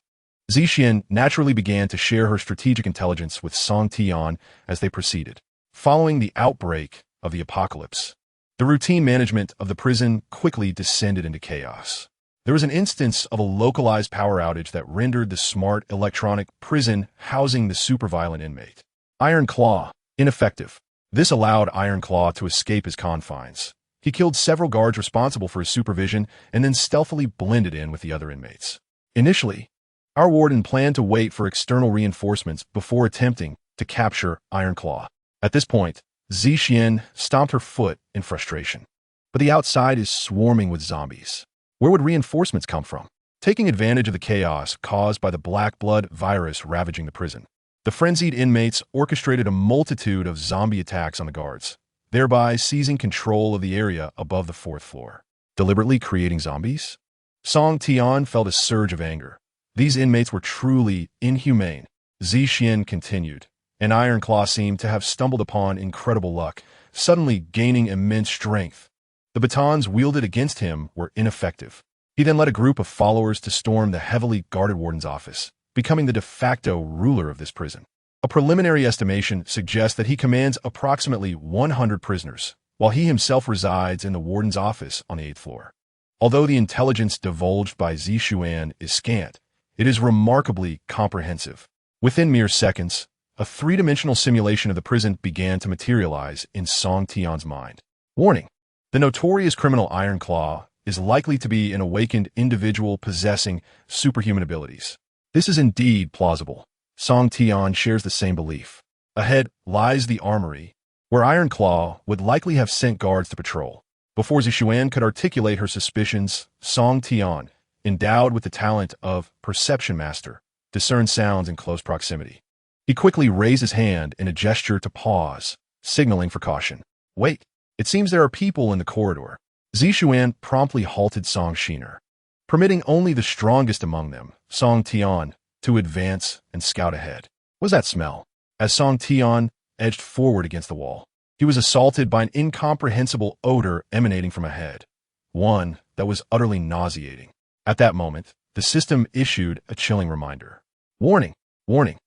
Zixian naturally began to share her strategic intelligence with Song Tian as they proceeded. Following the outbreak of the apocalypse, the routine management of the prison quickly descended into chaos. There was an instance of a localized power outage that rendered the smart electronic prison housing the superviolent inmate, Iron Claw, ineffective. This allowed Iron Claw to escape his confines. He killed several guards responsible for his supervision and then stealthily blended in with the other inmates. Initially, our warden planned to wait for external reinforcements before attempting to capture Iron Claw. At this point, Zixian stomped her foot in frustration. But the outside is swarming with zombies. Where would reinforcements come from? Taking advantage of the chaos caused by the black blood virus ravaging the prison, the frenzied inmates orchestrated a multitude of zombie attacks on the guards, thereby seizing control of the area above the fourth floor. Deliberately creating zombies? Song Tian felt a surge of anger. These inmates were truly inhumane. Zixian continued, and Iron Claw seemed to have stumbled upon incredible luck, suddenly gaining immense strength. The batons wielded against him were ineffective. He then led a group of followers to storm the heavily guarded warden's office, becoming the de facto ruler of this prison. A preliminary estimation suggests that he commands approximately 100 prisoners, while he himself resides in the warden's office on the 8th floor. Although the intelligence divulged by Zixian is scant, it is remarkably comprehensive. Within mere seconds, a three-dimensional simulation of the prison began to materialize in Song Tian's mind. Warning: the notorious criminal Iron Claw is likely to be an awakened individual possessing superhuman abilities. This is indeed plausible. Song Tian shares the same belief. Ahead lies the Armory, where Iron Claw would likely have sent guards to patrol. Before Zixian could articulate her suspicions, Song Tian, endowed with the talent of perception master, discerned sounds in close proximity. He quickly raised his hand in a gesture to pause, signaling for caution. Wait, it seems there are people in the corridor. Zixian promptly halted Song Shiner, permitting only the strongest among them, Song Tian, to advance and scout ahead. What was that smell? As Song Tian edged forward against the wall, he was assaulted by an incomprehensible odor emanating from ahead, one that was utterly nauseating. At that moment, the system issued a chilling reminder. Warning! Warning!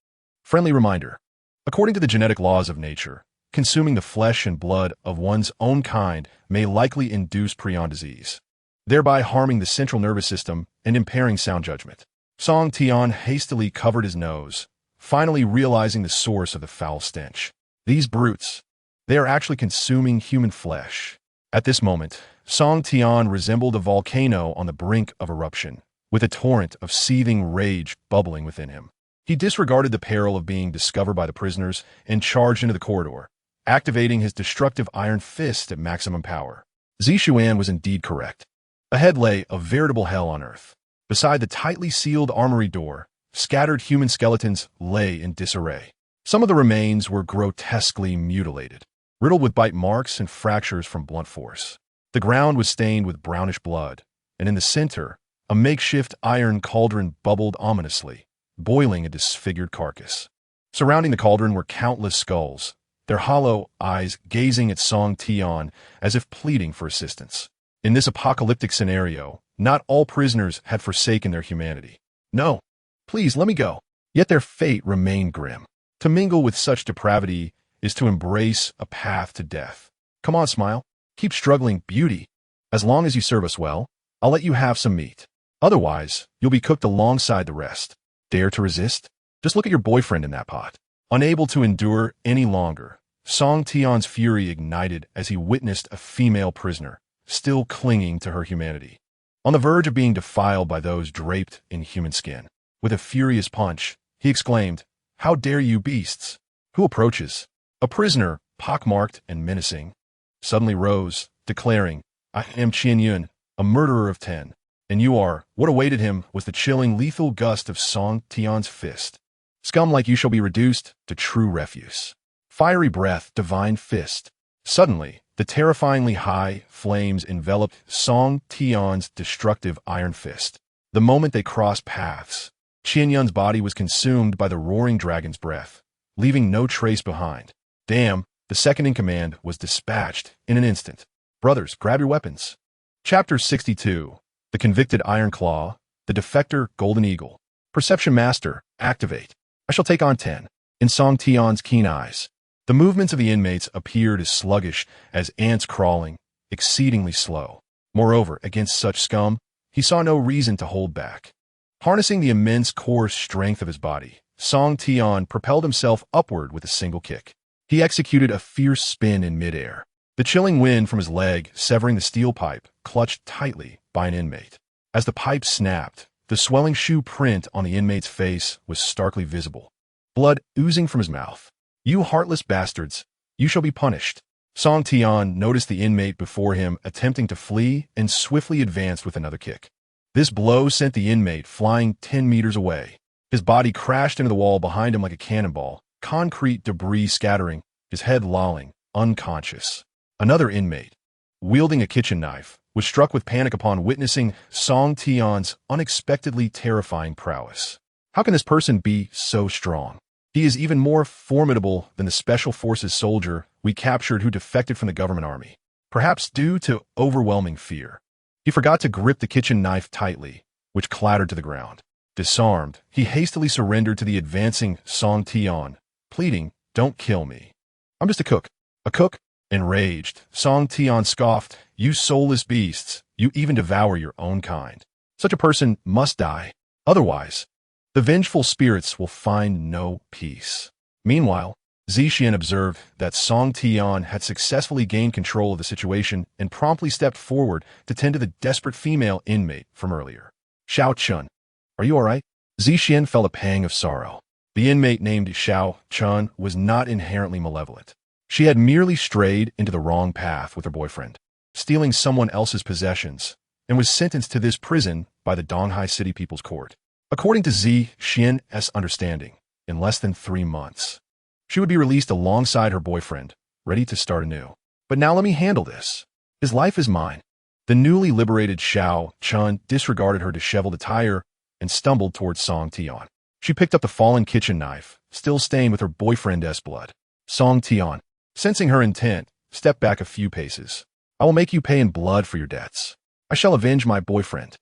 Friendly reminder. According to the genetic laws of nature, consuming the flesh and blood of one's own kind may likely induce prion disease, thereby harming the central nervous system and impairing sound judgment. Song Tian hastily covered his nose, finally realizing the source of the foul stench. These brutes, they are actually consuming human flesh. At this moment, Song Tian resembled a volcano on the brink of eruption, with a torrent of seething rage bubbling within him. He disregarded the peril of being discovered by the prisoners and charged into the corridor, activating his destructive iron fist at maximum power. Zixian was indeed correct. Ahead lay a veritable hell on earth. Beside the tightly sealed armory door, scattered human skeletons lay in disarray. Some of the remains were grotesquely mutilated, riddled with bite marks and fractures from blunt force. The ground was stained with brownish blood, and in the center, a makeshift iron cauldron bubbled ominously, boiling a disfigured carcass. Surrounding the cauldron were countless skulls, their hollow eyes gazing at Song Tian as if pleading for assistance. In this apocalyptic scenario, not all prisoners had forsaken their humanity. No, please let me go. Yet their fate remained grim. To mingle with such depravity is to embrace a path to death. Come on, smile. Keep struggling, beauty. As long as you serve us well, I'll let you have some meat. Otherwise, you'll be cooked alongside the rest. Dare to resist? Just look at your boyfriend in that pot. Unable to endure any longer, Song Tian's fury ignited as he witnessed a female prisoner, still clinging to her humanity, on the verge of being defiled by those draped in human skin. With a furious punch, he exclaimed, "How dare you beasts!" Who approaches? A prisoner, pockmarked and menacing, suddenly rose, declaring, "I am Qian Yun, a murderer of 10. And you are." What awaited him was the chilling, lethal gust of Song Tian's fist. Scum like you shall be reduced to true refuse. Fiery breath, divine fist. Suddenly, the terrifyingly high flames enveloped Song Tian's destructive iron fist. The moment they crossed paths, Qian Yun's body was consumed by the roaring dragon's breath, leaving no trace behind. Damn, the second in command was dispatched in an instant. Brothers, grab your weapons. Chapter 62. The Convicted Iron Claw, the Defector Golden Eagle. Perception Master, activate. I shall take on 10. In Song Tian's keen eyes, the movements of the inmates appeared as sluggish as ants crawling, exceedingly slow. Moreover, against such scum, he saw no reason to hold back. Harnessing the immense core strength of his body, Song Tian propelled himself upward with a single kick. He executed a fierce spin in midair. The chilling wind from his leg severing the steel pipe, clutched tightly by an inmate. As the pipe snapped, the swelling shoe print on the inmate's face was starkly visible. Blood oozing from his mouth. "You heartless bastards, you shall be punished." Song Tian noticed the inmate before him attempting to flee and swiftly advanced with another kick. This blow sent the inmate flying 10 meters away. His body crashed into the wall behind him like a cannonball, concrete debris scattering, his head lolling, unconscious. Another inmate, wielding a kitchen knife, was struck with panic upon witnessing Song Tian's unexpectedly terrifying prowess. How can this person be so strong? He is even more formidable than the Special Forces soldier we captured who defected from the government army. Perhaps due to overwhelming fear, he forgot to grip the kitchen knife tightly, which clattered to the ground. Disarmed, he hastily surrendered to the advancing Song Tian, pleading, "Don't kill me. I'm just a cook." A cook? Enraged, Song Tian scoffed, "You soulless beasts, you even devour your own kind. Such a person must die. Otherwise, the vengeful spirits will find no peace." Meanwhile, Zixian observed that Song Tian had successfully gained control of the situation and promptly stepped forward to tend to the desperate female inmate from earlier. "Xiao Chun, are you all right?" Zixian felt a pang of sorrow. The inmate named Xiao Chun was not inherently malevolent. She had merely strayed into the wrong path with her boyfriend, stealing someone else's possessions, and was sentenced to this prison by the Donghai City People's Court. According to Zixian's understanding, in less than 3 months, she would be released alongside her boyfriend, ready to start anew. "But now let me handle this. His life is mine." The newly liberated Xiao Chun disregarded her disheveled attire and stumbled towards Song Tian. She picked up the fallen kitchen knife, still stained with her boyfriend's blood. Song Tian, sensing her intent, stepped back a few paces. "I will make you pay in blood for your debts. I shall avenge my boyfriend."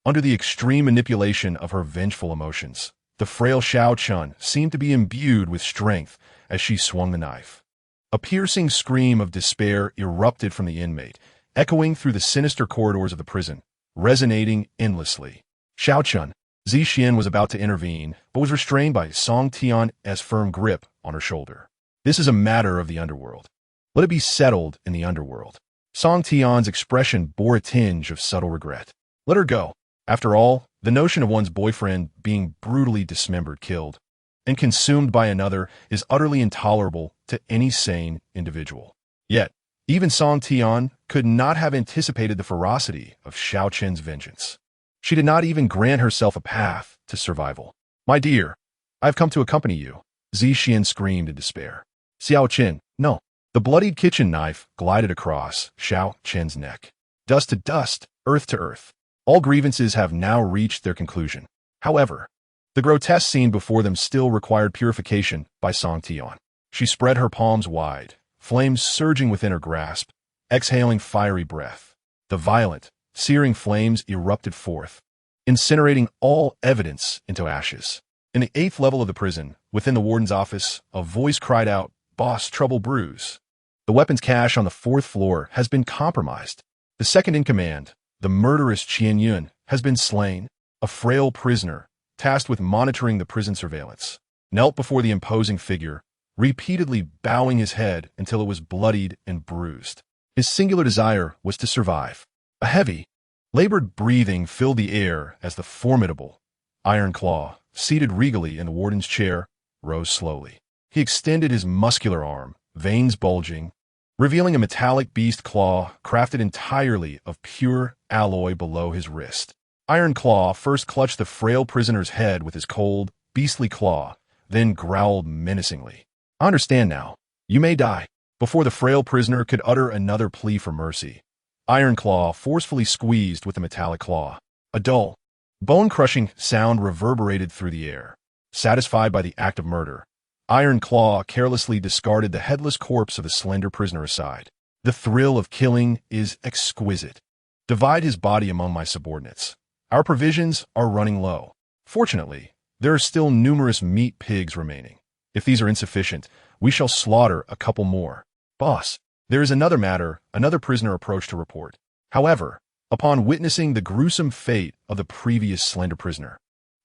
Under the extreme manipulation of her vengeful emotions, the frail Xiao Chun seemed to be imbued with strength as she swung the knife. A piercing scream of despair erupted from the inmate, echoing through the sinister corridors of the prison, resonating endlessly. "Xiao Chun." Zixian was about to intervene, but was restrained by Song Tian's firm grip on her shoulder. "This is a matter of the underworld. Let it be settled in the underworld." Song Tian's expression bore a tinge of subtle regret. Let her go. After all, the notion of one's boyfriend being brutally dismembered, killed, and consumed by another is utterly intolerable to any sane individual. Yet, even Song Tian could not have anticipated the ferocity of Xiao Chen's vengeance. She did not even grant herself a path to survival. "My dear, I have come to accompany you," Zixian screamed in despair. "Xiao Chen, no." The bloodied kitchen knife glided across Xiao Chen's neck. Dust to dust, earth to earth. All grievances have now reached their conclusion. However, the grotesque scene before them still required purification by Song Tian. She spread her palms wide, flames surging within her grasp, exhaling fiery breath. The violent, searing flames erupted forth, incinerating all evidence into ashes. In the 8th level of the prison, within the warden's office, a voice cried out, "Boss, trouble brews. The weapons cache on the 4th floor has been compromised. The second in command, the murderous Qian Yun, has been slain." A frail prisoner, tasked with monitoring the prison surveillance, knelt before the imposing figure, repeatedly bowing his head until it was bloodied and bruised. His singular desire was to survive. A heavy, labored breathing filled the air as the formidable Iron Claw, seated regally in the warden's chair, rose slowly. He extended his muscular arm, veins bulging, revealing a metallic beast claw crafted entirely of pure alloy below his wrist. Iron Claw first clutched the frail prisoner's head with his cold, beastly claw, then growled menacingly. "I understand now. You may die." Before the frail prisoner could utter another plea for mercy, Iron Claw forcefully squeezed with the metallic claw. A dull, bone-crushing sound reverberated through the air. Satisfied by the act of murder, Iron Claw carelessly discarded the headless corpse of the slender prisoner aside. "The thrill of killing is exquisite. Divide his body among my subordinates. Our provisions are running low." Fortunately, There are still numerous meat pigs remaining. If these are insufficient, we shall slaughter a couple more. Boss, there is another matter, another prisoner approached to report. However, upon witnessing the gruesome fate of the previous slender prisoner,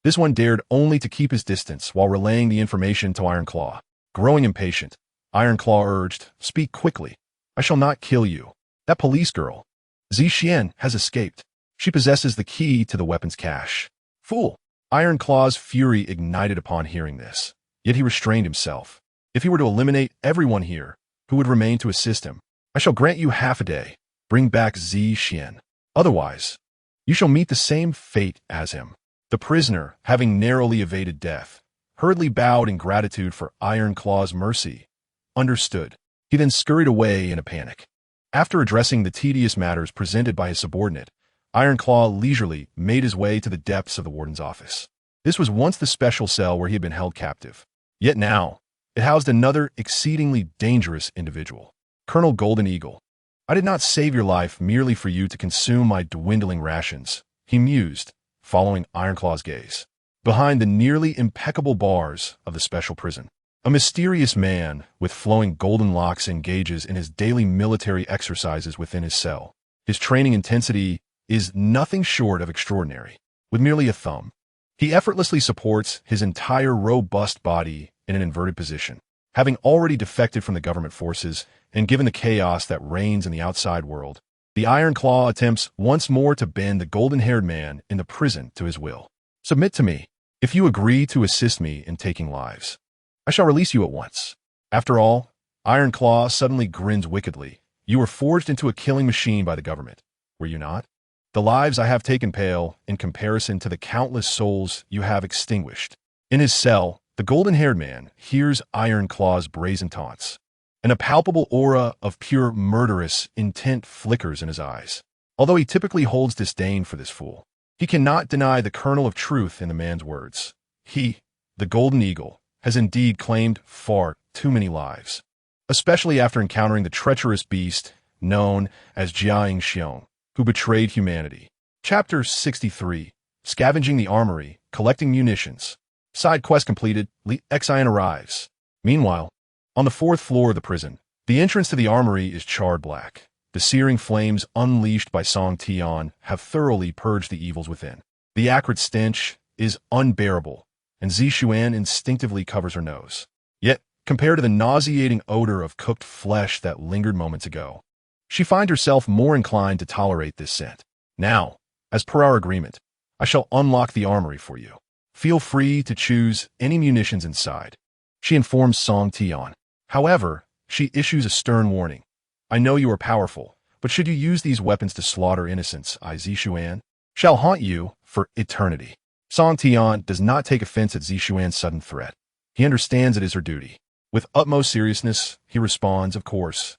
this one dared only to keep his distance while relaying the information to Ironclaw. Growing impatient, Ironclaw urged, "Speak quickly. I shall not kill you. That police girl, Zixian, has escaped. She possesses the key to the weapons cache." Fool! Ironclaw's fury ignited upon hearing this, yet he restrained himself. If he were to eliminate everyone here, who would remain to assist him? "I shall grant you half a day. Bring back Zixian. Otherwise, you shall meet the same fate as him." The prisoner, having narrowly evaded death, hurriedly bowed in gratitude for Ironclaw's mercy. Understood. He then scurried away in a panic. After addressing the tedious matters presented by his subordinate, Ironclaw leisurely made his way to the depths of the warden's office. This was once the special cell where he had been held captive. Yet now, it housed another exceedingly dangerous individual. Colonel Golden Eagle. "I did not save your life merely for you to consume my dwindling rations," he mused, following Ironclaw's gaze. Behind the nearly impeccable bars of the special prison, a mysterious man with flowing golden locks engages in his daily military exercises within his cell. His training intensity is nothing short of extraordinary. With merely a thumb, he effortlessly supports his entire robust body in an inverted position. Having already defected from the government forces and given the chaos that reigns in the outside world, the Ironclaw attempts once more to bend the golden-haired man in the prison to his will. "Submit to me. If you agree to assist me in taking lives, I shall release you at once." After all, Ironclaw suddenly grins wickedly. "You were forged into a killing machine by the government, were you not? The lives I have taken pale in comparison to the countless souls you have extinguished." In his cell, the golden-haired man hears Ironclaw's brazen taunts, and a palpable aura of pure murderous intent flickers in his eyes. Although he typically holds disdain for this fool, he cannot deny the kernel of truth in the man's words. He, the Golden Eagle, has indeed claimed far too many lives, especially after encountering the treacherous beast known as Jiaing Xiong, who betrayed humanity. Chapter 63. Scavenging the Armory, Collecting Munitions. Side quest completed, Xian arrives. Meanwhile, on the 4th floor of the prison, the entrance to the Armory is charred black. The searing flames unleashed by Song Tian have thoroughly purged the evils within. The acrid stench is unbearable, and Zixian instinctively covers her nose. Yet, compared to the nauseating odor of cooked flesh that lingered moments ago, she finds herself more inclined to tolerate this scent. "Now, as per our agreement, I shall unlock the Armory for you. Feel free to choose any munitions inside," she informs Song Tian. However, she issues a stern warning. "I know you are powerful, but should you use these weapons to slaughter innocents, Zixian shall haunt you for eternity." Song Tian does not take offense at Zixian's sudden threat. He understands it is her duty. With utmost seriousness, he responds, "Of course.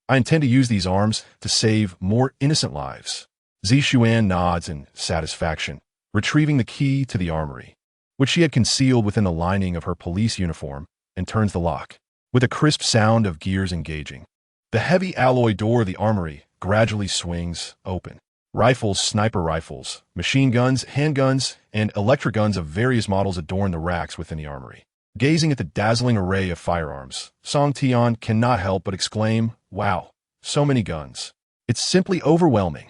I intend to use these arms to save more innocent lives." Zixian nods in satisfaction, retrieving the key to the Armory, which she had concealed within the lining of her police uniform, and turns the lock. With a crisp sound of gears engaging, the heavy alloy door of the Armory gradually swings open. Rifles, sniper rifles, machine guns, handguns, and electric guns of various models adorn the racks within the Armory. Gazing at the dazzling array of firearms, Song Tian cannot help but exclaim, "Wow, so many guns. It's simply overwhelming."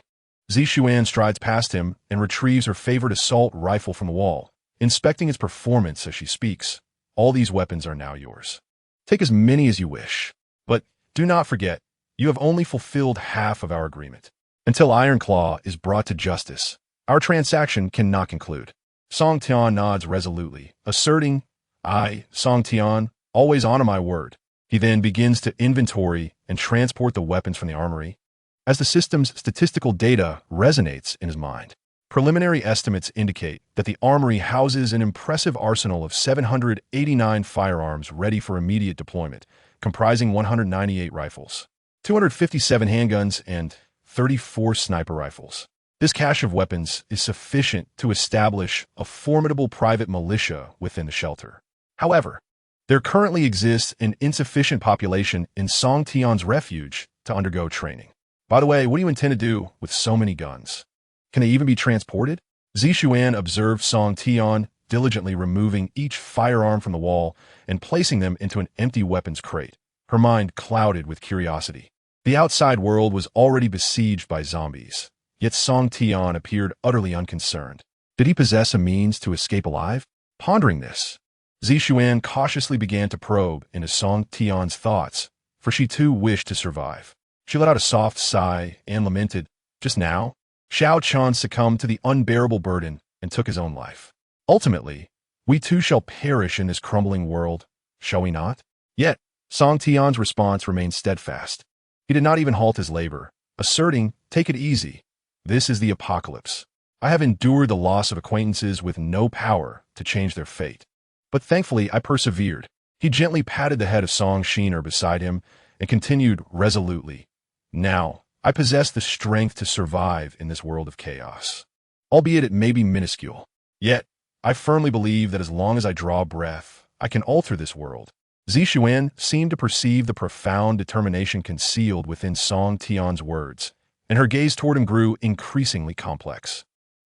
Zixian strides past him and retrieves her favorite assault rifle from the wall, inspecting its performance as she speaks. "All these weapons are now yours. Take as many as you wish. But do not forget, you have only fulfilled half of our agreement. Until Ironclaw is brought to justice, our transaction cannot conclude." Song Tian nods resolutely, asserting, "I, Song Tian, always honor my word." He then begins to inventory and transport the weapons from the Armory, as the system's statistical data resonates in his mind. Preliminary estimates indicate that the Armory houses an impressive arsenal of 789 firearms ready for immediate deployment, comprising 198 rifles, 257 handguns, and 34 sniper rifles. This cache of weapons is sufficient to establish a formidable private militia within the shelter. However, there currently exists an insufficient population in Song Tian's refuge to undergo training. By the way, what do you intend to do with so many guns? Can they even be transported? Zixian observed Song Tian diligently removing each firearm from the wall and placing them into an empty weapons crate, her mind clouded with curiosity. The outside world was already besieged by zombies, yet Song Tian appeared utterly unconcerned. Did he possess a means to escape alive? Pondering this, Zixuan cautiously began to probe into Song Tian's thoughts, for she too wished to survive. She let out a soft sigh and lamented, "Just now, Xiao Chan succumbed to the unbearable burden and took his own life. Ultimately, we too shall perish in this crumbling world, shall we not?" Yet, Song Tian's response remained steadfast. He did not even halt his labor, asserting, "Take it easy. This is the apocalypse. I have endured the loss of acquaintances with no power to change their fate. But thankfully, I persevered." He gently patted the head of Song Shiner beside him and continued resolutely, "Now, I possess the strength to survive in this world of chaos. Albeit it may be minuscule. Yet, I firmly believe that as long as I draw breath, I can alter this world." Zixuan seemed to perceive the profound determination concealed within Song Tian's words, and her gaze toward him grew increasingly complex.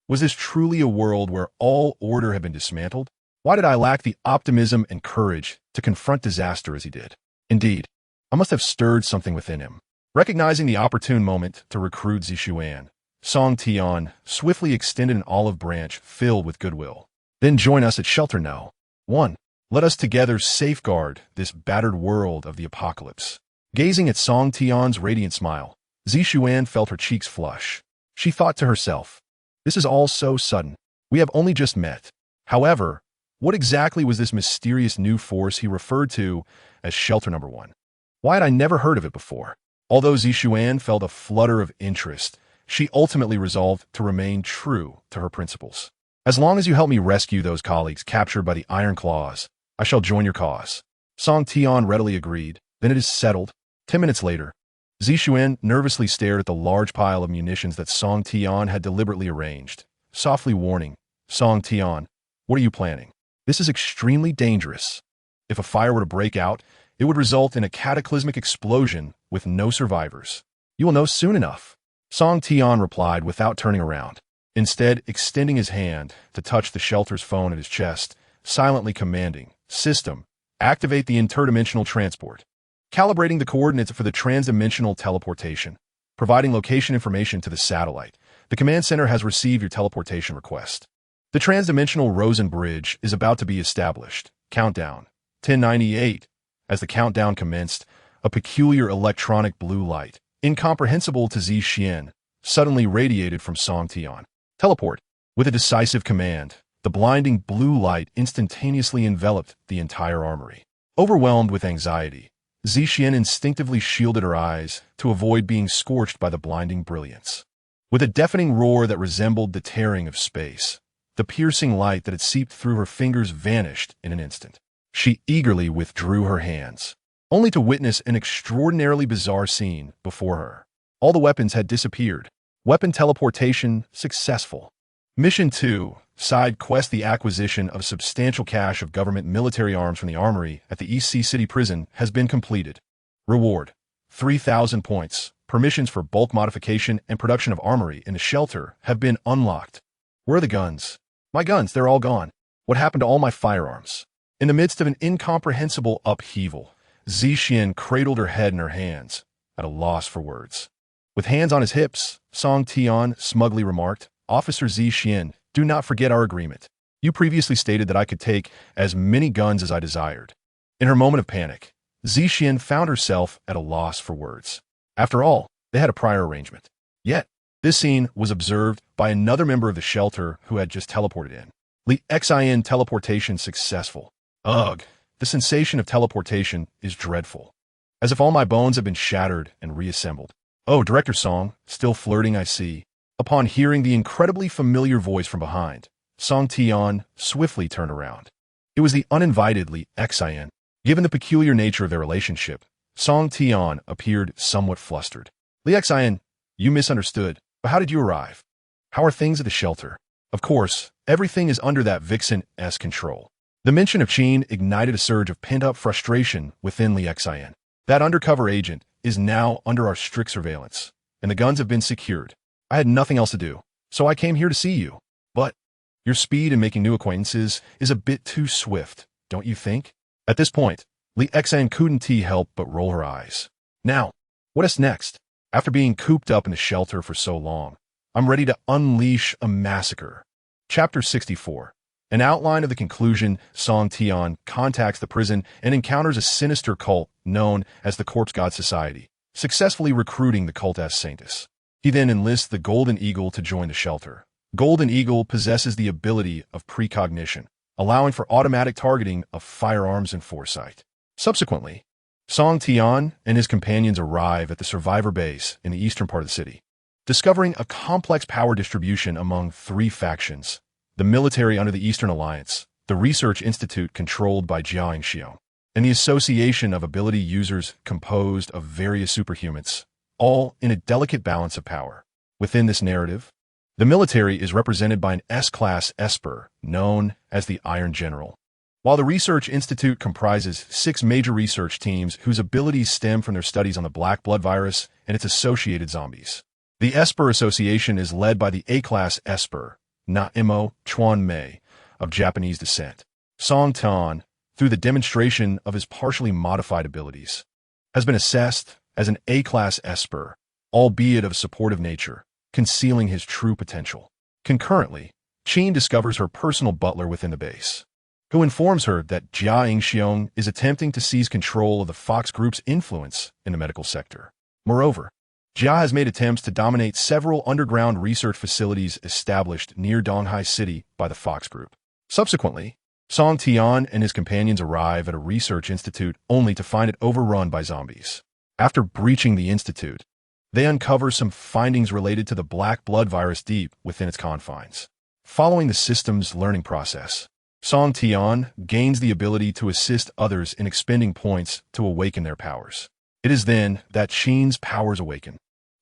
Was this truly a world where all order had been dismantled? Why did I lack the optimism and courage to confront disaster as he did? Indeed, I must have stirred something within him. Recognizing the opportune moment to recruit Zixuan, Song Tian swiftly extended an olive branch filled with goodwill. "Then join us at Shelter No. 1. Let us together safeguard this battered world of the apocalypse." Gazing at Song Tian's radiant smile, Zixuan felt her cheeks flush. She thought to herself, "This is all so sudden. We have only just met." However, what exactly was this mysterious new force he referred to as Shelter No. 1? Why had I never heard of it before? Although Zixuan felt a flutter of interest, she ultimately resolved to remain true to her principles. "As long as you help me rescue those colleagues captured by the Iron Claws, I shall join your cause." Song Tian readily agreed. "Then it is settled." 10 minutes later, Zixuan nervously stared at the large pile of munitions that Song Tian had deliberately arranged, softly warning, "Song Tian, what are you planning? This is extremely dangerous. If a fire were to break out, it would result in a cataclysmic explosion with no survivors. You will know soon enough." Song Tian replied without turning around, instead extending his hand to touch the shelter's phone at his chest, silently commanding, "System, activate the interdimensional transport." Calibrating the coordinates for the transdimensional teleportation, providing location information to the satellite. The command center has received your teleportation request. The transdimensional Rosen Bridge is about to be established. Countdown. 1098. As the countdown commenced, a peculiar electronic blue light, incomprehensible to Zixuan, suddenly radiated from Song Tian. "Teleport." With a decisive command, the blinding blue light instantaneously enveloped the entire armory. Overwhelmed with anxiety, Zixuan instinctively shielded her eyes to avoid being scorched by the blinding brilliance. With a deafening roar that resembled the tearing of space, the piercing light that had seeped through her fingers vanished in an instant. She eagerly withdrew her hands, only to witness an extraordinarily bizarre scene before her. All the weapons had disappeared. Weapon teleportation successful. Mission 2, Side Quest: The acquisition of a substantial cache of government military arms from the Armory at the East Sea City Prison has been completed. Reward: 3,000 points. Permissions for bulk modification and production of Armory in the shelter have been unlocked. Where are the guns? My guns, they're all gone. What happened to all my firearms? In the midst of an incomprehensible upheaval, Zixuan cradled her head in her hands, at a loss for words. With hands on his hips, Song Tian smugly remarked, "Officer Zixuan, do not forget our agreement. You previously stated that I could take as many guns as I desired." In her moment of panic, Zixuan found herself at a loss for words. After all, they had a prior arrangement. Yet, this scene was observed by another member of the shelter who had just teleported in. Xin teleportation successful. Ugh, the sensation of teleportation is dreadful. As if all my bones have been shattered and reassembled. "Oh, Director Song, still flirting, I see." Upon hearing the incredibly familiar voice from behind, Song Tian swiftly turned around. It was the uninvited Xin. Given the peculiar nature of their relationship, Song Tian appeared somewhat flustered. "Xin, you misunderstood, but how did you arrive? How are things at the shelter?" "Of course, everything is under that Vixen's control." The mention of Qin ignited a surge of pent-up frustration within Xin. "That undercover agent is now under our strict surveillance, and the guns have been secured. I had nothing else to do, so I came here to see you." "But Your speed in making new acquaintances is a bit too swift, don't you think? At this point, Li Xan couldn't help but roll her eyes. Now, what is next? After being cooped up in the shelter for so long, I'm ready to unleash a massacre. Chapter 64. An outline of the conclusion. Song Tian contacts the prison and encounters a sinister cult known as the Corpse God Society, successfully recruiting the cult as Saintus. He then enlists the Golden Eagle to join the shelter. Golden Eagle possesses the ability of precognition, allowing for automatic targeting of firearms and foresight. Subsequently, Song Tian and his companions arrive at the survivor base in the eastern part of the city, discovering a complex power distribution among three factions: the military under the Eastern Alliance, the Research Institute controlled by Jia Xiong, and the Association of Ability Users composed of various superhumans, all in a delicate balance of power. Within this narrative, the military is represented by an S-class Esper known as the Iron General, while the Research Institute comprises 6 major research teams whose abilities stem from their studies on the black blood virus and its associated zombies. The Esper Association is led by the A-class Esper, Naimo Chuan Mei, of Japanese descent. Song Tian, through the demonstration of his partially modified abilities, has been assessed as an A-class Esper, albeit of a supportive nature, concealing his true potential. Concurrently, Qin discovers her personal butler within the base, who informs her that Jia Xiong is attempting to seize control of the Fox Group's influence in the medical sector. Moreover, Jia has made attempts to dominate several underground research facilities established near Donghai City by the Fox Group. Subsequently, Song Tian and his companions arrive at a research institute only to find it overrun by zombies. After breaching the institute, they uncover some findings related to the black blood virus deep within its confines. Following the system's learning process, Song Tian gains the ability to assist others in expending points to awaken their powers. It is then that Qin's powers awaken,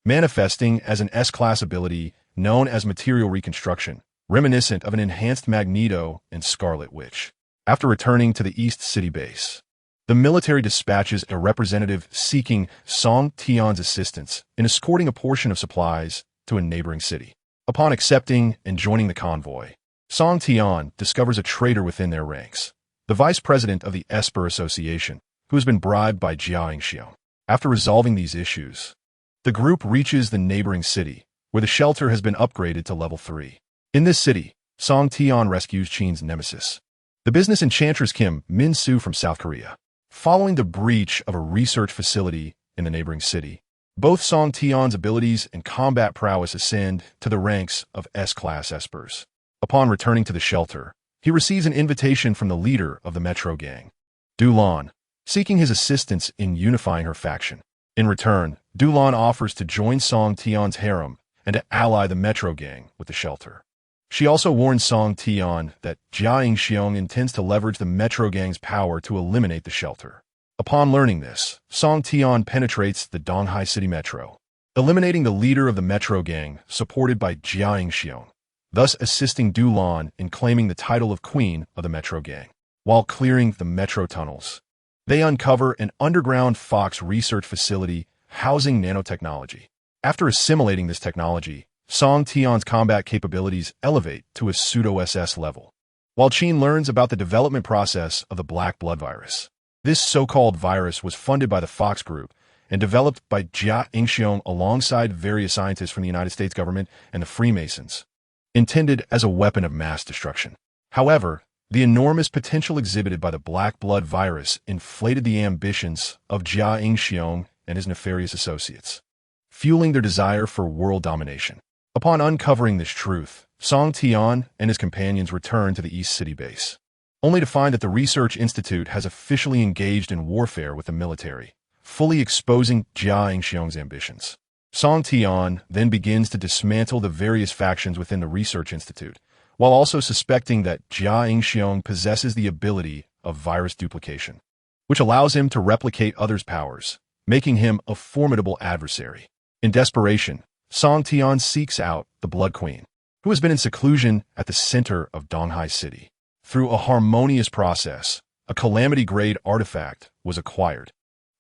manifesting as an S-class ability known as Material Reconstruction, reminiscent of an enhanced Magneto and Scarlet Witch. After returning to the East City base, the military dispatches a representative seeking Song Tian's assistance in escorting a portion of supplies to a neighboring city. Upon accepting and joining the convoy, Song Tian discovers a traitor within their ranks, the vice president of the Esper Association, who has been bribed by Jia Xiong. After resolving these issues, the group reaches the neighboring city, where the shelter has been upgraded to level 3. In this city, Song Tian rescues Qin's nemesis, the business enchantress Kim Min-soo from South Korea. Following the breach of a research facility in the neighboring city, both Song Tian's abilities and combat prowess ascend to the ranks of S-class Espers. Upon returning to the shelter, he receives an invitation from the leader of the Metro Gang, Dulan, seeking his assistance in unifying her faction. In return, Dulan offers to join Song Tian's harem and to ally the Metro Gang with the shelter. She also warns Song Tian that Jia Xiong intends to leverage the Metro Gang's power to eliminate the shelter. Upon learning this, Song Tian penetrates the Donghai City Metro, eliminating the leader of the Metro Gang, supported by Jia Xiong, thus assisting Dulan in claiming the title of Queen of the Metro Gang. While clearing the Metro tunnels, they uncover an underground Fox research facility housing nanotechnology. After assimilating this technology, Song Tian's combat capabilities elevate to a pseudo-SS level, while Qin learns about the development process of the black blood virus. This so-called virus was funded by the Fox Group and developed by Jia Xiong alongside various scientists from the United States government and the Freemasons, intended as a weapon of mass destruction. However, the enormous potential exhibited by the black blood virus inflated the ambitions of Jia Xiong and his nefarious associates, fueling their desire for world domination. Upon uncovering this truth, Song Tian and his companions return to the East City base, only to find that the Research Institute has officially engaged in warfare with the military, fully exposing Jia Xiong's ambitions. Song Tian then begins to dismantle the various factions within the Research Institute, while also suspecting that Jia Xiong possesses the ability of virus duplication, which allows him to replicate others' powers, making him a formidable adversary. In desperation, Song Tian seeks out the Blood Queen, who has been in seclusion at the center of Donghai City. Through a harmonious process, a calamity-grade artifact was acquired,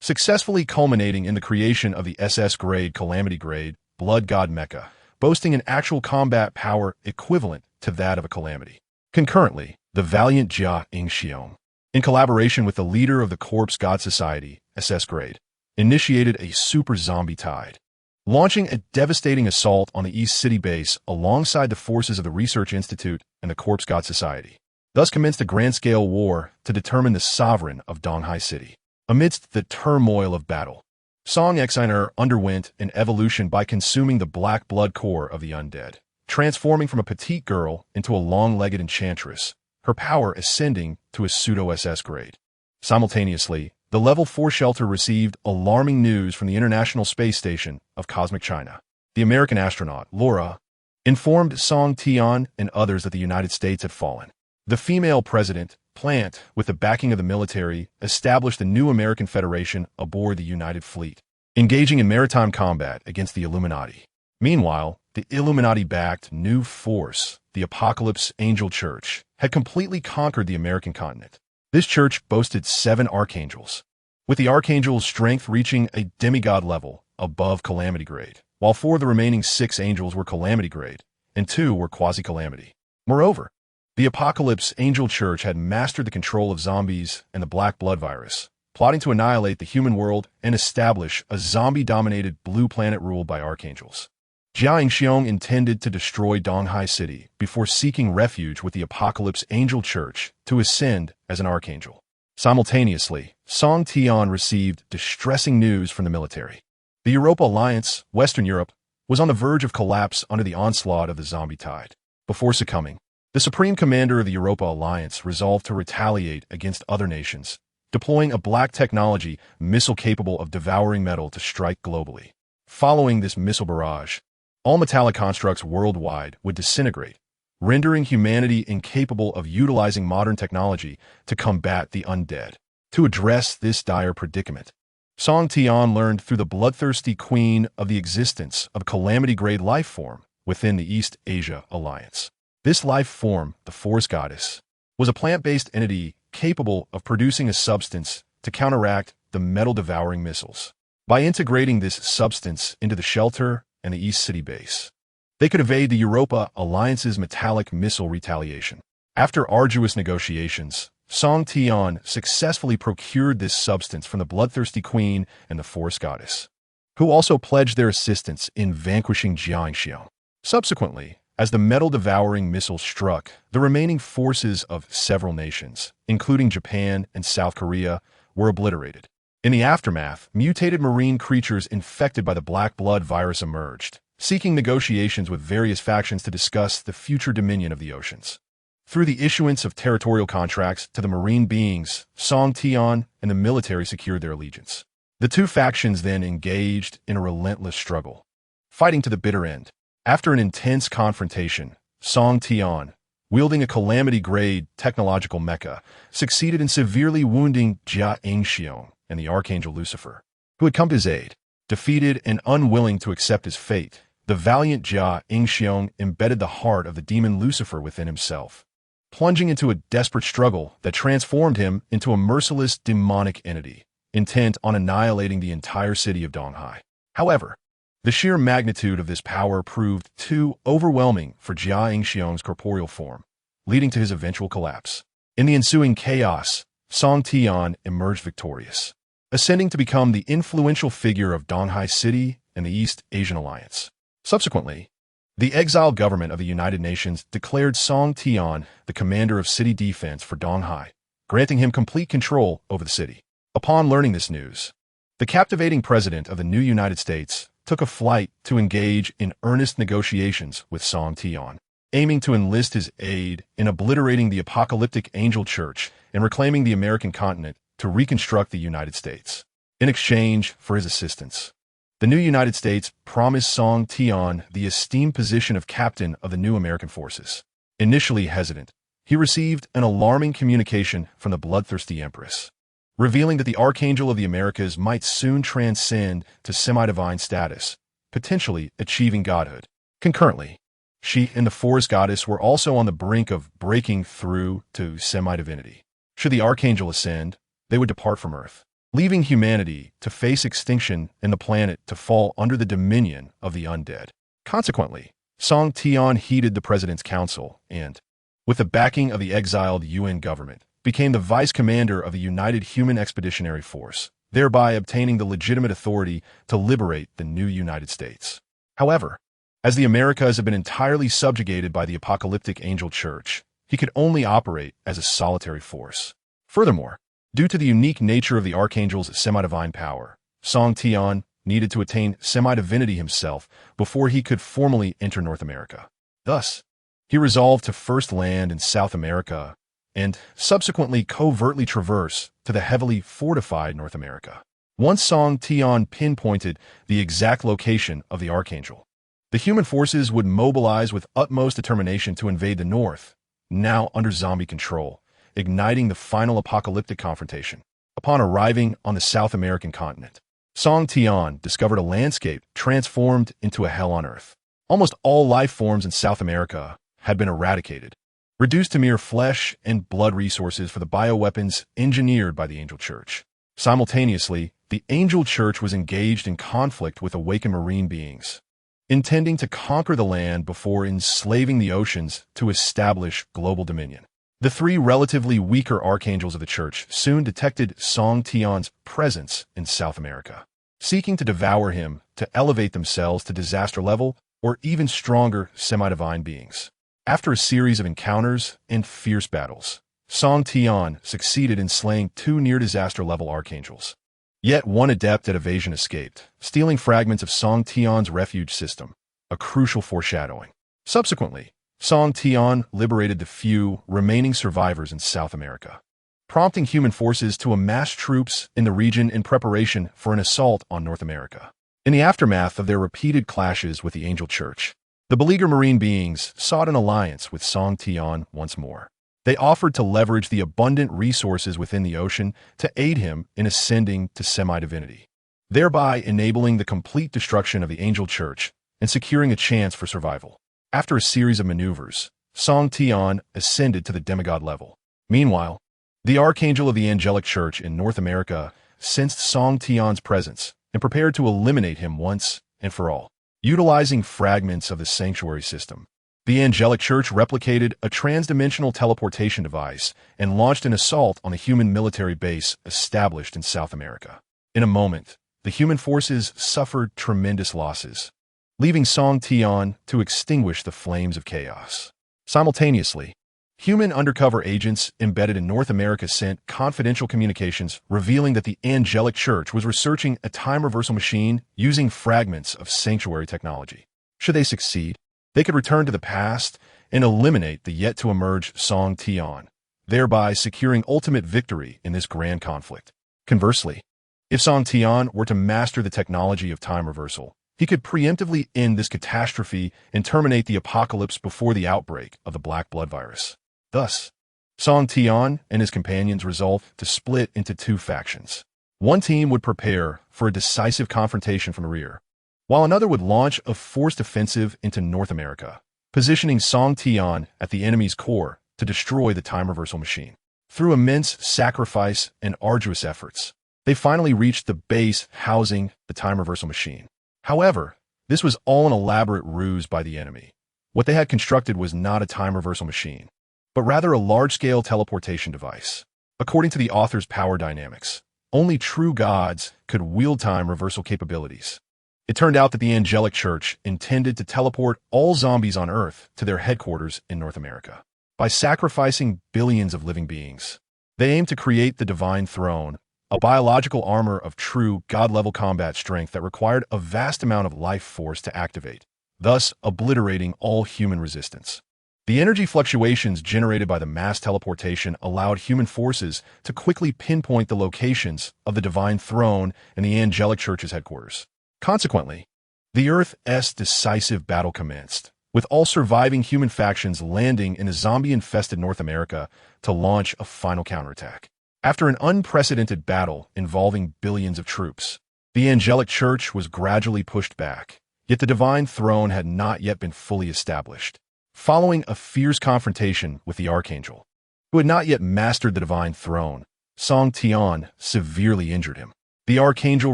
successfully culminating in the creation of the SS-grade calamity-grade Blood God Mecha, boasting an actual combat power equivalent to that of a calamity. Concurrently, the valiant Jia Ingxiong, in collaboration with the leader of the Corpse God Society, SS Grade, initiated a super zombie tide, launching a devastating assault on the East City base alongside the forces of the Research Institute and the Corpse God Society. Thus commenced a grand-scale war to determine the sovereign of Donghai City. Amidst the turmoil of battle, Song Tian underwent an evolution by consuming the black blood core of the undead, transforming from a petite girl into a long-legged enchantress, her power ascending to a pseudo-SS grade. Simultaneously, the Level 4 shelter received alarming news from the International Space Station of Cosmic China. The American astronaut, Laura, informed Song Tian and others that the United States had fallen. The female president, Plant, with the backing of the military, established a new American Federation aboard the United Fleet, engaging in maritime combat against the Illuminati. Meanwhile, the Illuminati-backed new force, the Apocalypse Angel Church, had completely conquered the American continent. This church boasted 7 archangels, with the archangel's strength reaching a demigod level above calamity grade, while 4 of the remaining 6 angels were calamity grade, and 2 were quasi-calamity. Moreover, the Apocalypse Angel Church had mastered the control of zombies and the Black Blood virus, plotting to annihilate the human world and establish a zombie-dominated blue planet ruled by archangels. Jia Ingxiong intended to destroy Donghai City before seeking refuge with the Apocalypse Angel Church to ascend as an archangel. Simultaneously, Song Tian received distressing news from the military. The Europa Alliance, Western Europe, was on the verge of collapse under the onslaught of the zombie tide. Before succumbing, the Supreme Commander of the Europa Alliance resolved to retaliate against other nations, deploying a black technology missile capable of devouring metal to strike globally. Following this missile barrage, all metallic constructs worldwide would disintegrate, rendering humanity incapable of utilizing modern technology to combat the undead. To address this dire predicament, Song Tian learned through the bloodthirsty queen of the existence of a calamity-grade life form within the East Asia Alliance. This life form, the Forest Goddess, was a plant-based entity capable of producing a substance to counteract the metal-devouring missiles. By integrating this substance into the shelter and the East City base, they could evade the Europa Alliance's metallic missile retaliation. After arduous negotiations, Song Tian successfully procured this substance from the bloodthirsty queen and the Forest Goddess, who also pledged their assistance in vanquishing Jia Ingxiong. Subsequently, as the metal-devouring missile struck, the remaining forces of several nations, including Japan and South Korea, were obliterated. In the aftermath, mutated marine creatures infected by the Black Blood virus emerged, seeking negotiations with various factions to discuss the future dominion of the oceans. Through the issuance of territorial contracts to the marine beings, Song Tian and the military secured their allegiance. The two factions then engaged in a relentless struggle, fighting to the bitter end. After an intense confrontation, Song Tian, wielding a calamity-grade technological mecha, succeeded in severely wounding Jia Ingxiong and the Archangel Lucifer, who had come to his aid. Defeated and unwilling to accept his fate, the valiant Jia Ingxiong embedded the heart of the demon Lucifer within himself, plunging into a desperate struggle that transformed him into a merciless demonic entity, intent on annihilating the entire city of Donghai. However, the sheer magnitude of this power proved too overwhelming for Jia Ingxiong's corporeal form, leading to his eventual collapse. In the ensuing chaos, Song Tian emerged victorious, ascending to become the influential figure of Donghai City and the East Asian Alliance. Subsequently, the exiled government of the United Nations declared Song Tian the commander of city defense for Donghai, granting him complete control over the city. Upon learning this news, the captivating president of the new United States took a flight to engage in earnest negotiations with Song Tian, aiming to enlist his aid in obliterating the apocalyptic Angel Church and reclaiming the American continent to reconstruct the United States. In exchange for his assistance, the new United States promised Song Tian the esteemed position of captain of the new American forces. Initially hesitant, he received an alarming communication from the bloodthirsty empress, revealing that the Archangel of the Americas might soon transcend to semi-divine status, potentially achieving godhood. Concurrently, she and the Forest Goddess were also on the brink of breaking through to semi-divinity. Should the Archangel ascend, they would depart from Earth, leaving humanity to face extinction and the planet to fall under the dominion of the undead. Consequently, Song Tian heeded the president's counsel and, with the backing of the exiled UN government, became the vice commander of the United Human Expeditionary Force, thereby obtaining the legitimate authority to liberate the new United States. However, as the Americas had been entirely subjugated by the apocalyptic angel church, he could only operate as a solitary force. Furthermore, due to the unique nature of the archangel's semi-divine power, Song Tian needed to attain semi-divinity himself before he could formally enter North America. Thus, he resolved to first land in South America and subsequently covertly traverse to the heavily fortified North America. Once Song Tian pinpointed the exact location of the archangel, the human forces would mobilize with utmost determination to invade the North, now under zombie control, igniting the final apocalyptic confrontation. Upon arriving on the South American continent, Song Tian discovered a landscape transformed into a hell on Earth. Almost all life forms in South America had been eradicated, reduced to mere flesh and blood resources for the bioweapons engineered by the Angel Church. Simultaneously, the Angel Church was engaged in conflict with awakened marine beings, intending to conquer the land before enslaving the oceans to establish global dominion. The three relatively weaker archangels of the church soon detected Song Tian's presence in South America, seeking to devour him to elevate themselves to disaster level or even stronger semi-divine beings. After a series of encounters and fierce battles, Song Tian succeeded in slaying two near-disaster level archangels. Yet one adept at evasion escaped, stealing fragments of Song Tian's refuge system, a crucial foreshadowing. Subsequently, Song Tian liberated the few remaining survivors in South America, prompting human forces to amass troops in the region in preparation for an assault on North America. In the aftermath of their repeated clashes with the Angel Church, the beleaguered marine beings sought an alliance with Song Tian once more. They offered to leverage the abundant resources within the ocean to aid him in ascending to semi-divinity, thereby enabling the complete destruction of the Angel Church and securing a chance for survival. After a series of maneuvers, Song Tian ascended to the demigod level. Meanwhile, the Archangel of the Angelic Church in North America sensed Song Tian's presence and prepared to eliminate him once and for all. Utilizing fragments of the sanctuary system, the Angelic Church replicated a transdimensional teleportation device and launched an assault on a human military base established in South America. In a moment, the human forces suffered tremendous losses, leaving Song Tian to extinguish the flames of chaos. Simultaneously, human undercover agents embedded in North America sent confidential communications revealing that the Angelic Church was researching a time reversal machine using fragments of sanctuary technology. Should they succeed, they could return to the past and eliminate the yet-to-emerge Song Tian, thereby securing ultimate victory in this grand conflict. Conversely, if Song Tian were to master the technology of time reversal, he could preemptively end this catastrophe and terminate the apocalypse before the outbreak of the Black Blood virus. Thus, Song Tian and his companions resolved to split into two factions. One team would prepare for a decisive confrontation from the rear, while another would launch a forced offensive into North America, positioning Song Tian at the enemy's core to destroy the time reversal machine. Through immense sacrifice and arduous efforts, they finally reached the base housing the time reversal machine. However, this was all an elaborate ruse by the enemy. What they had constructed was not a time reversal machine, but rather a large-scale teleportation device. According to the author's power dynamics, only true gods could wield time reversal capabilities. It turned out that the Angelic Church intended to teleport all zombies on Earth to their headquarters in North America. By sacrificing billions of living beings, they aimed to create the Divine Throne, a biological armor of true God-level combat strength that required a vast amount of life force to activate, thus obliterating all human resistance. The energy fluctuations generated by the mass teleportation allowed human forces to quickly pinpoint the locations of the Divine Throne and the Angelic Church's headquarters. Consequently, the Earth's decisive battle commenced, with all surviving human factions landing in a zombie-infested North America to launch a final counterattack. After an unprecedented battle involving billions of troops, the Angelic Church was gradually pushed back, yet the Divine Throne had not yet been fully established. Following a fierce confrontation with the Archangel, who had not yet mastered the Divine Throne, Song Tian severely injured him. The Archangel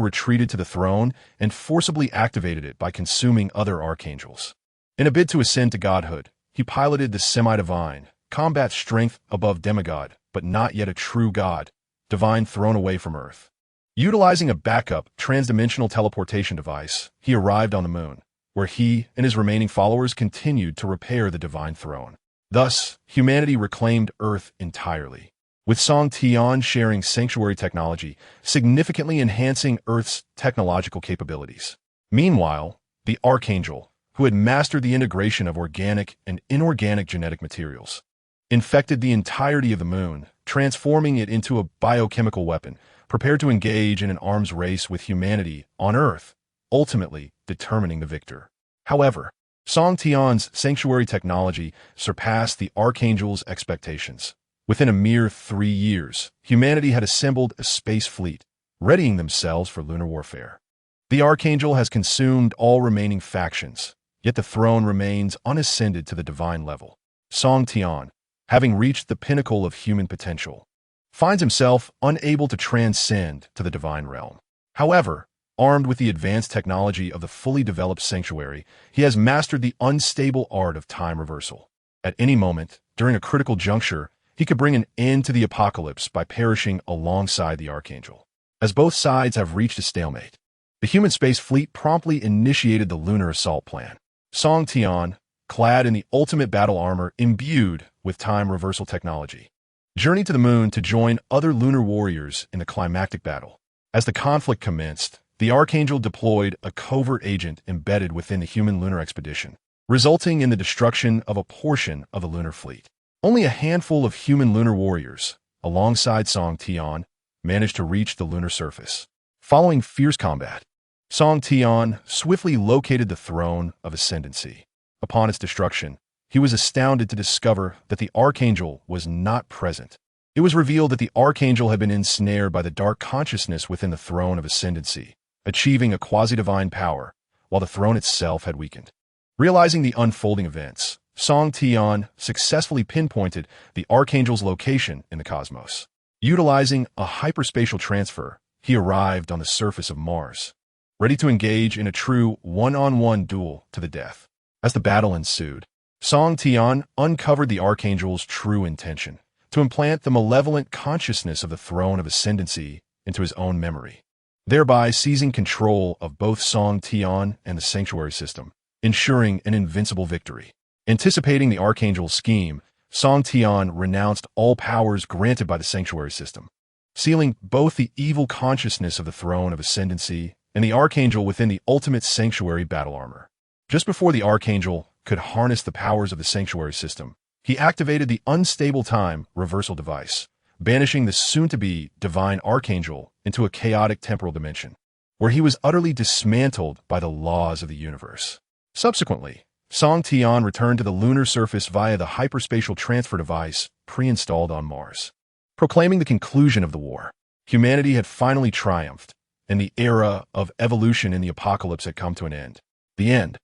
retreated to the throne and forcibly activated it by consuming other archangels. In a bid to ascend to godhood, he piloted the semi-divine, combat strength above demigod, but not yet a true god, divine thrown away from Earth. Utilizing a backup, transdimensional teleportation device, he arrived on the moon, where he and his remaining followers continued to repair the divine throne. Thus, humanity reclaimed Earth entirely, with Song Tian sharing sanctuary technology, significantly enhancing Earth's technological capabilities. Meanwhile, the Archangel, who had mastered the integration of organic and inorganic genetic materials, infected the entirety of the moon, transforming it into a biochemical weapon, prepared to engage in an arms race with humanity on Earth, ultimately determining the victor. However, Song Tian's sanctuary technology surpassed the Archangel's expectations. Within a mere 3 years, humanity had assembled a space fleet, readying themselves for lunar warfare. The Archangel has consumed all remaining factions, yet the throne remains unascended to the divine level. Song Tian, having reached the pinnacle of human potential, finds himself unable to transcend to the divine realm. However, armed with the advanced technology of the fully developed sanctuary, he has mastered the unstable art of time reversal. At any moment, during a critical juncture, he could bring an end to the apocalypse by perishing alongside the Archangel. As both sides have reached a stalemate, the human space fleet promptly initiated the lunar assault plan. Song Tian, clad in the ultimate battle armor imbued with time reversal technology, journeyed to the moon to join other lunar warriors in the climactic battle. As the conflict commenced, the Archangel deployed a covert agent embedded within the human lunar expedition, resulting in the destruction of a portion of the lunar fleet. Only a handful of human lunar warriors, alongside Song Tian, managed to reach the lunar surface. Following fierce combat, Song Tian swiftly located the throne of ascendancy. Upon its destruction, he was astounded to discover that the Archangel was not present. It was revealed that the Archangel had been ensnared by the dark consciousness within the throne of ascendancy, achieving a quasi-divine power, while the throne itself had weakened. Realizing the unfolding events, Song Tian successfully pinpointed the Archangel's location in the cosmos. Utilizing a hyperspatial transfer, he arrived on the surface of Mars, ready to engage in a true one-on-one duel to the death. As the battle ensued, Song Tian uncovered the Archangel's true intention, to implant the malevolent consciousness of the throne of ascendancy into his own memory, thereby seizing control of both Song Tian and the sanctuary system, ensuring an invincible victory. Anticipating the Archangel's scheme, Song Tian renounced all powers granted by the sanctuary system, sealing both the evil consciousness of the throne of ascendancy and the Archangel within the ultimate sanctuary battle armor. Just before the Archangel could harness the powers of the sanctuary system, he activated the unstable time reversal device, banishing the soon-to-be divine Archangel into a chaotic temporal dimension, where he was utterly dismantled by the laws of the universe. Subsequently, Song Tian returned to the lunar surface via the hyperspatial transfer device pre-installed on Mars. Proclaiming the conclusion of the war, humanity had finally triumphed, and the era of evolution in the apocalypse had come to an end. The end.